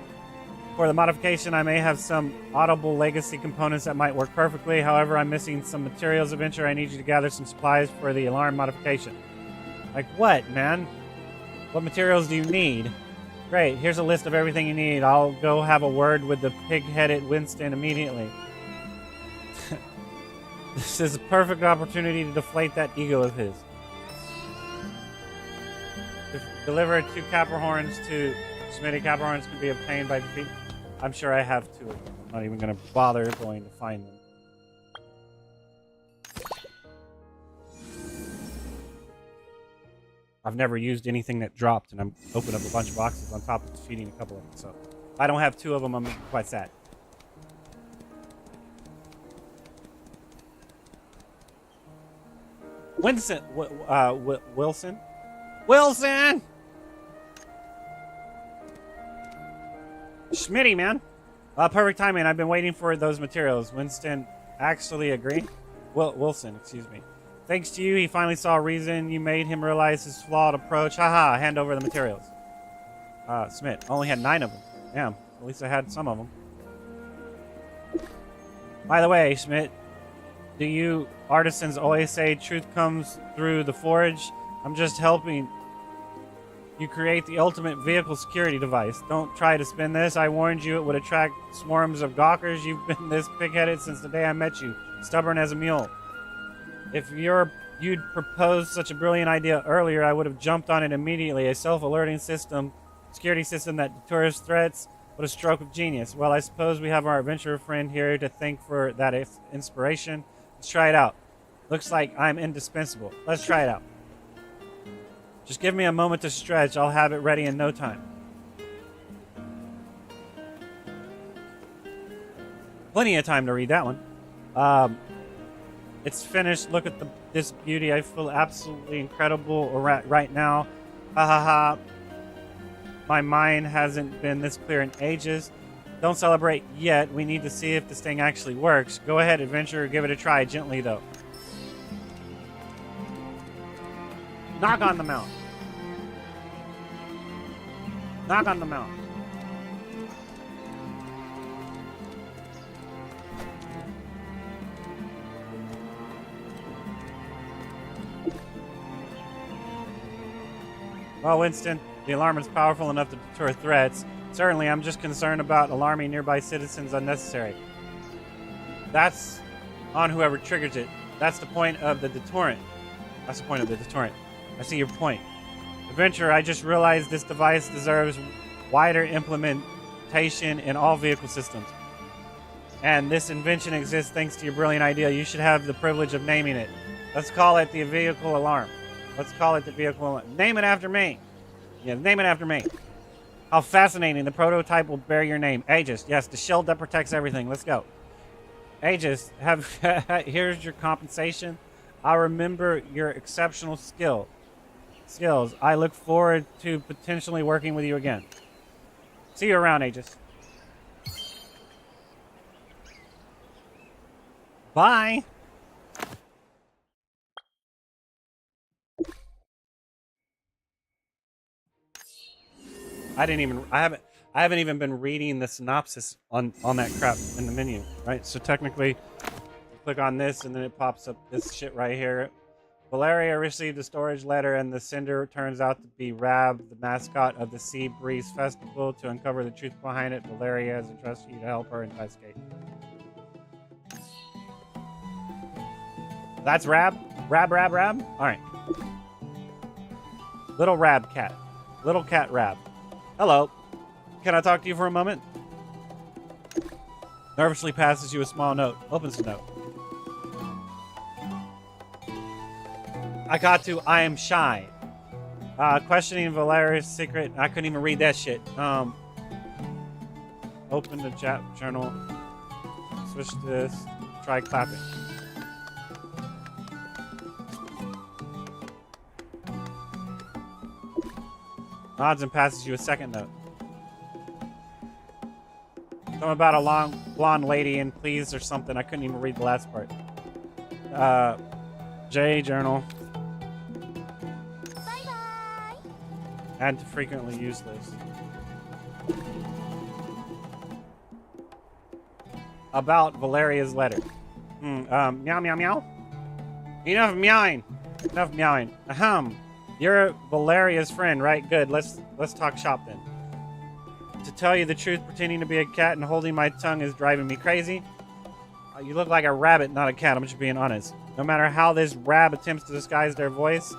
For the modification, I may have some audible legacy components that might work perfectly. However, I'm missing some materials, adventurer. I need you to gather some supplies for the alarm modification. Like what, man? What materials do you need? Great, here's a list of everything you need. I'll go have a word with the pig-headed Winston immediately. This is a perfect opportunity to deflate that ego of his. Deliver 2 Capricorns to Smitty. Capricorns can be obtained by defeat. I'm sure I have 2 of them. I'm not even going to bother going to find them. I've never used anything that dropped, and I'm opening up a bunch of boxes on top of defeating a couple of them. So if I don't have 2 of them, I'm quite sad. Wilson! Schmitty, man. Perfect timing. I've been waiting for those materials. Winston actually agreed. Wilson, excuse me. Thanks to you, he finally saw a reason. You made him realize his flawed approach. Haha, hand over the materials. Smith, only had 9 of them. Damn, at least I had some of them. By the way, Schmidt, do you artisans always say truth comes through the forge? I'm just helping you create the ultimate vehicle security device. Don't try to spin this. I warned you it would attract swarms of gawkers. You've been this pig-headed since the day I met you. Stubborn as a mule. If you'd proposed such a brilliant idea earlier, I would have jumped on it immediately. A self-alerting system, security system that deters threats. What a stroke of genius. Well, I suppose we have our adventurer friend here to thank for that inspiration. Let's try it out. Looks like I'm indispensable. Let's try it out. Just give me a moment to stretch. I'll have it ready in no time. Plenty of time to read that one. It's finished. Look at this beauty. I feel absolutely incredible right now. Ha ha ha. My mind hasn't been this clear in ages. Don't celebrate yet. We need to see if this thing actually works. Go ahead, adventurer. Give it a try. Gently, though. Knock on the mount. Knock on the mount. Well, Winston, the alarm is powerful enough to deter threats. Certainly, I'm just concerned about alarming nearby citizens unnecessary. That's on whoever triggers it. That's the point of the deterrent. That's the point of the deterrent. I see your point. Adventurer, I just realized this device deserves wider implementation in all vehicle systems. And this invention exists thanks to your brilliant idea. You should have the privilege of naming it. Let's call it the vehicle alarm. Let's call it the vehicle alarm. Name it after me. Yeah, name it after me. How fascinating. The prototype will bear your name. Aegis. Yes, the shield that protects everything. Let's go. Aegis, here's your compensation. I remember your exceptional skills. I look forward to potentially working with you again. See you around, Aegis. Bye. I haven't even been reading the synopsis on that crap in the menu, right? So technically, you click on this and then it pops up this shit right here. Valeria received a storage letter, and the sender turns out to be Rab, the mascot of the Sea Breeze Festival. To uncover the truth behind it, Valeria has entrusted you to help her investigate. That's Rab? Rab? All right. Little Rab cat. Little cat Rab. Hello. Can I talk to you for a moment? Nervously passes you a small note. Opens the note. I got to. I am shy. Questioning Valeria's secret. I couldn't even read that shit. Open the chat journal. Switch to this. Try clapping. Nods and passes you a second note. Something about a long blonde lady and please or something. I couldn't even read the last part. J journal. Bye-bye. Add to frequently used list. About Valeria's letter. Meow meow meow. Enough meowing. Enough meowing. Ahem. You're Valeria's friend, right? Good. Let's talk shop then. To tell you the truth, pretending to be a cat and holding my tongue is driving me crazy. You look like a rabbit, not a cat. I'm just being honest. No matter how this Rab attempts to disguise their voice,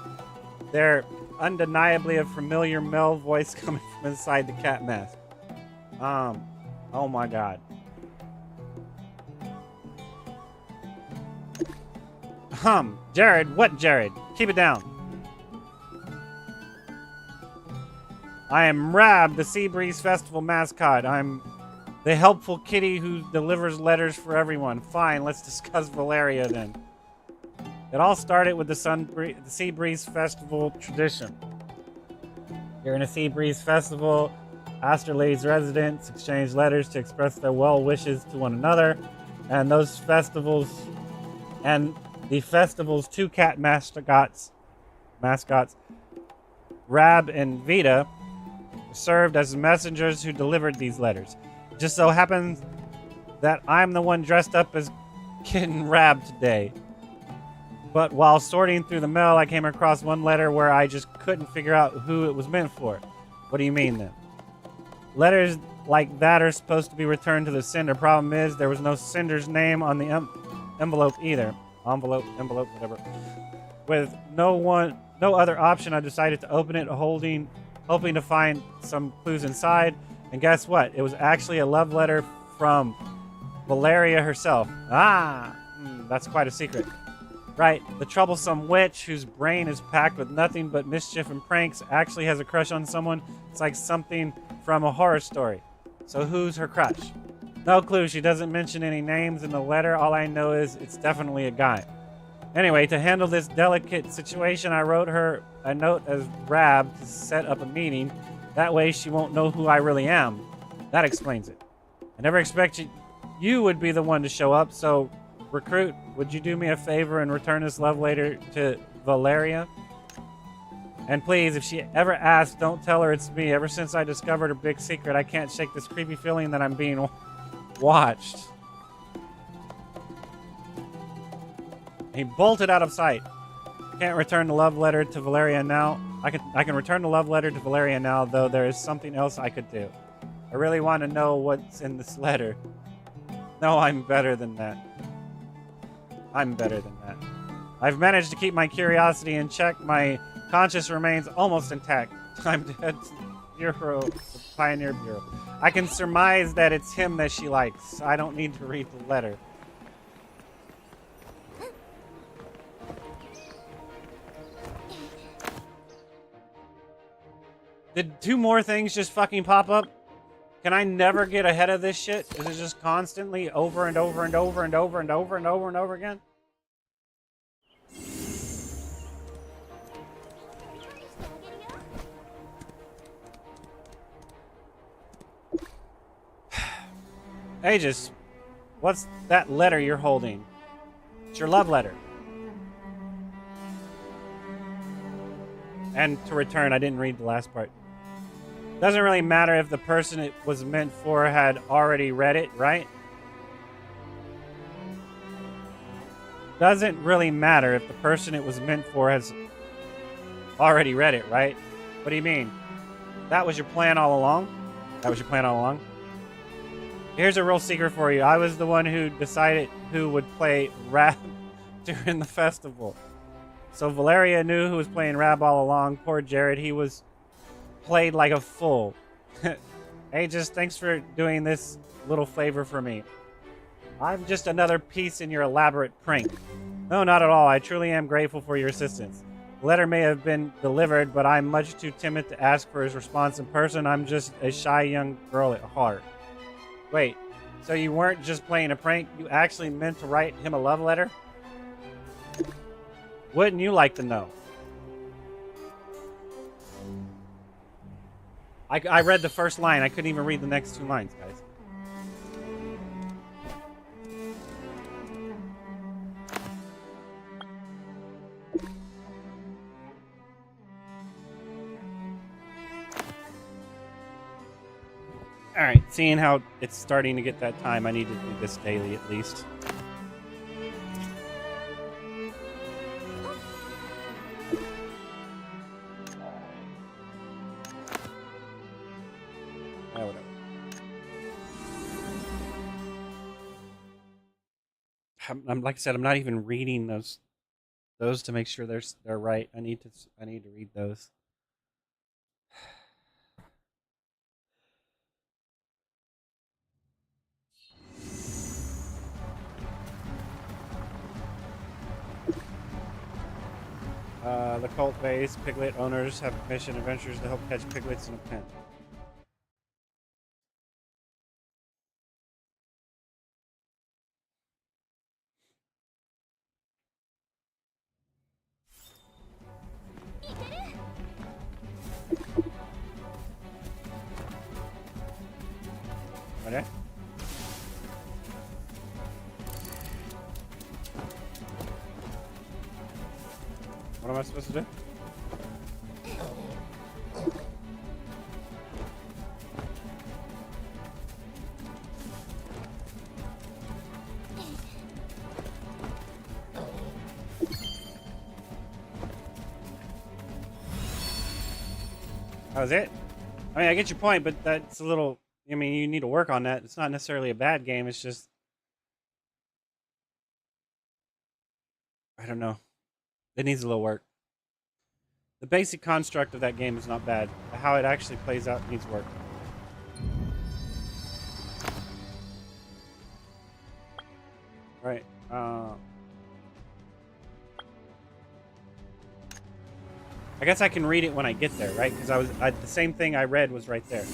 they're undeniably a familiar male voice coming from inside the cat mask. Oh my god. Jared, what Jared? Keep it down. I am Rab, the Sea Breeze Festival mascot. I'm the helpful kitty who delivers letters for everyone. Fine, let's discuss Valeria then. It all started with the Sea Breeze Festival tradition. During a Sea Breeze Festival, Asterlade's residents exchange letters to express their well wishes to one another, and the festival's two cat mascots, Rab and Vita, served as messengers who delivered these letters. It just so happens that I'm the one dressed up as Kitten Rab today. But while sorting through the mail, I came across one letter where I just couldn't figure out who it was meant for. What do you mean then? Letters like that are supposed to be returned to the sender. Problem is, there was no sender's name on the envelope either. Envelope, whatever. With no other option, I decided to open it, hoping to find some clues inside. And guess what? It was actually a love letter from Valeria herself. That's quite a secret. Right, the troublesome witch whose brain is packed with nothing but mischief and pranks actually has a crush on someone. It's like something from a horror story. So who's her crush? No clue. She doesn't mention any names in the letter. All I know is it's definitely a guy. Anyway, to handle this delicate situation, I wrote her a note as Rab to set up a meeting. That way she won't know who I really am. That explains it. I never expected you would be the one to show up, so Recruit, would you do me a favor and return this love letter to Valeria? And please, if she ever asks, don't tell her it's me. Ever since I discovered her big secret, I can't shake this creepy feeling that I'm being watched. He bolted out of sight. Can't return the love letter to Valeria now. I can return the love letter to Valeria now, though there is something else I could do. I really want to know what's in this letter. No, I'm better than that. I'm better than that. I've managed to keep my curiosity in check. My conscience remains almost intact. Time to head to the Bureau, the Pioneer Bureau. I can surmise that it's him that she likes. I don't need to read the letter. Did 2 more things just fucking pop up? Can I never get ahead of this shit? Is it just constantly over and over and over and over and over and over and over again? Aegis, what's that letter you're holding? It's your love letter. And to return, I didn't read the last part. Doesn't really matter if the person it was meant for had already read it, right? Doesn't really matter if the person it was meant for has already read it, right? What do you mean? That was your plan all along? That was your plan all along? Here's a real secret for you. I was the one who decided who would play Rab during the festival. So Valeria knew who was playing Rab all along. Poor Jared, he was played like a fool. Hey, just thanks for doing this little favor for me. I'm just another piece in your elaborate prank. No, not at all. I truly am grateful for your assistance. The letter may have been delivered, but I'm much too timid to ask for his response in person. I'm just a shy young girl at heart. Wait, so you weren't just playing a prank? You actually meant to write him a love letter? Wouldn't you like to know? I read the first line. I couldn't even read the next 2 lines, guys. Alright, seeing how it's starting to get that time, I need to do this daily at least. Whatever. I'm like I said, I'm not even reading those to make sure they're right. I need to read those. The cult base piglet owners have commissioned adventurers to help catch piglets in a pen. Okay. What am I supposed to do? That was it? I mean, I get your point, but that's a little... I mean, you need to work on that. It's not necessarily a bad game. It's just... I don't know. It needs a little work. The basic construct of that game is not bad. How it actually plays out needs work. Right. I guess I can read it when I get there, right? Because the same thing I read was right there.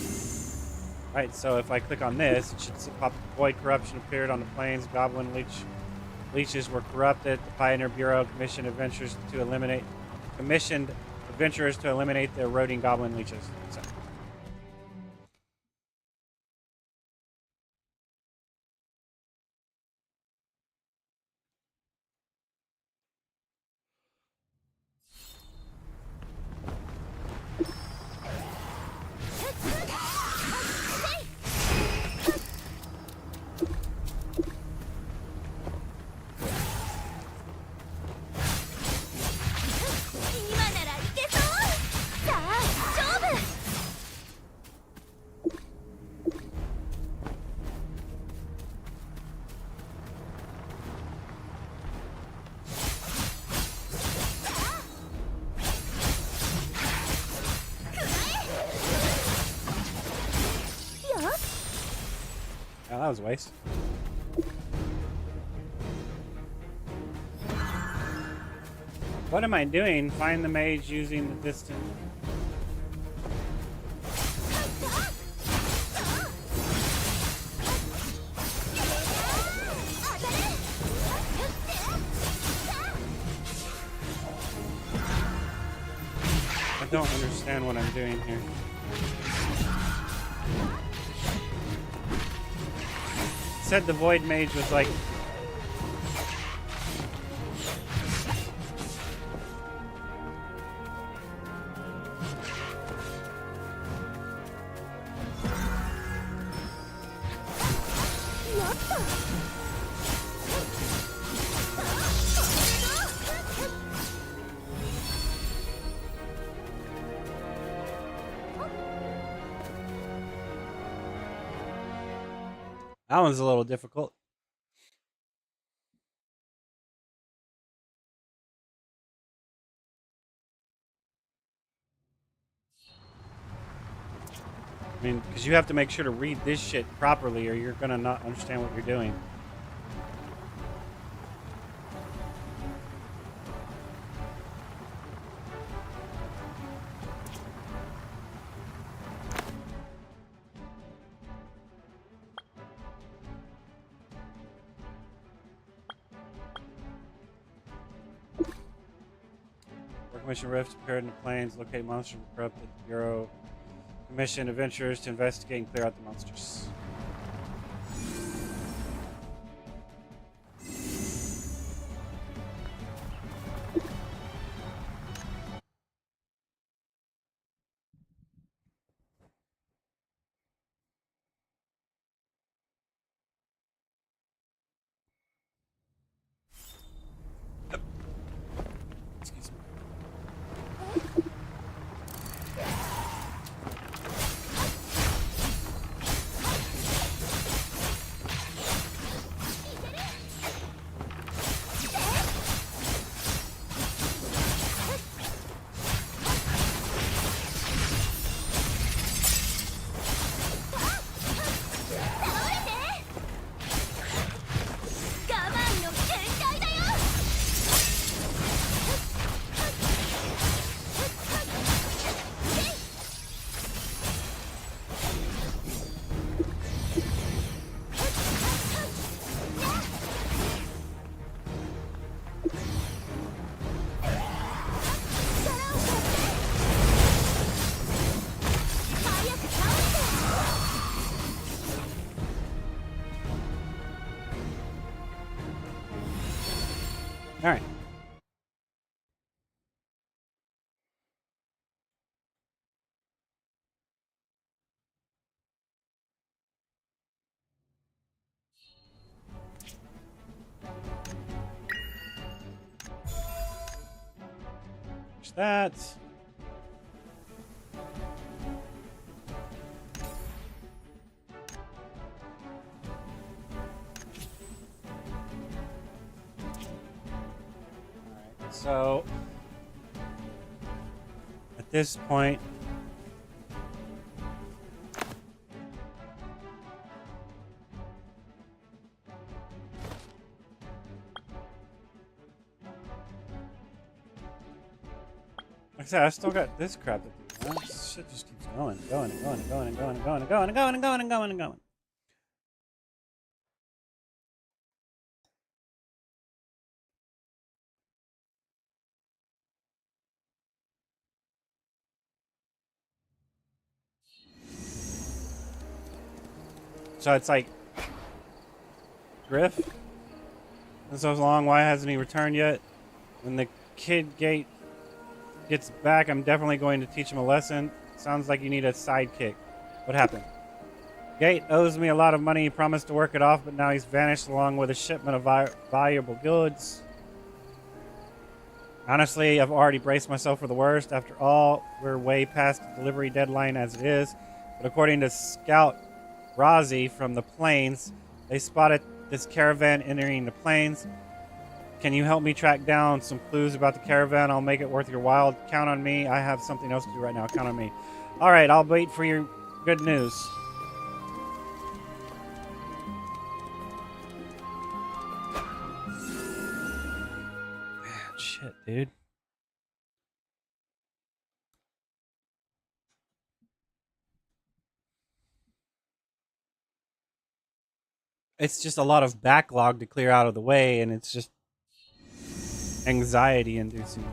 Right, so if I click on this, it should pop void corruption appeared on the plains. Goblin leeches were corrupted. The Pioneer Bureau commissioned adventurers to eliminate the eroding goblin leeches. So. Oh, that was a waste. What am I doing? Find the mage using the distant. don't understand what I'm doing here. It said the Void Mage was like... That one's a little difficult. I mean, because you have to make sure to read this shit properly or you're gonna not understand what you're doing. Commission rifts appeared in the plains, locate monsters from corrupted Bureau. Commission adventurers to investigate and clear out the monsters. Excuse me. All right. There's that. So, at this point, like I said, I still got this crap to do. This shit just keeps going, going, and going, and going, and going, and going, and going, and going, and going, and going, and going. So it's like, Griff? Been so long, why hasn't he returned yet? When the kid Gate gets back, I'm definitely going to teach him a lesson. Sounds like you need a sidekick. What happened? Gate owes me a lot of money. He promised to work it off, but now he's vanished along with a shipment of valuable goods. Honestly, I've already braced myself for the worst. After all, we're way past the delivery deadline as it is. But according to Scout Razi from the plains, they spotted this caravan entering the plains. Can you help me track down some clues about the caravan? I'll make it worth your while. Count on me. I have something else to do right now. Count on me. All right, I'll wait for your good news. Man, shit, dude. It's just a lot of backlog to clear out of the way, and it's just anxiety inducing.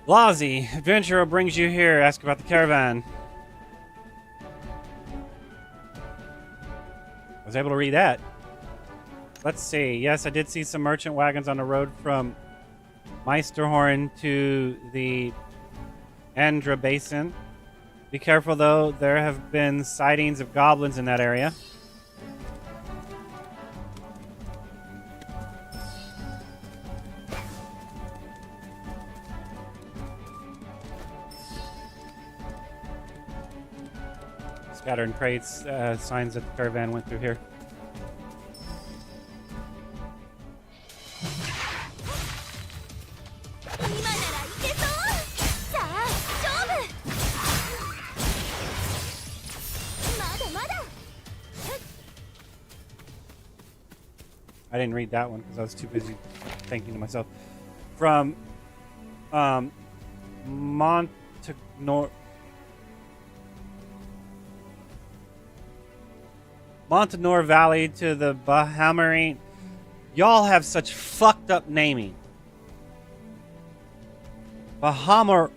Lazi, adventurer brings you here. Ask about the caravan. I was able to read that. Let's see. Yes, I did see some merchant wagons on the road from Meisterhorn to the Andra Basin. Be careful, though. There have been sightings of goblins in that area. Scattering crates, signs that the caravan went through here. I didn't read that one because I was too busy thinking to myself. From Montanor Valley to the Bahamari. Y'all have such fucked up naming. Bahamar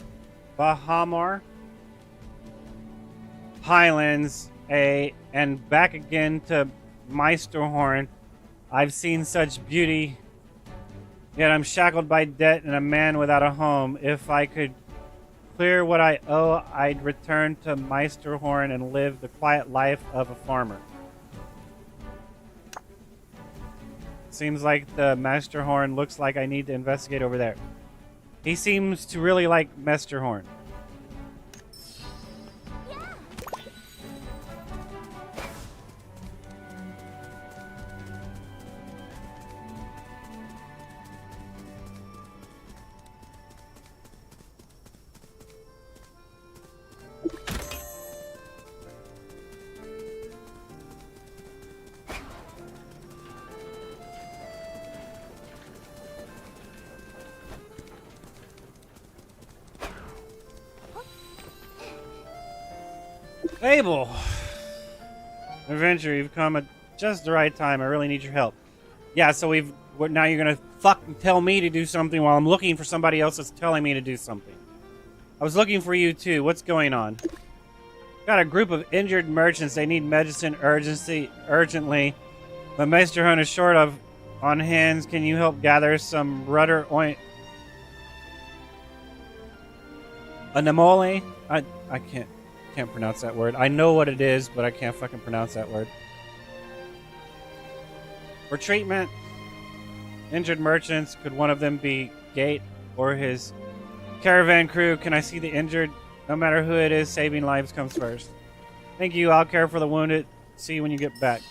Highlands, and back again to Meisterhorn. I've seen such beauty, yet I'm shackled by debt and a man without a home. If I could clear what I owe, I'd return to Meisterhorn and live the quiet life of a farmer. Seems like the Meisterhorn looks like I need to investigate over there. He seems to really like Meisterhorn. Abel! Adventure, you've come at just the right time. I really need your help. Yeah, so now you're gonna fucking tell me to do something while I'm looking for somebody else that's telling me to do something. I was looking for you too. What's going on? Got a group of injured merchants. They need medicine urgently. But Meisterhorn is short of on hands. Can you help gather some rudder oint? Anemole? I can't pronounce that word. I know what it is, but I can't fucking pronounce that word. For treatment, injured merchants. Could one of them be Gate or his caravan crew? Can I see the injured? No matter who it is, saving lives comes first. Thank you. I'll care for the wounded. See you when you get back.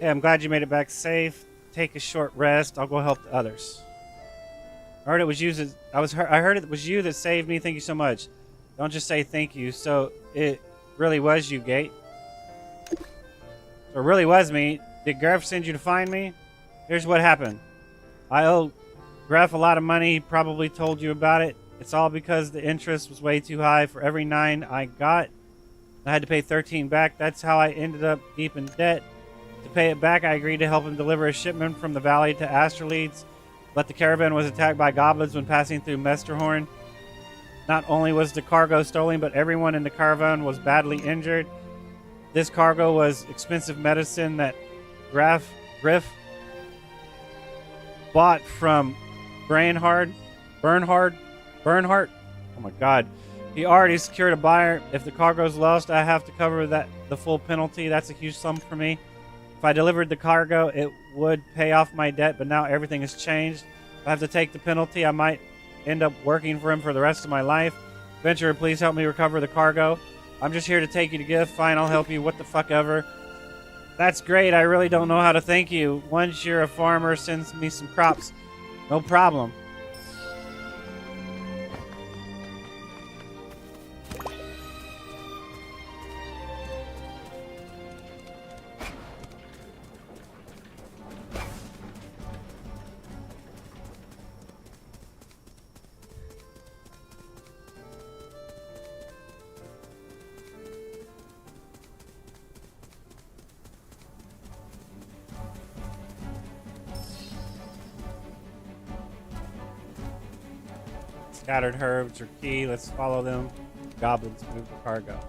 Hey, I'm glad you made it back safe. Take a short rest. I'll go help the others. I heard it was you. I heard it was you that saved me. Thank you so much. Don't just say thank you. So it really was you, Gate. So it really was me. Did Graf send you to find me? Here's what happened. I owe Graf a lot of money. He probably told you about it. It's all because the interest was way too high. For every 9 I got, I had to pay 13 back. That's how I ended up deep in debt. To pay it back, I agreed to help him deliver a shipment from the valley to Astraleeds, but the caravan was attacked by goblins when passing through Meisterhorn. Not only was the cargo stolen, but everyone in the caravan was badly injured. This cargo was expensive medicine that Griff bought from Bernhard. Oh my god. He already secured a buyer. If the cargo's lost, I have to cover the full penalty. That's a huge sum for me. If I delivered the cargo, it would pay off my debt, but now everything has changed. If I have to take the penalty, I might end up working for him for the rest of my life. Venturer, please help me recover the cargo. I'm just here to take you to gift. Fine, I'll help you. What the fuck ever. That's great. I really don't know how to thank you. Once you're a farmer, sends me some crops. No problem. scattered herbs are key. Let's follow them. Goblins move the cargo.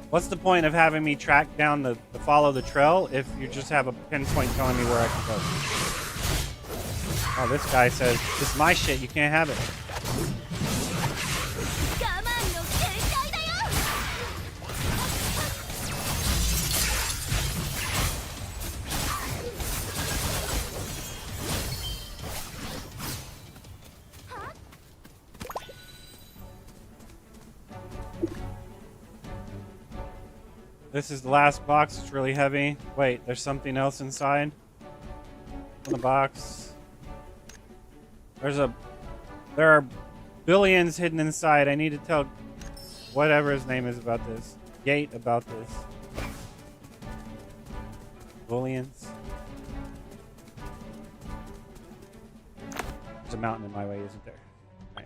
What's the point of having me track down the follow the trail if you just have a pinpoint telling me where I can go? Oh, this guy says, this is my shit, you can't have it. 我慢の限界だよ This is the last box. It's really heavy. Wait, there's something else inside. On the box. There are billions hidden inside. I need to tell whatever his name is about this. Gate about this. Billions. There's a mountain in my way, isn't there? Right.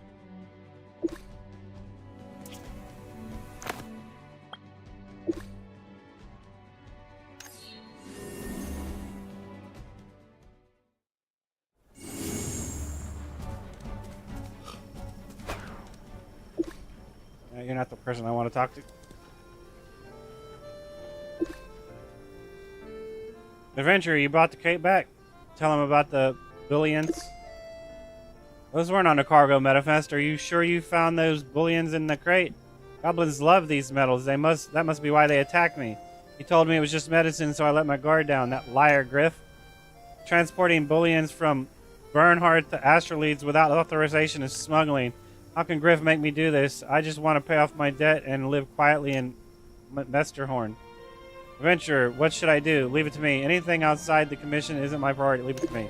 You're not the person I want to talk to. Adventurer, you brought the crate back. Tell him about the billions. Those weren't on the cargo, Metafest. Are you sure you found those bullions in the crate? Goblins love these metals. That must be why they attacked me. He told me it was just medicine, so I let my guard down. That liar, Griff. Transporting bullions from Bernhardt to Astraleeds without authorization is smuggling. How can Griff make me do this? I just want to pay off my debt and live quietly in Mesterhorn. Adventurer, what should I do? Leave it to me. Anything outside the commission isn't my priority. Leave it to me.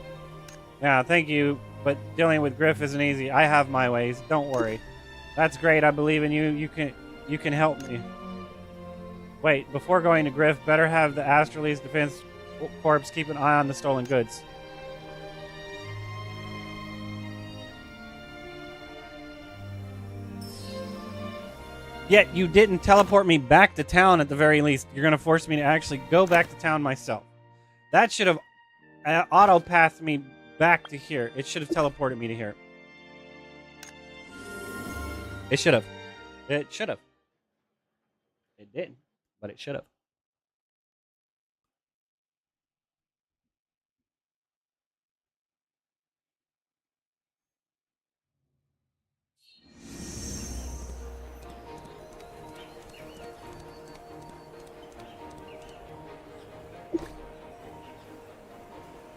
Yeah, thank you, but dealing with Griff isn't easy. I have my ways. Don't worry. That's great. I believe in you. You can help me. Wait, before going to Griff, better have the Astraleeds Defense Corps keep an eye on the stolen goods. Yet you didn't teleport me back to town at the very least. You're going to force me to actually go back to town myself. That should have auto-pathed me back to here. It should have teleported me to here. It should have. It should have. It didn't, but it should have.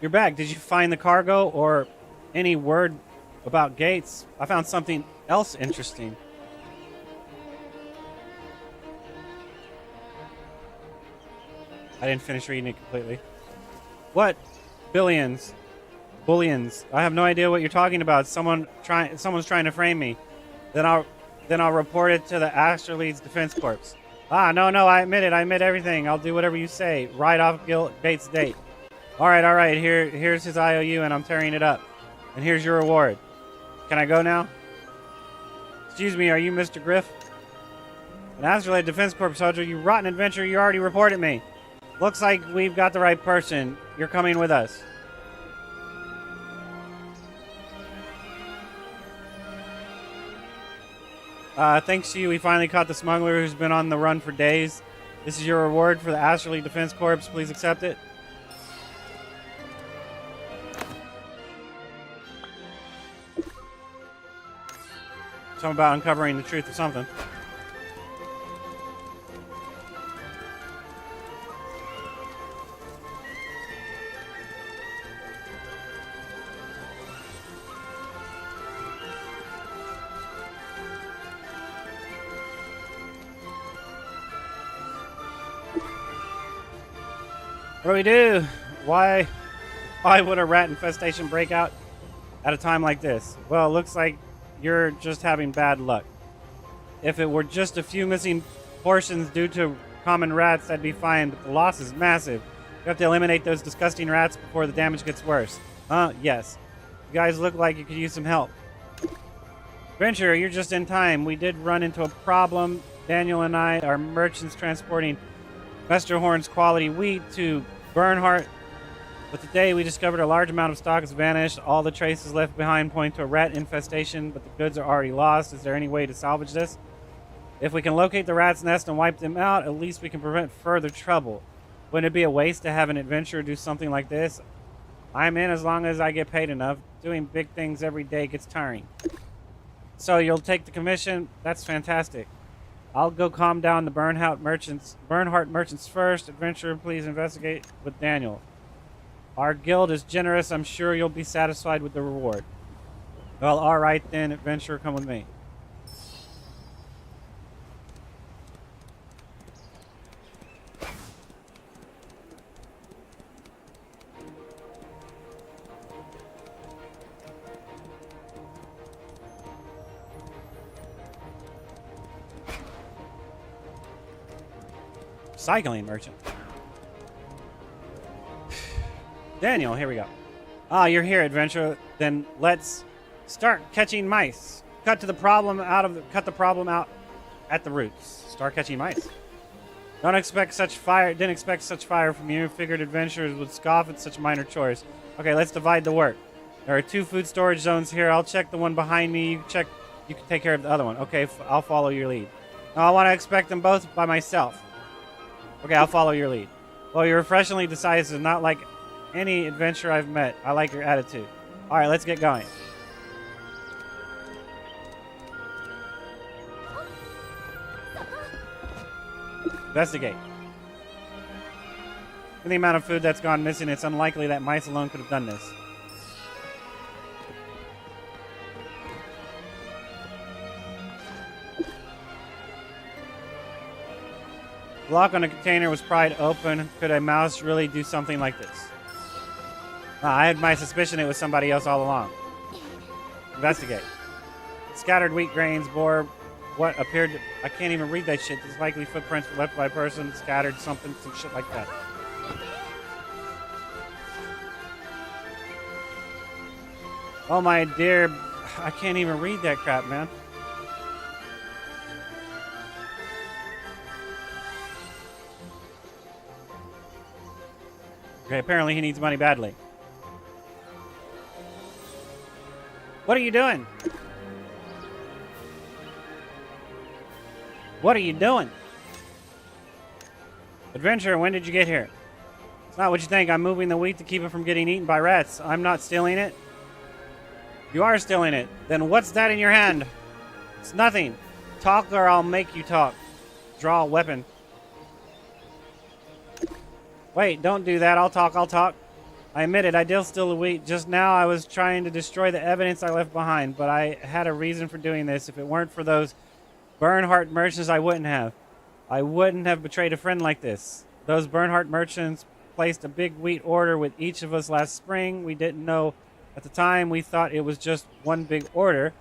You're back. Did you find the cargo or any word about Gates? I found something else interesting. I didn't finish reading it completely. What? Billions. Bullions. I have no idea what you're talking about. Someone's trying to frame me. Then I'll report it to the Astraleeds Defense Corps. Ah, no, I admit it. I admit everything. I'll do whatever you say. Right off Gates' date. All right. Here's his IOU, and I'm tearing it up. And here's your reward. Can I go now? Excuse me, are you Mr. Griff? An Astraleid Defense Corps soldier, you rotten adventurer, you already reported me. Looks like we've got the right person. You're coming with us. Thanks to you, we finally caught the smuggler who's been on the run for days. This is your reward for the Astraleid Defense Corps. Please accept it. Something about uncovering the truth of something. What do we do? Why would a rat infestation break out at a time like this? Well, it looks like you're just having bad luck. If it were just a few missing portions due to common rats, that'd be fine, but the loss is massive. You have to eliminate those disgusting rats before the damage gets worse. Yes. You guys look like you could use some help. Adventurer, you're just in time. We did run into a problem. Daniel and I are merchants transporting Mesterhorn's quality wheat to Bernhardt But today we discovered a large amount of stock has vanished. All the traces left behind point to a rat infestation, but the goods are already lost. Is there any way to salvage this? If we can locate the rat's nest and wipe them out, at least we can prevent further trouble. Wouldn't it be a waste to have an adventurer do something like this? I'm in as long as I get paid enough. Doing big things every day gets tiring. So you'll take the commission? That's fantastic. I'll go calm down the Bernhardt merchants first. Adventurer, please investigate with Daniel. Our guild is generous. I'm sure you'll be satisfied with the reward. Well, all right then. Adventurer, come with me. Cycling merchant. Daniel, here we go. Ah, you're here, adventurer. Then let's start catching mice. Cut the problem out at the roots. Start catching mice. Didn't expect such fire from you. Figured adventurers would scoff at such minor chores. Okay, let's divide the work. There are 2 food storage zones here. I'll check the one behind me. You can take care of the other one. Okay, I'll follow your lead. No, I want to inspect them both by myself. Okay, I'll follow your lead. Well, you're refreshingly decisive, not like any adventurer I've met. I like your attitude. All right, let's get going. Investigate. With the amount of food that's gone missing, it's unlikely that mice alone could have done this. The lock on the container was pried open. Could a mouse really do something like this? I had my suspicion it was somebody else all along. Investigate. Scattered wheat grains bore what appeared to... I can't even read that shit. These likely footprints were left by a person, scattered some shit like that. Oh my dear... I can't even read that crap, man. Okay, apparently he needs money badly. What are you doing? What are you doing? Adventurer, when did you get here? It's not what you think. I'm moving the wheat to keep it from getting eaten by rats. I'm not stealing it. You are stealing it. Then what's that in your hand? It's nothing. Talk or I'll make you talk. Draw a weapon. Wait, don't do that. I'll talk. I admit it, I did steal the wheat. Just now I was trying to destroy the evidence I left behind, but I had a reason for doing this. If it weren't for those Bernhardt merchants, I wouldn't have. I wouldn't have betrayed a friend like this. Those Bernhardt merchants placed a big wheat order with each of us last spring. We didn't know at the time. We thought it was just one big order.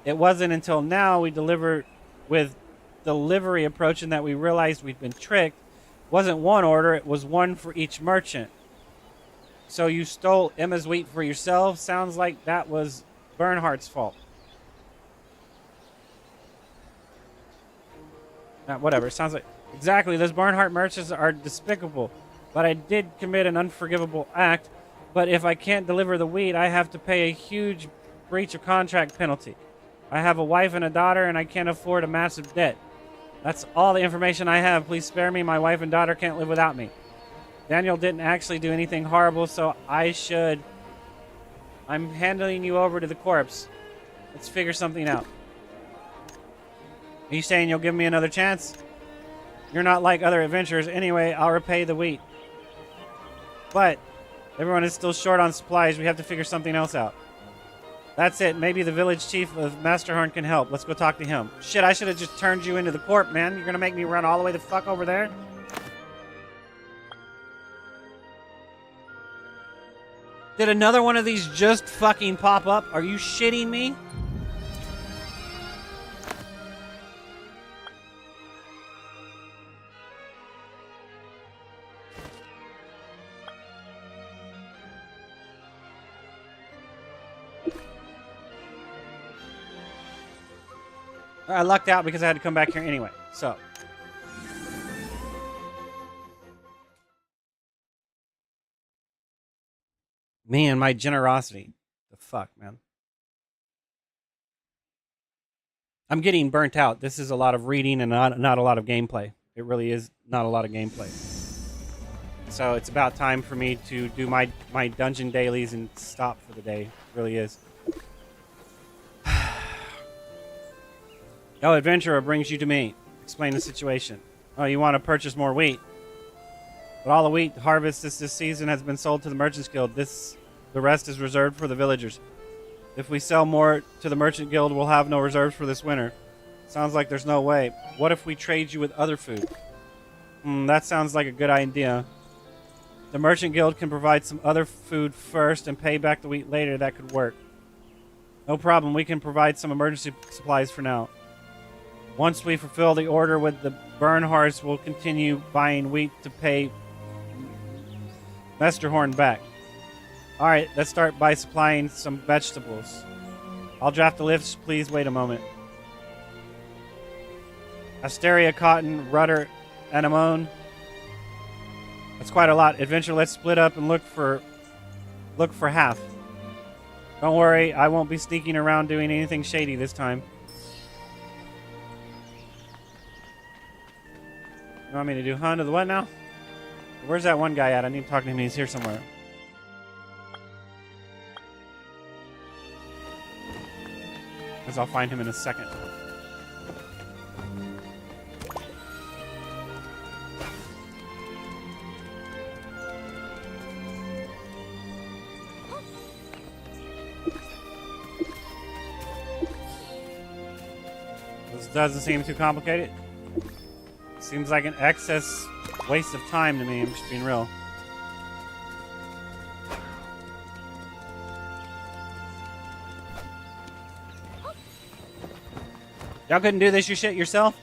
It wasn't until now we delivered with delivery approaching that we realized we'd been tricked. It wasn't one order, it was one for each merchant. So you stole Emma's wheat for yourself? Sounds like that was Bernhardt's fault. Whatever, sounds like... Exactly, those Bernhardt merchants are despicable. But I did commit an unforgivable act. But if I can't deliver the wheat, I have to pay a huge breach of contract penalty. I have a wife and a daughter, and I can't afford a massive debt. That's all the information I have. Please spare me. My wife and daughter can't live without me. Daniel didn't actually do anything horrible, so I should... I'm handing you over to the corpse. Let's figure something out. Are you saying you'll give me another chance? You're not like other adventurers. Anyway, I'll repay the wheat. But everyone is still short on supplies. We have to figure something else out. That's it. Maybe the village chief of Masterhorn can help. Let's go talk to him. Shit, I should have just turned you into the corp, man. You're gonna make me run all the way the fuck over there? Did another one of these just fucking pop up? Are you shitting me? I lucked out because I had to come back here anyway. So, Me and my generosity. The fuck, man. I'm getting burnt out. This is a lot of reading and not a lot of gameplay. It really is not a lot of gameplay. So it's about time for me to do my dungeon dailies and stop for the day. It really is. Oh, adventurer brings you to me. Explain the situation. Oh, you want to purchase more wheat. But all the wheat harvested this season has been sold to the Merchants Guild. The rest is reserved for the villagers. If we sell more to the Merchant Guild, we'll have no reserves for this winter. Sounds like there's no way. What if we trade you with other food? That sounds like a good idea. The Merchant Guild can provide some other food first and pay back the wheat later. That could work. No problem. We can provide some emergency supplies for now. Once we fulfill the order with the Bernhardts, we'll continue buying wheat to pay Mesterhorn back. Alright, let's start by supplying some vegetables. I'll draft the list. Please wait a moment. Asteria, cotton, rudder, anemone. That's quite a lot. Adventure, let's split up and look for half. Don't worry, I won't be sneaking around doing anything shady this time. You want me to do Hunt of the what now? Where's that one guy at? I need to talk to him. He's here somewhere. Guess I'll find him in a second. This doesn't seem too complicated. Seems like an excess waste of time to me. I'm just being real. Y'all couldn't do this shit yourself?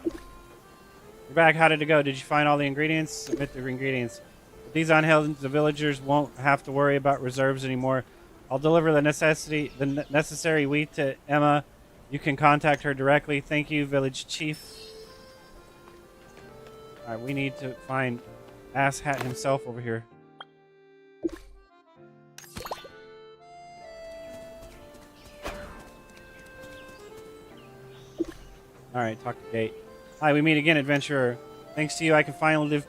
You're back. How did it go? Did you find all the ingredients? Submit the ingredients. With these on hand, the villagers won't have to worry about reserves anymore. I'll deliver the necessary wheat to Emma. You can contact her directly. Thank you, village chief. Alright, we need to find Ass Hat himself over here. Alright, talk to Gate. Hi, we meet again, adventurer. Thanks to you, I can finally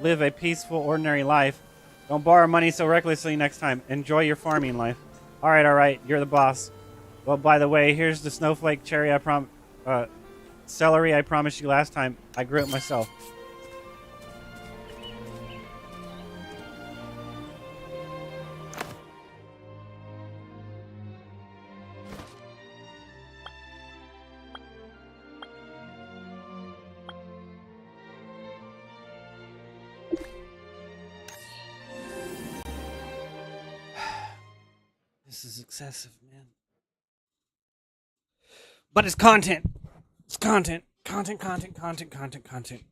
live a peaceful, ordinary life. Don't borrow money so recklessly next time. Enjoy your farming life. Alright, you're the boss. Well, by the way, here's the snowflake cherry celery I promised you last time. I grew it myself. This is excessive, man. But it's content. It's content. Content.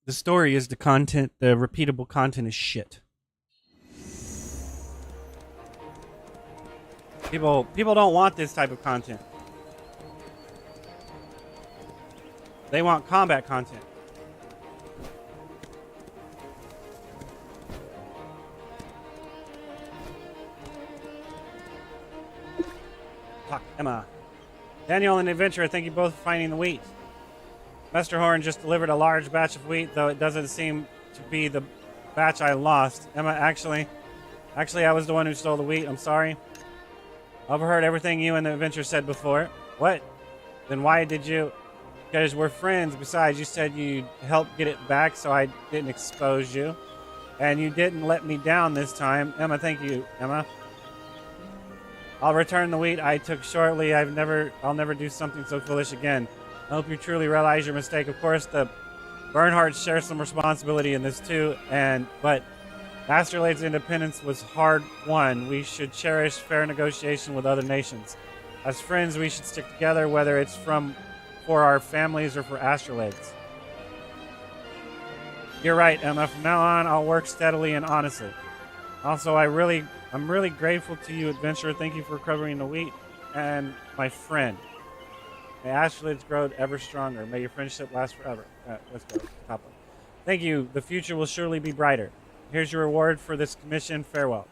The story is the content. The repeatable content is shit. People don't want this type of content. They want combat content. Fuck, Emma. Daniel and the adventurer, thank you both for finding the wheat. Mesterhorn just delivered a large batch of wheat, though it doesn't seem to be the batch I lost. Emma, actually, I was the one who stole the wheat. I'm sorry. I've overheard everything you and the adventurer said before. What? Then why did you? Because we're friends. Besides, you said you'd help get it back, so I didn't expose you. And you didn't let me down this time. Emma, thank you, Emma. I'll return the wheat I took shortly. I'll never do something so foolish again. I hope you truly realize your mistake. Of course, the Bernhardts share some responsibility in this too, but Astrolade's independence was hard won. We should cherish fair negotiation with other nations. As friends, we should stick together, whether it's for our families or for Astrolades. You're right, Emma. From now on, I'll work steadily and honestly. Also, I'm really grateful to you, adventurer. Thank you for recovering the wheat and my friend. May Astrolades grow ever stronger. May your friendship last forever. Let's go. Top one. Thank you. The future will surely be brighter. Here's your reward for this commission. Farewell.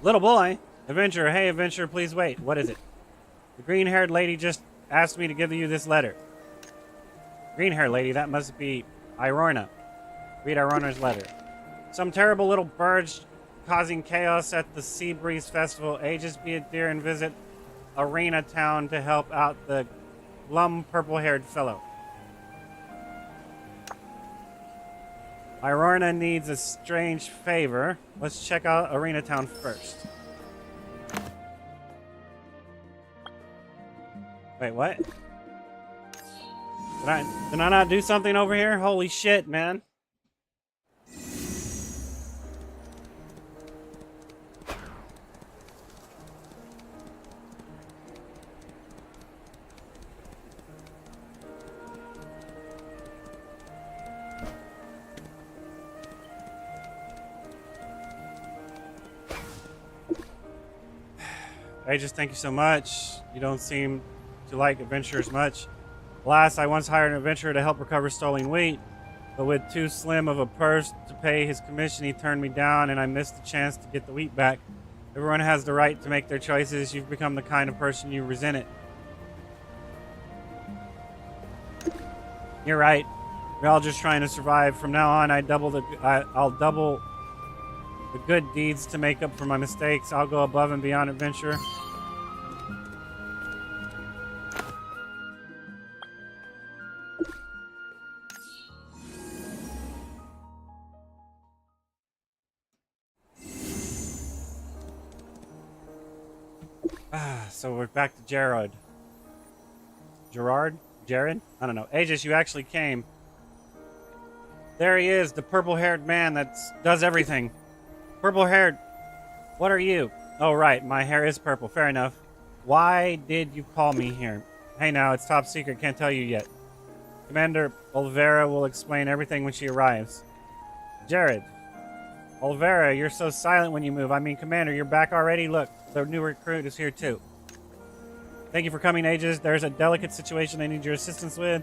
Little boy. Adventurer. Hey, adventurer, please wait. What is it? The green-haired lady just asked me to give you this letter. Green-haired lady, that must be Irorna. Read Irorna's letter. Some terrible little birds causing chaos at the Sea Breeze Festival. Ages be it dear and visit Arena Town to help out the glum purple-haired fellow. Irorna needs a strange favor. Let's check out Arena Town first. Wait, what? Did I not do something over here? Holy shit, man. Aegis, thank you so much. You don't seem to like adventurers much. Alas, I once hired an adventurer to help recover stolen wheat, but with too slim of a purse to pay his commission, he turned me down and I missed the chance to get the wheat back. Everyone has the right to make their choices. You've become the kind of person you resent it. You're right. We're all just trying to survive. From now on, I'll double the good deeds to make up for my mistakes. I'll go above and beyond, adventurer. So we're back to Jared. Jared? I don't know. Aegis, you actually came. There he is, the purple-haired man that does everything. Purple-haired. What are you? Oh, right. My hair is purple. Fair enough. Why did you call me here? Hey, now, it's top secret. Can't tell you yet. Commander Olvera will explain everything when she arrives. Jared. Olvera, you're so silent when you move. I mean, Commander, you're back already? Look, the new recruit is here, too. Thank you for coming, Aegis. There's a delicate situation I need your assistance with.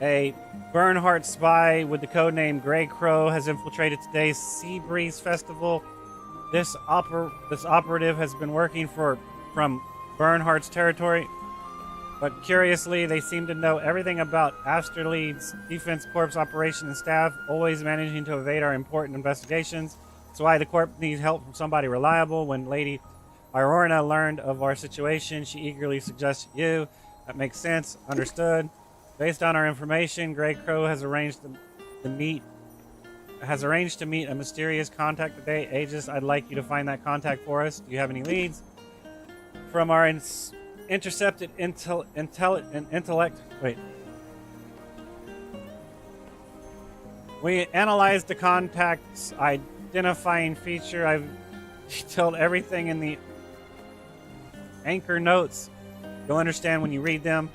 A Bernhardt spy with the codename Grey Crow has infiltrated today's Sea Breeze Festival. This operative has been working from Bernhardt's territory, but curiously, they seem to know everything about Asterlead's Defense Corps operation and staff, always managing to evade our important investigations. That's why the Corp needs help from somebody reliable. When Lady Irorna learned of our situation, she eagerly suggested you. That makes sense. Understood. Based on our information, Grey Crow has arranged to meet a mysterious contact today. Aegis, I'd like you to find that contact for us. Do you have any leads? From our intercepted intellect. Wait. We analyzed the contact's identifying feature. I've detailed everything in the anchor notes. You'll understand when you read them.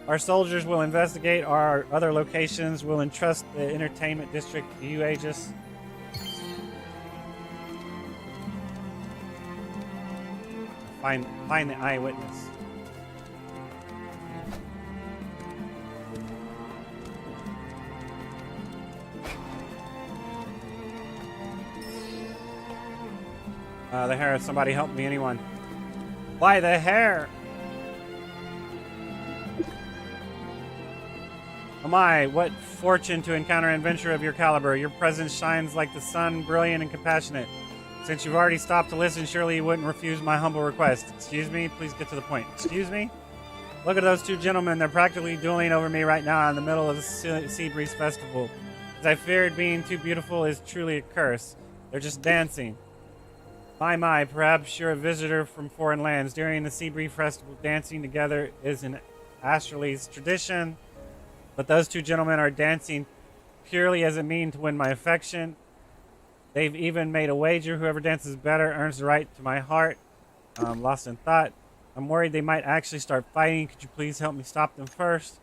Our soldiers will investigate our other locations. We'll entrust the entertainment district to you, Aegis. Find the eyewitness. The hair. Somebody help me, anyone. Why the hair? Oh my, what fortune to encounter an adventurer of your caliber. Your presence shines like the sun, brilliant and compassionate. Since you've already stopped to listen, surely you wouldn't refuse my humble request. Excuse me? Please get to the point. Excuse me? Look at those two gentlemen. They're practically dueling over me right now in the middle of the Sea Breeze Festival. As I feared, being too beautiful is truly a curse. They're just dancing. My, perhaps you're a visitor from foreign lands. During the Sea Breeze Festival, dancing together is an Asterlead's tradition. But those two gentlemen are dancing purely as a mean to win my affection. They've even made a wager. Whoever dances better earns the right to my heart. Lost in thought. I'm worried they might actually start fighting. Could you please help me stop them first?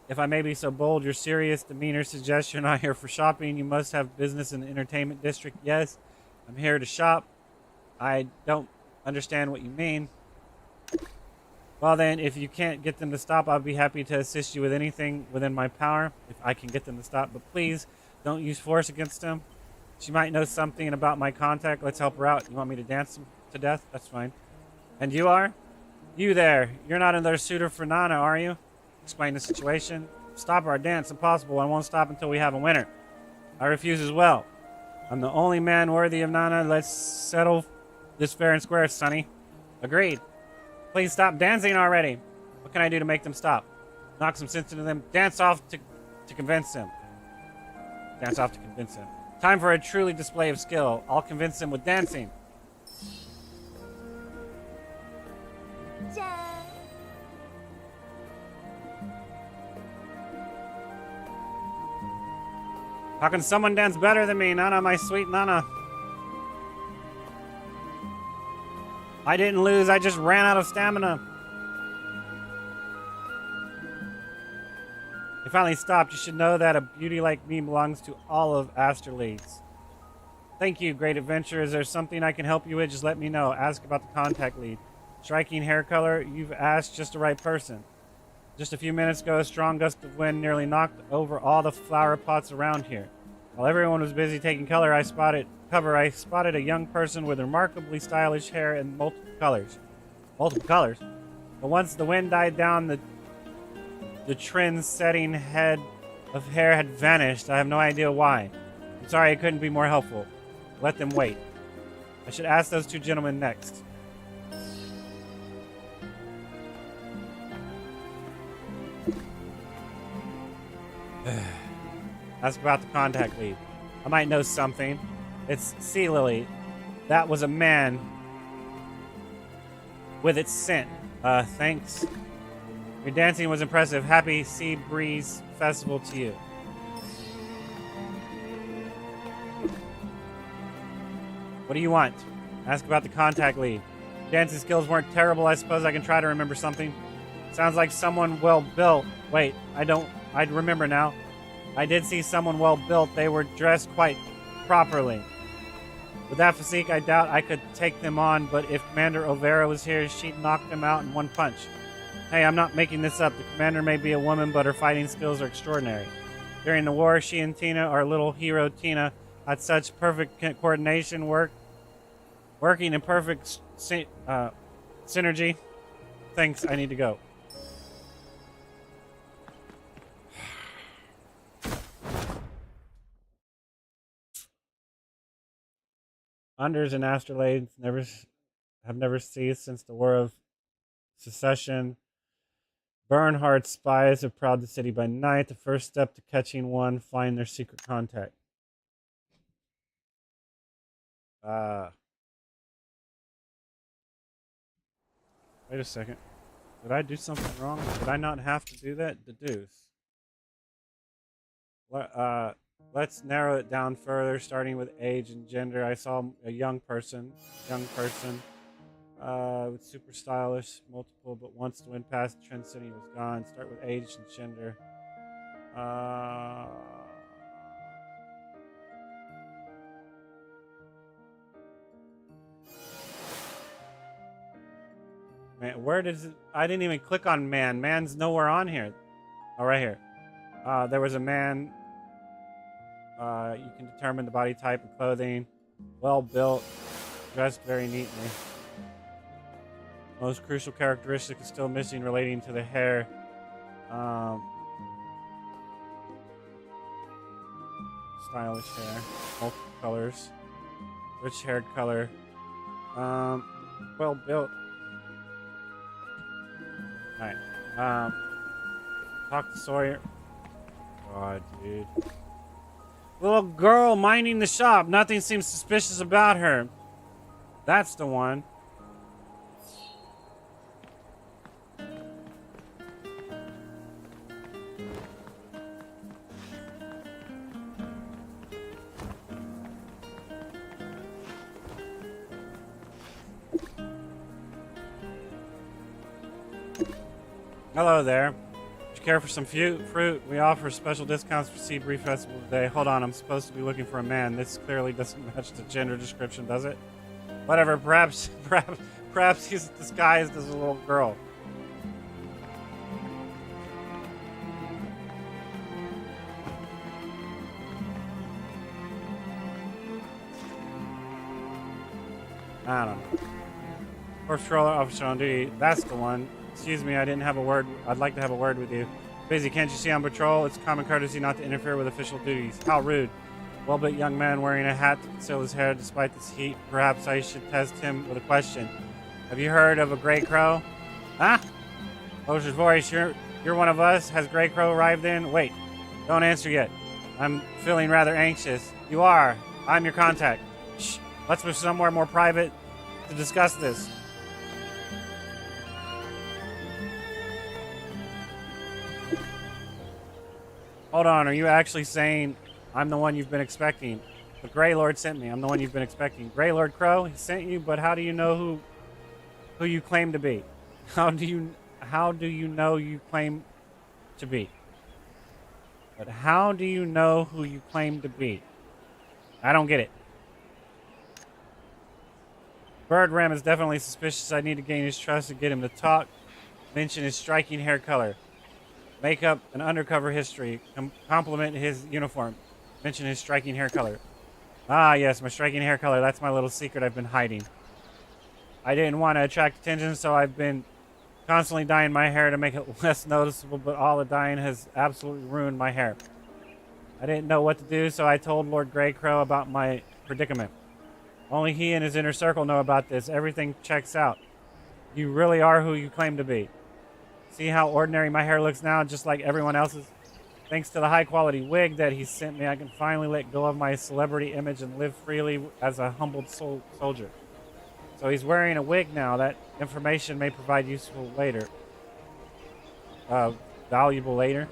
If I may be so bold, your serious demeanor suggests you're not here for shopping. You must have business in the entertainment district. Yes, I'm here to shop. I don't understand what you mean. Well then, if you can't get them to stop, I'll be happy to assist you with anything within my power, if I can get them to stop. But please, don't use force against them. She might know something about my contact. Let's help her out. You want me to dance them to death? That's fine. And you are? You there. You're not another suitor for Nana, are you? Explain the situation. Stop our dance. Impossible. I won't stop until we have a winner. I refuse as well. I'm the only man worthy of Nana. Let's settle this fair and square, Sonny. Agreed. Please stop dancing already. What can I do to make them stop? Knock some sense into them. Dance off to convince them. Dance off to convince them. Time for a truly display of skill. I'll convince them with dancing. How can someone dance better than me? Nana, my sweet Nana. I didn't lose, I just ran out of stamina. He finally stopped. You should know that a beauty like me belongs to all of Asterleeds. Thank you, great adventure. Is there something I can help you with? Just let me know. Ask about the contact lead. Striking hair color, you've asked just the right person. Just a few minutes ago, a strong gust of wind nearly knocked over all the flower pots around here. While everyone was busy taking cover, I spotted a young person with remarkably stylish hair in multiple colors. Multiple colors? But once the wind died down, the trend-setting head of hair had vanished. I have no idea why. I'm sorry I couldn't be more helpful. Let them wait. I should ask those two gentlemen next. Ask about the contact lead. I might know something. It's Sea Lily. That was a man with its scent. Thanks. Your dancing was impressive. Happy Sea Breeze Festival to you. What do you want? Ask about the contact lead. Dancing skills weren't terrible. I suppose I can try to remember something. Sounds like someone well built. Wait, I'd remember now. I did see someone well built. They were dressed quite properly. With that physique, I doubt I could take them on, but if Commander Overa was here, she'd knock them out in one punch. Hey, I'm not making this up. The commander may be a woman, but her fighting skills are extraordinary. During the war, she and Tina, our little hero Tina, had such perfect coordination, working in perfect synergy. Thanks, I need to go. Unders and Astrolades have never ceased since the War of Secession. Bernhardt's spies have prowled the city by night. The first step to catching one, find their secret contact. Wait a second. Did I do something wrong? Did I not have to do that? Deduce. Let's narrow it down further, starting with age and gender. I saw a young person, with super stylish, multiple, but once the wind passed, Trend City was gone. Start with age and gender. Man, where does it? I didn't even click on man. Man's nowhere on here. Oh, right here. There was a man. You can determine the body type and clothing. Well built, dressed very neatly. Most crucial characteristic is still missing, relating to the hair. Stylish hair, multiple colors, rich haired color. Well built. Alright. Talk to Sawyer. God, dude. Little girl minding the shop. Nothing seems suspicious about her. That's the one. Hello there. What care for some fruit? We offer special discounts for Sea Breeze Festival today. Hold on, I'm supposed to be looking for a man. This clearly doesn't match the gender description, does it? Whatever, perhaps he's disguised as a little girl. I don't know. Corpse Patrol Officer on duty. That's the one. Excuse me, I didn't have a word. I'd like to have a word with you. Busy, can't you see on patrol? It's common courtesy not to interfere with official duties. How rude. Well-built young man wearing a hat to conceal his hair despite this heat. Perhaps I should test him with a question. Have you heard of a Grey Crow? Huh? Loger's voice, you're one of us? Has Grey Crow arrived in? Wait, don't answer yet. I'm feeling rather anxious. You are. I'm your contact. Shh. Let's move somewhere more private to discuss this. Hold on, are you actually saying I'm the one you've been expecting? The Grey Lord sent me. I'm the one you've been expecting. Grey Lord Crow, he sent you, but how do you know who you claim to be? How do you know you claim to be? But how do you know who you claim to be? I don't get it. Bird Ram is definitely suspicious. I need to gain his trust to get him to talk. Mention his striking hair color. Make up an undercover history. Compliment his uniform. Mention his striking hair color. Ah, yes, my striking hair color. That's my little secret I've been hiding. I didn't want to attract attention, so I've been constantly dyeing my hair to make it less noticeable, but all the dyeing has absolutely ruined my hair. I didn't know what to do, so I told Lord Grey Crow about my predicament. Only he and his inner circle know about this. Everything checks out. You really are who you claim to be. See how ordinary my hair looks now, just like everyone else's? Thanks to the high-quality wig that he sent me, I can finally let go of my celebrity image and live freely as a humbled soldier. So he's wearing a wig now. That information may provide useful later. Valuable later.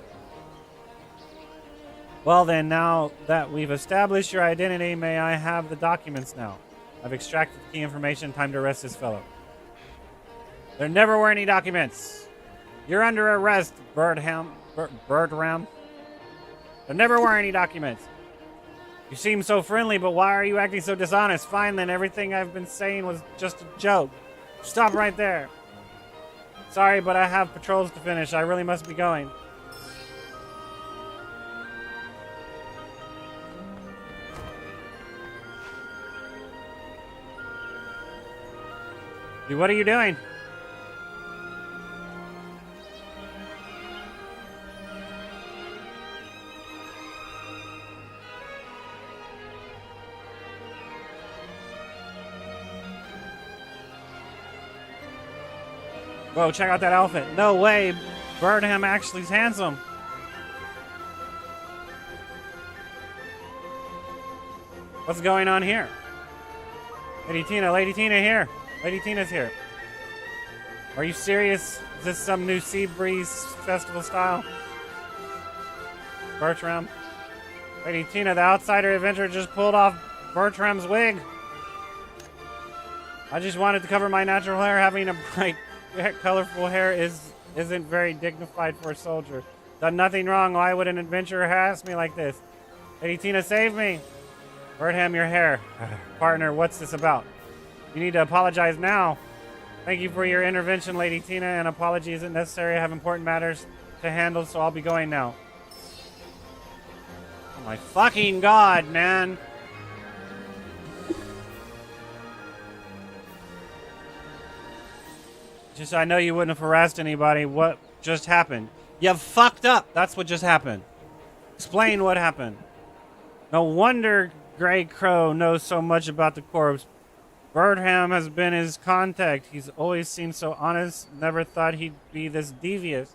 Well then, now that we've established your identity, may I have the documents now? I've extracted the key information. Time to arrest this fellow. There never were any documents. You're under arrest, Birdram. There never were any documents. You seem so friendly, but why are you acting so dishonest? Fine then, everything I've been saying was just a joke. Stop right there. Sorry, but I have patrols to finish. I really must be going. Dude, what are you doing? Whoa, check out that outfit. No way. Birdham actually is handsome. What's going on here? Lady Tina here. Lady Tina's here. Are you serious? Is this some new Sea Breeze Festival style? Bertram. Lady Tina, the outsider adventurer, just pulled off Bertram's wig. I just wanted to cover my natural hair. Having a bright, colorful hair isn't very dignified for a soldier. Done nothing wrong. Why would an adventurer harass me like this? Lady Tina, save me. Birdham, your hair. Partner, what's this about? You need to apologize now. Thank you for your intervention, Lady Tina. An apology isn't necessary. I have important matters to handle, so I'll be going now. Oh my fucking god, man. Just, I know you wouldn't have harassed anybody. What just happened? You fucked up. That's what just happened. Explain what happened. No wonder Grey Crow knows so much about the corpse. Birdham has been his contact. He's always seemed so honest. Never thought he'd be this devious.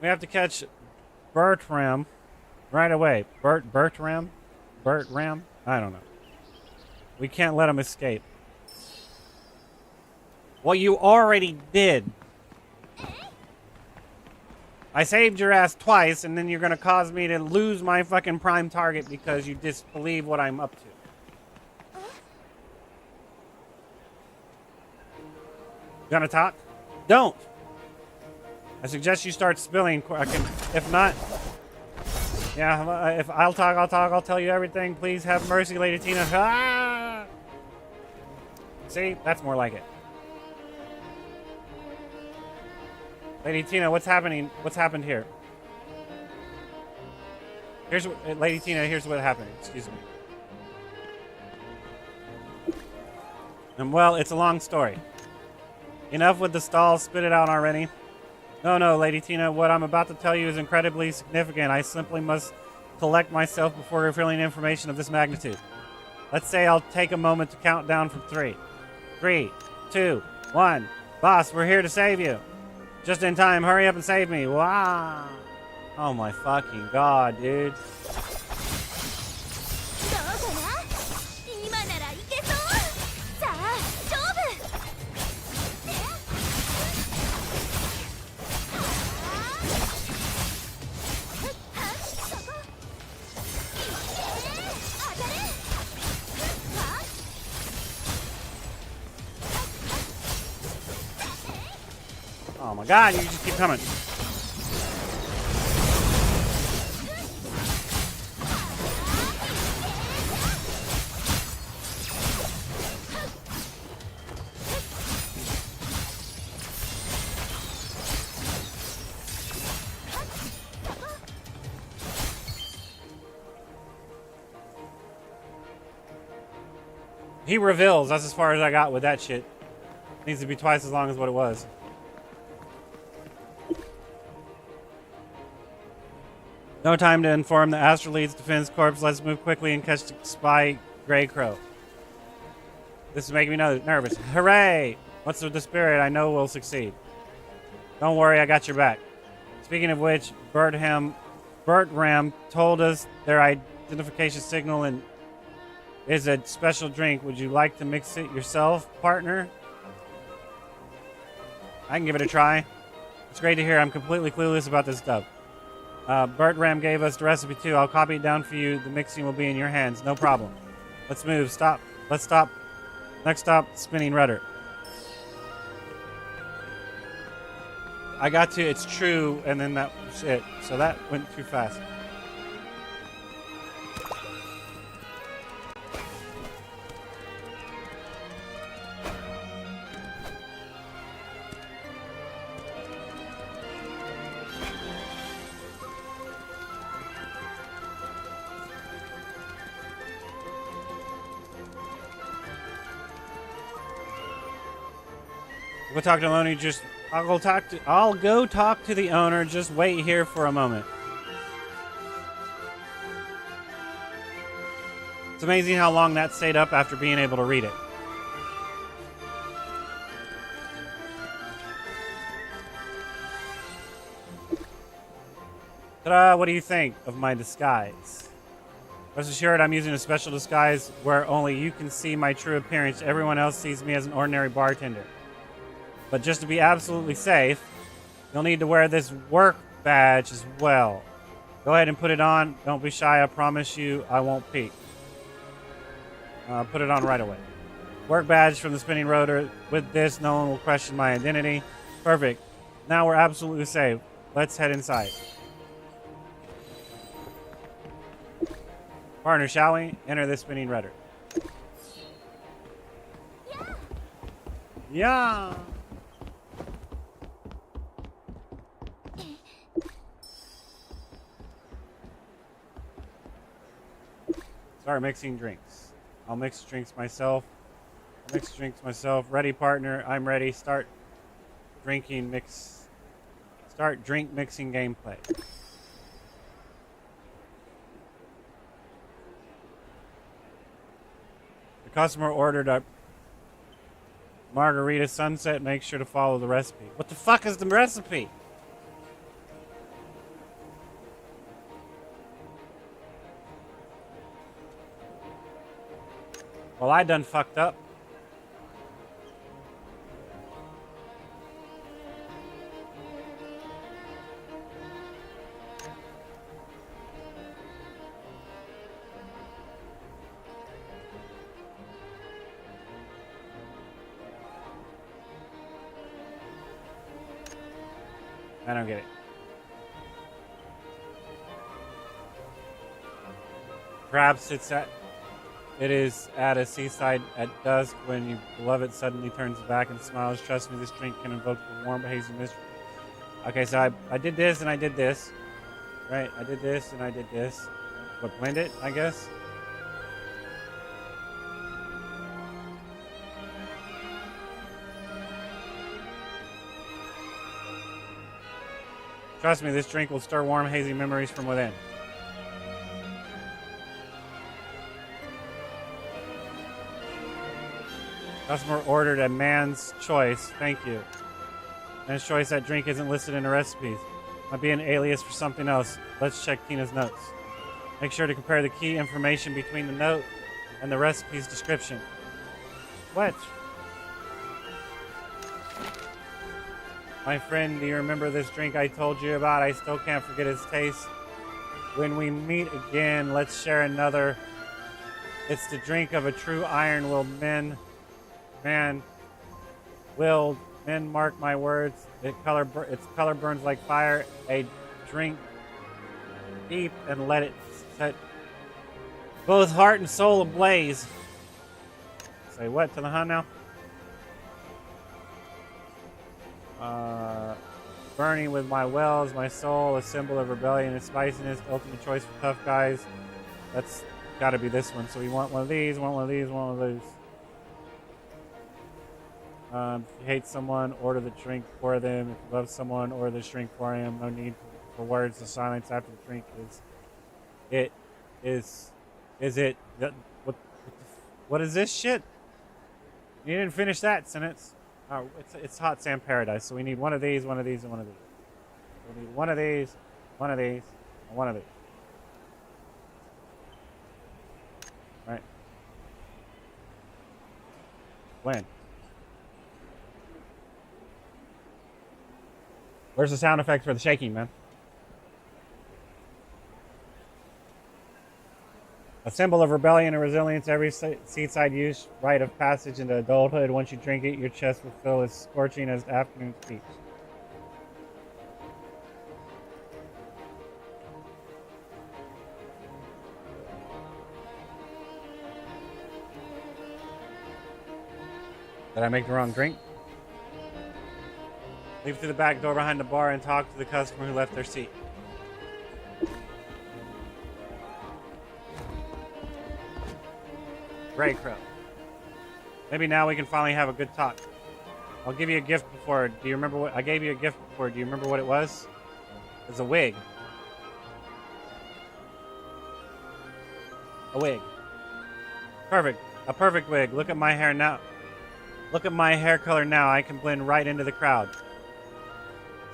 We have to catch Bertram right away. Bertram? I don't know. We can't let him escape. Well, you already did. I saved your ass twice, and then you're gonna cause me to lose my fucking prime target because you disbelieve what I'm up to. Gonna talk? Don't! I suggest you start spilling. If not, yeah, if I'll talk, I'll tell you everything. Please have mercy, Lady Tina. Ah! See, that's more like it. Lady Tina, what's happening? What's happened here? Lady Tina, here's what happened. Excuse me. And well, it's a long story. Enough with the stall, spit it out already. No, Lady Tina, what I'm about to tell you is incredibly significant. I simply must collect myself before revealing information of this magnitude. Let's say I'll take a moment to count down from 3. 3, 2, 1. Boss, we're here to save you. Just in time, hurry up and save me. Wow. Oh my fucking god, dude. どうかな今ならいけそうさあ勝負そこ当たれ Oh my god, you just keep coming. He reveals. That's as far as I got with that shit. Needs to be twice as long as what it was. No time to inform the Astraleads Defense Corps. Let's move quickly and catch the spy Grey Crow. This is making me nervous. Hooray! What's with the spirit? I know we'll succeed. Don't worry, I got your back. Speaking of which, Bertram told us their identification signal and is a special drink. Would you like to mix it yourself, partner? I can give it a try. It's great to hear. I'm completely clueless about this stuff. Bertram gave us the recipe too. I'll copy it down for you. The mixing will be in your hands. No problem. Let's move. Stop. Let's stop. Next stop, spinning rudder. I got to it's true, and then that was it. So that went too fast. We'll talk to the owner. I'll go talk to the owner. Just wait here for a moment. It's amazing how long that stayed up after being able to read it. Ta-da! What do you think of my disguise? Rest assured, I'm using a special disguise where only you can see my true appearance. Everyone else sees me as an ordinary bartender. But just to be absolutely safe, you'll need to wear this work badge as well. Go ahead and put it on. Don't be shy. I promise you I won't peek. Put it on right away. Work badge from the spinning rotor. With this, no one will question my identity. Perfect. Now we're absolutely safe. Let's head inside. Partner, shall we? Enter the spinning rudder. Yeah! Start mixing drinks. I'll mix drinks myself. Ready, partner? I'm ready. Start drink mixing gameplay. The customer ordered a margarita sunset. Make sure to follow the recipe. What the fuck is the recipe? Well, I done fucked up. I don't get it. Perhaps it is at a seaside at dusk when your beloved suddenly turns back and smiles. Trust me, this drink can invoke the warm, hazy mystery. Okay, so I did this and I did this. Right, I did this and I did this. What, blend it, I guess? Trust me, this drink will stir warm, hazy memories from within. Customer ordered a man's choice. Thank you. Man's choice. That drink isn't listed in the recipes. Might be an alias for something else. Let's check Tina's notes. Make sure to compare the key information between the note and the recipe's description. What? My friend, do you remember this drink I told you about? I still can't forget its taste. When we meet again, let's share another. It's the drink of a true iron-willed man. Willed men, mark my words. Its color burns like fire. A drink deep and let it set both heart and soul ablaze. Say what to the hunt now? Burning with my wells, my soul, a symbol of rebellion and spiciness, the ultimate choice for tough guys. That's got to be this one. So we want one of these, want one of these, want one of these. If you hate someone, order the drink for them. If you love someone, order the drink for him. No need for words. The silence after the drink is it. What is this shit? You didn't finish that sentence. Oh, it's Hot Sand Paradise, so we need one of these, one of these, and one of these. We need one of these, one of these, and one of these. Right. When? Where's the sound effect for the shaking, man? A symbol of rebellion and resilience, every seaside youth rite of passage into adulthood. Once you drink it, your chest will feel as scorching as the afternoon's peach. Did I make the wrong drink? Leave through the back door behind the bar and talk to the customer who left their seat. Great crow. Maybe now we can finally have a good talk. I'll give you a gift before. Do you remember what I gave you a gift before? Do you remember what it was? It was a wig. A wig. Perfect. A perfect wig. Look at my hair now. Look at my hair color now. I can blend right into the crowd.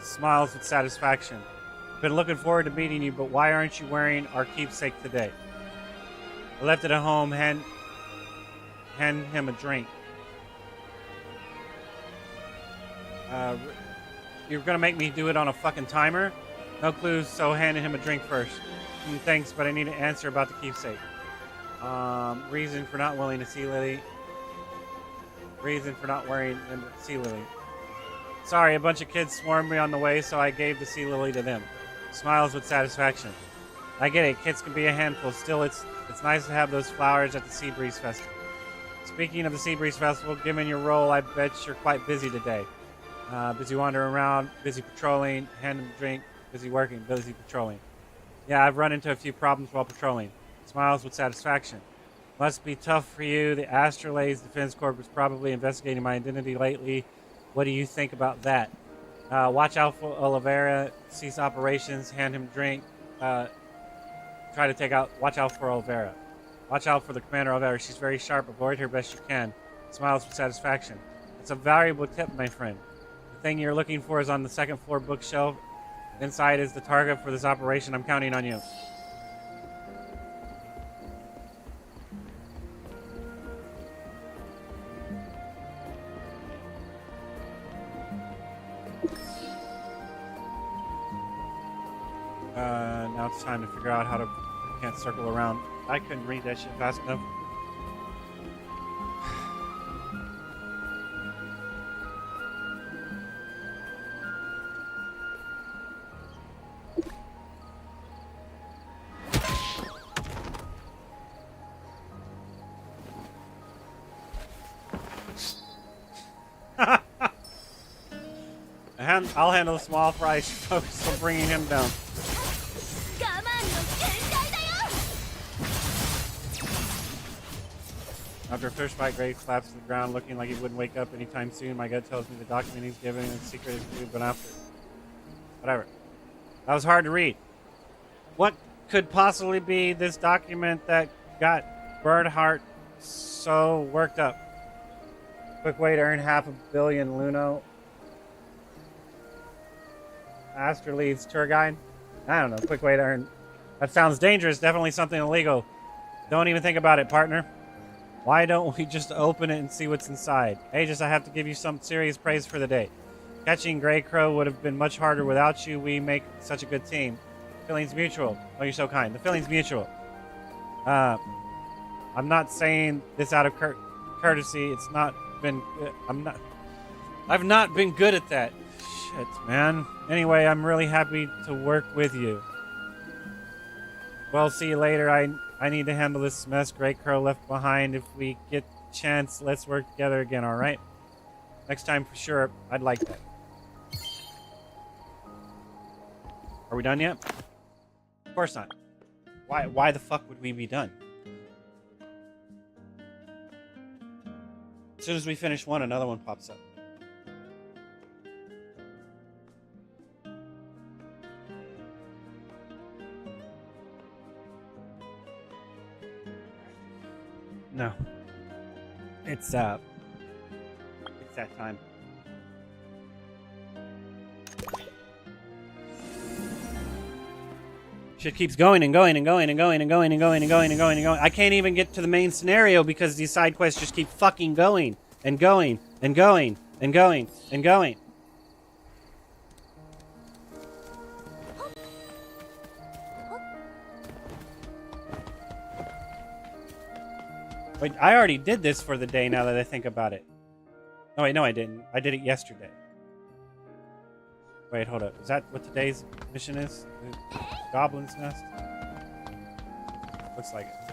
Smiles with satisfaction. Been looking forward to meeting you, but why aren't you wearing our keepsake today? I left it at home. Hand him a drink. You're gonna make me do it on a fucking timer? No clues, so hand him a drink first. Thanks, but I need an answer about the keepsake. Reason for not willing to see Lily. Reason for not wearing the sea lily. Sorry, a bunch of kids swarmed me on the way, so I gave the sea lily to them. Smiles with satisfaction. I get it, kids can be a handful. Still, it's nice to have those flowers at the Sea Breeze Festival. Speaking of the Sea Breeze Festival, given your role, I bet you're quite busy today. Busy wandering around, busy patrolling, handing a drink, busy working, busy patrolling. Yeah, I've run into a few problems while patrolling. Smiles with satisfaction. Must be tough for you. The Astrolades Defense Corp is probably investigating my identity lately. What do you think about that? Watch out for Oliveira. Cease operations. Hand him a drink. Watch out for Oliveira. Watch out for the Commander Oliveira. She's very sharp. Avoid her best you can. Smiles with satisfaction. It's a valuable tip, my friend. The thing you're looking for is on the second floor bookshelf. Inside is the target for this operation. I'm counting on you. Now it's time to figure out how to can't circle around. I couldn't read that shit fast enough. I'll handle the small fry. Focus on bringing him down. 我慢の限界だよ After a first fight, Gray slaps to the ground, looking like he wouldn't wake up anytime soon. My gut tells me the document he's giving is secret is good, but after. Whatever. That was hard to read. What could possibly be this document that got Bernhardt so worked up? Quick way to earn $500 million, Luno. Astralead's tour guide? I don't know. Quick way to earn. That sounds dangerous. Definitely something illegal. Don't even think about it, partner. Why don't we just open it and see what's inside? Aegis, I have to give you some serious praise for the day. Catching Grey Crow would have been much harder without you. We make such a good team. Feelings mutual. Oh, you're so kind. The feeling's mutual. I'm not saying this out of courtesy. It's not been good. I've not been good at that. Shit, man. Anyway, I'm really happy to work with you. Well, see you later. I need to handle this mess Grey Crow left behind. If we get a chance, let's work together again, alright? Next time for sure. I'd like that. Are we done yet? Of course not. Why the fuck would we be done? As soon as we finish one, another one pops up. No. It's that time. Shit keeps going and going and going and going and going and going and going and going and going. I can't even get to the main scenario because these side quests just keep fucking going and going and going and going and going. Wait, I already did this for the day now that I think about it. Oh wait, no I didn't. I did it yesterday. Wait, hold up. Is that what today's mission is? The Goblin's Nest? Looks like it.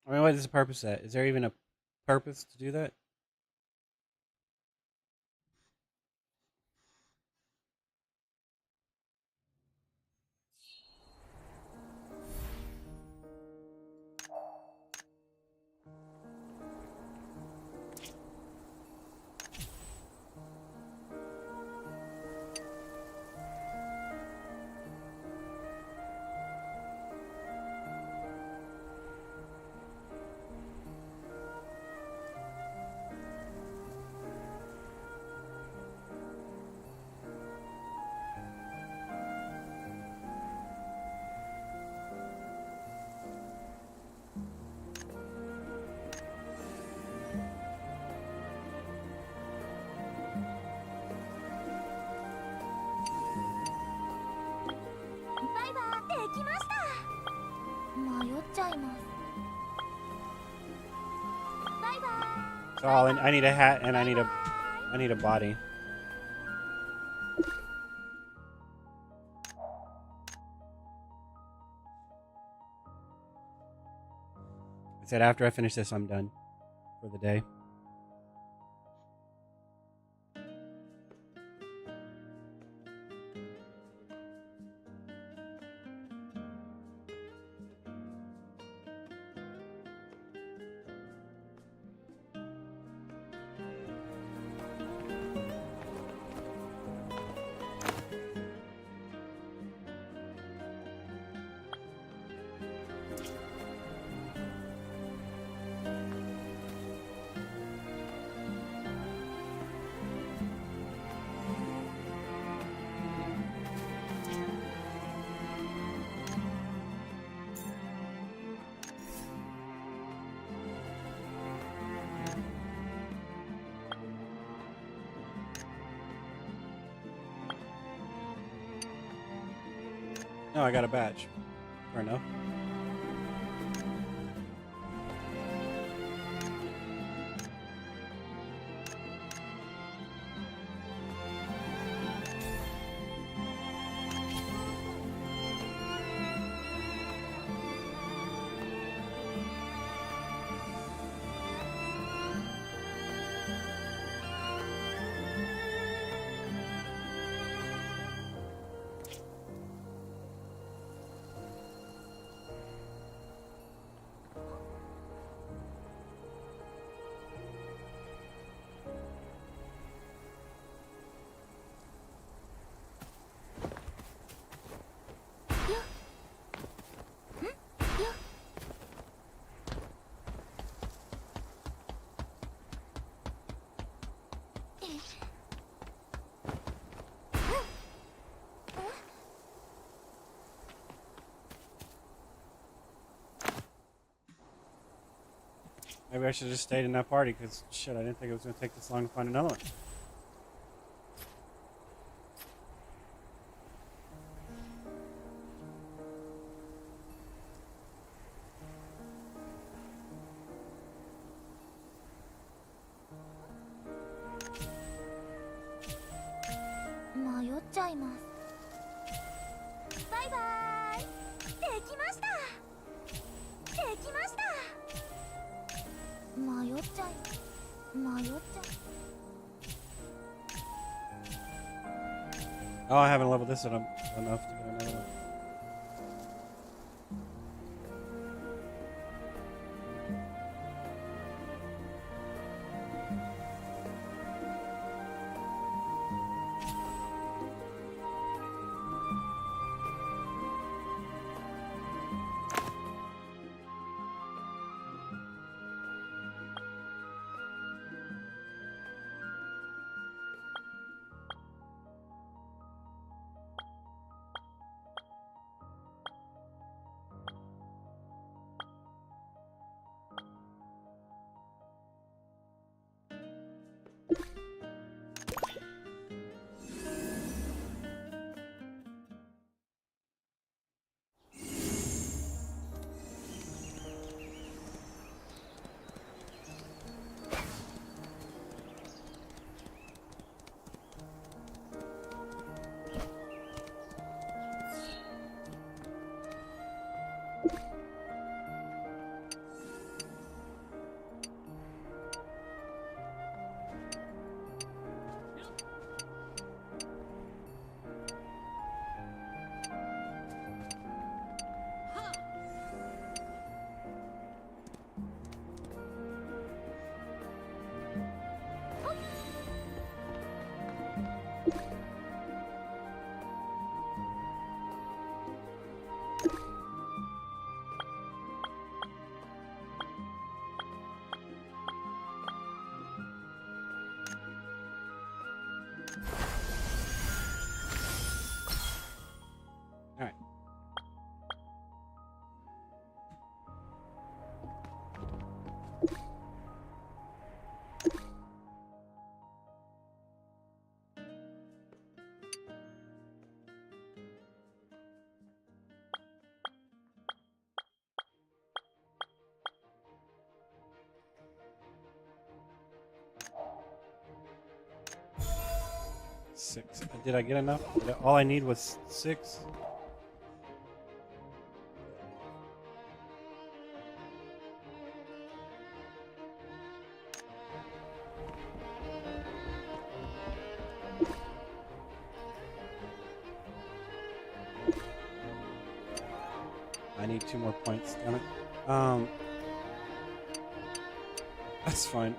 I mean, what is the purpose of that? Is there even a purpose to do that? Oh, I need a hat and I need a body. I said after I finish this, I'm done for the day. No, I got a badge. Fair enough. Maybe I should have just stayed in that party because shit, I didn't think it was going to take this long to find another one. Oh, I haven't leveled this enough to get another one. 6. Did I get enough? All I need was 6. I need 2 more points, damn it. That's fine.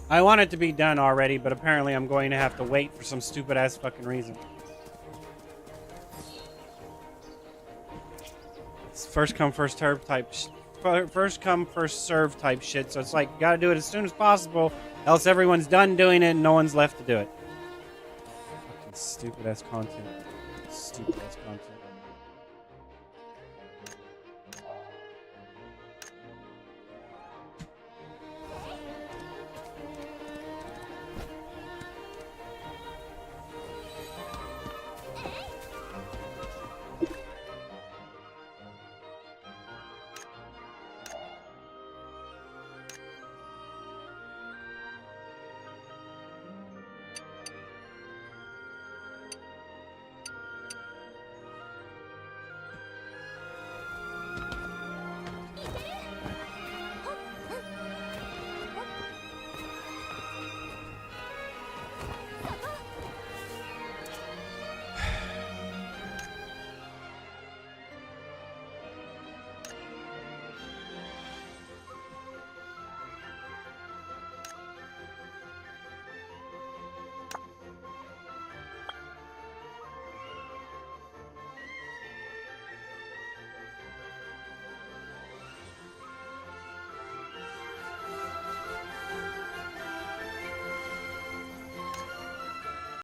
I want it to be done already, but apparently I'm going to have to wait for some stupid ass fucking reason. It's first come first serve type first come first serve type shit, so it's like you gotta do it as soon as possible, else everyone's done doing it and no one's left to do it. Fucking stupid ass content. Stupid ass content.